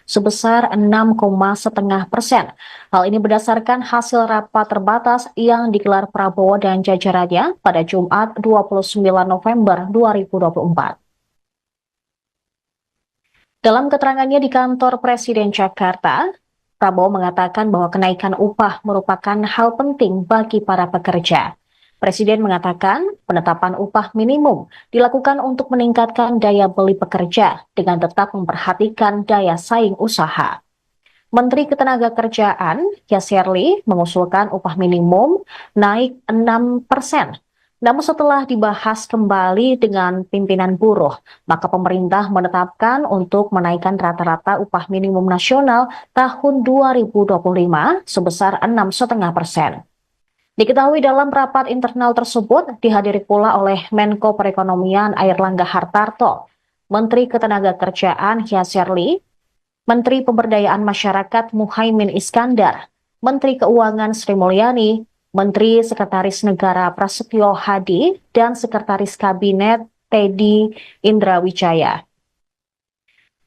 sebesar 6,5%. Hal ini berdasarkan hasil rapat terbatas yang digelar Prabowo dan jajarannya pada Jumat 29 November 2024. Dalam keterangannya di kantor Presiden Jakarta, Prabowo mengatakan bahwa kenaikan upah merupakan hal penting bagi para pekerja. Presiden mengatakan penetapan upah minimum dilakukan untuk meningkatkan daya beli pekerja dengan tetap memperhatikan daya saing usaha. Menteri Ketenagakerjaan Yasserli mengusulkan upah minimum naik 6%. Namun setelah dibahas kembali dengan pimpinan buruh, maka pemerintah menetapkan untuk menaikkan rata-rata upah minimum nasional tahun 2025 sebesar 6,5%. Diketahui dalam rapat internal tersebut dihadiri pula oleh Menko Perekonomian Airlangga Hartarto, Menteri Ketenagakerjaan Yasserli, Menteri Pemberdayaan Masyarakat Muhaimin Iskandar, Menteri Keuangan Sri Mulyani, Menteri Sekretaris Negara Prasetyo Hadi, dan Sekretaris Kabinet Teddy Indrawijaya.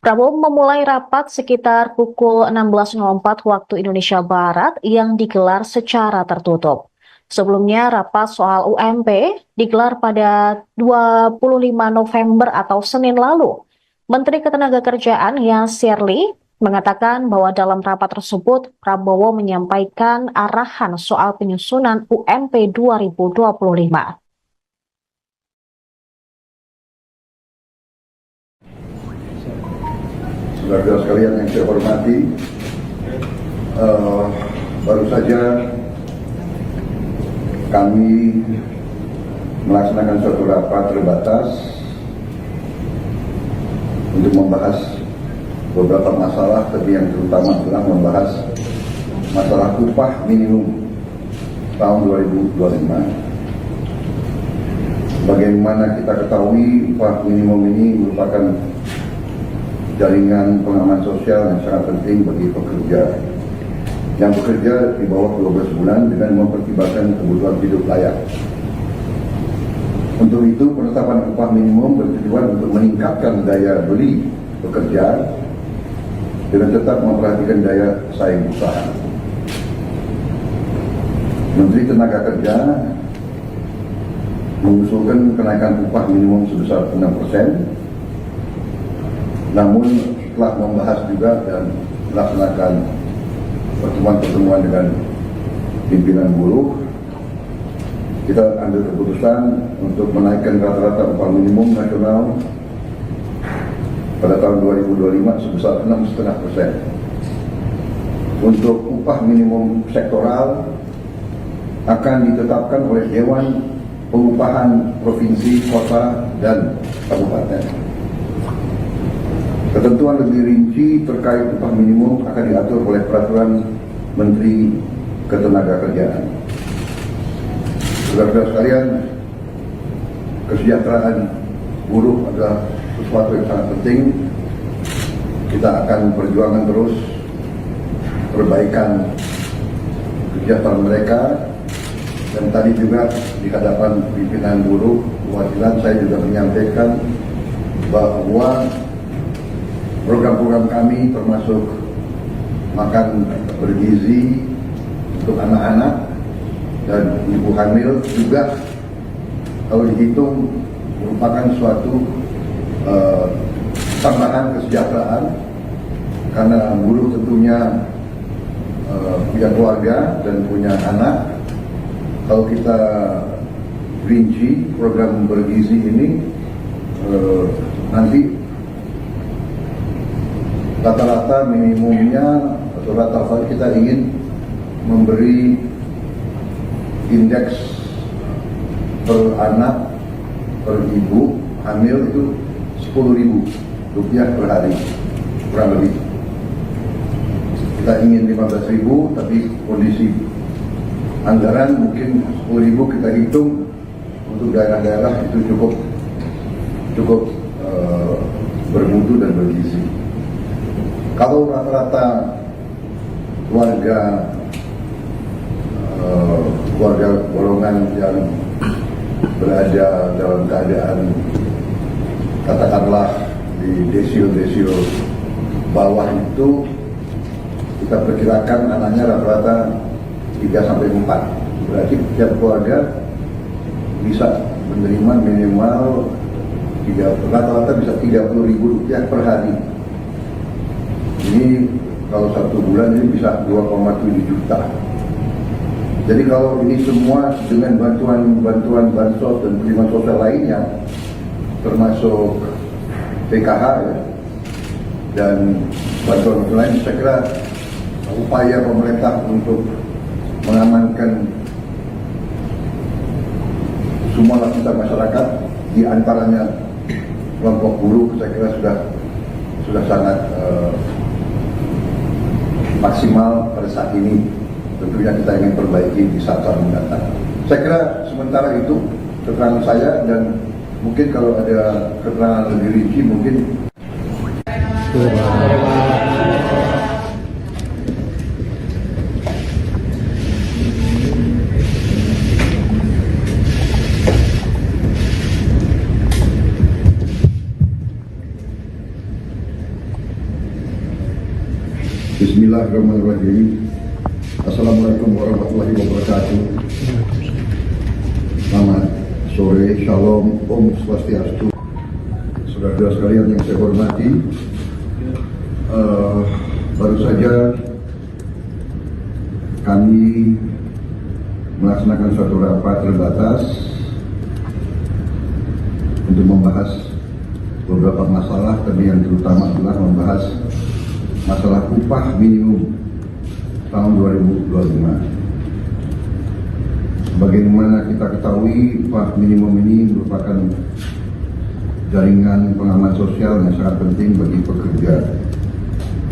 Prabowo memulai rapat sekitar pukul 16.04 waktu Indonesia Barat yang digelar secara tertutup. Sebelumnya, rapat soal UMP digelar pada 25 November atau Senin lalu. Menteri Ketenagakerjaan Yasserli mengatakan bahwa dalam rapat tersebut Prabowo menyampaikan arahan soal penyusunan UMP 2025. Saudara-saudara sekalian yang saya hormati, baru saja kami melaksanakan suatu rapat terbatas untuk membahas beberapa masalah, tapi yang terutama adalah membahas masalah upah minimum tahun 2025. Bagaimana kita ketahui upah minimum ini merupakan jaringan pengaman sosial yang sangat penting bagi pekerja yang bekerja di bawah 12 bulan dengan mempertimbangkan kebutuhan hidup layak. Untuk itu, penetapan upah minimum bertujuan untuk meningkatkan daya beli pekerja dengan tetap memperhatikan daya saing usaha. Menteri Tenaga Kerja mengusulkan kenaikan upah minimum sebesar 6%, namun telah membahas juga dan melaksanakan pertemuan-pertemuan dengan pimpinan buruh, kita ambil keputusan untuk menaikkan rata-rata upah minimum nasional pada tahun 2025 sebesar 6,5%. Untuk upah minimum sektoral akan ditetapkan oleh Dewan Pengupahan Provinsi, Kota, dan Kabupaten. Ketentuan lebih rinci terkait upah minimum akan diatur oleh Peraturan Menteri ketenagakerjaan. Saudara-saudara sekalian, kesejahteraan buruh adalah sesuatu yang sangat penting. Kita akan perjuangkan terus perbaikan kesejahteraan mereka. Dan tadi juga di hadapan pimpinan buruh perwakilan saya juga menyampaikan bahwa program-program kami termasuk makan bergizi untuk anak-anak dan ibu hamil juga kalau dihitung merupakan suatu tambahan kesejahteraan karena buruh tentunya punya keluarga dan punya anak. Kalau kita rinci program bergizi ini nanti rata-rata minimumnya atau rata-rata kita ingin memberi indeks per anak per ibu hamil itu Rp10.000 per hari kurang lebih. Kita ingin 15.000 tapi kondisi anggaran mungkin 10.000 kita hitung untuk daerah-daerah itu cukup bermutu dan bergizi. Kalau rata-rata keluarga golongan yang berada dalam keadaan katakanlah di desil bawah itu kita perkirakan anaknya rata-rata 3-4. Berarti setiap keluarga bisa menerima minimal rata-rata bisa Rp30.000 per hari. Ini kalau 1 bulan ini bisa 2,7 juta. Jadi kalau ini semua dengan bantuan bansos dan penerimaan sosial lainnya, termasuk PKH ya, dan bantuan lain, saya kira upaya pemerintah untuk mengamankan semua lapisan masyarakat, di antaranya kelompok buruh, saya kira sudah sangat maksimal pada saat ini. Tentunya kita ingin perbaiki di saat-saat mendatang. Saya kira sementara itu keterangan saya, dan mungkin kalau ada keterangan lebih rinci mungkin. Bismillahirrahmanirrahim. Assalamualaikum warahmatullahi wabarakatuh. Selamat sore, shalom, om swastiastu. Saudara-saudara sekalian yang saya hormati, baru saja kami melaksanakan suatu rapat terbatas untuk membahas beberapa masalah, tapi yang terutama adalah membahas masalah upah minimum tahun 2025. Sebagaimana kita ketahui, upah minimum ini merupakan jaringan pengaman sosial yang sangat penting bagi pekerja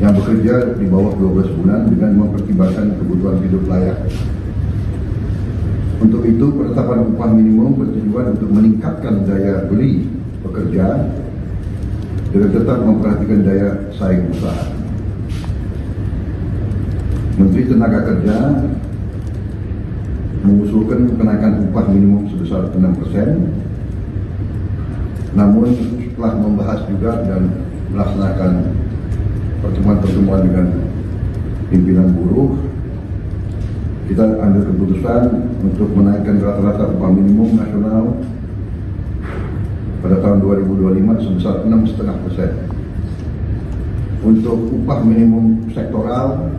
yang bekerja di bawah 12 bulan dengan mempertimbangkan kebutuhan hidup layak. Untuk itu, penetapan upah minimum bertujuan untuk meningkatkan daya beli pekerja dengan tetap memperhatikan daya saing usaha. Menteri Tenaga Kerja mengusulkan kenaikan upah minimum sebesar 6%. Namun setelah membahas juga dan melaksanakan pertemuan-pertemuan dengan pimpinan buruh, kita ambil keputusan untuk menaikkan rata-rata upah minimum nasional pada tahun 2025 sebesar 6,5%. Untuk upah minimum sektoral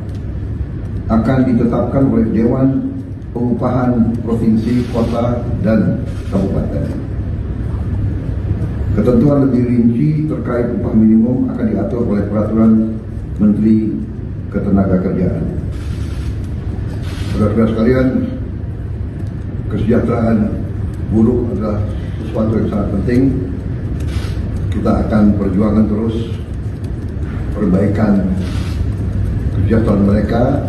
akan ditetapkan oleh Dewan Pengupahan Provinsi, Kota, dan Kabupaten. Ketentuan lebih rinci terkait upah minimum akan diatur oleh Peraturan Menteri Ketenagakerjaan. Saudara-saudara sekalian, kesejahteraan buruh adalah sesuatu yang sangat penting. Kita akan perjuangkan terus perbaikan kesejahteraan mereka.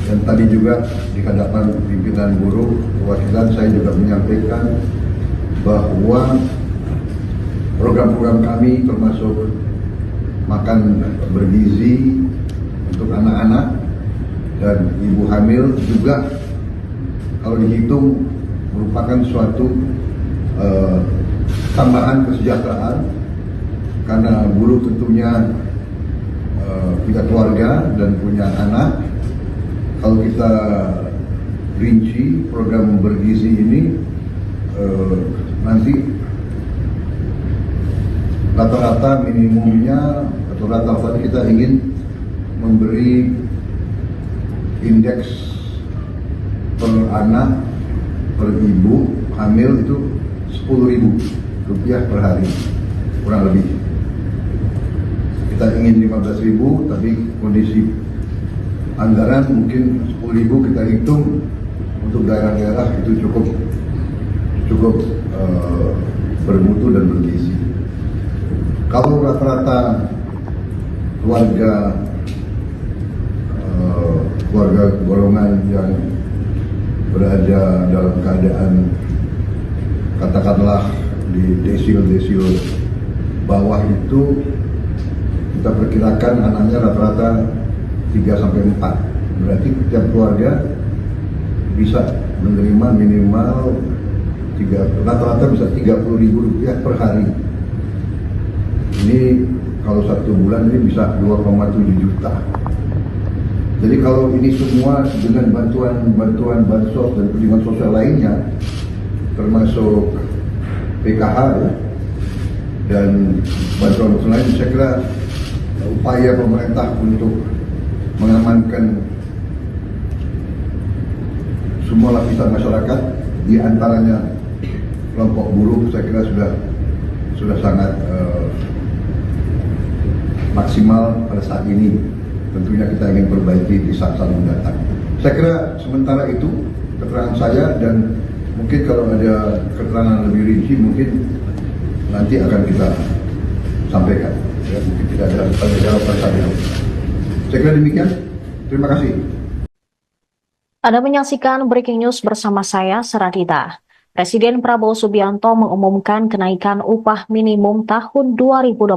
Dan tadi juga di hadapan pimpinan buruh perwakilan saya juga menyampaikan bahwa program-program kami termasuk makan bergizi untuk anak-anak dan ibu hamil juga kalau dihitung merupakan suatu tambahan kesejahteraan karena buruh tentunya punya keluarga dan punya anak. Kalau kita rinci program bergizi ini nanti rata-rata minimumnya atau rata-rata kita ingin memberi indeks per anak per ibu hamil itu Rp10.000 per hari kurang lebih. Kita ingin 15.000 tapi kondisi anggaran mungkin 10.000 kita hitung untuk daerah-daerah itu cukup bermutu dan bergizi. Kalau rata-rata keluarga golongan yang berada dalam keadaan katakanlah di desil bawah itu kita perkirakan anaknya rata-rata 3-4. Berarti setiap keluarga bisa menerima minimal rata-rata bisa Rp30.000 per hari. Ini kalau 1 bulan ini bisa 2,7 juta. Jadi kalau ini semua dengan bantuan bansos dan perlindungan sosial lainnya, termasuk PKH ya, dan bantuan lain, saya kira upaya pemerintah untuk mengamankan semua lapisan masyarakat, di antaranya kelompok buruh, saya kira sudah sangat maksimal pada saat ini. Tentunya kita ingin perbaiki di saat-saat mendatang. Saya kira sementara itu keterangan saya, dan mungkin kalau ada keterangan lebih rinci mungkin nanti akan kita sampaikan. Ya, mungkin tidak ada tanya jawab saat ini. Saya kira demikian. Terima kasih. Anda menyaksikan Breaking News bersama saya, Seradita. Presiden Prabowo Subianto mengumumkan kenaikan upah minimum tahun 2025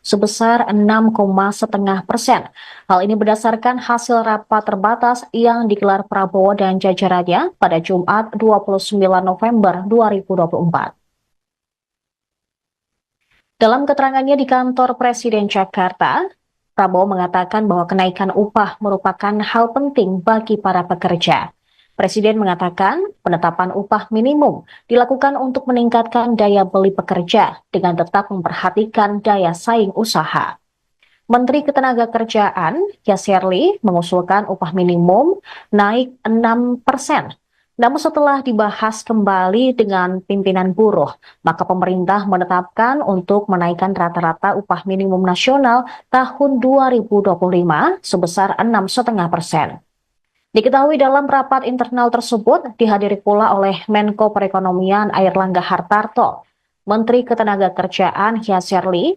sebesar 6,5%. Hal ini berdasarkan hasil rapat terbatas yang digelar Prabowo dan jajarannya pada Jumat 29 November 2024. Dalam keterangannya di kantor Presiden Jakarta, Prabowo mengatakan bahwa kenaikan upah merupakan hal penting bagi para pekerja. Presiden mengatakan penetapan upah minimum dilakukan untuk meningkatkan daya beli pekerja dengan tetap memperhatikan daya saing usaha. Menteri Ketenagakerjaan, Yasserli, mengusulkan upah minimum naik 6%. Namun setelah dibahas kembali dengan pimpinan buruh, maka pemerintah menetapkan untuk menaikkan rata-rata upah minimum nasional tahun 2025 sebesar 6,5%. Diketahui dalam rapat internal tersebut dihadiri pula oleh Menko Perekonomian Airlangga Hartarto, Menteri Ketenagakerjaan Yasserli,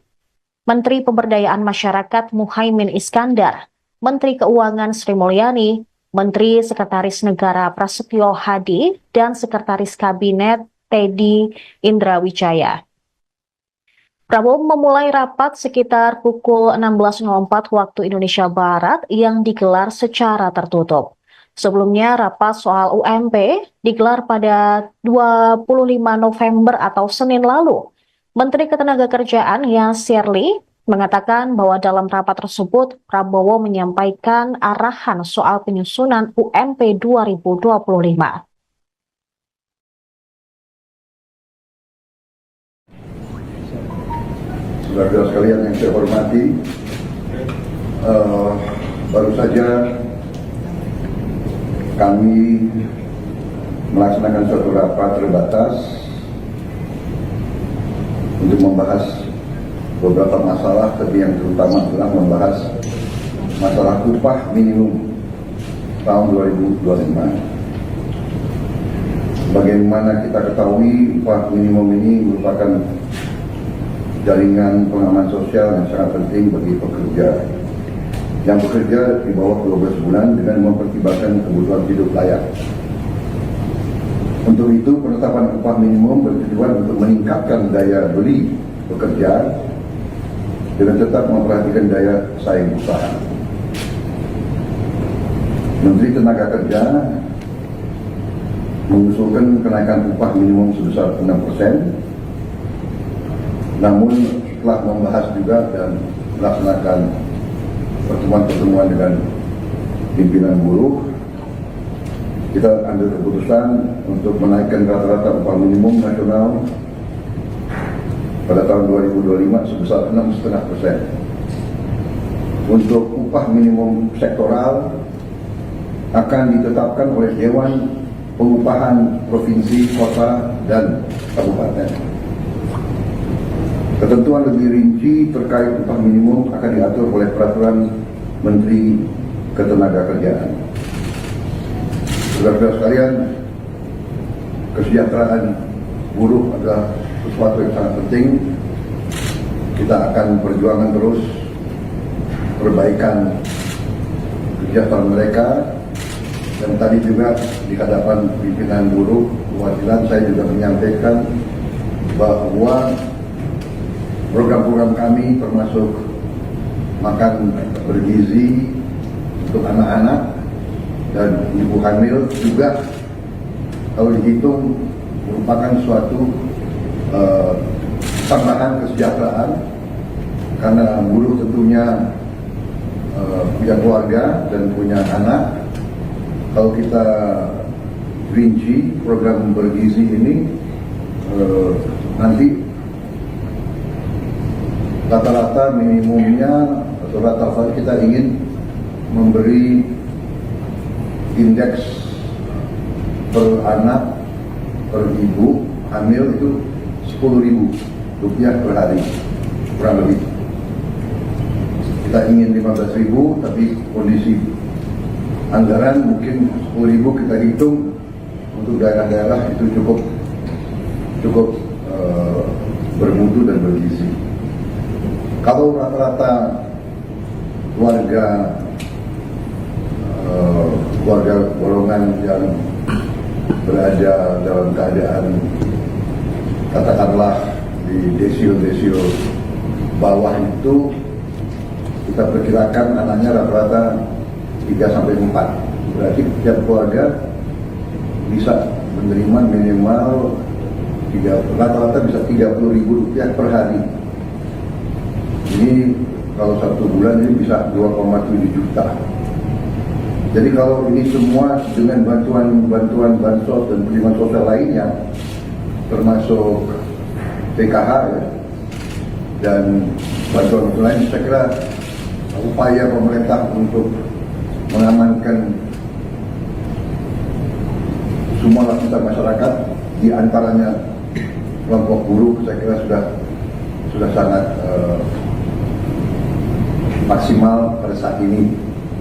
Menteri Pemberdayaan Masyarakat Muhaimin Iskandar, Menteri Keuangan Sri Mulyani, Menteri Sekretaris Negara Prasetyo Hadi, dan Sekretaris Kabinet Teddy Indrawijaya. Prabowo memulai rapat sekitar pukul 16.04 waktu Indonesia Barat yang digelar secara tertutup. Sebelumnya, rapat soal UMP digelar pada 25 November atau Senin lalu. Menteri Ketenagakerjaan Yasserli mengatakan bahwa dalam rapat tersebut Prabowo menyampaikan arahan soal penyusunan UMP 2025. Saudara sekalian yang saya hormati, baru saja kami melaksanakan suatu rapat terbatas untuk membahas beberapa masalah, tapi yang terutama adalah membahas masalah upah minimum tahun 2025. Bagaimana kita ketahui, upah minimum ini merupakan jaringan pengaman sosial yang sangat penting bagi pekerja. yang bekerja di bawah 12 bulan dengan mempertimbangkan kebutuhan hidup layak. Untuk itu, penetapan upah minimum bertujuan untuk meningkatkan daya beli pekerja dengan tetap memperhatikan daya saing usaha. Menteri Tenaga Kerja mengusulkan kenaikan upah minimum sebesar 6%, namun setelah membahas juga dan melaksanakan pertemuan-pertemuan dengan pimpinan buruh, kita ambil keputusan untuk menaikkan rata-rata upah minimum nasional pada tahun 2025 sebesar 6,5%. Untuk upah minimum sektoral akan ditetapkan oleh Dewan Pengupahan Provinsi, Kota, dan Kabupaten. Ketentuan lebih rinci terkait upah minimum akan diatur oleh Peraturan Menteri Ketenagakerjaan. Saudara-saudara sekalian, kesejahteraan buruh adalah sesuatu yang sangat penting. Kita akan perjuangkan terus perbaikan kesejahteraan mereka. Dan tadi juga di hadapan pimpinan buruh perwakilan saya juga menyampaikan bahwa program-program kami termasuk makan bergizi untuk anak-anak dan ibu hamil juga kalau dihitung merupakan suatu tambahan kesejahteraan, karena buruh tentunya punya keluarga dan punya anak. Kalau kita rinci program bergizi ini, nanti rata-rata minimumnya atau rata-rata kita ingin memberi indeks per anak per ibu hamil itu Rp10.000 per hari kurang lebih. Kita ingin 15.000, tapi kondisi anggaran mungkin 10.000 kita hitung untuk daerah-daerah itu cukup bermutu dan bergizi. Kalau rata-rata keluarga golongan yang berada dalam keadaan katakanlah di desil bawah itu, kita perkirakan anaknya rata-rata 3-4. Berarti setiap keluarga bisa menerima minimal rata-rata bisa Rp30.000 per hari. Ini kalau 1 bulan ini bisa 2,7 juta. Jadi kalau ini semua dengan bantuan bansos dan perlindungan sosial lainnya, termasuk PKH ya, dan bantuan lain, saya kira upaya pemerintah untuk mengamankan semua lapisan masyarakat, di antaranya kelompok buruh, saya kira sudah sangat maksimal pada saat ini.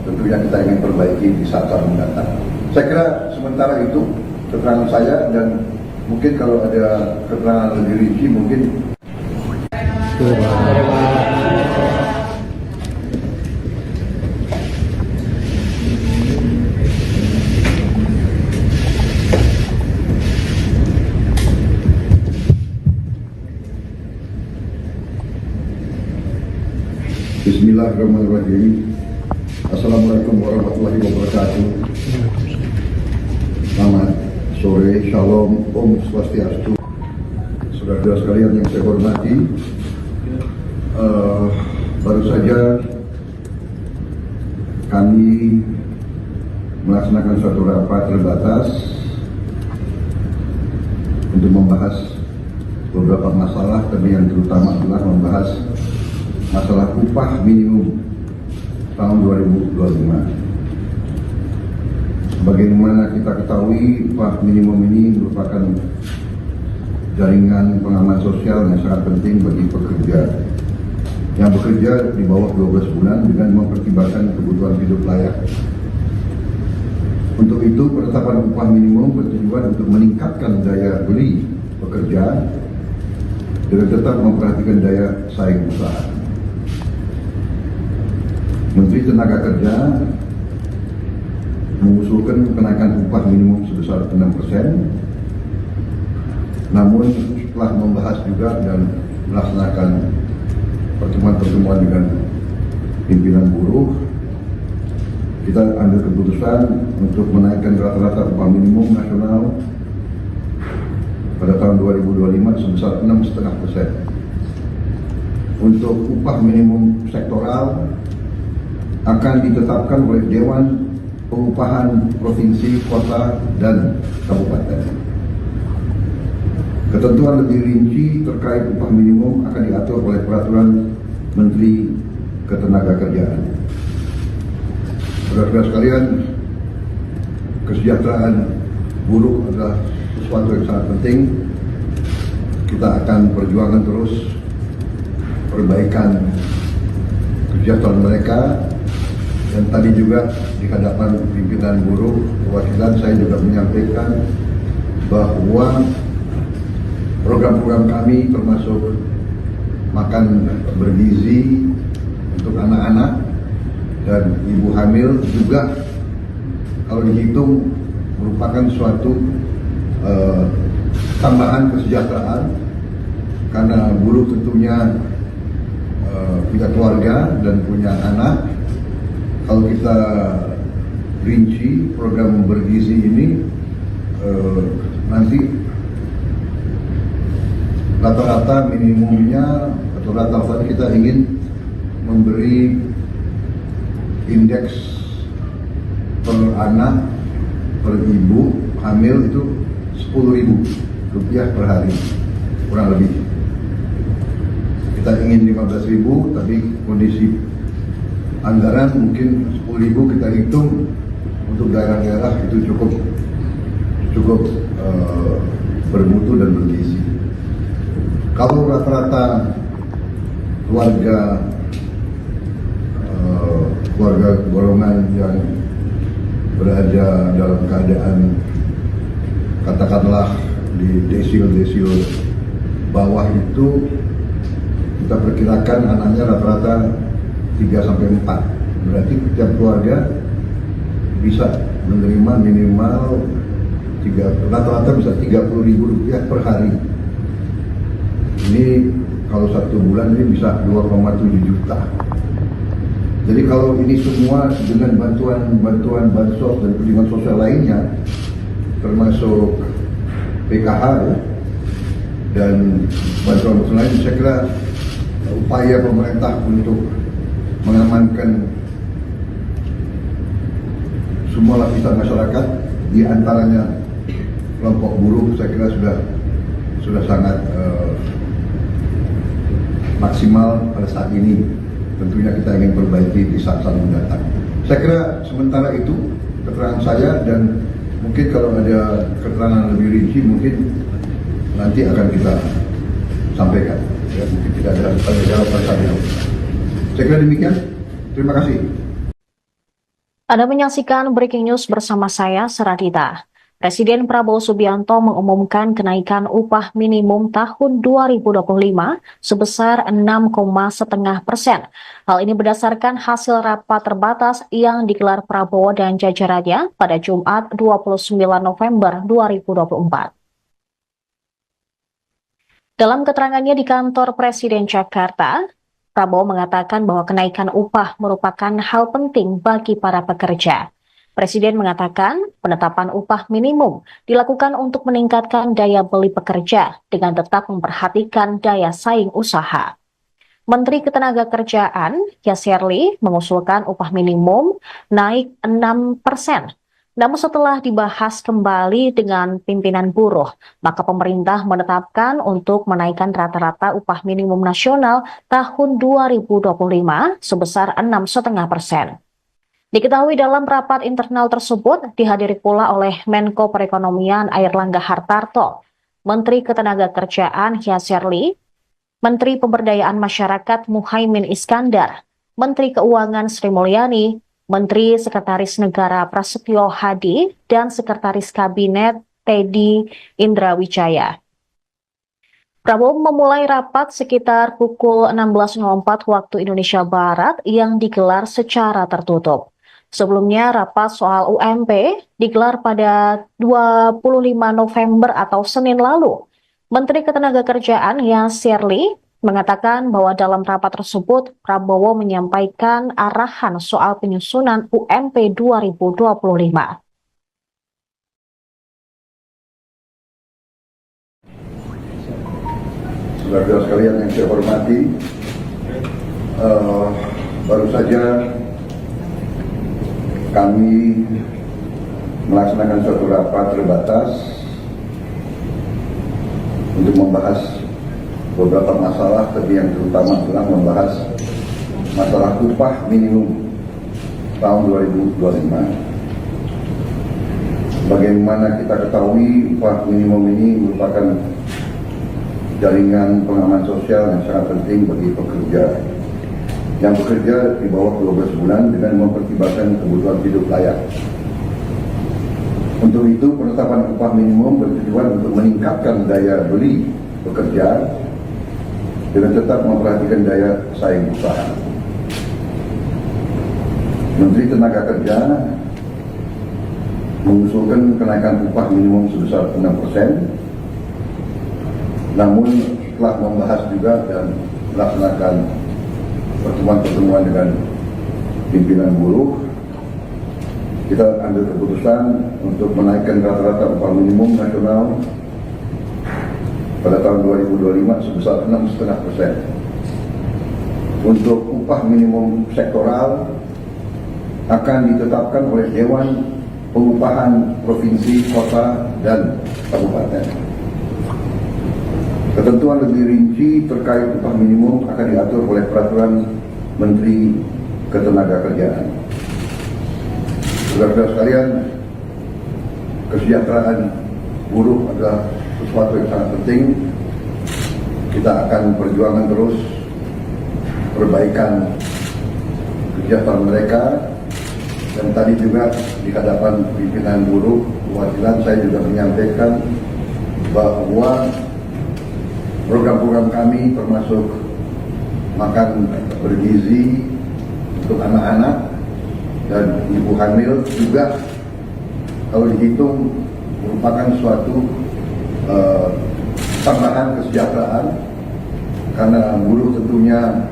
Tentunya kita ingin perbaiki di saat-saat mendatang. Saya kira sementara itu keterangan saya, dan mungkin kalau ada keterangan lebih rinci mungkin. Bismillahirrahmanirrahim. Assalamualaikum warahmatullahi wabarakatuh. Selamat sore, shalom, om swastiastu. Saudara-saudara sekalian yang saya hormati, baru saja kami melaksanakan suatu rapat terbatas untuk membahas beberapa masalah, tapi yang terutama adalah membahas masalah upah minimum tahun 2025. Sebagaimana kita ketahui, upah minimum ini merupakan jaringan pengaman sosial yang sangat penting bagi pekerja yang bekerja di bawah 12 bulan dengan mempertimbangkan kebutuhan hidup layak. Untuk itu, penetapan upah minimum bertujuan untuk meningkatkan daya beli pekerja dengan tetap memperhatikan daya saing usaha. Menteri Tenaga Kerja mengusulkan kenaikan upah minimum sebesar 6%. Namun setelah membahas juga dan melaksanakan pertemuan-pertemuan dengan pimpinan buruh, kita ambil keputusan untuk menaikkan rata-rata upah minimum nasional pada tahun 2025 sebesar 6,5%. Untuk upah minimum sektoral akan ditetapkan oleh Dewan Pengupahan Provinsi, Kota, dan Kabupaten. Ketentuan lebih rinci terkait upah minimum akan diatur oleh Peraturan Menteri Ketenagakerjaan. Saudara-saudara sekalian, kesejahteraan buruh adalah sesuatu yang sangat penting. Kita akan perjuangkan terus perbaikan kesejahteraan mereka. Dan tadi juga di hadapan pimpinan buruh perwakilan saya juga menyampaikan bahwa program-program kami termasuk makan bergizi untuk anak-anak dan ibu hamil juga kalau dihitung merupakan suatu tambahan kesejahteraan, karena buruh tentunya punya keluarga dan punya anak. Kalau kita rinci program bergizi ini nanti rata-rata minimumnya atau rata-rata kita ingin memberi indeks per anak per ibu hamil itu Rp10.000 per hari kurang lebih. Kita ingin 15.000, tapi kondisi anggaran mungkin 10.000 kita hitung untuk daerah-daerah itu cukup bermutu dan bergizi. Kalau rata-rata keluarga golongan yang berada dalam keadaan katakanlah di desil bawah itu, kita perkirakan anaknya rata-rata 3-4. Berarti setiap keluarga bisa menerima minimal rata-rata bisa Rp30.000 per hari. Ini kalau 1 bulan ini bisa 2,7 juta. Jadi kalau ini semua dengan bantuan bansos dan perlindungan sosial lainnya, termasuk PKH dan bantuan lain, saya kira upaya pemerintah untuk mengamankan semua lapisan masyarakat, di antaranya kelompok buruh, saya kira sudah sangat maksimal pada saat ini. Tentunya kita ingin perbaiki di saat-saat mendatang. Saya kira sementara itu keterangan saya, dan mungkin kalau ada keterangan lebih rinci mungkin nanti akan kita sampaikan. Ya, mungkin tidak ada tanya jawab pada saat ini. Saya kira demikian. Terima kasih. Anda menyaksikan Breaking News bersama saya, Saradita. Presiden Prabowo Subianto mengumumkan kenaikan upah minimum tahun 2025 sebesar 6,5%. Hal ini berdasarkan hasil rapat terbatas yang digelar Prabowo dan jajarannya pada Jumat 29 November 2024. Dalam keterangannya di kantor Presiden Jakarta, Prabowo mengatakan bahwa kenaikan upah merupakan hal penting bagi para pekerja. Presiden mengatakan penetapan upah minimum dilakukan untuk meningkatkan daya beli pekerja dengan tetap memperhatikan daya saing usaha. Menteri Ketenagakerjaan Yasserli mengusulkan upah minimum naik 6%. Namun setelah dibahas kembali dengan pimpinan buruh, maka pemerintah menetapkan untuk menaikkan rata-rata upah minimum nasional tahun 2025 sebesar 6,5%. Diketahui dalam rapat internal tersebut dihadiri pula oleh Menko Perekonomian Airlangga Hartarto, Menteri Ketenagakerjaan Yasserli, Menteri Pemberdayaan Masyarakat Muhaimin Iskandar, Menteri Keuangan Sri Mulyani, Menteri Sekretaris Negara Prasetyo Hadi, dan Sekretaris Kabinet Teddy Indrawijaya. Prabowo memulai rapat sekitar pukul 16.04 waktu Indonesia Barat yang digelar secara tertutup. Sebelumnya, rapat soal UMP digelar pada 25 November atau Senin lalu. Menteri Ketenagakerjaan Yasir Ly mengatakan bahwa dalam rapat tersebut, Prabowo menyampaikan arahan soal penyusunan UMP 2025. Saudara sekalian yang saya hormati, baru saja kami melaksanakan suatu rapat terbatas untuk membahas beberapa masalah, tapi yang terutama adalah membahas masalah upah minimum tahun 2025. Bagaimana kita ketahui, upah minimum ini merupakan jaringan pengaman sosial yang sangat penting bagi pekerja yang bekerja di bawah 12 bulan dengan mempertimbangkan kebutuhan hidup layak. Untuk itu, penetapan upah minimum bertujuan untuk meningkatkan daya beli pekerja dengan tetap memperhatikan daya saing usaha. Menteri Tenaga Kerja mengusulkan kenaikan upah minimum sebesar 6%. Namun telah membahas juga dan melaksanakan pertemuan-pertemuan dengan pimpinan buruh, kita ambil keputusan untuk menaikkan rata-rata upah minimum nasional pada tahun 2025 sebesar 6,5%. Untuk upah minimum sektoral akan ditetapkan oleh Dewan Pengupahan Provinsi, Kota, dan Kabupaten. Ketentuan lebih rinci terkait upah minimum akan diatur oleh Peraturan Menteri Ketenagakerjaan. Saudara-saudara sekalian, kesejahteraan buruh adalah sesuatu yang sangat penting. Kita akan perjuangkan terus perbaikan kesejahteraan mereka. Dan tadi juga di hadapan pimpinan buruh perwakilan saya juga menyampaikan bahwa program-program kami termasuk makan bergizi untuk anak-anak dan ibu hamil juga kalau dihitung merupakan suatu tambahan kesejahteraan karena buruh tentunya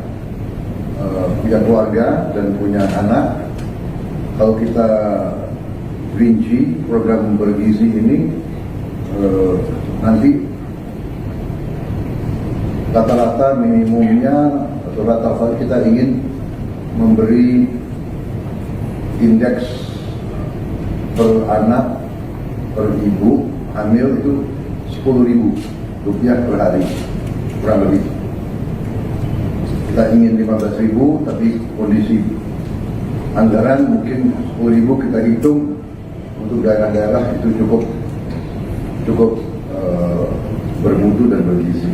punya keluarga dan punya anak. Kalau kita rinci program bergizi ini nanti rata-rata minimumnya atau rata-rata kita ingin memberi indeks per anak per ibu hamil itu Rp10.000 per hari kurang lebih. Kita ingin 15.000 tapi kondisi anggaran mungkin 10.000 kita hitung untuk daerah-daerah itu cukup bermutu dan bergizi.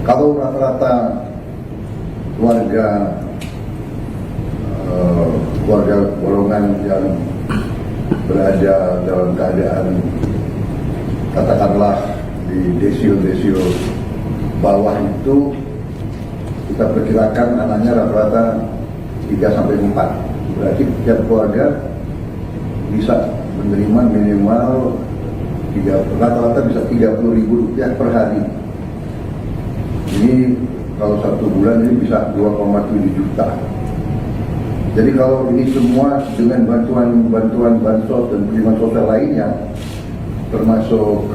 Kalau rata-rata keluarga golongan yang berada dalam keadaan katakanlah di desio bawah itu kita perkirakan anaknya rata-rata 3-4. Berarti setiap keluarga bisa menerima minimal rata-rata bisa Rp30.000 per hari. Ini kalau 1 bulan ini bisa 2,7 juta. Jadi kalau ini semua dengan bantuan bansos dan penerimaan sosial lainnya, termasuk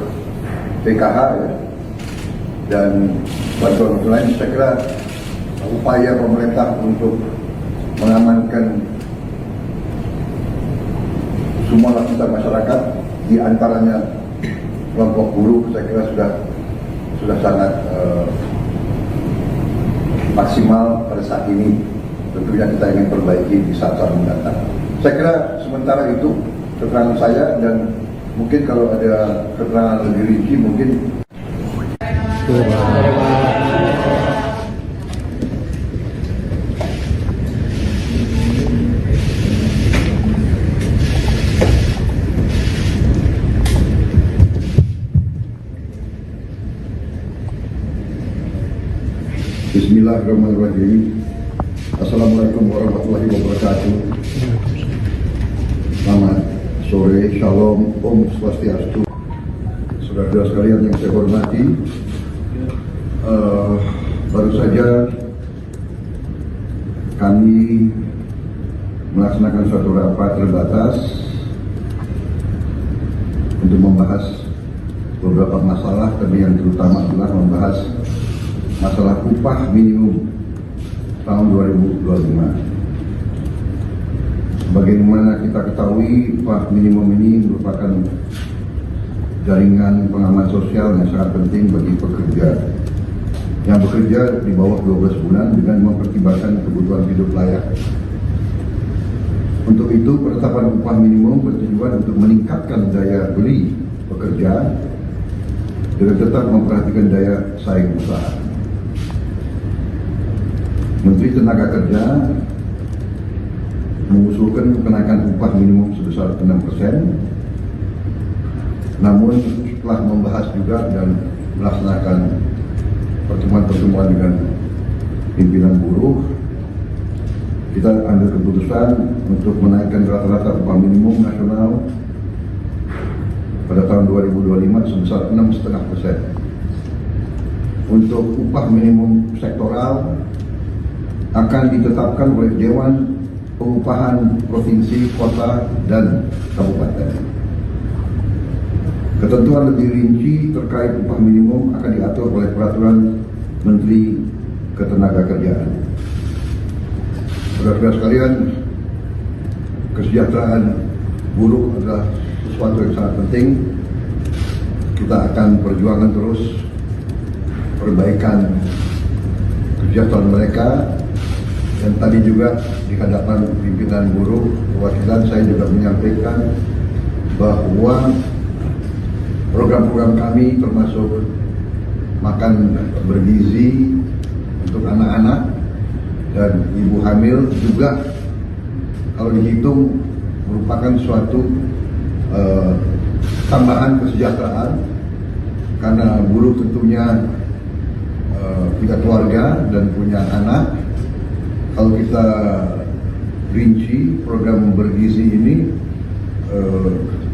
PKH ya, dan bantuan lain, saya kira upaya pemerintah untuk mengamankan semua lapisan masyarakat, di antaranya kelompok buruh, saya kira sudah sangat maksimal pada saat ini. Tentunya kita ingin perbaiki di saat-saat mendatang. Saya kira sementara itu keterangan saya, dan mungkin kalau ada keterangan lebih rinci mungkin. Bismillahirrahmanirrahim. Assalamualaikum warahmatullahi wabarakatuh. Selamat sore, shalom, om swastiastu. Saudara-saudara sekalian yang saya hormati, baru saja kami melaksanakan suatu rapat terbatas untuk membahas beberapa masalah, tapi yang terutama adalah membahas masalah upah minimum tahun 2025. Bagaimana kita ketahui, upah minimum ini merupakan jaringan pengaman sosial yang sangat penting bagi pekerja yang bekerja di bawah 12 bulan dengan mempertimbangkan kebutuhan hidup layak. Untuk itu, penetapan upah minimum bertujuan untuk meningkatkan daya beli pekerja dengan tetap memperhatikan daya saing usaha. Menteri Tenaga Kerja mengusulkan kenaikan upah minimum sebesar 6%, namun setelah membahas juga dan melaksanakan pertemuan-pertemuan dengan pimpinan buruh, kita ambil keputusan untuk menaikkan rata-rata upah minimum nasional pada tahun 2025 sebesar 6,5%. Untuk upah minimum sektoral akan ditetapkan oleh Dewan Pengupahan Provinsi, Kota, dan Kabupaten. Ketentuan lebih rinci terkait upah minimum akan diatur oleh Peraturan Menteri Ketenagakerjaan. Saudara-saudara sekalian, kesejahteraan buruh adalah sesuatu yang sangat penting. Kita akan perjuangkan terus perbaikan kesejahteraan mereka. Dan tadi juga di hadapan pimpinan buruh perwakilan saya juga menyampaikan bahwa program-program kami termasuk makan bergizi untuk anak-anak dan ibu hamil juga kalau dihitung merupakan suatu tambahan kesejahteraan, karena buruh tentunya punya keluarga dan punya anak. Kalau kita rinci program bergizi ini,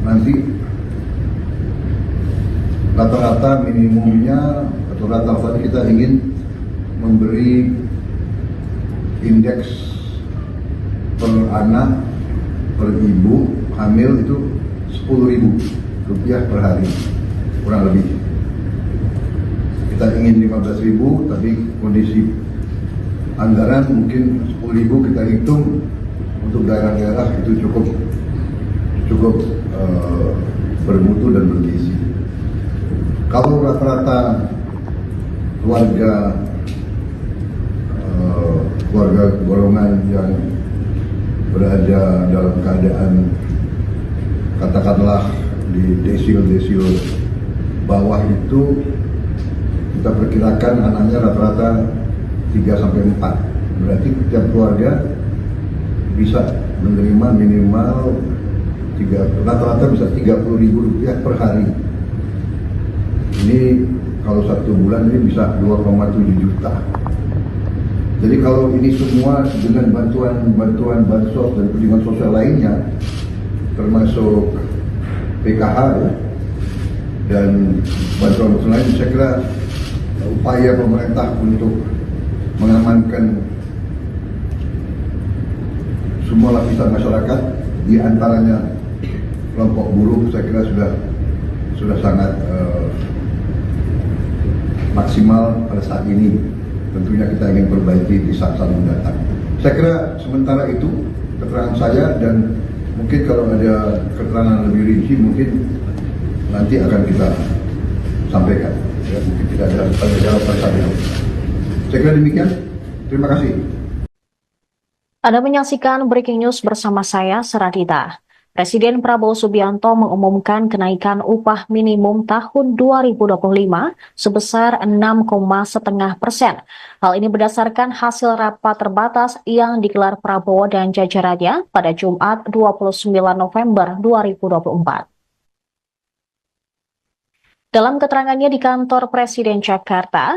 nanti rata-rata minimumnya atau rata-rata kita ingin memberi indeks per anak per ibu hamil itu Rp10.000 per hari kurang lebih. Kita ingin 15.000, tapi kondisi anggaran mungkin 10.000 kita hitung untuk daerah-daerah itu cukup bermutu dan bergizi. Kalau rata-rata keluarga golongan yang berada dalam keadaan katakanlah di desil bawah itu, kita perkirakan anaknya rata-rata 3-4. Berarti setiap keluarga bisa menerima minimal rata-rata bisa Rp30.000 per hari. Ini kalau 1 bulan ini bisa 2,7 juta. Jadi kalau ini semua dengan bantuan bansos dan perlindungan sosial lainnya, termasuk PKH dan bantuan lain, saya kira upaya pemerintah untuk mengamankan semua lapisan masyarakat, di antaranya kelompok buruh, saya kira sudah sangat maksimal pada saat ini. Tentunya kita ingin perbaiki di saat-saat mendatang. Saya kira sementara itu keterangan saya, dan mungkin kalau ada keterangan lebih rinci mungkin nanti akan kita sampaikan. Ya, mungkin tidak ada jawab saat ini. Saya kira demikian. Terima kasih. Anda menyaksikan Breaking News bersama saya, Seradita. Presiden Prabowo Subianto mengumumkan kenaikan upah minimum tahun 2025 sebesar 6,5%. Hal ini berdasarkan hasil rapat terbatas yang digelar Prabowo dan jajarannya pada Jumat 29 November 2024. Dalam keterangannya di kantor Presiden Jakarta,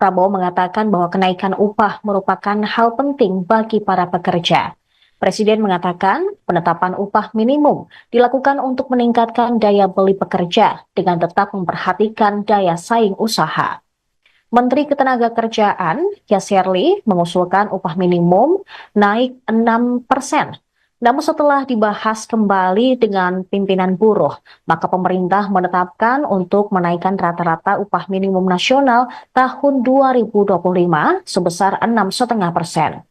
Prabowo mengatakan bahwa kenaikan upah merupakan hal penting bagi para pekerja. Presiden mengatakan penetapan upah minimum dilakukan untuk meningkatkan daya beli pekerja dengan tetap memperhatikan daya saing usaha. Menteri Ketenagakerjaan, Yasserli, mengusulkan upah minimum naik 6%. Namun setelah dibahas kembali dengan pimpinan buruh, maka pemerintah menetapkan untuk menaikkan rata-rata upah minimum nasional tahun 2025 sebesar 6,5%.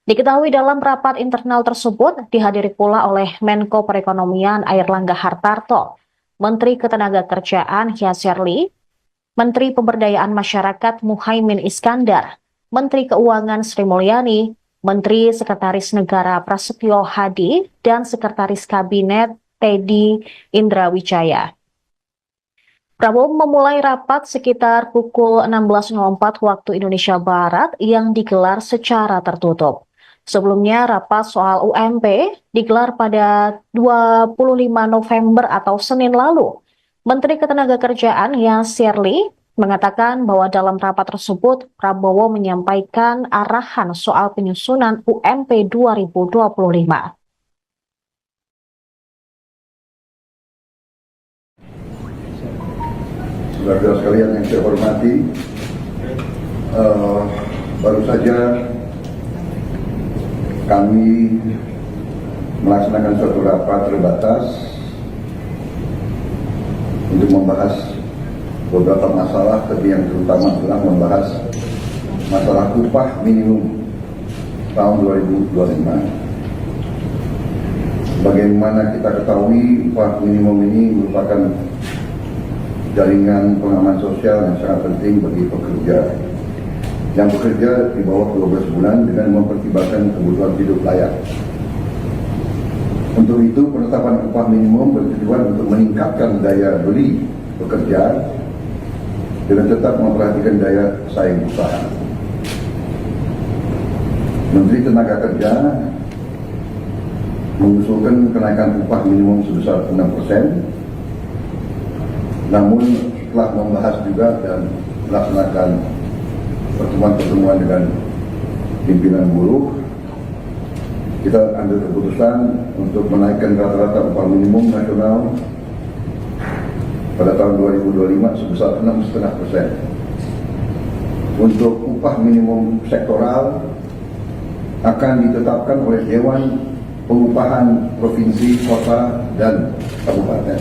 Diketahui dalam rapat internal tersebut dihadiri pula oleh Menko Perekonomian Airlangga Hartarto, Menteri Ketenagakerjaan Yasserli, Menteri Pemberdayaan Masyarakat Muhaimin Iskandar, Menteri Keuangan Sri Mulyani, Menteri Sekretaris Negara Prasetyo Hadi, dan Sekretaris Kabinet Teddy Indrawijaya. Prabowo memulai rapat sekitar pukul 16.04 waktu Indonesia Barat yang digelar secara tertutup. Sebelumnya, rapat soal UMP digelar pada 25 November atau Senin lalu. Menteri Ketenagakerjaan Yasserli mengatakan bahwa dalam rapat tersebut Prabowo menyampaikan arahan soal penyusunan UMP 2025. Saudara sekalian yang saya hormati, baru saja kami melaksanakan suatu rapat terbatas untuk membahas beberapa masalah, tapi yang terutama adalah membahas masalah upah minimum tahun 2025. Bagaimana kita ketahui, upah minimum ini merupakan jaringan pengaman sosial yang sangat penting bagi pekerja yang bekerja di bawah 12 bulan dengan mempertimbangkan kebutuhan hidup layak. Untuk itu, penetapan upah minimum bertujuan untuk meningkatkan daya beli pekerja dengan tetap memperhatikan daya saing usaha. Menteri Tenaga Kerja mengusulkan kenaikan upah minimum sebesar 6%. Namun setelah membahas juga dan melaksanakan pertemuan-pertemuan dengan pimpinan buruh, kita ambil keputusan untuk menaikkan rata-rata upah minimum nasional pada tahun 2025 sebesar 6,5%. Untuk upah minimum sektoral akan ditetapkan oleh Dewan Pengupahan Provinsi, Kota, dan Kabupaten.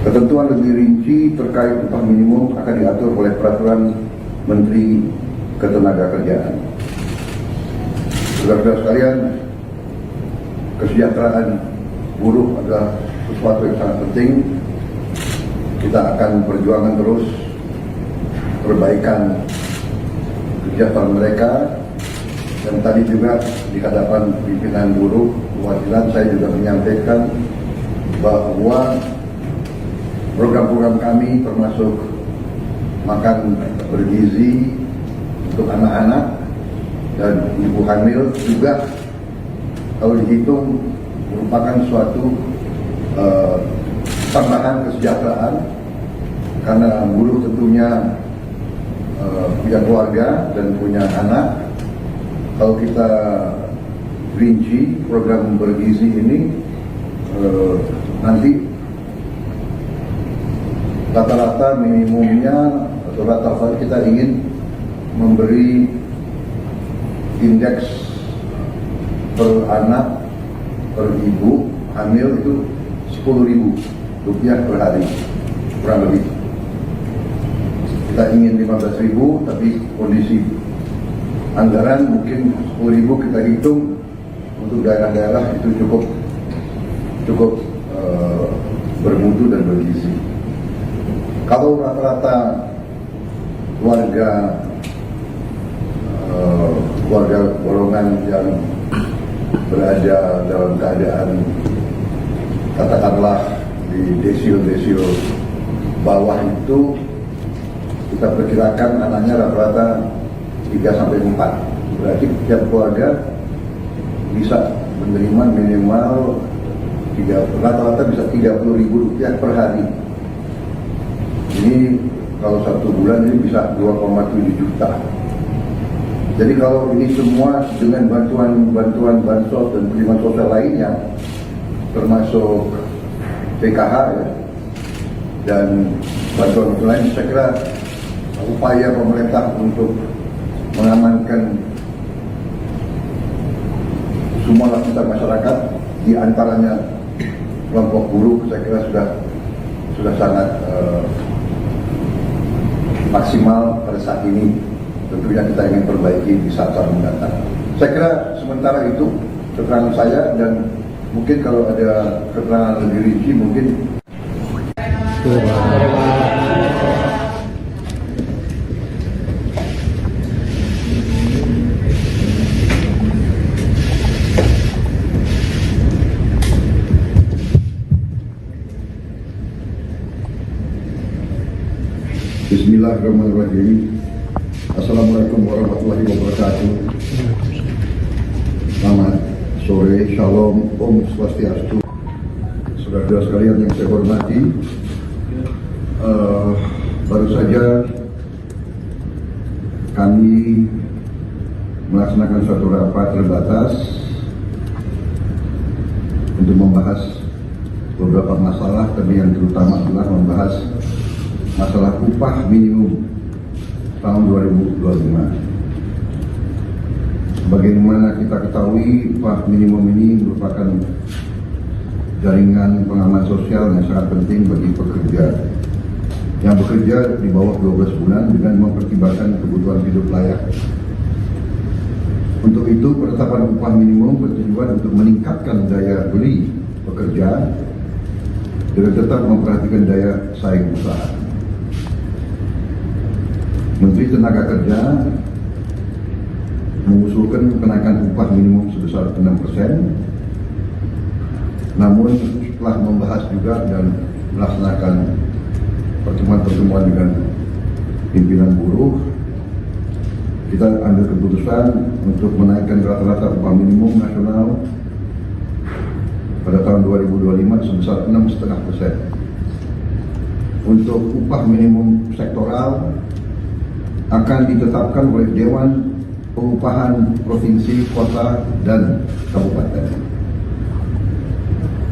Ketentuan lebih rinci terkait upah minimum akan diatur oleh Peraturan Menteri Ketenagakerjaan. Saudara-saudara sekalian, kesejahteraan buruh adalah sesuatu yang sangat penting. Kita akan perjuangan terus perbaikan kesejahteraan mereka. Dan tadi juga di hadapan pimpinan buruh perwakilan saya juga menyampaikan bahwa program-program kami termasuk makan bergizi untuk anak-anak dan ibu hamil juga kalau dihitung merupakan suatu tambahan kesejahteraan, karena buruh tentunya punya keluarga dan punya anak. Kalau kita rinci program bergizi ini, nanti rata-rata minimumnya atau rata-rata kita ingin memberi indeks per anak per ibu hamil itu Rp10.000 per hari, kurang lebih. Kita ingin 15.000, tapi kondisi anggaran mungkin 10.000 kita hitung untuk daerah-daerah itu cukup bermutu dan bergizi. Kalau rata-rata keluarga golongan yang berada dalam keadaan katakanlah di desil bawah itu, kita perkirakan anaknya rata-rata 3-4. Berarti tiap keluarga bisa menerima minimal rata-rata bisa Rp30.000 per hari. Ini kalau 1 bulan ini bisa 2,7 juta. Jadi kalau ini semua dengan bantuan bansos dan perlindungan sosial lainnya, termasuk PKH ya, dan bantuan lain, saya kira upaya pemerintah untuk mengamankan semua lapisan masyarakat, di antaranya kelompok buruh, saya kira sudah sangat maksimal pada saat ini. Tentunya kita ingin perbaiki di saat-saat mendatang. Saya kira sementara itu keterangan saya, dan mungkin kalau ada keterangan lebih rinci mungkin. Bismillahirrahmanirrahim. Assalamualaikum warahmatullahi wabarakatuh. Selamat sore, shalom, om swastiastu. Saudara-saudara sekalian yang saya hormati, baru saja kami melaksanakan suatu rapat terbatas untuk membahas beberapa masalah, tapi yang terutama adalah membahas masalah upah minimum tahun 2025. Sebagaimana kita ketahui, upah minimum ini merupakan jaringan pengaman sosial yang sangat penting bagi pekerja yang bekerja di bawah 12 bulan dengan mempertimbangkan kebutuhan hidup layak. Untuk itu, penetapan upah minimum bertujuan untuk meningkatkan daya beli pekerja dengan tetap memperhatikan daya saing usaha. Menteri Tenaga Kerja mengusulkan kenaikan upah minimum sebesar 6%, namun setelah membahas juga dan melaksanakan pertemuan-pertemuan dengan pimpinan buruh, kita ambil keputusan untuk menaikkan rata-rata upah minimum nasional pada tahun 2025 sebesar 6,5%. Untuk upah minimum sektoral akan ditetapkan oleh Dewan Pengupahan Provinsi, Kota, dan Kabupaten.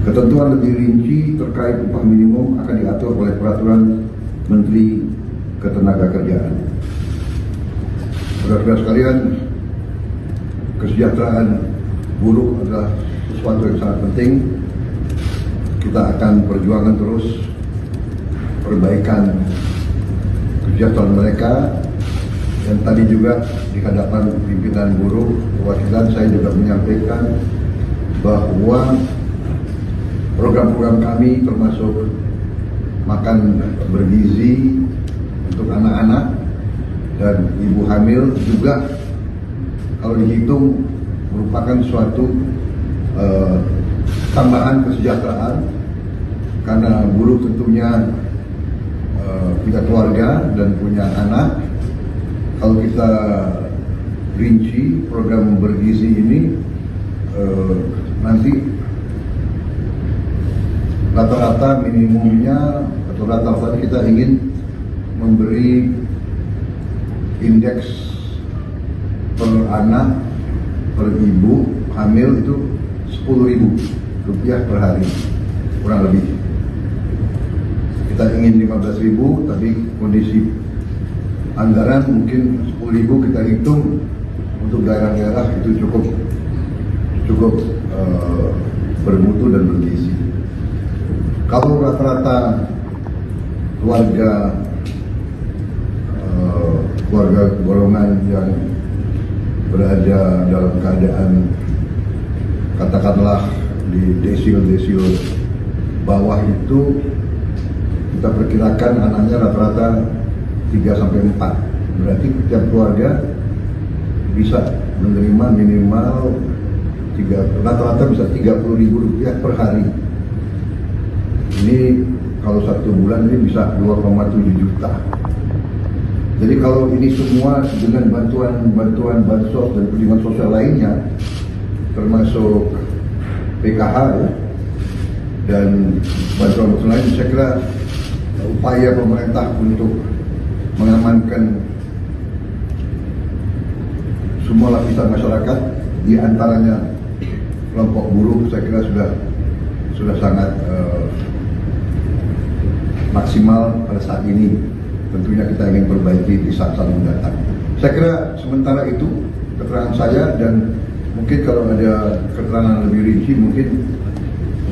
Ketentuan lebih rinci terkait upah minimum akan diatur oleh Peraturan Menteri Ketenagakerjaan. Saudara-saudara sekalian, kesejahteraan buruh adalah sesuatu yang sangat penting. Kita akan perjuangkan terus perbaikan kesejahteraan mereka. Dan tadi juga di hadapan pimpinan buruh perwakilan, saya juga menyampaikan bahwa program-program kami termasuk makan bergizi untuk anak-anak dan ibu hamil juga kalau dihitung merupakan suatu tambahan kesejahteraan, karena buruh tentunya punya keluarga dan punya anak. Kalau kita rinci program bergizi ini, nanti rata-rata minimumnya atau rata-rata kita ingin memberi indeks per anak per ibu hamil itu Rp10.000 per hari kurang lebih. Kita ingin 15.000, tapi kondisi anggaran mungkin 10.000 kita hitung untuk daerah-daerah itu cukup bermutu dan bergizi. Kalau rata-rata keluarga golongan yang berada dalam keadaan katakanlah di desil bawah itu, kita perkirakan anaknya rata-rata 3-4, berarti setiap keluarga bisa menerima minimal rata-rata bisa Rp30.000 per hari. Ini kalau 1 bulan ini bisa 2,7 juta. Jadi kalau ini semua dengan bantuan bansos dan perlindungan sosial lainnya, termasuk PKH ya, dan bantuan lain, saya kira upaya pemerintah untuk mengamankan semua lapisan masyarakat, di antaranya kelompok buruh. Saya kira sudah sangat maksimal pada saat ini. Tentunya kita ingin perbaiki di saat-saat mendatang. Saya kira sementara itu keterangan saya, dan mungkin kalau ada keterangan lebih rinci mungkin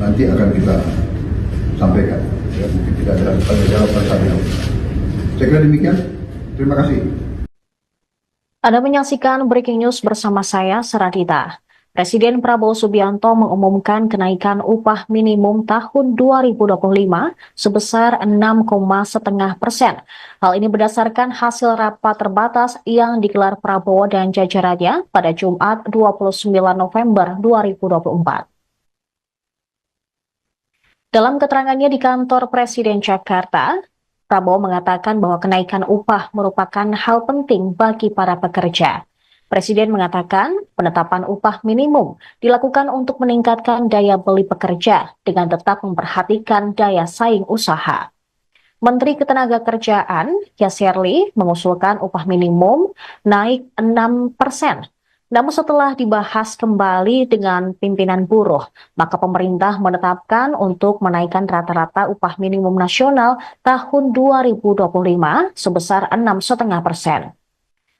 nanti akan kita sampaikan. Ya, mungkin tidak ada tanya jawab pada saat ini. Saya kira demikian. Terima kasih. Anda menyaksikan Breaking News bersama saya, Saradita. Presiden Prabowo Subianto mengumumkan kenaikan upah minimum tahun 2025 sebesar 6,5%. Hal ini berdasarkan hasil rapat terbatas yang digelar Prabowo dan jajarannya pada Jumat 29 November 2024. Dalam keterangannya di kantor Presiden Jakarta, Prabowo mengatakan bahwa kenaikan upah merupakan hal penting bagi para pekerja. Presiden mengatakan penetapan upah minimum dilakukan untuk meningkatkan daya beli pekerja dengan tetap memperhatikan daya saing usaha. Menteri Ketenagakerjaan, Yasserli, mengusulkan upah minimum naik 6%. Namun setelah dibahas kembali dengan pimpinan buruh, maka pemerintah menetapkan untuk menaikkan rata-rata upah minimum nasional tahun 2025 sebesar 6,5%.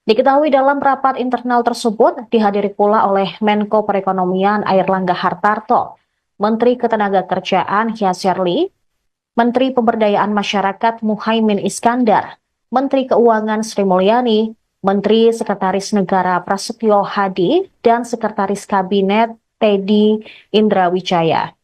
Diketahui dalam rapat internal tersebut dihadiri pula oleh Menko Perekonomian Airlangga Hartarto, Menteri Ketenagakerjaan Yasserli, Menteri Pemberdayaan Masyarakat Muhaimin Iskandar, Menteri Keuangan Sri Mulyani, Menteri Sekretaris Negara Prasetyo Hadi, dan Sekretaris Kabinet Teddy Indrawijaya.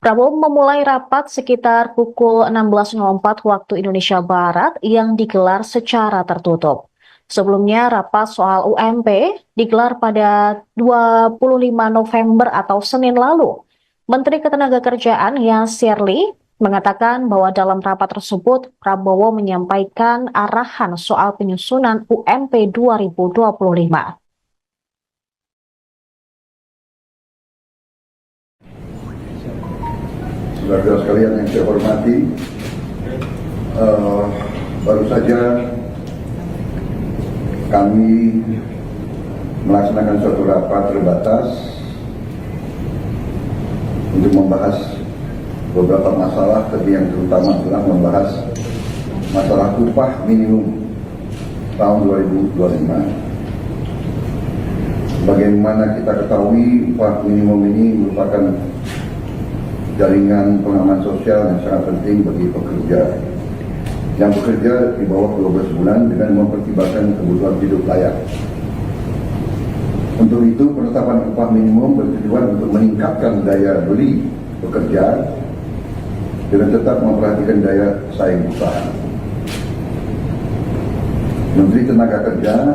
Prabowo memulai rapat sekitar pukul 16.04 waktu Indonesia Barat yang digelar secara tertutup. Sebelumnya, rapat soal UMP digelar pada 25 November atau Senin lalu. Menteri Ketenagakerjaan Yasserli mengatakan bahwa dalam rapat tersebut Prabowo menyampaikan arahan soal penyusunan UMP 2025. Saudara-saudara sekalian yang saya hormati, baru saja kami melaksanakan suatu rapat terbatas untuk membahas beberapa masalah, tapi yang terutama adalah membahas masalah upah minimum tahun 2025. Bagaimana kita ketahui, upah minimum ini merupakan jaringan pengaman sosial yang sangat penting bagi pekerja yang bekerja di bawah 12 bulan dengan mempertimbangkan kebutuhan hidup layak. Untuk itu, penetapan upah minimum bertujuan untuk meningkatkan daya beli pekerja dengan tetap memperhatikan daya saing usaha. Menteri Tenaga Kerja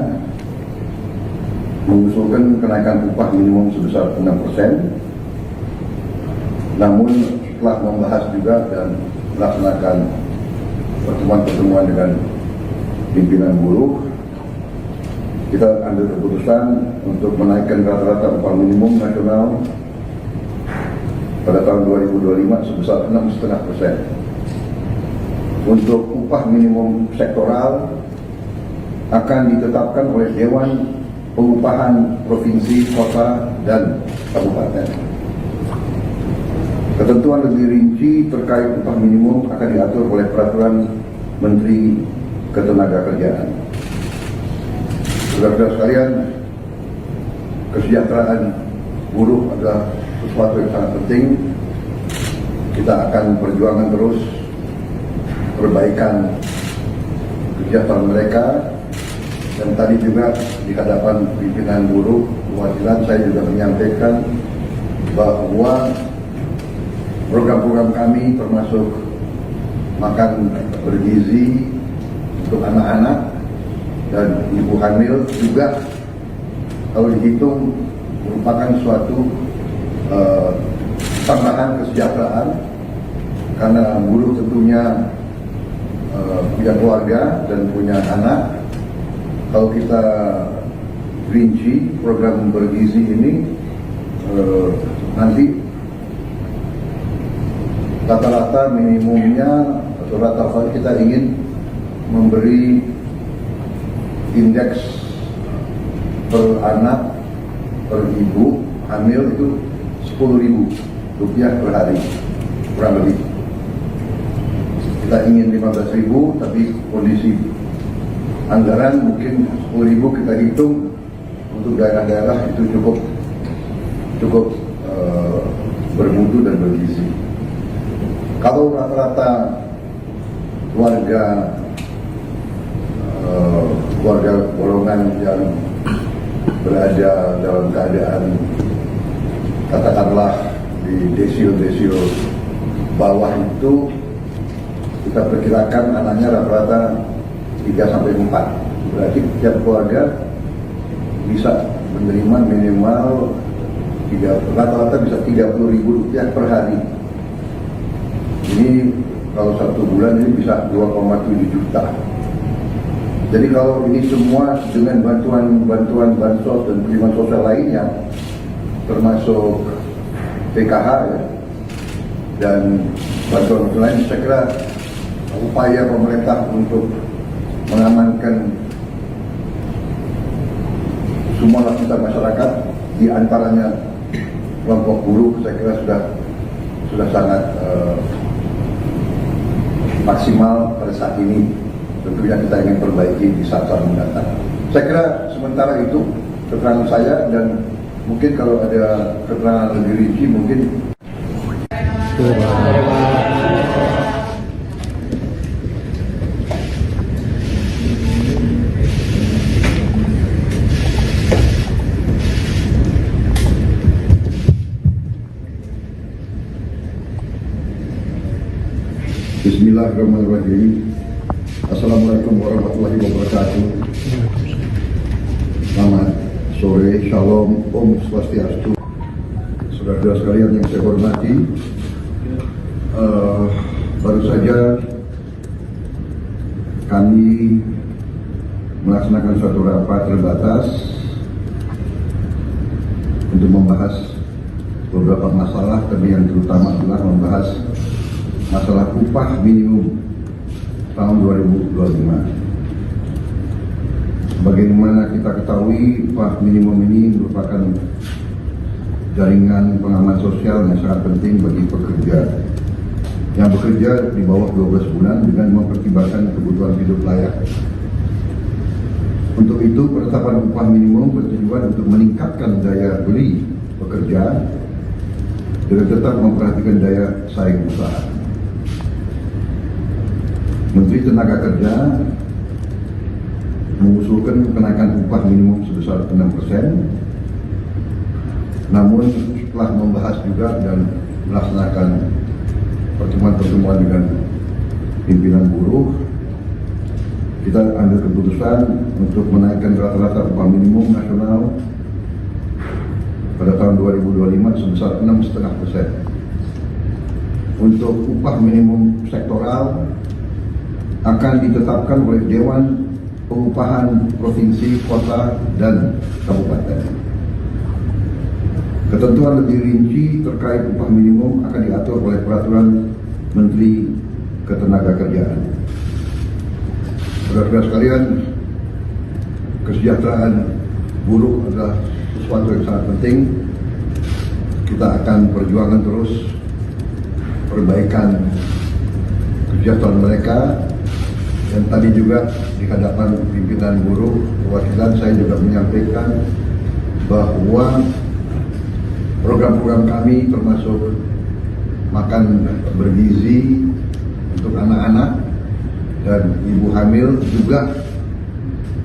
mengusulkan kenaikan upah minimum sebesar 6%, namun telah membahas juga dan melaksanakan pertemuan-pertemuan dengan pimpinan buruh, kita ambil keputusan untuk menaikkan rata-rata upah minimum nasional pada tahun 2025 sebesar 6,5%. Untuk upah minimum sektoral akan ditetapkan oleh Dewan Pengupahan Provinsi, Kota, dan Kabupaten. Ketentuan lebih rinci terkait upah minimum akan diatur oleh Peraturan Menteri Ketenagakerjaan. Saudara-saudara sekalian, kesejahteraan buruh adalah sesuatu yang sangat penting. Kita akan perjuangkan terus perbaikan kesejahteraan mereka. Dan tadi juga di hadapan pimpinan buruh perwakilan saya juga menyampaikan bahwa program-program kami termasuk makan bergizi untuk anak-anak dan ibu hamil juga kalau dihitung merupakan suatu tambahan kesejahteraan, karena buruh tentunya punya keluarga dan punya anak. Kalau kita rinci program bergizi ini, nanti rata-rata minimumnya atau rata-rata kita ingin memberi indeks per anak per ibu hamil itu Rp10.000 per hari kurang lebih. Kita ingin 15.000, tapi kondisi anggaran mungkin 10.000 kita hitung untuk daerah-daerah itu cukup bermutu dan bergizi. Kalau rata-rata keluarga golongan yang berada dalam keadaan katakanlah di desil bawah itu, kita perkirakan anaknya rata-rata 3-4. Berarti setiap keluarga bisa menerima minimal rata-rata bisa Rp30.000 per hari. Ini kalau 1 bulan ini bisa 2,7 juta. Jadi kalau ini semua dengan bantuan bansos dan perlindungan sosial lainnya, termasuk PKH ya, dan bantuan lain, saya kira upaya pemerintah untuk mengamankan semua lapisan masyarakat, di antaranya kelompok buruh, saya kira sudah sangat maksimal pada saat ini. Tentunya kita ingin perbaiki di saat-saat mendatang. Saya kira sementara itu keterangan saya, dan mungkin kalau ada keterangan lebih rinci mungkin. Bismillahirrahmanirrahim. Assalamualaikum warahmatullahi wabarakatuh. Selamat sore, shalom, om swastiastu. Saudara-saudara sekalian yang saya hormati, baru saja kami melaksanakan suatu rapat terbatas untuk membahas beberapa masalah, tapi yang terutama adalah membahas masalah upah minimum tahun 2025. Bagaimana kita ketahui, upah minimum ini merupakan jaringan pengaman sosial yang sangat penting bagi pekerja yang bekerja di bawah 12 bulan dengan mempertimbangkan kebutuhan hidup layak. Untuk itu, penetapan upah minimum bertujuan untuk meningkatkan daya beli pekerja dengan tetap memperhatikan daya saing usaha. Menteri Tenaga Kerja mengusulkan kenaikan upah minimum sebesar 6%. Namun setelah membahas juga dan melaksanakan pertemuan-pertemuan dengan pimpinan buruh, kita ambil keputusan untuk menaikkan rata-rata upah minimum nasional pada tahun 2025 sebesar 6,5%. Untuk upah minimum sektoral akan ditetapkan oleh Dewan Pengupahan Provinsi, Kota, dan Kabupaten. Ketentuan lebih rinci terkait upah minimum akan diatur oleh Peraturan Menteri Ketenagakerjaan. Saudara-saudara sekalian, kesejahteraan buruh adalah sesuatu yang sangat penting. Kita akan perjuangkan terus perbaikan kesejahteraan mereka. Dan tadi juga di hadapan pimpinan buruh perwakilan, saya juga menyampaikan bahwa program-program kami termasuk makan bergizi untuk anak-anak dan ibu hamil juga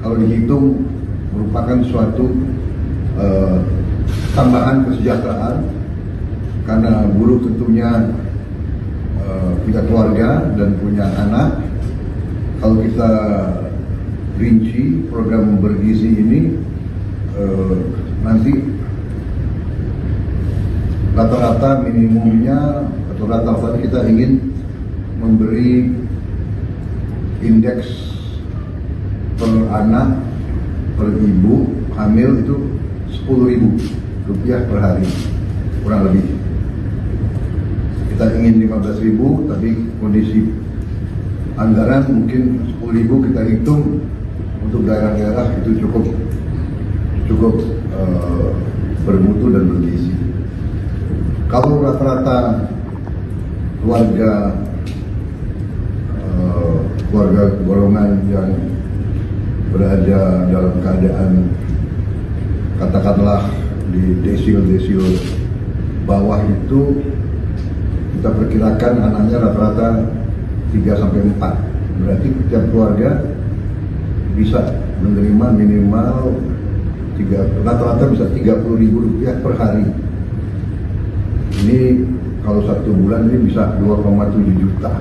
kalau dihitung merupakan suatu tambahan kesejahteraan, karena buruh tentunya punya keluarga dan punya anak. Kalau kita rinci program bergizi ini, nanti rata-rata minimumnya atau rata-rata kita ingin memberi indeks per anak per ibu hamil itu Rp10.000 per hari kurang lebih. Kita ingin 15.000, tapi kondisi anggaran mungkin 10.000 kita hitung untuk daerah-daerah itu cukup bermutu dan bergizi. Kalau rata-rata keluarga golongan yang berada dalam keadaan katakanlah di desil bawah itu kita perkirakan anaknya rata-rata 3 sampai 4. Berarti setiap keluarga bisa menerima minimal rata-rata bisa Rp30.000 per hari. Ini kalau 1 bulan ini bisa 2,7 juta.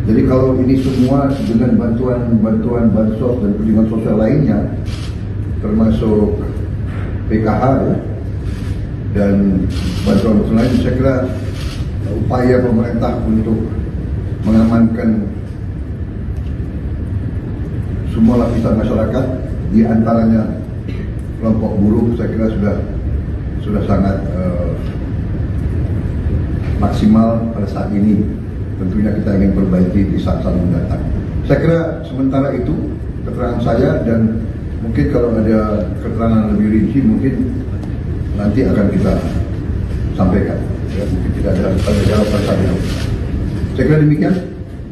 Jadi kalau ini semua dengan bantuan bansos dan perlindungan sosial lainnya, termasuk PKH ya, dan bantuan lain, saya kira upaya pemerintah untuk mengamankan semua lapisan masyarakat, di antaranya kelompok buruh, saya kira sudah sangat maksimal pada saat ini. Tentunya kita ingin perbaiki di saat-saat mendatang. Saya kira sementara itu keterangan saya, dan mungkin kalau ada keterangan lebih rinci mungkin nanti akan kita sampaikan. Ya, mungkin tidak ada tanya jawab saja. Saya kira demikian.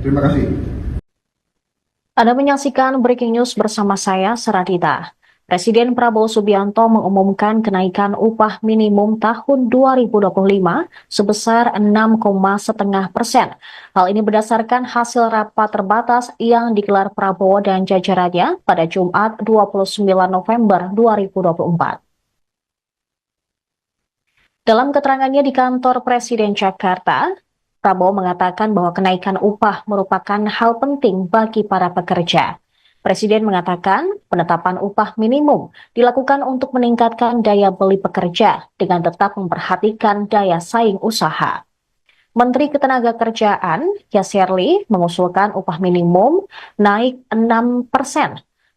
Terima kasih. Anda menyaksikan Breaking News bersama saya, Seradita. Presiden Prabowo Subianto mengumumkan kenaikan upah minimum tahun 2025 sebesar 6,5%. Hal ini berdasarkan hasil rapat terbatas yang digelar Prabowo dan jajarannya pada Jumat 29 November 2024. Dalam keterangannya di kantor Presiden Jakarta, Prabowo mengatakan bahwa kenaikan upah merupakan hal penting bagi para pekerja. Presiden mengatakan penetapan upah minimum dilakukan untuk meningkatkan daya beli pekerja dengan tetap memperhatikan daya saing usaha. Menteri Ketenagakerjaan, Yasserli, mengusulkan upah minimum naik 6%.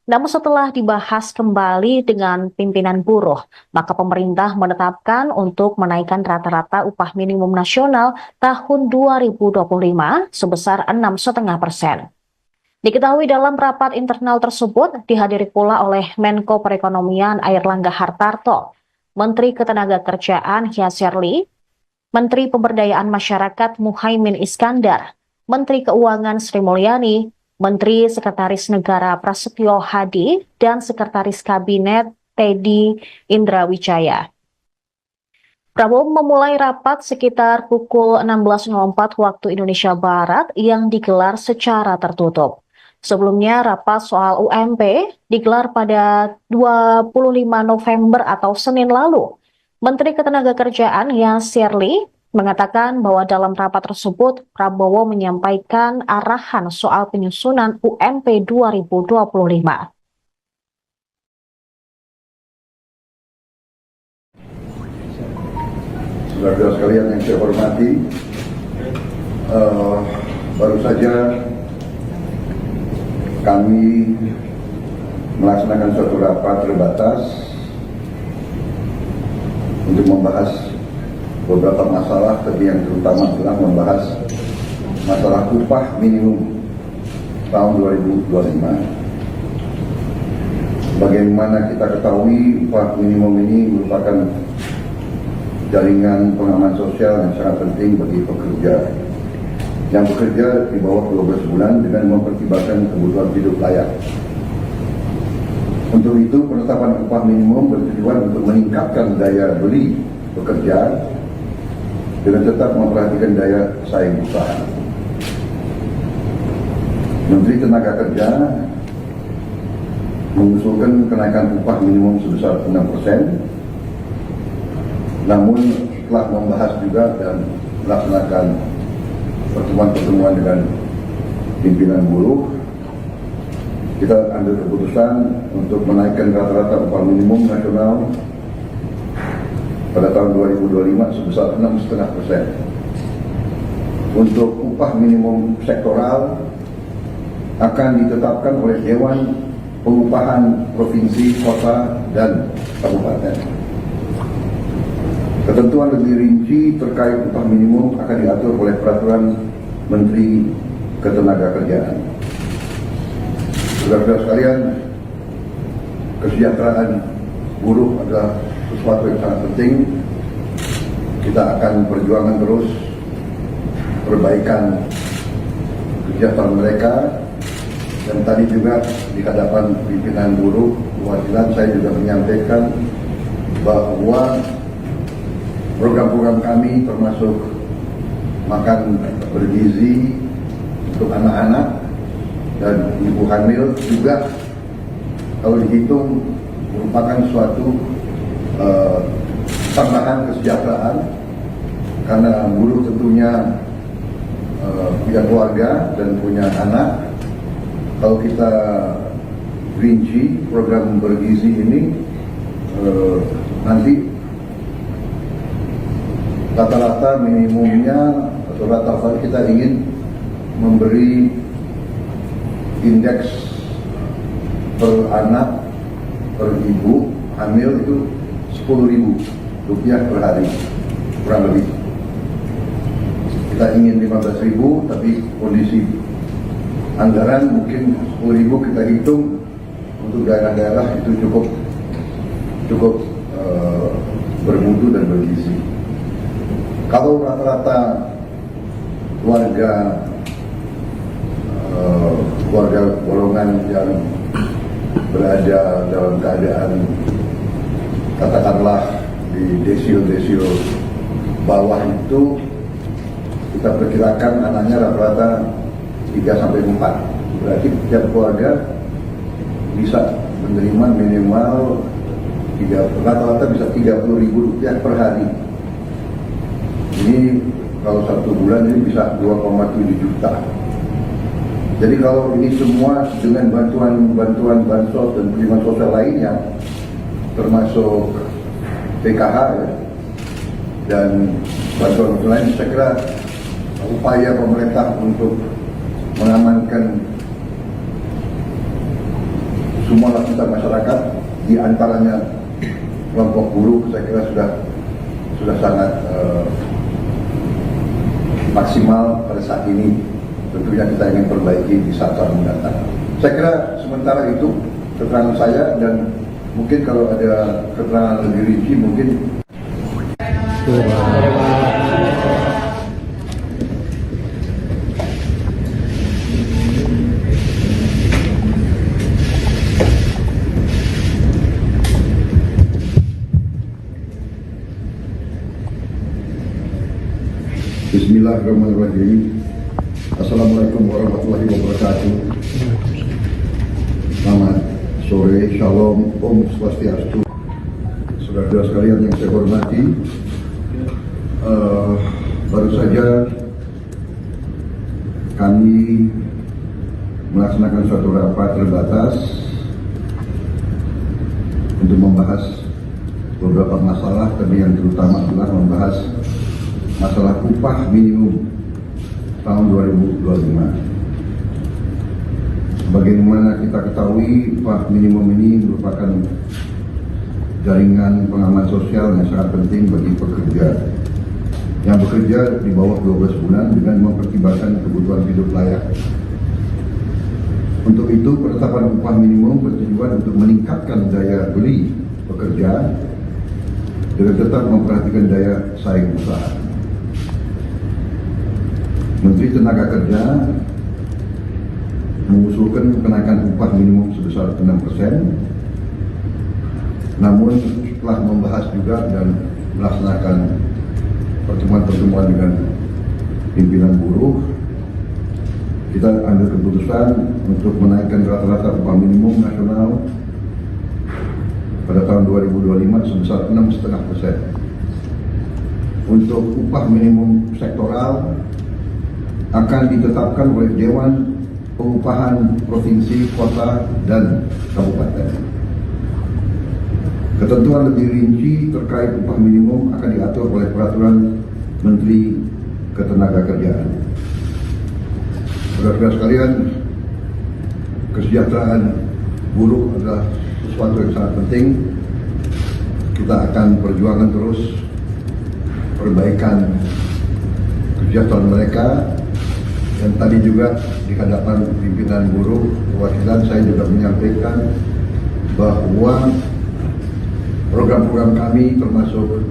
Namun setelah dibahas kembali dengan pimpinan buruh, maka pemerintah menetapkan untuk menaikkan rata-rata upah minimum nasional tahun 2025 sebesar 6,5%. Diketahui dalam rapat internal tersebut dihadiri pula oleh Menko Perekonomian Airlangga Hartarto, Menteri Ketenagakerjaan Yasserli, Menteri Pemberdayaan Masyarakat Muhaimin Iskandar, Menteri Keuangan Sri Mulyani, Menteri Sekretaris Negara Prasetyo Hadi, dan Sekretaris Kabinet Teddy Indrawijaya. Prabowo memulai rapat sekitar pukul 16.04 waktu Indonesia Barat yang digelar secara tertutup. Sebelumnya, rapat soal UMP digelar pada 25 November atau Senin lalu. Menteri Ketenagakerjaan Yasserli mengatakan bahwa dalam rapat tersebut, Prabowo menyampaikan arahan soal penyusunan UMP 2025. Saudara sekalian yang saya hormati, baru saja kami melaksanakan suatu rapat terbatas untuk membahas beberapa masalah, tapi yang terutama adalah membahas masalah upah minimum tahun 2025. Bagaimana kita ketahui, upah minimum ini merupakan jaringan pengaman sosial yang sangat penting bagi pekerja yang bekerja di bawah 12 bulan dengan mempertimbangkan kebutuhan hidup layak. Untuk itu, penetapan upah minimum bertujuan untuk meningkatkan daya beli pekerja dengan tetap memperhatikan daya saing usaha. Menteri Tenaga Kerja mengusulkan kenaikan upah minimum sebesar 6%, namun telah membahas juga dan melaksanakan pertemuan-pertemuan dengan pimpinan buruh, kita ambil keputusan untuk menaikkan rata-rata upah minimum nasional pada tahun 2025 sebesar 6,5%. Untuk upah minimum sektoral akan ditetapkan oleh Dewan Pengupahan Provinsi, Kota, dan Kabupaten. Ketentuan lebih rinci terkait upah minimum akan diatur oleh Peraturan Menteri ketenagakerjaan. Saudara-saudara sekalian, kesejahteraan buruh adalah sesuatu yang sangat penting. Kita akan perjuangkan terus perbaikan kesejahteraan mereka. Dan tadi juga di hadapan pimpinan buruh perwakilan saya juga menyampaikan bahwa program-program kami termasuk makan bergizi untuk anak-anak dan ibu hamil juga kalau dihitung merupakan suatu tambahan kesejahteraan, karena buruh tentunya punya keluarga dan punya anak. Kalau kita rinci program bergizi ini, nanti rata-rata minimumnya atau rata-rata kita ingin memberi indeks per anak per ibu hamil itu Rp10.000 per hari kurang lebih. Kita ingin 15.000, tapi kondisi anggaran mungkin 10.000 kita hitung untuk daerah-daerah itu cukup bermutu dan bergizi. Kalau rata-rata keluarga golongan yang berada dalam keadaan katakanlah di desio bawah itu, kita perkirakan anaknya rata-rata 3-4. Berarti setiap keluarga bisa menerima minimal rata-rata bisa Rp30.000 per hari. Ini kalau 1 bulan ini bisa 2,7 juta. Jadi kalau ini semua dengan bantuan bansos dan perlindungan sosial lainnya, termasuk PKH ya, dan bantuan lain, saya kira upaya pemerintah untuk mengamankan semua lapisan masyarakat, di antaranya kelompok buruh, saya kira sudah sangat maksimal pada saat ini. Tentunya kita ingin perbaiki di saat-saat mendatang. Saya kira sementara itu keterangan saya, dan mungkin kalau ada keterangan lebih rinci mungkin. Bismillahirrahmanirrahim. Assalamualaikum warahmatullahi wabarakatuh. Selamat sore, shalom, om swastiastu. Saudara-saudara sekalian yang saya hormati, baru saja kami melaksanakan suatu rapat terbatas untuk membahas beberapa masalah, tapi yang terutama adalah membahas masalah upah minimum tahun 2025. Sebagaimana kita ketahui, upah minimum ini merupakan jaringan pengaman sosial yang sangat penting bagi pekerja yang bekerja di bawah 12 bulan dengan mempertimbangkan kebutuhan hidup layak. Untuk itu, penetapan upah minimum bertujuan untuk meningkatkan daya beli pekerja dengan tetap memperhatikan daya saing usaha. Menteri Tenaga Kerja mengusulkan kenaikan upah minimum sebesar 6%. Namun setelah membahas juga dan melaksanakan pertemuan-pertemuan dengan pimpinan buruh, kita ambil keputusan untuk menaikkan rata-rata upah minimum nasional pada tahun 2025 sebesar 6,5%. Untuk upah minimum sektoral akan ditetapkan oleh Dewan Pengupahan Provinsi, Kota, dan Kabupaten. Ketentuan lebih rinci terkait upah minimum akan diatur oleh Peraturan Menteri Ketenagakerjaan. Saudara-saudara sekalian, kesejahteraan buruh adalah sesuatu yang sangat penting. Kita akan perjuangkan terus perbaikan kesejahteraan mereka. Dan tadi juga di hadapan pimpinan buruh perwakilan saya juga menyampaikan bahwa program-program kami termasuk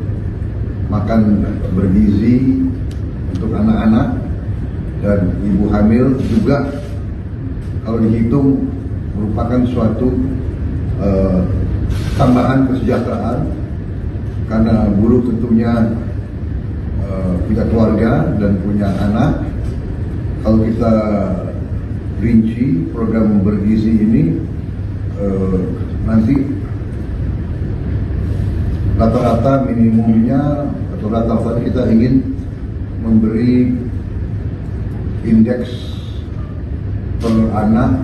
makan bergizi untuk anak-anak dan ibu hamil juga kalau dihitung merupakan suatu tambahan kesejahteraan karena buruh tentunya punya keluarga dan punya anak. Kalau kita rinci program bergizi ini nanti rata-rata minimumnya atau rata-rata kita ingin memberi indeks per anak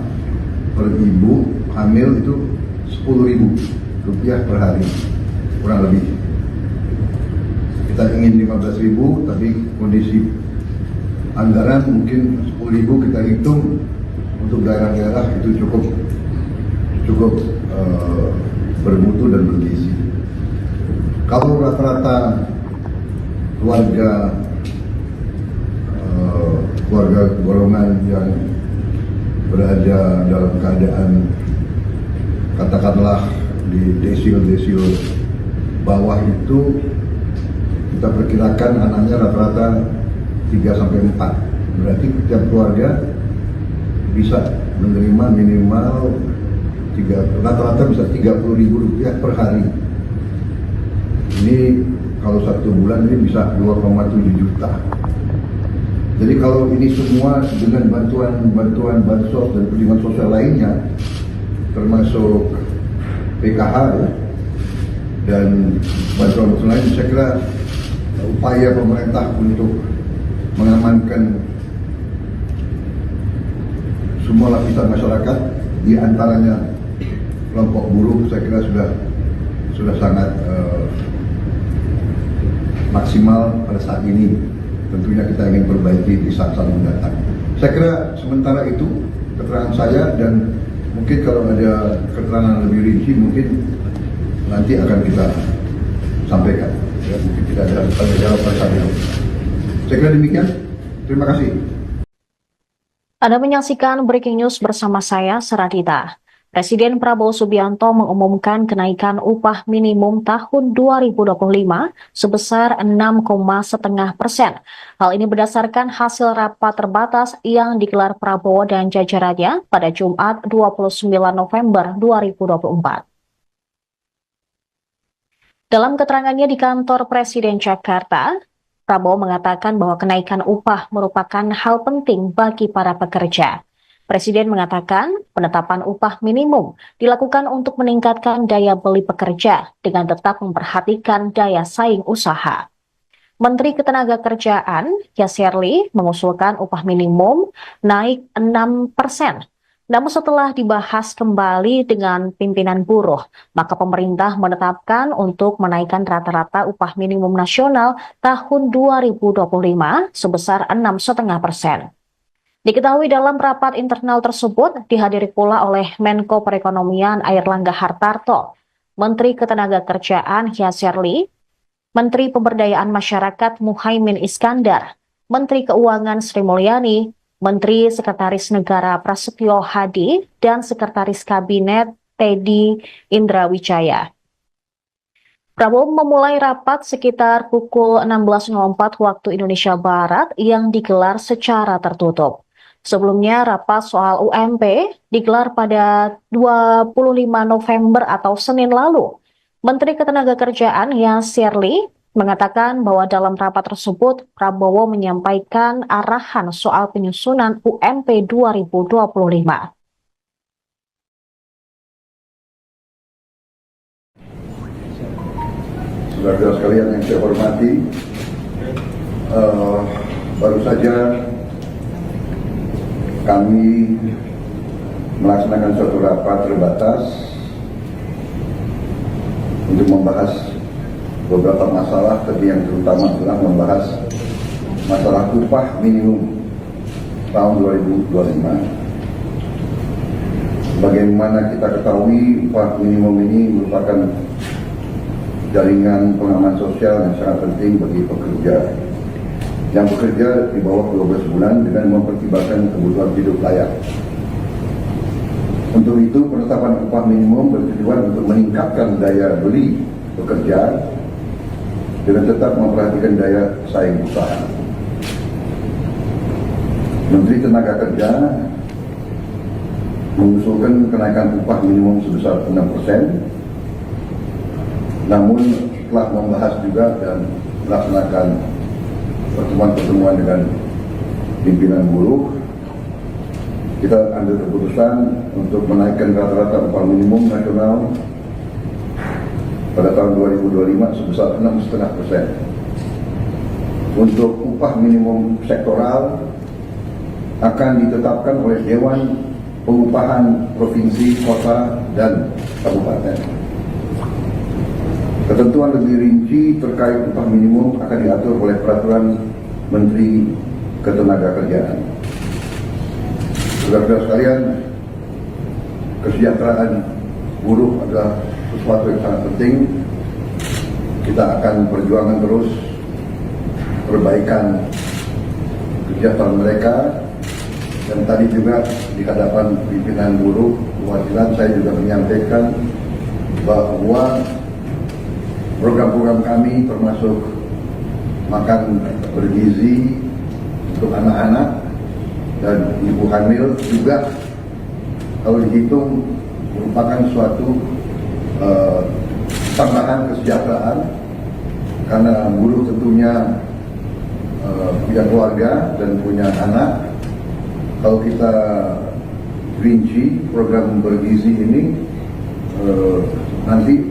per ibu hamil itu Rp10.000 per hari kurang lebih. Kita ingin 15.000 tapi kondisi anggaran mungkin 10.000 kita hitung untuk daerah-daerah itu cukup bermutu dan bergizi. Kalau rata-rata keluarga golongan yang berada dalam keadaan katakanlah di desil bawah itu kita perkirakan anaknya rata-rata 3-4. Berarti setiap keluarga bisa menerima minimal rata-rata bisa Rp30.000 per hari. Ini kalau 1 bulan ini bisa 2,7 juta. Jadi kalau ini semua dengan bantuan bansos dan perlindungan sosial lainnya, termasuk PKH ya, dan bantuan lain, saya kira upaya pemerintah untuk mengamankan semua lapisan masyarakat, di antaranya kelompok buruh, saya kira sudah sangat maksimal pada saat ini. Tentunya kita ingin perbaiki di saat-saat mendatang. Saya kira sementara itu keterangan saya, dan mungkin kalau ada keterangan lebih rinci mungkin nanti akan kita sampaikan. Ya, mungkin tidak ada jawaban saya. Saya kira demikian. Terima kasih. Anda menyaksikan Breaking News bersama saya, Seradita. Presiden Prabowo Subianto mengumumkan kenaikan upah minimum tahun 2025 sebesar 6,5%. Hal ini berdasarkan hasil rapat terbatas yang digelar Prabowo dan jajarannya pada Jumat 29 November 2024. Dalam keterangannya di kantor Presiden Jakarta, Prabowo mengatakan bahwa kenaikan upah merupakan hal penting bagi para pekerja. Presiden mengatakan penetapan upah minimum dilakukan untuk meningkatkan daya beli pekerja dengan tetap memperhatikan daya saing usaha. Menteri Ketenagakerjaan Yasserli mengusulkan upah minimum naik 6%. Namun setelah dibahas kembali dengan pimpinan buruh, maka pemerintah menetapkan untuk menaikkan rata-rata upah minimum nasional tahun 2025 sebesar 6,5%. Diketahui dalam rapat internal tersebut dihadiri pula oleh Menko Perekonomian Airlangga Hartarto, Menteri Ketenagakerjaan Yasserli, Menteri Pemberdayaan Masyarakat Muhaimin Iskandar, Menteri Keuangan Sri Mulyani, Menteri Sekretaris Negara Prasetyo Hadi, dan Sekretaris Kabinet Teddy Indrawijaya. Prabowo memulai rapat sekitar pukul 16.04 waktu Indonesia Barat yang digelar secara tertutup. Sebelumnya, rapat soal UMP digelar pada 25 November atau Senin lalu. Menteri Ketenagakerjaan Yasserli mengatakan bahwa dalam rapat tersebut, Prabowo menyampaikan arahan soal penyusunan UMP 2025. Saudara-saudara sekalian yang saya hormati, baru saja kami melaksanakan suatu rapat terbatas untuk membahas beberapa masalah, tapi yang terutama adalah membahas masalah upah minimum tahun 2025. Bagaimana kita ketahui, upah minimum ini merupakan jaringan pengaman sosial yang sangat penting bagi pekerja. yang bekerja di bawah 12 bulan dengan mempertimbangkan kebutuhan hidup layak. Untuk itu, penetapan upah minimum bertujuan untuk meningkatkan daya beli pekerja dengan tetap memperhatikan daya saing usaha. Menteri Tenaga Kerja mengusulkan kenaikan upah minimum sebesar 6%, namun setelah membahas juga dan melaksanakan pertemuan-pertemuan dengan pimpinan buruh, kita ambil keputusan untuk menaikkan rata-rata upah minimum nasional pada tahun 2025 sebesar 6,5%. Untuk upah minimum sektoral akan ditetapkan oleh Dewan Pengupahan Provinsi, Kota, dan Kabupaten. Ketentuan lebih rinci terkait upah minimum akan diatur oleh Peraturan Menteri Ketenagakerjaan. Saudara-saudara sekalian, kesejahteraan buruh adalah sesuatu yang sangat penting. Kita akan perjuangkan terus perbaikan kesejahteraan mereka. Dan tadi juga di hadapan pimpinan buruh perwakilan saya juga menyampaikan bahwa program-program kami termasuk makan bergizi untuk anak-anak dan ibu hamil juga kalau dihitung merupakan suatu tambahan kesejahteraan, karena buruh tentunya punya keluarga dan punya anak. Kalau kita rinci program bergizi ini, nanti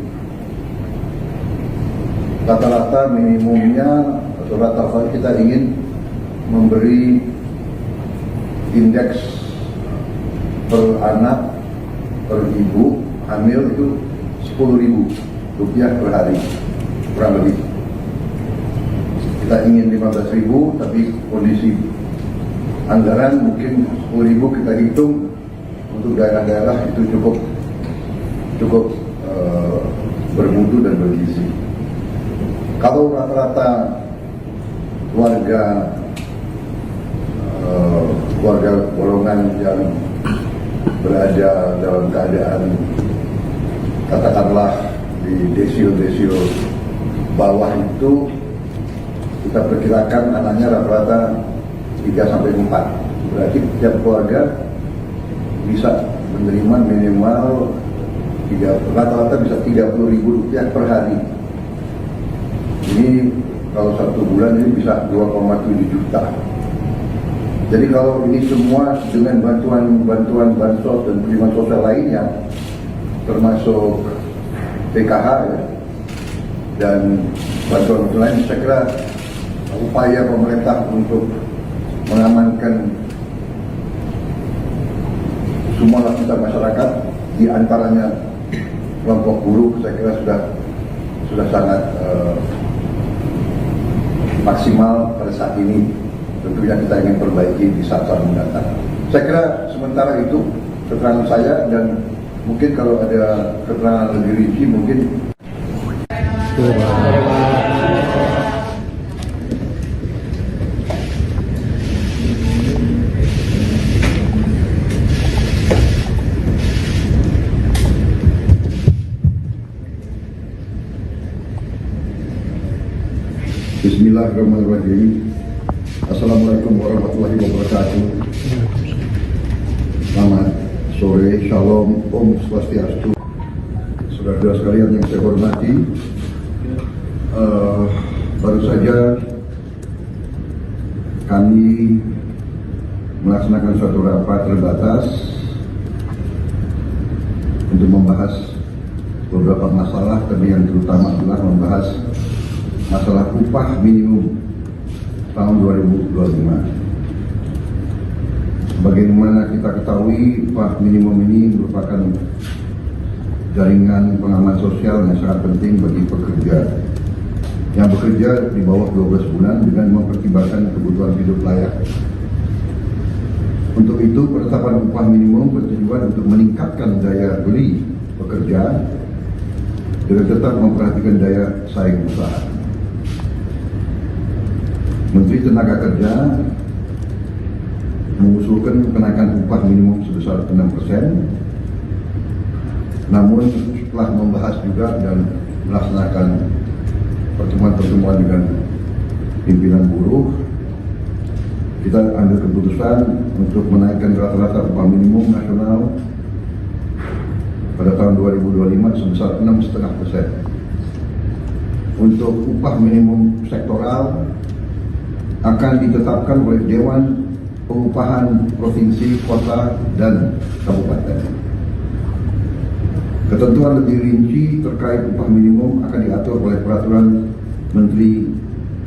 rata-rata minimumnya atau rata-rata kita ingin memberi indeks per anak per ibu hamil itu Rp10.000 per hari, kurang lebih. Kita ingin 15.000, tapi kondisi anggaran mungkin 10.000 kita hitung untuk daerah-daerah itu cukup bermutu dan bergizi. Kalau rata-rata keluarga golongan yang berada dalam keadaan katakanlah di desil bawah itu, kita perkirakan anaknya rata-rata 3-4. Berarti setiap keluarga bisa menerima minimal rata-rata bisa Rp30.000 per hari. Ini kalau 1 bulan ini bisa 2,7 juta. Jadi kalau ini semua dengan bantuan bansos dan penerimaan sosial lainnya, termasuk PKH ya, dan bantuan lain, saya kira upaya pemerintah untuk mengamankan semua lapisan masyarakat, di antaranya kelompok buruh, saya kira sudah sangat maksimal pada saat ini. Tentunya kita ingin perbaiki di saat-saat mendatang. Saya kira sementara itu keterangan saya, dan mungkin kalau ada keterangan lebih rinci mungkin. Bismillahirrahmanirrahim. Assalamualaikum warahmatullahi wabarakatuh. Selamat sore, shalom, om swastiastu. Saudara-saudara sekalian yang saya hormati, baru saja kami melaksanakan suatu rapat terbatas untuk membahas beberapa masalah, tapi yang terutama adalah membahas masalah upah minimum tahun 2025. Sebagaimana kita ketahui, upah minimum ini merupakan jaringan pengaman sosial yang sangat penting bagi pekerja yang bekerja di bawah 12 bulan dengan mempertimbangkan kebutuhan hidup layak. Untuk itu, penetapan upah minimum bertujuan untuk meningkatkan daya beli pekerja dengan tetap memperhatikan daya saing usaha. Menteri Tenaga Kerja mengusulkan kenaikan upah minimum sebesar 6%. Namun setelah membahas juga dan melaksanakan pertemuan-pertemuan dengan pimpinan buruh, kita ambil keputusan untuk menaikkan rata-rata upah minimum nasional pada tahun 2025 sebesar 6,5%. Untuk upah minimum sektoral akan ditetapkan oleh Dewan Pengupahan Provinsi, Kota, dan Kabupaten. Ketentuan lebih rinci terkait upah minimum akan diatur oleh Peraturan Menteri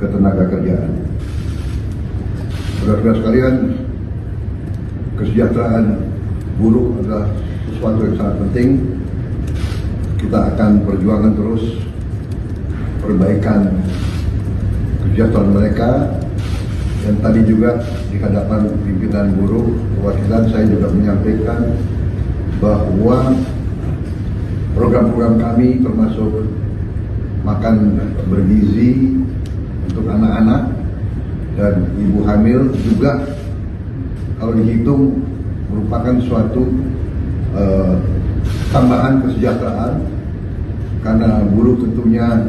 Ketenagakerjaan. Saudara-saudara sekalian, kesejahteraan buruh adalah sesuatu yang sangat penting. Kita akan perjuangkan terus perbaikan kesejahteraan mereka. Dan tadi juga di hadapan pimpinan buruh perwakilan saya juga menyampaikan bahwa program-program kami termasuk makan bergizi untuk anak-anak dan ibu hamil juga kalau dihitung merupakan suatu tambahan kesejahteraan karena buruh tentunya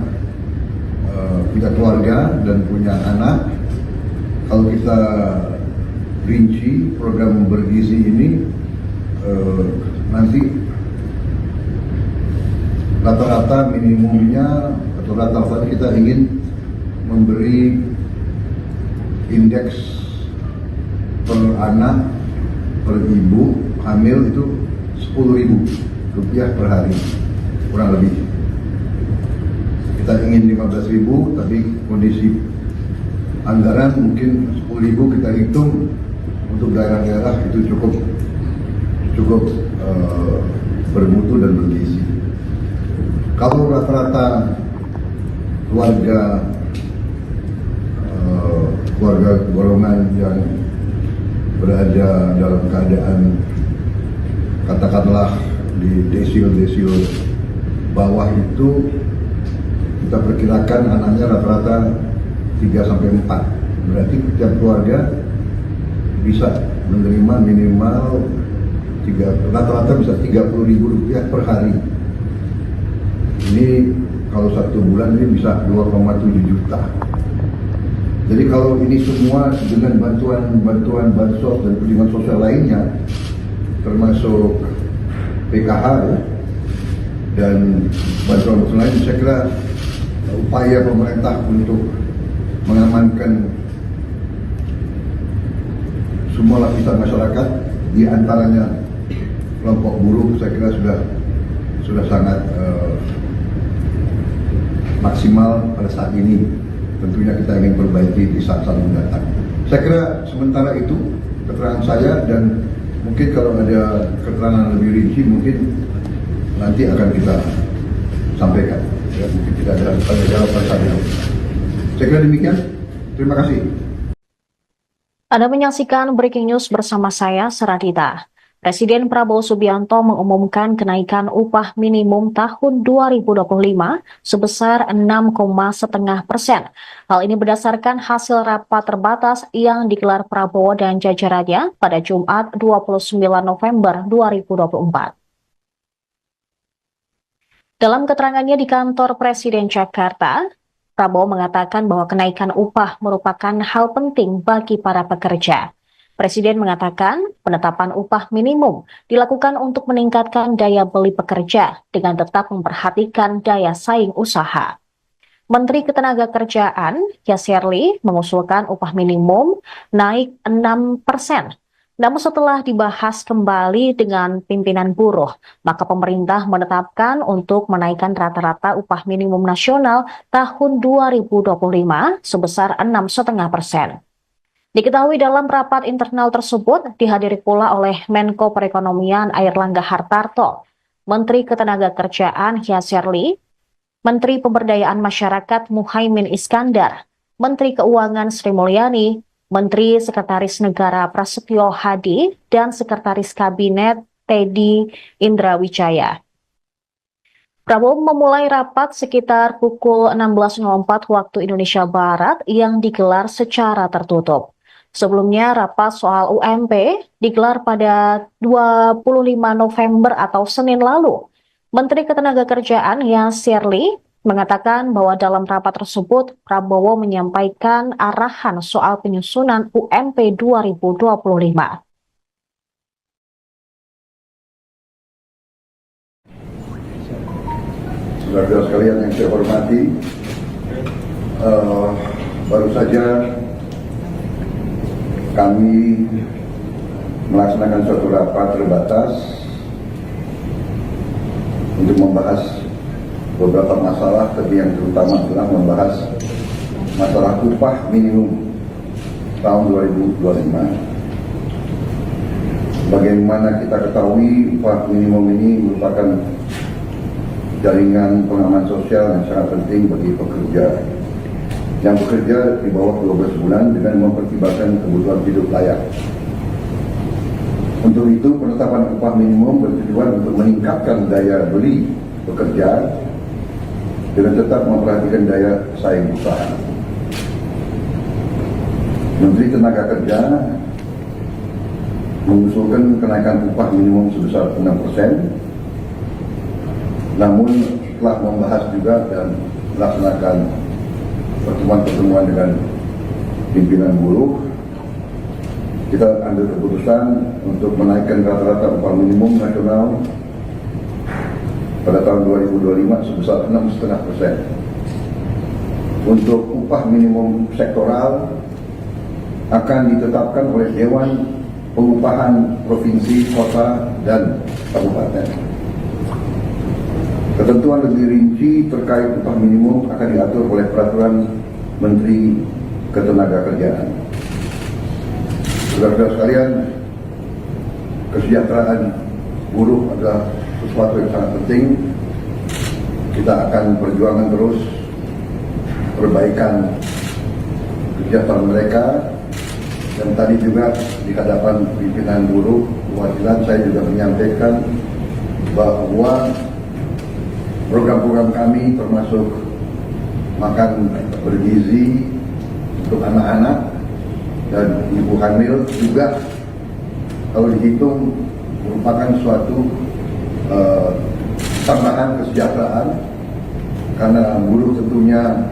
punya keluarga dan punya anak. Kalau kita rinci program bergizi ini nanti rata-rata minimumnya atau rata-rata kita ingin memberi indeks per anak per ibu hamil itu Rp10.000 per hari kurang lebih. Kita ingin 15.000 tapi kondisi anggaran mungkin 10.000 kita hitung untuk daerah-daerah itu cukup bermutu dan bergizi. Kalau rata-rata keluarga golongan yang berada dalam keadaan katakanlah di desil bawah itu kita perkirakan anaknya rata-rata 3-4, berarti setiap keluarga bisa menerima minimal rata-rata bisa Rp30.000 per hari. Ini kalau 1 bulan ini bisa 2,7 juta. Jadi kalau ini semua dengan bantuan bansos dan perlindungan sosial lainnya, termasuk PKH ya, dan bantuan lain, saya kira upaya pemerintah untuk mengamankan semua lapisan masyarakat, di antaranya kelompok buruh, saya kira sudah sangat maksimal pada saat ini. Tentunya kita ingin perbaiki di saat-saat mendatang. Saya kira sementara itu keterangan saya, dan mungkin kalau ada keterangan lebih rinci mungkin nanti akan kita sampaikan. Ya, mungkin tidak ada tanya jawab saja. Saya kira demikian. Terima kasih. Anda menyaksikan Breaking News bersama saya, Seradita. Presiden Prabowo Subianto mengumumkan kenaikan upah minimum tahun 2025 sebesar 6,5%. Hal ini berdasarkan hasil rapat terbatas yang digelar Prabowo dan jajarannya pada Jumat 29 November 2024. Dalam keterangannya di kantor Presiden Jakarta, Prabowo mengatakan bahwa kenaikan upah merupakan hal penting bagi para pekerja. Presiden mengatakan penetapan upah minimum dilakukan untuk meningkatkan daya beli pekerja dengan tetap memperhatikan daya saing usaha. Menteri Ketenagakerjaan, Yasserli, mengusulkan upah minimum naik 6%. Namun setelah dibahas kembali dengan pimpinan buruh, maka pemerintah menetapkan untuk menaikkan rata-rata upah minimum nasional tahun 2025 sebesar 6,5%. Diketahui dalam rapat internal tersebut dihadiri pula oleh Menko Perekonomian Airlangga Hartarto, Menteri Ketenagakerjaan Yasserli, Menteri Pemberdayaan Masyarakat Muhaimin Iskandar, Menteri Keuangan Sri Mulyani, Menteri Sekretaris Negara Prasetyo Hadi, dan Sekretaris Kabinet Teddy Indrawijaya. Prabowo memulai rapat sekitar pukul 16.04 waktu Indonesia Barat yang digelar secara tertutup. Sebelumnya, rapat soal UMP digelar pada 25 November atau Senin lalu. Menteri Ketenagakerjaan Yasirli mengatakan bahwa dalam rapat tersebut, Prabowo menyampaikan arahan soal penyusunan UMP 2025. Saudara-saudara sekalian yang saya hormati, baru saja kami melaksanakan suatu rapat terbatas untuk membahas beberapa masalah, tapi yang terutama adalah membahas masalah upah minimum tahun 2025. Bagaimana kita ketahui upah minimum ini merupakan jaringan pengaman sosial yang sangat penting bagi pekerja yang bekerja di bawah 12 bulan dengan mempertimbangkan kebutuhan hidup layak. Untuk itu, penetapan upah minimum bertujuan untuk meningkatkan daya beli pekerja dengan tetap memperhatikan daya saing usaha. Menteri Tenaga Kerja mengusulkan kenaikan upah minimum sebesar 6%. Namun setelah membahas juga dan melaksanakan pertemuan-pertemuan dengan pimpinan buruh, kita ambil keputusan untuk menaikkan rata-rata upah minimum nasional pada tahun 2025 sebesar 6,5%. Untuk upah minimum sektoral akan ditetapkan oleh Dewan Pengupahan Provinsi, Kota, dan Kabupaten. Ketentuan lebih rinci terkait upah minimum akan diatur oleh Peraturan Menteri Ketenagakerjaan. Saudara-saudara sekalian, kesejahteraan buruh adalah sesuatu yang sangat penting. Kita akan perjuangkan terus perbaikan kesejahteraan mereka. Dan tadi juga di hadapan pimpinan buruh perwakilan saya juga menyampaikan bahwa program-program kami termasuk makan bergizi untuk anak-anak dan ibu hamil juga kalau dihitung merupakan suatu tambahan kesejahteraan karena buruh tentunya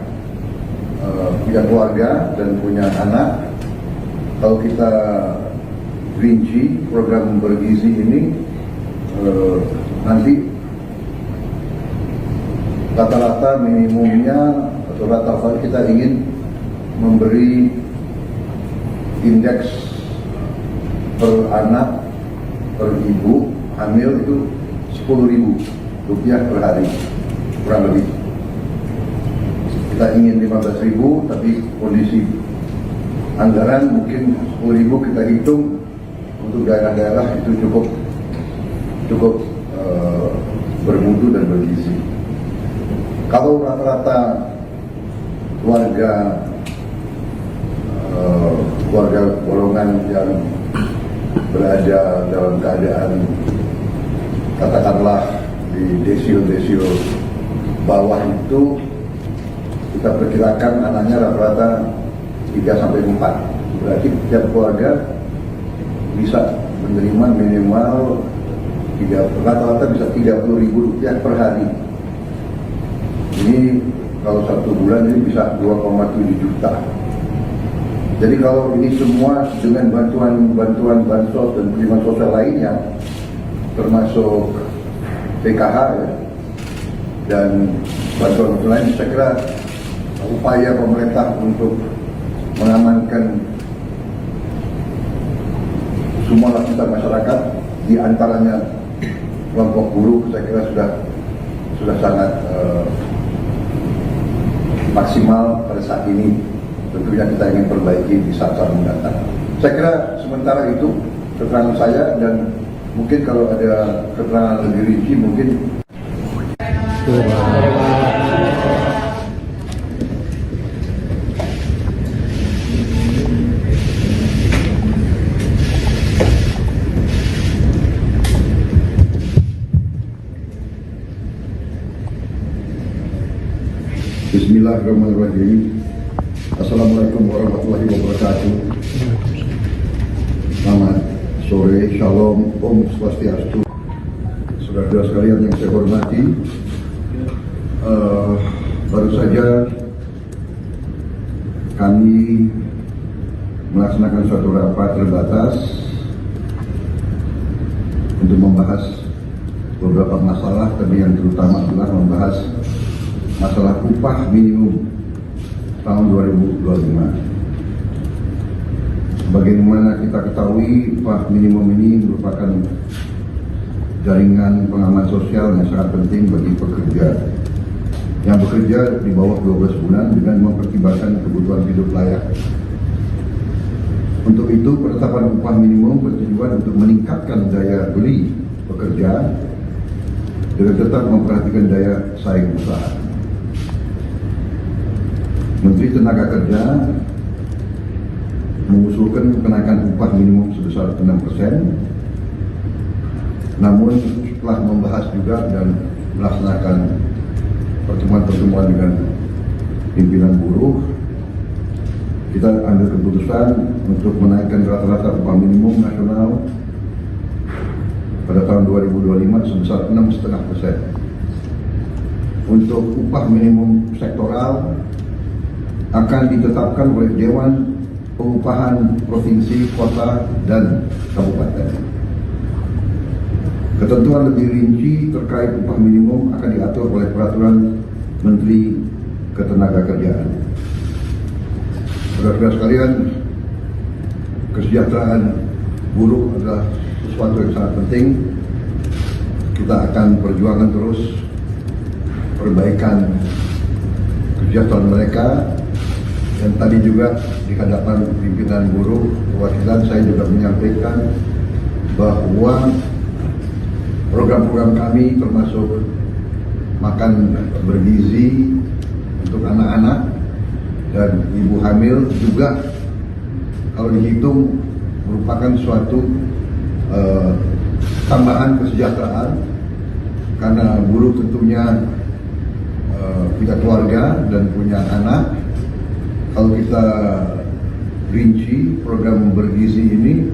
punya keluarga dan punya anak. Kalau kita rinci program bergizi ini nanti rata-rata minimumnya atau rata-rata kita ingin memberi indeks per anak per ibu hamil itu Rp10.000 per hari kurang lebih. Kita ingin 15.000 tapi kondisi anggaran mungkin 10.000 kita hitung untuk daerah-daerah itu cukup bermutu dan bergizi. Kalau rata-rata keluarga golongan yang berada dalam keadaan katakanlah di desil bawah itu kita perkirakan anaknya rata-rata 3-4. Berarti setiap keluarga bisa menerima minimal rata-rata bisa Rp30.000 per hari. Ini kalau 1 bulan ini bisa 2,7 juta. Jadi kalau ini semua dengan bantuan bansos dan penerimaan sosial lainnya, termasuk PKH ya, dan bantuan lain, saya kira upaya pemerintah untuk mengamankan semua lapisan masyarakat, di antaranya kelompok buruh, saya kira sudah sangat maksimal pada saat ini. Tentunya kita ingin perbaiki di saat-saat mendatang. Saya kira sementara itu keterangan saya, dan mungkin kalau ada keterangan lebih rinci mungkin. Bismillahirrahmanirrahim. Assalamualaikum warahmatullahi wabarakatuh. Selamat sore, shalom, om swastiastu. Saudara-saudara sekalian yang saya hormati, baru saja kami melaksanakan suatu rapat terbatas untuk membahas beberapa masalah, tapi yang terutama adalah membahas masalah upah minimum tahun 2025. Bagaimana kita ketahui, upah minimum ini merupakan jaringan pengaman sosial yang sangat penting bagi pekerja yang bekerja di bawah 12 bulan dengan mempertimbangkan kebutuhan hidup layak. Untuk itu, penetapan upah minimum bertujuan untuk meningkatkan daya beli pekerja dengan tetap memperhatikan daya saing usaha. Menteri Tenaga Kerja mengusulkan kenaikan upah minimum sebesar 6%, namun setelah membahas juga dan melaksanakan pertemuan-pertemuan dengan pimpinan buruh, kita ambil keputusan untuk menaikkan rata-rata upah minimum nasional pada tahun 2025 sebesar 6,5%. Untuk upah minimum sektoral akan ditetapkan oleh Dewan Pengupahan Provinsi, Kota, dan Kabupaten. Ketentuan lebih rinci terkait upah minimum akan diatur oleh Peraturan Menteri Ketenagakerjaan. Saudara-saudara sekalian, kesejahteraan buruh adalah sesuatu yang sangat penting. Kita akan perjuangkan terus perbaikan kesejahteraan mereka. Dan tadi juga di hadapan pimpinan buruh perwakilan saya juga menyampaikan bahwa program-program kami termasuk makan bergizi untuk anak-anak dan ibu hamil juga kalau dihitung merupakan suatu tambahan kesejahteraan, karena buruh tentunya punya keluarga dan punya anak. Kalau kita rinci program bergizi ini,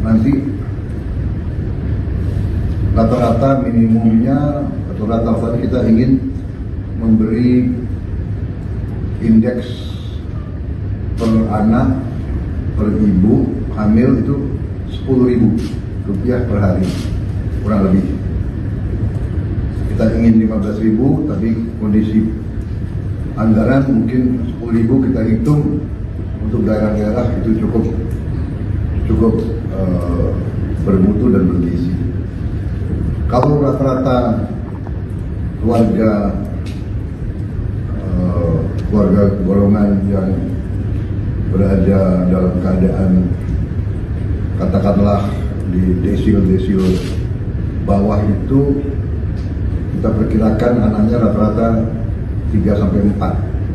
nanti rata-rata minimumnya atau rata-rata kita ingin memberi indeks per anak per ibu hamil itu Rp10.000 per hari kurang lebih. Kita ingin 15.000, tapi kondisi anggaran mungkin 10.000 kita hitung untuk daerah-daerah itu cukup bermutu dan bergizi. Kalau rata-rata keluarga golongan yang berada dalam keadaan katakanlah di desil bawah itu, kita perkirakan anaknya rata-rata 3-4.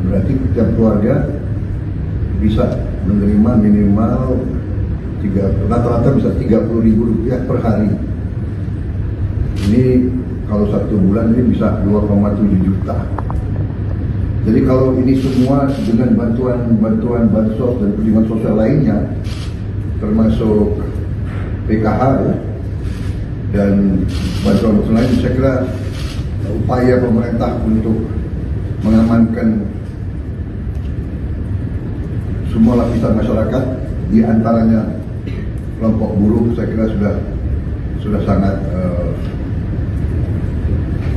Berarti setiap keluarga bisa menerima minimal rata-rata bisa Rp30.000 per hari. Ini kalau 1 bulan ini bisa 2,7 juta. Jadi kalau ini semua dengan bantuan bansos dan perlindungan sosial lainnya, termasuk PKH ya, dan bantuan lain, saya kira upaya pemerintah untuk mengamankan semua lapisan masyarakat, di antaranya kelompok buruh, saya kira sudah sangat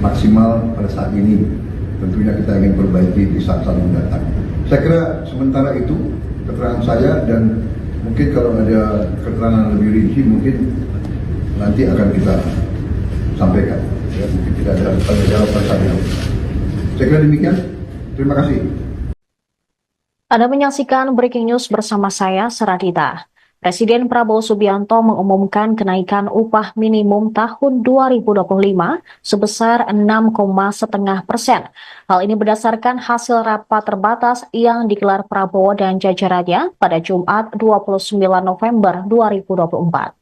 maksimal pada saat ini. Tentunya kita ingin perbaiki di saat-saat mendatang. Saya kira sementara itu keterangan saya, dan mungkin kalau ada keterangan lebih rinci mungkin nanti akan kita sampaikan. Ya, mungkin tidak ada tanya jawab bersama. Saya kira demikian. Terima kasih. Anda menyaksikan Breaking News bersama saya, Saradita. Presiden Prabowo Subianto mengumumkan kenaikan upah minimum tahun 2025 sebesar 6,5%. Hal ini berdasarkan hasil rapat terbatas yang digelar Prabowo dan jajarannya pada Jumat 29 November 2024.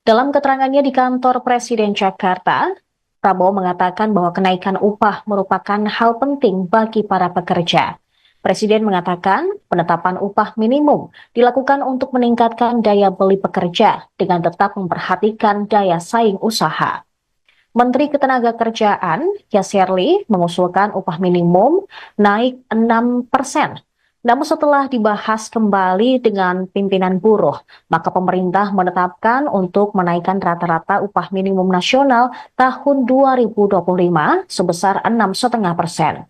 Dalam keterangannya di kantor Presiden Jakarta, Prabowo mengatakan bahwa kenaikan upah merupakan hal penting bagi para pekerja. Presiden mengatakan penetapan upah minimum dilakukan untuk meningkatkan daya beli pekerja dengan tetap memperhatikan daya saing usaha. Menteri Ketenagakerjaan, Yasserli, mengusulkan upah minimum naik 6%. Namun setelah dibahas kembali dengan pimpinan buruh, maka pemerintah menetapkan untuk menaikkan rata-rata upah minimum nasional tahun 2025 sebesar 6,5%.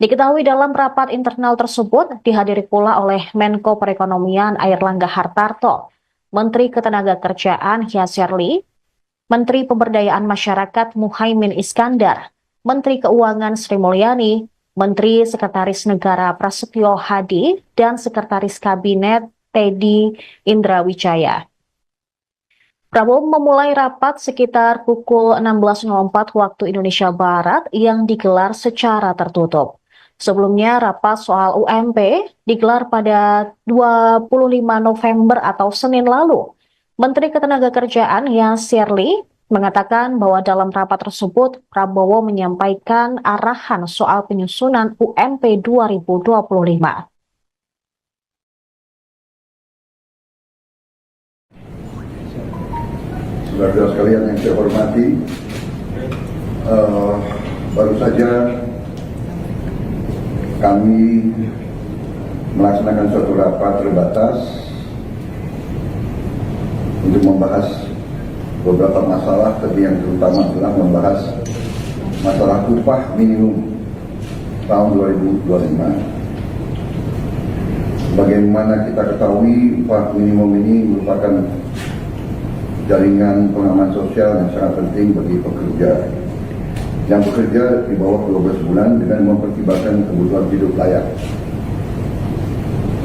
Diketahui dalam rapat internal tersebut dihadiri pula oleh Menko Perekonomian Airlangga Hartarto, Menteri Ketenagakerjaan Yasserli, Menteri Pemberdayaan Masyarakat Muhaimin Iskandar, Menteri Keuangan Sri Mulyani, Menteri Sekretaris Negara Prasetyo Hadi, dan Sekretaris Kabinet Teddy Indrawijaya. Prabowo memulai rapat sekitar pukul 16.04 waktu Indonesia Barat yang digelar secara tertutup. Sebelumnya, rapat soal UMP digelar pada 25 November atau Senin lalu. Menteri Ketenagakerjaan Yasserli mengatakan bahwa dalam rapat tersebut Prabowo menyampaikan arahan soal penyusunan UMP 2025. Saudara-saudara sekalian yang saya hormati, baru saja kami melaksanakan suatu rapat terbatas untuk membahas beberapa masalah, tapi yang terutama adalah membahas masalah upah minimum tahun 2025. Bagaimana kita ketahui, upah minimum ini merupakan jaringan pengaman sosial yang sangat penting bagi pekerja yang bekerja di bawah 12 bulan dengan mempertimbangkan kebutuhan hidup layak.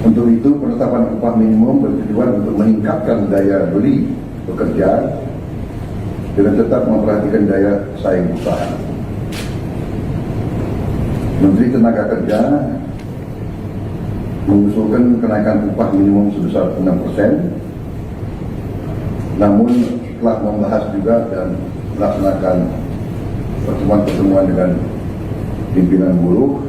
Untuk itu, penetapan upah minimum bertujuan untuk meningkatkan daya beli pekerja dengan tetap memperhatikan daya saing usaha. Menteri Tenaga Kerja mengusulkan kenaikan upah minimum sebesar 6%, namun setelah membahas juga dan melaksanakan pertemuan-pertemuan dengan pimpinan buruh,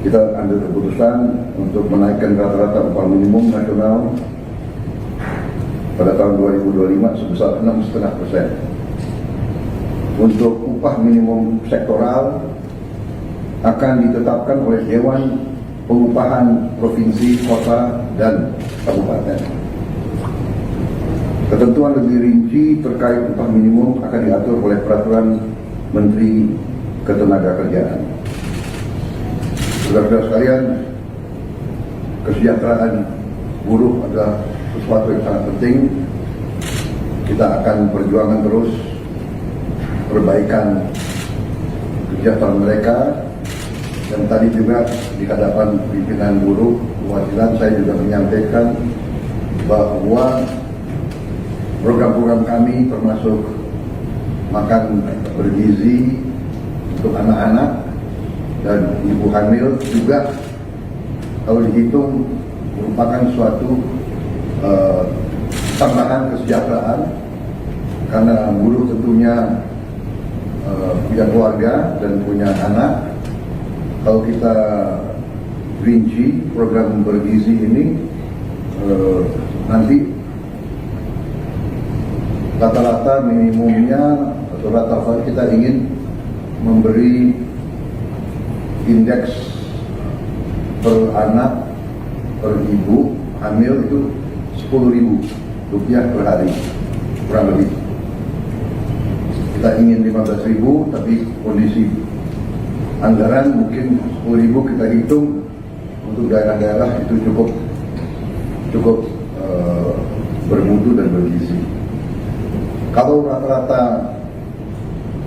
kita ambil keputusan untuk menaikkan rata-rata upah minimum nasional pada tahun 2025 sebesar 6,5%. Untuk upah minimum sektoral akan ditetapkan oleh Dewan Pengupahan Provinsi, Kota, dan Kabupaten. Ketentuan lebih rinci terkait upah minimum akan diatur oleh Peraturan Menteri Ketenagakerjaan. Saudara-saudara sekalian, kesejahteraan buruh adalah sesuatu yang sangat penting. Kita akan perjuangkan terus perbaikan kesejahteraan mereka. Dan tadi juga di hadapan pimpinan buruh perwakilan saya juga menyampaikan bahwa program-program kami termasuk makan bergizi untuk anak-anak dan ibu hamil juga kalau dihitung merupakan suatu tambahan kesejahteraan karena buruh tentunya punya keluarga dan punya anak. Kalau kita rinci program bergizi ini nanti rata-rata minimumnya atau rata-rata kita ingin memberi indeks per anak per ibu hamil itu Rp10.000 per hari kurang lebih. Kita ingin 15.000 tapi kondisi anggaran mungkin 10.000 kita hitung untuk daerah-daerah itu cukup bermutu dan bergizi. Kalau rata-rata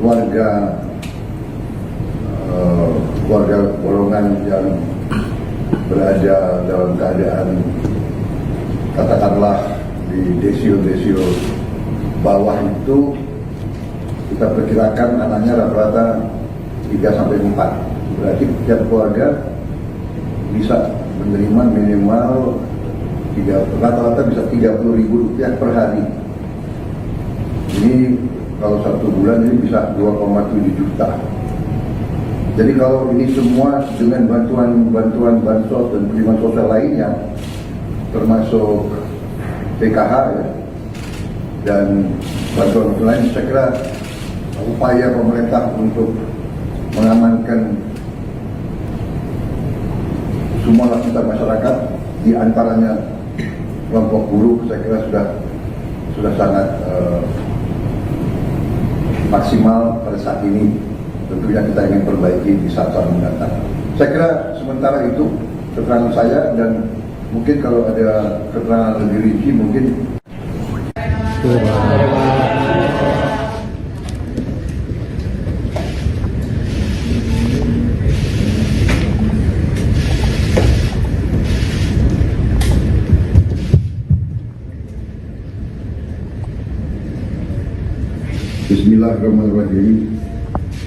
keluarga golongan yang berada dalam keadaan katakanlah di desio bawah itu kita perkirakan anaknya rata-rata 3-4. Berarti setiap keluarga bisa menerima minimal rata-rata bisa Rp30.000 per hari. Ini kalau satu bulan ini bisa 2,7 juta. Jadi kalau ini semua dengan bantuan bansos dan perlindungan sosial lainnya, termasuk PKH ya, dan bantuan lain, saya kira upaya pemerintah untuk mengamankan semua lapisan masyarakat, di antaranya kelompok buruh, saya kira sudah sangat maksimal pada saat ini. Tentunya kita ingin perbaiki di saat-saat mendatang. Saya kira sementara itu keterangan saya, dan mungkin kalau ada keterangan lebih rinci mungkin. Bismillahirrahmanirrahim.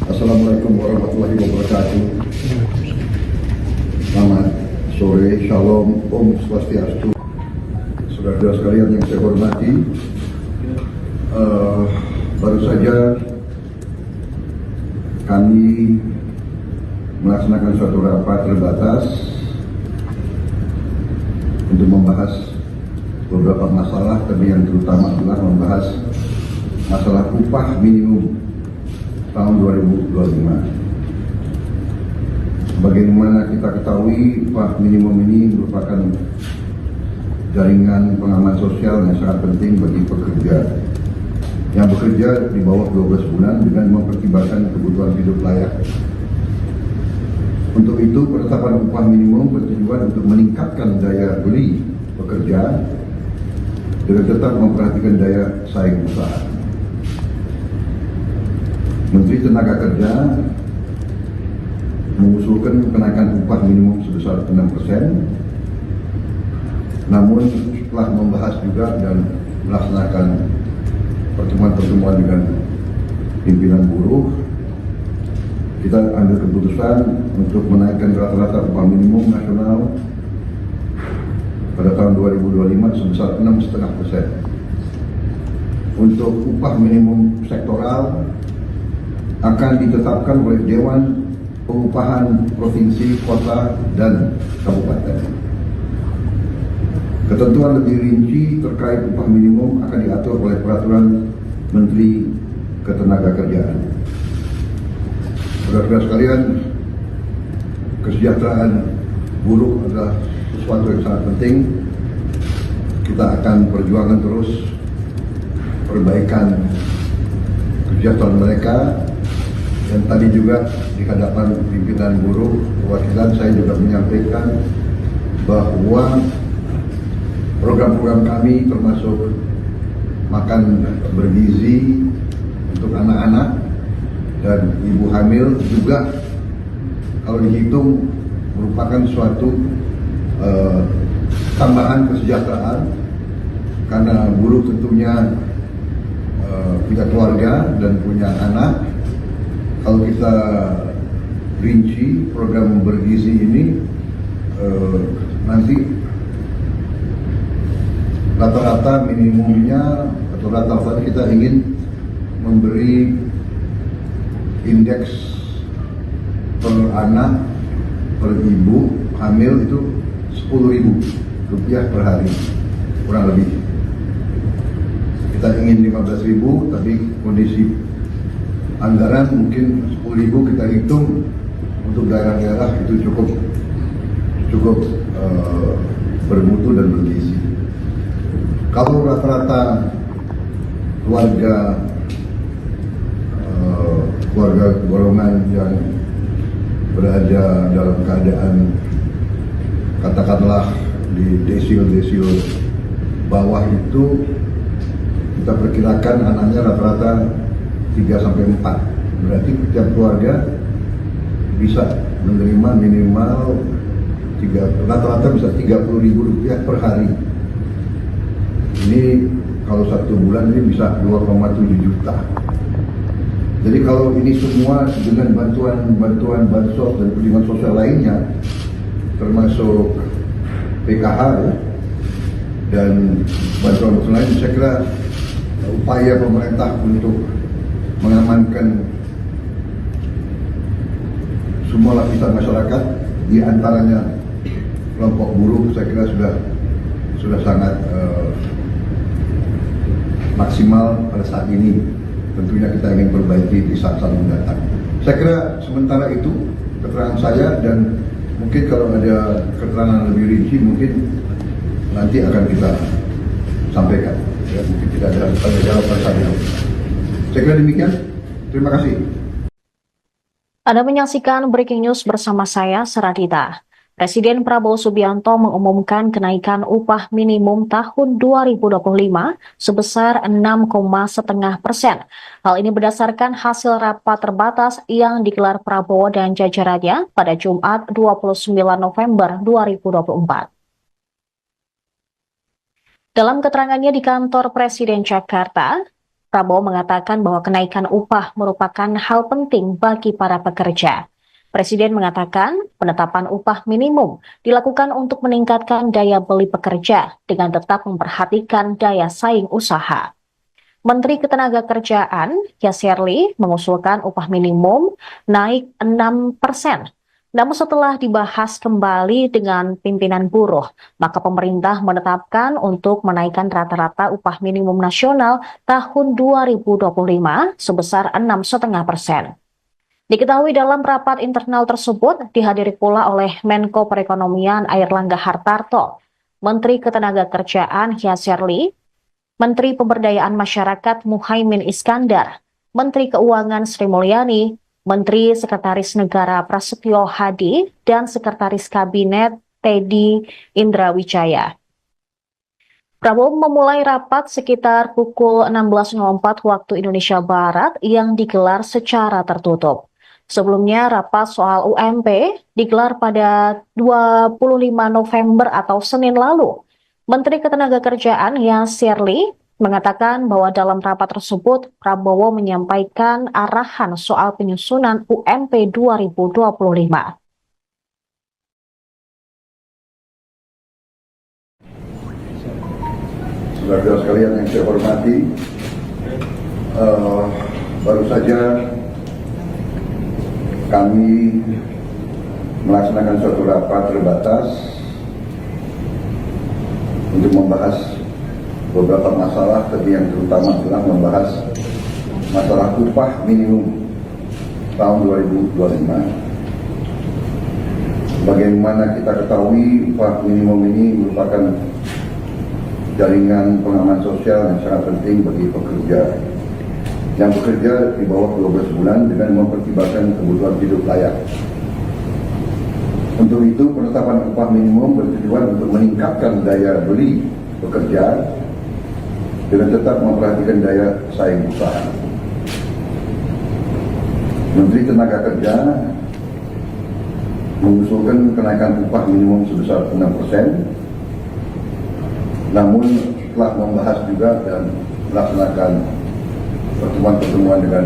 Assalamualaikum warahmatullahi wabarakatuh. Selamat sore, shalom, om swastiastu. Saudara-saudara sekalian yang saya hormati, baru saja kami melaksanakan suatu rapat terbatas untuk membahas beberapa masalah, tapi yang terutama adalah membahas masalah upah minimum tahun 2025. Bagaimana kita ketahui, upah minimum ini merupakan jaringan pengaman sosial yang sangat penting bagi pekerja yang bekerja di bawah 12 bulan dengan mempertimbangkan kebutuhan hidup layak. Untuk itu, penetapan upah minimum bertujuan untuk meningkatkan daya beli pekerja dengan tetap memperhatikan daya saing usaha. Menteri Tenaga Kerja mengusulkan kenaikan upah minimum sebesar 6%. Namun setelah membahas juga dan melaksanakan pertemuan-pertemuan dengan pimpinan buruh, kita ambil keputusan untuk menaikkan rata-rata upah minimum nasional pada tahun 2025 sebesar 6,5%. Untuk upah minimum sektoral akan ditetapkan oleh Dewan Pengupahan Provinsi, Kota, dan Kabupaten. Ketentuan lebih rinci terkait upah minimum akan diatur oleh Peraturan Menteri Ketenagakerjaan. Saudara-saudara sekalian, kesejahteraan buruh adalah sesuatu yang sangat penting. Kita akan perjuangkan terus perbaikan kesejahteraan mereka. Dan tadi juga di hadapan pimpinan buruh perwakilan saya juga menyampaikan bahwa program-program kami termasuk makan bergizi untuk anak-anak dan ibu hamil juga kalau dihitung merupakan suatu tambahan kesejahteraan, karena buruh tentunya punya keluarga dan punya anak. Kalau kita rinci program bergizi ini, nanti rata-rata minimumnya atau rata-rata kita ingin memberi indeks per anak per ibu hamil itu Rp10.000 per hari kurang lebih. Kita ingin 15.000, tapi kondisi anggaran mungkin 10.000 kita hitung untuk daerah-daerah itu cukup bermutu dan bergizi. Kalau rata-rata keluarga golongan yang berada dalam keadaan katakanlah di desil bawah itu, kita perkirakan anaknya rata-rata 3-4. Berarti setiap keluarga bisa menerima minimal rata-rata bisa Rp30.000 per hari. Ini kalau satu bulan ini bisa 2,7 juta. Jadi kalau ini semua dengan bantuan bansos dan perlindungan sosial lainnya, termasuk PKH ya, dan bantuan lain, saya kira upaya pemerintah untuk mengamankan semua lapisan masyarakat, di antaranya kelompok buruh. Saya kira sudah sangat maksimal pada saat ini. Tentunya kita ingin perbaiki di saat-saat mendatang. Saya kira sementara itu keterangan saya, dan mungkin kalau ada keterangan lebih rinci mungkin nanti akan kita sampaikan. Ya, mungkin tidak ada jawaban saya. Saya kira demikian. Terima kasih. Anda menyaksikan Breaking News bersama saya, Seradita. Presiden Prabowo Subianto mengumumkan kenaikan upah minimum tahun 2025 sebesar 6,5%. Hal ini berdasarkan hasil rapat terbatas yang digelar Prabowo dan jajarannya pada Jumat 29 November 2024. Dalam keterangannya di kantor Presiden Jakarta, Prabowo mengatakan bahwa kenaikan upah merupakan hal penting bagi para pekerja. Presiden mengatakan penetapan upah minimum dilakukan untuk meningkatkan daya beli pekerja dengan tetap memperhatikan daya saing usaha. Menteri Ketenagakerjaan Yasserli mengusulkan upah minimum naik 6%. Namun setelah dibahas kembali dengan pimpinan buruh, maka pemerintah menetapkan untuk menaikkan rata-rata upah minimum nasional tahun 2025 sebesar 6,5%. Diketahui dalam rapat internal tersebut dihadiri pula oleh Menko Perekonomian Airlangga Hartarto, Menteri Ketenagakerjaan Yasserli, Menteri Pemberdayaan Masyarakat Muhaimin Iskandar, Menteri Keuangan Sri Mulyani, Menteri Sekretaris Negara Prasetyo Hadi, dan Sekretaris Kabinet Teddy Indrawijaya. Prabowo memulai rapat sekitar pukul 16.04 waktu Indonesia Barat yang digelar secara tertutup. Sebelumnya, rapat soal UMP digelar pada 25 November atau Senin lalu. Menteri Ketenagakerjaan Yasserli mengatakan bahwa dalam rapat tersebut, Prabowo menyampaikan arahan soal penyusunan UMP 2025. Saudara-saudara sekalian yang saya hormati, baru saja kami melaksanakan suatu rapat terbatas untuk membahas beberapa masalah, tapi yang terutama adalah membahas masalah upah minimum tahun 2025. Bagaimana kita ketahui, upah minimum ini merupakan jaringan pengaman sosial yang sangat penting bagi pekerja yang bekerja di bawah 12 bulan dengan mempertimbangkan kebutuhan hidup layak. Untuk itu, penetapan upah minimum bertujuan untuk meningkatkan daya beli pekerja dengan tetap memperhatikan daya saing usaha. Menteri Tenaga Kerja mengusulkan kenaikan upah minimum sebesar 6%. Namun telah membahas juga dan melaksanakan pertemuan-pertemuan dengan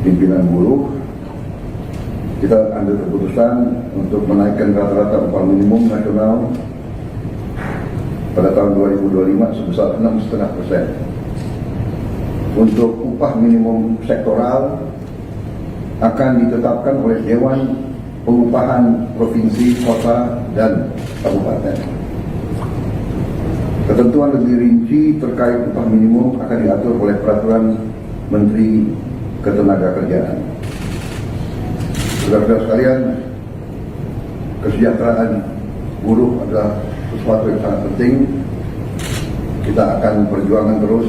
pimpinan buruh, kita ambil keputusan untuk menaikkan rata-rata upah minimum nasional pada tahun 2025 sebesar 6,5%. Untuk upah minimum sektoral akan ditetapkan oleh Dewan Pengupahan Provinsi, Kota, dan Kabupaten. Ketentuan lebih rinci terkait upah minimum akan diatur oleh Peraturan Menteri Ketenagakerjaan. Saudara-saudara sekalian, kesejahteraan buruh adalah sesuatu yang sangat penting. Kita akan perjuangkan terus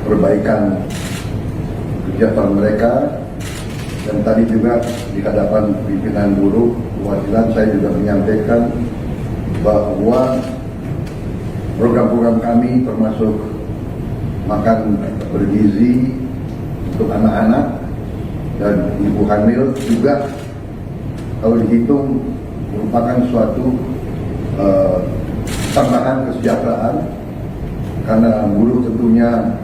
perbaikan kesejahteraan mereka. Dan tadi juga di hadapan pimpinan buruh perwakilan saya juga menyampaikan bahwa program-program kami termasuk makan bergizi untuk anak-anak dan ibu hamil juga kalau dihitung merupakan suatu tambahan kesejahteraan, karena buruh tentunya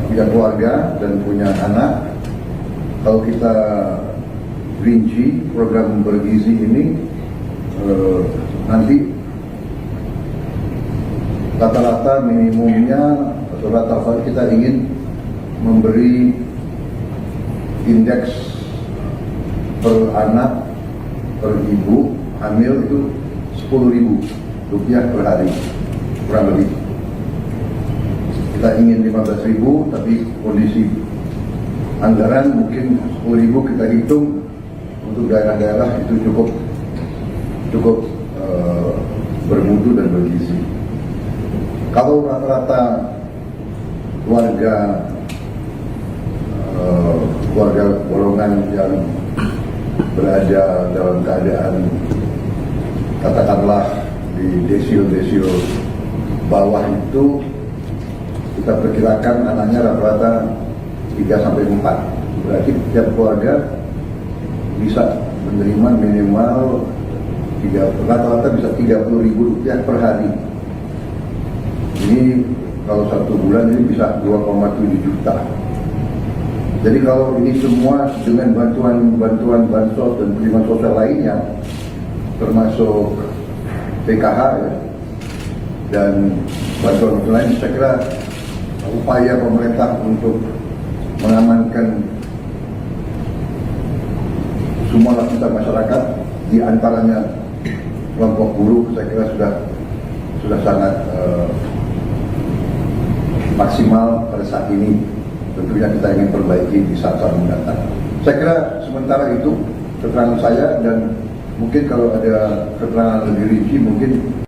punya keluarga dan punya anak. Kalau kita rinci program bergizi ini, nanti rata-rata minimumnya atau rata-rata kita ingin memberi indeks per anak per ibu hamil itu Rp10.000 per hari kurang lebih. Kita ingin 15.000, tapi kondisi anggaran mungkin 10.000 kita hitung untuk daerah-daerah itu cukup bermutu dan bergizi. Kalau rata-rata keluarga golongan yang berada dalam keadaan katakanlah di desil bawah itu, kita perkirakan anaknya rata-rata 3-4. Berarti tiap keluarga bisa menerima minimal rata-rata bisa Rp30.000 per hari. Ini kalau 1 bulan ini bisa 2,7 juta. Jadi kalau ini semua dengan bantuan bansos dan perlindungan sosial lainnya, termasuk PKH ya, dan bantuan lain, saya kira upaya pemerintah untuk mengamankan semua lapisan masyarakat, di antaranya kelompok buruh, saya kira sudah sangat maksimal pada saat ini. Tentunya kita ingin perbaiki di saat-saat mendatang. Saya kira sementara itu keterangan saya, dan mungkin kalau ada keterangan lebih rinci mungkin.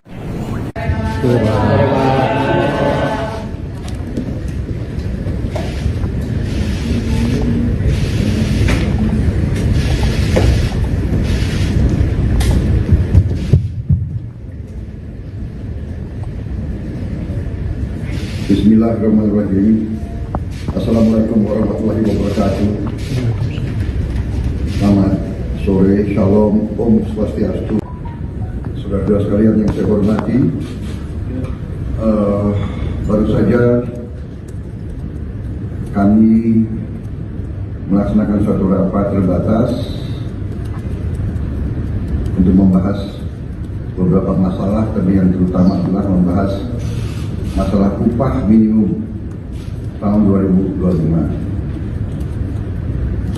Bismillahirrahmanirrahim. Assalamualaikum warahmatullahi wabarakatuh. Selamat sore, shalom, om swastiastu. Saudara-saudara sekalian yang saya hormati, baru saja kami melaksanakan suatu rapat terbatas untuk membahas beberapa masalah, tapi yang terutama adalah membahas masalah upah minimum tahun 2025.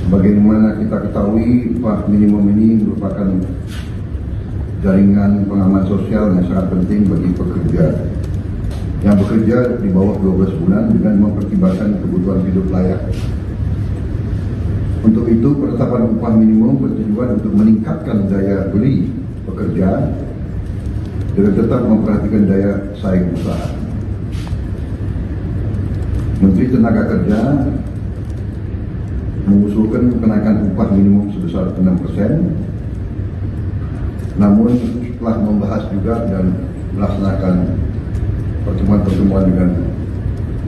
Sebagaimana kita ketahui, upah minimum ini merupakan jaringan pengaman sosial yang sangat penting bagi pekerja yang bekerja di bawah 12 bulan dengan mempertimbangkan kebutuhan hidup layak. Untuk itu, penetapan upah minimum bertujuan untuk meningkatkan daya beli pekerja dengan tetap memperhatikan daya saing usaha. Menteri Tenaga Kerja mengusulkan kenaikan upah minimum sebesar 6%, namun setelah membahas juga dan melaksanakan pertemuan-pertemuan dengan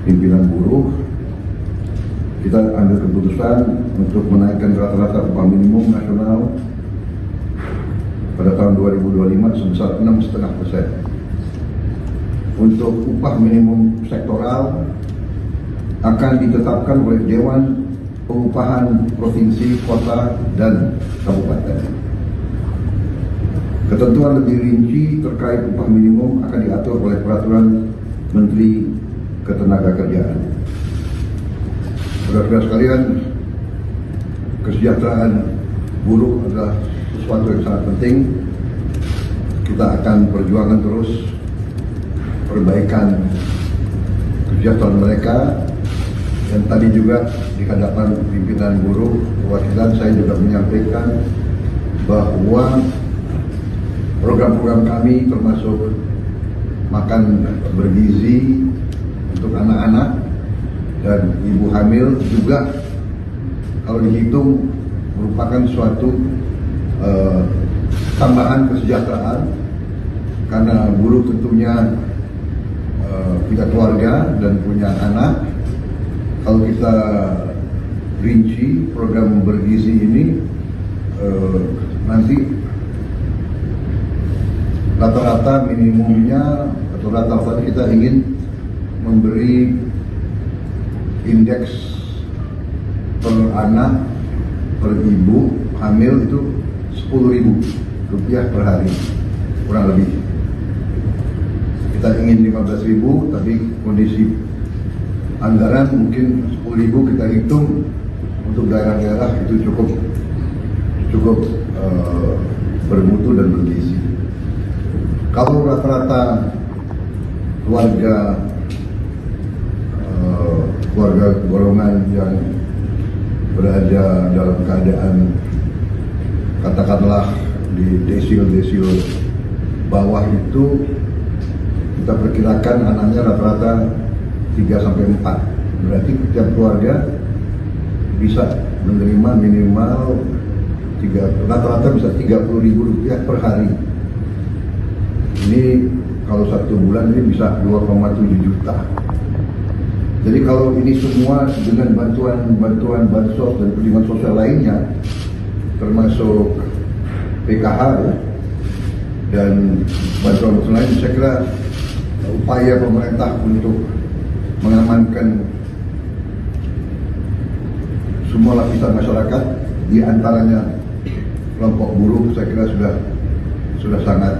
pimpinan buruh, kita ambil keputusan untuk menaikkan rata-rata upah minimum nasional pada tahun 2025 sebesar 6,5%. Untuk upah minimum sektoral akan ditetapkan oleh Dewan Pengupahan Provinsi, Kota, dan Kabupaten. Ketentuan lebih rinci terkait upah minimum akan diatur oleh Peraturan Menteri Ketenagakerjaan. Saudara-saudara sekalian, kesejahteraan buruh adalah sesuatu yang sangat penting. Kita akan perjuangkan terus perbaikan kesejahteraan mereka. Dan tadi juga di hadapan pimpinan buruh perwakilan saya juga menyampaikan bahwa program-program kami termasuk makan bergizi untuk anak-anak dan ibu hamil juga kalau dihitung merupakan suatu tambahan kesejahteraan, karena buruh tentunya punya keluarga dan punya anak. Kalau kita rinci program bergizi ini, nanti rata-rata minimumnya atau rata-rata kita ingin memberi indeks per anak per ibu hamil itu Rp10.000 per hari kurang lebih. Kita ingin 15.000, tapi kondisi anggaran mungkin 10.000 kita hitung untuk daerah-daerah itu cukup bermutu dan bergizi. Kalau rata-rata keluarga golongan yang berada dalam keadaan katakanlah di desil bawah itu kita perkirakan anaknya rata-rata 3-4. Berarti setiap keluarga bisa menerima minimal rata-rata bisa Rp30.000 per hari. Ini kalau 1 bulan ini bisa 2,7 juta. Jadi kalau ini semua dengan bantuan bansos dan perlindungan sosial lainnya, termasuk PKH ya, dan bantuan lain, saya kira upaya pemerintah untuk mengamankan semua lapisan masyarakat, di antaranya kelompok buruh, saya kira sudah sangat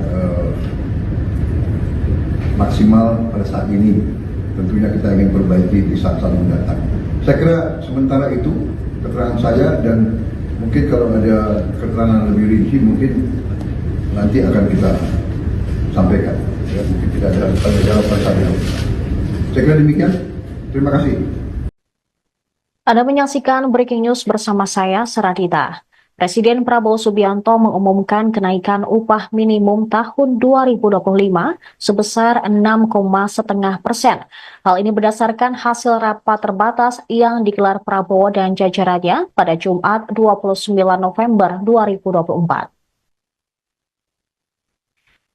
maksimal pada saat ini. Tentunya kita ingin perbaiki di saat-saat mendatang. Saya kira sementara itu keterangan saya, dan mungkin kalau ada keterangan lebih rinci mungkin nanti akan kita sampaikan. Ya, mungkin tidak ada tanya jawab saja. Saya kira demikian. Terima kasih. Anda menyaksikan Breaking News bersama saya, Seradita. Presiden Prabowo Subianto mengumumkan kenaikan upah minimum tahun 2025 sebesar 6,5%. Hal ini berdasarkan hasil rapat terbatas yang digelar Prabowo dan jajarannya pada Jumat 29 November 2024.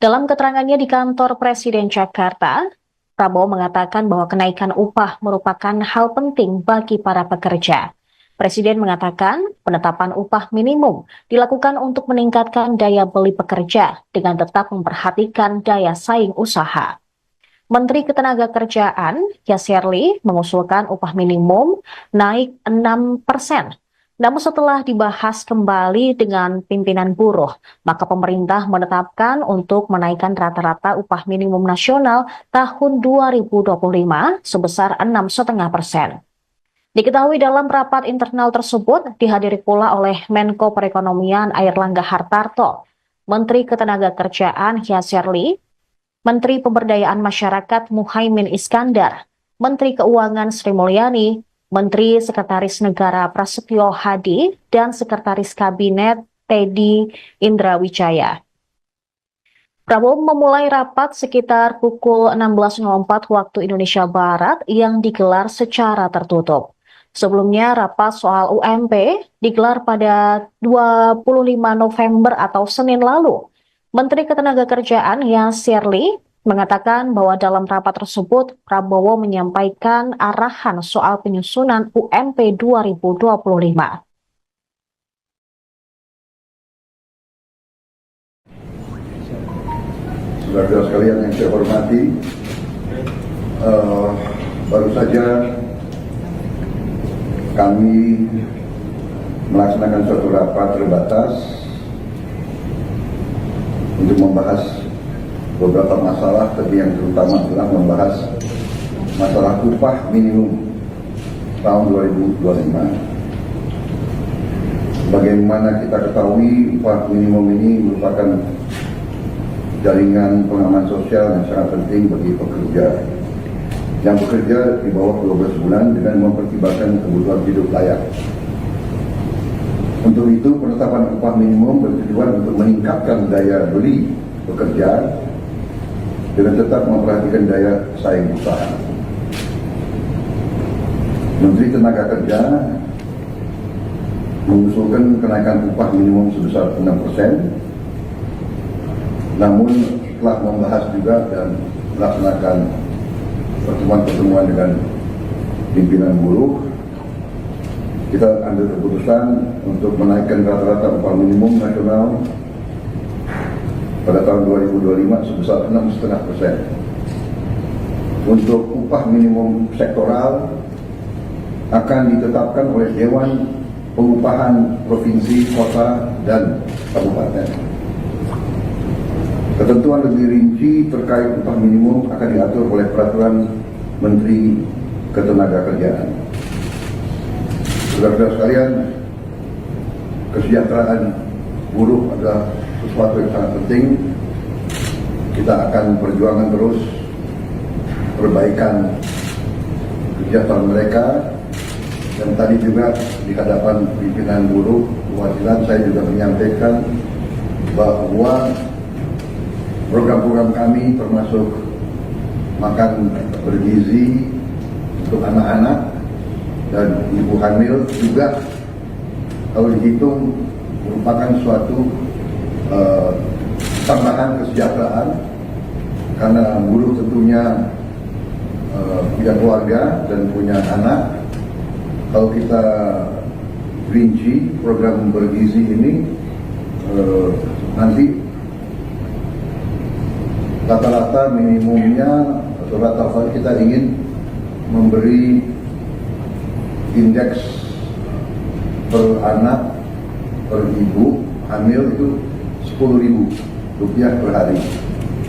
Dalam keterangannya di kantor Presiden Jakarta, Prabowo mengatakan bahwa kenaikan upah merupakan hal penting bagi para pekerja. Presiden mengatakan penetapan upah minimum dilakukan untuk meningkatkan daya beli pekerja dengan tetap memperhatikan daya saing usaha. Menteri Ketenagakerjaan, Yasserli, mengusulkan upah minimum naik 6%. Namun setelah dibahas kembali dengan pimpinan buruh, maka pemerintah menetapkan untuk menaikkan rata-rata upah minimum nasional tahun 2025 sebesar 6,5%. Diketahui dalam rapat internal tersebut dihadiri pula oleh Menko Perekonomian Airlangga Hartarto, Menteri Ketenagakerjaan Yasserli, Menteri Pemberdayaan Masyarakat Muhaimin Iskandar, Menteri Keuangan Sri Mulyani, Menteri Sekretaris Negara Prasetyo Hadi, dan Sekretaris Kabinet Teddy Indrawijaya. Prabowo memulai rapat sekitar pukul 16.04 waktu Indonesia Barat yang digelar secara tertutup. Sebelumnya, rapat soal UMP digelar pada 25 November atau Senin lalu. Menteri Ketenagakerjaan Yasserli mengatakan bahwa dalam rapat tersebut Prabowo menyampaikan arahan soal penyusunan UMP 2025. Saudara-saudara sekalian yang saya hormati, baru saja kami melaksanakan suatu rapat terbatas untuk membahas beberapa masalah, tapi yang terutama adalah membahas masalah upah minimum tahun 2025. Bagaimana kita ketahui, upah minimum ini merupakan jaringan pengaman sosial yang sangat penting bagi pekerja yang bekerja di bawah 12 bulan dengan mempertimbangkan kebutuhan hidup layak. Untuk itu, penetapan upah minimum bertujuan untuk meningkatkan daya beli pekerja dengan tetap memperhatikan daya saing usaha. Menteri Tenaga Kerja mengusulkan kenaikan upah minimum sebesar 6%, namun telah membahas juga dan melaksanakan pertemuan-pertemuan dengan pimpinan buruh, kita ambil keputusan untuk menaikkan rata-rata upah minimum nasional pada tahun 2025 sebesar 6,5%. Untuk upah minimum sektoral akan ditetapkan oleh Dewan Pengupahan Provinsi, Kota, dan Kabupaten. Ketentuan lebih rinci terkait upah minimum akan diatur oleh Peraturan Menteri ketenagakerjaan. Saudara-saudara sekalian, kesejahteraan buruh adalah sesuatu yang sangat penting. Kita akan perjuangkan terus perbaikan kesejahteraan mereka. Dan tadi juga di hadapan pimpinan buruh perwakilan saya juga menyampaikan bahwa program-program kami termasuk makan bergizi untuk anak-anak dan ibu hamil juga kalau dihitung merupakan suatu tambahan kesejahteraan, karena buruh tentunya punya keluarga dan punya anak. Kalau kita rinci program bergizi ini, nanti rata-rata minimumnya atau rata-rata kita ingin memberi indeks per anak per ibu hamil itu Rp10.000 per hari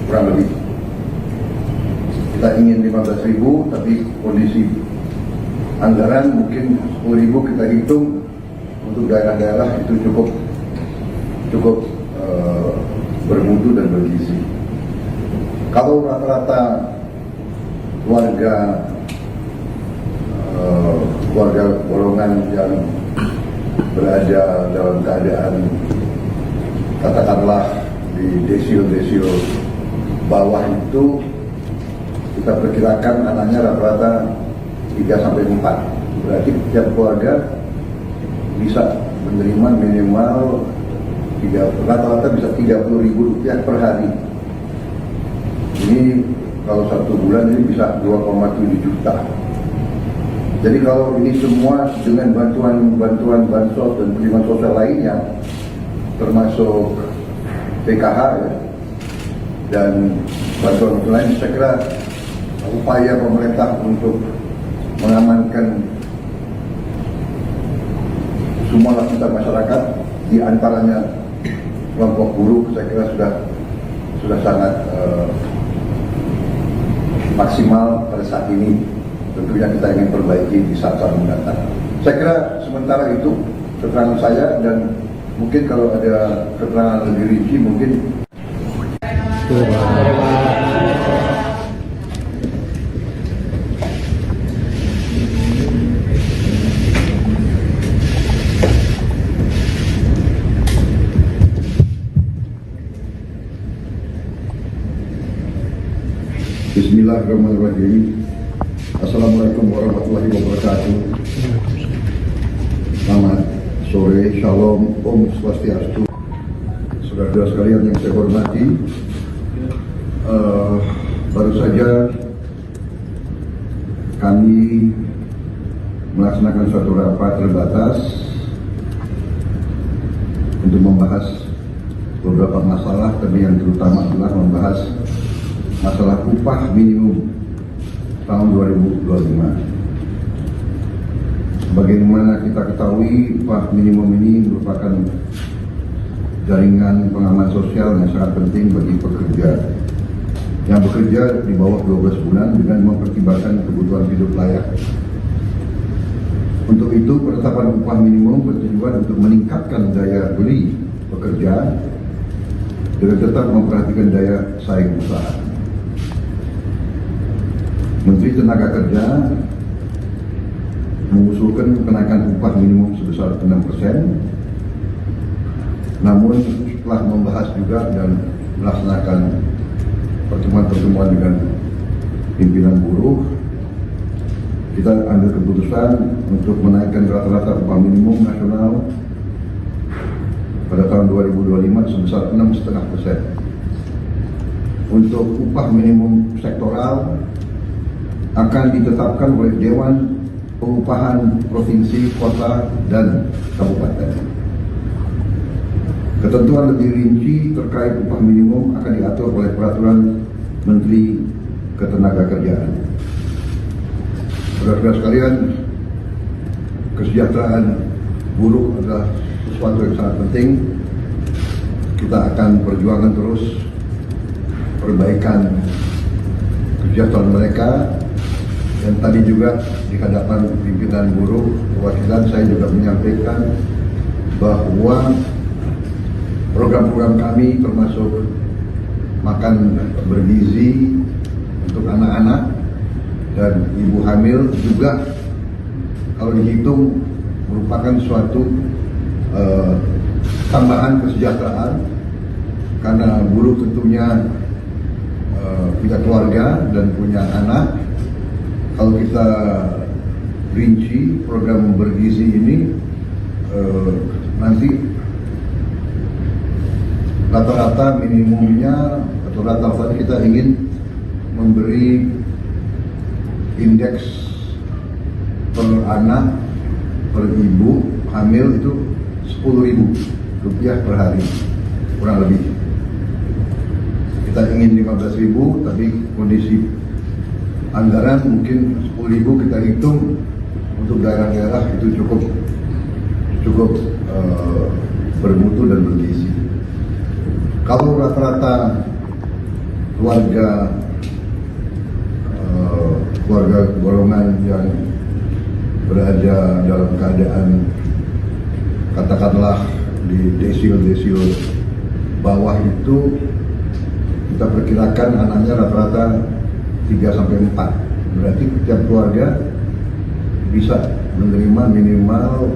kurang lebih. Kita ingin 15.000, tapi kondisi anggaran mungkin 10.000 kita hitung untuk daerah-daerah itu cukup bermutu dan bergizi. Kalau rata-rata keluarga golongan yang berada dalam keadaan katakanlah di desil bawah itu, kita perkirakan anaknya rata-rata 3-4. Berarti setiap keluarga bisa menerima minimal rata-rata bisa Rp30.000 per hari. Ini kalau 1 bulan ini bisa 2,7 juta. Jadi kalau ini semua dengan bantuan bansos dan perlindungan sosial lainnya, termasuk PKH ya, dan bantuan lain, saya kira upaya pemerintah untuk mengamankan semua lapisan masyarakat, di antaranya kelompok buruh, saya kira sudah sangat maksimal pada saat ini. Tentunya kita ingin perbaiki di saat-saat mendatang. Saya kira sementara itu keterangan saya, dan mungkin kalau ada keterangan lebih rinci mungkin. Bismillahirrahmanirrahim. Assalamualaikum warahmatullahi wabarakatuh. Selamat sore, shalom, om swastiastu. Saudara-saudara sekalian yang saya hormati, baru saja kami melaksanakan suatu rapat terbatas untuk membahas beberapa masalah, tapi yang terutama adalah membahas masalah upah minimum tahun 2025. Sebagaimana kita ketahui, upah minimum ini merupakan jaringan pengaman sosial yang sangat penting bagi pekerja yang bekerja di bawah 12 bulan dengan mempertimbangkan kebutuhan hidup layak. Untuk itu, penetapan upah minimum bertujuan untuk meningkatkan daya beli pekerja dengan tetap memperhatikan daya saing usaha. Menteri Tenaga Kerja mengusulkan kenaikan upah minimum sebesar 6%. Namun setelah membahas juga dan melaksanakan pertemuan-pertemuan dengan pimpinan buruh, kita ambil keputusan untuk menaikkan rata-rata upah minimum nasional pada tahun 2025 sebesar 6,5%. Untuk upah minimum sektoral akan ditetapkan oleh Dewan Pengupahan Provinsi, Kota, dan Kabupaten. Ketentuan lebih rinci terkait upah minimum akan diatur oleh Peraturan Menteri Ketenagakerjaan. Saudara-saudara sekalian, kesejahteraan buruh adalah sesuatu yang sangat penting. Kita akan perjuangkan terus perbaikan kesejahteraan mereka. Dan tadi juga di hadapan pimpinan buruh perwakilan saya juga menyampaikan bahwa program-program kami termasuk makan bergizi untuk anak-anak dan ibu hamil juga kalau dihitung merupakan suatu tambahan kesejahteraan karena buruh tentunya punya keluarga dan punya anak. Kalau kita rinci program bergizi ini nanti rata-rata minimumnya atau rata-rata kita ingin memberi indeks per anak per ibu hamil itu Rp10.000 per hari kurang lebih. Kita ingin 15.000 tapi kondisi anggaran mungkin 10.000 kita hitung untuk daerah-daerah itu cukup bermutu dan bergizi. Kalau rata-rata keluarga golongan yang berada dalam keadaan katakanlah di desil bawah itu kita perkirakan anaknya rata-rata 3-4. Berarti setiap keluarga bisa menerima minimal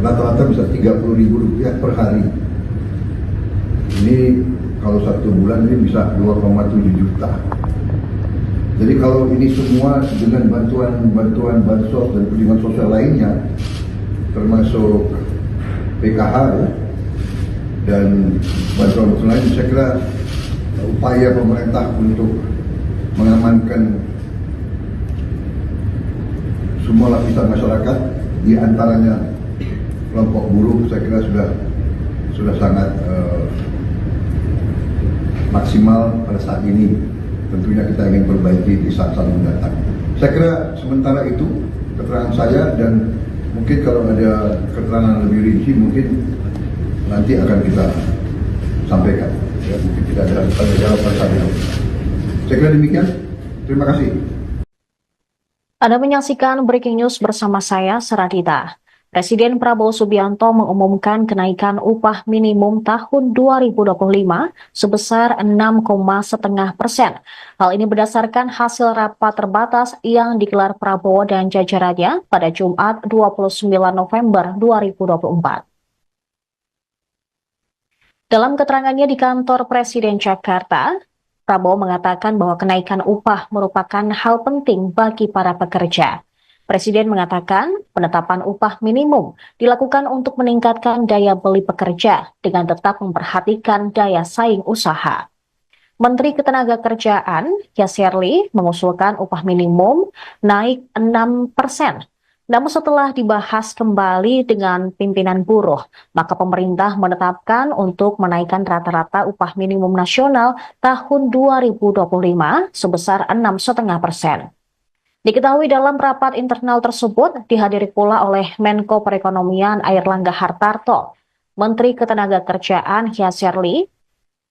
rata-rata bisa Rp30.000 per hari. Ini kalau 1 bulan ini bisa 2,7 juta. Jadi kalau ini semua dengan bantuan bansos dan perlindungan sosial lainnya, termasuk PKH ya, dan bantuan lain, saya kira upaya pemerintah untuk mengamankan semua lapisan masyarakat, di antaranya kelompok buruh, saya kira sudah sangat maksimal pada saat ini. Tentunya kita ingin perbaiki di saat mendatang. Saya kira sementara itu keterangan saya, dan mungkin kalau ada keterangan lebih rinci mungkin nanti akan kita sampaikan. Ya, mungkin tidak ada jawab pertanyaan. Saya kira demikian. Terima kasih. Anda menyaksikan Breaking News bersama saya, Saradita. Presiden Prabowo Subianto mengumumkan kenaikan upah minimum tahun 2025 sebesar 6,5%. Hal ini berdasarkan hasil rapat terbatas yang digelar Prabowo dan jajarannya pada Jumat 29 November 2024. Dalam keterangannya di kantor Presiden Jakarta, Prabowo mengatakan bahwa kenaikan upah merupakan hal penting bagi para pekerja. Presiden mengatakan penetapan upah minimum dilakukan untuk meningkatkan daya beli pekerja dengan tetap memperhatikan daya saing usaha. Menteri Ketenagakerjaan Yasserli mengusulkan upah minimum naik 6%. Namun setelah dibahas kembali dengan pimpinan buruh, maka pemerintah menetapkan untuk menaikkan rata-rata upah minimum nasional tahun 2025 sebesar 6,5%. Diketahui dalam rapat internal tersebut dihadiri pula oleh Menko Perekonomian Airlangga Hartarto, Menteri Ketenagakerjaan Yasserli,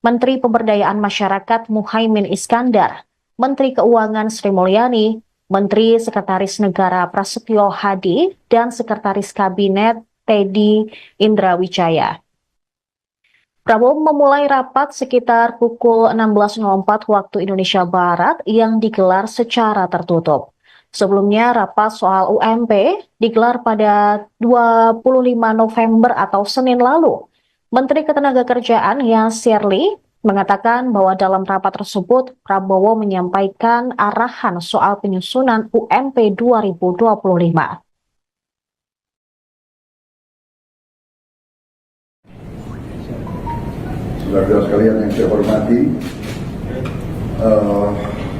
Menteri Pemberdayaan Masyarakat Muhaimin Iskandar, Menteri Keuangan Sri Mulyani, Menteri Sekretaris Negara Prasetyo Hadi, dan Sekretaris Kabinet Teddy Indrawijaya. Prabowo memulai rapat sekitar pukul 16.04 waktu Indonesia Barat yang digelar secara tertutup. Sebelumnya, rapat soal UMP digelar pada 25 November atau Senin lalu. Menteri Ketenagakerjaan Yasserli mengatakan bahwa dalam rapat tersebut, Prabowo menyampaikan arahan soal penyusunan UMP 2025. Saudara-saudara sekalian yang saya hormati,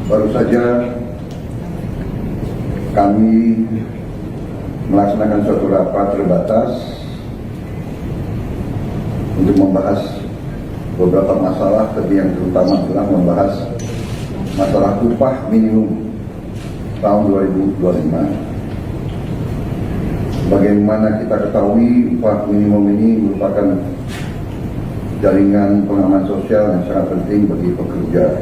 baru saja kami melaksanakan suatu rapat terbatas untuk membahas beberapa masalah, tapi yang terutama adalah membahas masalah upah minimum tahun 2025. Bagaimana kita ketahui, upah minimum ini merupakan jaringan pengaman sosial yang sangat penting bagi pekerja.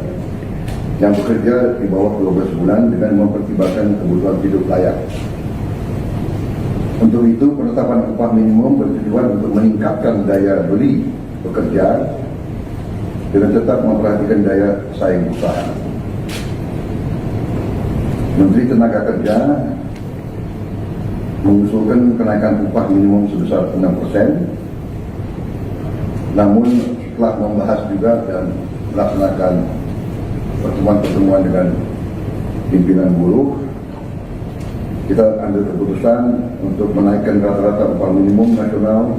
yang bekerja di bawah 12 bulan dengan mempertimbangkan kebutuhan hidup layak. Untuk itu, penetapan upah minimum bertujuan untuk meningkatkan daya beli pekerja dengan tetap memperhatikan daya saing usaha. Menteri Tenaga Kerja mengusulkan kenaikan upah minimum sebesar 6%, namun setelah membahas juga dan melaksanakan pertemuan-pertemuan dengan pimpinan buruh, kita ambil keputusan untuk menaikkan rata-rata upah minimum nasional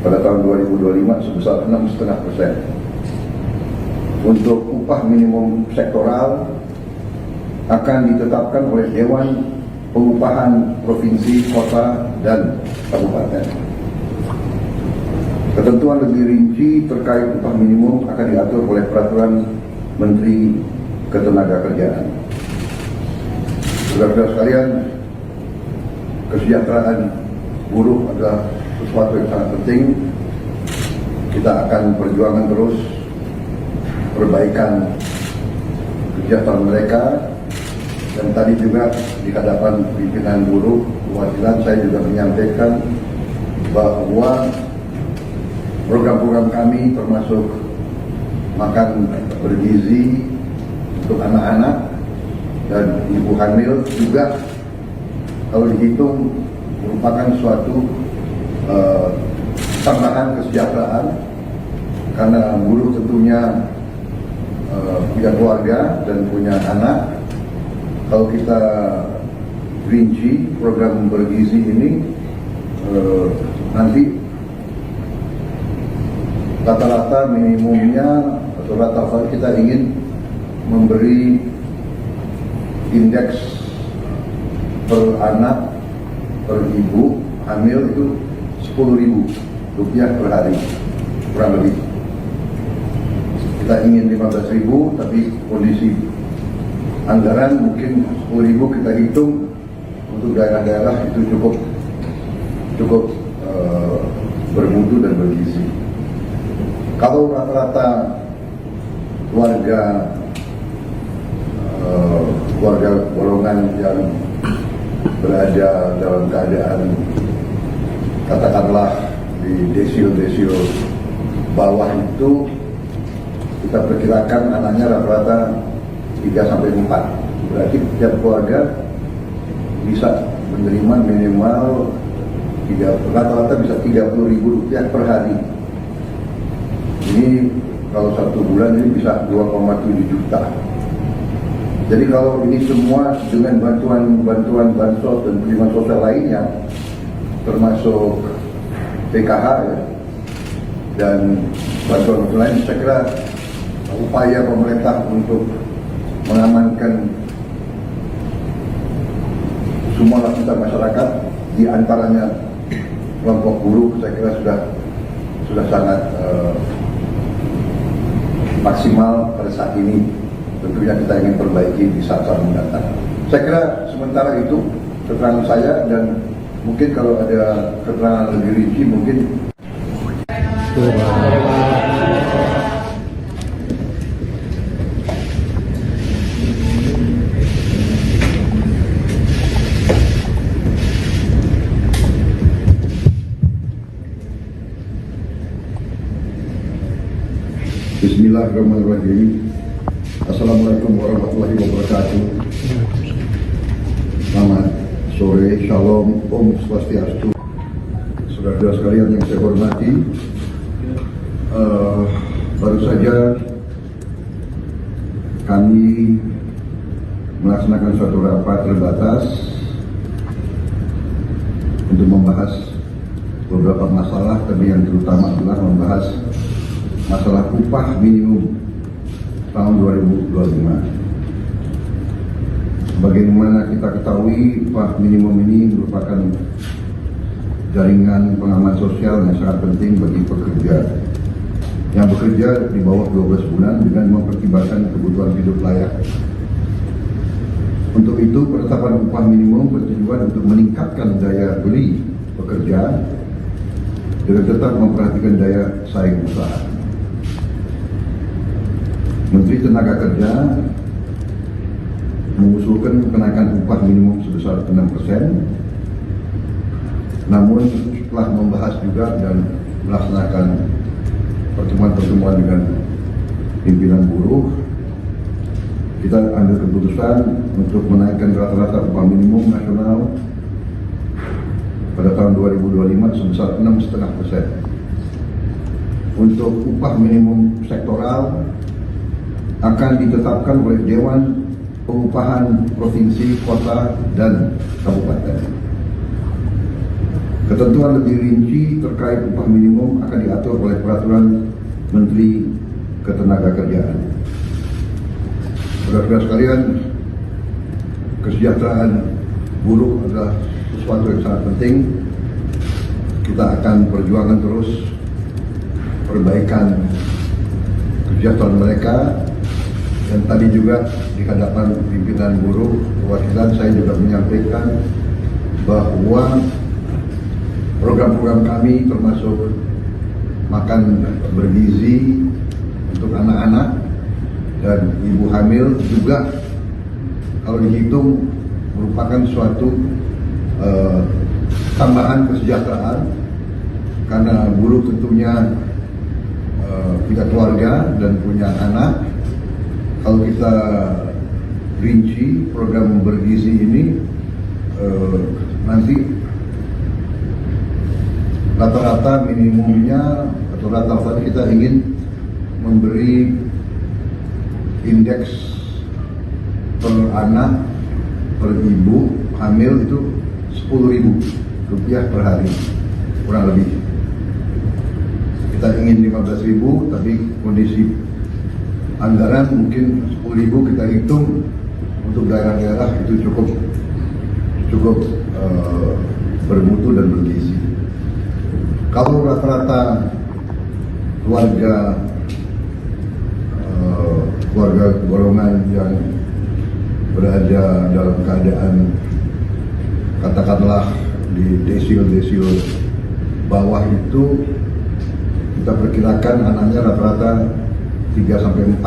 pada tahun 2025 sebesar 6,5%. Untuk upah minimum sektoral akan ditetapkan oleh Dewan Pengupahan Provinsi, Kota, dan Kabupaten. Ketentuan lebih rinci terkait upah minimum akan diatur oleh Peraturan Menteri Ketenagakerjaan. Saudara-saudara sekalian, kesejahteraan buruh adalah sesuatu yang sangat penting. Kita akan perjuangkan terus perbaikan kesejahteraan mereka. Dan tadi juga di hadapan pimpinan buruh perwakilan saya juga menyampaikan bahwa program-program kami termasuk makan bergizi untuk anak-anak dan ibu hamil juga kalau dihitung merupakan suatu tambahan kesejahteraan, karena buruh tentunya punya keluarga dan punya anak. Kalau kita rinci program bergizi ini, nanti rata-rata minimumnya atau rata-rata kita ingin memberi indeks per anak per ibu hamil itu Rp10.000 per hari kurang lebih. Kita ingin 15.000, tapi kondisi anggaran mungkin 10.000 kita hitung untuk daerah-daerah itu cukup bermutu dan bergizi. Kalau rata-rata keluarga golongan yang berada dalam keadaan katakanlah di desio bawah itu, kita perkirakan anaknya rata-rata 3-4. Berarti setiap keluarga bisa menerima minimal rata-rata bisa Rp30.000 per hari. Ini kalau 1 bulan ini bisa 2,7 juta. Jadi kalau ini semua dengan bantuan bansos dan penerimaan sosial lainnya, termasuk PKH ya, dan bantuan lain, saya kira upaya pemerintah untuk mengamankan semua lapisan masyarakat, di antaranya kelompok buruh, saya kira sudah sangat maksimal pada saat ini. Tentunya kita ingin perbaiki di saat-saat mendatang. Saya kira sementara itu keterangan saya, dan mungkin kalau ada keterangan lebih rinci mungkin. Bismillahirrahmanirrahim. Assalamualaikum warahmatullahi wabarakatuh. Selamat sore, shalom, om swastiastu. Saudara-saudara sekalian yang saya hormati, baru saja kami melaksanakan suatu rapat terbatas untuk membahas beberapa masalah, tapi yang terutama adalah membahas masalah upah minimum tahun 2025. Bagaimana kita ketahui, upah minimum ini merupakan jaringan pengaman sosial yang sangat penting bagi pekerja yang bekerja di bawah 12 bulan dengan mempertimbangkan kebutuhan hidup layak. Untuk itu, penetapan upah minimum bertujuan untuk meningkatkan daya beli pekerja dengan tetap memperhatikan daya saing usaha. Menteri Tenaga Kerja mengusulkan kenaikan upah minimum sebesar 6%, namun setelah membahas juga dan melaksanakan pertemuan-pertemuan dengan pimpinan buruh, kita ambil keputusan untuk menaikkan rata-rata upah minimum nasional pada tahun 2025 sebesar 6,5%. Untuk upah minimum sektoral akan ditetapkan oleh Dewan Pengupahan Provinsi, Kota, dan Kabupaten. Ketentuan lebih rinci terkait upah minimum akan diatur oleh Peraturan Menteri Ketenagakerjaan. Saudara-saudara sekalian, kesejahteraan buruh adalah sesuatu yang sangat penting. Kita akan perjuangkan terus perbaikan kesejahteraan mereka. Dan tadi juga di hadapan pimpinan buruh perwakilan saya juga menyampaikan bahwa program-program kami termasuk makan bergizi untuk anak-anak dan ibu hamil juga kalau dihitung merupakan suatu tambahan kesejahteraan, karena buruh tentunya punya keluarga dan punya anak. Kalau kita rinci program bergizi ini, nanti rata-rata minimumnya atau rata-rata kita ingin memberi indeks per anak per ibu hamil itu Rp10.000 per hari kurang lebih. Kita ingin 15.000, tapi kondisi anggaran mungkin 10.000 kita hitung untuk daerah-daerah itu cukup bermutu dan bergizi. Kalau rata-rata keluarga golongan yang berada dalam keadaan katakanlah di desil bawah itu, kita perkirakan anaknya rata-rata 3-4.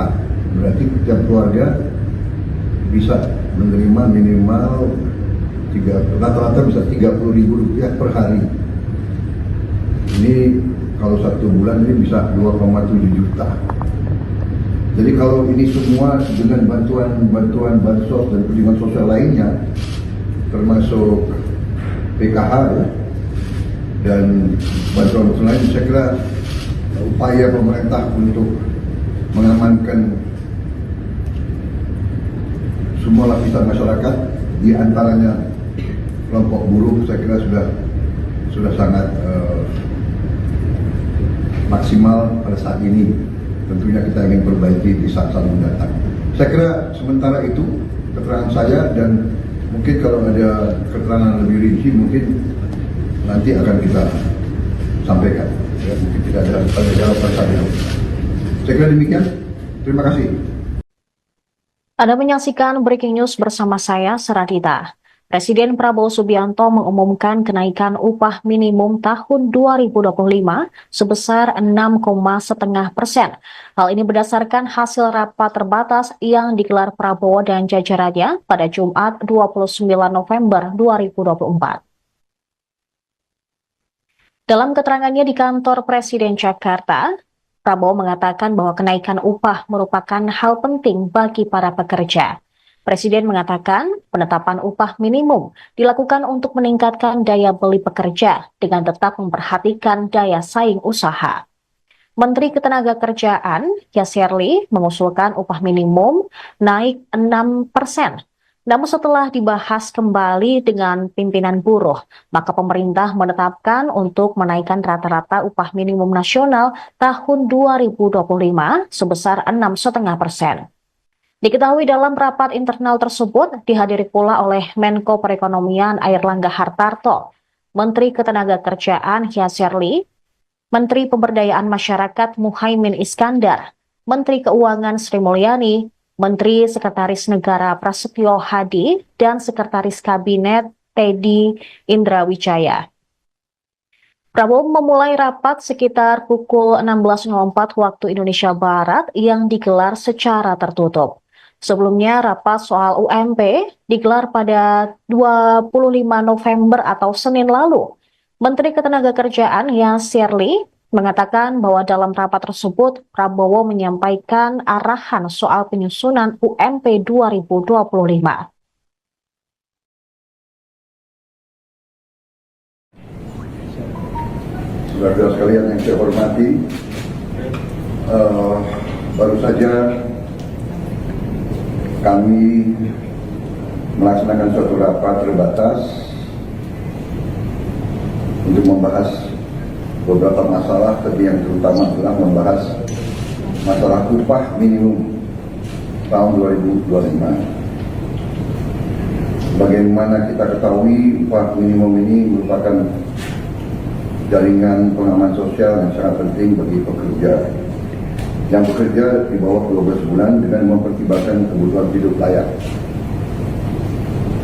Berarti setiap keluarga bisa menerima minimal rata-rata bisa Rp30.000 per hari. Ini kalau 1 bulan ini bisa 2,7 juta. Jadi kalau ini semua dengan bantuan bansos dan perlindungan sosial lainnya, termasuk PKH dan bantuan lain, saya kira upaya pemerintah untuk mengamankan semua lapisan masyarakat, di antaranya kelompok buruh, saya kira sudah sangat maksimal pada saat ini. Tentunya kita ingin perbaiki di saat-saat mendatang. Saya kira sementara itu keterangan saya, dan mungkin kalau ada keterangan lebih rinci mungkin nanti akan kita sampaikan. Ya, mungkin tidak ada jawaban saya. Saya kira demikian. Terima kasih. Anda menyaksikan Breaking News bersama saya, Saradita. Presiden Prabowo Subianto mengumumkan kenaikan upah minimum tahun 2025 sebesar 6,5%. Hal ini berdasarkan hasil rapat terbatas yang digelar Prabowo dan jajarannya pada Jumat 29 November 2024. Dalam keterangannya di kantor Presiden Jakarta, Prabowo mengatakan bahwa kenaikan upah merupakan hal penting bagi para pekerja. Presiden mengatakan penetapan upah minimum dilakukan untuk meningkatkan daya beli pekerja dengan tetap memperhatikan daya saing usaha. Menteri Ketenagakerjaan Yasserli mengusulkan upah minimum naik 6%. Namun setelah dibahas kembali dengan pimpinan buruh, maka pemerintah menetapkan untuk menaikkan rata-rata upah minimum nasional tahun 2025 sebesar 6,5%. Diketahui dalam rapat internal tersebut dihadiri pula oleh Menko Perekonomian Airlangga Hartarto, Menteri Ketenagakerjaan Yasserli, Menteri Pemberdayaan Masyarakat Muhaimin Iskandar, Menteri Keuangan Sri Mulyani, Menteri Sekretaris Negara Prasetyo Hadi, dan Sekretaris Kabinet Teddy Indrawijaya. Prabowo memulai rapat sekitar pukul 16.04 waktu Indonesia Barat yang digelar secara tertutup. Sebelumnya, rapat soal UMP digelar pada 25 November atau Senin lalu. Menteri Ketenagakerjaan Yasirli mengatakan bahwa dalam rapat tersebut Prabowo menyampaikan arahan soal penyusunan UMP 2025. Saudara sekalian yang saya hormati, baru saja kami melaksanakan suatu rapat terbatas untuk membahas beberapa masalah, tapi yang terutama adalah membahas masalah upah minimum tahun 2025. Bagaimana kita ketahui, upah minimum ini merupakan jaringan pengaman sosial yang sangat penting bagi pekerja yang bekerja di bawah 12 bulan dengan mempertimbangkan kebutuhan hidup layak.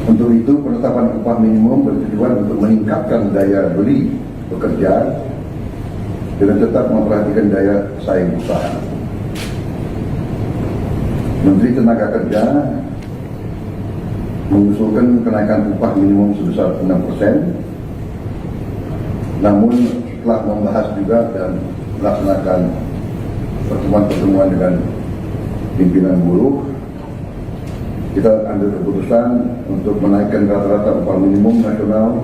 Untuk itu, penetapan upah minimum bertujuan untuk meningkatkan daya beli pekerja dengan tetap memperhatikan daya saing usaha. Menteri Tenaga Kerja mengusulkan kenaikan upah minimum sebesar 6%. Namun setelah membahas juga dan melaksanakan pertemuan-pertemuan dengan pimpinan buruh, kita ambil keputusan untuk menaikkan rata-rata upah minimum nasional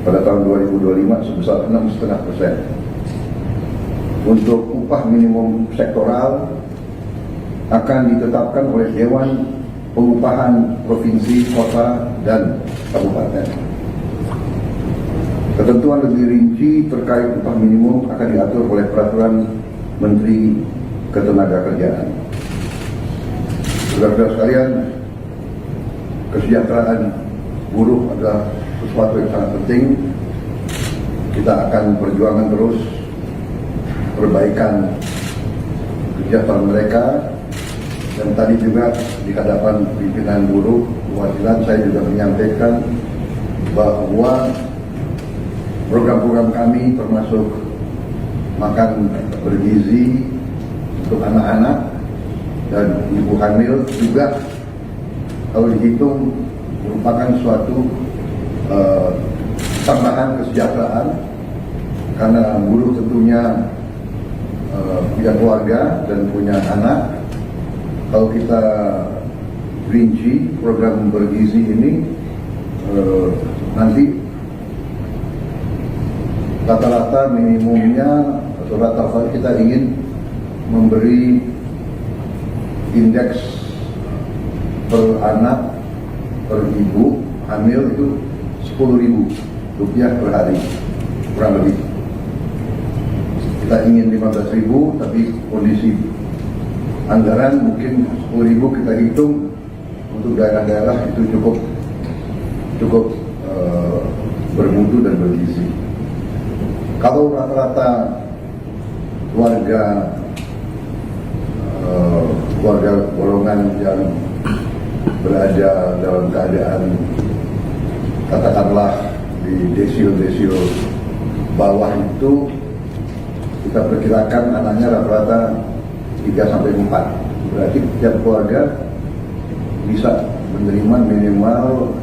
pada tahun 2025 sebesar 6,5%. Untuk upah minimum sektoral akan ditetapkan oleh Dewan Pengupahan Provinsi, Kota, dan Kabupaten. Ketentuan lebih rinci terkait upah minimum akan diatur oleh Peraturan Menteri Ketenagakerjaan. Saudara-saudara sekalian, kesejahteraan buruh adalah sesuatu yang sangat penting. Kita akan perjuangkan terus perbaikan kesejahteraan mereka. Dan tadi juga di hadapan pimpinan buruh perwakilan saya juga menyampaikan bahwa program-program kami termasuk makan bergizi untuk anak-anak dan ibu hamil juga kalau dihitung merupakan suatu tambahan kesejahteraan karena buruh tentunya punya keluarga dan punya anak. Kalau kita rinci program bergizi ini nanti rata-rata minimumnya atau rata-rata kita ingin memberi indeks per anak per ibu hamil itu Rp10.000 per hari kurang lebih. Kita ingin 15.000 tapi kondisi anggaran mungkin 10.000 kita hitung untuk daerah-daerah itu cukup bermutu dan bergizi. Kalau rata-rata keluarga golongan yang berada dalam keadaan katakanlah di desil bawah itu kita perkirakan anaknya rata-rata 3-4. Berarti setiap keluarga bisa menerima minimal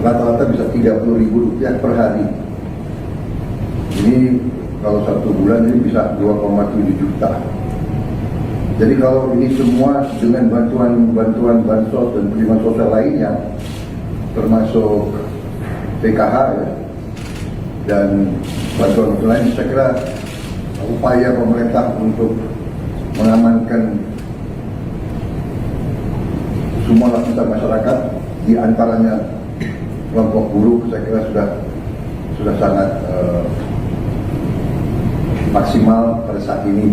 rata-rata bisa Rp30.000 per hari. Ini kalau 1 bulan ini bisa 2,7 juta. Jadi kalau ini semua dengan bantuan bansos dan penerimaan sosial lainnya, termasuk PKH ya, dan bantuan lain, saya kira upaya pemerintah untuk mengamankan semua lapisan masyarakat, di antaranya kelompok buruh, saya kira sudah sangat maksimal pada saat ini.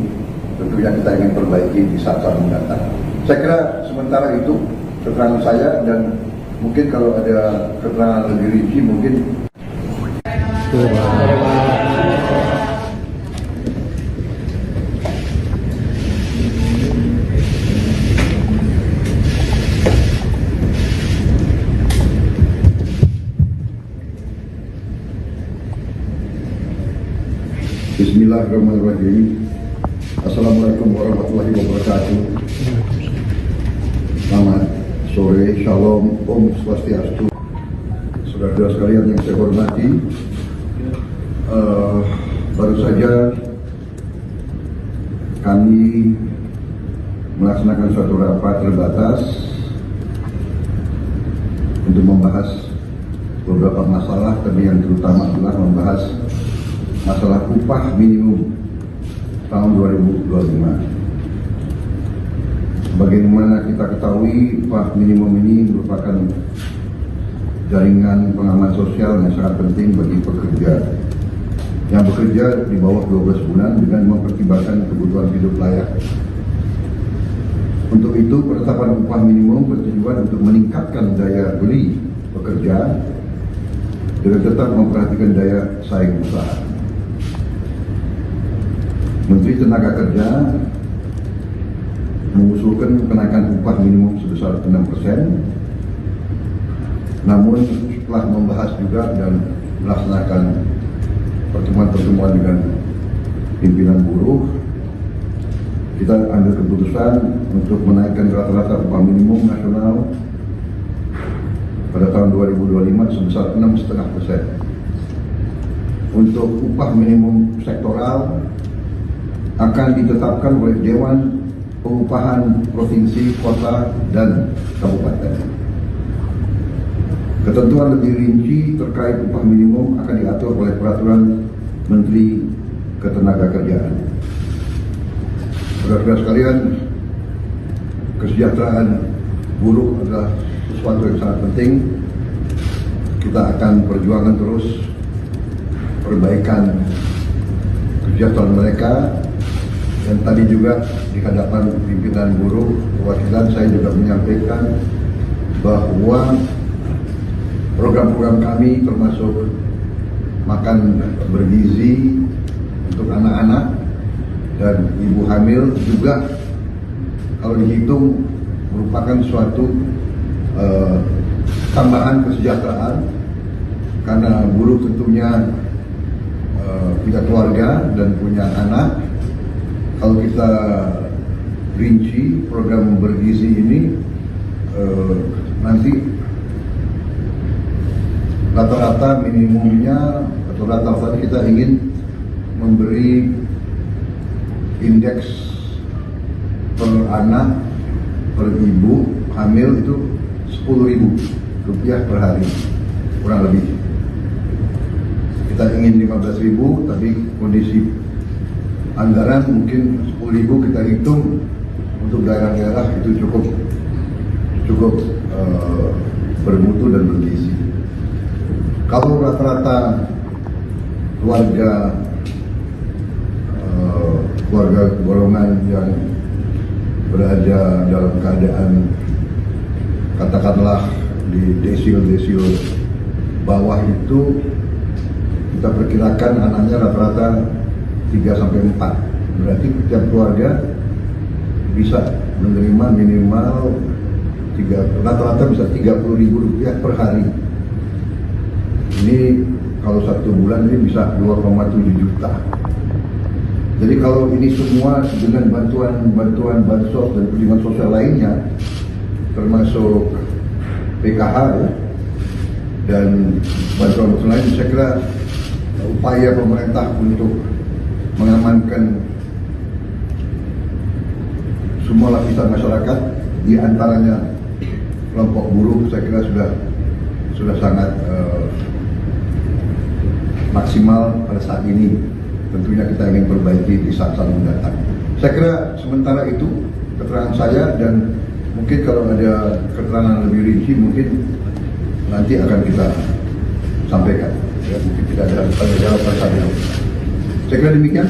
Tentunya kita ingin perbaiki di saat-saat mendatang. Saya kira sementara itu keterangan saya, dan mungkin kalau ada keterangan lebih rinci mungkin. Bismillahirrahmanirrahim. Assalamualaikum warahmatullahi wabarakatuh. Selamat sore, shalom, om swastiastu. Saudara-saudara sekalian yang saya hormati, baru saja kami melaksanakan suatu rapat terbatas untuk membahas beberapa masalah, tapi yang terutama adalah membahas masalah upah minimum tahun 2025. Bagaimana kita ketahui, upah minimum ini merupakan jaringan pengaman sosial yang sangat penting bagi pekerja yang bekerja di bawah 12 bulan dengan mempertimbangkan kebutuhan hidup layak. Untuk itu, penetapan upah minimum bertujuan untuk meningkatkan daya beli pekerja dengan tetap memperhatikan daya saing usaha. Menteri Tenaga Kerja mengusulkan kenaikan upah minimum sebesar 6%. Namun setelah membahas juga dan melaksanakan pertemuan-pertemuan dengan pimpinan buruh, kita ambil keputusan untuk menaikkan rata-rata upah minimum nasional pada tahun 2025 sebesar 6,5%. Untuk upah minimum sektoral akan ditetapkan oleh Dewan Pengupahan Provinsi, Kota, dan Kabupaten. Ketentuan lebih rinci terkait upah minimum akan diatur oleh Peraturan Menteri Ketenagakerjaan. Saudara-saudara sekalian, kesejahteraan buruh adalah sesuatu yang sangat penting. Kita akan perjuangkan terus perbaikan kesejahteraan mereka. Dan tadi juga di hadapan pimpinan buruh perwakilan saya juga menyampaikan bahwa program-program kami termasuk makan bergizi untuk anak-anak dan ibu hamil juga kalau dihitung merupakan suatu tambahan kesejahteraan, karena buruh tentunya punya keluarga dan punya anak. Kalau kita rinci program bergizi ini, nanti rata-rata minimumnya atau rata-rata kita ingin memberi indeks per anak per ibu hamil itu Rp10.000 per hari kurang lebih. Kita ingin 15.000, tapi kondisi anggaran mungkin 10.000 kita hitung untuk daerah-daerah itu cukup bermutu dan bergizi. Kalau rata-rata keluarga golongan yang berada dalam keadaan katakanlah di desil bawah itu, kita perkirakan anaknya rata-rata 3-4. Berarti setiap keluarga bisa menerima minimal rata-rata bisa Rp30.000 per hari. Ini kalau 1 bulan ini bisa 2,7 juta. Jadi kalau ini semua dengan bantuan bansos dan perlindungan sosial lainnya, termasuk PKH ya, dan bantuan lain, saya kira upaya pemerintah untuk mengamankan semua lapisan masyarakat, di antaranya kelompok buruh, saya kira sudah sangat maksimal pada saat ini. Tentunya kita ingin perbaiki di saat-saat mendatang. Saya kira sementara itu keterangan saya, dan mungkin kalau ada keterangan lebih rinci mungkin nanti akan kita sampaikan. Ya, mungkin tidak ada tanya jawab saja. Saya kira demikian.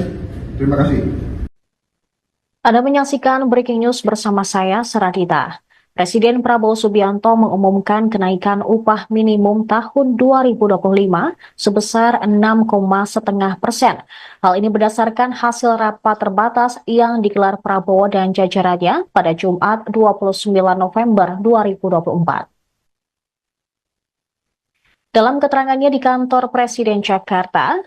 Terima kasih. Anda menyaksikan Breaking News bersama saya, Saradita. Presiden Prabowo Subianto mengumumkan kenaikan upah minimum tahun 2025 sebesar 6,5%. Hal ini berdasarkan hasil rapat terbatas yang digelar Prabowo dan jajarannya pada Jumat 29 November 2024. Dalam keterangannya di kantor Presiden Jakarta,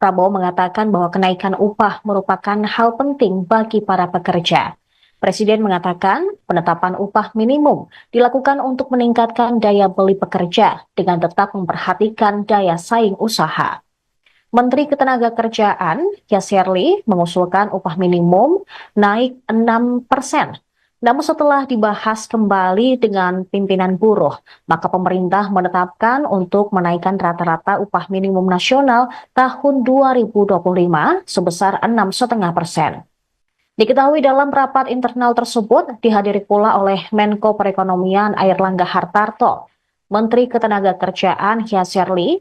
Prabowo mengatakan bahwa kenaikan upah merupakan hal penting bagi para pekerja. Presiden mengatakan penetapan upah minimum dilakukan untuk meningkatkan daya beli pekerja dengan tetap memperhatikan daya saing usaha. Menteri Ketenagakerjaan, Yasserli, mengusulkan upah minimum naik 6%. Namun setelah dibahas kembali dengan pimpinan buruh, maka pemerintah menetapkan untuk menaikkan rata-rata upah minimum nasional tahun 2025 sebesar 6,5%. Diketahui dalam rapat internal tersebut dihadiri pula oleh Menko Perekonomian Airlangga Hartarto, Menteri Ketenagakerjaan Yasserli,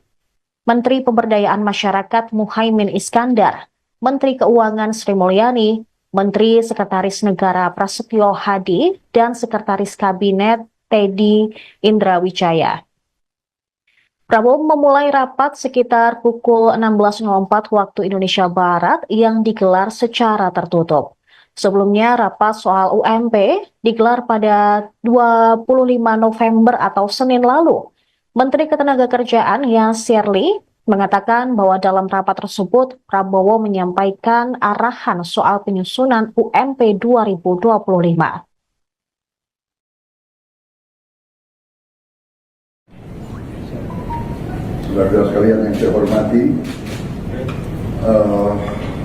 Menteri Pemberdayaan Masyarakat Muhaimin Iskandar, Menteri Keuangan Sri Mulyani, Menteri Sekretaris Negara Prasetyo Hadi, dan Sekretaris Kabinet Teddy Indrawijaya. Prabowo memulai rapat sekitar pukul 16.04 waktu Indonesia Barat yang digelar secara tertutup. Sebelumnya, rapat soal UMP digelar pada 25 November atau Senin lalu. Menteri Ketenagakerjaan Yasserli mengatakan bahwa dalam rapat tersebut Prabowo menyampaikan arahan soal penyusunan UMP 2025. Saudara-saudara sekalian yang saya hormati,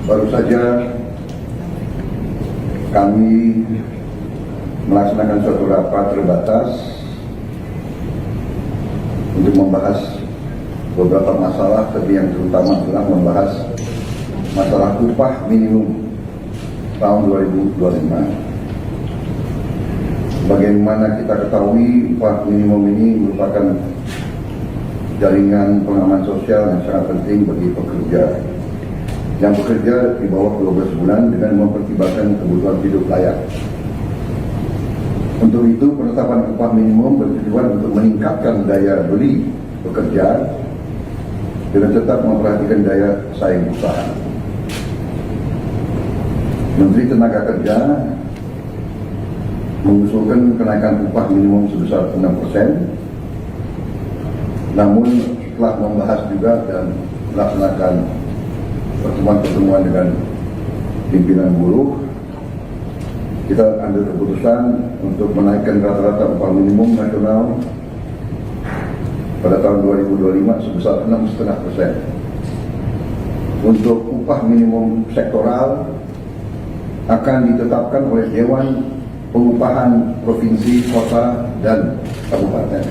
baru saja kami melaksanakan suatu rapat terbatas untuk membahas beberapa masalah, tapi yang terutama adalah membahas masalah upah minimum tahun 2025. Bagaimana kita ketahui, upah minimum ini merupakan jaringan pengaman sosial yang sangat penting bagi pekerja yang bekerja di bawah 12 bulan dengan mempertimbangkan kebutuhan hidup layak. Untuk itu, penetapan upah minimum bertujuan untuk meningkatkan daya beli pekerja dengan tetap memperhatikan daya saing usaha. Menteri Tenaga Kerja mengusulkan kenaikan upah minimum sebesar 6%, namun setelah membahas juga dan melaksanakan pertemuan-pertemuan dengan pimpinan buruh, kita ambil keputusan untuk menaikkan rata-rata upah minimum nasional pada tahun 2025 sebesar 6,5%. Untuk upah minimum sektoral akan ditetapkan oleh Dewan Pengupahan Provinsi, Kota, dan Kabupaten.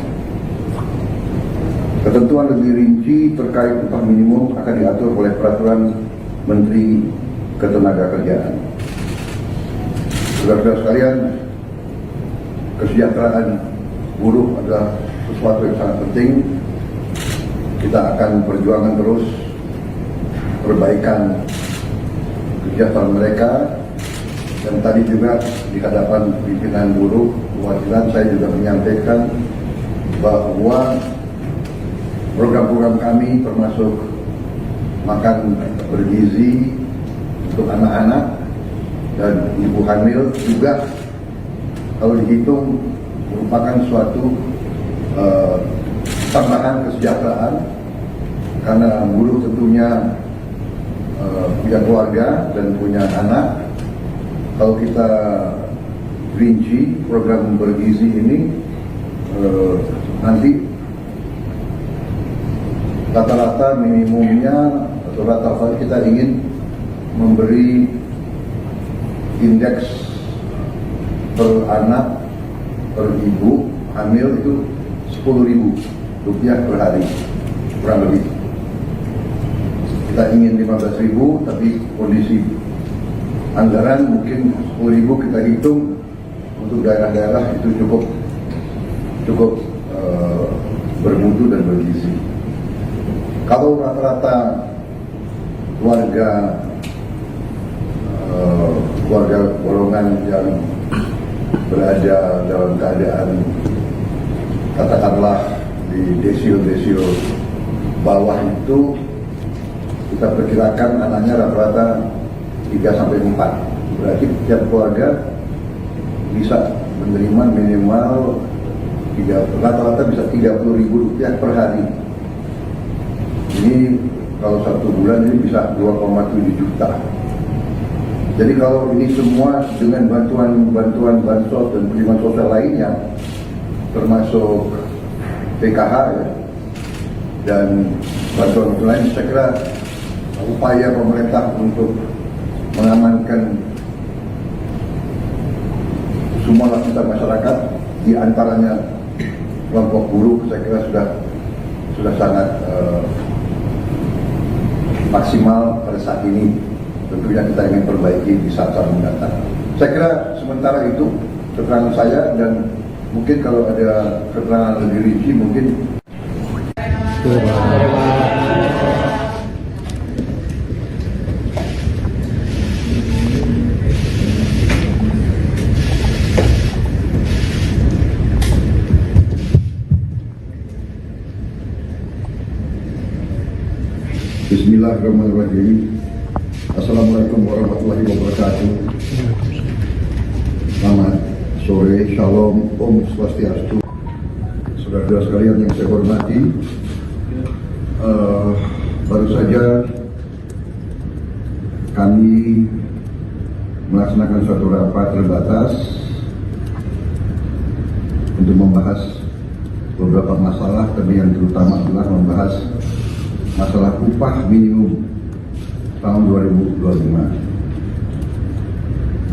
Ketentuan lebih rinci terkait upah minimum akan diatur oleh Peraturan Menteri Ketenagakerjaan. Saudara-saudara sekalian, kesejahteraan buruh adalah sesuatu yang sangat penting. Kita akan perjuangkan terus perbaikan kesejahteraan mereka. Dan tadi juga di hadapan pimpinan buruh perwakilan saya juga menyampaikan bahwa program-program kami termasuk makan bergizi untuk anak-anak dan ibu hamil juga kalau dihitung merupakan suatu tambahan kesejahteraan, karena buruh tentunya punya keluarga dan punya anak. Kalau kita rinci program bergizi ini, nanti rata-rata minimumnya atau rata-rata kita ingin memberi indeks per anak per ibu hamil itu Rp10.000 per hari, kurang lebih. Kita ingin 15.000, tapi kondisi anggaran mungkin 10.000 kita hitung untuk daerah-daerah itu cukup bermutu dan bergizi. Kalau rata-rata keluarga golongan yang berada dalam keadaan katakanlah di desil bawah itu, kita perkirakan anaknya rata-rata 3-4. Berarti tiap keluarga bisa menerima minimal rata-rata bisa Rp30.000 per hari. Ini kalau 1 bulan ini bisa 2,7 juta. Jadi kalau ini semua dengan bantuan bansos dan perlindungan sosial lainnya, termasuk PKH ya, dan bantuan lain, saya kira upaya pemerintah untuk mengamankan semua lapisan masyarakat, di antaranya kelompok buruh, saya kira sudah sangat maksimal pada saat ini. Tentunya kita ingin perbaiki di saat-saat mendatang. Saya kira sementara itu keterangan saya, dan mungkin kalau ada keterangan lebih rinci mungkin. Bismillahirrahmanirrahim. Assalamualaikum warahmatullahi wabarakatuh. Selamat sore, shalom, om swastiastu. Saudara-saudara sekalian yang saya hormati, baru saja kami melaksanakan suatu rapat terbatas untuk membahas beberapa masalah, tapi yang terutama adalah membahas masalah upah minimum tahun 2025.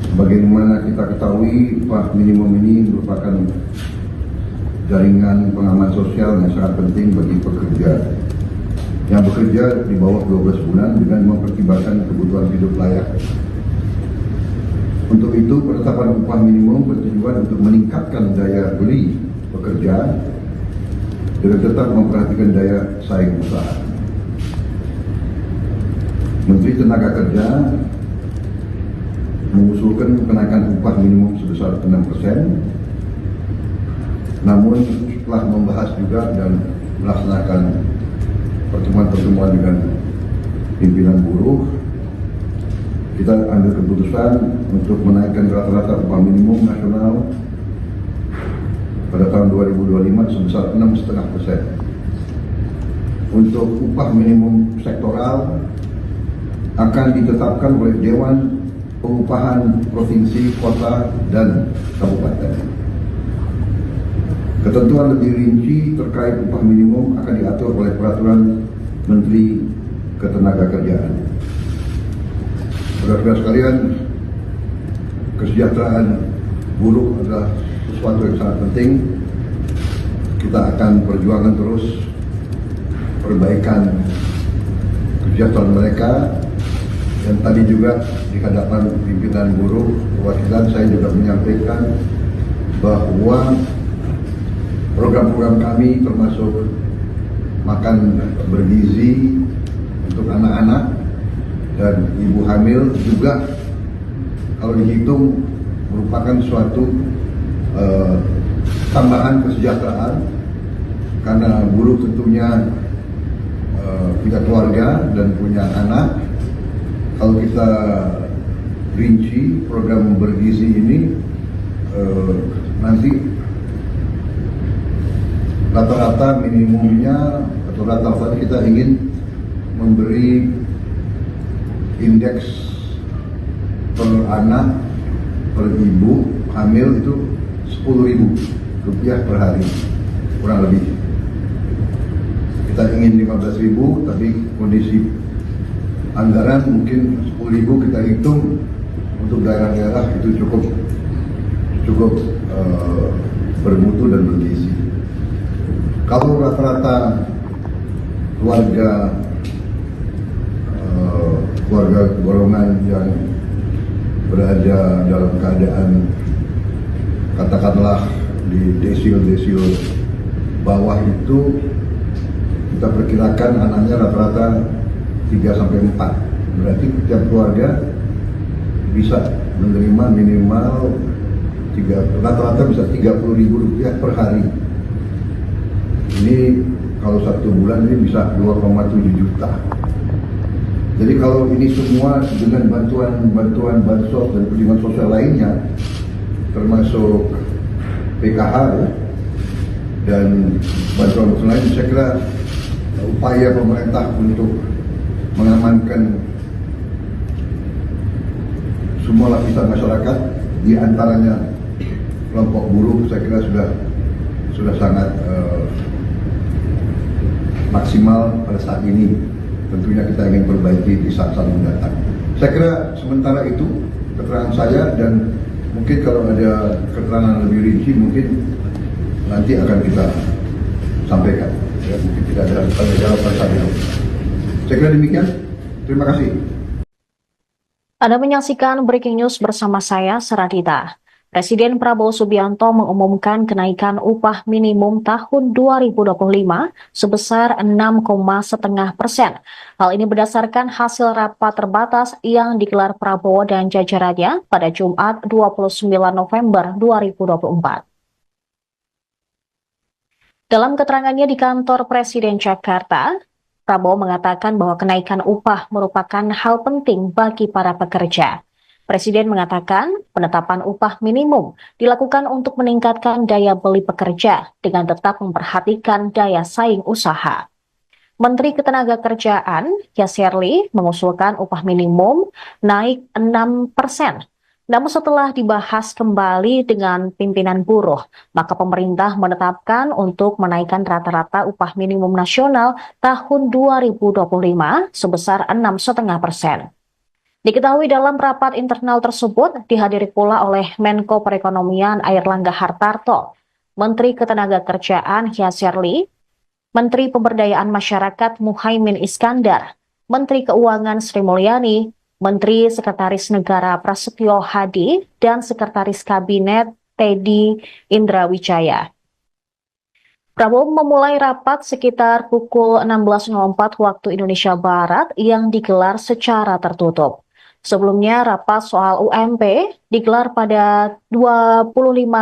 Sebagaimana kita ketahui, upah minimum ini merupakan jaringan pengaman sosial yang sangat penting bagi pekerja yang bekerja di bawah 12 bulan dengan mempertimbangkan kebutuhan hidup layak. Untuk itu, penetapan upah minimum bertujuan untuk meningkatkan daya beli pekerja dengan tetap memperhatikan daya saing usaha. Menteri Tenaga Kerja mengusulkan kenaikan upah minimum sebesar 6%, namun setelah membahas juga dan melaksanakan pertemuan-pertemuan dengan pimpinan buruh, kita ambil keputusan untuk menaikkan rata-rata upah minimum nasional pada tahun 2025 sebesar 6,5%. Untuk upah minimum sektoral akan ditetapkan oleh Dewan Pengupahan Provinsi, Kota, dan Kabupaten. Ketentuan lebih rinci terkait upah minimum akan diatur oleh Peraturan Menteri Ketenagakerjaan. Saudara-saudara sekalian, kesejahteraan buruh adalah sesuatu yang sangat penting. Kita akan perjuangkan terus perbaikan kesejahteraan mereka. Dan tadi juga di hadapan pimpinan buruh perwakilan, saya juga menyampaikan bahwa program-program kami termasuk makan bergizi untuk anak-anak dan ibu hamil juga kalau dihitung merupakan suatu tambahan kesejahteraan, karena buruh tentunya punya keluarga dan punya anak. Kalau kita rinci program bergizi ini, nanti rata-rata minimumnya atau rata-rata kita ingin memberi indeks per anak per ibu hamil itu Rp10.000 per hari kurang lebih. Kita ingin 15.000, tapi kondisi anggaran mungkin 10.000 kita hitung untuk daerah-daerah itu cukup bermutu dan bergizi. Kalau rata-rata keluarga golongan yang berada dalam keadaan katakanlah di desil bawah itu, kita perkirakan anaknya rata-rata 3-4, berarti setiap keluarga bisa menerima minimal rata-rata bisa Rp30.000 per hari. Ini kalau 1 bulan ini bisa 2,7 juta. Jadi kalau ini semua dengan bantuan bansos dan perlindungan sosial lainnya, termasuk PKH ya, dan bantuan lain, saya kira upaya pemerintah untuk mengamankan semua lapisan masyarakat, di antaranya kelompok buruh, saya kira sudah sangat maksimal pada saat ini. Tentunya kita ingin perbaiki di saat-saat mendatang. Saya kira sementara itu keterangan saya, dan mungkin kalau ada keterangan lebih rinci mungkin nanti akan kita sampaikan. Ya, mungkin tidak ada tanya jawab pada saat ini. Saya kira demikian. Terima kasih. Anda menyaksikan Breaking News bersama saya, Seradita. Presiden Prabowo Subianto mengumumkan kenaikan upah minimum tahun 2025 sebesar 6,5%. Hal ini berdasarkan hasil rapat terbatas yang digelar Prabowo dan jajarannya pada Jumat 29 November 2024. Dalam keterangannya di kantor Presiden Jakarta, Prabowo mengatakan bahwa kenaikan upah merupakan hal penting bagi para pekerja. Presiden mengatakan penetapan upah minimum dilakukan untuk meningkatkan daya beli pekerja dengan tetap memperhatikan daya saing usaha. Menteri Ketenagakerjaan, Yasserli, mengusulkan upah minimum naik 6%. Namun setelah dibahas kembali dengan pimpinan buruh, maka pemerintah menetapkan untuk menaikkan rata-rata upah minimum nasional tahun 2025 sebesar 6,5%. Diketahui dalam rapat internal tersebut dihadiri pula oleh Menko Perekonomian Airlangga Hartarto, Menteri Ketenagakerjaan Yasserli, Menteri Pemberdayaan Masyarakat Muhaimin Iskandar, Menteri Keuangan Sri Mulyani, Menteri Sekretaris Negara Prasetyo Hadi, dan Sekretaris Kabinet Teddy Indrawijaya. Prabowo memulai rapat sekitar pukul 16.04 waktu Indonesia Barat yang digelar secara tertutup. Sebelumnya, rapat soal UMP digelar pada 25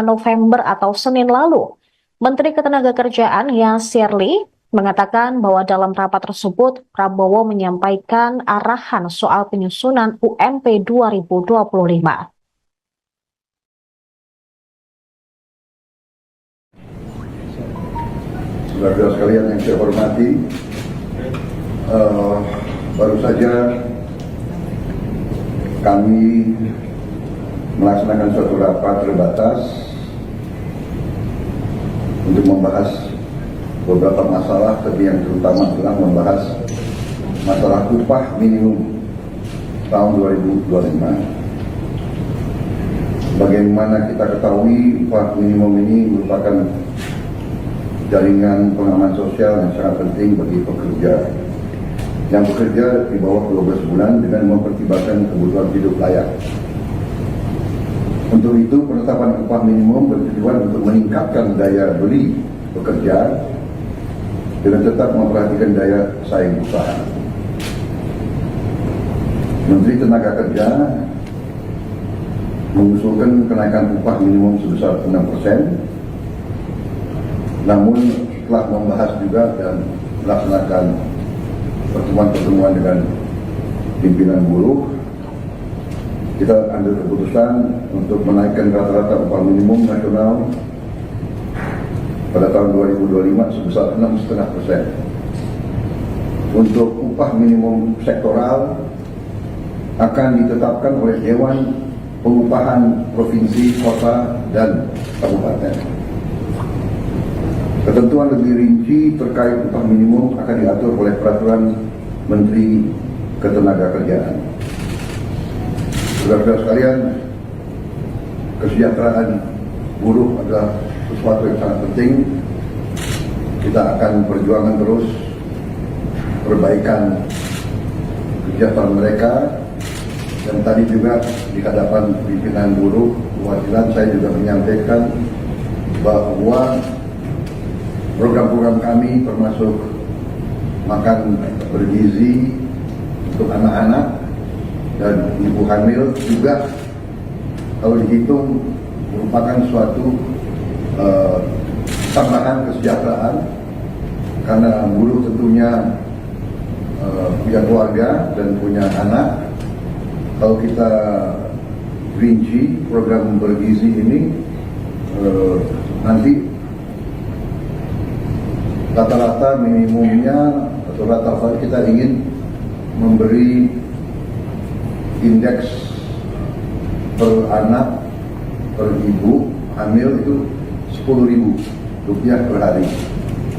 November atau Senin lalu. Menteri Ketenagakerjaan Yasserli mengatakan bahwa dalam rapat tersebut, Prabowo menyampaikan arahan soal penyusunan UMP 2025. Saudara sekalian yang saya hormati, baru saja kami melaksanakan suatu rapat terbatas untuk membahas beberapa masalah, tapi yang terutama adalah membahas masalah upah minimum tahun 2025. Bagaimana kita ketahui, upah minimum ini merupakan jaringan pengaman sosial yang sangat penting bagi pekerja yang bekerja di bawah 12 bulan dengan mempertimbangkan kebutuhan hidup layak. Untuk itu, penetapan upah minimum bertujuan untuk meningkatkan daya beli pekerja dengan tetap memperhatikan daya saing usaha. Menteri Tenaga Kerja mengusulkan kenaikan upah minimum sebesar 6%, namun telah membahas juga dan melaksanakan pertemuan-pertemuan dengan pimpinan buruh, kita ambil keputusan untuk menaikkan rata-rata upah minimum nasional pada tahun 2025 sebesar 6,5%. Untuk upah minimum sektoral akan ditetapkan oleh Dewan Pengupahan Provinsi, Kota, dan Kabupaten. Ketentuan lebih rinci terkait upah minimum akan diatur oleh Peraturan Menteri Ketenagakerjaan. Saudara-saudara sekalian, kesejahteraan buruh adalah sesuatu yang sangat penting. Kita akan perjuangan terus perbaikan kesejahteraan mereka. Dan tadi juga di hadapan pimpinan buruh perwakilan saya juga menyampaikan bahwa program-program kami termasuk makan bergizi untuk anak-anak dan ibu hamil juga kalau dihitung merupakan suatu tambahan kesejahteraan, karena buruh tentunya punya keluarga dan punya anak. Kalau kita rinci program bergizi ini, nanti rata-rata minimumnya atau rata-rata kita ingin memberi indeks per anak per ibu hamil itu Rp10.000 per hari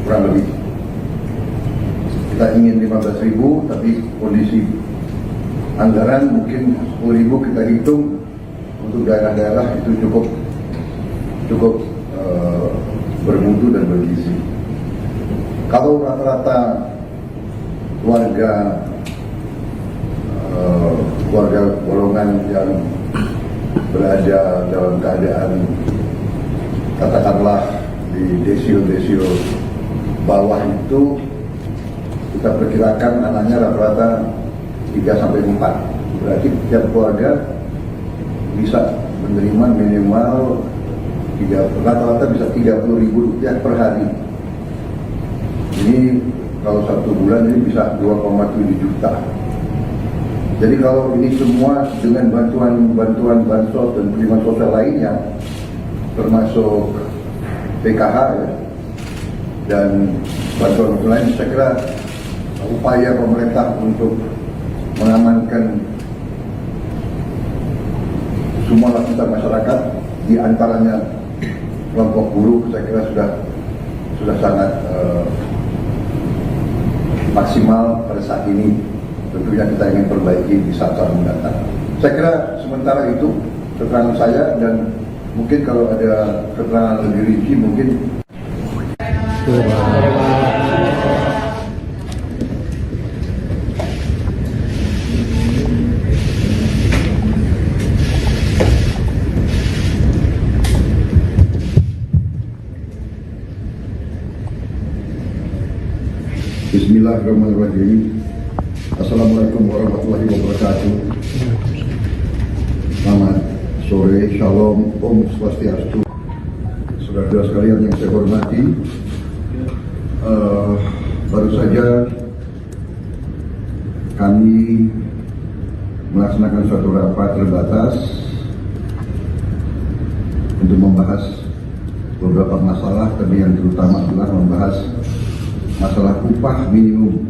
kurang lebih. Kita ingin 15.000, tapi kondisi anggaran mungkin 10.000 kita hitung untuk daerah-daerah itu cukup bermutu dan bergizi. Kalau rata-rata keluarga golongan yang berada dalam keadaan katakanlah di desio bawah itu, kita perkirakan anaknya rata-rata 3-4. Berarti tiap keluarga bisa menerima minimal rata-rata bisa Rp30.000 per hari. Ini kalau 1 bulan ini bisa 2,7 juta. Jadi kalau ini semua dengan bantuan bansos dan perlindungan sosial lainnya, termasuk PKH ya, dan bantuan lain, saya kira upaya pemerintah untuk mengamankan semua lapisan masyarakat, di antaranya kelompok buruh, saya kira sudah sangat maksimal pada saat ini. Tentunya kita ingin perbaiki di saat-saat mendatang. Saya kira sementara itu keterangan saya, dan mungkin kalau ada keterangan lebih rinci mungkin. Bismillahirrahmanirrahim. Assalamualaikum warahmatullahi wabarakatuh. Selamat sore, shalom, om swastiastu. Saudara-saudara sekalian yang saya hormati, baru saja kami melaksanakan suatu rapat terbatas untuk membahas beberapa masalah, tapi yang terutama adalah membahas masalah upah minimum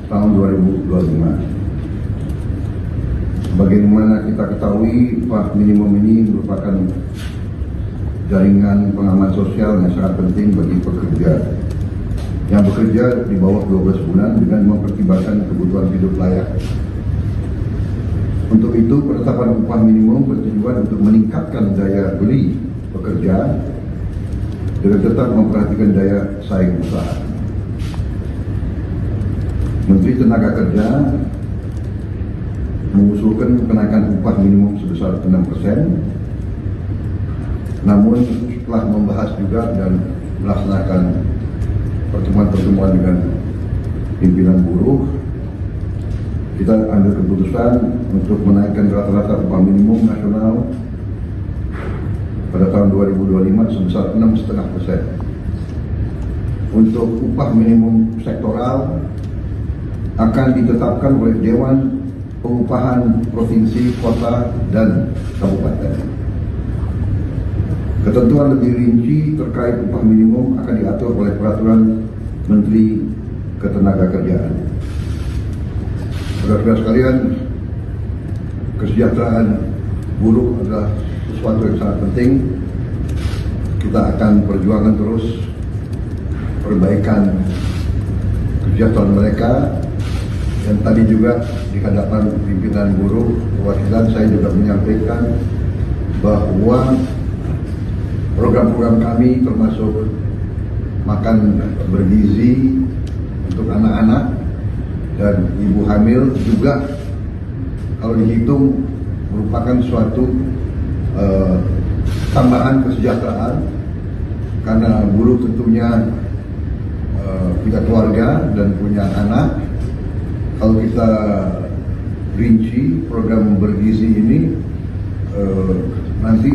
tahun 2025. Bagaimana kita ketahui, upah minimum ini merupakan jaringan pengaman sosial yang sangat penting bagi pekerja yang bekerja di bawah 12 bulan dengan mempertimbangkan kebutuhan hidup layak. Untuk itu, penetapan upah minimum bertujuan untuk meningkatkan daya beli pekerja dengan tetap memperhatikan daya saing usaha. Menteri Tenaga Kerja mengusulkan kenaikan upah minimum sebesar 6%. Namun setelah membahas juga dan melaksanakan pertemuan-pertemuan dengan pimpinan buruh, kita ambil keputusan untuk menaikkan rata-rata upah minimum nasional pada tahun 2025 sebesar 6,5%. Untuk upah minimum sektoral akan ditetapkan oleh Dewan Pengupahan Provinsi, Kota, dan Kabupaten. Ketentuan lebih rinci terkait upah minimum akan diatur oleh Peraturan Menteri Ketenagakerjaan. Saudara-saudara sekalian, kesejahteraan buruh adalah sesuatu yang sangat penting. Kita akan perjuangkan terus perbaikan kesejahteraan mereka. Dan tadi juga di hadapan pimpinan buruh perwakilan saya juga menyampaikan bahwa program-program kami termasuk makan bergizi untuk anak-anak dan ibu hamil juga kalau dihitung merupakan suatu tambahan kesejahteraan, karena buruh tentunya punya keluarga dan punya anak. Kalau kita rinci program bergizi ini, nanti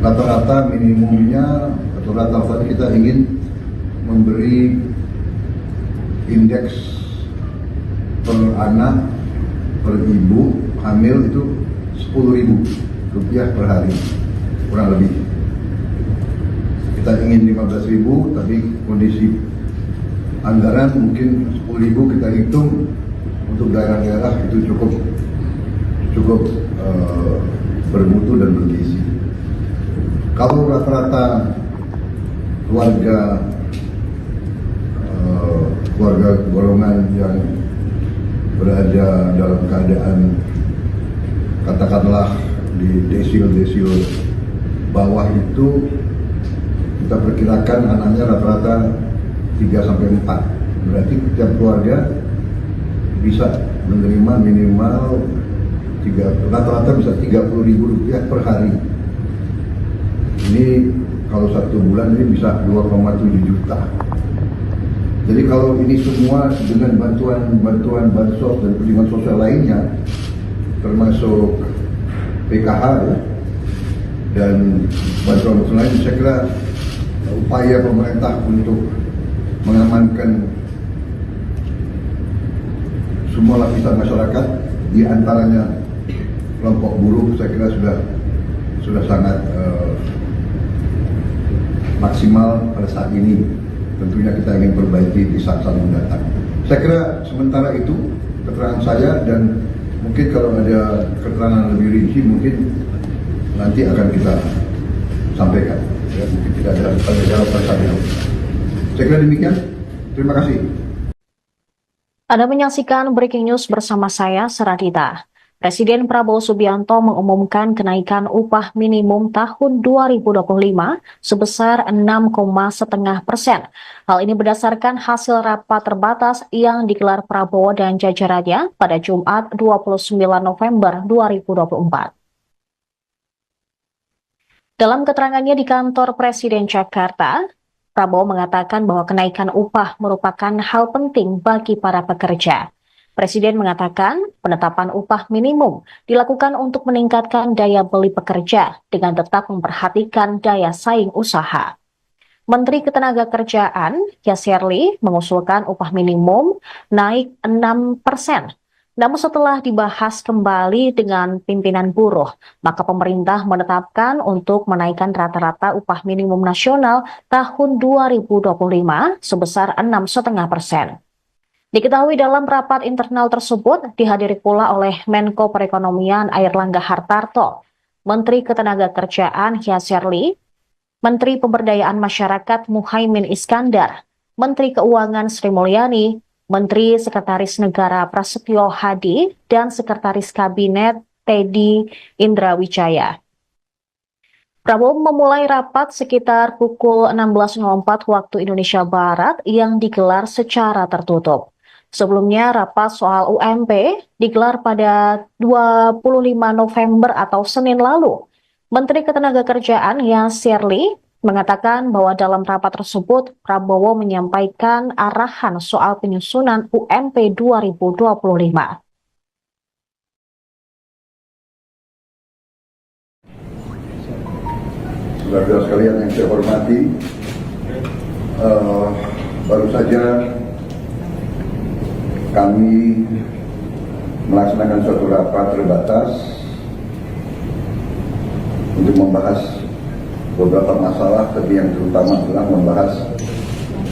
rata-rata minimumnya atau rata-rata kita ingin memberi indeks per anak per ibu hamil itu Rp10.000 per hari kurang lebih. Kita ingin 15.000, tapi kondisi anggaran mungkin 10.000 kita hitung untuk daerah-daerah itu cukup bermutu dan bergizi. Kalau rata-rata keluarga golongan yang berada dalam keadaan katakanlah di desil bawah itu, kita perkirakan anaknya rata-rata 3 sampai 4. Berarti setiap keluarga bisa menerima minimal rata-rata bisa Rp30.000 per hari. Ini kalau 1 bulan ini bisa 2,7 juta. Jadi kalau ini semua dengan bantuan bansos dan perlindungan sosial lainnya, termasuk PKH ya, dan bantuan lain, saya kira upaya pemerintah untuk mengamankan semua lapisan masyarakat, di antaranya kelompok buruh, saya kira sudah sangat maksimal pada saat ini. Tentunya kita ingin perbaiki di saat-saat mendatang. Saya kira sementara itu keterangan saya, dan mungkin kalau ada keterangan lebih rinci mungkin nanti akan kita sampaikan. Ya, mungkin tidak ada jawaban saya. Saya kira demikian. Terima kasih. Anda menyaksikan Breaking News bersama saya, Saradita. Presiden Prabowo Subianto mengumumkan kenaikan upah minimum tahun 2025 sebesar 6,5%. Hal ini berdasarkan hasil rapat terbatas yang digelar Prabowo dan jajarannya pada Jumat 29 November 2024. Dalam keterangannya di kantor Presiden Jakarta, Prabowo mengatakan bahwa kenaikan upah merupakan hal penting bagi para pekerja. Presiden mengatakan penetapan upah minimum dilakukan untuk meningkatkan daya beli pekerja dengan tetap memperhatikan daya saing usaha. Menteri Ketenagakerjaan Yasserli mengusulkan upah minimum naik 6%. Namun setelah dibahas kembali dengan pimpinan buruh, maka pemerintah menetapkan untuk menaikkan rata-rata upah minimum nasional tahun 2025 sebesar 6,5%. Diketahui dalam rapat internal tersebut dihadiri pula oleh Menko Perekonomian Airlangga Hartarto, Menteri Ketenagakerjaan Yasserli, Menteri Pemberdayaan Masyarakat Muhaimin Iskandar, Menteri Keuangan Sri Mulyani, Menteri Sekretaris Negara Prasetyo Hadi, dan Sekretaris Kabinet Teddy Indrawijaya. Prabowo memulai rapat sekitar pukul 16.04 waktu Indonesia Barat yang digelar secara tertutup. Sebelumnya, rapat soal UMP digelar pada 25 November atau Senin lalu. Menteri Ketenagakerjaan Yasserli mengatakan bahwa dalam rapat tersebut, Prabowo menyampaikan arahan soal penyusunan UMP 2025. Saudara-saudara sekalian yang saya hormati, baru saja kami melaksanakan suatu rapat terbatas untuk membahas beberapa masalah, tapi yang terutama adalah membahas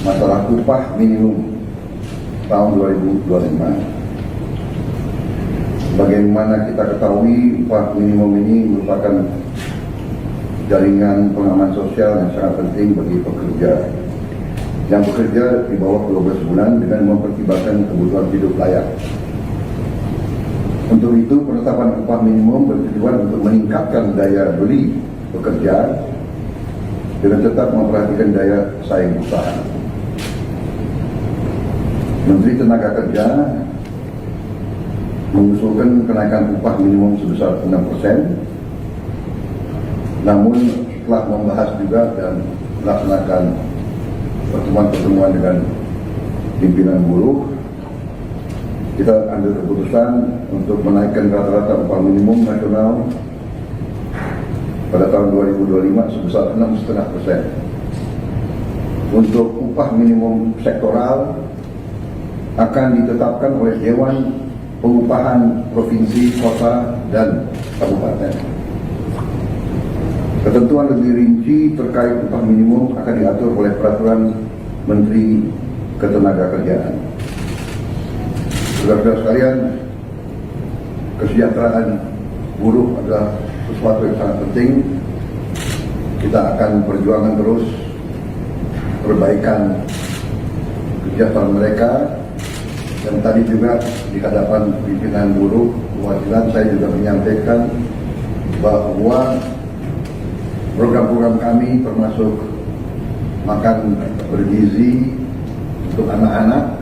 masalah upah minimum tahun 2025. Bagaimana kita ketahui, upah minimum ini merupakan jaringan pengaman sosial yang sangat penting bagi pekerja yang bekerja di bawah 12 bulan dengan mempertimbangkan kebutuhan hidup layak. Untuk itu, penetapan upah minimum bertujuan untuk meningkatkan daya beli pekerja dengan tetap memperhatikan daya saing usaha. Menteri Tenaga Kerja mengusulkan kenaikan upah minimum sebesar 6%. Namun telah membahas juga dan melaksanakan pertemuan-pertemuan dengan pimpinan buruh, kita ambil keputusan untuk menaikkan rata-rata upah minimum nasional pada tahun 2025 sebesar 6,5%. Untuk upah minimum sektoral akan ditetapkan oleh Dewan Pengupahan Provinsi, Kota, dan Kabupaten. Ketentuan lebih rinci terkait upah minimum akan diatur oleh Peraturan Menteri ketenagakerjaan. Saudara-saudara sekalian, kesejahteraan buruh adalah sesuatu yang sangat penting. Kita akan perjuangkan terus perbaikan kesejahteraan mereka. Dan tadi juga di hadapan pimpinan buruh perwakilan saya juga menyampaikan bahwa program-program kami termasuk makan bergizi untuk anak-anak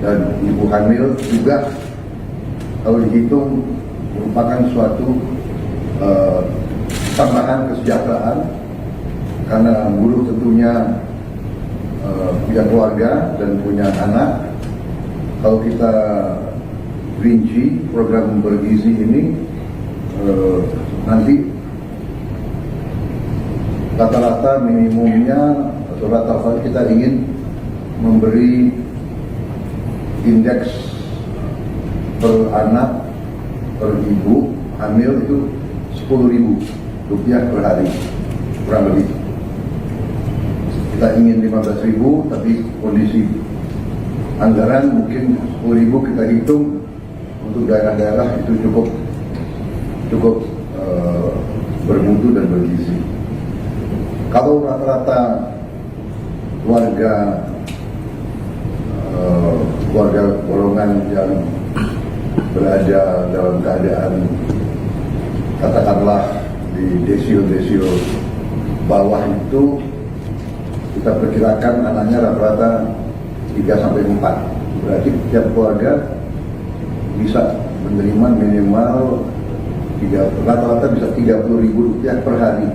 dan ibu hamil juga kalau dihitung merupakan suatu tambahan kesejahteraan karena buruh tentunya punya keluarga dan punya anak. Kalau kita rinci program bergizi ini nanti rata-rata minimumnya atau rata-rata kita ingin memberi indeks per anak per ibu hamil itu Rp10.000 per hari kurang lebih. Kita ingin 15.000 tapi kondisi anggaran mungkin 10.000 kita hitung untuk daerah-daerah itu cukup bermutu dan bergizi. Kalau rata-rata keluarga golongan yang berada dalam keadaan katakanlah di desil bawah itu kita perkirakan anaknya rata-rata 3-4. Berarti tiap keluarga bisa menerima minimal rata-rata bisa Rp30.000 per hari.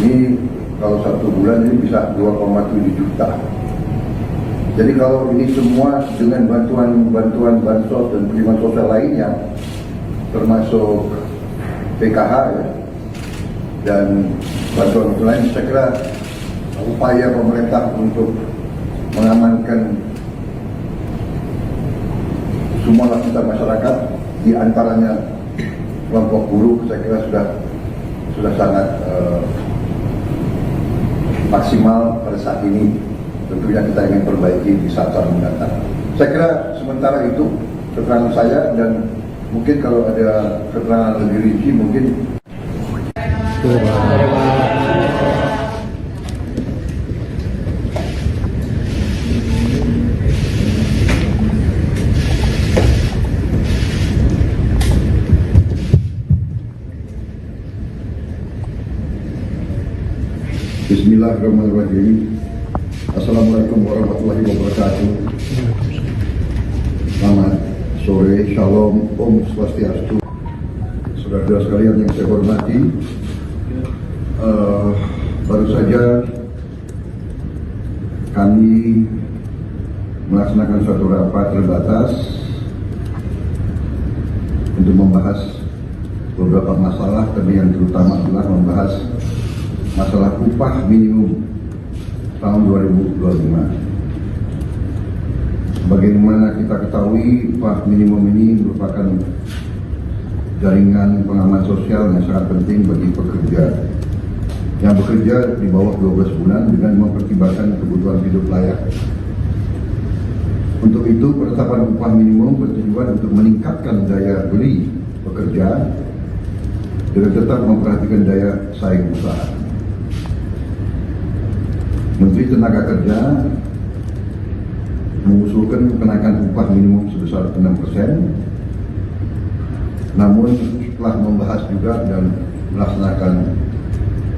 Ini kalau satu bulan ini bisa 2,7 juta. Jadi kalau ini semua dengan bantuan bansos dan penerimaan sosial lainnya, termasuk PKH ya, dan bantuan lain, saya kira upaya pemerintah untuk mengamankan semua lapisan masyarakat, di antaranya kelompok buruh, saya kira sudah sangat maksimal pada saat ini. Tentunya kita ingin perbaiki di saat-saat mendatang. Saya kira sementara itu keterangan saya, dan mungkin kalau ada keterangan lebih rinci mungkin. Bismillahirrahmanirrahim. Assalamualaikum warahmatullahi wabarakatuh. Selamat sore, shalom, om swastiastu. Saudara-saudara sekalian yang saya hormati, baru saja kami melaksanakan suatu rapat terbatas untuk membahas beberapa masalah, tapi yang terutama adalah membahas masalah upah minimum tahun 2025. Bagaimana kita ketahui, upah minimum ini merupakan jaringan pengaman sosial yang sangat penting bagi pekerja yang bekerja di bawah 12 bulan dengan mempertimbangkan kebutuhan hidup layak. Untuk itu, penetapan upah minimum bertujuan untuk meningkatkan daya beli pekerja dengan tetap memperhatikan daya saing usaha. Menteri Tenaga Kerja mengusulkan kenaikan upah minimum sebesar 6%. Namun setelah membahas juga dan melaksanakan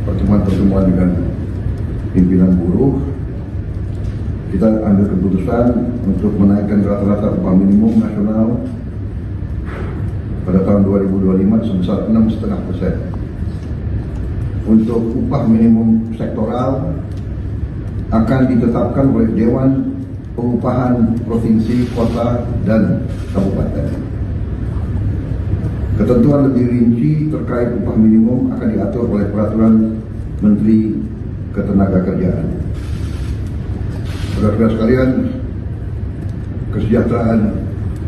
pertemuan-pertemuan dengan pimpinan buruh, kita ambil keputusan untuk menaikkan rata-rata upah minimum nasional pada tahun 2025 sebesar 6,5%. Untuk upah minimum sektoral akan ditetapkan oleh Dewan Pengupahan Provinsi, Kota, dan Kabupaten. Ketentuan lebih rinci terkait upah minimum akan diatur oleh Peraturan Menteri Ketenagakerjaan. Saudara-saudara sekalian, kesejahteraan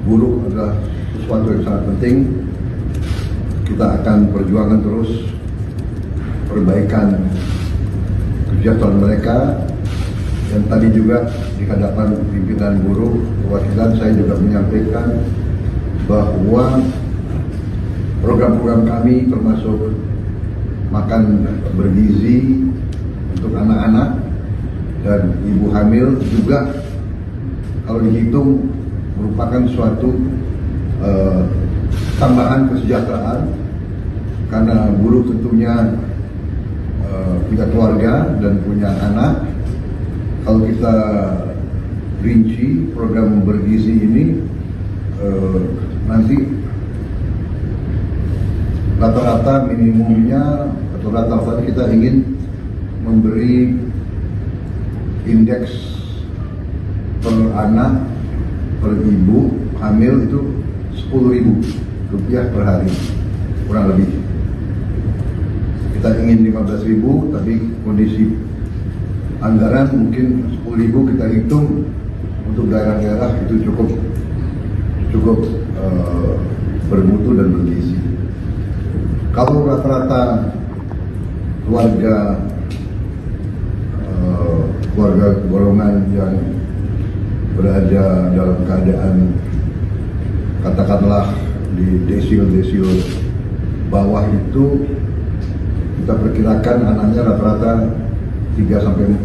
buruh adalah sesuatu yang sangat penting. Kita akan perjuangkan terus perbaikan kesejahteraan mereka. Dan tadi juga di hadapan pimpinan buruh perwakilan saya juga menyampaikan bahwa program-program kami termasuk makan bergizi untuk anak-anak dan ibu hamil juga kalau dihitung merupakan suatu tambahan kesejahteraan karena buruh tentunya punya keluarga dan punya anak. Kalau kita rinci program bergizi ini nanti rata-rata minimumnya atau rata-rata kita ingin memberi indeks per anak per ibu hamil itu Rp10.000 per hari kurang lebih. Kita ingin 15.000 tapi kondisi anggaran mungkin 10.000 kita hitung untuk daerah-daerah itu cukup bermutu dan bergizi. Kalau rata-rata keluarga golongan yang berada dalam keadaan katakanlah di desil bawah itu kita perkirakan anaknya rata-rata 3-4,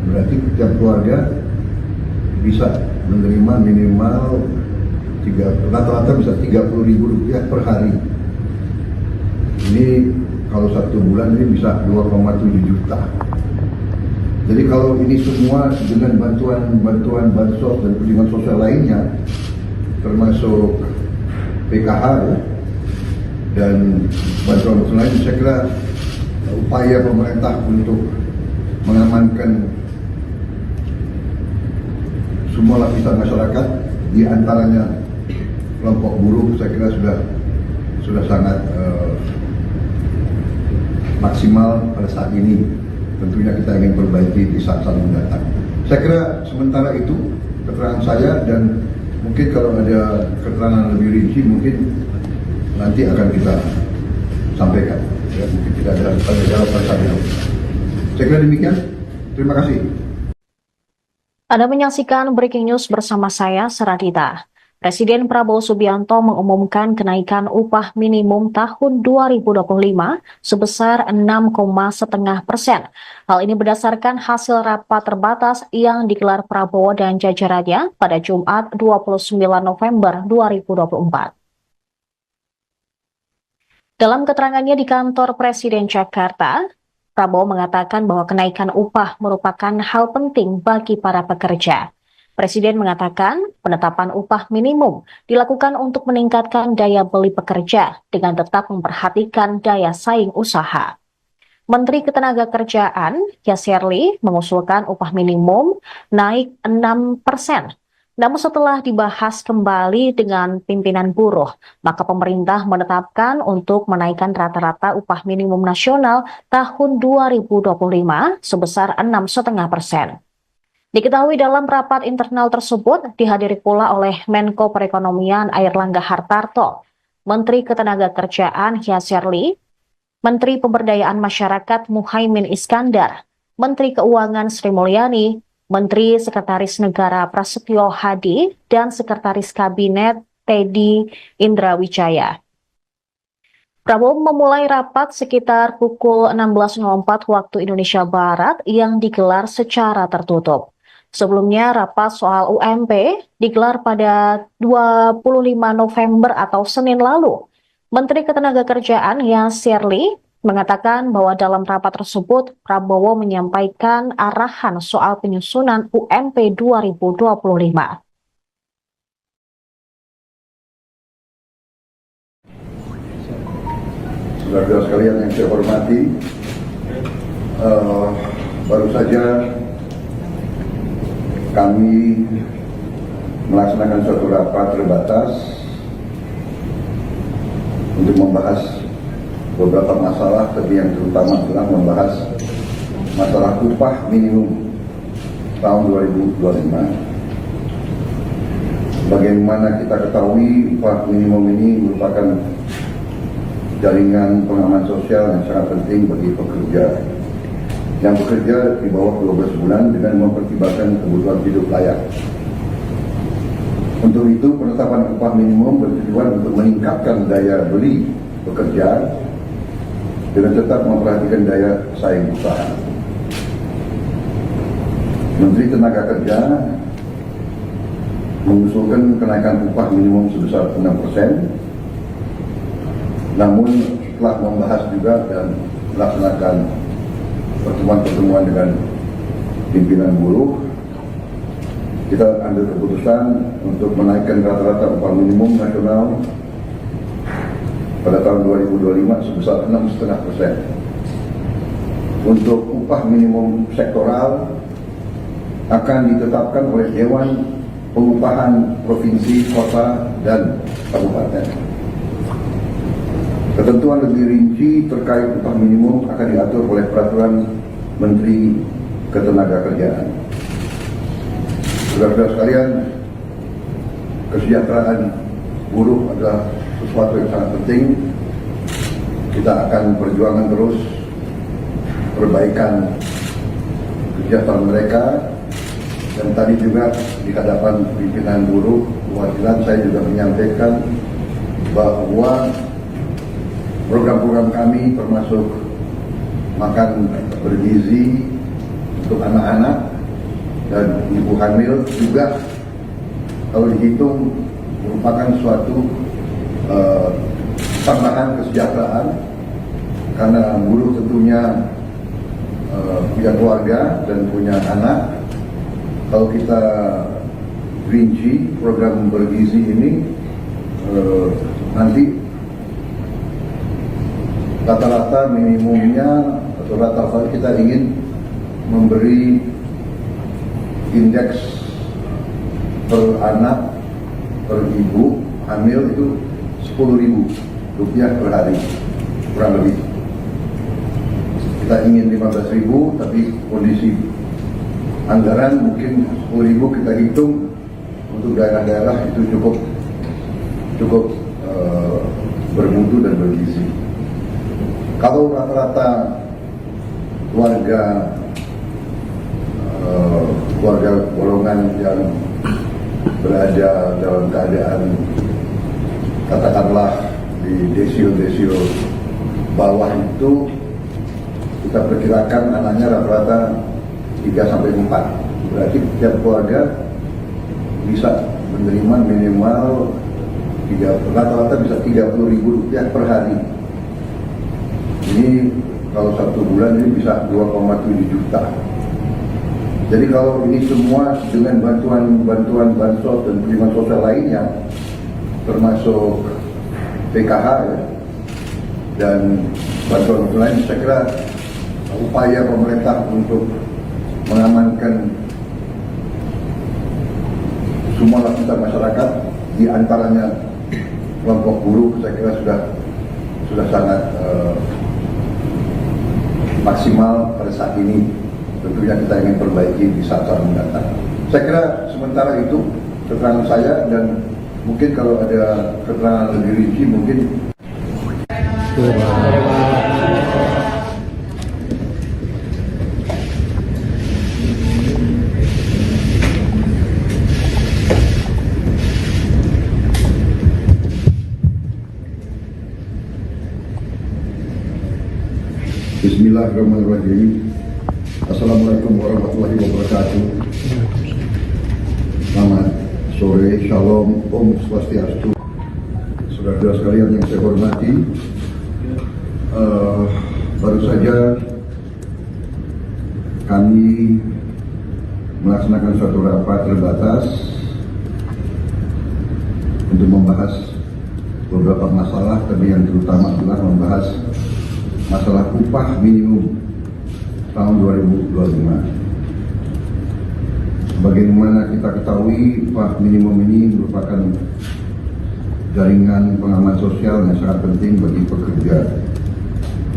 berarti setiap keluarga bisa menerima minimal rata-rata bisa Rp30.000 per hari. Ini kalau 1 bulan ini bisa 2,7 juta. Jadi kalau ini semua dengan bantuan bansos dan perlindungan sosial lainnya, termasuk PKH dan bantuan lain, saya kira upaya pemerintah untuk mengamankan semua lapisan masyarakat, di antaranya kelompok buruh, saya kira sudah sangat maksimal pada saat ini. Tentunya kita ingin perbaiki di saat-saat mendatang. Saya kira sementara itu keterangan saya, dan mungkin kalau ada keterangan lebih rinci mungkin nanti akan kita sampaikan. Ya, mungkin tidak ada jawaban saya. Saya kira demikian. Terima kasih. Anda menyaksikan Breaking News bersama saya, Seradita. Presiden Prabowo Subianto mengumumkan kenaikan upah minimum tahun 2025 sebesar 6,5%. Hal ini berdasarkan hasil rapat terbatas yang digelar Prabowo dan jajarannya pada Jumat 29 November 2024. Dalam keterangannya di kantor Presiden Jakarta, Prabowo mengatakan bahwa kenaikan upah merupakan hal penting bagi para pekerja. Presiden mengatakan penetapan upah minimum dilakukan untuk meningkatkan daya beli pekerja dengan tetap memperhatikan daya saing usaha. Menteri Ketenagakerjaan, Yasserli, mengusulkan upah minimum naik 6%. Namun setelah dibahas kembali dengan pimpinan buruh, maka pemerintah menetapkan untuk menaikkan rata-rata upah minimum nasional tahun 2025 sebesar 6,5%. Diketahui dalam rapat internal tersebut dihadiri pula oleh Menko Perekonomian Airlangga Hartarto, Menteri Ketenagakerjaan Yasserli, Menteri Pemberdayaan Masyarakat Muhaimin Iskandar, Menteri Keuangan Sri Mulyani, Menteri Sekretaris Negara Prasetyo Hadi, dan Sekretaris Kabinet Teddy Indrawijaya. Prabowo memulai rapat sekitar pukul 16.04 waktu Indonesia Barat yang digelar secara tertutup. Sebelumnya, rapat soal UMP digelar pada 25 November atau Senin lalu. Menteri Ketenagakerjaan Yasserli mengatakan bahwa dalam rapat tersebut Prabowo menyampaikan arahan soal penyusunan UMP 2025. Saudara-saudara sekalian yang saya hormati, baru saja kami melaksanakan suatu rapat terbatas untuk membahas beberapa masalah, tapi yang terutama adalah membahas masalah upah minimum tahun 2025. Bagaimana kita ketahui upah minimum ini merupakan jaringan pengaman sosial yang sangat penting bagi pekerja. yang bekerja di bawah 12 bulan dengan mempertimbangkan kebutuhan hidup layak. Untuk itu, penetapan upah minimum bertujuan untuk meningkatkan daya beli pekerja dengan tetap memperhatikan daya saing usaha. Menteri Tenaga Kerja mengusulkan kenaikan upah minimum sebesar 6%, namun setelah membahas juga dan melaksanakan pertemuan-pertemuan dengan pimpinan buruh, kita ambil keputusan untuk menaikkan rata-rata upah minimum nasional pada tahun 2025 sebesar 6,5%. Untuk upah minimum sektoral akan ditetapkan oleh Dewan Pengupahan Provinsi, Kota, dan Kabupaten. Ketentuan lebih rinci terkait upah minimum akan diatur oleh Peraturan Menteri Ketenagakerjaan. Saudara-saudara sekalian, kesejahteraan buruh adalah sesuatu yang sangat penting. Kita akan perjuangan terus perbaikan kesejahteraan mereka. Dan tadi juga di hadapan pimpinan buruh perwakilan saya juga menyampaikan bahwa program-program kami termasuk makan bergizi untuk anak-anak dan ibu hamil juga kalau dihitung merupakan suatu tambahan kesejahteraan, karena buruh tentunya punya keluarga dan punya anak. Kalau kita rinci program bergizi ini, nanti rata-rata minimumnya atau rata-rata kita ingin memberi indeks per anak per ibu hamil itu Rp10.000 per hari kurang lebih. Kita ingin 15.000, tapi kondisi anggaran mungkin 10.000 kita hitung untuk daerah-daerah itu cukup bermutu dan bergizi. Kalau rata-rata keluarga golongan yang berada dalam keadaan katakanlah di desio bawah itu, kita perkirakan anaknya rata-rata 3-4. Berarti tiap keluarga bisa menerima minimal rata-rata bisa Rp30.000 per hari. Ini kalau 1 bulan ini bisa 2,7 juta. Jadi kalau ini semua dengan bantuan bansos dan perlindungan sosial lainnya, termasuk PKH ya, dan bantuan lain, saya kira upaya pemerintah untuk mengamankan semua lapisan masyarakat, di antaranya kelompok buruh, saya kira sudah sangat maksimal pada saat ini. Tentunya kita ingin perbaiki di saat-saat mendatang. Saya kira sementara itu keterangan saya, dan mungkin kalau ada keterangan lebih rinci mungkin. Bismillahirrahmanirrahim. Assalamualaikum warahmatullahi wabarakatuh. Selamat sore, shalom, om swastiastu. Saudara-saudara sekalian yang saya hormati, baru saja kami melaksanakan suatu rapat terbatas untuk membahas beberapa masalah, tapi yang terutama adalah membahas masalah upah minimum tahun 2025. Sebagaimana kita ketahui, upah minimum ini merupakan jaringan pengaman sosial yang sangat penting bagi pekerja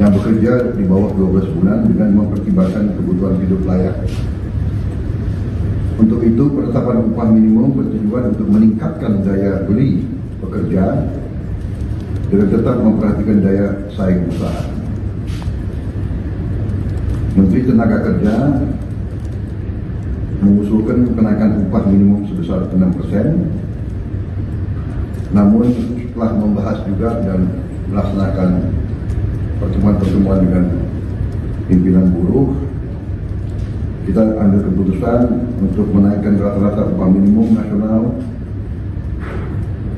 yang bekerja di bawah 12 bulan dengan mempertimbangkan kebutuhan hidup layak. Untuk itu, penetapan upah minimum bertujuan untuk meningkatkan daya beli pekerja dengan tetap memperhatikan daya saing usaha. Menteri Tenaga Kerja mengusulkan kenaikan upah minimum sebesar 6%. Namun setelah membahas juga dan melaksanakan pertemuan-pertemuan dengan pimpinan buruh, kita ambil keputusan untuk menaikkan rata-rata upah minimum nasional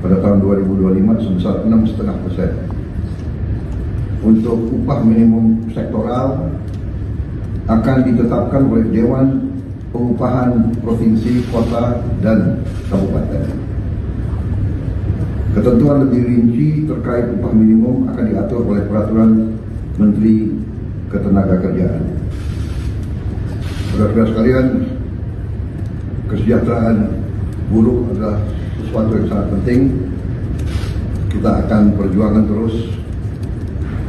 pada tahun 2025 sebesar 6,5%. Untuk upah minimum sektoral akan ditetapkan oleh Dewan Pengupahan Provinsi, Kota, dan Kabupaten. Ketentuan lebih rinci terkait upah minimum akan diatur oleh Peraturan Menteri Ketenagakerjaan. Saudara-saudara sekalian, kesejahteraan buruh adalah sesuatu yang sangat penting. Kita akan perjuangkan terus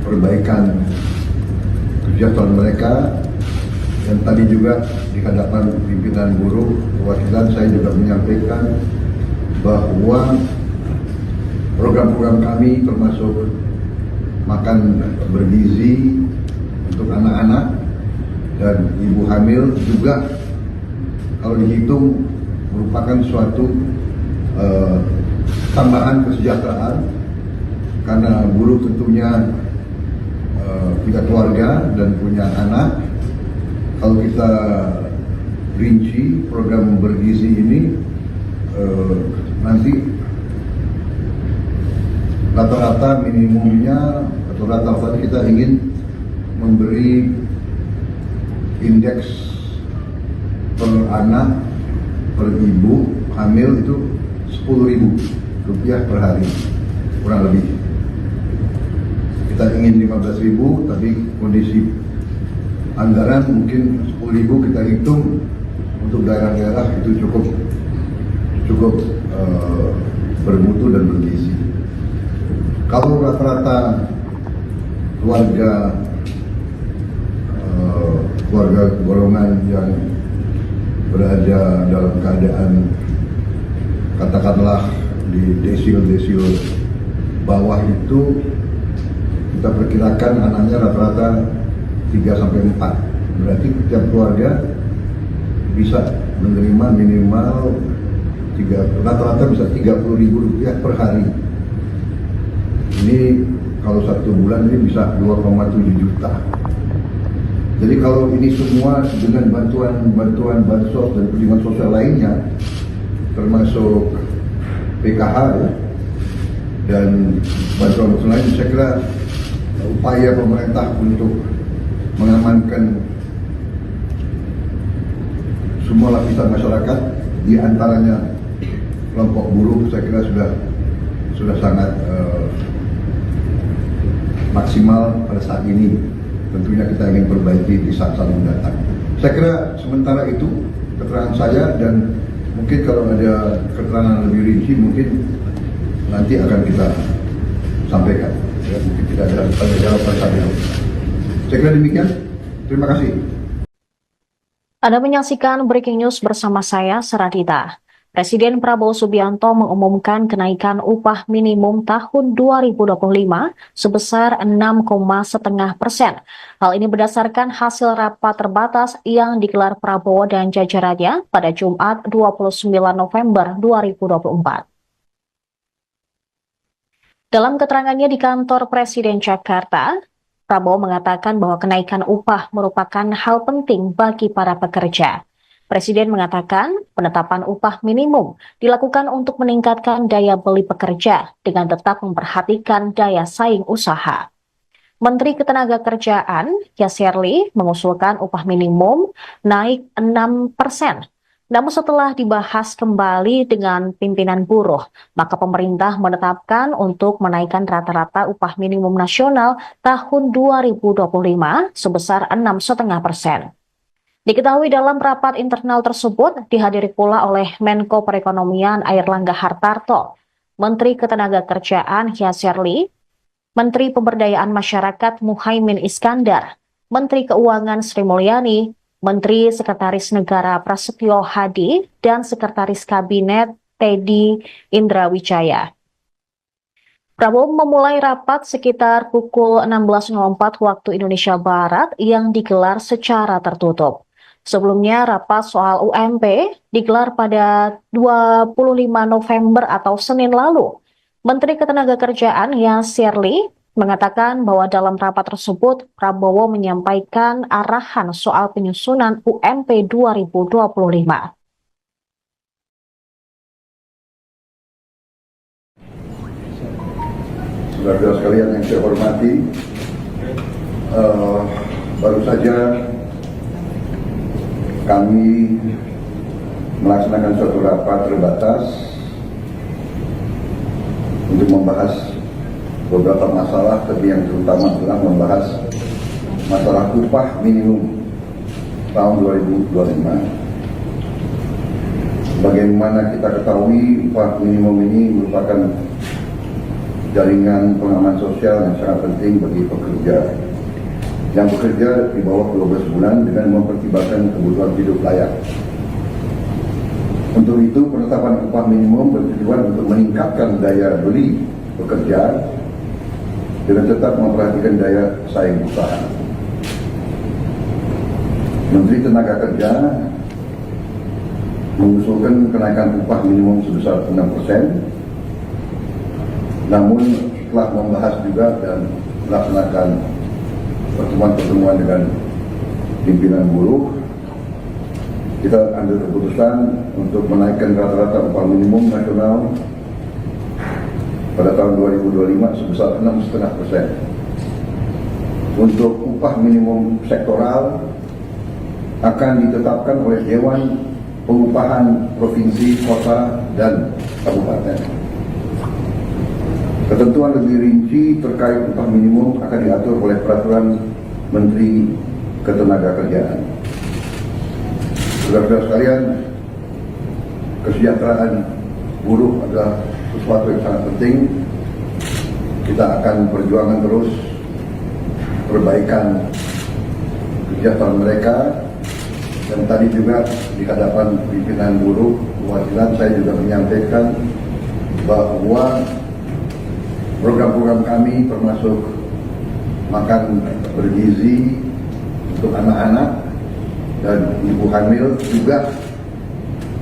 perbaikan kesejahteraan mereka. Dan tadi juga di hadapan pimpinan buruh perwakilan saya juga menyampaikan bahwa program-program kami termasuk makan bergizi untuk anak-anak dan ibu hamil juga kalau dihitung merupakan suatu tambahan kesejahteraan, karena buruh tentunya punya keluarga dan punya anak. Kalau kita rinci program bergizi ini, nanti rata-rata minimumnya atau rata-rata kita ingin memberi indeks per anak per ibu hamil itu Rp10.000 per hari kurang lebih. Kita ingin 15.000, tapi kondisi anggaran mungkin 10.000 kita hitung untuk daerah-daerah itu cukup bermutu dan bergizi. Kalau rata-rata keluarga golongan yang berada dalam keadaan katakanlah di desil bawah itu, kita perkirakan anaknya rata-rata 3-4. Berarti setiap keluarga bisa menerima minimal rata-rata bisa Rp30.000 per hari. Ini kalau 1 bulan ini bisa 2,7 juta. Jadi kalau ini semua dengan bantuan bansos dan perlindungan sosial lainnya, termasuk PKH ya, dan bantuan lain, saya kira upaya pemerintah untuk mengamankan semua lapisan masyarakat, di antaranya kelompok buruh, saya kira sudah sangat maksimal pada saat ini. Tentunya kita ingin perbaiki di saat-saat mendatang. Saya kira sementara itu keterangan saya, dan mungkin kalau ada keterangan lebih rinci mungkin nanti akan kita sampaikan. Ya, mungkin tidak ada tanya jawab pada saat itu. Saya kira demikian. Terima kasih. Anda menyaksikan Breaking News bersama saya, Saradita. Presiden Prabowo Subianto mengumumkan kenaikan upah minimum tahun 2025 sebesar 6,5%. Hal ini berdasarkan hasil rapat terbatas yang digelar Prabowo dan jajarannya pada Jumat 29 November 2024. Dalam keterangannya di kantor Presiden Jakarta, Prabowo mengatakan bahwa kenaikan upah merupakan hal penting bagi para pekerja. Presiden mengatakan penetapan upah minimum dilakukan untuk meningkatkan daya beli pekerja dengan tetap memperhatikan daya saing usaha. Menteri Ketenagakerjaan, Yasserli, mengusulkan upah minimum naik 6%. Namun setelah dibahas kembali dengan pimpinan buruh, maka pemerintah menetapkan untuk menaikkan rata-rata upah minimum nasional tahun 2025 sebesar 6,5%. Diketahui dalam rapat internal tersebut dihadiri pula oleh Menko Perekonomian Airlangga Hartarto, Menteri Ketenagakerjaan Yasserli, Menteri Pemberdayaan Masyarakat Muhaimin Iskandar, Menteri Keuangan Sri Mulyani, Menteri Sekretaris Negara Prasetyo Hadi, dan Sekretaris Kabinet Teddy Indrawijaya. Prabowo memulai rapat sekitar pukul 16.04 waktu Indonesia Barat yang digelar secara tertutup. Sebelumnya, rapat soal UMP digelar pada 25 November atau Senin lalu. Menteri Ketenagakerjaan Yasir Ly mengatakan bahwa dalam rapat tersebut, Prabowo menyampaikan arahan soal penyusunan UMP 2025. Saudara sekalian yang saya hormati, baru saja kami melaksanakan suatu rapat terbatas untuk membahas beberapa masalah, tapi yang terutama adalah membahas masalah upah minimum tahun 2025. Bagaimana kita ketahui, upah minimum ini merupakan jaringan pengaman sosial yang sangat penting bagi pekerja yang bekerja di bawah 12 bulan dengan mempertimbangkan kebutuhan hidup layak. Untuk itu, penetapan upah minimum bertujuan untuk meningkatkan daya beli pekerja dengan tetap memperhatikan daya saing usaha. Menteri Tenaga Kerja mengusulkan kenaikan upah minimum sebesar 6%. Namun setelah membahas juga dan melaksanakan pertemuan-pertemuan dengan pimpinan buruh, kita ambil keputusan untuk menaikkan rata-rata upah minimum nasional pada tahun 2025 sebesar 6,5%. Untuk upah minimum sektoral akan ditetapkan oleh Dewan Pengupahan Provinsi, Kota, dan Kabupaten. Ketentuan lebih rinci terkait upah minimum akan diatur oleh Peraturan Menteri Ketenagakerjaan. Saudara-saudara sekalian, kesejahteraan buruh adalah sesuatu yang sangat penting. Kita akan perjuangan terus perbaikan kesejahteraan mereka. Dan tadi juga di hadapan pimpinan buruh perwakilan saya juga menyampaikan bahwa program-program kami termasuk makan bergizi untuk anak-anak dan ibu hamil juga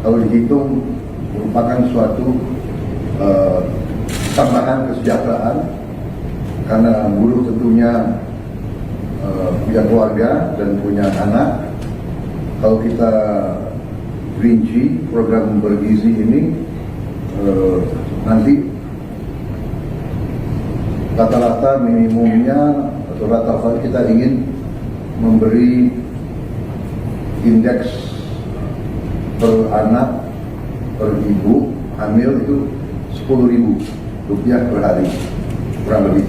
kalau dihitung merupakan suatu tambahan kesejahteraan karena buruh tentunya punya keluarga dan punya anak. Kalau kita rinci program bergizi ini nanti rata-rata minimumnya atau rata-rata kita ingin memberi indeks per anak per ibu hamil itu Rp10.000 per hari kurang lebih.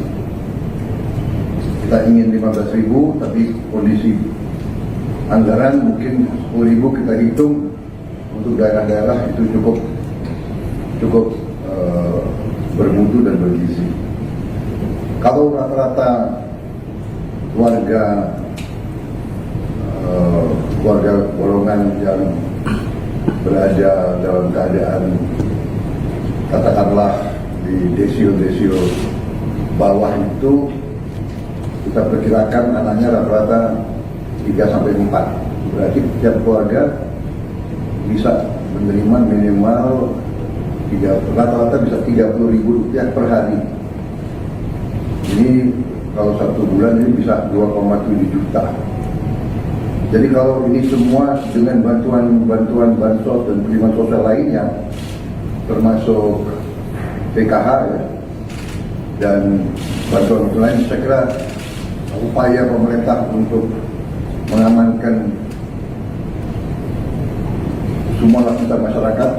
Kita ingin 15.000 tapi kondisi anggaran mungkin 10.000 kita hitung untuk daerah-daerah itu cukup bermutu dan bergizi. Kalau rata-rata keluarga golongan yang berada dalam keadaan katakanlah di desio bawah itu kita perkirakan anaknya rata-rata 3-4. Berarti setiap keluarga bisa menerima minimal rata-rata bisa Rp30.000 per hari. Ini kalau 1 bulan ini bisa 2,7 juta. Jadi kalau ini semua dengan bantuan bansos dan penerimaan sosial lainnya, termasuk PKH ya, dan bantuan lain, saya kira upaya pemerintah untuk mengamankan semua lapisan masyarakat,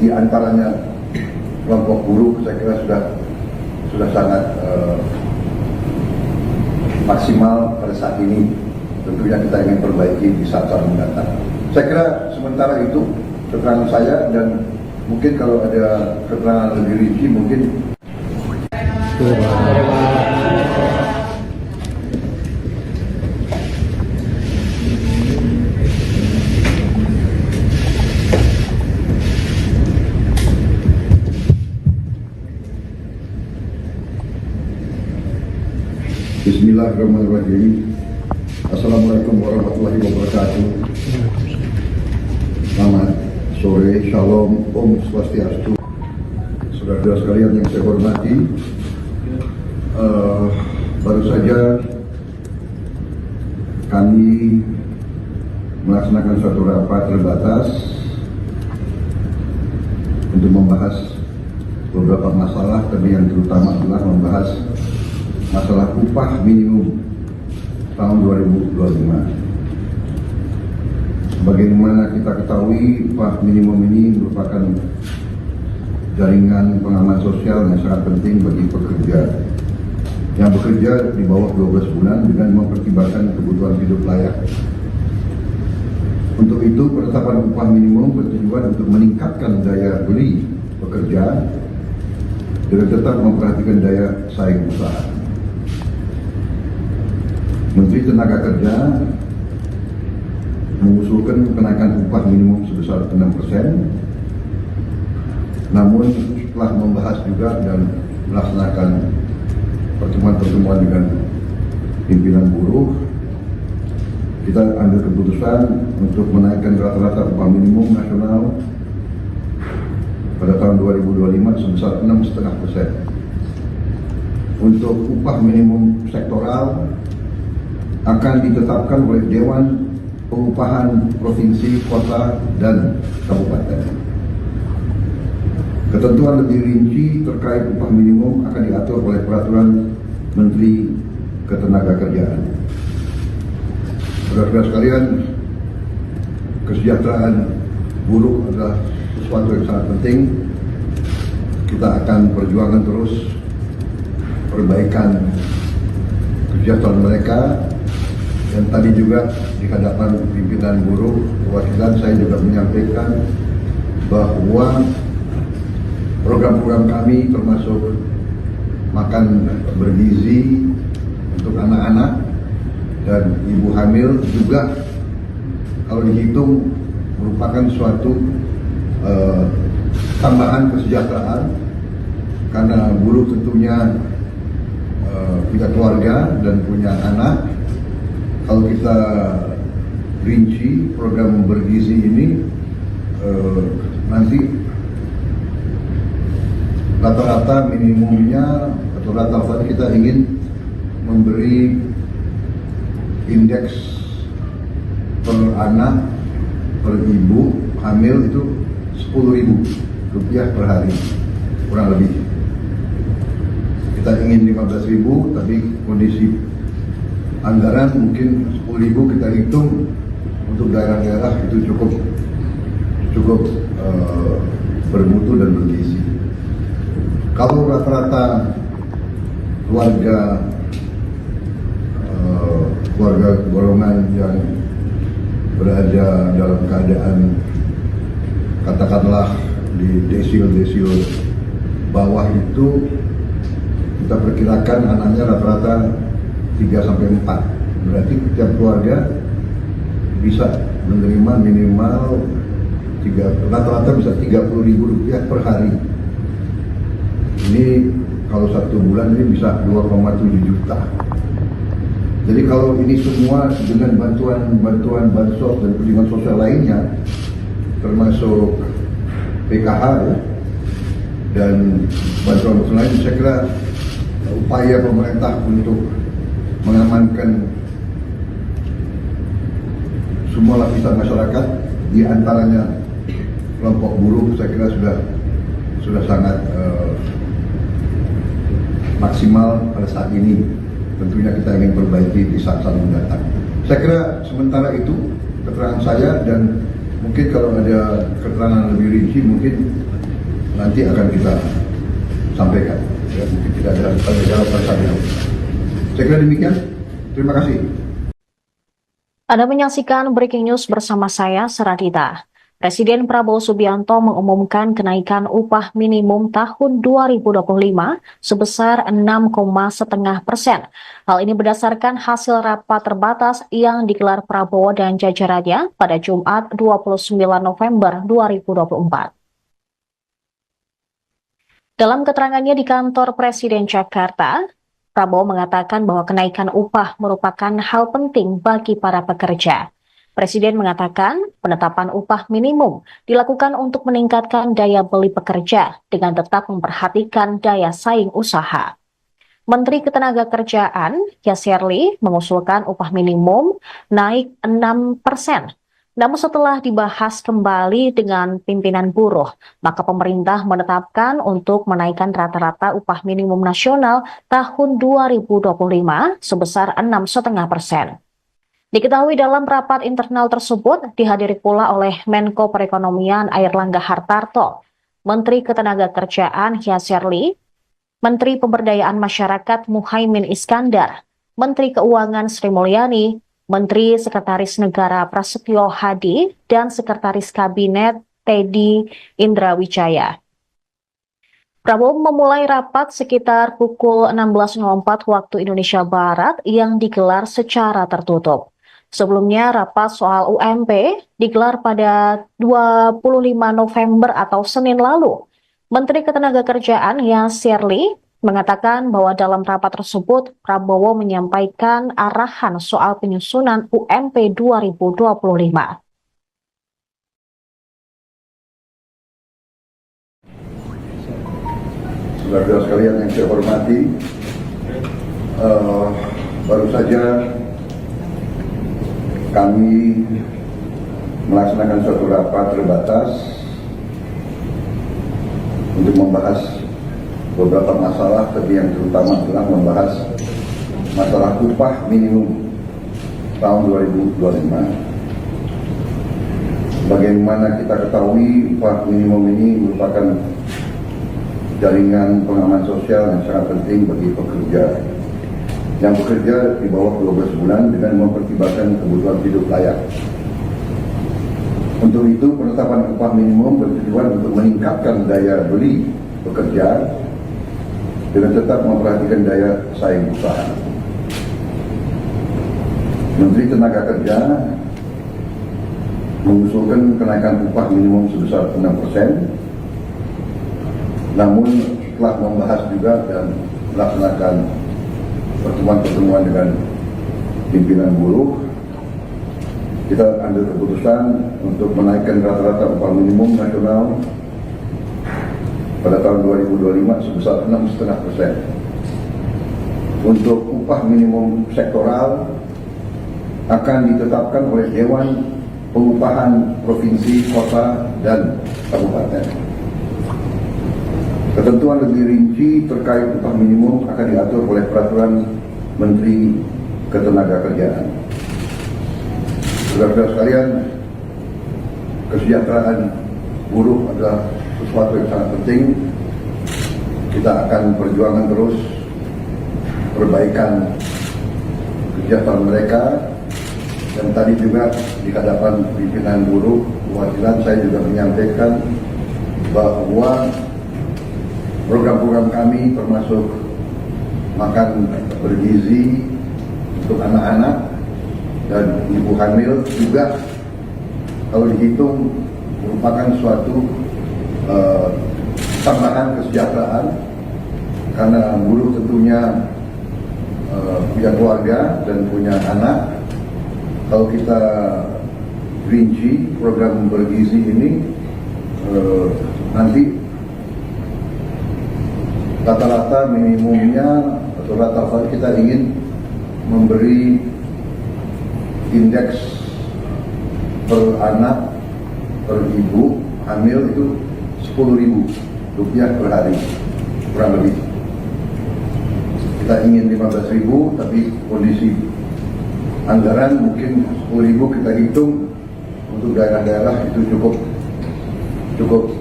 di antaranya kelompok buruh, saya kira sudah sangat maksimal pada saat ini. Tentunya kita ingin perbaiki di saat-saat mendatang. Saya kira sementara itu keterangan saya, dan mungkin kalau ada keterangan lebih rinci mungkin. Bismillahirrahmanirrahim. Assalamualaikum warahmatullahi wabarakatuh. Selamat sore, shalom, om swastiastu. Saudara-saudara sekalian yang saya hormati, baru saja kami melaksanakan suatu rapat terbatas untuk membahas beberapa masalah, tapi yang terutama adalah membahas masalah upah minimum tahun 2025. Bagaimana kita ketahui, upah minimum ini merupakan jaringan pengaman sosial yang sangat penting bagi pekerja yang bekerja di bawah 12 bulan dengan mempertimbangkan kebutuhan hidup layak. Untuk itu, penetapan upah minimum bertujuan untuk meningkatkan daya beli pekerja dengan tetap memperhatikan daya saing usaha. Menteri Tenaga Kerja mengusulkan kenaikan upah minimum sebesar 6%. Namun setelah membahas juga dan melaksanakan pertemuan-pertemuan dengan pimpinan buruh, kita ambil keputusan untuk menaikkan rata-rata upah minimum nasional pada tahun 2025 sebesar 6,5%. Untuk upah minimum sektoral akan ditetapkan oleh Dewan Pengupahan Provinsi, Kota, dan Kabupaten. Ketentuan lebih rinci terkait upah minimum akan diatur oleh Peraturan Menteri Ketenagakerjaan. Saudara-saudara sekalian, kesejahteraan buruh adalah sesuatu yang sangat penting. Kita akan perjuangkan terus perbaikan kesejahteraan mereka. Dan tadi juga di hadapan pimpinan buruh perwakilan saya juga menyampaikan bahwa program-program kami termasuk makan bergizi untuk anak-anak dan ibu hamil juga kalau dihitung merupakan suatu tambahan kesejahteraan, karena buruh tentunya punya keluarga dan punya anak. Kalau kita rinci program bergizi ini, nanti rata-rata minimumnya atau rata-rata kita ingin memberi indeks per anak per ibu hamil itu Rp10.000 per hari kurang lebih. Kita ingin 15.000, tapi kondisi anggaran mungkin 10.000 kita hitung untuk daerah-daerah itu cukup bermutu dan bergizi. Kalau rata-rata keluarga golongan yang berada dalam keadaan katakanlah di desil bawah itu, kita perkirakan anaknya rata-rata 3-4. Berarti setiap keluarga bisa menerima minimal rata-rata bisa Rp30.000 per hari. Ini kalau 1 bulan ini bisa 2,7 juta. Jadi kalau ini semua dengan bantuan bansos dan perlindungan sosial lainnya, termasuk PKH dan bantuan lain, saya kira upaya pemerintah untuk mengamankan semua lapisan masyarakat, di antaranya kelompok buruh, saya kira sudah sangat maksimal pada saat ini. Tentunya kita ingin perbaiki di saat-saat mendatang. Saya kira sementara itu keterangan saya, dan mungkin kalau ada keterangan lebih rinci mungkin nanti akan kita sampaikan. Ya, mungkin tidak ada jawaban saya. Saya kira demikian. Terima kasih. Anda menyaksikan Breaking News bersama saya, Saradita. Presiden Prabowo Subianto mengumumkan kenaikan upah minimum tahun 2025 sebesar 6,5%. Hal ini berdasarkan hasil rapat terbatas yang digelar Prabowo dan jajarannya pada Jumat 29 November 2024. Dalam keterangannya di kantor Presiden Jakarta, Prabowo mengatakan bahwa kenaikan upah merupakan hal penting bagi para pekerja. Presiden mengatakan penetapan upah minimum dilakukan untuk meningkatkan daya beli pekerja dengan tetap memperhatikan daya saing usaha. Menteri Ketenagakerjaan, Yasserli, mengusulkan upah minimum naik 6%. Namun setelah dibahas kembali dengan pimpinan buruh, maka pemerintah menetapkan untuk menaikkan rata-rata upah minimum nasional tahun 2025 sebesar 6,5%. Diketahui dalam rapat internal tersebut dihadiri pula oleh Menko Perekonomian Airlangga Hartarto, Menteri Ketenagakerjaan Yasserli, Menteri Pemberdayaan Masyarakat Muhaimin Iskandar, Menteri Keuangan Sri Mulyani, Menteri Sekretaris Negara Prasetyo Hadi, dan Sekretaris Kabinet Teddy Indrawijaya. Prabowo memulai rapat sekitar pukul 16.04 waktu Indonesia Barat yang digelar secara tertutup. Sebelumnya, rapat soal UMP digelar pada 25 November atau Senin lalu. Menteri Ketenagakerjaan Yasserli mengatakan bahwa dalam rapat tersebut Prabowo menyampaikan arahan soal penyusunan UMP 2025. Saudara-saudara sekalian yang saya hormati, baru saja kami melaksanakan suatu rapat terbatas untuk membahas beberapa masalah, tapi yang terutama adalah membahas masalah upah minimum tahun 2025. Bagaimana kita ketahui upah minimum ini merupakan jaringan pengaman sosial yang sangat penting bagi pekerja yang bekerja di bawah 12 bulan dengan mempertimbangkan kebutuhan hidup layak. Untuk itu, penetapan upah minimum bertujuan untuk meningkatkan daya beli pekerja dengan tetap memperhatikan daya saing usaha. Menteri Tenaga Kerja mengusulkan kenaikan upah minimum sebesar 6%, namun telah membahas juga dan melaksanakan pertemuan-pertemuan dengan pimpinan buruh, kita ambil keputusan untuk menaikkan rata-rata upah minimum nasional pada tahun 2025 sebesar 6,5%. Untuk upah minimum sektoral akan ditetapkan oleh Dewan Pengupahan Provinsi, Kota, dan Kabupaten. Ketentuan lebih rinci terkait upah minimum akan diatur oleh Peraturan Menteri Ketenagakerjaan. Saudara-saudara sekalian, kesejahteraan buruh adalah sesuatu yang sangat penting. Kita akan perjuangkan terus perbaikan kesejahteraan mereka. Dan tadi juga di hadapan pimpinan buruh perwakilan saya juga menyampaikan bahwa program-program kami termasuk makan bergizi untuk anak-anak dan ibu hamil juga kalau dihitung merupakan suatu tambahan kesejahteraan, karena buruh tentunya punya keluarga dan punya anak. Kalau kita rinci program bergizi ini, nanti rata-rata minimumnya atau rata-rata kita ingin memberi indeks per anak per ibu hamil itu Rp10.000 per hari, kurang lebih. Kita ingin 15.000, tapi kondisi anggaran mungkin 10.000 kita hitung untuk daerah-daerah itu cukup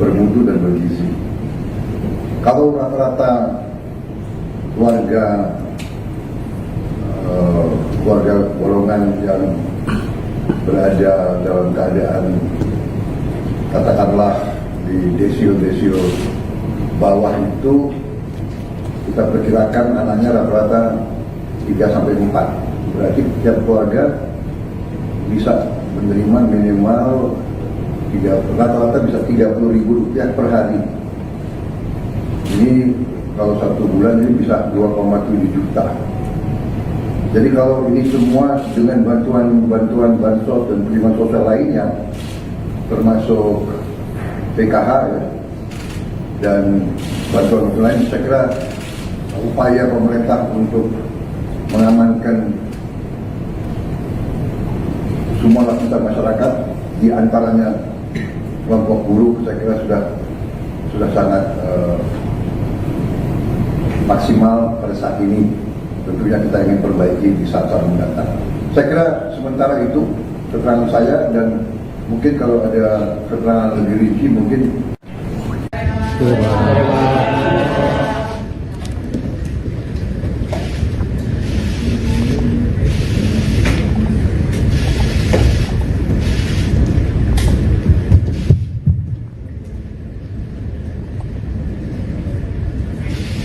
bermutu dan bergizi. Kalau rata-rata keluarga golongan yang berada dalam keadaan katakanlah di desil-desil bawah itu, kita perkirakan anaknya rata-rata 3-4. Berarti setiap keluarga bisa menerima minimal rata-rata bisa Rp30.000 per hari. Ini kalau 1 bulan ini bisa 2,7 juta. Jadi kalau ini semua dengan bantuan bansos dan perlindungan sosial lainnya, termasuk PKH ya, dan bantuan lain, saya kira upaya pemerintah untuk mengamankan semua lapisan masyarakat, di antaranya kelompok buruh, saya kira sudah sangat maksimal pada saat ini. Tentunya kita ingin perbaiki di saat-saat mendatang. Saya kira sementara itu keterangan saya, dan mungkin kalau ada keterangan lebih rinci mungkin.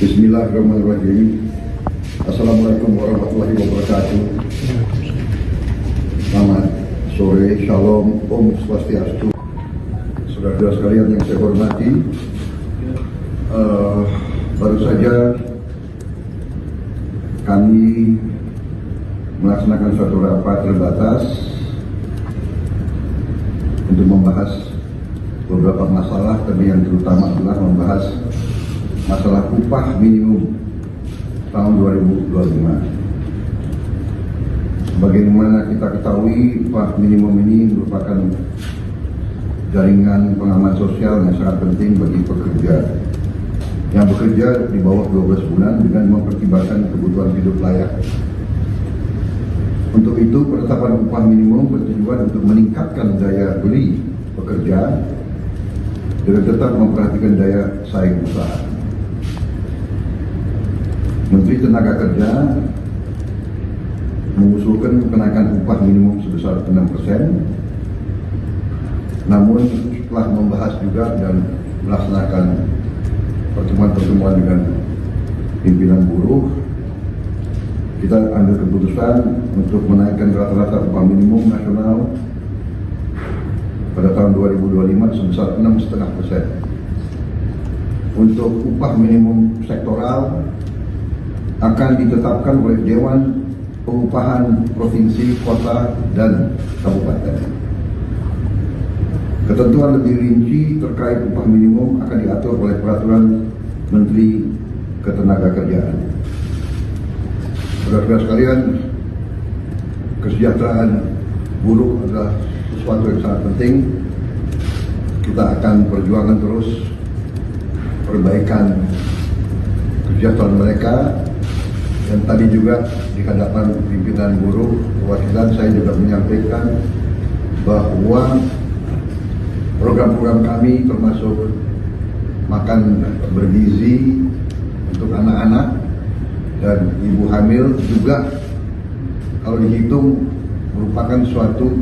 Bismillahirrahmanirrahim. Assalamualaikum warahmatullahi wabarakatuh. Selamat sore, shalom, om swastiastu. Saudara-saudara sekalian yang saya hormati, baru saja kami melaksanakan suatu rapat terbatas untuk membahas beberapa masalah, tapi yang terutama adalah membahas masalah upah minimum tahun 2025. Sebagaimana kita ketahui, upah minimum ini merupakan jaringan pengaman sosial yang sangat penting bagi pekerja yang bekerja di bawah 12 bulan dengan mempertimbangkan kebutuhan hidup layak. Untuk itu, penetapan upah minimum bertujuan untuk meningkatkan daya beli pekerja dengan tetap memperhatikan daya saing usaha. Menteri Tenaga Kerja mengusulkan kenaikan upah minimum sebesar 6%, namun setelah membahas juga dan melaksanakan pertemuan-pertemuan dengan pimpinan buruh, kita ambil keputusan untuk menaikkan rata-rata upah minimum nasional pada tahun 2025 sebesar 6,5%. Untuk upah minimum sektoral akan ditetapkan oleh Dewan Pengupahan Provinsi, Kota, dan Kabupaten. Ketentuan lebih rinci terkait upah minimum akan diatur oleh Peraturan Menteri Ketenagakerjaan. Saudara-saudara sekalian, kesejahteraan buruh adalah sesuatu yang sangat penting. Kita akan perjuangkan terus perbaikan kesejahteraan mereka. Dan tadi juga di hadapan pimpinan buruh perwakilan, saya juga menyampaikan bahwa program-program kami termasuk makan bergizi untuk anak-anak dan ibu hamil juga kalau dihitung merupakan suatu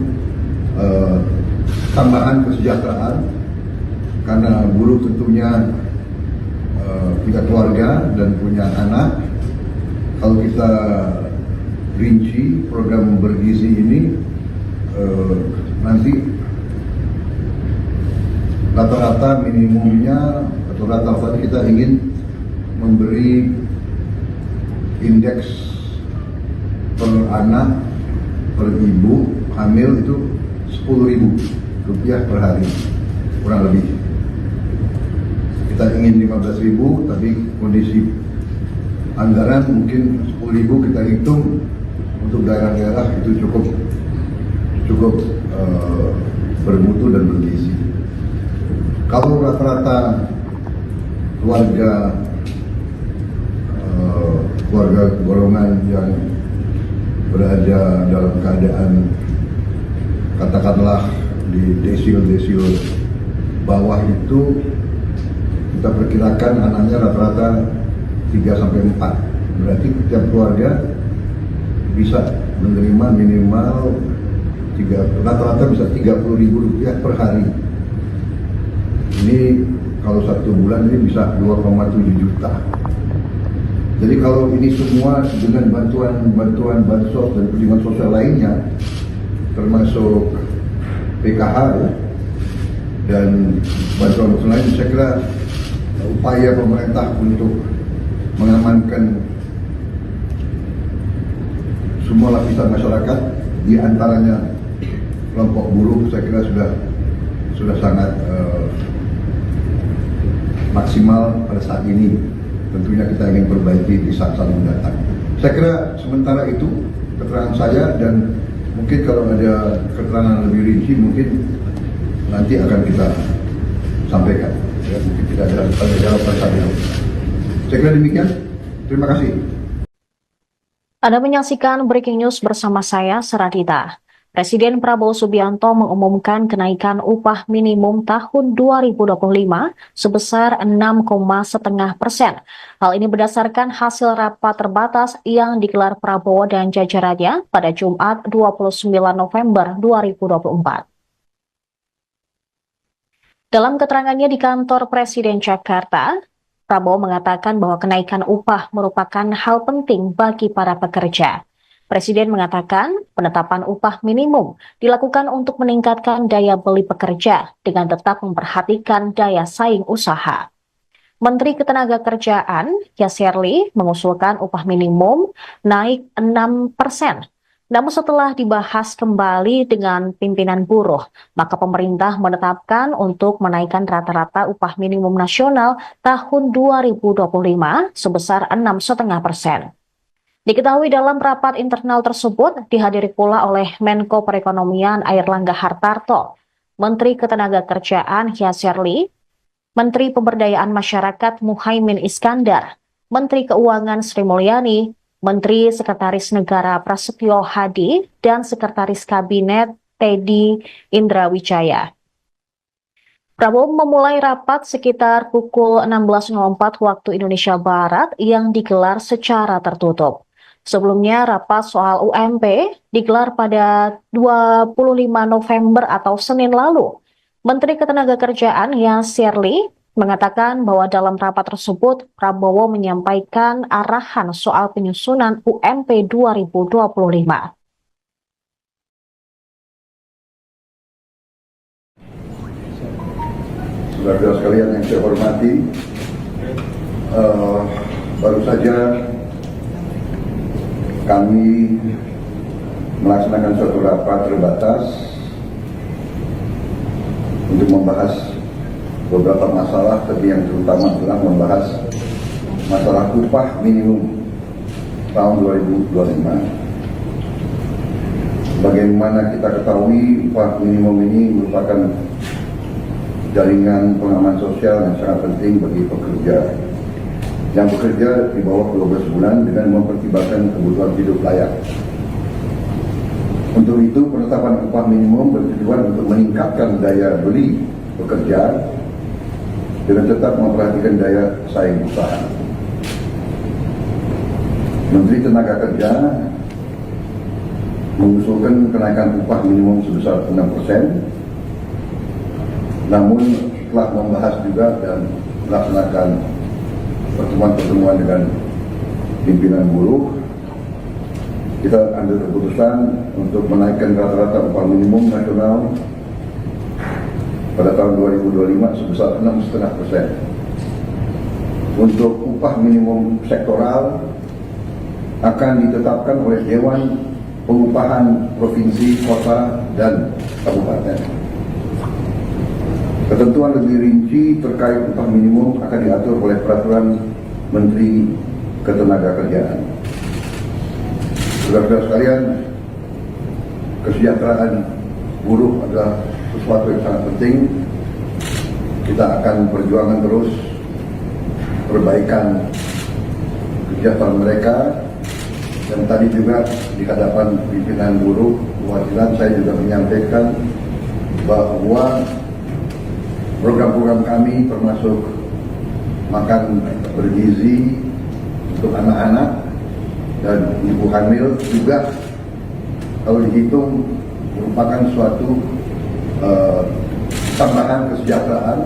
tambahan kesejahteraan, karena buruh tentunya punya keluarga dan punya anak. Kalau kita rinci program bergizi ini, nanti rata-rata minimumnya atau rata-rata kita ingin memberi indeks per anak per ibu hamil itu Rp10.000 per hari kurang lebih. Kita ingin 15.000, tapi kondisi anggaran mungkin 10.000 kita hitung untuk daerah-daerah itu cukup bermutu dan bergizi. Kalau rata-rata keluarga golongan yang berada dalam keadaan katakanlah di desil bawah itu, kita perkirakan anaknya rata-rata 3-4. Berarti setiap keluarga bisa menerima minimal rata-rata bisa Rp30.000 per hari. Ini kalau 1 bulan ini bisa 2,7 juta. Jadi kalau ini semua dengan bantuan bansos dan perlindungan sosial lainnya, termasuk PKH ya, dan bantuan lain, saya kira upaya pemerintah untuk mengamankan semua lapisan masyarakat, di antaranya kelompok buruh. Saya kira sudah sangat maksimal pada saat ini. Tentunya kita ingin perbaiki di saat-saat mendatang. Saya kira sementara itu keterangan saya, dan mungkin kalau ada keterangan lebih rinci mungkin nanti akan kita sampaikan. Ya, mungkin tidak ada jawaban saat ini. Saya kira demikian. Terima kasih. Anda menyaksikan Breaking News bersama saya, Seradita. Presiden Prabowo Subianto mengumumkan kenaikan upah minimum tahun 2025 sebesar 6,5%. Hal ini berdasarkan hasil rapat terbatas yang digelar Prabowo dan jajarannya pada Jumat 29 November 2024. Dalam keterangannya di kantor Presiden Jakarta, Prabowo mengatakan bahwa kenaikan upah merupakan hal penting bagi para pekerja. Presiden mengatakan penetapan upah minimum dilakukan untuk meningkatkan daya beli pekerja dengan tetap memperhatikan daya saing usaha. Menteri Ketenagakerjaan, Yasserli, mengusulkan upah minimum naik 6%. Namun setelah dibahas kembali dengan pimpinan buruh, maka pemerintah menetapkan untuk menaikkan rata-rata upah minimum nasional tahun 2025 sebesar 6,5%. Diketahui dalam rapat internal tersebut dihadiri pula oleh Menko Perekonomian Airlangga Hartarto, Menteri Ketenagakerjaan Yasserli, Menteri Pemberdayaan Masyarakat Muhaimin Iskandar, Menteri Keuangan Sri Mulyani, Menteri Sekretaris Negara Prasetyo Hadi, dan Sekretaris Kabinet Teddy Indrawijaya. Prabowo memulai rapat sekitar pukul 16.04 waktu Indonesia Barat yang digelar secara tertutup. Sebelumnya, rapat soal UMP digelar pada 25 November atau Senin lalu. Menteri Ketenagakerjaan Yasserli mengatakan bahwa dalam rapat tersebut Prabowo menyampaikan arahan soal penyusunan UMP 2025. Saudara-saudara sekalian yang saya hormati, baru saja kami melaksanakan suatu rapat terbatas untuk membahas beberapa masalah, tapi yang terutama adalah membahas masalah upah minimum tahun 2025. Bagaimana kita ketahui, upah minimum ini merupakan jaringan pengaman sosial yang sangat penting bagi pekerja yang bekerja di bawah 12 bulan dengan mempertimbangkan kebutuhan hidup layak. Untuk itu, penetapan upah minimum bertujuan untuk meningkatkan daya beli pekerja dengan tetap memperhatikan daya saing usaha. Menteri Tenaga Kerja mengusulkan kenaikan upah minimum sebesar 6%, namun telah membahas juga dan melaksanakan pertemuan-pertemuan dengan pimpinan buruh, kita ambil keputusan untuk menaikkan rata-rata upah minimum nasional pada tahun 2025 sebesar 6,5%. Untuk upah minimum sektoral akan ditetapkan oleh Dewan Pengupahan Provinsi, Kota, dan Kabupaten. Ketentuan lebih rinci terkait upah minimum akan diatur oleh Peraturan Menteri Ketenagakerjaan. Saudara-saudara sekalian, kesejahteraan buruh adalah sesuatu yang sangat penting. Kita akan perjuangan terus perbaikan kesejahteraan mereka. Dan tadi juga di hadapan pimpinan buruh perwakilan saya juga menyampaikan bahwa program-program kami termasuk makan bergizi untuk anak-anak dan ibu hamil juga kalau dihitung merupakan suatu tambahan kesejahteraan,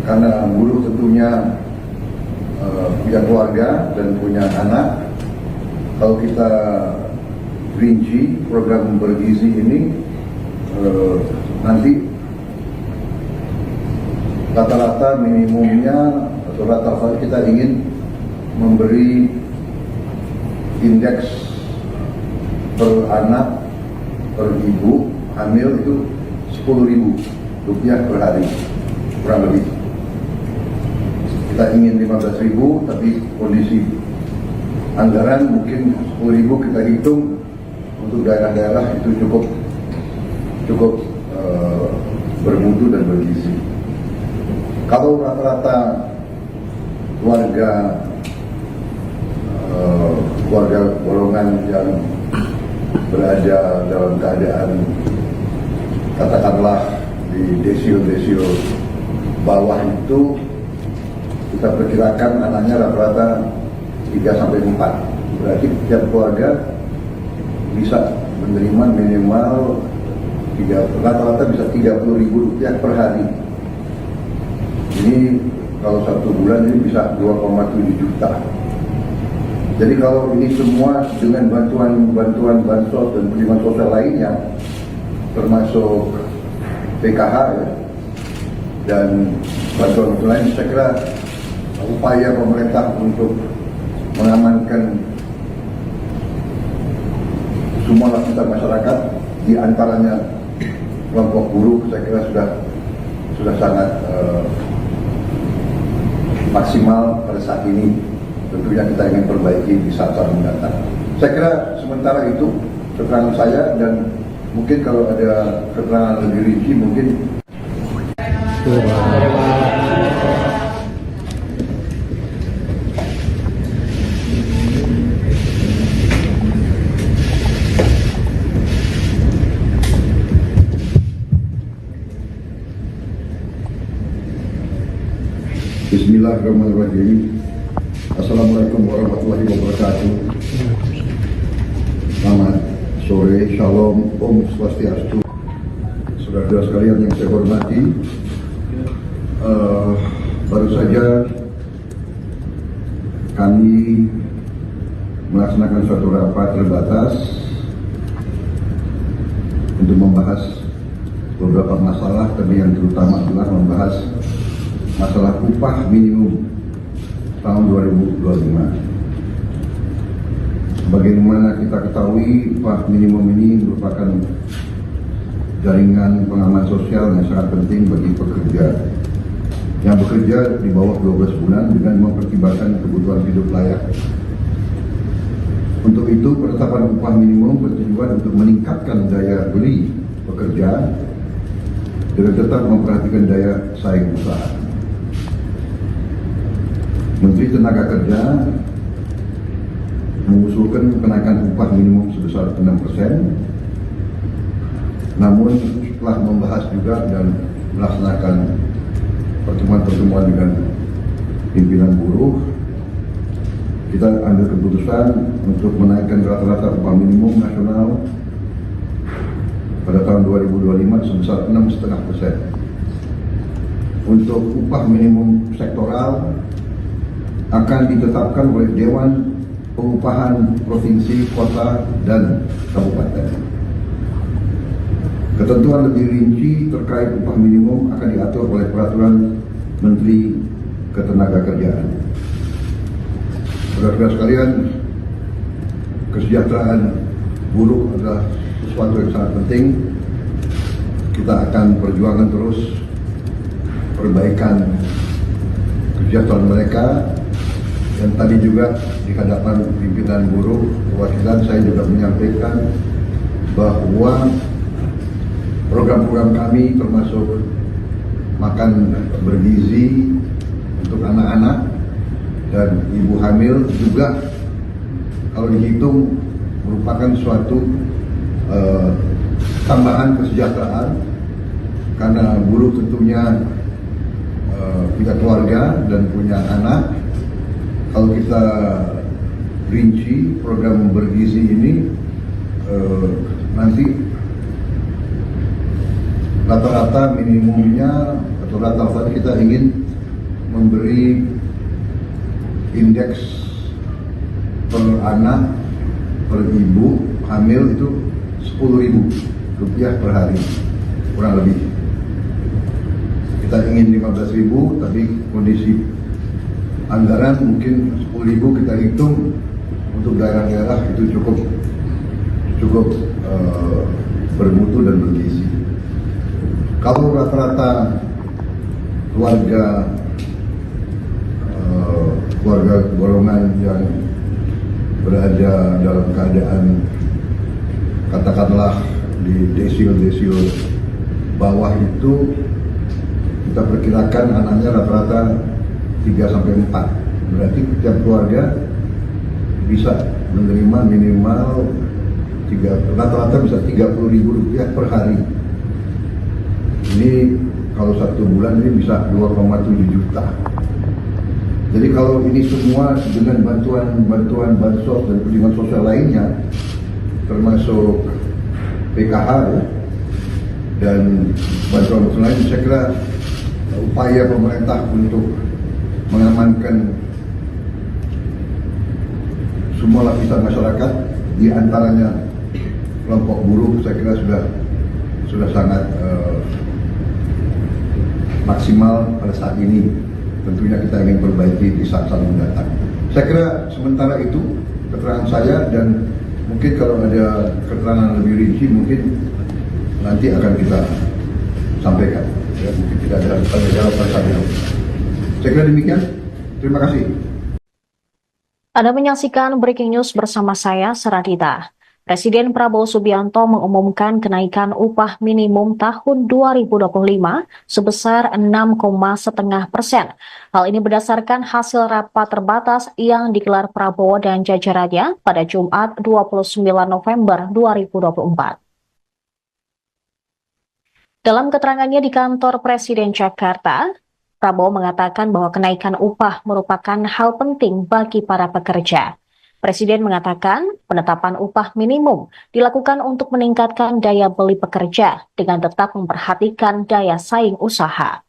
karena buruh tentunya punya keluarga dan punya anak. Kalau kita rinci program bergizi ini nanti rata-rata minimumnya atau rata-rata kita ingin memberi indeks per anak per ibu hamil itu Rp10.000 per hari kurang lebih. Kita ingin 15.000, tapi kondisi anggaran mungkin 10.000 kita hitung untuk daerah-daerah itu cukup bermutu dan bergizi. Kalau rata-rata keluarga golongan yang berada dalam keadaan katakanlah di desio bawah itu, kita perkirakan anaknya rata-rata 3-4. Berarti setiap keluarga bisa menerima minimal rata-rata bisa Rp30.000 per hari. Ini kalau 1 bulan ini bisa 2,7 juta. Jadi kalau ini semua dengan bantuan bansos dan perlindungan sosial lainnya, termasuk PKH ya, dan bantuan lain, saya kira upaya pemerintah untuk mengamankan semua lapisan masyarakat, di antaranya kelompok buruh, saya kira sudah sangat maksimal pada saat ini. Tentunya kita ingin perbaiki di saat-saat mendatang. Saya kira sementara itu keterangan saya, dan mungkin kalau ada keterangan lebih rinci mungkin. Bismillahirrahmanirrahim. Assalamualaikum warahmatullahi wabarakatuh. Selamat sore, shalom, om swastiastu. Saudara-saudara sekalian yang saya hormati, baru saja kami melaksanakan suatu rapat terbatas untuk membahas beberapa masalah, tapi yang terutama adalah membahas masalah upah minimum tahun 2025. Sebagaimana kita ketahui, upah minimum ini merupakan jaringan pengaman sosial yang sangat penting bagi pekerja yang bekerja di bawah 12 bulan dengan mempertimbangkan kebutuhan hidup layak. Untuk itu, penetapan upah minimum bertujuan untuk meningkatkan daya beli pekerja dengan tetap memperhatikan daya saing usaha. Menteri Tenaga Kerja mengusulkan kenaikan upah minimum sebesar 6%. Namun setelah membahas juga dan melaksanakan pertemuan-pertemuan dengan pimpinan buruh, kita ambil keputusan untuk menaikkan rata-rata upah minimum nasional pada tahun 2025 sebesar 6,5%. Untuk upah minimum sektoral akan ditetapkan oleh Dewan Pengupahan Provinsi, Kota, dan Kabupaten. Ketentuan lebih rinci terkait upah minimum akan diatur oleh Peraturan Menteri Ketenagakerjaan. Saudara-saudara sekalian, kesejahteraan buruh adalah sesuatu yang sangat penting. Kita akan perjuangkan terus perbaikan kesejahteraan mereka. Dan tadi juga di hadapan pimpinan buruh perwakilan saya juga menyampaikan bahwa program-program kami termasuk makan bergizi untuk anak-anak dan ibu hamil juga kalau dihitung merupakan suatu tambahan kesejahteraan, karena buruh tentunya punya keluarga dan punya anak. Kalau kita rinci program bergizi ini, nanti rata-rata minimumnya atau rata-rata kita ingin memberi indeks per anak per ibu hamil itu Rp10.000 per hari kurang lebih. Kita ingin 15.000, tapi kondisi anggaran mungkin 10.000 kita hitung untuk daerah-daerah itu cukup bermutu dan bergizi. Kalau rata-rata keluarga golongan yang berada dalam keadaan katakanlah di desil bawah itu, kita perkirakan anaknya rata-rata 3 sampai 4. Berarti setiap keluarga bisa menerima minimal rata-rata bisa 30.000 rupiah per hari. Ini kalau 1 bulan ini bisa 2,7 juta. Jadi kalau ini semua dengan bantuan bansos dan perlindungan sosial lainnya, termasuk PKH ya, dan bantuan lain, saya kira upaya pemerintah untuk mengamankan semua lapisan masyarakat, di antaranya kelompok buruh, saya kira sudah sangat maksimal pada saat ini. Tentunya kita ingin perbaiki di saat-saat mendatang. Saya kira sementara itu keterangan saya, dan mungkin kalau ada keterangan lebih rinci mungkin nanti akan kita sampaikan. Ya, mungkin tidak ada tanya jawab pada saat itu. Saya kira demikian. Terima kasih. Anda menyaksikan Breaking News bersama saya, Saradita. Presiden Prabowo Subianto mengumumkan kenaikan upah minimum tahun 2025 sebesar 6,5%. Hal ini berdasarkan hasil rapat terbatas yang digelar Prabowo dan jajarannya pada Jumat 29 November 2024. Dalam keterangannya di kantor Presiden Jakarta, Prabowo mengatakan bahwa kenaikan upah merupakan hal penting bagi para pekerja. Presiden mengatakan penetapan upah minimum dilakukan untuk meningkatkan daya beli pekerja dengan tetap memperhatikan daya saing usaha.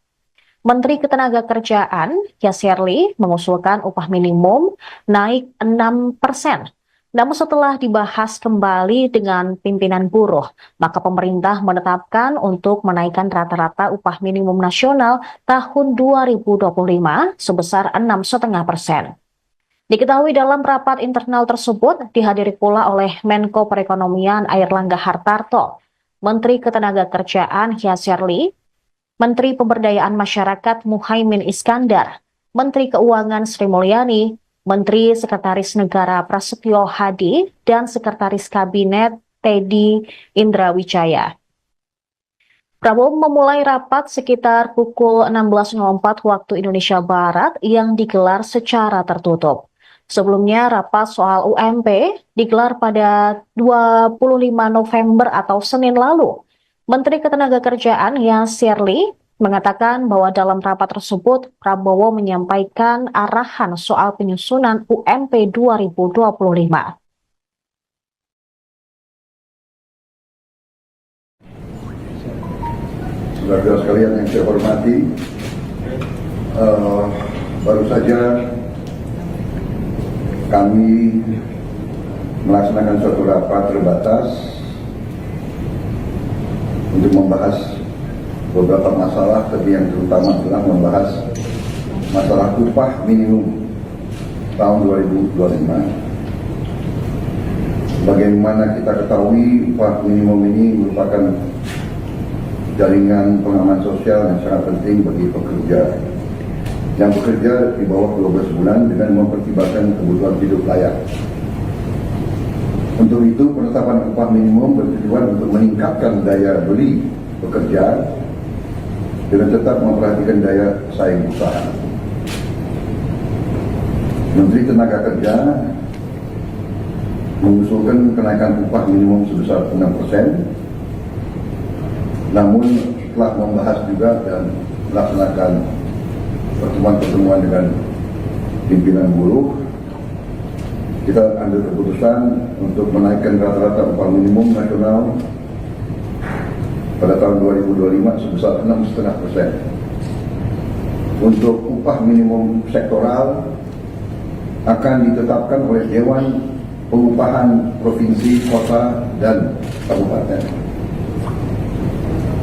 Menteri Ketenagakerjaan, Yasserli, mengusulkan upah minimum naik 6%. Namun setelah dibahas kembali dengan pimpinan buruh, maka pemerintah menetapkan untuk menaikkan rata-rata upah minimum nasional tahun 2025 sebesar 6,5%. Diketahui dalam rapat internal tersebut dihadiri pula oleh Menko Perekonomian Airlangga Hartarto, Menteri Ketenagakerjaan Yasserli, Menteri Pemberdayaan Masyarakat Muhaimin Iskandar, Menteri Keuangan Sri Mulyani, Menteri Sekretaris Negara Prasetyo Hadi, dan Sekretaris Kabinet Teddy Indrawijaya. Prabowo memulai rapat sekitar pukul 16.04 waktu Indonesia Barat yang digelar secara tertutup. Sebelumnya, rapat soal UMP digelar pada 25 November atau Senin lalu. Menteri Ketenagakerjaan Yasserli mengatakan bahwa dalam rapat tersebut, Prabowo menyampaikan arahan soal penyusunan UMP 2025. Saudara sekalian yang saya hormati, baru saja kami melaksanakan suatu rapat terbatas untuk membahas beberapa masalah, tapi yang terutama adalah membahas masalah upah minimum tahun 2025. Bagaimana kita ketahui, upah minimum ini merupakan jaringan pengaman sosial yang sangat penting bagi pekerja yang bekerja di bawah 12 bulan dengan mempertimbangkan kebutuhan hidup layak. Untuk itu, penetapan upah minimum bertujuan untuk meningkatkan daya beli pekerja dengan tetap memperhatikan daya saing usaha. Menteri Tenaga Kerja mengusulkan kenaikan upah minimum sebesar 6%, namun setelah membahas juga dan melaksanakan pertemuan-pertemuan dengan pimpinan buruh, kita ambil keputusan untuk menaikkan rata-rata upah minimum nasional pada tahun 2025 sebesar 6,5%. Untuk upah minimum sektoral akan ditetapkan oleh Dewan Pengupahan Provinsi, Kota, dan Kabupaten.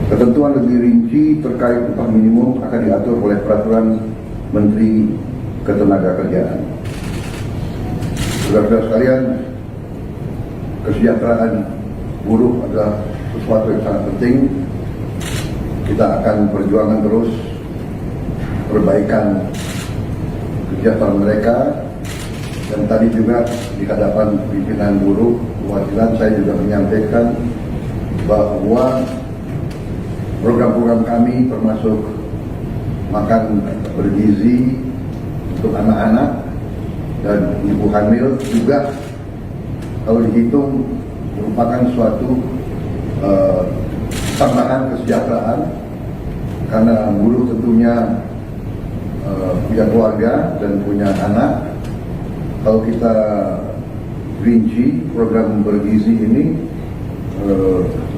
Ketentuan lebih rinci terkait upah minimum akan diatur oleh Peraturan Menteri ketenagakerjaan. Saudara-saudara sekalian, kesejahteraan buruh adalah sesuatu yang sangat penting. Kita akan perjuangkan terus perbaikan kesejahteraan mereka. Dan tadi juga di hadapan pimpinan buruh perwakilan saya juga menyampaikan bahwa program-program kami termasuk makan bergizi untuk anak-anak dan ibu hamil juga kalau dihitung merupakan suatu tambahan kesejahteraan, karena buruh tentunya punya keluarga dan punya anak. Kalau kita rinci program bergizi ini,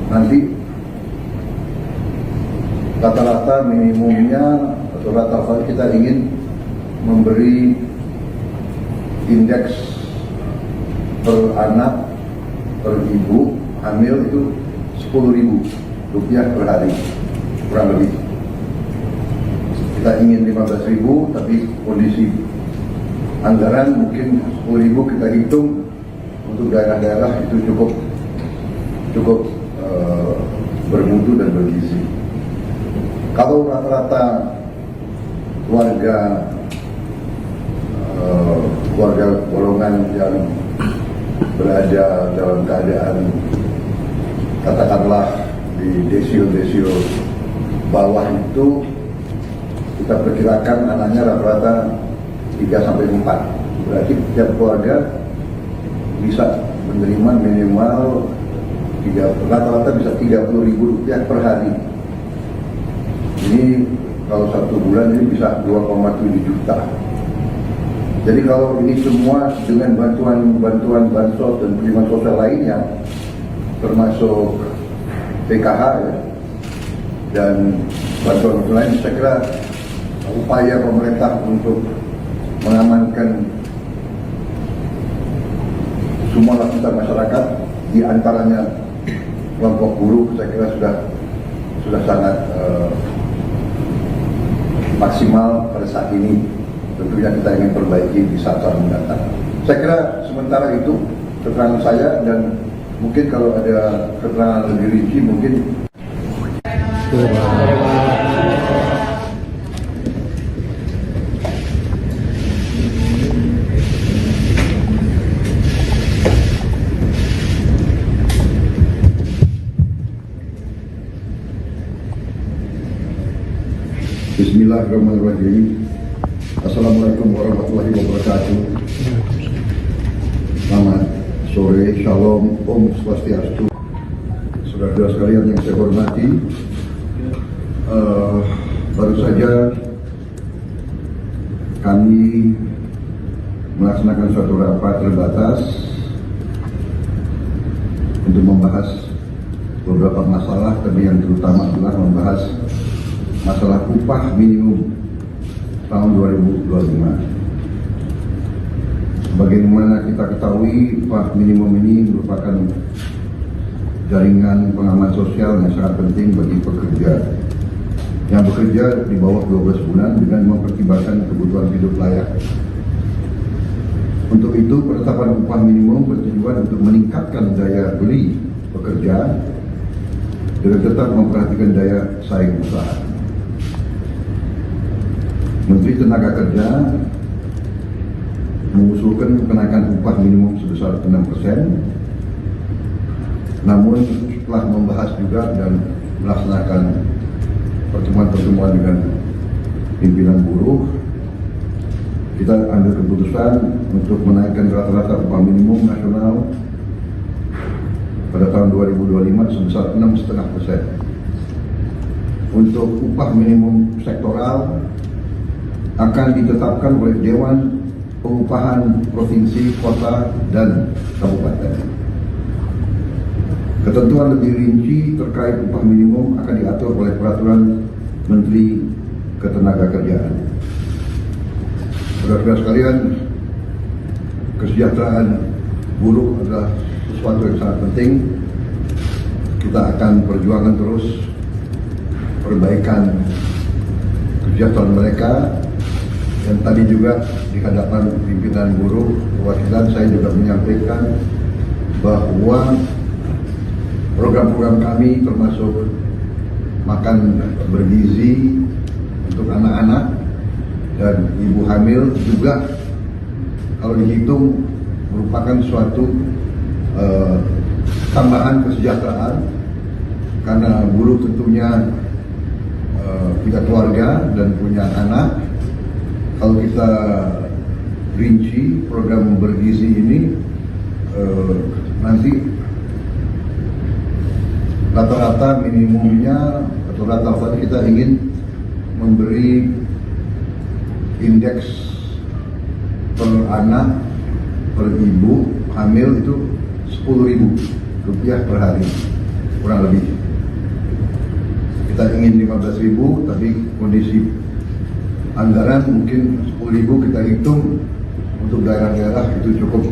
nanti rata-rata minimumnya atau rata-rata kita ingin memberi indeks per anak per ibu hamil itu Rp10.000 per hari kurang lebih. Kita ingin 15.000, tapi kondisi anggaran mungkin 10.000 kita hitung untuk daerah-daerah itu cukup bermutu dan bergizi. Kalau rata-rata keluarga golongan yang berada dalam keadaan katakanlah di desio bawah itu, kita perkirakan anaknya rata-rata 3-4. Berarti setiap keluarga bisa menerima minimal rata-rata bisa Rp30.000 per hari. Ini kalau 1 bulan ini bisa 2,7 juta. Jadi kalau ini semua dengan bantuan bansos dan perlindungan sosial lainnya, termasuk PKH ya, dan bantuan lain, saya kira upaya pemerintah untuk mengamankan semua lapisan masyarakat, di antaranya kelompok buruh, saya kira sudah sangat maksimal pada saat ini. Tentunya kita ingin perbaiki di saat-saat mendatang. Saya kira sementara itu keterangan saya, dan mungkin kalau ada keterangan lebih rinci mungkin. Bismillahirrahmanirrahim. Assalamualaikum warahmatullahi wabarakatuh. Selamat sore, shalom, om swastiastu. Saudara-saudara sekalian yang saya hormati, baru saja kami melaksanakan suatu rapat terbatas untuk membahas beberapa masalah, tapi yang terutama adalah membahas masalah upah minimum tahun 2025. Sebagaimana kita ketahui, upah minimum ini merupakan jaringan pengaman sosial yang sangat penting bagi pekerja yang bekerja di bawah 12 bulan dengan mempertimbangkan kebutuhan hidup layak. Untuk itu, penetapan upah minimum bertujuan untuk meningkatkan daya beli pekerja dengan tetap memperhatikan daya saing usaha. Menteri Tenaga Kerja mengusulkan kenaikan upah minimum sebesar 6%. Namun setelah membahas juga dan melaksanakan pertemuan-pertemuan dengan pimpinan buruh, kita ambil keputusan untuk menaikkan rata-rata upah minimum nasional pada tahun 2025 sebesar 6,5%. Untuk upah minimum sektoral akan ditetapkan oleh Dewan Pengupahan Provinsi, Kota, dan Kabupaten. Ketentuan lebih rinci terkait upah minimum akan diatur oleh Peraturan Menteri Ketenagakerjaan. Saudara-saudara sekalian, kesejahteraan buruh adalah sesuatu yang sangat penting. Kita akan perjuangkan terus perbaikan kesejahteraan mereka. Dan tadi juga di hadapan pimpinan buruh perwakilan saya juga menyampaikan bahwa program-program kami termasuk makan bergizi untuk anak-anak dan ibu hamil juga kalau dihitung merupakan suatu tambahan kesejahteraan karena buruh tentunya punya keluarga dan punya anak. Kalau kita rinci program bergizi ini nanti rata-rata minimumnya atau rata-rata kita ingin memberi indeks per anak per ibu hamil itu Rp10.000 per hari kurang lebih. Kita ingin 15.000 tapi kondisi anggaran mungkin 10.000 kita hitung untuk daerah-daerah itu cukup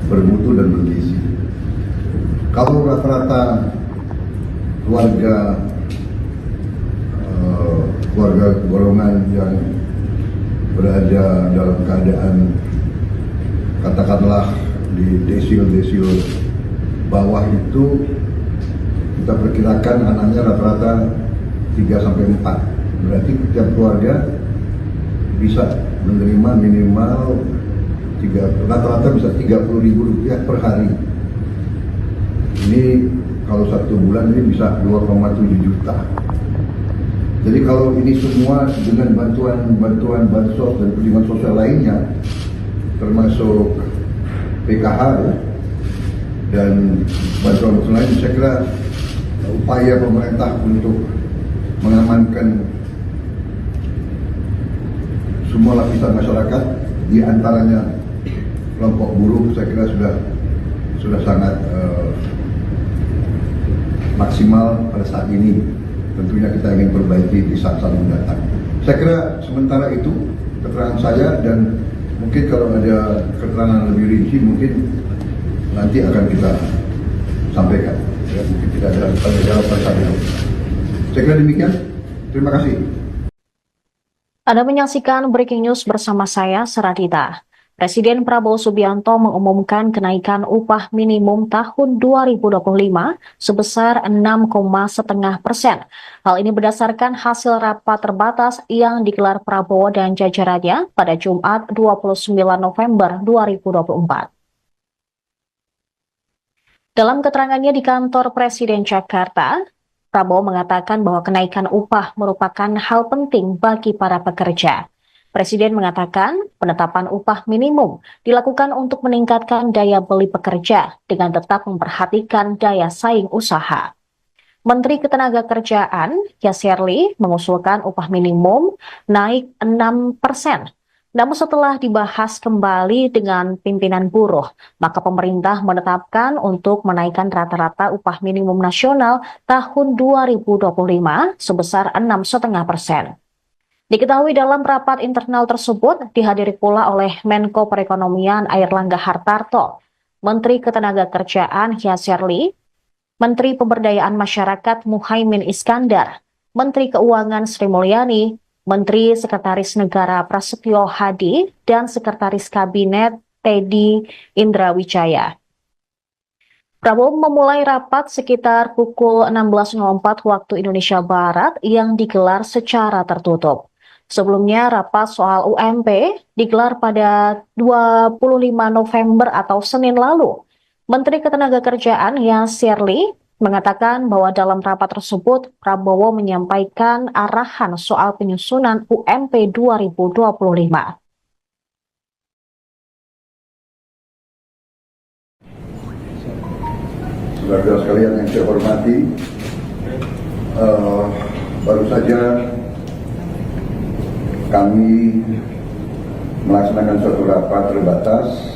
bermutu dan bergizi. Kalau rata-rata keluarga golongan yang berada dalam keadaan katakanlah di desil bawah itu kita perkirakan anaknya rata-rata 3-4. Berarti setiap keluarga bisa menerima minimal rata-rata bisa Rp30.000 per hari. Ini kalau 1 bulan ini bisa 2,7 juta. Jadi kalau ini semua dengan bantuan bansos dan perlindungan sosial lainnya, termasuk PKH dan bantuan lain, saya kira upaya pemerintah untuk mengamankan semua lapisan masyarakat, di antaranya kelompok buruh, saya kira sudah sangat maksimal pada saat ini. Tentunya kita ingin perbaiki di saat-saat mendatang. Saya kira sementara itu keterangan saya, dan mungkin kalau ada keterangan lebih rinci mungkin nanti akan kita sampaikan. Ya, mungkin tidak ada jawaban saya. Saya kira demikian. Terima kasih. Anda menyaksikan Breaking News bersama saya, Seradita. Presiden Prabowo Subianto mengumumkan kenaikan upah minimum tahun 2025 sebesar 6,5%. Hal ini berdasarkan hasil rapat terbatas yang digelar Prabowo dan jajarannya pada Jumat 29 November 2024. Dalam keterangannya di kantor Presiden Jakarta, Prabowo mengatakan bahwa kenaikan upah merupakan hal penting bagi para pekerja. Presiden mengatakan penetapan upah minimum dilakukan untuk meningkatkan daya beli pekerja dengan tetap memperhatikan daya saing usaha. Menteri Ketenagakerjaan Yasserli mengusulkan upah minimum naik 6%. Namun setelah dibahas kembali dengan pimpinan buruh, maka pemerintah menetapkan untuk menaikkan rata-rata upah minimum nasional tahun 2025 sebesar 6,5%. Diketahui dalam rapat internal tersebut dihadiri pula oleh Menko Perekonomian Airlangga Hartarto, Menteri Ketenagakerjaan Yasserli, Menteri Pemberdayaan Masyarakat Muhaimin Iskandar, Menteri Keuangan Sri Mulyani, Menteri Sekretaris Negara Prasetyo Hadi, dan Sekretaris Kabinet Teddy Indrawijaya. Prabowo memulai rapat sekitar pukul 16.04 waktu Indonesia Barat yang digelar secara tertutup. Sebelumnya, rapat soal UMP digelar pada 25 November atau Senin lalu. Menteri Ketenagakerjaan Yasserli mengatakan bahwa dalam rapat tersebut Prabowo menyampaikan arahan soal penyusunan UMP 2025. Saudara-saudara sekalian yang saya hormati, baru saja kami melaksanakan suatu rapat terbatas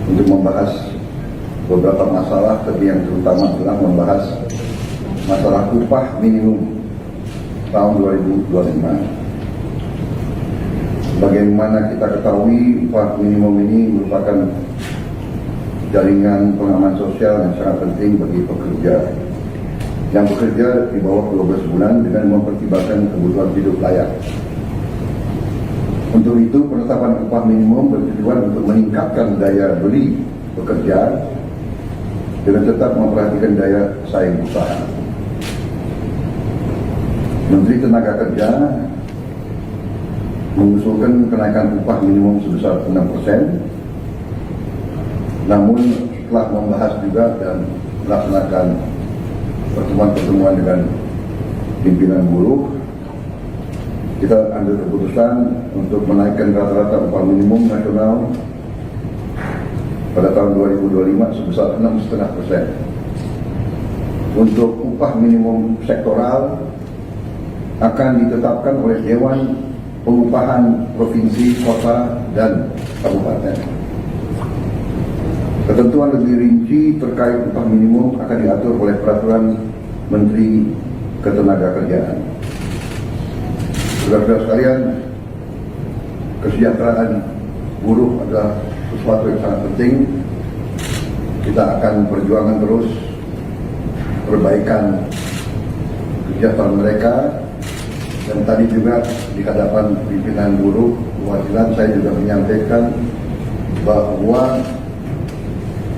untuk membahas beberapa masalah, tapi yang terutama adalah membahas masalah upah minimum tahun 2025. Bagaimana kita ketahui, upah minimum ini merupakan jaringan pengaman sosial yang sangat penting bagi pekerja. yang bekerja di bawah 12 bulan dengan mempertimbangkan kebutuhan hidup layak. Untuk itu, penetapan upah minimum bertujuan untuk meningkatkan daya beli pekerja dengan tetap memperhatikan daya saing usaha. Menteri Tenaga Kerja mengusulkan kenaikan upah minimum sebesar 6%, namun setelah membahas juga dan melaksanakan pertemuan-pertemuan dengan pimpinan buruh, kita ambil keputusan untuk menaikkan rata-rata upah minimum nasional pada tahun 2025 sebesar 6,5%. Untuk upah minimum sektoral akan ditetapkan oleh Dewan Pengupahan Provinsi, Kota, dan Kabupaten. Ketentuan lebih rinci terkait upah minimum akan diatur oleh Peraturan Menteri Ketenagakerjaan. Saudara-saudara sekalian, kesejahteraan buruh adalah sesuatu yang sangat penting. Kita akan perjuangan terus perbaikan kesejahteraan mereka. Dan tadi juga di hadapan pimpinan buruh perwakilan saya juga menyampaikan bahwa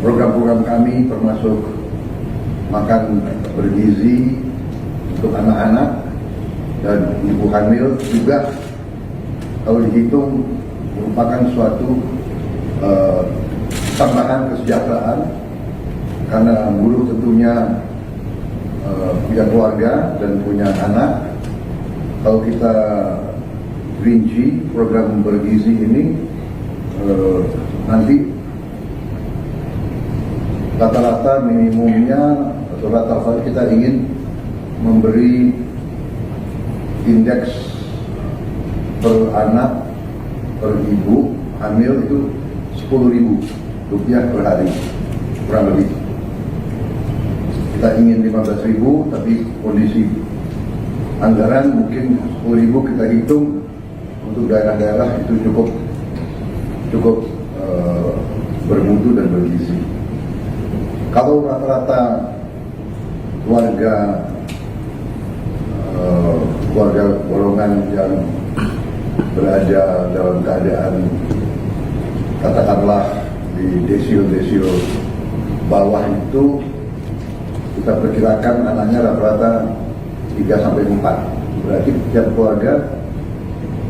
program-program kami termasuk makan bergizi untuk anak-anak dan ibu hamil juga kalau dihitung merupakan suatu tambahan kesejahteraan, karena buruh tentunya punya keluarga dan punya anak. Kalau kita rinci program bergizi ini, nanti rata-rata minimumnya atau rata-rata kita ingin memberi indeks per anak per ibu hamil itu Rp10.000 per hari, kurang lebih. Kita ingin 15.000, tapi kondisi anggaran mungkin 10.000 kita hitung untuk daerah-daerah itu cukup bermutu dan bergizi. Kalau rata-rata keluarga golongan yang berada dalam keadaan katakanlah di desil bawah itu, kita perkirakan anaknya rata-rata 3-4. Berarti setiap keluarga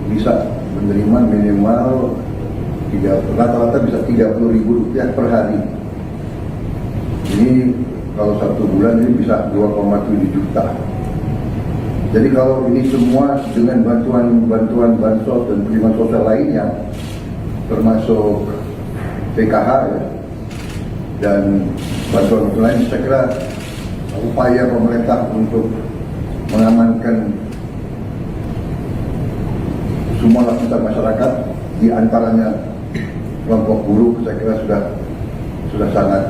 bisa menerima minimal rata-rata bisa Rp30.000 per hari. Ini kalau 1 bulan ini bisa 2,7 juta. Jadi kalau ini semua dengan bantuan bansos dan penerimaan sosial lainnya, termasuk PKH ya, dan bantuan lain, saya kira upaya pemerintah untuk mengamankan semua lapisan masyarakat, di antaranya kelompok buruh, saya kira sudah sangat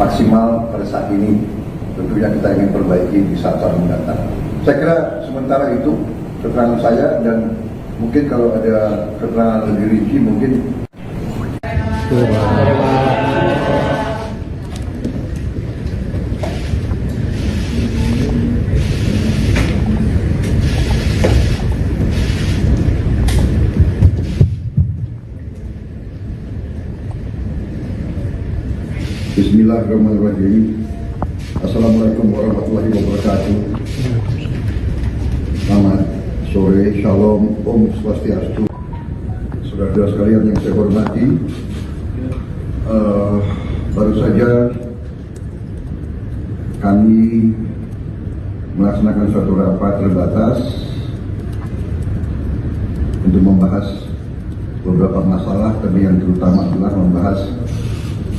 maksimal pada saat ini. Tentunya kita ingin perbaiki di saat-saat mendatang. Saya kira sementara itu keterangan saya, dan mungkin kalau ada keterangan lebih rinci mungkin. Bismillahirrahmanirrahim. Assalamualaikum warahmatullahi wabarakatuh. Selamat sore, shalom, om swastiastu. Saudara-saudara sekalian yang saya hormati, baru saja kami melaksanakan suatu rapat terbatas untuk membahas beberapa masalah, tapi yang terutama adalah membahas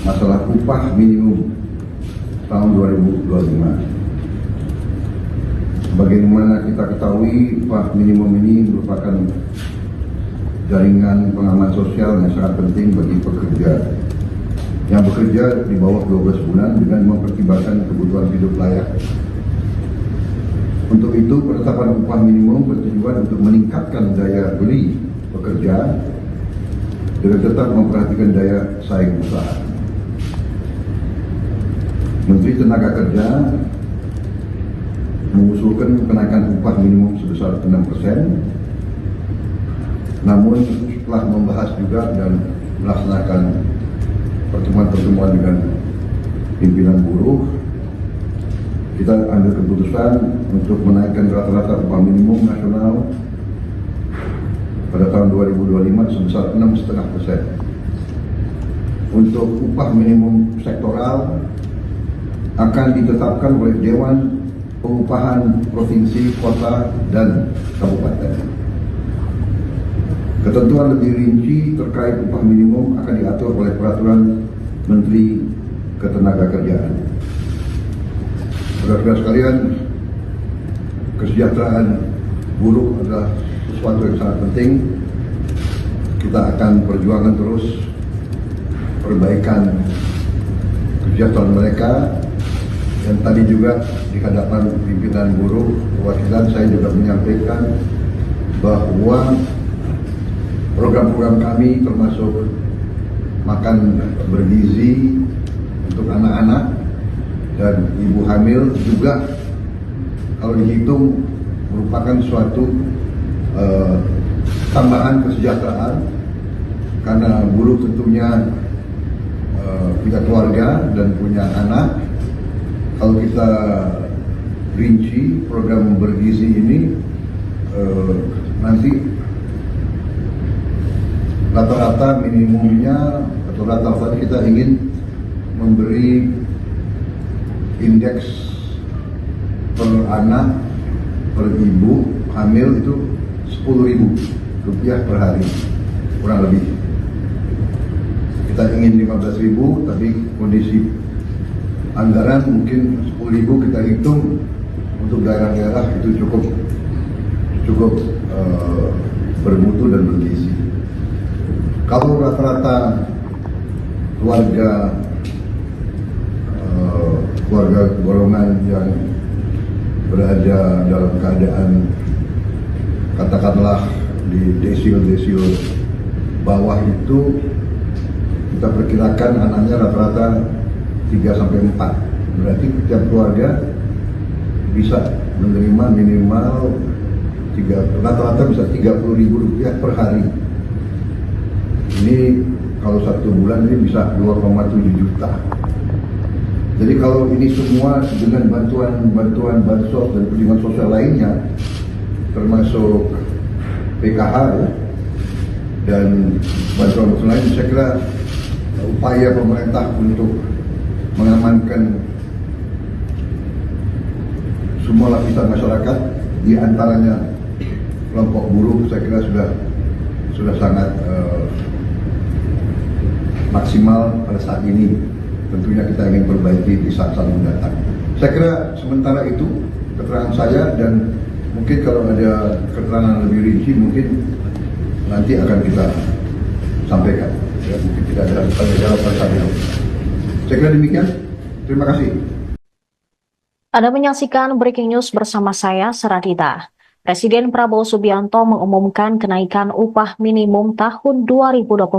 masalah upah minimum tahun 2025. Sebagaimana kita ketahui, upah minimum ini merupakan jaringan pengaman sosial yang sangat penting bagi pekerja yang bekerja di bawah 12 bulan dengan mempertimbangkan kebutuhan hidup layak. Untuk itu, penetapan upah minimum bertujuan untuk meningkatkan daya beli pekerja dengan tetap memperhatikan daya saing usaha. Menteri Tenaga Kerja mengusulkan kenaikan upah minimum sebesar 6%. Namun setelah membahas juga dan melaksanakan pertemuan-pertemuan dengan pimpinan buruh, kita ambil keputusan untuk menaikkan rata-rata upah minimum nasional pada tahun 2025 sebesar 6,5%. Untuk upah minimum sektoral akan ditetapkan oleh Dewan Pengupahan Provinsi, Kota, dan Kabupaten. Ketentuan lebih rinci terkait upah minimum akan diatur oleh Peraturan Menteri Ketenagakerjaan. Saudara-saudara sekalian, kesejahteraan buruh adalah sesuatu yang sangat penting. Kita akan perjuangkan terus perbaikan kesejahteraan mereka. Dan tadi juga di hadapan pimpinan buruh perwakilan saya juga menyampaikan bahwa program-program kami termasuk makan bergizi untuk anak-anak dan ibu hamil juga kalau dihitung merupakan suatu tambahan kesejahteraan, karena buruh tentunya punya keluarga dan punya anak. Kalau kita rinci program bergizi ini, nanti rata-rata minimumnya atau rata-rata kita ingin memberi indeks per anak per ibu hamil itu Rp10.000 per hari kurang lebih. Kita ingin 15.000, tapi kondisi anggaran mungkin 10.000 kita hitung untuk daerah-daerah itu cukup bermutu dan bergizi. Kalau rata-rata keluarga golongan yang berada dalam keadaan katakanlah di desil bawah itu, kita perkirakan anaknya rata-rata 3-4. Berarti setiap keluarga bisa menerima minimal rata-rata bisa Rp30.000 per hari. Ini kalau 1 bulan ini bisa 2,7 juta. Jadi kalau ini semua dengan bantuan bansos dan perlindungan sosial lainnya, termasuk PKH ya, dan bantuan lain, saya kira upaya pemerintah untuk mengamankan semua lapisan masyarakat, di antaranya kelompok buruh, saya kira sudah sangat maksimal pada saat ini. Tentunya kita ingin perbaiki di saat-saat mendatang. Saya kira sementara itu keterangan saya, dan mungkin kalau ada keterangan lebih rinci mungkin nanti akan kita sampaikan. Ya, mungkin tidak ada tanya-jawab saat ini. Saya kira demikian. Terima kasih. Anda menyaksikan Breaking News bersama saya, Saradita. Presiden Prabowo Subianto mengumumkan kenaikan upah minimum tahun 2025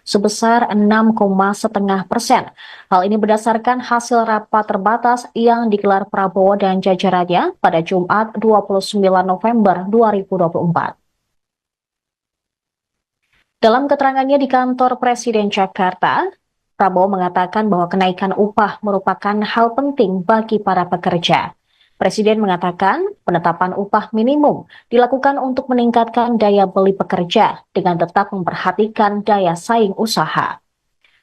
sebesar 6,5%. Hal ini berdasarkan hasil rapat terbatas yang digelar Prabowo dan jajarannya pada Jumat 29 November 2024. Dalam keterangannya di kantor Presiden Jakarta, Prabowo mengatakan bahwa kenaikan upah merupakan hal penting bagi para pekerja. Presiden mengatakan penetapan upah minimum dilakukan untuk meningkatkan daya beli pekerja dengan tetap memperhatikan daya saing usaha.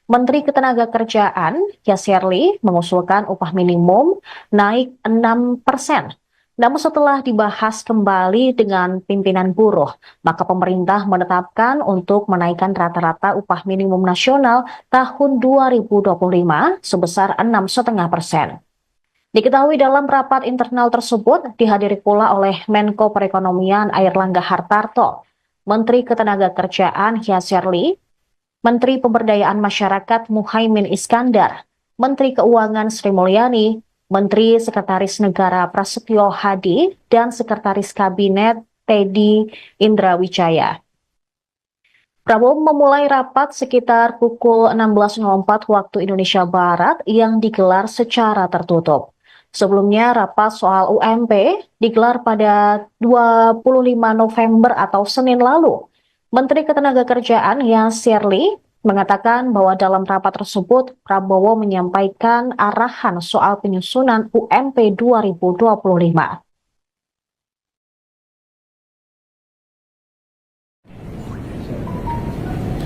Menteri Ketenagakerjaan, Yasserli, mengusulkan upah minimum naik 6%. Namun setelah dibahas kembali dengan pimpinan buruh, maka pemerintah menetapkan untuk menaikkan rata-rata upah minimum nasional tahun 2025 sebesar 6,5%. Diketahui dalam rapat internal tersebut dihadiri pula oleh Menko Perekonomian Airlangga Hartarto, Menteri Ketenagakerjaan Yasserli, Menteri Pemberdayaan Masyarakat Muhaimin Iskandar, Menteri Keuangan Sri Mulyani, Menteri Sekretaris Negara Prasetyo Hadi, dan Sekretaris Kabinet Teddy Indrawijaya. Prabowo memulai rapat sekitar pukul 16.04 waktu Indonesia Barat yang digelar secara tertutup. Sebelumnya, rapat soal UMP digelar pada 25 November atau Senin lalu. Menteri Ketenagakerjaan Yasirli mengatakan bahwa dalam rapat tersebut, Prabowo menyampaikan arahan soal penyusunan UMP 2025.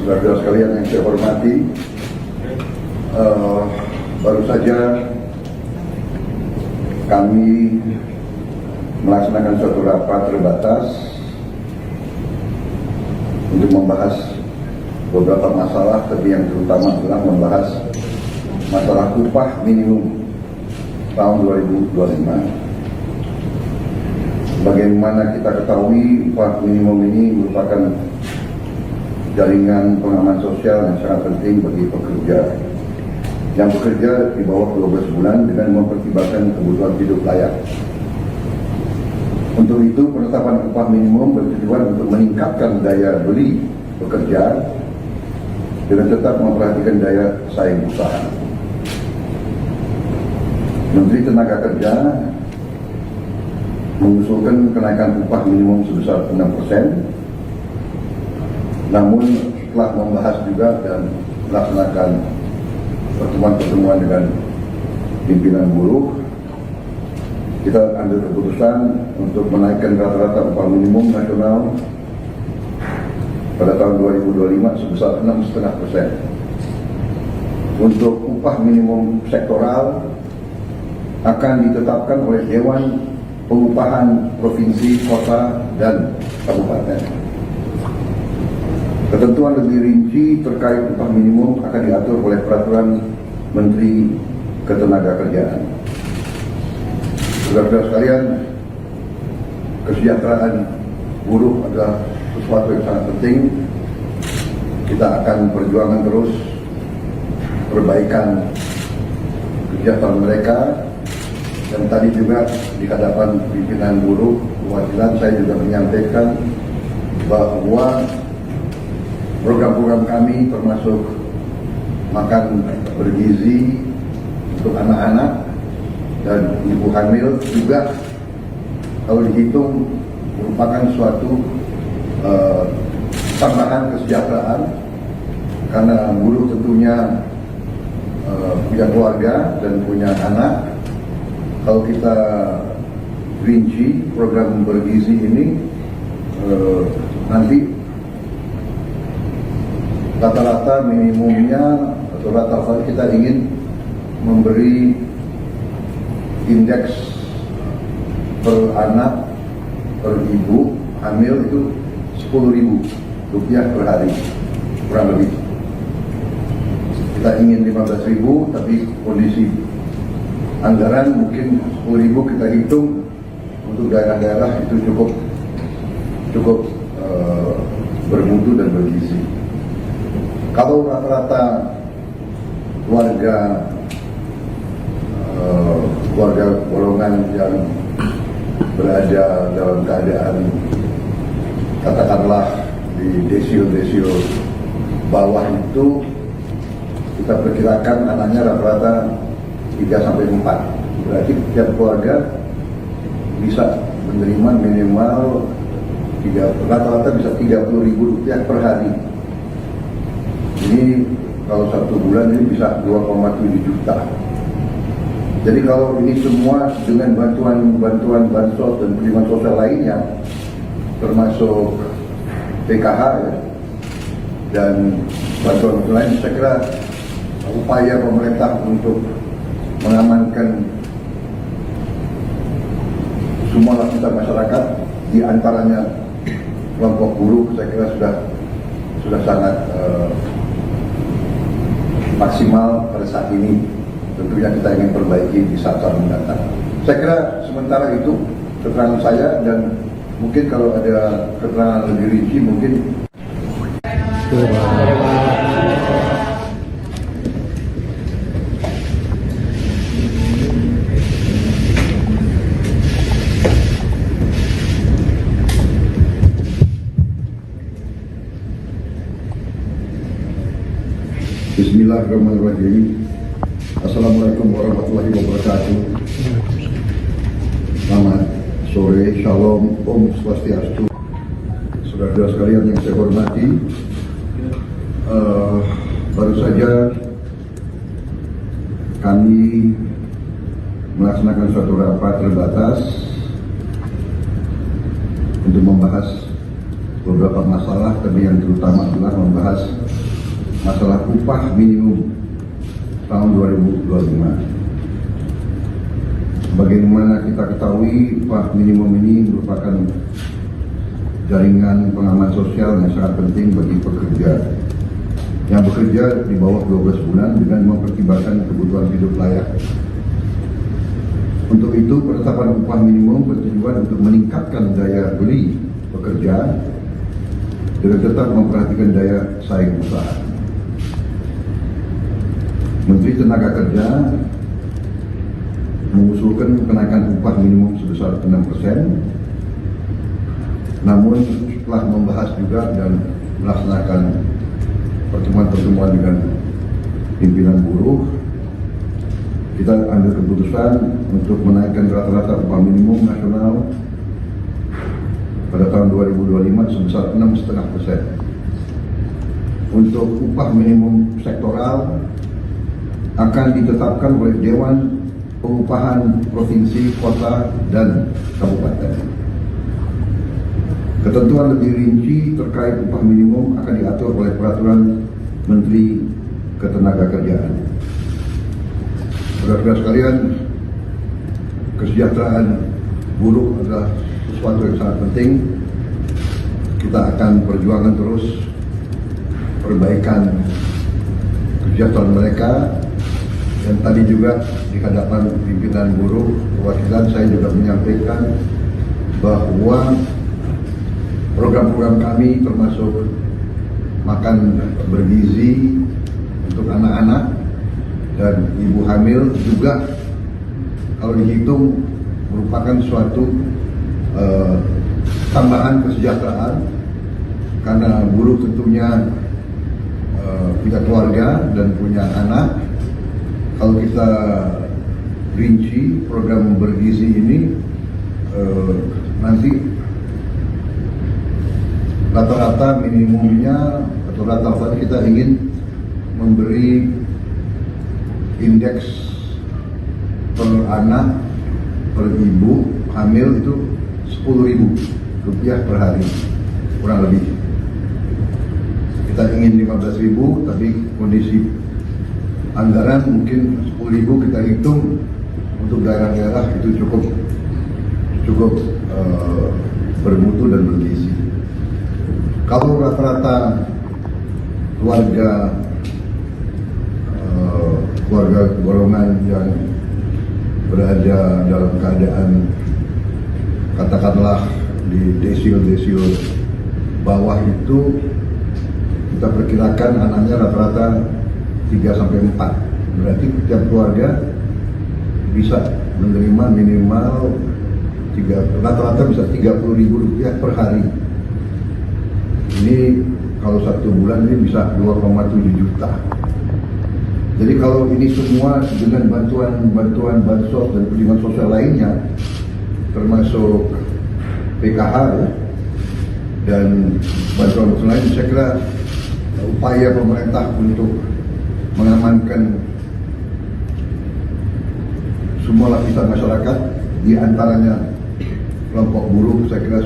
Saudara-saudara sekalian yang saya hormati, baru saja kami melaksanakan suatu rapat terbatas untuk membahas beberapa masalah, tapi yang terutama adalah membahas masalah upah minimum tahun 2025. Bagaimana kita ketahui, upah minimum ini merupakan jaringan pengaman sosial yang sangat penting bagi pekerja yang bekerja di bawah 12 bulan dengan mempertimbangkan kebutuhan hidup layak. Untuk itu, penetapan upah minimum bertujuan untuk meningkatkan daya beli pekerja dengan tetap memperhatikan daya saing usaha. Menteri Tenaga Kerja mengusulkan kenaikan upah minimum sebesar 6%. Namun setelah membahas juga dan melaksanakan pertemuan-pertemuan dengan pimpinan buruh, kita ambil keputusan untuk menaikkan rata-rata upah minimum nasional pada tahun 2025 sebesar 6,5%. Untuk upah minimum sektoral akan ditetapkan oleh Dewan Pengupahan Provinsi, Kota, dan Kabupaten. Ketentuan lebih rinci terkait upah minimum akan diatur oleh Peraturan Menteri Ketenagakerjaan. Saudara-saudara sekalian, kesejahteraan buruh adalah sesuatu yang sangat penting. Kita akan perjuangkan terus perbaikan kesejahteraan mereka. Dan tadi juga di hadapan pimpinan buruh perwakilan saya juga menyampaikan bahwa program-program kami termasuk makan bergizi untuk anak-anak dan ibu hamil juga kalau dihitung merupakan suatu tambahan kesejahteraan, karena buruh tentunya punya keluarga dan punya anak. Kalau kita rinci program bergizi ini nanti rata-rata minimumnya atau rata-rata kita ingin memberi indeks per anak per ibu hamil itu Rp10.000 per hari kurang lebih. Kita ingin 15.000, tapi kondisi anggaran mungkin 10.000 kita hitung untuk daerah-daerah itu cukup bermutu dan bergizi. Kalau rata-rata keluarga golongan yang berada dalam keadaan katakanlah di desil bawah itu, kita perkirakan anaknya rata-rata 3-4. Berarti tiap keluarga bisa menerima minimal rata-rata bisa Rp30.000 per hari. Ini kalau 1 bulan ini bisa 2,7 juta. Jadi kalau ini semua dengan bantuan bansos dan penerimaan sosial lainnya, termasuk PKH ya, dan bantuan lain, saya kira upaya pemerintah untuk mengamankan semua lapisan masyarakat, di antaranya kelompok buruh, saya kira sudah sangat maksimal pada saat ini. Tentunya kita ingin perbaiki di saat-saat mendatang. Saya kira sementara itu keterangan saya, dan mungkin kalau ada keterangan lebih rinci mungkin. Bismillahirrahmanirrahim. Assalamualaikum warahmatullahi wabarakatuh. Selamat sore, shalom, om swastiastu. Saudara-saudara sekalian yang saya hormati, baru saja kami melaksanakan suatu rapat terbatas untuk membahas beberapa masalah, tapi yang terutama adalah membahas masalah upah minimum tahun 2025. Bagaimana kita ketahui, upah minimum ini merupakan jaringan pengaman sosial yang sangat penting bagi pekerja yang bekerja di bawah 12 bulan dengan mempertimbangkan kebutuhan hidup layak. Untuk itu, penetapan upah minimum bertujuan untuk meningkatkan daya beli pekerja dengan tetap memperhatikan daya saing usaha. Menteri Tenaga Kerja mengusulkan kenaikan upah minimum sebesar 6%. Namun setelah membahas juga dan melaksanakan pertemuan-pertemuan dengan pimpinan buruh, kita ambil keputusan untuk menaikkan rata-rata upah minimum nasional pada tahun 2025 sebesar 6,5%. Untuk upah minimum sektoral akan ditetapkan oleh Dewan Pengupahan Provinsi, Kota, dan Kabupaten. Ketentuan lebih rinci terkait upah minimum akan diatur oleh Peraturan Menteri Ketenagakerjaan. Saudara-saudara sekalian, kesejahteraan buruh adalah sesuatu yang sangat penting. Kita akan perjuangkan terus perbaikan kesejahteraan mereka. Dan tadi juga di hadapan pimpinan buruh perwakilan saya juga menyampaikan bahwa program-program kami termasuk makan bergizi untuk anak-anak dan ibu hamil juga kalau dihitung merupakan suatu tambahan kesejahteraan, karena buruh tentunya punya keluarga dan punya anak. Kalau kita rinci program bergizi ini, nanti rata-rata minimumnya atau rata-rata kita ingin memberi indeks per anak per ibu hamil itu Rp10.000 per hari kurang lebih. Kita ingin 15.000, tapi kondisi anggaran mungkin 10.000 kita hitung untuk daerah-daerah itu cukup bermutu dan bergizi. Kalau rata-rata keluarga golongan yang berada dalam keadaan katakanlah di desil bawah itu, kita perkirakan anaknya rata-rata 3-4. Berarti setiap keluarga bisa menerima minimal rata-rata bisa Rp30.000 per hari. Ini kalau 1 bulan ini bisa 2,7 juta. Jadi kalau ini semua dengan bantuan bansos dan perlindungan sosial lainnya, termasuk PKH ya, dan bantuan lain, saya kira upaya pemerintah untuk mengamankan semua lapisan masyarakat, di antaranya kelompok buruh, saya kira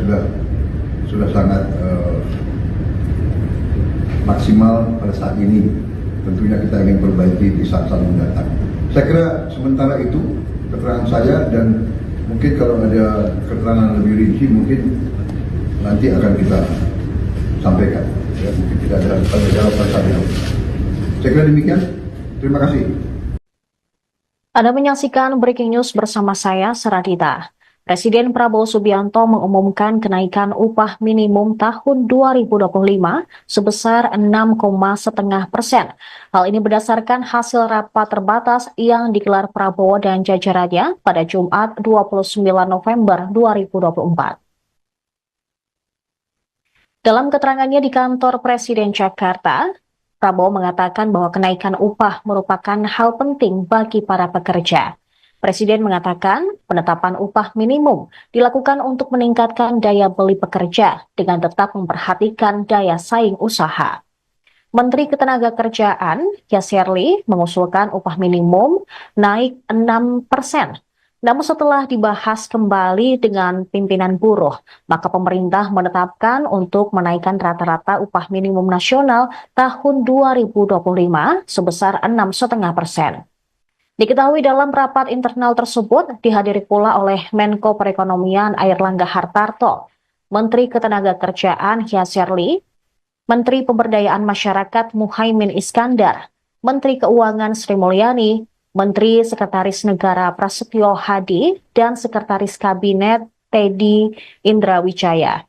sudah sangat maksimal pada saat ini. Tentunya kita ingin perbaiki di saat-saat mendatang. Saya kira sementara itu keterangan saya, dan mungkin kalau ada keterangan lebih rinci mungkin nanti akan kita sampaikan. Ya, mungkin tidak ada tanya jawab pada saat itu. Saya kira demikian. Terima kasih. Anda menyaksikan Breaking News bersama saya, Seradita. Presiden Prabowo Subianto mengumumkan kenaikan upah minimum tahun 2025 sebesar 6,5%. Hal ini berdasarkan hasil rapat terbatas yang digelar Prabowo dan jajarannya pada Jumat 29 November 2024. Dalam keterangannya di kantor Presiden Jakarta, Prabowo mengatakan bahwa kenaikan upah merupakan hal penting bagi para pekerja. Presiden mengatakan penetapan upah minimum dilakukan untuk meningkatkan daya beli pekerja dengan tetap memperhatikan daya saing usaha. Menteri Ketenagakerjaan, Yasserli, mengusulkan upah minimum naik 6%. Namun setelah dibahas kembali dengan pimpinan buruh, maka pemerintah menetapkan untuk menaikkan rata-rata upah minimum nasional tahun 2025 sebesar 6,5%. Diketahui dalam rapat internal tersebut dihadiri pula oleh Menko Perekonomian Airlangga Hartarto, Menteri Ketenagakerjaan Yasserli, Menteri Pemberdayaan Masyarakat Muhaimin Iskandar, Menteri Keuangan Sri Mulyani, Menteri Sekretaris Negara Prasetyo Hadi, dan Sekretaris Kabinet Teddy Indrawijaya.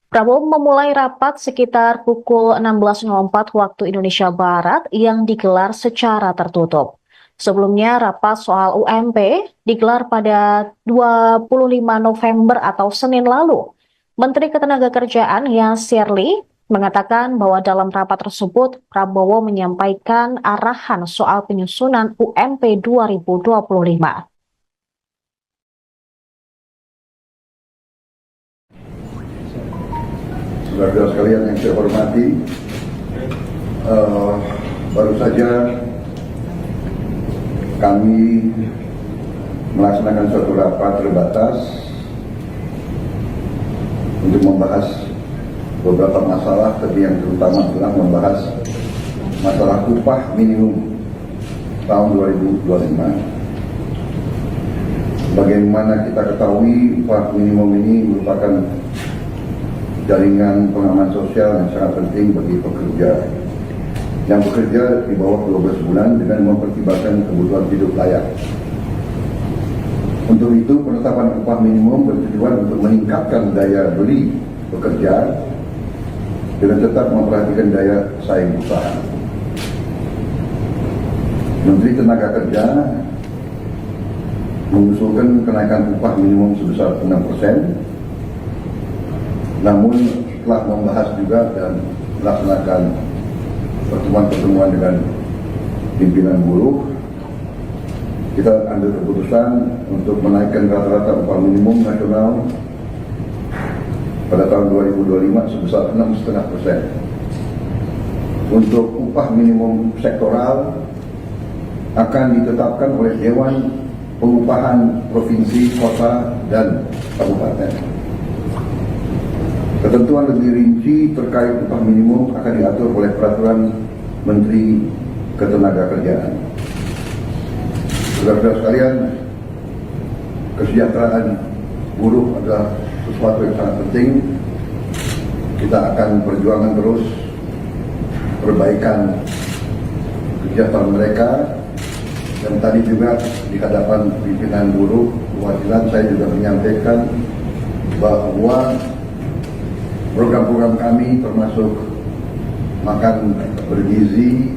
Prabowo memulai rapat sekitar pukul 16.04 waktu Indonesia Barat yang digelar secara tertutup. Sebelumnya, rapat soal UMP digelar pada 25 November atau Senin lalu. Menteri Ketenagakerjaan Yasserli mengatakan bahwa dalam rapat tersebut Prabowo menyampaikan arahan soal penyusunan UMP 2025. Saudara-saudara sekalian yang saya hormati, baru saja kami melaksanakan suatu rapat terbatas untuk membahas beberapa masalah, tapi yang terutama adalah membahas masalah upah minimum tahun 2025. Bagaimana kita ketahui upah minimum ini merupakan jaringan pengaman sosial yang sangat penting bagi pekerja yang bekerja di bawah 12 bulan dengan mempertimbangkan kebutuhan hidup layak. Untuk itu, penetapan upah minimum bertujuan untuk meningkatkan daya beli pekerja dengan tetap memperhatikan daya saing usaha. Menteri Tenaga Kerja mengusulkan kenaikan upah minimum sebesar 6%, namun setelah membahas juga dan melaksanakan pertemuan-pertemuan dengan pimpinan buruh, kita ambil keputusan untuk menaikkan rata-rata upah minimum nasional pada tahun 2025 sebesar 6,5%. Untuk upah minimum sektoral akan ditetapkan oleh Dewan Pengupahan Provinsi, Kota, dan Kabupaten. Ketentuan lebih rinci terkait upah minimum akan diatur oleh Peraturan Menteri Ketenagakerjaan. Saudara-saudara sekalian, kesejahteraan buruh adalah sesuatu yang sangat penting. Kita akan perjuangkan terus perbaikan kesejahteraan mereka. Dan tadi juga di hadapan pimpinan buruh perwakilan saya juga menyampaikan bahwa program-program kami termasuk makan bergizi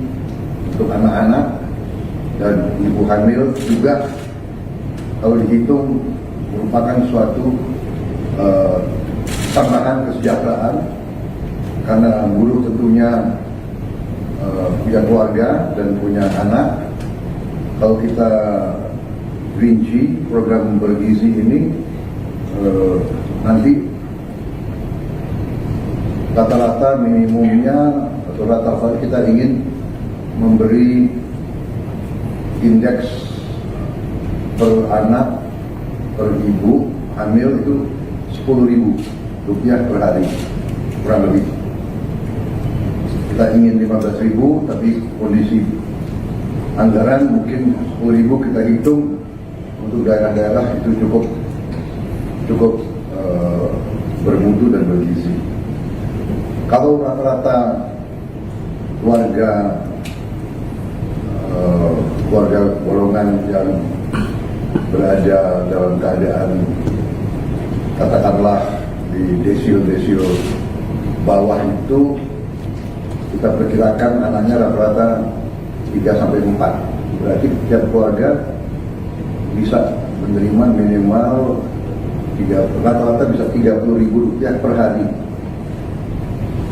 untuk anak-anak dan ibu hamil juga kalau dihitung merupakan suatu tambahan kesejahteraan, karena buruh tentunya punya keluarga dan punya anak. Kalau kita rinci program bergizi ini, nanti rata-rata minimumnya atau rata-rata kita ingin memberi indeks per anak per ibu hamil itu Rp10.000 per hari kurang lebih. Kita ingin 15.000, tapi kondisi anggaran mungkin 10.000 kita hitung untuk daerah-daerah itu cukup bermutu dan bergizi. Kalau rata-rata keluarga golongan yang berada dalam keadaan katakanlah di desil bawah itu, kita perkirakan anaknya rata-rata 3-4. Berarti setiap keluarga bisa menerima minimal rata-rata bisa Rp30.000 per hari.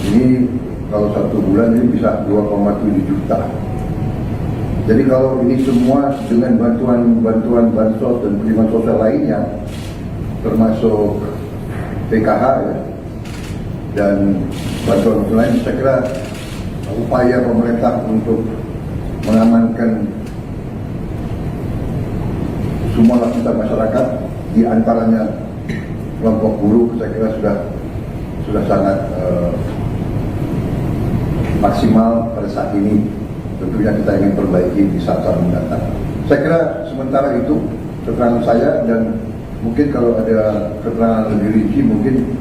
Ini kalau 1 bulan ini bisa 2,7 juta. Jadi kalau ini semua dengan bantuan bansos dan perlindungan sosial lainnya, termasuk PKH ya, dan bantuan lain, saya kira upaya pemerintah untuk mengamankan semua lapisan masyarakat, di antaranya kelompok buruh, saya kira sudah sangat maksimal pada saat ini. Tentunya kita ingin perbaiki di saat-saat mendatang. Saya kira sementara itu keterangan saya, dan mungkin kalau ada keterangan lebih rinci mungkin.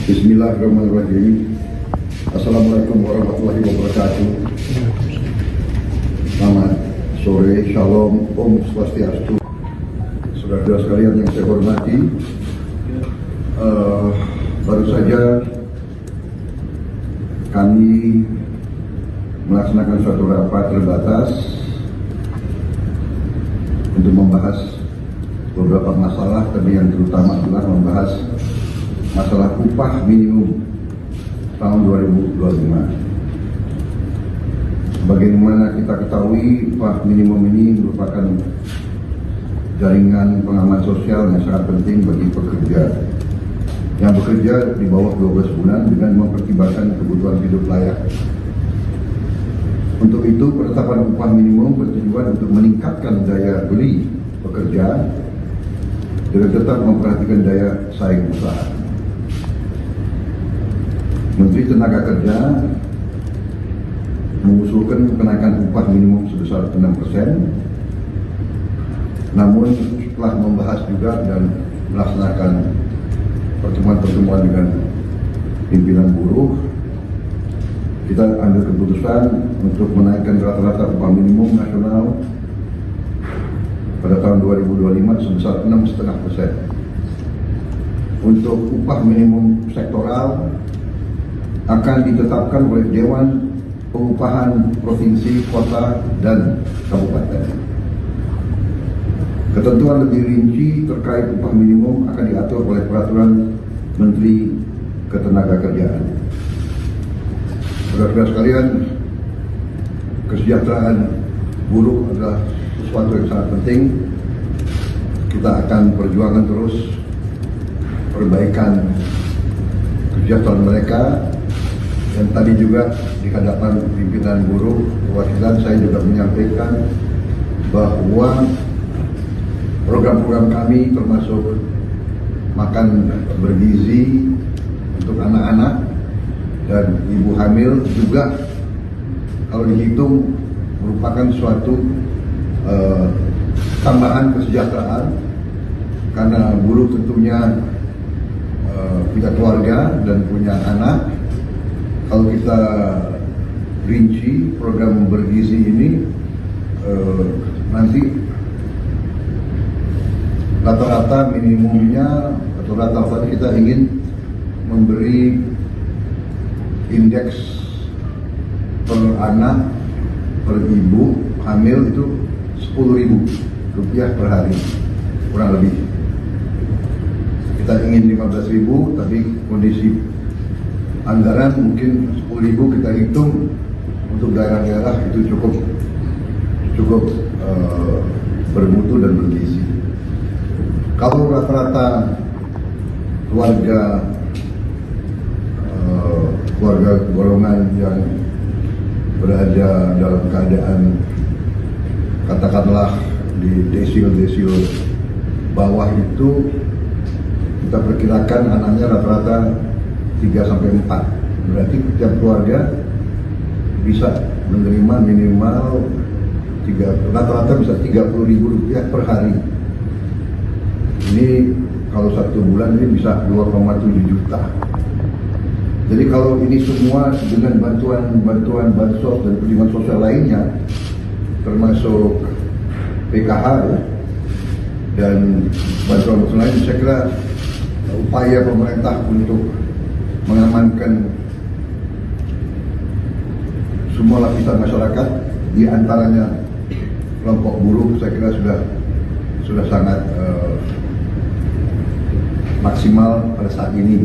Bismillahirrahmanirrahim. Assalamualaikum warahmatullahi wabarakatuh. Selamat sore, shalom, om swastiastu. Saudara-saudara sekalian yang saya hormati, baru saja kami melaksanakan suatu rapat terbatas untuk membahas beberapa masalah, tapi yang terutama adalah membahas masalah upah minimum tahun 2025. Sebagaimana kita ketahui, upah minimum ini merupakan jaringan pengaman sosial yang sangat penting bagi pekerja yang bekerja di bawah 12 bulan dengan mempertimbangkan kebutuhan hidup layak. Untuk itu, penetapan upah minimum bertujuan untuk meningkatkan daya beli pekerja dengan tetap memperhatikan daya saing usaha. Menteri Tenaga Kerja mengusulkan kenaikan upah minimum sebesar 6%. Namun setelah membahas juga dan melaksanakan pertemuan-pertemuan dengan pimpinan buruh, kita ambil keputusan untuk menaikkan rata-rata upah minimum nasional pada tahun 2025 sebesar 6,5%. Untuk upah minimum sektoral akan ditetapkan oleh Dewan Pengupahan Provinsi, Kota, dan Kabupaten. Ketentuan lebih rinci terkait upah minimum akan diatur oleh Peraturan Menteri Ketenagakerjaan. Saudara-saudara sekalian, kesejahteraan buruh adalah sesuatu yang sangat penting. Kita akan perjuangkan terus perbaikan kesejahteraan mereka. Dan tadi juga di hadapan pimpinan buruh perwakilan saya juga menyampaikan bahwa program-program kami termasuk makan bergizi untuk anak-anak dan ibu hamil juga kalau dihitung merupakan suatu tambahan kesejahteraan, karena buruh tentunya punya keluarga dan punya anak. Kalau kita rinci program bergizi ini, nanti rata-rata minimumnya atau rata-rata kita ingin memberi indeks per anak per ibu hamil itu Rp10.000 per hari kurang lebih. Kita ingin 15.000, tapi kondisi anggaran mungkin 10.000 kita hitung untuk daerah-daerah itu cukup bermutu dan bergizi. Kalau rata-rata keluarga golongan yang berada dalam keadaan katakanlah di desil bawah itu, kita perkirakan anaknya rata-rata 3-4. Berarti setiap keluarga bisa menerima minimal rata-rata bisa Rp30.000 per hari. Ini kalau 1 bulan ini bisa 2,7 juta. Jadi kalau ini semua dengan bantuan bansos dan perlindungan sosial lainnya, termasuk PKH ya, dan bantuan lain, saya kira upaya pemerintah untuk mengamankan semua lapisan masyarakat, di antaranya kelompok buruh. Saya kira sudah sangat maksimal pada saat ini.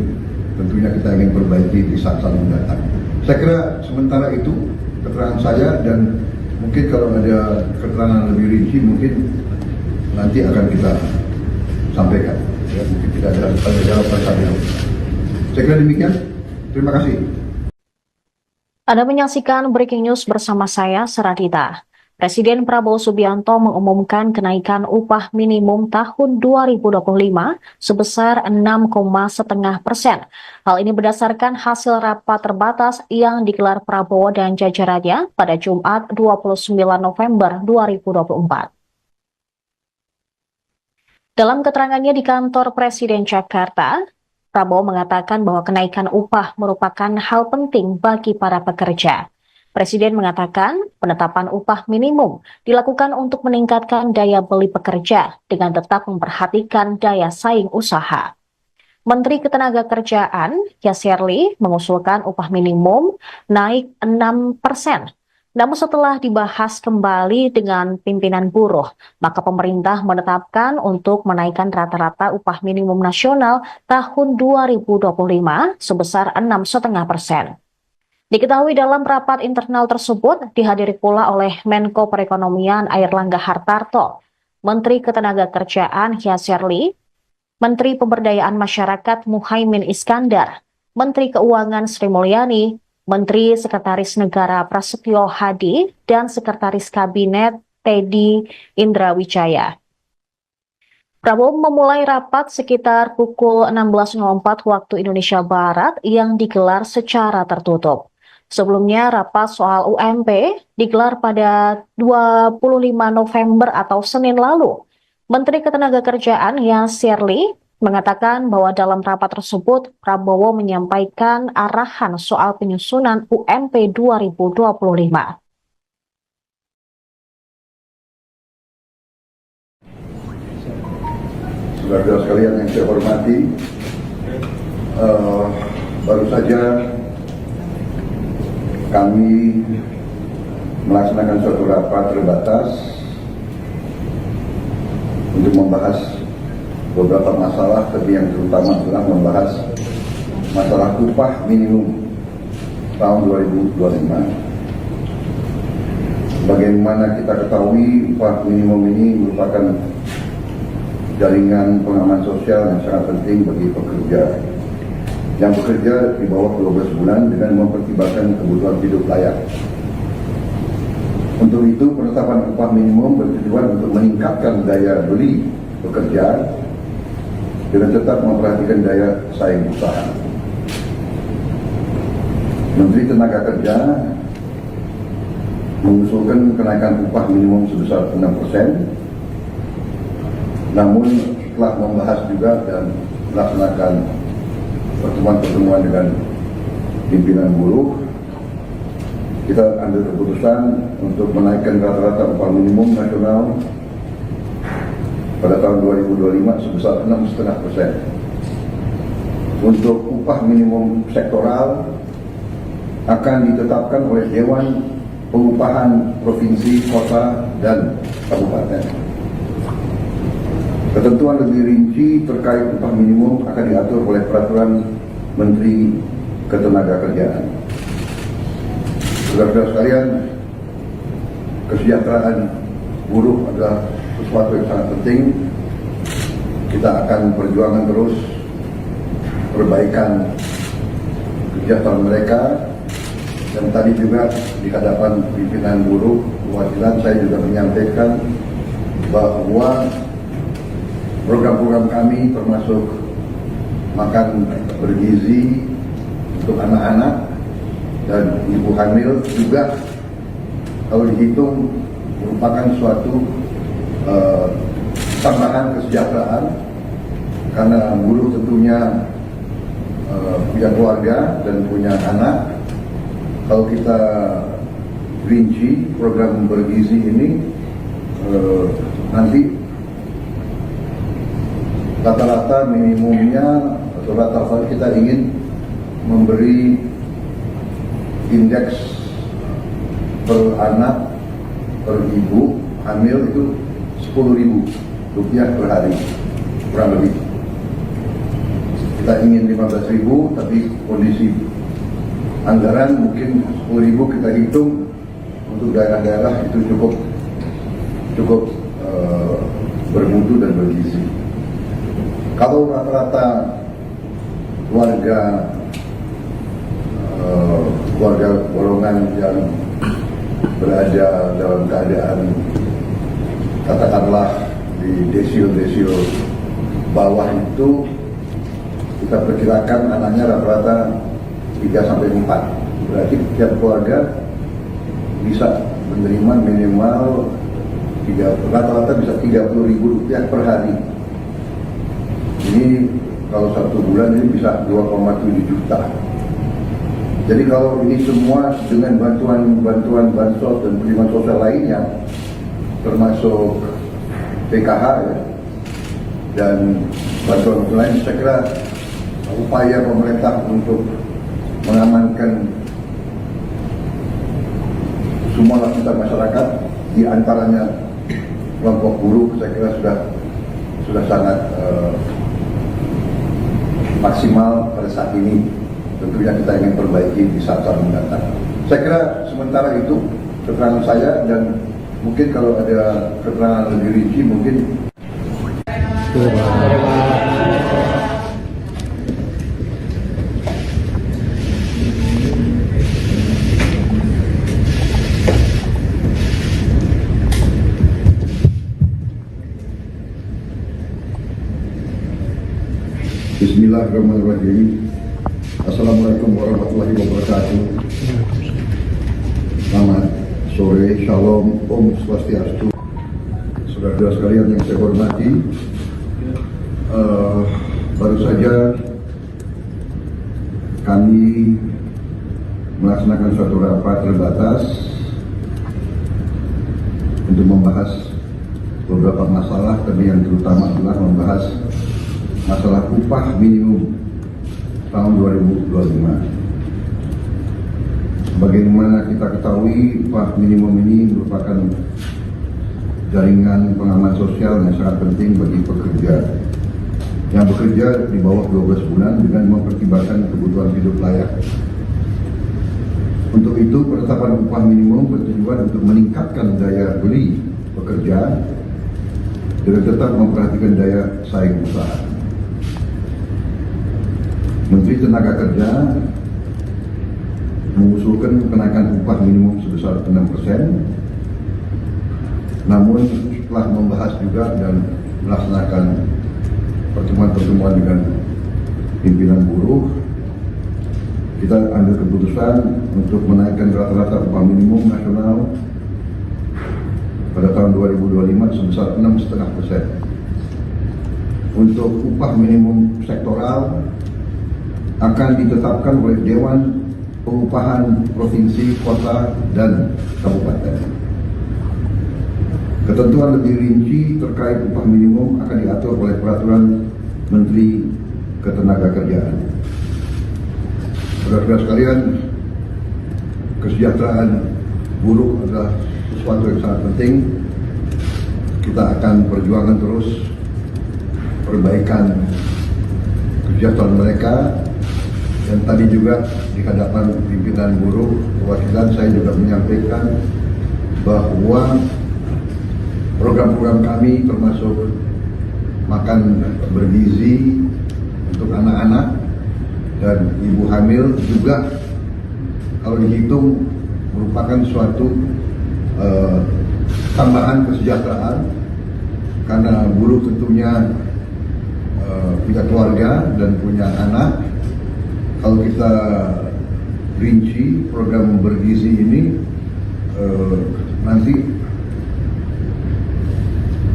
Tentunya kita ingin perbaiki di saat-saat mendatang. Saya kira sementara itu keterangan saya, dan mungkin kalau ada keterangan lebih rinci mungkin nanti akan kita sampaikan. Ya, mungkin tidak ada jawaban saja. Saya kira demikian. Terima kasih. Anda menyaksikan Breaking News bersama saya, Saradita. Presiden Prabowo Subianto mengumumkan kenaikan upah minimum tahun 2025 sebesar 6,5%. Hal ini berdasarkan hasil rapat terbatas yang digelar Prabowo dan jajarannya pada Jumat 29 November 2024. Dalam keterangannya di kantor Presiden Jakarta, Prabowo mengatakan bahwa kenaikan upah merupakan hal penting bagi para pekerja. Presiden mengatakan penetapan upah minimum dilakukan untuk meningkatkan daya beli pekerja dengan tetap memperhatikan daya saing usaha. Menteri Ketenagakerjaan, Yasserli, mengusulkan upah minimum naik 6%. Namun setelah dibahas kembali dengan pimpinan buruh, maka pemerintah menetapkan untuk menaikkan rata-rata upah minimum nasional tahun 2025 sebesar 6,5%. Diketahui dalam rapat internal tersebut dihadiri pula oleh Menko Perekonomian Airlangga Hartarto, Menteri Ketenagakerjaan Yasserli, Menteri Pemberdayaan Masyarakat Muhaimin Iskandar, Menteri Keuangan Sri Mulyani, Menteri Sekretaris Negara Prasetyo Hadi, dan Sekretaris Kabinet Teddy Indrawijaya. Prabowo memulai rapat sekitar pukul 16.04 waktu Indonesia Barat yang digelar secara tertutup. Sebelumnya, rapat soal UMP digelar pada 25 November atau Senin lalu. Menteri Ketenagakerjaan Yasserli mengatakan bahwa dalam rapat tersebut, Prabowo menyampaikan arahan soal penyusunan UMP 2025. Saudara sekalian yang saya hormati, baru saja kami melaksanakan suatu rapat terbatas untuk membahas beberapa masalah, tapi yang terutama adalah membahas masalah upah minimum tahun 2025. Bagaimana kita ketahui, upah minimum ini merupakan jaringan pengaman sosial yang sangat penting bagi pekerja yang bekerja di bawah 12 bulan dengan mempertimbangkan kebutuhan hidup layak. Untuk itu, penetapan upah minimum bertujuan untuk meningkatkan daya beli pekerja dengan tetap memperhatikan daya saing usaha. Menteri Tenaga Kerja mengusulkan kenaikan upah minimum sebesar 6%, namun telah membahas juga dan melaksanakan pertemuan-pertemuan dengan pimpinan buruh, kita ambil keputusan untuk menaikkan rata-rata upah minimum nasional pada tahun 2025 sebesar 6,5%. Untuk upah minimum sektoral akan ditetapkan oleh Dewan Pengupahan Provinsi, Kota, dan Kabupaten. Ketentuan lebih rinci terkait upah minimum akan diatur oleh Peraturan Menteri Ketenagakerjaan. Saudara-saudara sekalian, kesejahteraan buruh adalah sesuatu yang sangat penting. Kita akan perjuangan terus perbaikan kesejahteraan mereka, dan tadi juga di hadapan pimpinan buruh perwakilan saya juga menyampaikan bahwa program-program kami termasuk makan bergizi untuk anak-anak dan ibu hamil juga kalau dihitung merupakan suatu tambahan kesejahteraan, karena buruh tentunya punya keluarga dan punya anak. Kalau kita rinci program bergizi ini, nanti rata-rata minimumnya atau rata-rata kita ingin memberi indeks per anak per ibu hamil itu Rp10.000 per hari kurang lebih. Kita ingin 15.000, tapi kondisi anggaran mungkin 10.000 kita hitung untuk daerah-daerah itu cukup bermutu dan bergizi. Kalau rata-rata keluarga golongan yang berada dalam keadaan katakanlah di desio bawah itu, kita perkirakan anaknya rata-rata 3-4. Berarti tiap keluarga bisa menerima minimal rata-rata bisa Rp30.000 per hari. Ini kalau 1 bulan ini bisa 2,7 juta. Jadi kalau ini semua dengan bantuan bansos dan penerimaan sosial lainnya, termasuk PKH ya, dan bantuan lain, saya kira upaya pemerintah untuk mengamankan semua lapisan masyarakat, di antaranya kelompok buruh, saya kira sudah sangat maksimal pada saat ini. Tentunya kita ingin perbaiki di saat-saat mendatang. Saya kira sementara itu keterangan saya, dan mungkin kalau ada keterangan lebih rinci mungkin. Bismillahirrahmanirrahim. Assalamualaikum warahmatullahi wabarakatuh. Selamat sore, shalom, om swastiastu. Saudara-saudara sekalian yang saya hormati, baru saja kami melaksanakan suatu rapat terbatas untuk membahas beberapa masalah, tapi yang terutama adalah membahas masalah upah minimum tahun 2025. Bagaimana kita ketahui, upah minimum ini merupakan jaringan pengaman sosial yang sangat penting bagi pekerja yang bekerja di bawah 12 bulan dengan mempertimbangkan kebutuhan hidup layak. Untuk itu, penetapan upah minimum bertujuan untuk meningkatkan daya beli pekerja dan tetap memperhatikan daya saing usaha. Menteri Tenaga Kerja mengusulkan kenaikan upah minimum sebesar 6%. Namun setelah membahas juga dan melaksanakan pertemuan-pertemuan dengan pimpinan buruh, kita ambil keputusan untuk menaikkan rata-rata upah minimum nasional pada tahun 2025 sebesar 6,5%. Untuk upah minimum sektoral akan ditetapkan oleh Dewan Pengupahan Provinsi, Kota, dan Kabupaten. Ketentuan lebih rinci terkait upah minimum akan diatur oleh Peraturan Menteri Ketenagakerjaan. Saudara-saudara sekalian, kesejahteraan buruh adalah sesuatu yang sangat penting. Kita akan perjuangkan terus perbaikan kesejahteraan mereka. Dan tadi juga di hadapan pimpinan buruh perwakilan saya juga menyampaikan bahwa program-program kami termasuk makan bergizi untuk anak-anak dan ibu hamil juga kalau dihitung merupakan suatu tambahan kesejahteraan, karena buruh tentunya punya keluarga dan punya anak. Kalau kita rinci program bergizi ini, nanti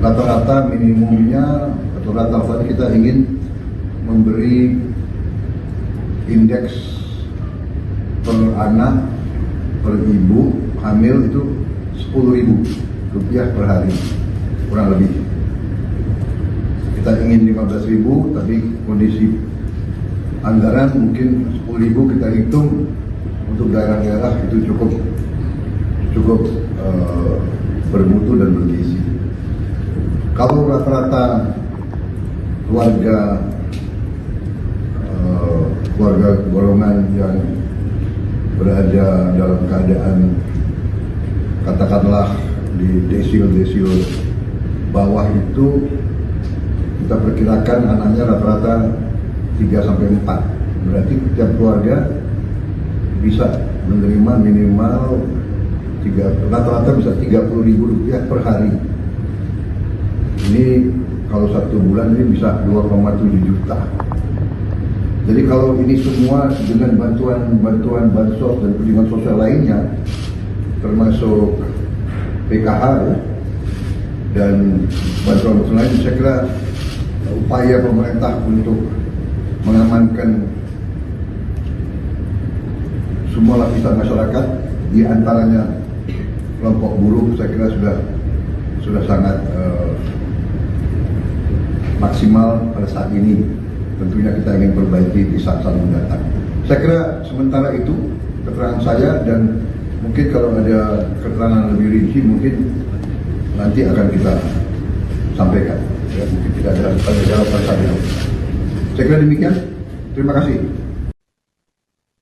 rata-rata minimumnya atau rata-rata kita ingin memberi indeks per anak per ibu hamil itu Rp10.000 per hari kurang lebih. Kita ingin 15.000, tapi kondisi anggaran mungkin 10.000 kita hitung untuk daerah-daerah itu cukup bermutu dan bergizi. Kalau rata-rata keluarga golongan yang berada dalam keadaan katakanlah di desil bawah itu kita perkirakan anaknya rata-rata 3-4. Berarti setiap keluarga bisa menerima minimal rata-rata bisa Rp30.000 per hari. Ini kalau 1 bulan ini bisa 2,7 juta. Jadi kalau ini semua dengan bantuan bansos dan perlindungan sosial lainnya, termasuk PKH dan bantuan lain, saya kira upaya pemerintah untuk mengamankan semua lapisan masyarakat, di antaranya kelompok buruh, saya kira sudah sangat maksimal pada saat ini. Tentunya kita ingin perbaiki di saat-saat mendatang. Saya kira sementara itu keterangan saya, dan mungkin kalau ada keterangan lebih rinci mungkin nanti akan kita sampaikan. Ya, mungkin tidak ada jawaban saya. Saya kira demikian. Terima kasih.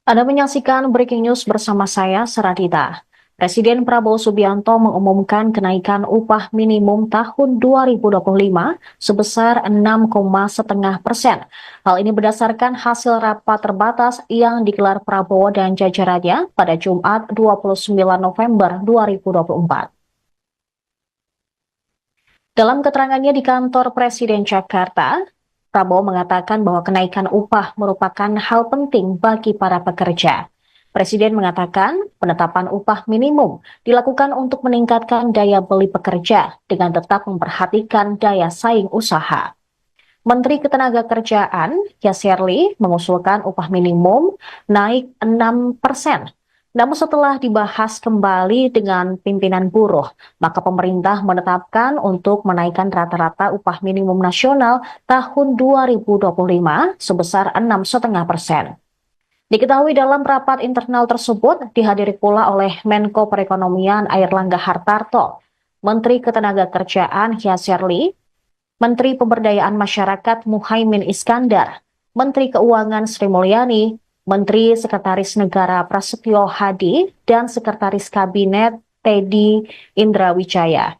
Anda menyaksikan Breaking News bersama saya, Saradita. Presiden Prabowo Subianto mengumumkan kenaikan upah minimum tahun 2025 sebesar 6,5%. Hal ini berdasarkan hasil rapat terbatas yang digelar Prabowo dan jajarannya pada Jumat 29 November 2024. Dalam keterangannya di kantor Presiden Jakarta, Prabowo mengatakan bahwa kenaikan upah merupakan hal penting bagi para pekerja. Presiden mengatakan penetapan upah minimum dilakukan untuk meningkatkan daya beli pekerja dengan tetap memperhatikan daya saing usaha. Menteri Ketenagakerjaan Yasserli mengusulkan upah minimum naik 6%. Namun setelah dibahas kembali dengan pimpinan buruh, maka pemerintah menetapkan untuk menaikkan rata-rata upah minimum nasional tahun 2025 sebesar 6,5%. Diketahui dalam rapat internal tersebut dihadiri pula oleh Menko Perekonomian Airlangga Hartarto, Menteri Ketenagakerjaan Yasserli, Menteri Pemberdayaan Masyarakat Muhaimin Iskandar, Menteri Keuangan Sri Mulyani, Menteri Sekretaris Negara Prasetyo Hadi, dan Sekretaris Kabinet Teddy Indrawijaya.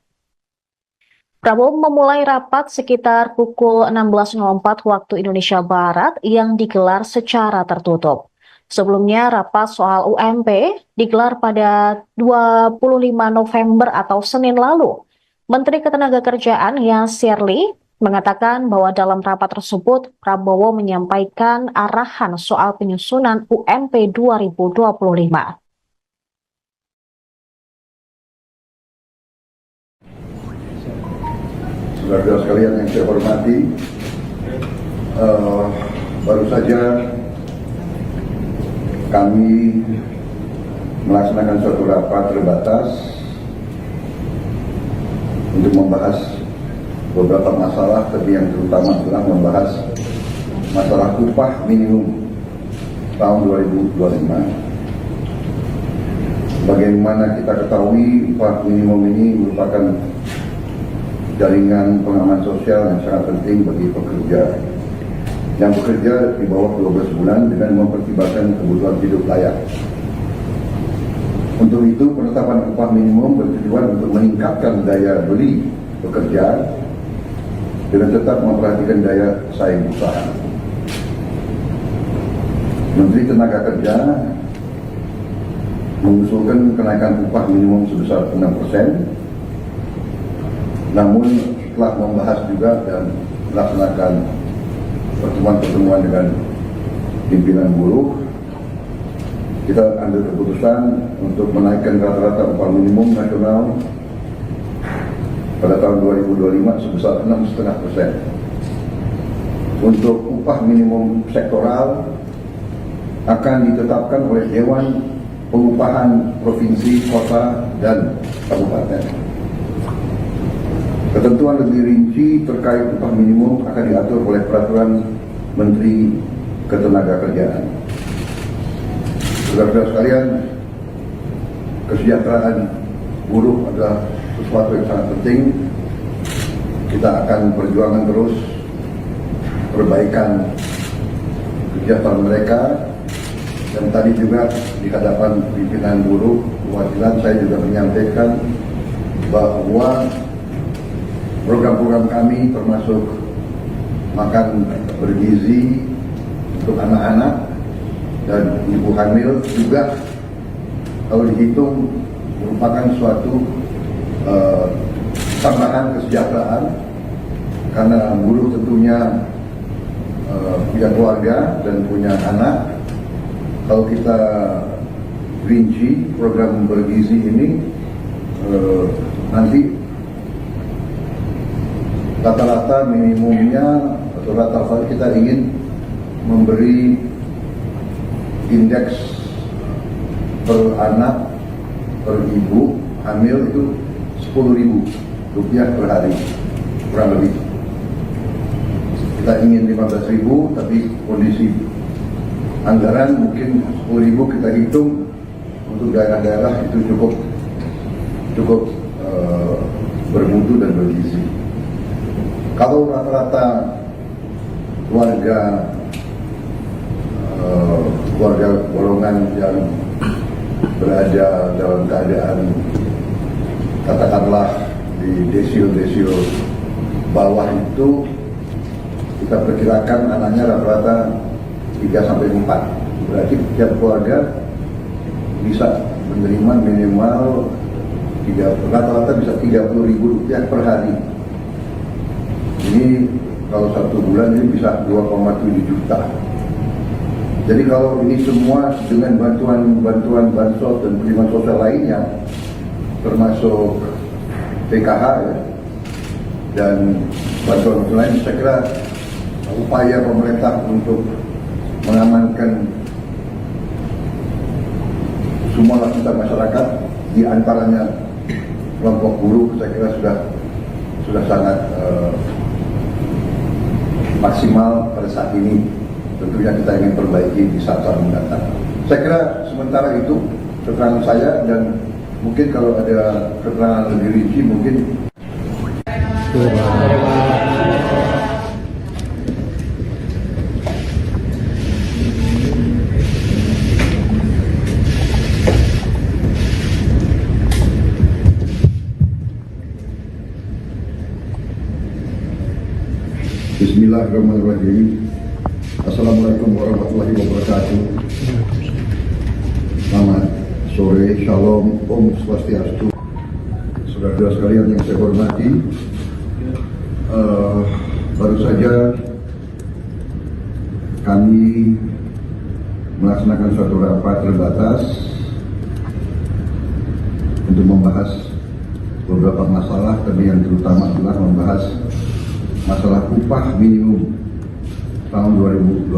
Prabowo memulai rapat sekitar pukul 16.04 waktu Indonesia Barat yang digelar secara tertutup. Sebelumnya, rapat soal UMP digelar pada 25 November atau Senin lalu. Menteri Ketenagakerjaan Yasserli mengatakan bahwa dalam rapat tersebut, Prabowo menyampaikan arahan soal penyusunan UMP 2025. Saudara-saudara sekalian yang saya hormati, baru saja kami melaksanakan suatu rapat terbatas untuk membahas beberapa masalah, tapi yang terutama adalah membahas masalah upah minimum tahun 2025. Bagaimana kita ketahui upah minimum ini merupakan jaringan pengaman sosial yang sangat penting bagi pekerja yang bekerja di bawah 12 bulan dengan mempertimbangkan kebutuhan hidup layak. Untuk itu, penetapan upah minimum bertujuan untuk meningkatkan daya beli pekerja dengan tetap memperhatikan daya saing usaha. Menteri Tenaga Kerja mengusulkan kenaikan upah minimum sebesar 6%. Namun setelah membahas juga dan melaksanakan pertemuan-pertemuan dengan pimpinan buruh, kita ambil keputusan untuk menaikkan rata-rata upah minimum nasional pada tahun 2025 sebesar 6,5%. Untuk upah minimum sektoral akan ditetapkan oleh Dewan Pengupahan Provinsi, Kota, dan Kabupaten. Ketentuan lebih rinci terkait upah minimum akan diatur oleh Peraturan Menteri ketenagakerjaan. Saudara-saudara sekalian, kesejahteraan buruh adalah sesuatu yang sangat penting. Kita akan perjuangkan terus perbaikan kesejahteraan mereka. Dan tadi juga di hadapan pimpinan buruh perwakilan saya juga menyampaikan bahwa program-program kami termasuk makan bergizi untuk anak-anak dan ibu hamil juga kalau dihitung merupakan suatu tambahan kesejahteraan, karena buruh tentunya punya keluarga dan punya anak. Kalau kita rinci program bergizi ini, nanti rata-rata minimumnya atau rata-rata kita ingin memberi indeks per anak per ibu hamil itu Rp10.000 per hari, kurang lebih. Kita ingin 15.000, tapi kondisi anggaran mungkin 10.000 kita hitung untuk daerah-daerah itu cukup bermutu dan bergizi. Kalau rata-rata keluarga golongan yang berada dalam keadaan katakanlah di desil bawah itu, kita perkirakan anaknya rata-rata 3-4. Berarti tiap keluarga bisa menerima minimal rata-rata bisa Rp30.000 per hari. Ini kalau 1 bulan ini bisa 2,7 juta. Jadi kalau ini semua dengan bantuan bansos dan penerimaan sosial lainnya, termasuk PKH ya, dan bantuan lain, saya kira upaya pemerintah untuk mengamankan semua lapisan masyarakat, di antaranya kelompok buruh, saya kira sudah sangat maksimal pada saat ini. Tentunya kita ingin perbaiki di saat-saat mendatang. Saya kira sementara itu keterangan saya, dan mungkin kalau ada keterangan lebih rinci mungkin. Bismillahirrahmanirrahim. Assalamualaikum warahmatullahi wabarakatuh. Selamat sore, shalom, om swastiastu. Saudara-saudara sekalian yang saya hormati, baru saja kami melaksanakan suatu rapat terbatas untuk membahas beberapa masalah, tapi yang terutama adalah membahas masalah upah minimum tahun 2025.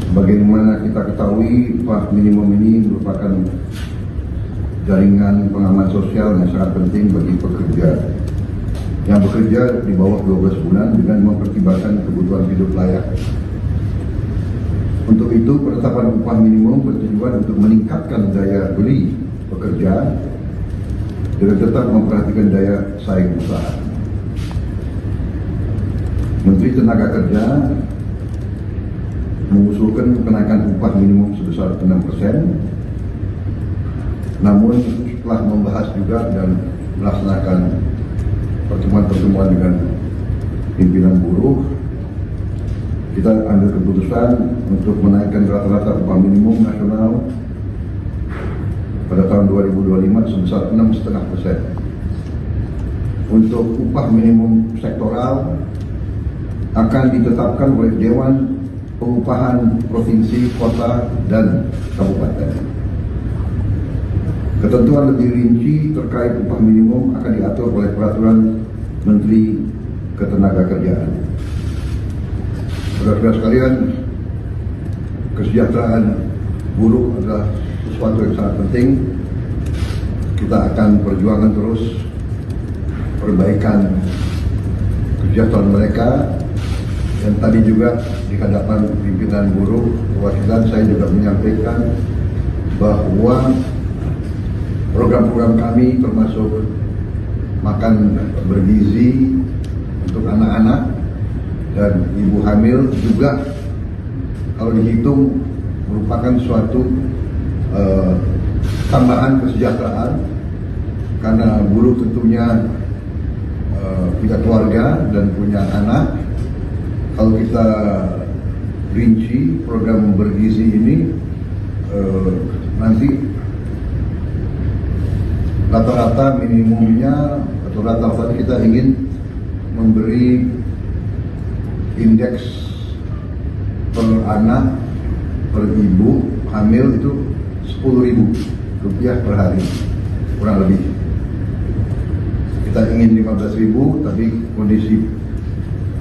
Sebagaimana kita ketahui, upah minimum ini merupakan jaringan pengaman sosial yang sangat penting bagi pekerja yang bekerja di bawah 12 bulan dengan mempertimbangkan kebutuhan hidup layak. Untuk itu, penetapan upah minimum bertujuan untuk meningkatkan daya beli pekerja dengan tetap memperhatikan daya saing usaha. Menteri Tenaga Kerja mengusulkan kenaikan upah minimum sebesar 6%. Namun setelah membahas juga dan melaksanakan pertemuan-pertemuan dengan pimpinan buruh, kita ambil keputusan untuk menaikkan rata-rata upah minimum nasional pada tahun 2025 sebesar 6,5%. Untuk upah minimum sektoral akan ditetapkan oleh Dewan Pengupahan Provinsi, Kota, dan Kabupaten. Ketentuan lebih rinci terkait upah minimum akan diatur oleh Peraturan Menteri Ketenagakerjaan. Saudara-saudara sekalian, kesejahteraan buruh adalah sesuatu yang sangat penting. Kita akan perjuangkan terus perbaikan kesejahteraan mereka, dan Dan tadi juga di hadapan pimpinan buruh perwakilan saya juga menyampaikan bahwa program-program kami termasuk makan bergizi untuk anak-anak dan ibu hamil juga kalau dihitung merupakan suatu tambahan kesejahteraan karena buruh tentunya punya keluarga dan punya anak. Kalau kita rinci program bergizi ini nanti rata-rata minimumnya atau rata-rata kita ingin memberi indeks per anak per ibu hamil itu Rp10.000 per hari kurang lebih. Kita ingin 15.000 tapi kondisi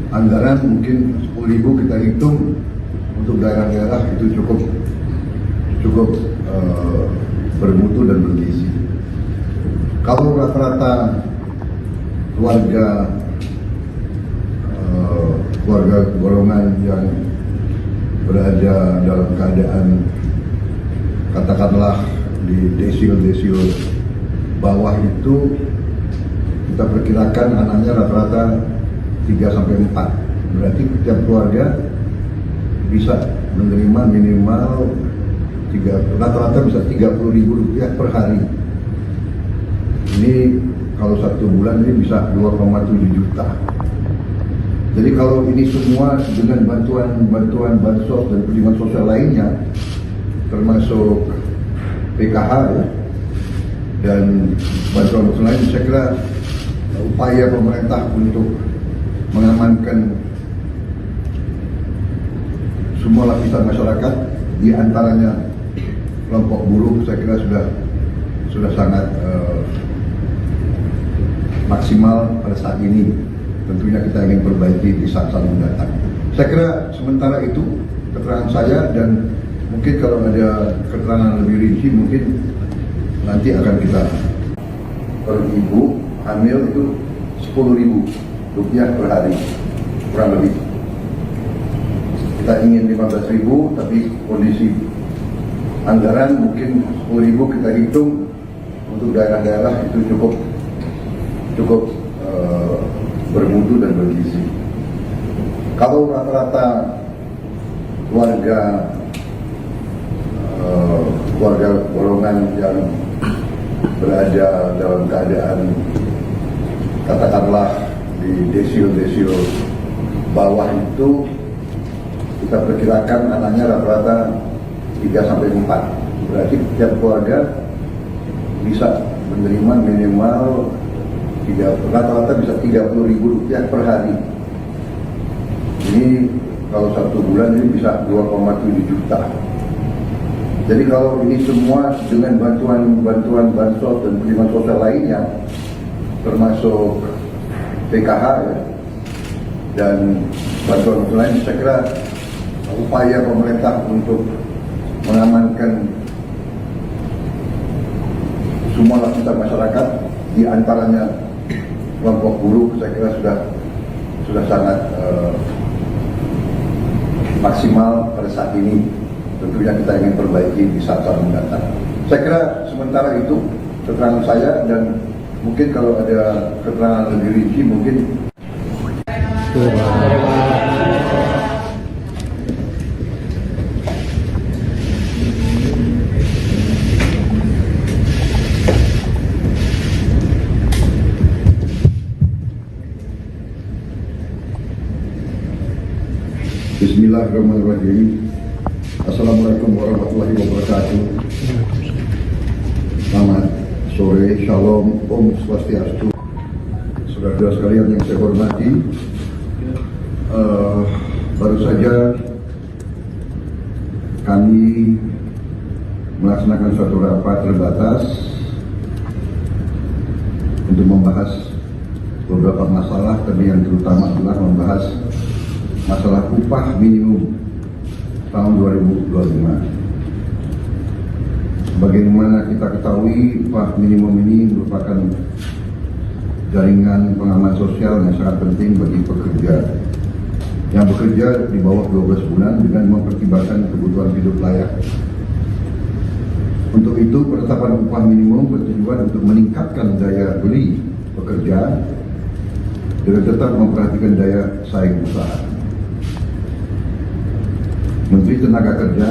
anggaran mungkin 10.000 kita hitung untuk daerah-daerah itu cukup bermutu dan bergizi. Kalau rata-rata keluarga golongan yang berada dalam keadaan katakanlah di desil bawah itu kita perkirakan anaknya rata-rata 3-4. Berarti setiap keluarga bisa menerima minimal rata-rata bisa Rp30.000 per hari. Ini kalau 1 bulan ini bisa 2,7 juta. Jadi kalau ini semua dengan bantuan bansos dan perlindungan sosial lainnya, termasuk PKH ya, dan bantuan lain, saya kira upaya pemerintah untuk mengamankan semua lapisan masyarakat, di antaranya kelompok buruh, saya kira sudah sangat maksimal pada saat ini. Tentunya kita ingin perbaiki di saat-saat mendatang. Saya kira sementara itu keterangan saya, dan mungkin kalau ada keterangan lebih rinci mungkin nanti akan kita. Per ibu hamil itu Rp10.000 per hari kurang lebih. Kita ingin 15.000 tapi kondisi anggaran mungkin 10.000 kita hitung untuk daerah-daerah itu cukup bermutu dan bergizi. Kalau rata-rata keluarga golongan yang berada dalam keadaan katakanlah di desil bawah itu kita perkirakan anaknya rata-rata 3-4. Berarti setiap keluarga bisa menerima minimal rata-rata bisa Rp30.000 per hari. Ini kalau 1 bulan ini bisa 2,7 juta. Jadi kalau ini semua dengan bantuan bansos dan perlindungan sosial lainnya, termasuk PKH ya, dan bantuan lain, saya kira upaya pemerintah untuk mengamankan semua lapisan masyarakat, di antaranya kelompok buruh, saya kira sudah sangat maksimal pada saat ini. Tentunya kita ingin perbaiki di saat-saat mendatang. Saya kira sementara itu keterangan saya, dan mungkin kalau ada keterangan lebih rinci mungkin. Bismillahirrahmanirrahim. Assalamualaikum warahmatullahi wabarakatuh. Selamat sore, shalom, om swastiastu. Saudara-saudara sekalian yang saya hormati, baru saja kami melaksanakan suatu rapat terbatas untuk membahas beberapa masalah, tapi yang terutama adalah membahas masalah upah minimum tahun 2025. Bagaimana kita ketahui, upah minimum ini merupakan jaringan pengaman sosial yang sangat penting bagi pekerja. yang bekerja di bawah 12 bulan dengan mempertimbangkan kebutuhan hidup layak. Untuk itu, penetapan upah minimum bertujuan untuk meningkatkan daya beli pekerja dengan tetap memperhatikan daya saing usaha. Menteri Tenaga Kerja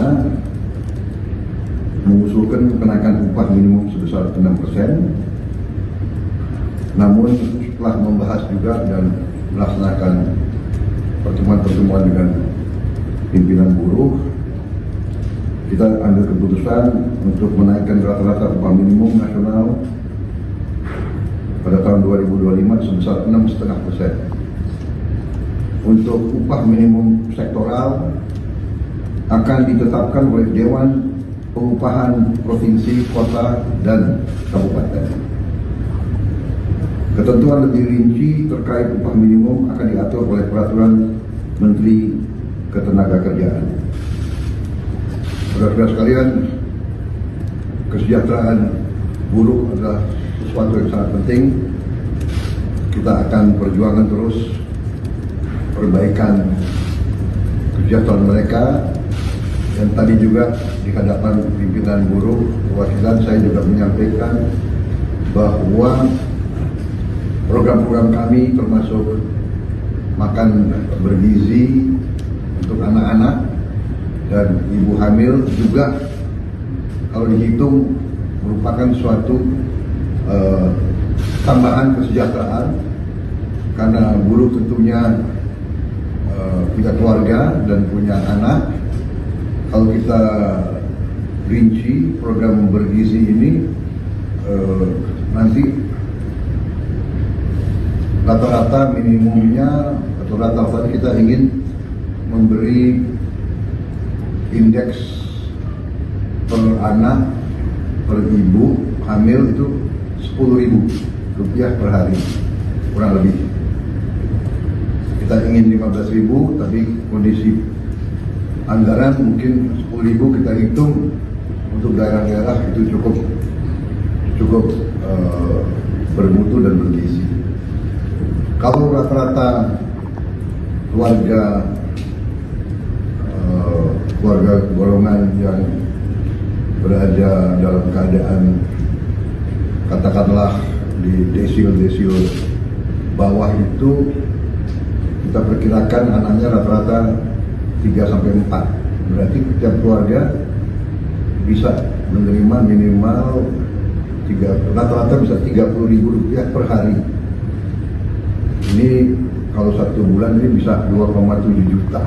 mengusulkan kenaikan upah minimum sebesar 6%, namun setelah membahas juga dan melaksanakan pertemuan-pertemuan dengan pimpinan buruh, kita ambil keputusan untuk menaikkan rata-rata upah minimum nasional pada tahun 2025 sebesar 6,5%. Untuk upah minimum sektoral akan ditetapkan oleh Dewan Pengupahan Provinsi, Kota, dan Kabupaten. Ketentuan lebih rinci terkait upah minimum akan diatur oleh Peraturan Menteri Ketenagakerjaan. Saudara-saudara sekalian, kesejahteraan buruh adalah sesuatu yang sangat penting. Kita akan perjuangkan terus perbaikan kesejahteraan mereka. Dan tadi juga di hadapan pimpinan buruh perwakilan saya juga menyampaikan bahwa program-program kami termasuk makan bergizi untuk anak-anak dan ibu hamil juga kalau dihitung merupakan suatu tambahan kesejahteraan, karena buruh tentunya punya keluarga dan punya anak. Kalau kita rinci program bergizi ini, nanti rata-rata minimumnya atau rata-rata kita ingin memberi indeks per anak per ibu hamil itu Rp10.000 per hari kurang lebih. Kita ingin 15.000, tapi kondisi anggaran mungkin 10.000 kita hitung untuk daerah-daerah itu cukup bermutu dan bergizi. Kalau rata-rata keluarga golongan yang berada dalam keadaan katakanlah di desil bawah itu, kita perkirakan anaknya rata-rata 3 sampai 4. Berarti setiap keluarga bisa menerima minimal rata-rata bisa Rp30.000 per hari. Ini kalau 1 bulan ini bisa 2,7 juta.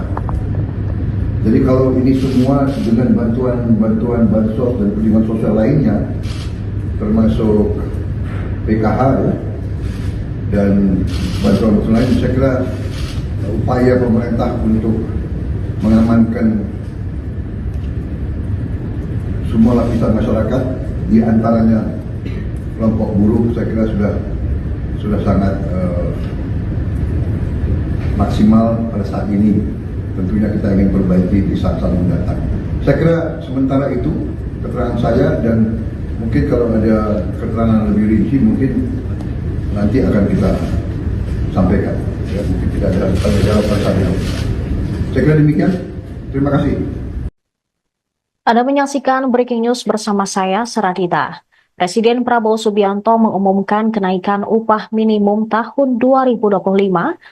Jadi kalau ini semua dengan bantuan bansos dan perlindungan sosial lainnya, termasuk PKH ya, dan bantuan lain, saya kira upaya pemerintah untuk mengamankan semua lapisan masyarakat, di antaranya kelompok buruh, saya kira sudah sangat maksimal pada saat ini. Tentunya kita ingin perbaiki di saat-saat mendatang. Saya kira sementara itu keterangan saya, dan mungkin kalau ada keterangan lebih rinci mungkin nanti akan kita sampaikan. Ya, mungkin tidak ada tanya jawab pada saat ini. Saya kira demikian. Terima kasih. Anda menyaksikan Breaking News bersama saya, Saradita. Presiden Prabowo Subianto mengumumkan kenaikan upah minimum tahun 2025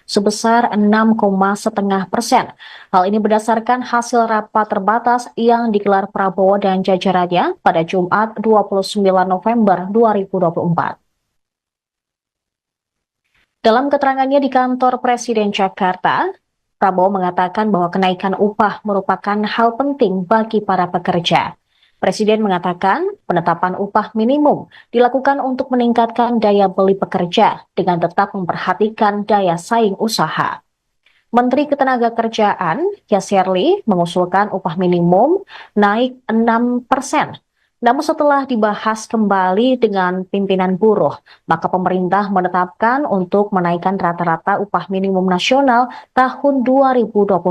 sebesar 6,5%. Hal ini berdasarkan hasil rapat terbatas yang digelar Prabowo dan jajarannya pada Jumat 29 November 2024. Dalam keterangannya di kantor Presiden Jakarta, Prabowo mengatakan bahwa kenaikan upah merupakan hal penting bagi para pekerja. Presiden mengatakan penetapan upah minimum dilakukan untuk meningkatkan daya beli pekerja dengan tetap memperhatikan daya saing usaha. Menteri Ketenagakerjaan Yasserli mengusulkan upah minimum naik 6%. Namun setelah dibahas kembali dengan pimpinan buruh, maka pemerintah menetapkan untuk menaikkan rata-rata upah minimum nasional tahun 2025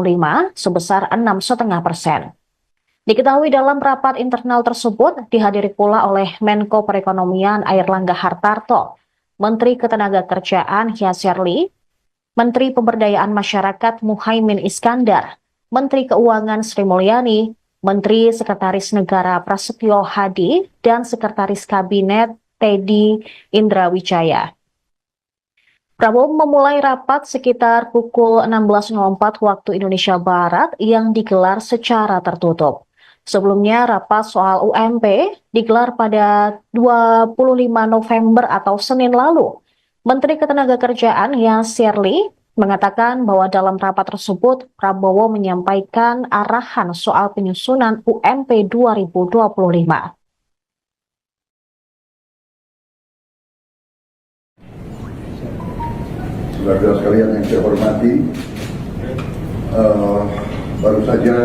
sebesar 6,5%. Diketahui dalam rapat internal tersebut dihadiri pula oleh Menko Perekonomian Airlangga Hartarto, Menteri Ketenagakerjaan Yasserli Menteri Pemberdayaan Masyarakat Muhaimin Iskandar, Menteri Keuangan Sri Mulyani, Menteri Sekretaris Negara Prasetyo Hadi, dan Sekretaris Kabinet Teddy Indrawijaya. Prabowo memulai rapat sekitar pukul 16.04 waktu Indonesia Barat yang digelar secara tertutup. Sebelumnya, rapat soal UMP digelar pada 25 November atau Senin lalu. Menteri Ketenagakerjaan Yasir Lee mengatakan bahwa dalam rapat tersebut, Prabowo menyampaikan arahan soal penyusunan UMP 2025. Saudara sekalian yang saya hormati, baru saja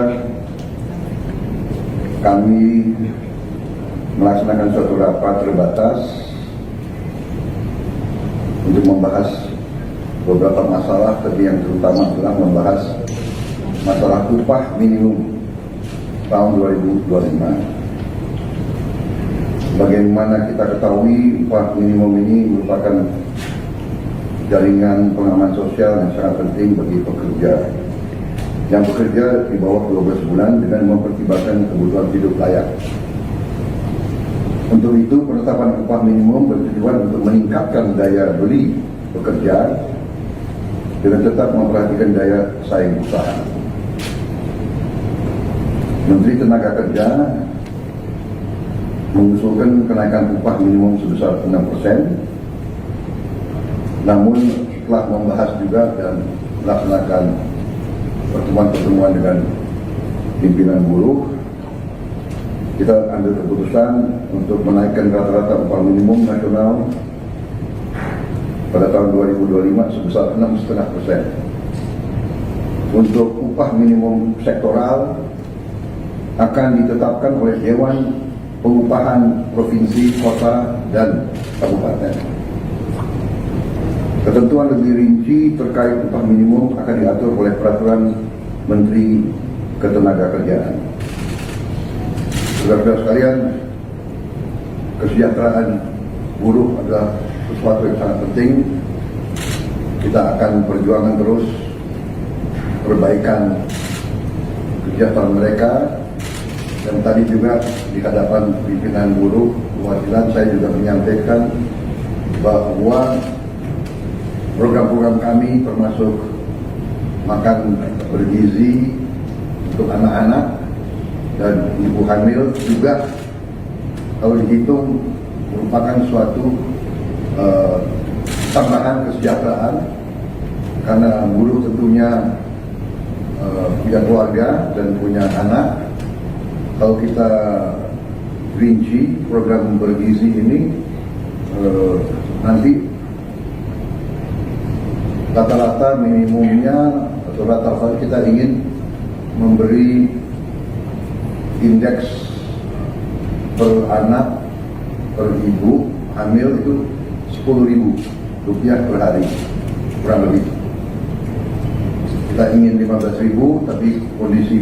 kami melaksanakan suatu rapat terbatas untuk membahas beberapa masalah, tapi yang terutama adalah membahas masalah upah minimum tahun 2025. Bagaimana kita ketahui, upah minimum ini merupakan jaringan pengaman sosial yang sangat penting bagi pekerja yang bekerja di bawah 12 bulan dengan mempertimbangkan kebutuhan hidup layak. Untuk itu, penetapan upah minimum bertujuan untuk meningkatkan daya beli pekerja dengan tetap memperhatikan daya saing usaha. Menteri Tenaga Kerja mengusulkan kenaikan upah minimum sebesar 6%. Namun setelah membahas juga dan melaksanakan pertemuan-pertemuan dengan pimpinan buruh, kita ambil keputusan untuk menaikkan rata-rata upah minimum nasional pada tahun 2025 sebesar 6,5%. Untuk upah minimum sektoral akan ditetapkan oleh Dewan Pengupahan Provinsi, Kota, dan Kabupaten. Ketentuan lebih rinci terkait upah minimum akan diatur oleh Peraturan Menteri Ketenagakerjaan. Saudara-saudara sekalian, kesejahteraan buruh adalah sesuatu yang sangat penting. Kita akan perjuangkan terus perbaikan kesejahteraan mereka. Dan tadi juga di hadapan pimpinan buruh perwakilan saya juga menyampaikan bahwa program-program kami termasuk makan bergizi untuk anak-anak dan ibu hamil juga kalau dihitung merupakan suatu tambahan kesejahteraan karena buruh tentunya punya keluarga dan punya anak. Kalau kita rinci program bergizi ini nanti rata-rata minimumnya atau rata-rata kita ingin memberi indeks per anak per ibu hamil itu Rp10.000 per hari kurang lebih. Kita ingin 15.000 tapi kondisi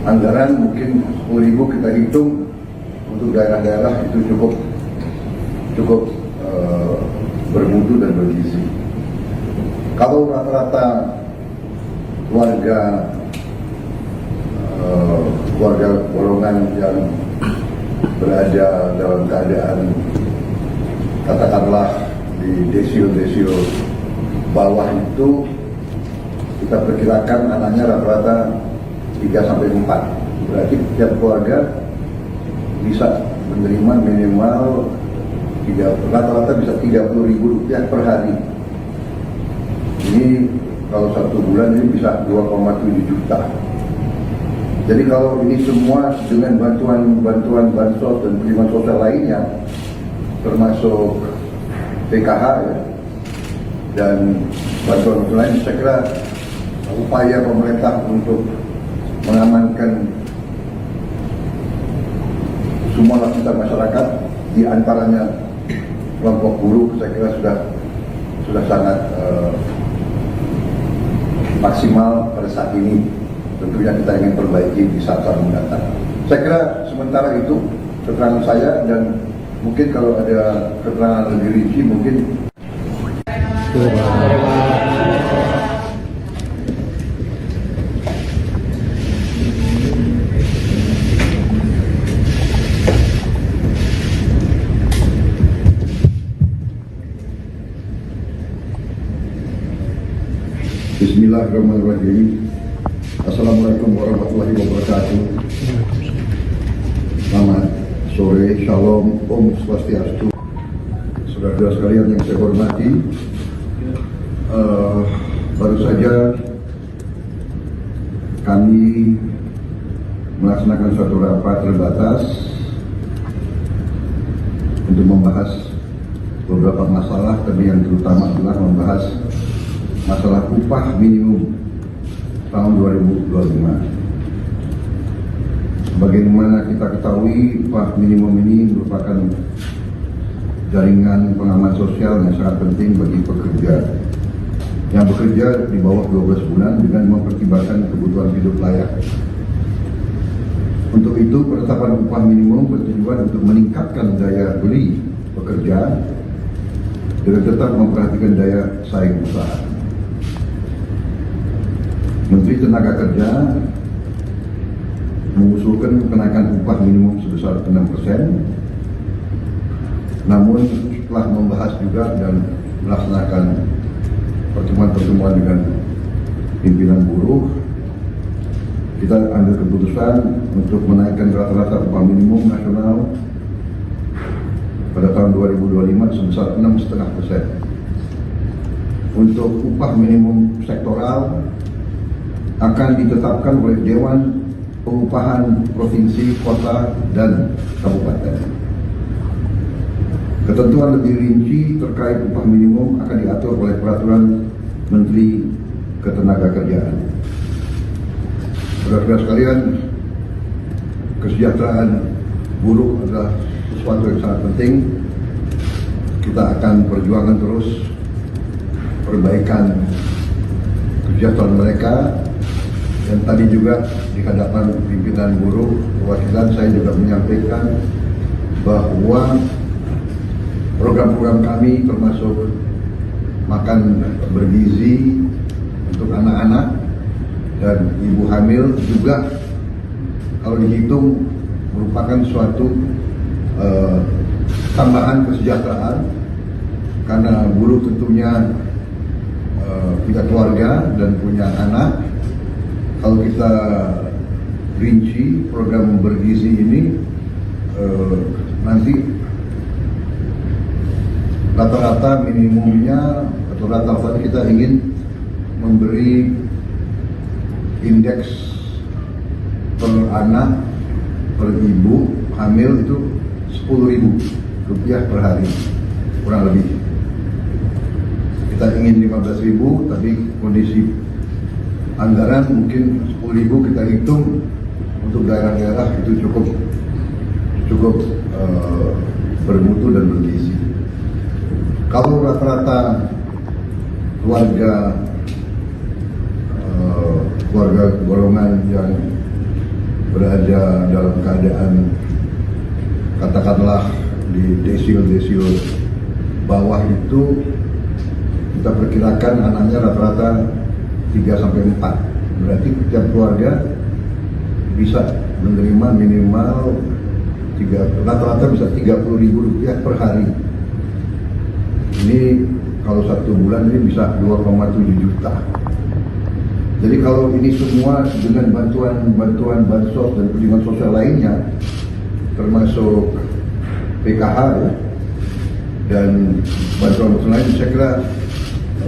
anggaran mungkin 10.000 kita hitung untuk daerah-daerah itu cukup bermutu dan bergizi. Kalau rata-rata keluarga golongan yang berada dalam keadaan katakanlah di desio bawah itu kita perkirakan anaknya rata-rata 3-4. Berarti setiap keluarga bisa menerima minimal rata-rata bisa Rp30.000 per hari. Ini kalau 1 bulan ini bisa 2,7 juta. Jadi kalau ini semua dengan bantuan bansos dan penerimaan sosial lainnya, termasuk PKH ya, dan bantuan lain, saya kira upaya pemerintah untuk mengamankan semua lapisan masyarakat, di antaranya kelompok buruh, saya kira sudah sangat maksimal pada saat ini. Tentunya kita ingin perbaiki di saat-saat mendatang. Saya kira sementara itu keterangan saya, dan mungkin kalau ada keterangan lebih rinci mungkin. Bismillahirrahmanirrahim. Assalamualaikum warahmatullahi wabarakatuh. Selamat sore, Shalom, Om Swastiastu. Saudara-saudara sekalian yang saya hormati, baru saja kami melaksanakan suatu rapat terbatas untuk membahas beberapa masalah, tapi yang terutama adalah membahas masalah upah minimum tahun 2025. Bagaimana kita ketahui, upah minimum ini merupakan jaringan pengaman sosial yang sangat penting bagi pekerja yang bekerja di bawah 12 bulan dengan mempertimbangkan kebutuhan hidup layak. Untuk itu, penetapan upah minimum bertujuan untuk meningkatkan daya beli pekerja dengan tetap memperhatikan daya saing usaha. Menteri Tenaga Kerja mengusulkan kenaikan upah minimum sebesar 6%, namun setelah membahas juga dan melaksanakan pertemuan-pertemuan dengan pimpinan buruh, kita ambil keputusan untuk menaikkan rata-rata upah minimum nasional pada tahun 2025 sebesar 6,5%. Untuk upah minimum sektoral akan ditetapkan oleh Dewan Pengupahan Provinsi, Kota, dan Kabupaten. Ketentuan lebih rinci terkait upah minimum akan diatur oleh Peraturan Menteri Ketenagakerjaan. Saudara-saudara sekalian, kesejahteraan buruh adalah sesuatu yang sangat penting. Kita akan perjuangkan terus perbaikan kesejahteraan mereka. Dan tadi juga di hadapan pimpinan buruh perwakilan saya juga menyampaikan bahwa program-program kami termasuk makan bergizi untuk anak-anak dan ibu hamil juga kalau dihitung merupakan suatu tambahan kesejahteraan, karena buruh tentunya punya keluarga dan punya anak. Kalau kita rinci program bergizi ini, nanti rata-rata minimumnya atau rata-rata kita ingin memberi indeks per anak per ibu hamil itu Rp10.000 per hari kurang lebih. Kita ingin 15.000, tapi kondisi anggaran mungkin 10.000 kita hitung untuk daerah-daerah itu cukup bermutu dan bergizi. Kalau rata-rata keluarga golongan yang berada dalam keadaan katakanlah di desil bawah itu, kita perkirakan anaknya rata-rata 3-4. Berarti setiap keluarga bisa menerima minimal rata-rata bisa Rp30.000 per hari. Ini kalau 1 bulan ini bisa 2,7 juta. Jadi kalau ini semua dengan bantuan bansos dan perlindungan sosial lainnya, termasuk PKH dan bantuan lain, saya kira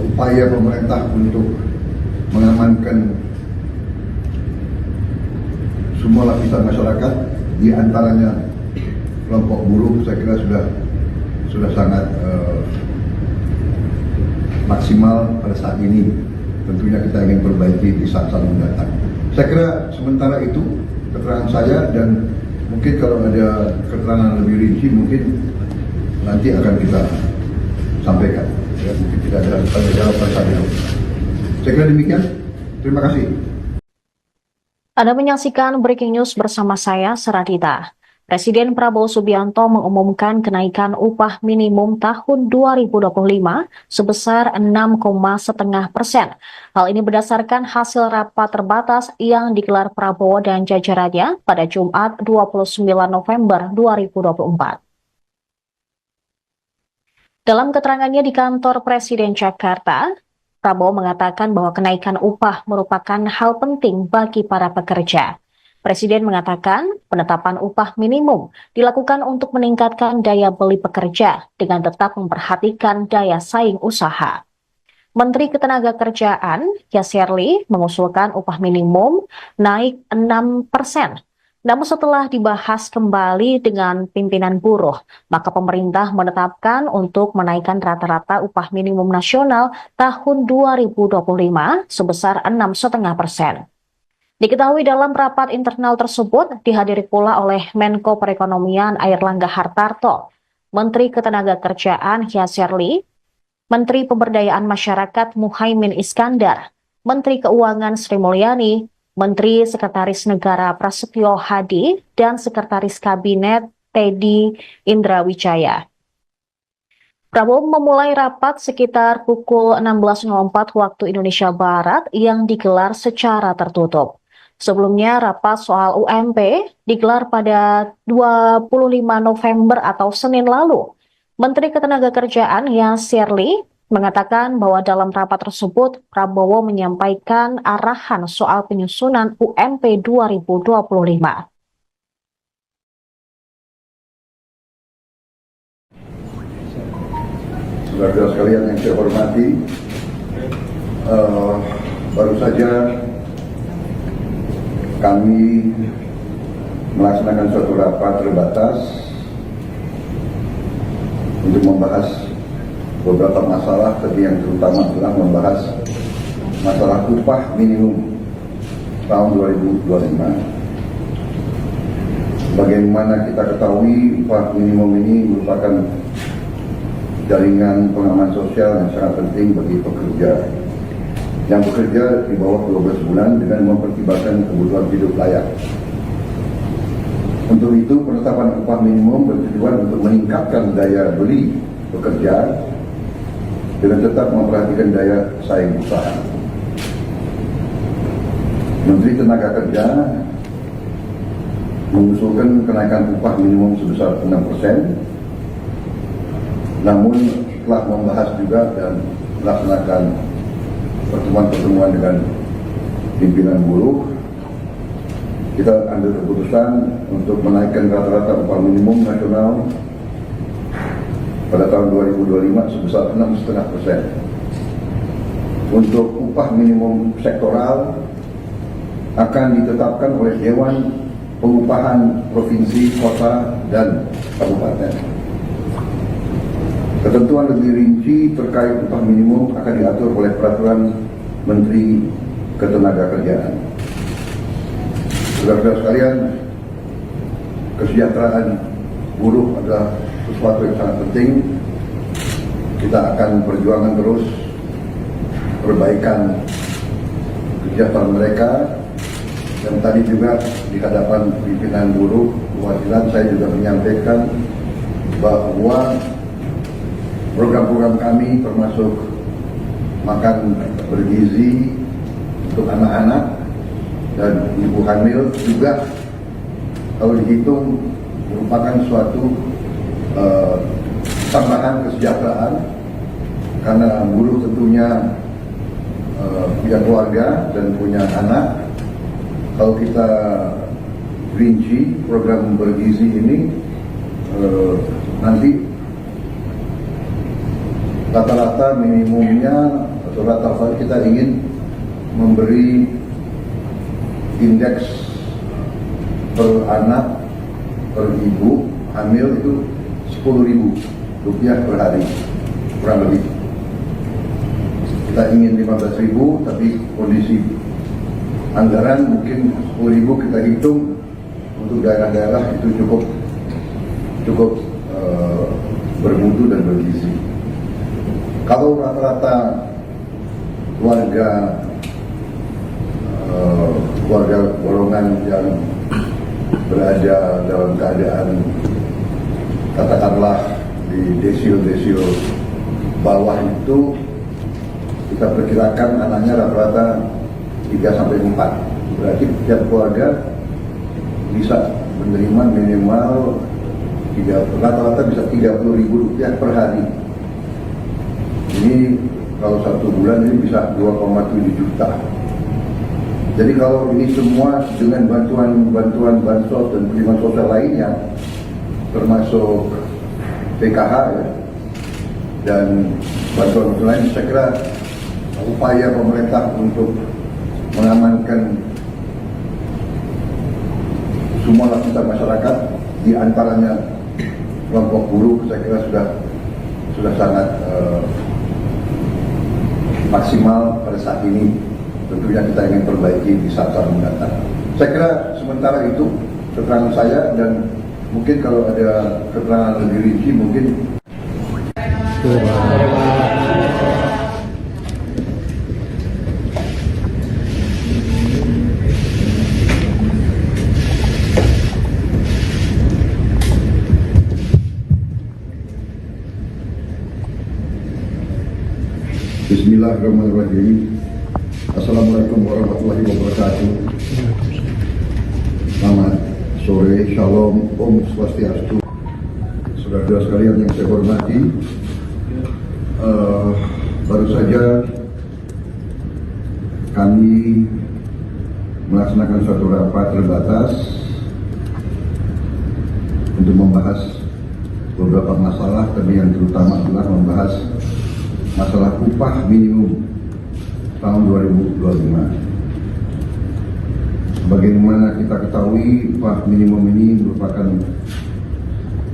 upaya pemerintah untuk mengamankan semua lapisan masyarakat, di antaranya kelompok buruh, saya kira sudah sangat maksimal pada saat ini. Tentunya kita ingin perbaiki di saat-saat mendatang. Saya kira sementara itu keterangan saya, dan mungkin kalau ada keterangan lebih rinci mungkin nanti akan kita sampaikan. Ya, mungkin tidak ada tanya jawab saja. Saya kira demikian. Terima kasih. Anda menyaksikan Breaking News bersama saya, Seradita. Presiden Prabowo Subianto mengumumkan kenaikan upah minimum tahun 2025 sebesar 6,5%. Hal ini berdasarkan hasil rapat terbatas yang digelar Prabowo dan jajarannya pada Jumat 29 November 2024. Dalam keterangannya di kantor Presiden Jakarta, Prabowo mengatakan bahwa kenaikan upah merupakan hal penting bagi para pekerja. Presiden mengatakan penetapan upah minimum dilakukan untuk meningkatkan daya beli pekerja dengan tetap memperhatikan daya saing usaha. Menteri Ketenagakerjaan, Yasserli, mengusulkan upah minimum naik 6%. Namun setelah dibahas kembali dengan pimpinan buruh, maka pemerintah menetapkan untuk menaikkan rata-rata upah minimum nasional tahun 2025 sebesar 6,5%. Diketahui dalam rapat internal tersebut dihadiri pula oleh Menko Perekonomian Airlangga Hartarto, Menteri Ketenagakerjaan Yasserli, Menteri Pemberdayaan Masyarakat Muhaimin Iskandar, Menteri Keuangan Sri Mulyani, Menteri Sekretaris Negara Prasetyo Hadi, dan Sekretaris Kabinet Teddy Indrawijaya. Prabowo memulai rapat sekitar pukul 16.04 waktu Indonesia Barat yang digelar secara tertutup. Sebelumnya, rapat soal UMP digelar pada 25 November atau Senin lalu. Menteri Ketenagakerjaan Yasserli mengatakan bahwa dalam rapat tersebut Prabowo menyampaikan arahan soal penyusunan UMP 2025. Saudara sekalian yang saya hormati, baru saja kami melaksanakan suatu rapat terbatas untuk membahas beberapa masalah, tapi yang terutama adalah membahas masalah upah minimum tahun 2025. Bagaimana kita ketahui, upah minimum ini merupakan jaringan pengaman sosial yang sangat penting bagi pekerja yang bekerja di bawah 12 bulan dengan mempertimbangkan kebutuhan hidup layak. Untuk itu, penetapan upah minimum bertujuan untuk meningkatkan daya beli pekerja dengan tetap memperhatikan daya saing usaha. Menteri Tenaga Kerja mengusulkan kenaikan upah minimum sebesar 6%, namun setelah membahas juga dan melaksanakan pertemuan-pertemuan dengan pimpinan buruh, kita ambil keputusan untuk menaikkan rata-rata upah minimum nasional pada tahun 2025 sebesar 6,5%. Untuk upah minimum sektoral akan ditetapkan oleh Dewan Pengupahan Provinsi, Kota, dan Kabupaten. Ketentuan lebih rinci terkait upah minimum akan diatur oleh Peraturan Menteri Ketenagakerjaan. Saudara-saudara sekalian, kesejahteraan buruh adalah sesuatu yang sangat penting. Kita akan perjuangan terus perbaikan kesejahteraan mereka. Dan tadi juga di hadapan pimpinan buruh perwakilan saya juga menyampaikan bahwa program-program kami termasuk makan bergizi untuk anak-anak dan ibu hamil juga kalau dihitung merupakan suatu tambahan kesejahteraan, karena buruh tentunya punya keluarga dan punya anak. Kalau kita rinci program bergizi ini, nanti rata-rata minimumnya atau rata-rata kita ingin memberi indeks per anak per ibu hamil itu Rp10.000 per hari, kurang lebih. Kita ingin 15.000, tapi kondisi anggaran mungkin 10.000 kita hitung untuk daerah-daerah itu cukup bermutu dan bergizi. Kalau rata-rata keluarga golongan yang berada dalam keadaan katakanlah di desil-desil bawah itu, kita perkirakan anaknya rata-rata 3-4. Berarti setiap keluarga bisa menerima minimal rata-rata bisa Rp30.000 per hari. Ini kalau 1 bulan ini bisa 2,7 juta. Jadi kalau ini semua dengan bantuan bansos dan penerimaan sosial lainnya, termasuk PKH ya, dan bantuan lain, saya kira upaya pemerintah untuk mengamankan semua lapisan masyarakat, di antaranya kelompok buruh, saya kira sudah sangat maksimal pada saat ini. Tentunya kita ingin perbaiki di saat-saat mendatang. Saya kira sementara itu keterangan saya, dan mungkin kalau ada keterangan lebih rinci mungkin. Bismillahirrahmanirrahim. Assalamualaikum warahmatullahi wabarakatuh. Selamat sore, shalom, om swastiastu. Saudara-saudara sekalian yang saya hormati, baru saja kami melaksanakan suatu rapat terbatas untuk membahas beberapa masalah, tapi yang terutama adalah membahas masalah upah minimum tahun 2025. Sebagaimana kita ketahui, upah minimum ini merupakan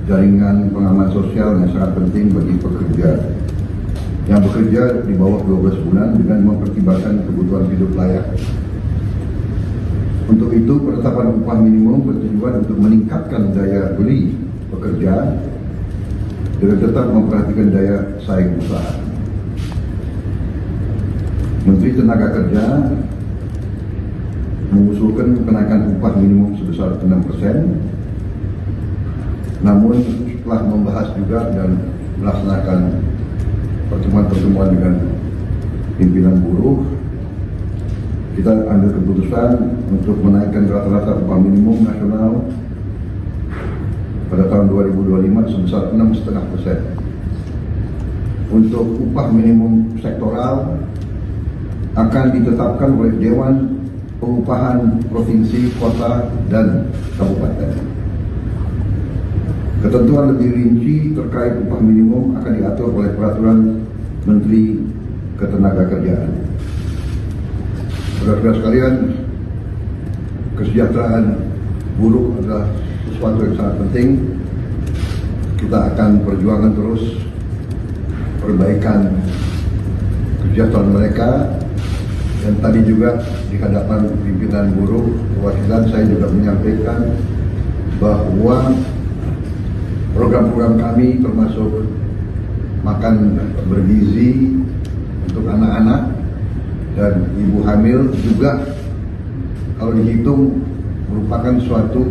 jaringan pengaman sosial yang sangat penting bagi pekerja yang bekerja di bawah 12 bulan dengan mempertimbangkan kebutuhan hidup layak. Untuk itu, penetapan upah minimum bertujuan untuk meningkatkan daya beli pekerja dengan tetap memperhatikan daya saing usaha. Menteri Tenaga Kerja mengusulkan kenaikan upah minimum sebesar 6%, namun setelah membahas juga dan melaksanakan pertemuan-pertemuan dengan pimpinan buruh, kita ambil keputusan untuk menaikkan rata-rata upah minimum nasional pada tahun 2025 sebesar 6,5%. Untuk upah minimum sektoral akan ditetapkan oleh Dewan Pengupahan Provinsi, Kota, dan Kabupaten. Ketentuan lebih rinci terkait upah minimum akan diatur oleh Peraturan Menteri Ketenagakerjaan. Saudara-saudara sekalian, kesejahteraan buruh adalah sesuatu yang sangat penting. Kita akan perjuangkan terus perbaikan kesejahteraan mereka. Dan tadi juga di hadapan pimpinan buruh perwakilan, saya juga menyampaikan bahwa program-program kami termasuk makan bergizi untuk anak-anak dan ibu hamil juga kalau dihitung merupakan suatu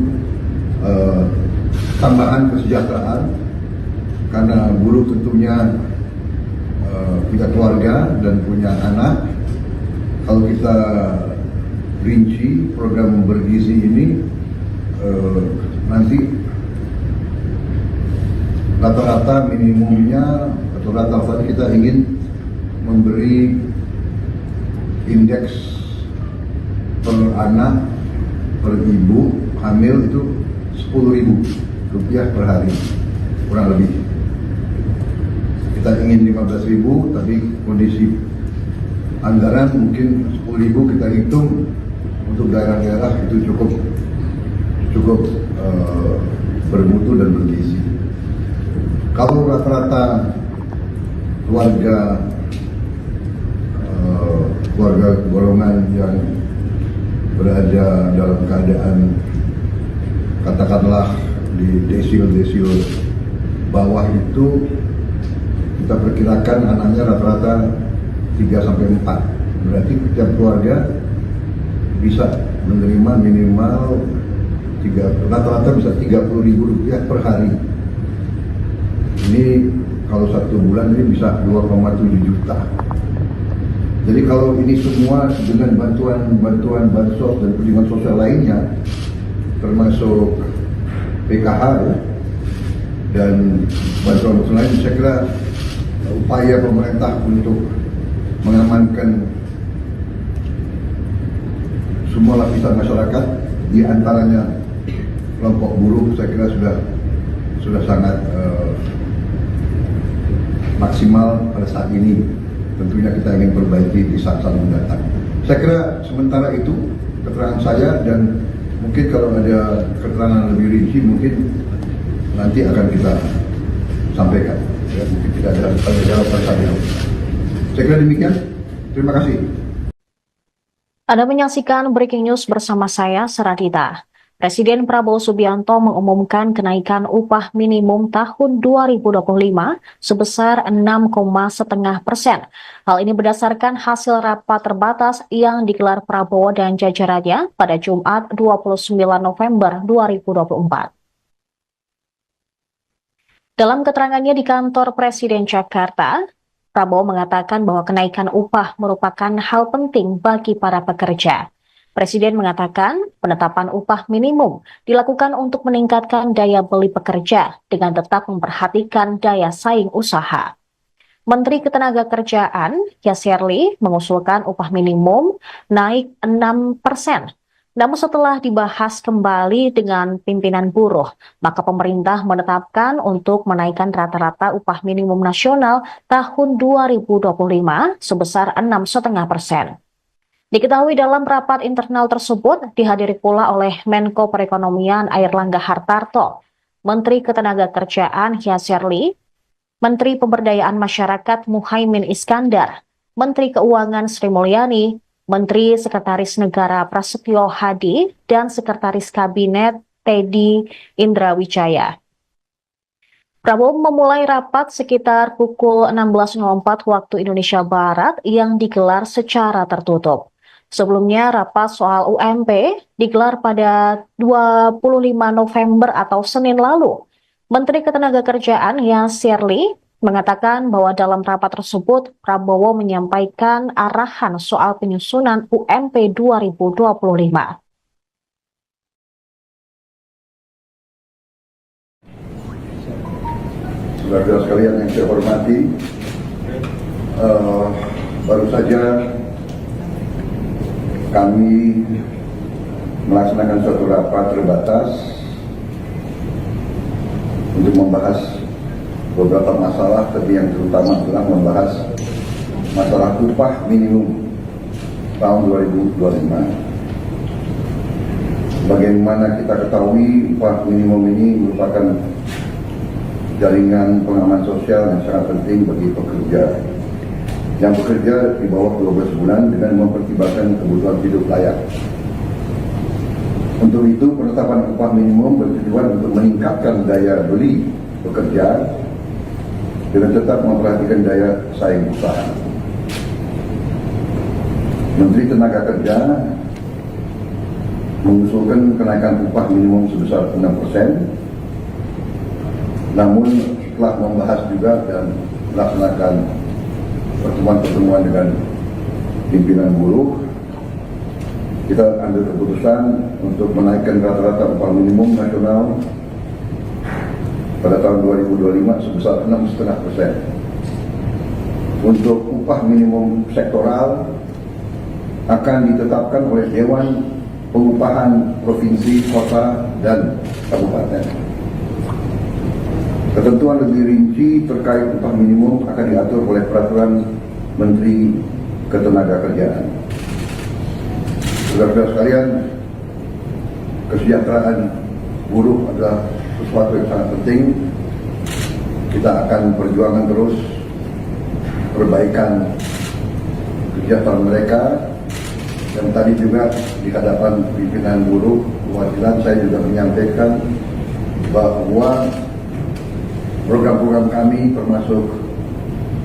tambahan kesejahteraan, karena buruh tentunya punya keluarga dan punya anak. Kalau kita rinci program bergizi ini, nanti rata-rata minimumnya atau rata-rata kita ingin memberi indeks per anak per ibu hamil itu Rp10.000 per hari kurang lebih. Kita ingin 15.000, tapi kondisi anggaran mungkin 10.000 kita hitung untuk daerah-daerah itu cukup bermutu dan bergizi. Kalau rata-rata keluarga golongan yang berada dalam keadaan katakanlah di desil bawah itu, kita perkirakan anaknya rata-rata 3-4. Berarti setiap keluarga bisa menerima minimal rata-rata bisa Rp30.000 per hari. Ini kalau 1 bulan ini bisa 2,7 juta. Jadi kalau ini semua dengan bantuan bansos dan penerimaan sosial lainnya, termasuk PKH ya, dan bantuan lain, saya kira upaya pemerintah untuk mengamankan semua lapisan masyarakat, di antaranya kelompok buruh. Saya kira sudah sangat maksimal pada saat ini. Tentunya kita ingin perbaiki di saat-saat mendatang. Saya kira sementara itu keterangan saya, dan mungkin kalau ada keterangan lebih rinci mungkin nanti akan kita sampaikan. Ya, mungkin tidak ada tanya jawab pada saat ini. Saya kira demikian. Terima kasih. Anda menyaksikan Breaking News bersama saya, Seradita. Presiden Prabowo Subianto mengumumkan kenaikan upah minimum tahun 2025 sebesar 6,5%. Hal ini berdasarkan hasil rapat terbatas yang digelar Prabowo dan jajarannya pada Jumat 29 November 2024. Dalam keterangannya di kantor Presiden Jakarta, Prabowo mengatakan bahwa kenaikan upah merupakan hal penting bagi para pekerja. Presiden mengatakan penetapan upah minimum dilakukan untuk meningkatkan daya beli pekerja dengan tetap memperhatikan daya saing usaha. Menteri Ketenagakerjaan, Yasserli, mengusulkan upah minimum naik 6%. Namun setelah dibahas kembali dengan pimpinan buruh, maka pemerintah menetapkan untuk menaikkan rata-rata upah minimum nasional tahun 2025 sebesar 6,5%. Diketahui dalam rapat internal tersebut dihadiri pula oleh Menko Perekonomian Airlangga Hartarto, Menteri Ketenagakerjaan Yasserli, Menteri Pemberdayaan Masyarakat Muhaimin Iskandar, Menteri Keuangan Sri Mulyani, Menteri Sekretaris Negara Prasetyo Hadi, dan Sekretaris Kabinet Teddy Indrawijaya. Prabowo memulai rapat sekitar pukul 16.04 waktu Indonesia Barat yang digelar secara tertutup. Sebelumnya, rapat soal UMP digelar pada 25 November atau Senin lalu. Menteri Ketenagakerjaan Yasserli mengatakan bahwa dalam rapat tersebut Prabowo menyampaikan arahan soal penyusunan UMP 2025. Saudara sekalian yang saya hormati, baru saja kami melaksanakan suatu rapat terbatas untuk membahas beberapa masalah, tapi yang terutama adalah membahas masalah upah minimum tahun 2025. Bagaimana kita ketahui, upah minimum ini merupakan jaringan pengaman sosial yang sangat penting bagi pekerja yang bekerja di bawah 12 bulan dengan mempertimbangkan kebutuhan hidup layak. Untuk itu, penetapan upah minimum bertujuan untuk meningkatkan daya beli pekerja dengan tetap memperhatikan daya saing usaha. Menteri Tenaga Kerja mengusulkan kenaikan upah minimum sebesar 6%, namun setelah membahas juga dan melaksanakan pertemuan-pertemuan dengan pimpinan buruh, kita ambil keputusan untuk menaikkan rata-rata upah minimum nasional pada tahun 2025 sebesar 6,5%. Untuk upah minimum sektoral akan ditetapkan oleh Dewan Pengupahan Provinsi, Kota, dan Kabupaten. Ketentuan lebih rinci terkait upah minimum akan diatur oleh Peraturan Menteri Ketenagakerjaan. Saudara-saudara sekalian, kesejahteraan buruh adalah sesuatu yang sangat penting. Kita akan perjuangkan terus perbaikan kesejahteraan mereka. Dan tadi juga di hadapan pimpinan buruh perwakilan saya juga menyampaikan bahwa program-program kami termasuk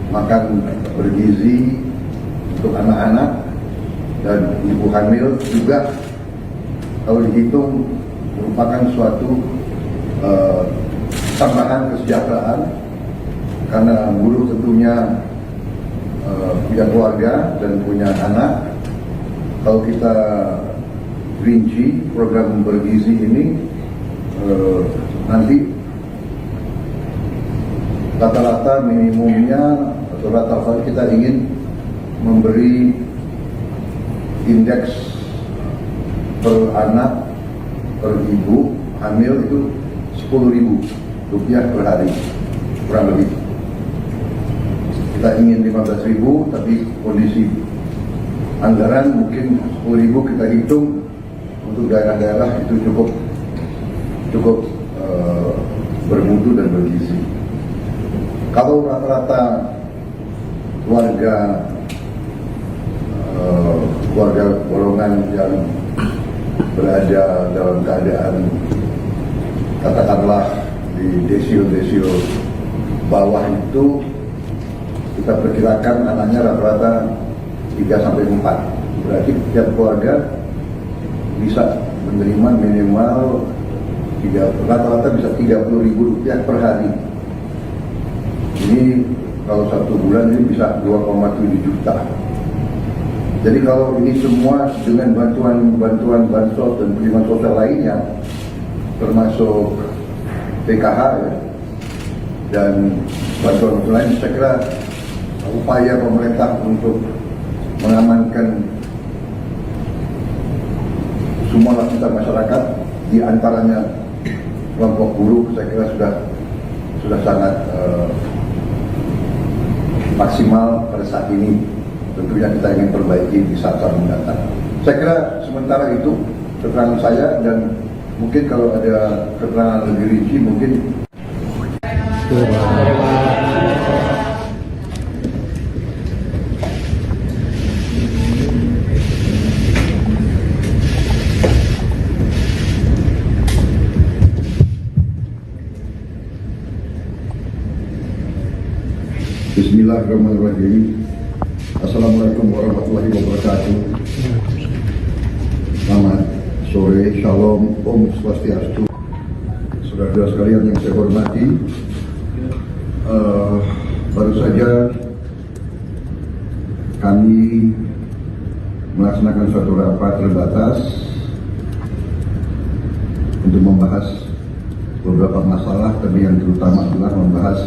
makan bergizi untuk anak-anak dan ibu hamil juga kalau dihitung merupakan suatu tambahan kesejahteraan, karena buruh tentunya punya keluarga dan punya anak. Kalau kita rinci program bergizi ini, nanti rata-rata minimumnya atau rata-rata kita ingin memberi indeks per anak per ibu hamil itu Rp10.000 per hari kurang lebih. Kita ingin 15.000, tapi kondisi anggaran mungkin 10.000 kita hitung untuk daerah-daerah itu cukup bermutu dan bergizi. Kalau rata-rata keluarga golongan yang berada dalam keadaan katakanlah di desio bawah itu, kita perkirakan anaknya rata-rata 3-4. Berarti setiap keluarga bisa menerima minimal rata-rata bisa Rp30.000 per hari. Ini kalau 1 bulan ini bisa 2,7 juta. Jadi kalau ini semua dengan bantuan bansos dan perlindungan sosial lainnya, termasuk PKH ya, dan bantuan lain, saya kira upaya pemerintah untuk mengamankan semua lapisan masyarakat, di antaranya kelompok buruh, saya kira sudah sangat maksimal pada saat ini. Tentunya kita ingin perbaiki di saat-saat mendatang. Saya kira sementara itu keterangan saya, dan mungkin kalau ada keterangan lebih rinci mungkin. Bismillahirrahmanirrahim. Assalamualaikum warahmatullahi wabarakatuh. Selamat sore, shalom, om swastiastu. Saudara-saudara sekalian yang saya hormati, baru saja kami melaksanakan suatu rapat terbatas untuk membahas beberapa masalah, tapi yang terutama adalah membahas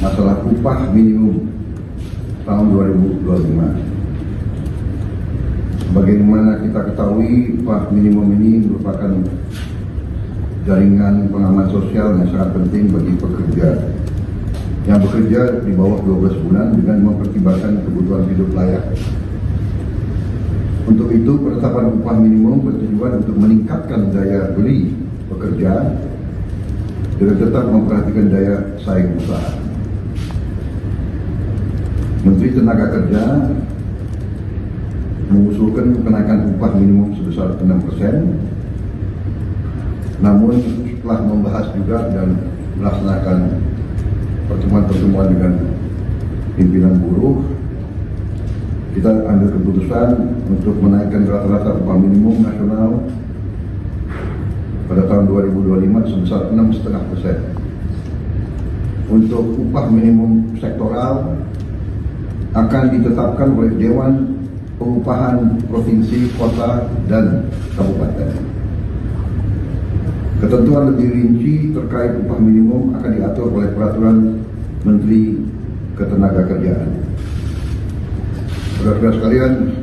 masalah upah minimum tahun 2025. Bagaimana kita ketahui, upah minimum ini merupakan jaringan pengaman sosial yang sangat penting bagi pekerja yang bekerja di bawah 12 bulan dengan mempertimbangkan kebutuhan hidup layak. Untuk itu, penetapan upah minimum bertujuan untuk meningkatkan daya beli pekerja dengan tetap memperhatikan daya saing usaha. Menteri Tenaga Kerja mengusulkan kenaikan upah minimum sebesar 6%. Namun setelah membahas juga dan melaksanakan pertemuan-pertemuan dengan pimpinan buruh, kita ambil keputusan untuk menaikkan rata-rata upah minimum nasional pada tahun 2025 sebesar 6,5%. Untuk upah minimum sektoral akan ditetapkan oleh Dewan Pengupahan Provinsi, Kota, dan Kabupaten. Ketentuan lebih rinci terkait upah minimum akan diatur oleh Peraturan Menteri Ketenagakerjaan. Saudara-saudara sekalian,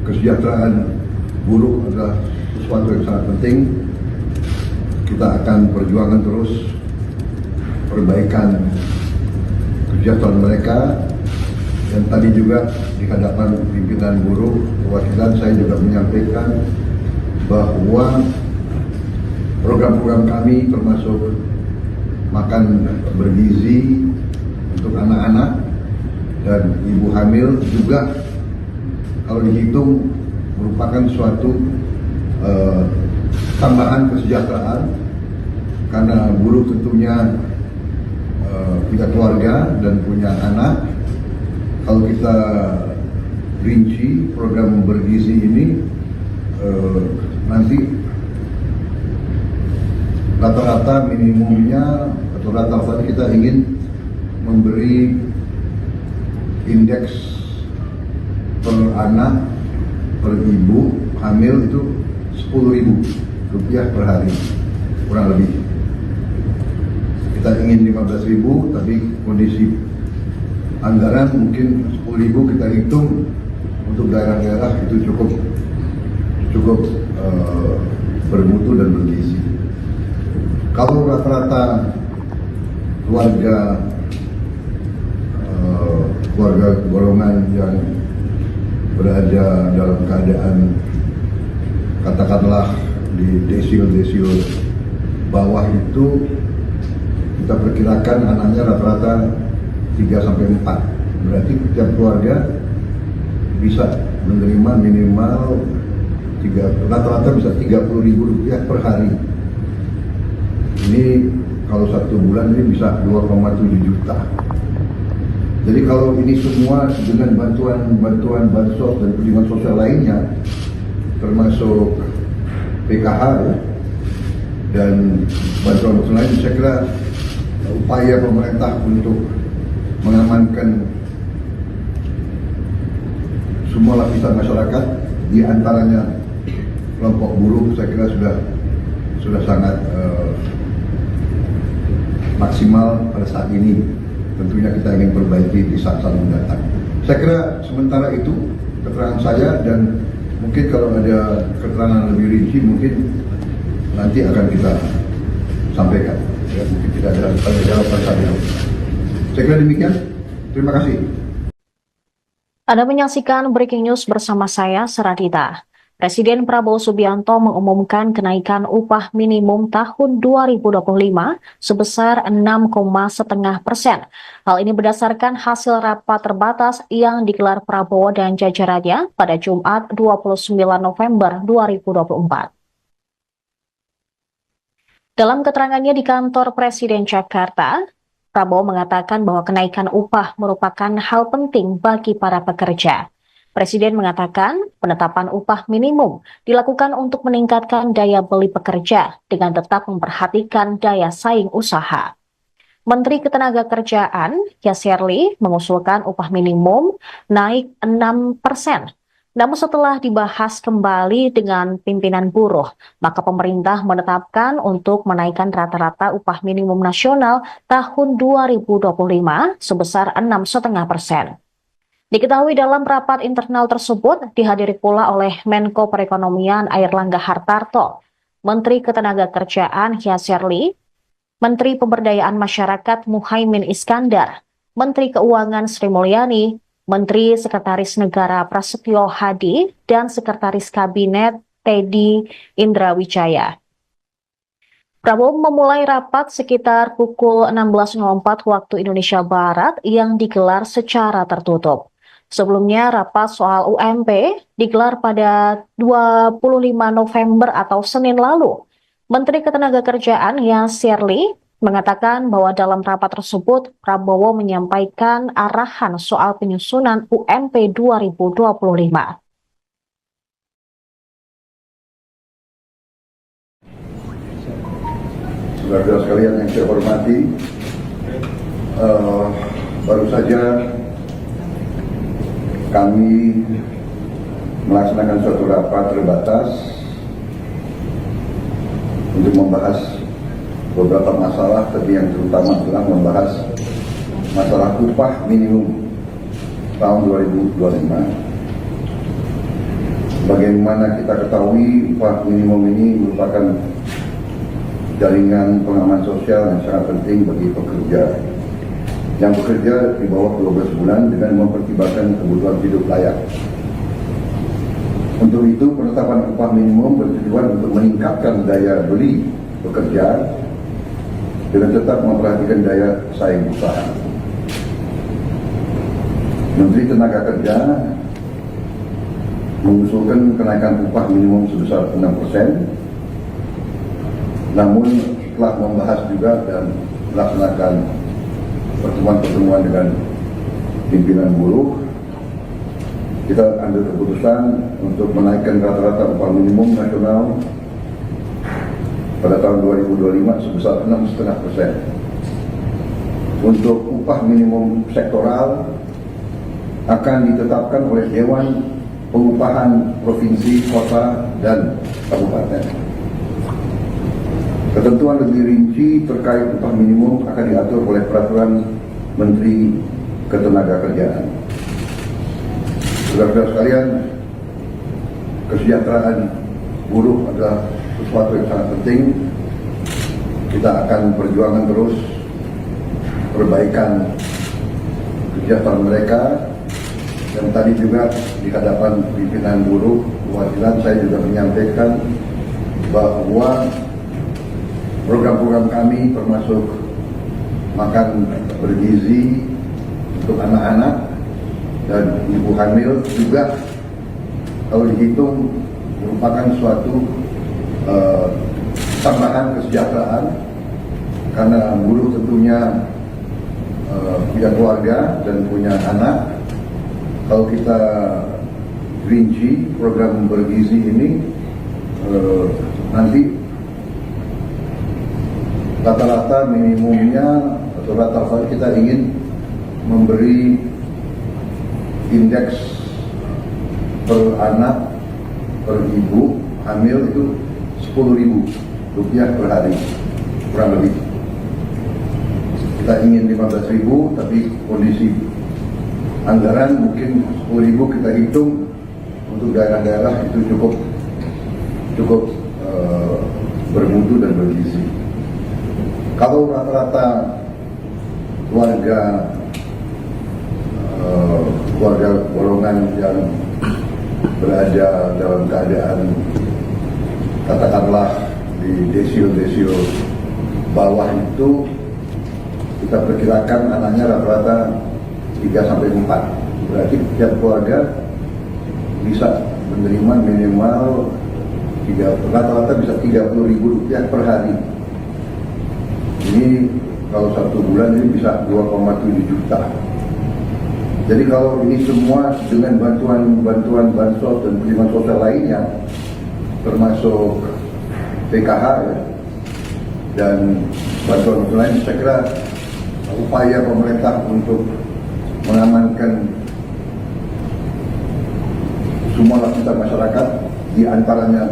kesejahteraan buruh adalah sesuatu yang sangat penting. Kita akan perjuangkan terus perbaikan kesejahteraan mereka. Dan tadi juga di hadapan pimpinan buruh perwakilan saya juga menyampaikan bahwa program-program kami termasuk makan bergizi untuk anak-anak dan ibu hamil juga kalau dihitung merupakan suatu tambahan kesejahteraan, karena buruh tentunya punya keluarga dan punya anak. Kalau kita rinci program bergizi ini, nanti rata-rata minimumnya atau rata-rata kita ingin memberi indeks per anak per ibu hamil itu Rp10.000 per hari kurang lebih. Kita ingin 15.000, tapi kondisi anggaran mungkin 10.000 kita hitung untuk daerah-daerah itu cukup bermutu dan bergizi. Kalau rata-rata keluarga golongan yang berada dalam keadaan katakanlah di desil bawah itu, kita perkirakan anaknya rata-rata 3 sampai 4. Berarti setiap keluarga bisa menerima minimal rata-rata bisa Rp30.000 per hari. Ini kalau 1 bulan ini bisa 2,7 juta. Jadi kalau ini semua dengan bantuan bansos dan perlindungan sosial lainnya, termasuk PKH dan bantuan lain, saya kira upaya pemerintah untuk mengamankan semua lapisan masyarakat, di antaranya kelompok buruh, saya kira sudah sangat maksimal pada saat ini. Tentunya kita ingin perbaiki di saat-saat mendatang. Saya kira sementara itu keterangan saya, dan mungkin kalau ada keterangan lebih rinci mungkin nanti akan kita sampaikan. Ya, mungkin tidak ada jawaban saya. Saya kira demikian. Terima kasih. Anda menyaksikan Breaking News bersama saya, Seradita. Presiden Prabowo Subianto mengumumkan kenaikan upah minimum tahun 2025 sebesar 6,5%. Hal ini berdasarkan hasil rapat terbatas yang digelar Prabowo dan jajarannya pada Jumat 29 November 2024. Dalam keterangannya di kantor Presiden Jakarta, Prabowo mengatakan bahwa kenaikan upah merupakan hal penting bagi para pekerja. Presiden mengatakan penetapan upah minimum dilakukan untuk meningkatkan daya beli pekerja dengan tetap memperhatikan daya saing usaha. Menteri Ketenagakerjaan Yasserli mengusulkan upah minimum naik 6%. Namun setelah dibahas kembali dengan pimpinan buruh, maka pemerintah menetapkan untuk menaikkan rata-rata upah minimum nasional tahun 2025 sebesar 6,5%. Diketahui dalam rapat internal tersebut dihadiri pula oleh Menko Perekonomian Airlangga Hartarto, Menteri Ketenagakerjaan Yasserli, Menteri Pemberdayaan Masyarakat Muhaimin Iskandar, Menteri Keuangan Sri Mulyani, Menteri Sekretaris Negara Prasetyo Hadi, dan Sekretaris Kabinet Teddy Indrawijaya. Prabowo memulai rapat sekitar pukul 16.04 waktu Indonesia Barat yang digelar secara tertutup. Sebelumnya, rapat soal UMP digelar pada 25 November atau Senin lalu. Menteri Ketenagakerjaan Yasserli mengatakan bahwa dalam rapat tersebut, Prabowo menyampaikan arahan soal penyusunan UMP 2025. Saudara-saudara sekalian yang saya hormati, baru saja kami melaksanakan suatu rapat terbatas untuk membahas beberapa masalah, tapi yang terutama adalah membahas masalah upah minimum tahun 2025. Bagaimana kita ketahui, upah minimum ini merupakan jaringan pengaman sosial yang sangat penting bagi pekerja yang bekerja di bawah 12 bulan dengan mempertimbangkan kebutuhan hidup layak. Untuk itu, penetapan upah minimum bertujuan untuk meningkatkan daya beli pekerja dengan tetap memperhatikan daya saing usaha. Menteri Tenaga Kerja mengusulkan kenaikan upah minimum sebesar 6%. Namun setelah membahas juga dan melaksanakan pertemuan-pertemuan dengan pimpinan buruh, kita ambil keputusan untuk menaikkan rata-rata upah minimum nasional pada tahun 2025 sebesar 6,5%. Untuk upah minimum sektoral akan ditetapkan oleh Dewan Pengupahan Provinsi, Kota, dan Kabupaten. Ketentuan lebih rinci terkait upah minimum akan diatur oleh Peraturan Menteri ketenagakerjaan. Saudara-saudara sekalian, kesejahteraan buruh adalah sesuatu yang sangat penting. Kita akan perjuangkan terus perbaikan kesejahteraan mereka. Dan tadi juga di hadapan pimpinan buruh perwakilan saya juga menyampaikan bahwa program-program kami termasuk makan bergizi untuk anak-anak dan ibu hamil juga kalau dihitung merupakan suatu tambahan kesejahteraan karena buruh tentunya punya keluarga dan punya anak. Kalau kita rinci program bergizi ini nanti rata-rata minimumnya atau rata-rata kita ingin memberi indeks per anak per ibu hamil itu Rp10.000 per hari kurang lebih. Kita ingin 15.000 tapi kondisi anggaran mungkin 10.000 kita hitung untuk daerah-daerah itu cukup bermutu dan bergizi. Kalau rata-rata keluarga golongan yang berada dalam keadaan katakanlah di desio bawah itu kita perkirakan anaknya rata-rata 3-4, berarti setiap keluarga bisa menerima minimal rata-rata bisa Rp30.000 per hari. Ini kalau 1 bulan ini bisa 2,7 juta. Jadi kalau ini semua dengan bantuan bansos dan penerimaan sosial lainnya, termasuk PKH ya, dan bantuan lain, saya kira upaya pemerintah untuk mengamankan semua lapisan masyarakat, di antaranya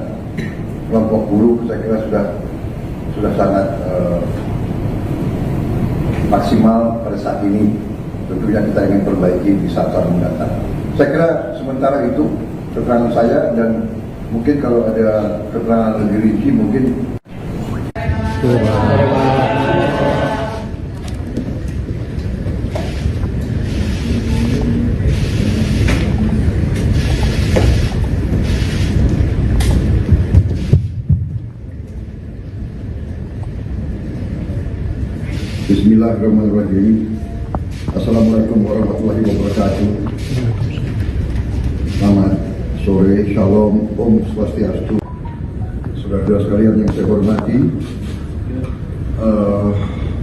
kelompok buruh, saya kira sudah sangat maksimal pada saat ini. Tentunya kita ingin perbaiki di saat-saat mendatang. Saya kira sementara itu keterangan saya, dan mungkin kalau ada keterangan lebih rinci mungkin. Bismillahirrahmanirrahim. Assalamualaikum warahmatullahi wabarakatuh. Selamat sore, shalom, om swastiastu. Saudara-saudara sekalian yang saya hormati,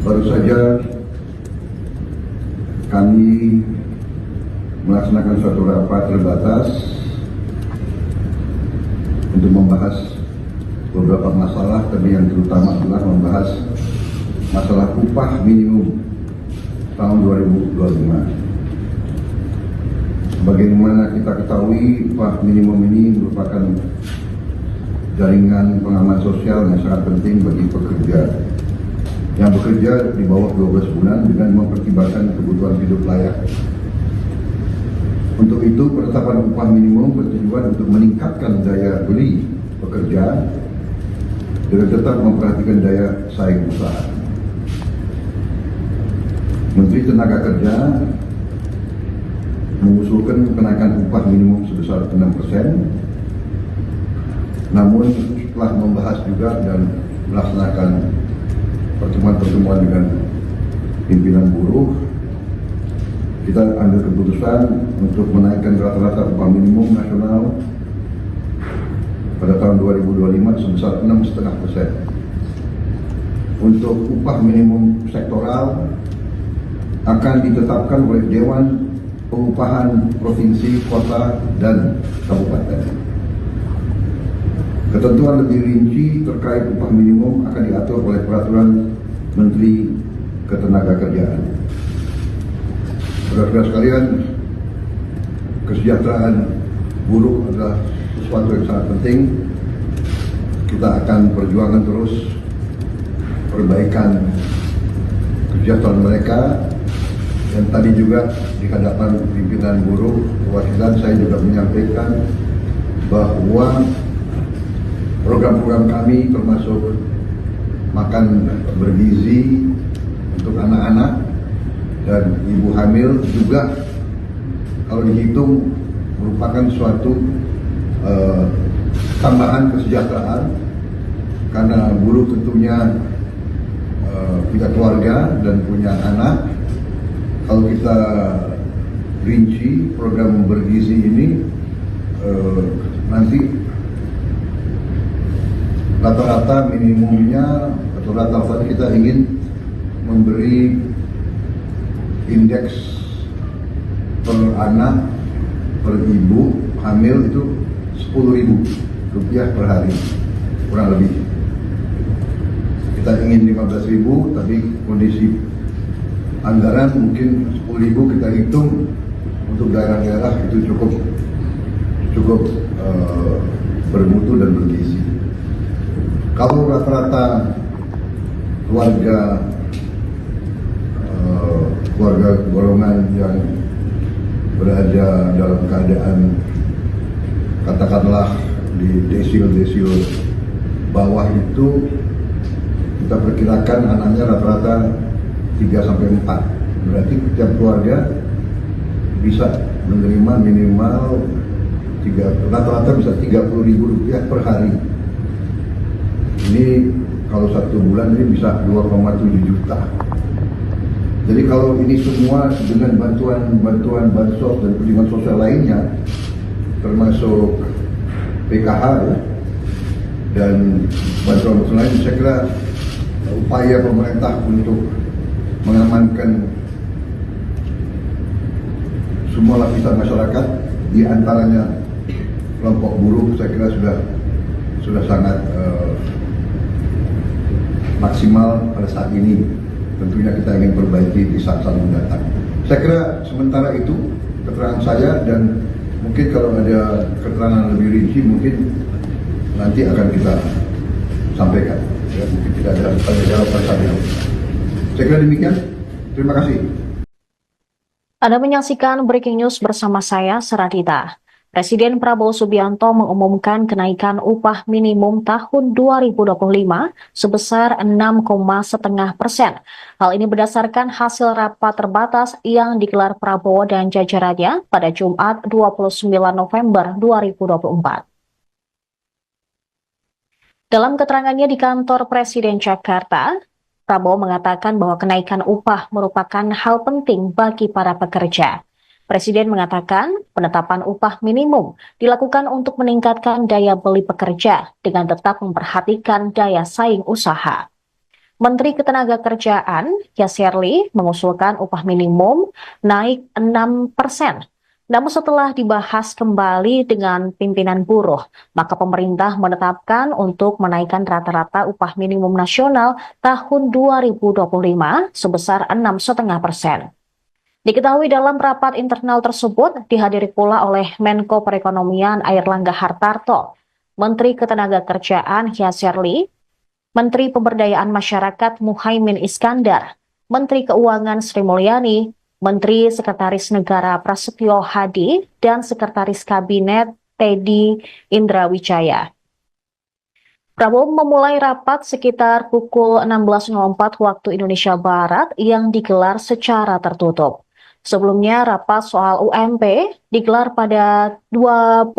baru saja kami melaksanakan suatu rapat terbatas untuk membahas beberapa masalah, tapi yang terutama adalah membahas masalah upah minimum tahun 2025. Bagaimana kita ketahui, upah minimum ini merupakan jaringan pengaman sosial yang sangat penting bagi pekerja yang bekerja di bawah 12 bulan dengan mempertimbangkan kebutuhan hidup layak. Untuk itu, penetapan upah minimum bertujuan untuk meningkatkan daya beli pekerja dengan tetap memperhatikan daya saing usaha. Menteri Tenaga Kerja mengusulkan kenaikan upah minimum sebesar 6%. Namun setelah membahas juga dan melaksanakan pertemuan-pertemuan dengan pimpinan buruh, kita ambil keputusan untuk menaikkan rata-rata upah minimum nasional pada tahun 2025 sebesar 6,5%. Untuk upah minimum sektoral akan ditetapkan oleh Dewan Pengupahan Provinsi, Kota, dan Kabupaten. Ketentuan lebih rinci terkait upah minimum akan diatur oleh Peraturan Menteri Ketenagakerjaan. Saudara-saudara sekalian, kesejahteraan buruh adalah sesuatu yang sangat penting. Kita akan perjuangkan terus perbaikan kesejahteraan mereka. Dan tadi juga di hadapan pimpinan buruh perwakilan saya juga menyampaikan bahwa program-program kami termasuk makan bergizi untuk anak-anak dan ibu hamil juga kalau dihitung merupakan suatu tambahan kesejahteraan karena buruh tentunya punya keluarga dan punya anak. Kalau kita rinci program bergizi ini nanti rata-rata minimumnya atau rata-rata kita ingin memberi indeks per anak per ibu hamil itu Rp10.000 per hari kurang lebih. Kita ingin 15.000 tapi kondisi anggaran mungkin 10.000 kita hitung untuk daerah-daerah itu cukup bermutu dan bergizi. Kalau rata-rata keluarga golongan yang berada dalam keadaan katakanlah di desil bawah itu kita perkirakan anaknya rata-rata 3-4. Berarti setiap keluarga bisa menerima minimal rata-rata bisa Rp30.000 per hari. Ini kalau 1 bulan ini bisa 2,7 juta. Jadi kalau ini semua dengan bantuan bansos dan perlindungan sosial lainnya, termasuk PKH dan bantuan lain, saya kira upaya pemerintah untuk mengamankan semua lapisan masyarakat, di antaranya kelompok buruh, saya kira sudah sangat maksimal pada saat ini. Tentunya kita ingin perbaiki di saat-saat mendatang. Saya kira sementara itu keterangan saya, dan mungkin kalau ada keterangan lebih rinci mungkin nanti akan kita sampaikan. Ya, mungkin tidak ada jawaban saat ini. Saya kira demikian. Terima kasih. Anda menyaksikan Breaking News bersama saya, Seradita. Presiden Prabowo Subianto mengumumkan kenaikan upah minimum tahun 2025 sebesar 6,5%. Hal ini berdasarkan hasil rapat terbatas yang digelar Prabowo dan jajarannya pada Jumat 29 November 2024. Dalam keterangannya di kantor Presiden Jakarta, Prabowo mengatakan bahwa kenaikan upah merupakan hal penting bagi para pekerja. Presiden mengatakan penetapan upah minimum dilakukan untuk meningkatkan daya beli pekerja dengan tetap memperhatikan daya saing usaha. Menteri Ketenagakerjaan Yasserli mengusulkan upah minimum naik 6%. Namun setelah dibahas kembali dengan pimpinan buruh, maka pemerintah menetapkan untuk menaikkan rata-rata upah minimum nasional tahun 2025 sebesar 6,5%. Diketahui dalam rapat internal tersebut dihadiri pula oleh Menko Perekonomian Airlangga Hartarto, Menteri Ketenagakerjaan Yasserli, Menteri Pemberdayaan Masyarakat Muhaimin Iskandar, Menteri Keuangan Sri Mulyani, Menteri Sekretaris Negara Prasetyo Hadi, dan Sekretaris Kabinet Teddy Indrawijaya. Prabowo memulai rapat sekitar pukul 16.04 waktu Indonesia Barat yang digelar secara tertutup. Sebelumnya, rapat soal UMP digelar pada 25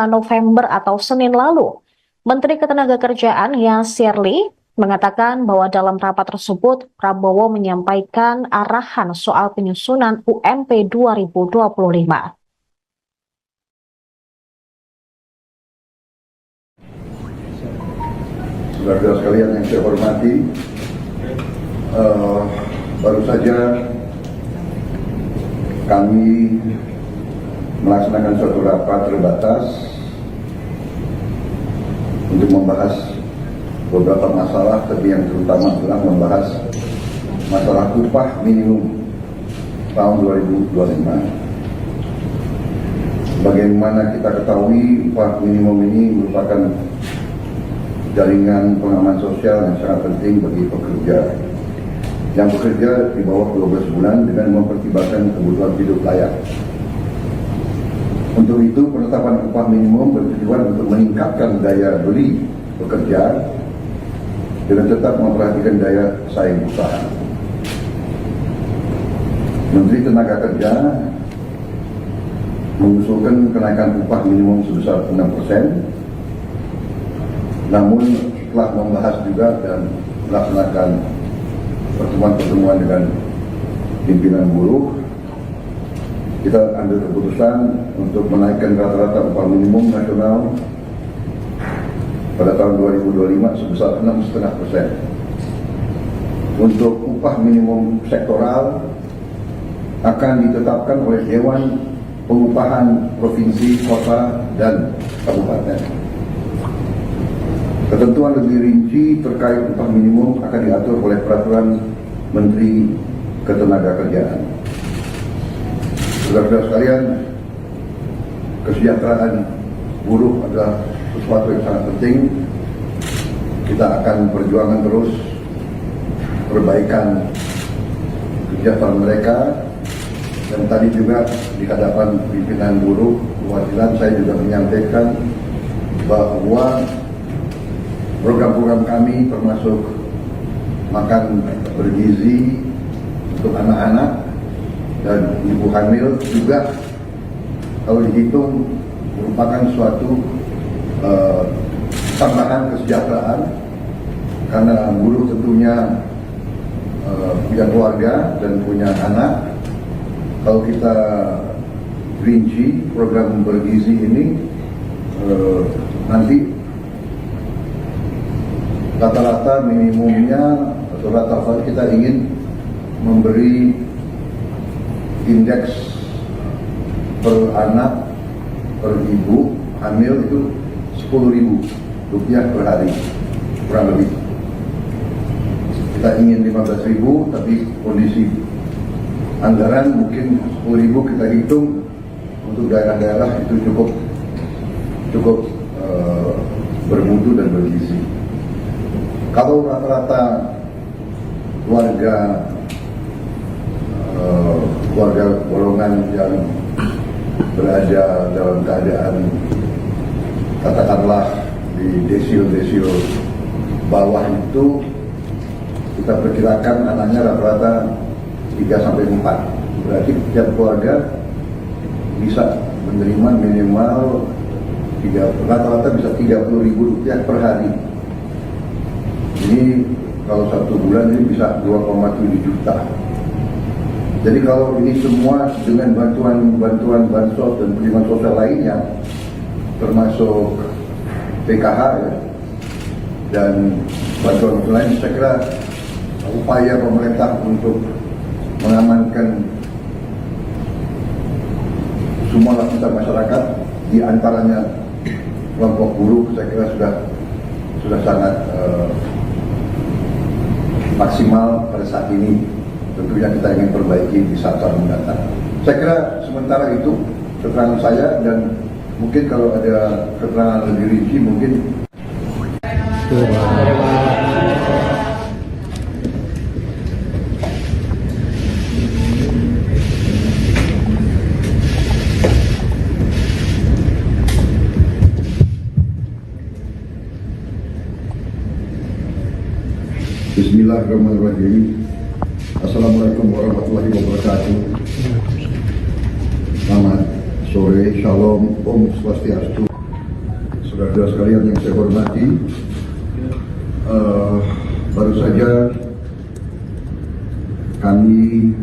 November atau Senin lalu. Menteri Ketenagakerjaan Yasserli mengatakan bahwa dalam rapat tersebut Prabowo menyampaikan arahan soal penyusunan UMP 2025. Saudara-saudara sekalian yang saya hormati, baru saja kami melaksanakan suatu rapat terbatas untuk membahas beberapa masalah, tapi yang terutama adalah membahas masalah upah minimum tahun 2025. Bagaimana kita ketahui, upah minimum ini merupakan jaringan pengaman sosial yang sangat penting bagi pekerja. yang bekerja di bawah 12 bulan dengan mempertimbangkan kebutuhan hidup layak. Untuk itu, penetapan upah minimum bertujuan untuk meningkatkan daya beli pekerja dengan tetap memperhatikan daya saing usaha. Menteri Tenaga Kerja mengusulkan kenaikan upah minimum sebesar 6%, namun setelah membahas juga dan melaksanakan pertemuan-pertemuan dengan pimpinan buruh, kita ambil keputusan untuk menaikkan rata-rata upah minimum nasional pada tahun 2025 sebesar 6,5%. Untuk upah minimum sektoral akan ditetapkan oleh Dewan Pengupahan Provinsi, Kota, dan Kabupaten. Ketentuan lebih rinci terkait upah minimum akan diatur oleh Peraturan Menteri Ketenagakerjaan. Saudara-saudara sekalian, kesejahteraan buruh adalah sesuatu yang sangat penting. Kita akan perjuangkan terus perbaikan kesejahteraan mereka. Dan tadi juga di hadapan pimpinan buruh perwakilan saya juga menyampaikan bahwa program-program kami termasuk makan bergizi untuk anak-anak dan ibu hamil juga kalau dihitung merupakan suatu tambahan kesejahteraan, karena buruh tentunya punya keluarga dan punya anak. Kalau kita rinci program bergizi ini, nanti rata-rata minimumnya atau rata-rata kita ingin memberi indeks per anak per ibu hamil itu Rp10.000 per hari, kurang lebih. Kita ingin 15.000, tapi kondisi anggaran mungkin 10.000 kita hitung untuk daerah-daerah itu cukup bermutu dan bergizi. Kalau rata-rata keluarga golongan yang berada dalam keadaan katakanlah di desil bawah itu, kita perkirakan anaknya rata-rata 3-4. Berarti setiap keluarga bisa menerima minimal rata-rata bisa Rp30.000 per hari. Ini kalau 1 bulan ini bisa 2,7 juta. Jadi kalau ini semua dengan bantuan bansos dan penerimaan sosial lainnya, termasuk PKH ya, dan bantuan lain, saya kira upaya pemerintah untuk mengamankan semua lapisan masyarakat, di antaranya kelompok buruh, saya kira sudah sangat maksimal pada saat ini. Tentunya kita ingin perbaiki di saat-saat mendatang. Saya kira sementara itu keterangan saya, dan mungkin kalau ada keterangan lebih rinci mungkin. Bismillahirrahmanirrahim. Assalamualaikum warahmatullahi wabarakatuh. Selamat sore, shalom, om swastiastu. Saudara-saudara sekalian yang saya hormati, baru saja kami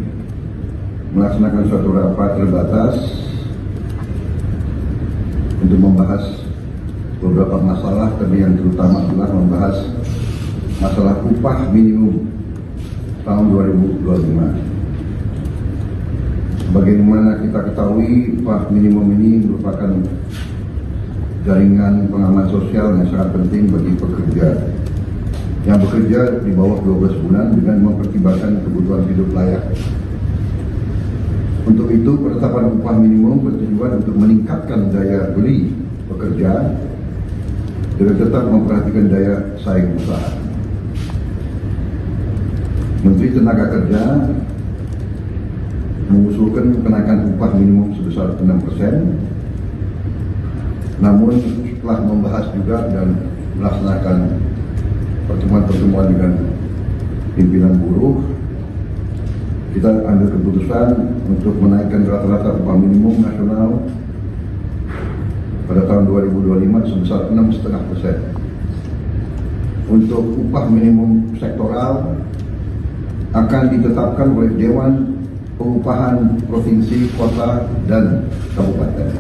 melaksanakan suatu rapat terbatas untuk membahas beberapa masalah, tapi yang terutama adalah membahas masalah upah minimum tahun 2025. Sebagaimana kita ketahui, upah minimum ini merupakan jaringan pengaman sosial yang sangat penting bagi pekerja yang bekerja di bawah 12 bulan dengan mempertimbangkan kebutuhan hidup layak. Untuk itu, penetapan upah minimum bertujuan untuk meningkatkan daya beli pekerja dengan tetap memperhatikan daya saing usaha. Menteri Tenaga Kerja mengusulkan kenaikan upah minimum sebesar 6%. Namun setelah membahas juga dan melaksanakan pertemuan-pertemuan dengan pimpinan buruh, kita ambil keputusan untuk menaikkan rata-rata upah minimum nasional pada tahun 2025 sebesar 6,5%. Untuk upah minimum sektoral akan ditetapkan oleh Dewan Pengupahan Provinsi, Kota, dan Kabupaten.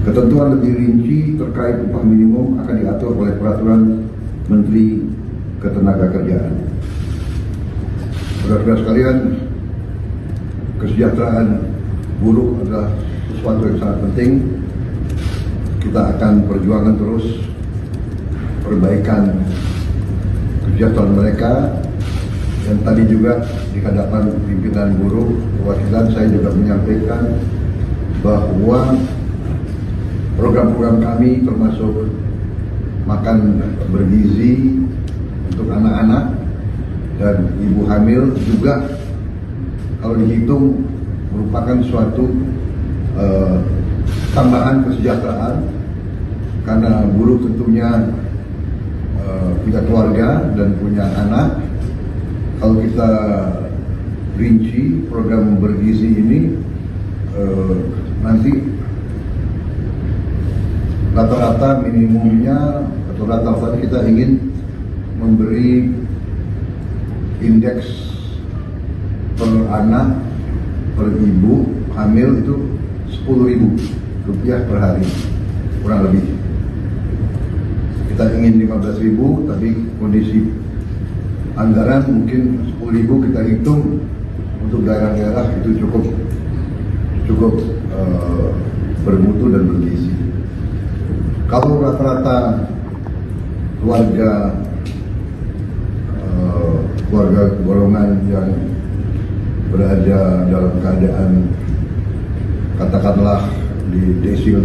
Ketentuan lebih rinci terkait upah minimum akan diatur oleh Peraturan Menteri Ketenagakerjaan. Saudara-saudara sekalian, kesejahteraan buruh adalah sesuatu yang sangat penting. Kita akan perjuangkan terus perbaikan kesejahteraan mereka. Dan tadi juga di hadapan pimpinan buruh perwakilan saya juga menyampaikan bahwa program-program kami termasuk makan bergizi untuk anak-anak dan ibu hamil juga kalau dihitung merupakan suatu tambahan kesejahteraan, karena buruh tentunya punya keluarga dan punya anak. Kalau kita rinci program bergizi ini, nanti rata-rata minimumnya atau rata-rata kita ingin memberi indeks per anak per ibu hamil itu Rp10.000 per hari kurang lebih. Kita ingin 15.000, tapi kondisi anggaran mungkin 10.000 kita hitung untuk daerah-daerah itu cukup bermutu dan bergizi. Kalau rata-rata keluarga golongan yang berada dalam keadaan katakanlah di desil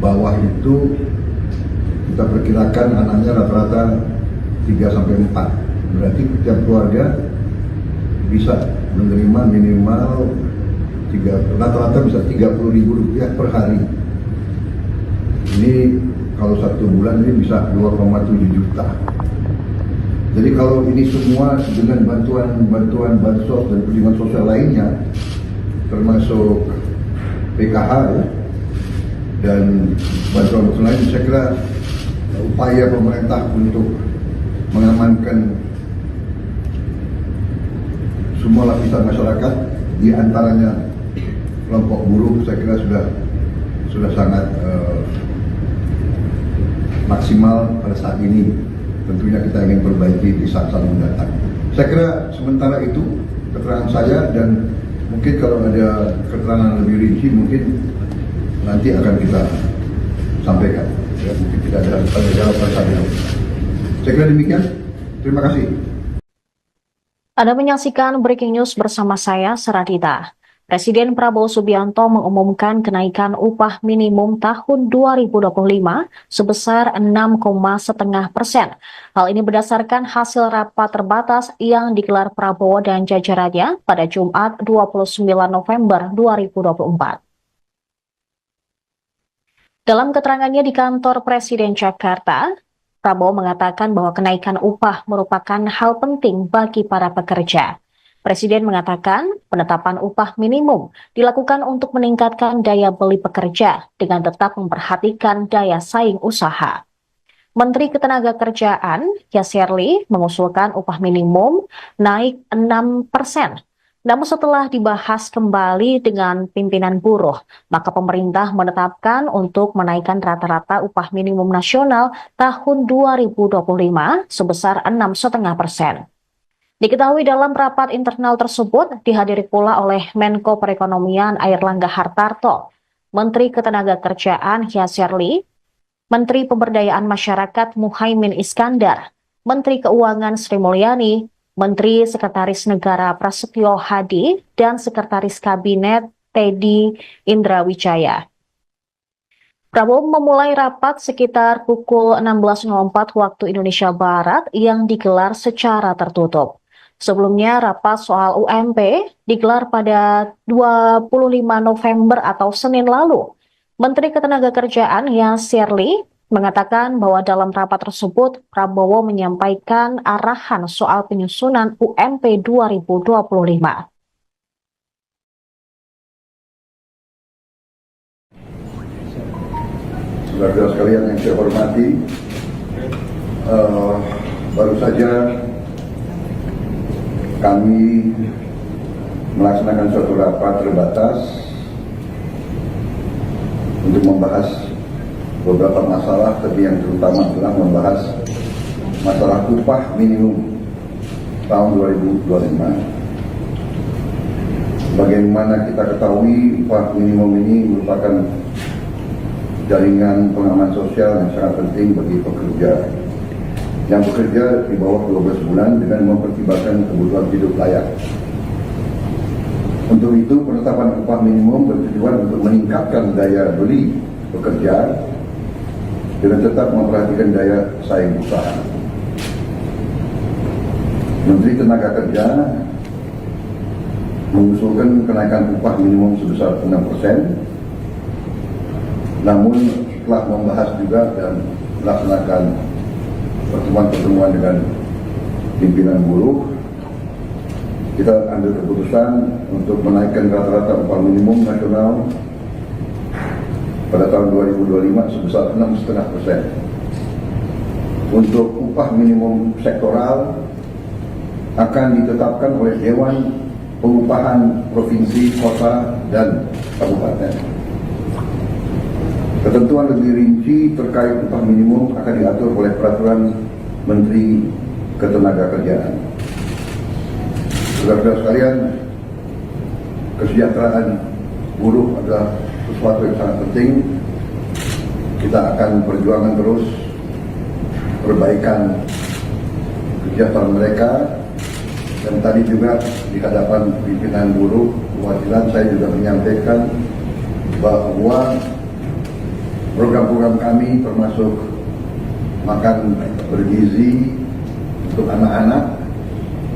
bawah itu, kita perkirakan anaknya rata-rata 3-4. Berarti setiap keluarga bisa menerima minimal rata-rata bisa Rp30.000 per hari. Ini kalau 1 bulan ini bisa 2,7 juta. Jadi kalau ini semua dengan bantuan bansos dan perlindungan sosial lainnya, termasuk PKH ya, dan bantuan lain, saya kira upaya pemerintah untuk mengamankan semua lapisan masyarakat, di antaranya kelompok buruh, saya kira sudah sangat maksimal pada saat ini. Tentunya kita ingin perbaiki di saat-saat mendatang. Saya kira sementara itu keterangan saya, dan mungkin kalau ada keterangan lebih rinci mungkin nanti akan kita sampaikan. Ya, mungkin tidak ada tanya jawab pada saat ini. Saya kira demikian. Terima kasih. Anda menyaksikan Breaking News bersama saya, Saradita. Presiden Prabowo Subianto mengumumkan kenaikan upah minimum tahun 2025 sebesar 6,5%. Hal ini berdasarkan hasil rapat terbatas yang digelar Prabowo dan jajarannya pada Jumat 29 November 2024. Dalam keterangannya di kantor Presiden Jakarta, Prabowo mengatakan bahwa kenaikan upah merupakan hal penting bagi para pekerja. Presiden mengatakan penetapan upah minimum dilakukan untuk meningkatkan daya beli pekerja dengan tetap memperhatikan daya saing usaha. Menteri Ketenagakerjaan, Yasserli, mengusulkan upah minimum naik 6%. Namun setelah dibahas kembali dengan pimpinan buruh, maka pemerintah menetapkan untuk menaikkan rata-rata upah minimum nasional tahun 2025 sebesar 6,5%. Diketahui dalam rapat internal tersebut dihadiri pula oleh Menko Perekonomian Airlangga Hartarto, Menteri Ketenagakerjaan Yasserli, Menteri Pemberdayaan Masyarakat Muhaimin Iskandar, Menteri Keuangan Sri Mulyani, Menteri Sekretaris Negara Prasetyo Hadi, dan Sekretaris Kabinet Teddy Indrawijaya. Prabowo memulai rapat sekitar pukul 16.04 waktu Indonesia Barat yang digelar secara tertutup. Sebelumnya, rapat soal UMP digelar pada 25 November atau Senin lalu. Menteri Ketenagakerjaan Yasirli mengatakan bahwa dalam rapat tersebut, Prabowo menyampaikan arahan soal penyusunan UMP 2025. Saudara sekalian yang saya hormati, baru saja kami melaksanakan suatu rapat terbatas untuk membahas beberapa masalah, tapi yang terutama adalah membahas masalah upah minimum tahun 2025. Bagaimana kita ketahui, upah minimum ini merupakan jaringan pengaman sosial yang sangat penting bagi pekerja yang bekerja di bawah 12 bulan dengan mempertimbangkan kebutuhan hidup layak. Untuk itu, penetapan upah minimum bertujuan untuk meningkatkan daya beli pekerja dengan tetap memperhatikan daya saing usaha. Menteri Tenaga Kerja mengusulkan kenaikan upah minimum sebesar 6%. Namun setelah membahas juga dan melaksanakan pertemuan-pertemuan dengan pimpinan buruh, kita ambil keputusan untuk menaikkan rata-rata upah minimum nasional pada tahun 2025 sebesar 6,5%. Untuk upah minimum sektoral akan ditetapkan oleh Dewan Pengupahan Provinsi, Kota, dan Kabupaten. Ketentuan lebih rinci terkait upah minimum akan diatur oleh Peraturan Menteri Ketenagakerjaan. Saudara-saudara sekalian, kesejahteraan buruh adalah sesuatu yang sangat penting. Kita akan perjuangkan terus perbaikan kesejahteraan mereka. Dan tadi juga di hadapan pimpinan buruh perwakilan saya juga menyampaikan bahwa program-program kami termasuk makan bergizi untuk anak-anak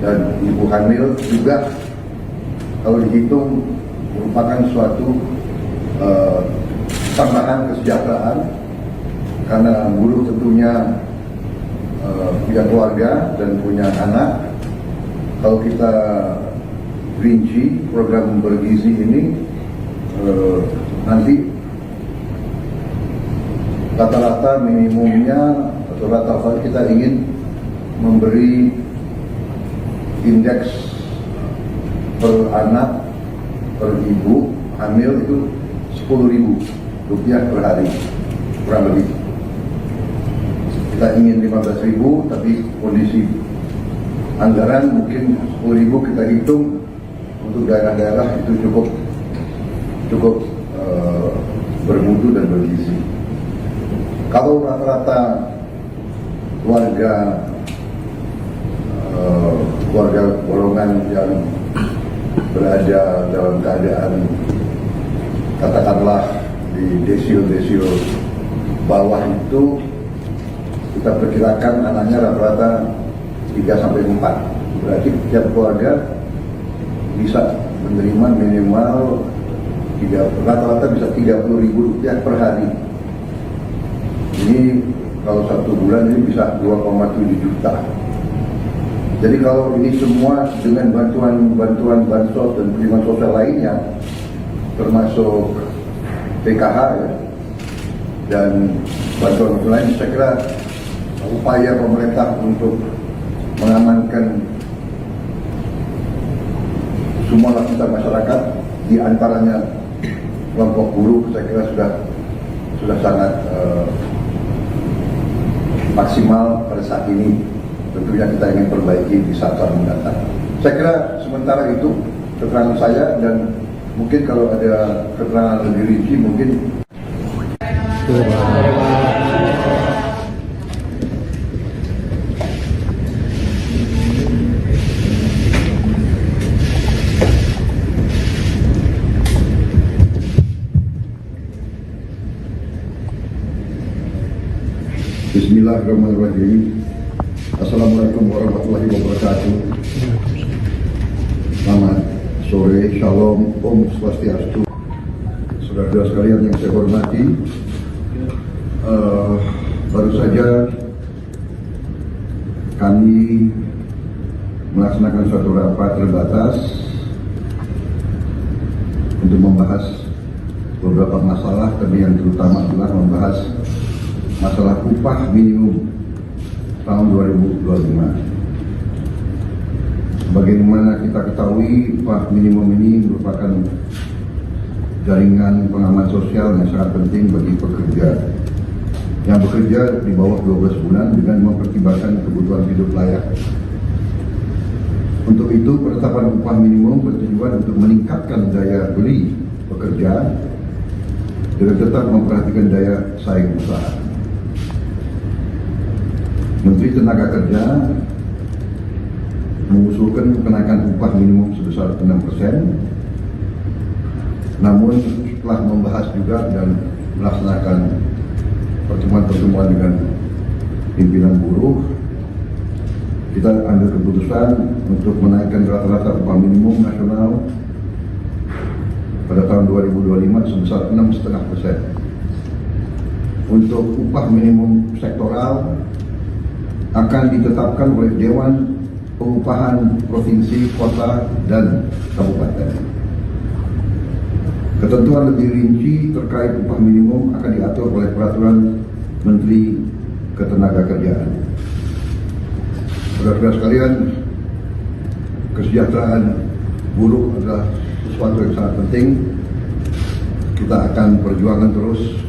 dan ibu hamil juga kalau dihitung merupakan suatu tambahan kesejahteraan, karena buruh tentunya punya keluarga dan punya anak. Kalau kita rinci program bergizi ini, nanti rata-rata minimumnya atau rata-rata kita ingin memberi indeks per anak per ibu hamil itu Rp10.000 per hari kurang lebih. Kita ingin 15.000, tapi kondisi anggaran mungkin 10.000 kita hitung untuk daerah-daerah itu cukup bermutu dan bergizi. Kalau rata-rata keluarga golongan yang berada dalam keadaan katakanlah di desil bawah itu, kita perkirakan anaknya rata-rata 3-4. Berarti setiap keluarga bisa menerima minimal rata-rata bisa Rp30.000 per hari. Ini kalau 1 bulan ini bisa 2,7 juta. Jadi kalau ini semua dengan bantuan bansos dan perlindungan sosial lainnya, termasuk PKH ya, dan bantuan lain, saya kira upaya pemerintah untuk mengamankan semua lapisan masyarakat, di antaranya kelompok buruh, saya kira sudah sangat maksimal pada saat ini. Tentunya kita ingin perbaiki di saat-saat mendatang. Saya kira sementara itu keterangan saya, dan mungkin kalau ada keterangan lebih rinci mungkin. Bismillahirrahmanirrahim. Assalamualaikum warahmatullahi wabarakatuh. Selamat sore, shalom, om swastiastu. Saudara-saudara sekalian yang saya hormati, baru saja kami melaksanakan suatu rapat terbatas untuk membahas beberapa masalah, tapi yang terutama adalah membahas masalah upah minimum tahun 2025. Bagaimana kita ketahui, upah minimum ini merupakan jaringan pengaman sosial yang sangat penting bagi pekerja yang bekerja di bawah 12 bulan dengan mempertimbangkan kebutuhan hidup layak. Untuk itu, penetapan upah minimum bertujuan untuk meningkatkan daya beli pekerja dengan tetap memperhatikan daya saing usaha. Menteri Tenaga Kerja mengusulkan kenaikan upah minimum sebesar 6%. Namun setelah membahas juga dan melaksanakan pertemuan-pertemuan dengan pimpinan buruh, kita ambil keputusan untuk menaikkan rata-rata upah minimum nasional pada tahun 2025 sebesar 6,5%. Untuk upah minimum sektoral akan ditetapkan oleh Dewan Pengupahan Provinsi, Kota, dan Kabupaten. Ketentuan lebih rinci terkait upah minimum akan diatur oleh Peraturan Menteri Ketenagakerjaan. Saudara-saudara sekalian, kesejahteraan buruh adalah sesuatu yang sangat penting. Kita akan perjuangkan terus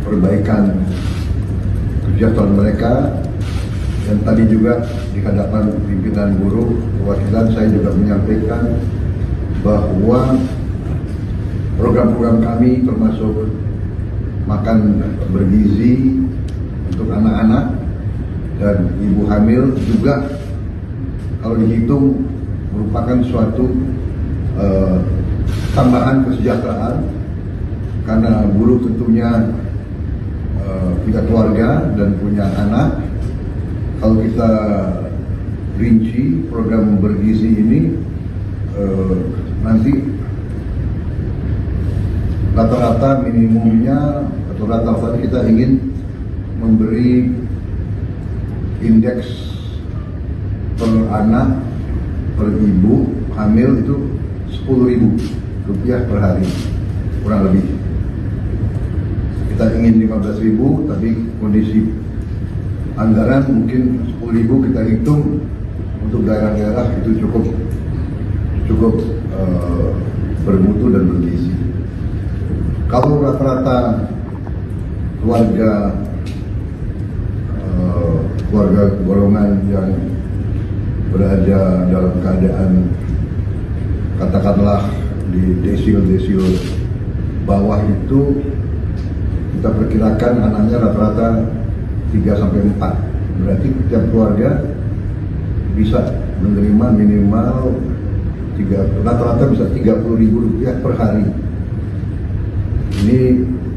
perbaikan kesejahteraan mereka. Dan tadi juga di hadapan pimpinan buruh perwakilan saya juga menyampaikan bahwa program-program kami termasuk makan bergizi untuk anak-anak dan ibu hamil juga kalau dihitung merupakan suatu tambahan kesejahteraan, karena buruh tentunya punya keluarga dan punya anak. Kalau kita rinci program bergizi ini, nanti rata-rata minimumnya atau rata-rata kita ingin memberi indeks per anak per ibu hamil itu Rp10.000 per hari kurang lebih. Kita ingin 15.000, tapi kondisi anggaran mungkin 10.000 kita hitung untuk daerah-daerah itu cukup bermutu dan bergizi. Kalau rata-rata keluarga golongan yang berada dalam keadaan katakanlah di desil bawah itu, kita perkirakan anaknya rata-rata 3-4. Berarti setiap keluarga bisa menerima minimal rata-rata bisa Rp30.000 per hari. Ini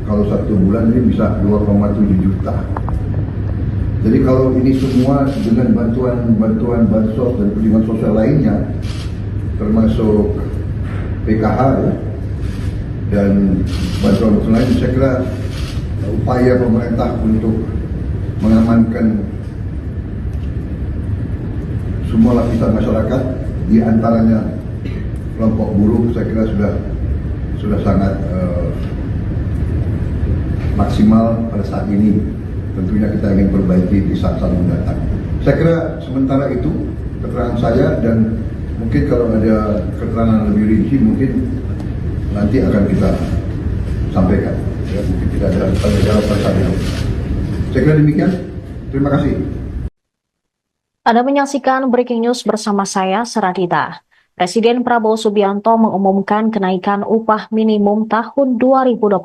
kalau 1 bulan ini bisa 2,7 juta. Jadi kalau ini semua dengan bantuan bansos dan perlindungan sosial lainnya, termasuk PKH ya, dan bantuan lain, saya kira upaya pemerintah untuk mengamankan semua lapisan masyarakat, di antaranya kelompok buruh, saya kira sudah sangat maksimal pada saat ini. Tentunya kita ingin perbaiki di saat-saat mendatang. Saya kira sementara itu keterangan saya, dan mungkin kalau ada keterangan lebih rinci mungkin nanti akan kita sampaikan. Ya, mungkin tidak ada tanya jawab pada saat itu. Saya kira demikian. Terima kasih. Anda menyaksikan Breaking News bersama saya, Saradita. Presiden Prabowo Subianto mengumumkan kenaikan upah minimum tahun 2025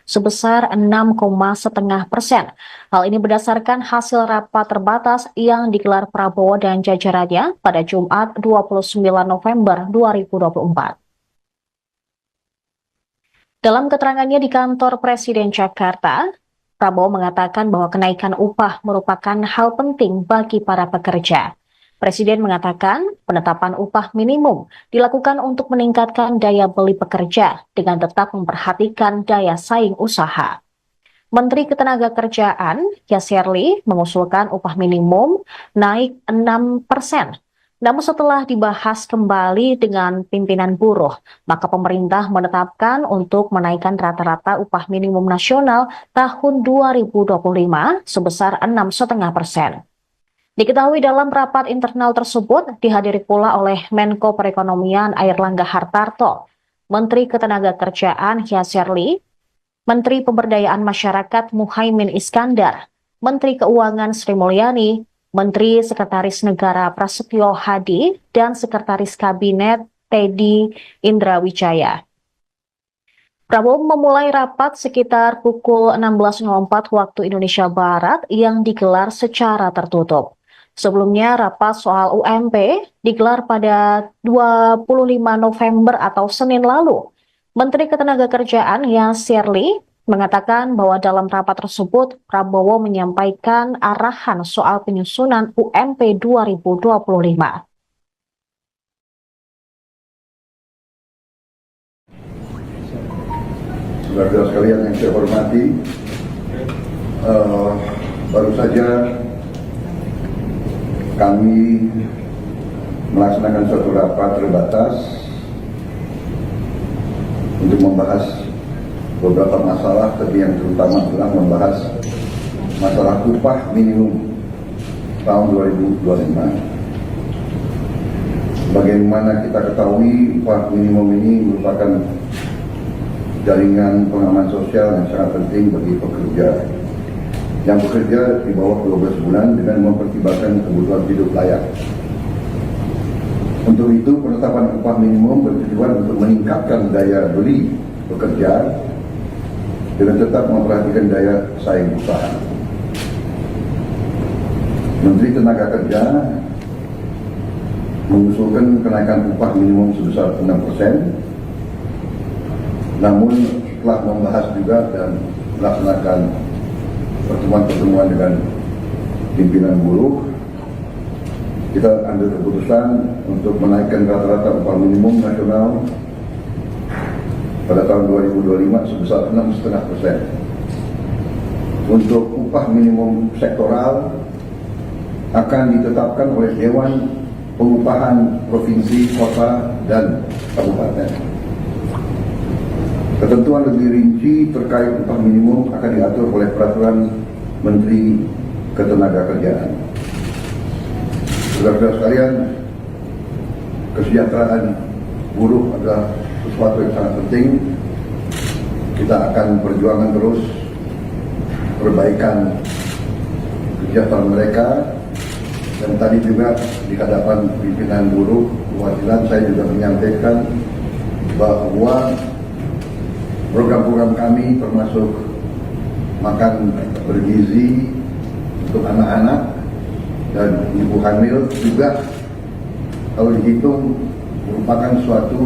sebesar 6,5%. Hal ini berdasarkan hasil rapat terbatas yang digelar Prabowo dan jajarannya pada Jumat 29 November 2024. Dalam keterangannya di kantor Presiden Jakarta, Prabowo mengatakan bahwa kenaikan upah merupakan hal penting bagi para pekerja. Presiden mengatakan penetapan upah minimum dilakukan untuk meningkatkan daya beli pekerja dengan tetap memperhatikan daya saing usaha. Menteri Ketenagakerjaan, Yasserli, mengusulkan upah minimum naik 6%. Namun setelah dibahas kembali dengan pimpinan buruh, maka pemerintah menetapkan untuk menaikkan rata-rata upah minimum nasional tahun 2025 sebesar 6,5%. Diketahui dalam rapat internal tersebut dihadiri pula oleh Menko Perekonomian Airlangga Hartarto, Menteri Ketenagakerjaan Yasserli, Menteri Pemberdayaan Masyarakat Muhaimin Iskandar, Menteri Keuangan Sri Mulyani, Menteri Sekretaris Negara Prasetyo Hadi, dan Sekretaris Kabinet Teddy Indrawijaya. Prabowo memulai rapat sekitar pukul 16.04 waktu Indonesia Barat yang digelar secara tertutup. Sebelumnya, rapat soal UMP digelar pada 25 November atau Senin lalu. Menteri Ketenagakerjaan Yasserli mengatakan bahwa dalam rapat tersebut Prabowo menyampaikan arahan soal penyusunan UMP 2025. Saudara sekalian yang saya hormati, baru saja kami melaksanakan suatu rapat terbatas untuk membahas beberapa masalah, tapi yang terutama adalah membahas masalah upah minimum tahun 2025. Bagaimana kita ketahui, upah minimum ini merupakan jaringan pengaman sosial yang sangat penting bagi pekerja yang bekerja di bawah 12 bulan dengan mempertimbangkan kebutuhan hidup layak. Untuk itu, penetapan upah minimum bertujuan untuk meningkatkan daya beli pekerja dengan tetap memperhatikan daya saing usaha. Menteri Tenaga Kerja mengusulkan kenaikan upah minimum sebesar 6%, namun setelah membahas juga dan melaksanakan pertemuan-pertemuan dengan pimpinan buruh, kita ambil keputusan untuk menaikkan rata-rata upah minimum nasional pada tahun 2025 sebesar 6,5%. Untuk upah minimum sektoral akan ditetapkan oleh Dewan Pengupahan Provinsi, Kota, dan Kabupaten. Ketentuan lebih rinci terkait upah minimum akan diatur oleh Peraturan Menteri Ketenagakerjaan. Saudara-saudara sekalian, kesejahteraan buruh adalah sesuatu yang sangat penting. Kita akan perjuangan terus perbaikan kesejahteraan mereka. Dan tadi juga di hadapan pimpinan buruh perwakilan saya juga menyampaikan bahwa program-program kami termasuk makan bergizi untuk anak-anak dan ibu hamil juga kalau dihitung merupakan suatu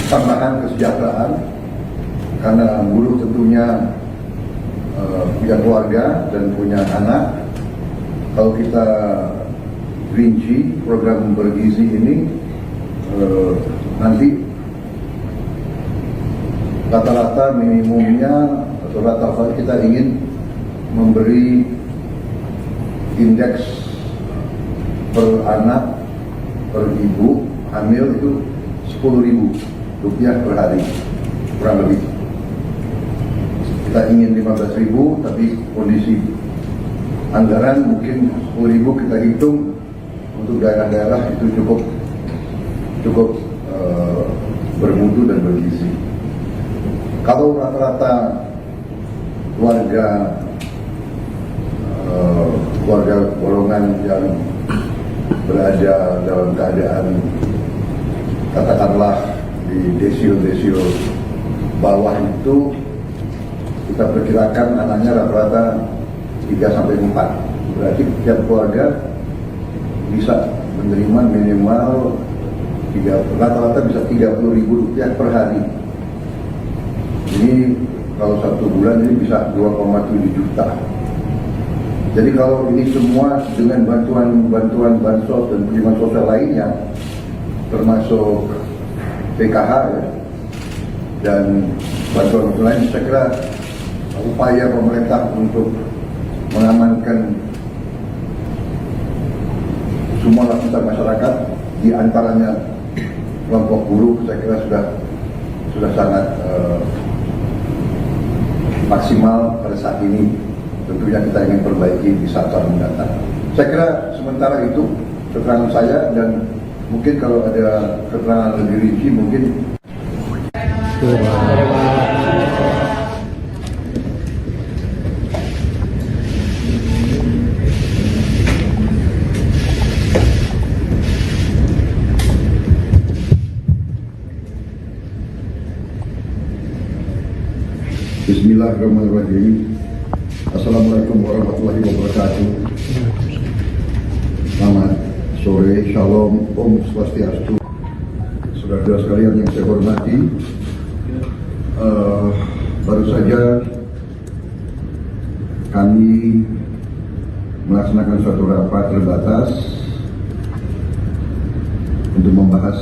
tambahan kesejahteraan karena buruh tentunya punya keluarga dan punya anak. Kalau kita rinci program bergizi ini nanti rata-rata minimumnya atau rata-rata kita ingin memberi indeks per anak per ibu hamil itu Rp10.000 per hari kurang lebih. Kita ingin 15.000 tapi kondisi anggaran mungkin 10.000 kita hitung untuk daerah-daerah itu cukup bermutu dan bergizi. Kalau rata-rata keluarga golongan yang berada dalam keadaan katakanlah di desil bawah itu kita perkirakan anaknya rata-rata 3-4. Berarti setiap keluarga bisa menerima minimal rata-rata bisa Rp30.000 per hari. Ini kalau 1 bulan ini bisa 2,7 juta. Jadi kalau ini semua dengan bantuan bansos dan penerimaan sosial lainnya, termasuk PKH ya, dan bantuan lain, saya kira upaya pemerintah untuk mengamankan semua lapisan masyarakat, di antaranya kelompok buruh, saya kira sudah sangat maksimal pada saat ini. Tentunya kita ingin perbaiki di saat-saat mendatang. Saya kira sementara itu keterangan saya, dan mungkin kalau ada keterangan lebih rinci mungkin. Bismillahirrahmanirrahim. Assalamualaikum warahmatullahi wabarakatuh. Selamat sore, shalom, om swastiastu. Saudara-saudara sekalian yang saya hormati, baru saja kami melaksanakan suatu rapat terbatas untuk membahas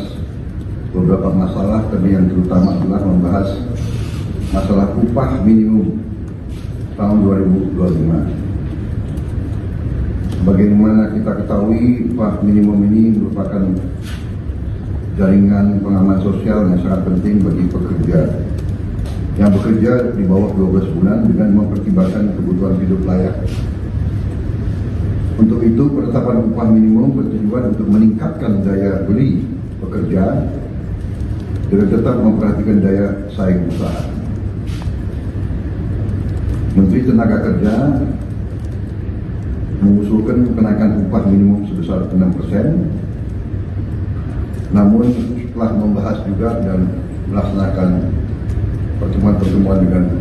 beberapa masalah, tapi yang terutama adalah membahas masalah upah minimum tahun 2025. Bagaimana kita ketahui, upah minimum ini merupakan jaringan pengaman sosial yang sangat penting bagi pekerja yang bekerja di bawah 12 bulan dengan mempertimbangkan kebutuhan hidup layak. Untuk itu, penetapan upah minimum bertujuan untuk meningkatkan daya beli pekerja dengan tetap memperhatikan daya saing usaha. Menteri Tenaga Kerja mengusulkan kenaikan upah minimum sebesar 6%. Namun setelah membahas juga dan melaksanakan pertemuan-pertemuan dengan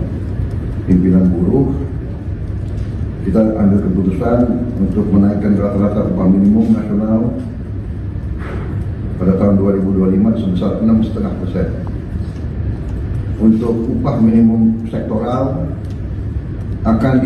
pimpinan buruh, kita ambil keputusan untuk menaikkan rata-rata upah minimum nasional pada tahun 2025 sebesar 6,5%. Untuk upah minimum sektoral akan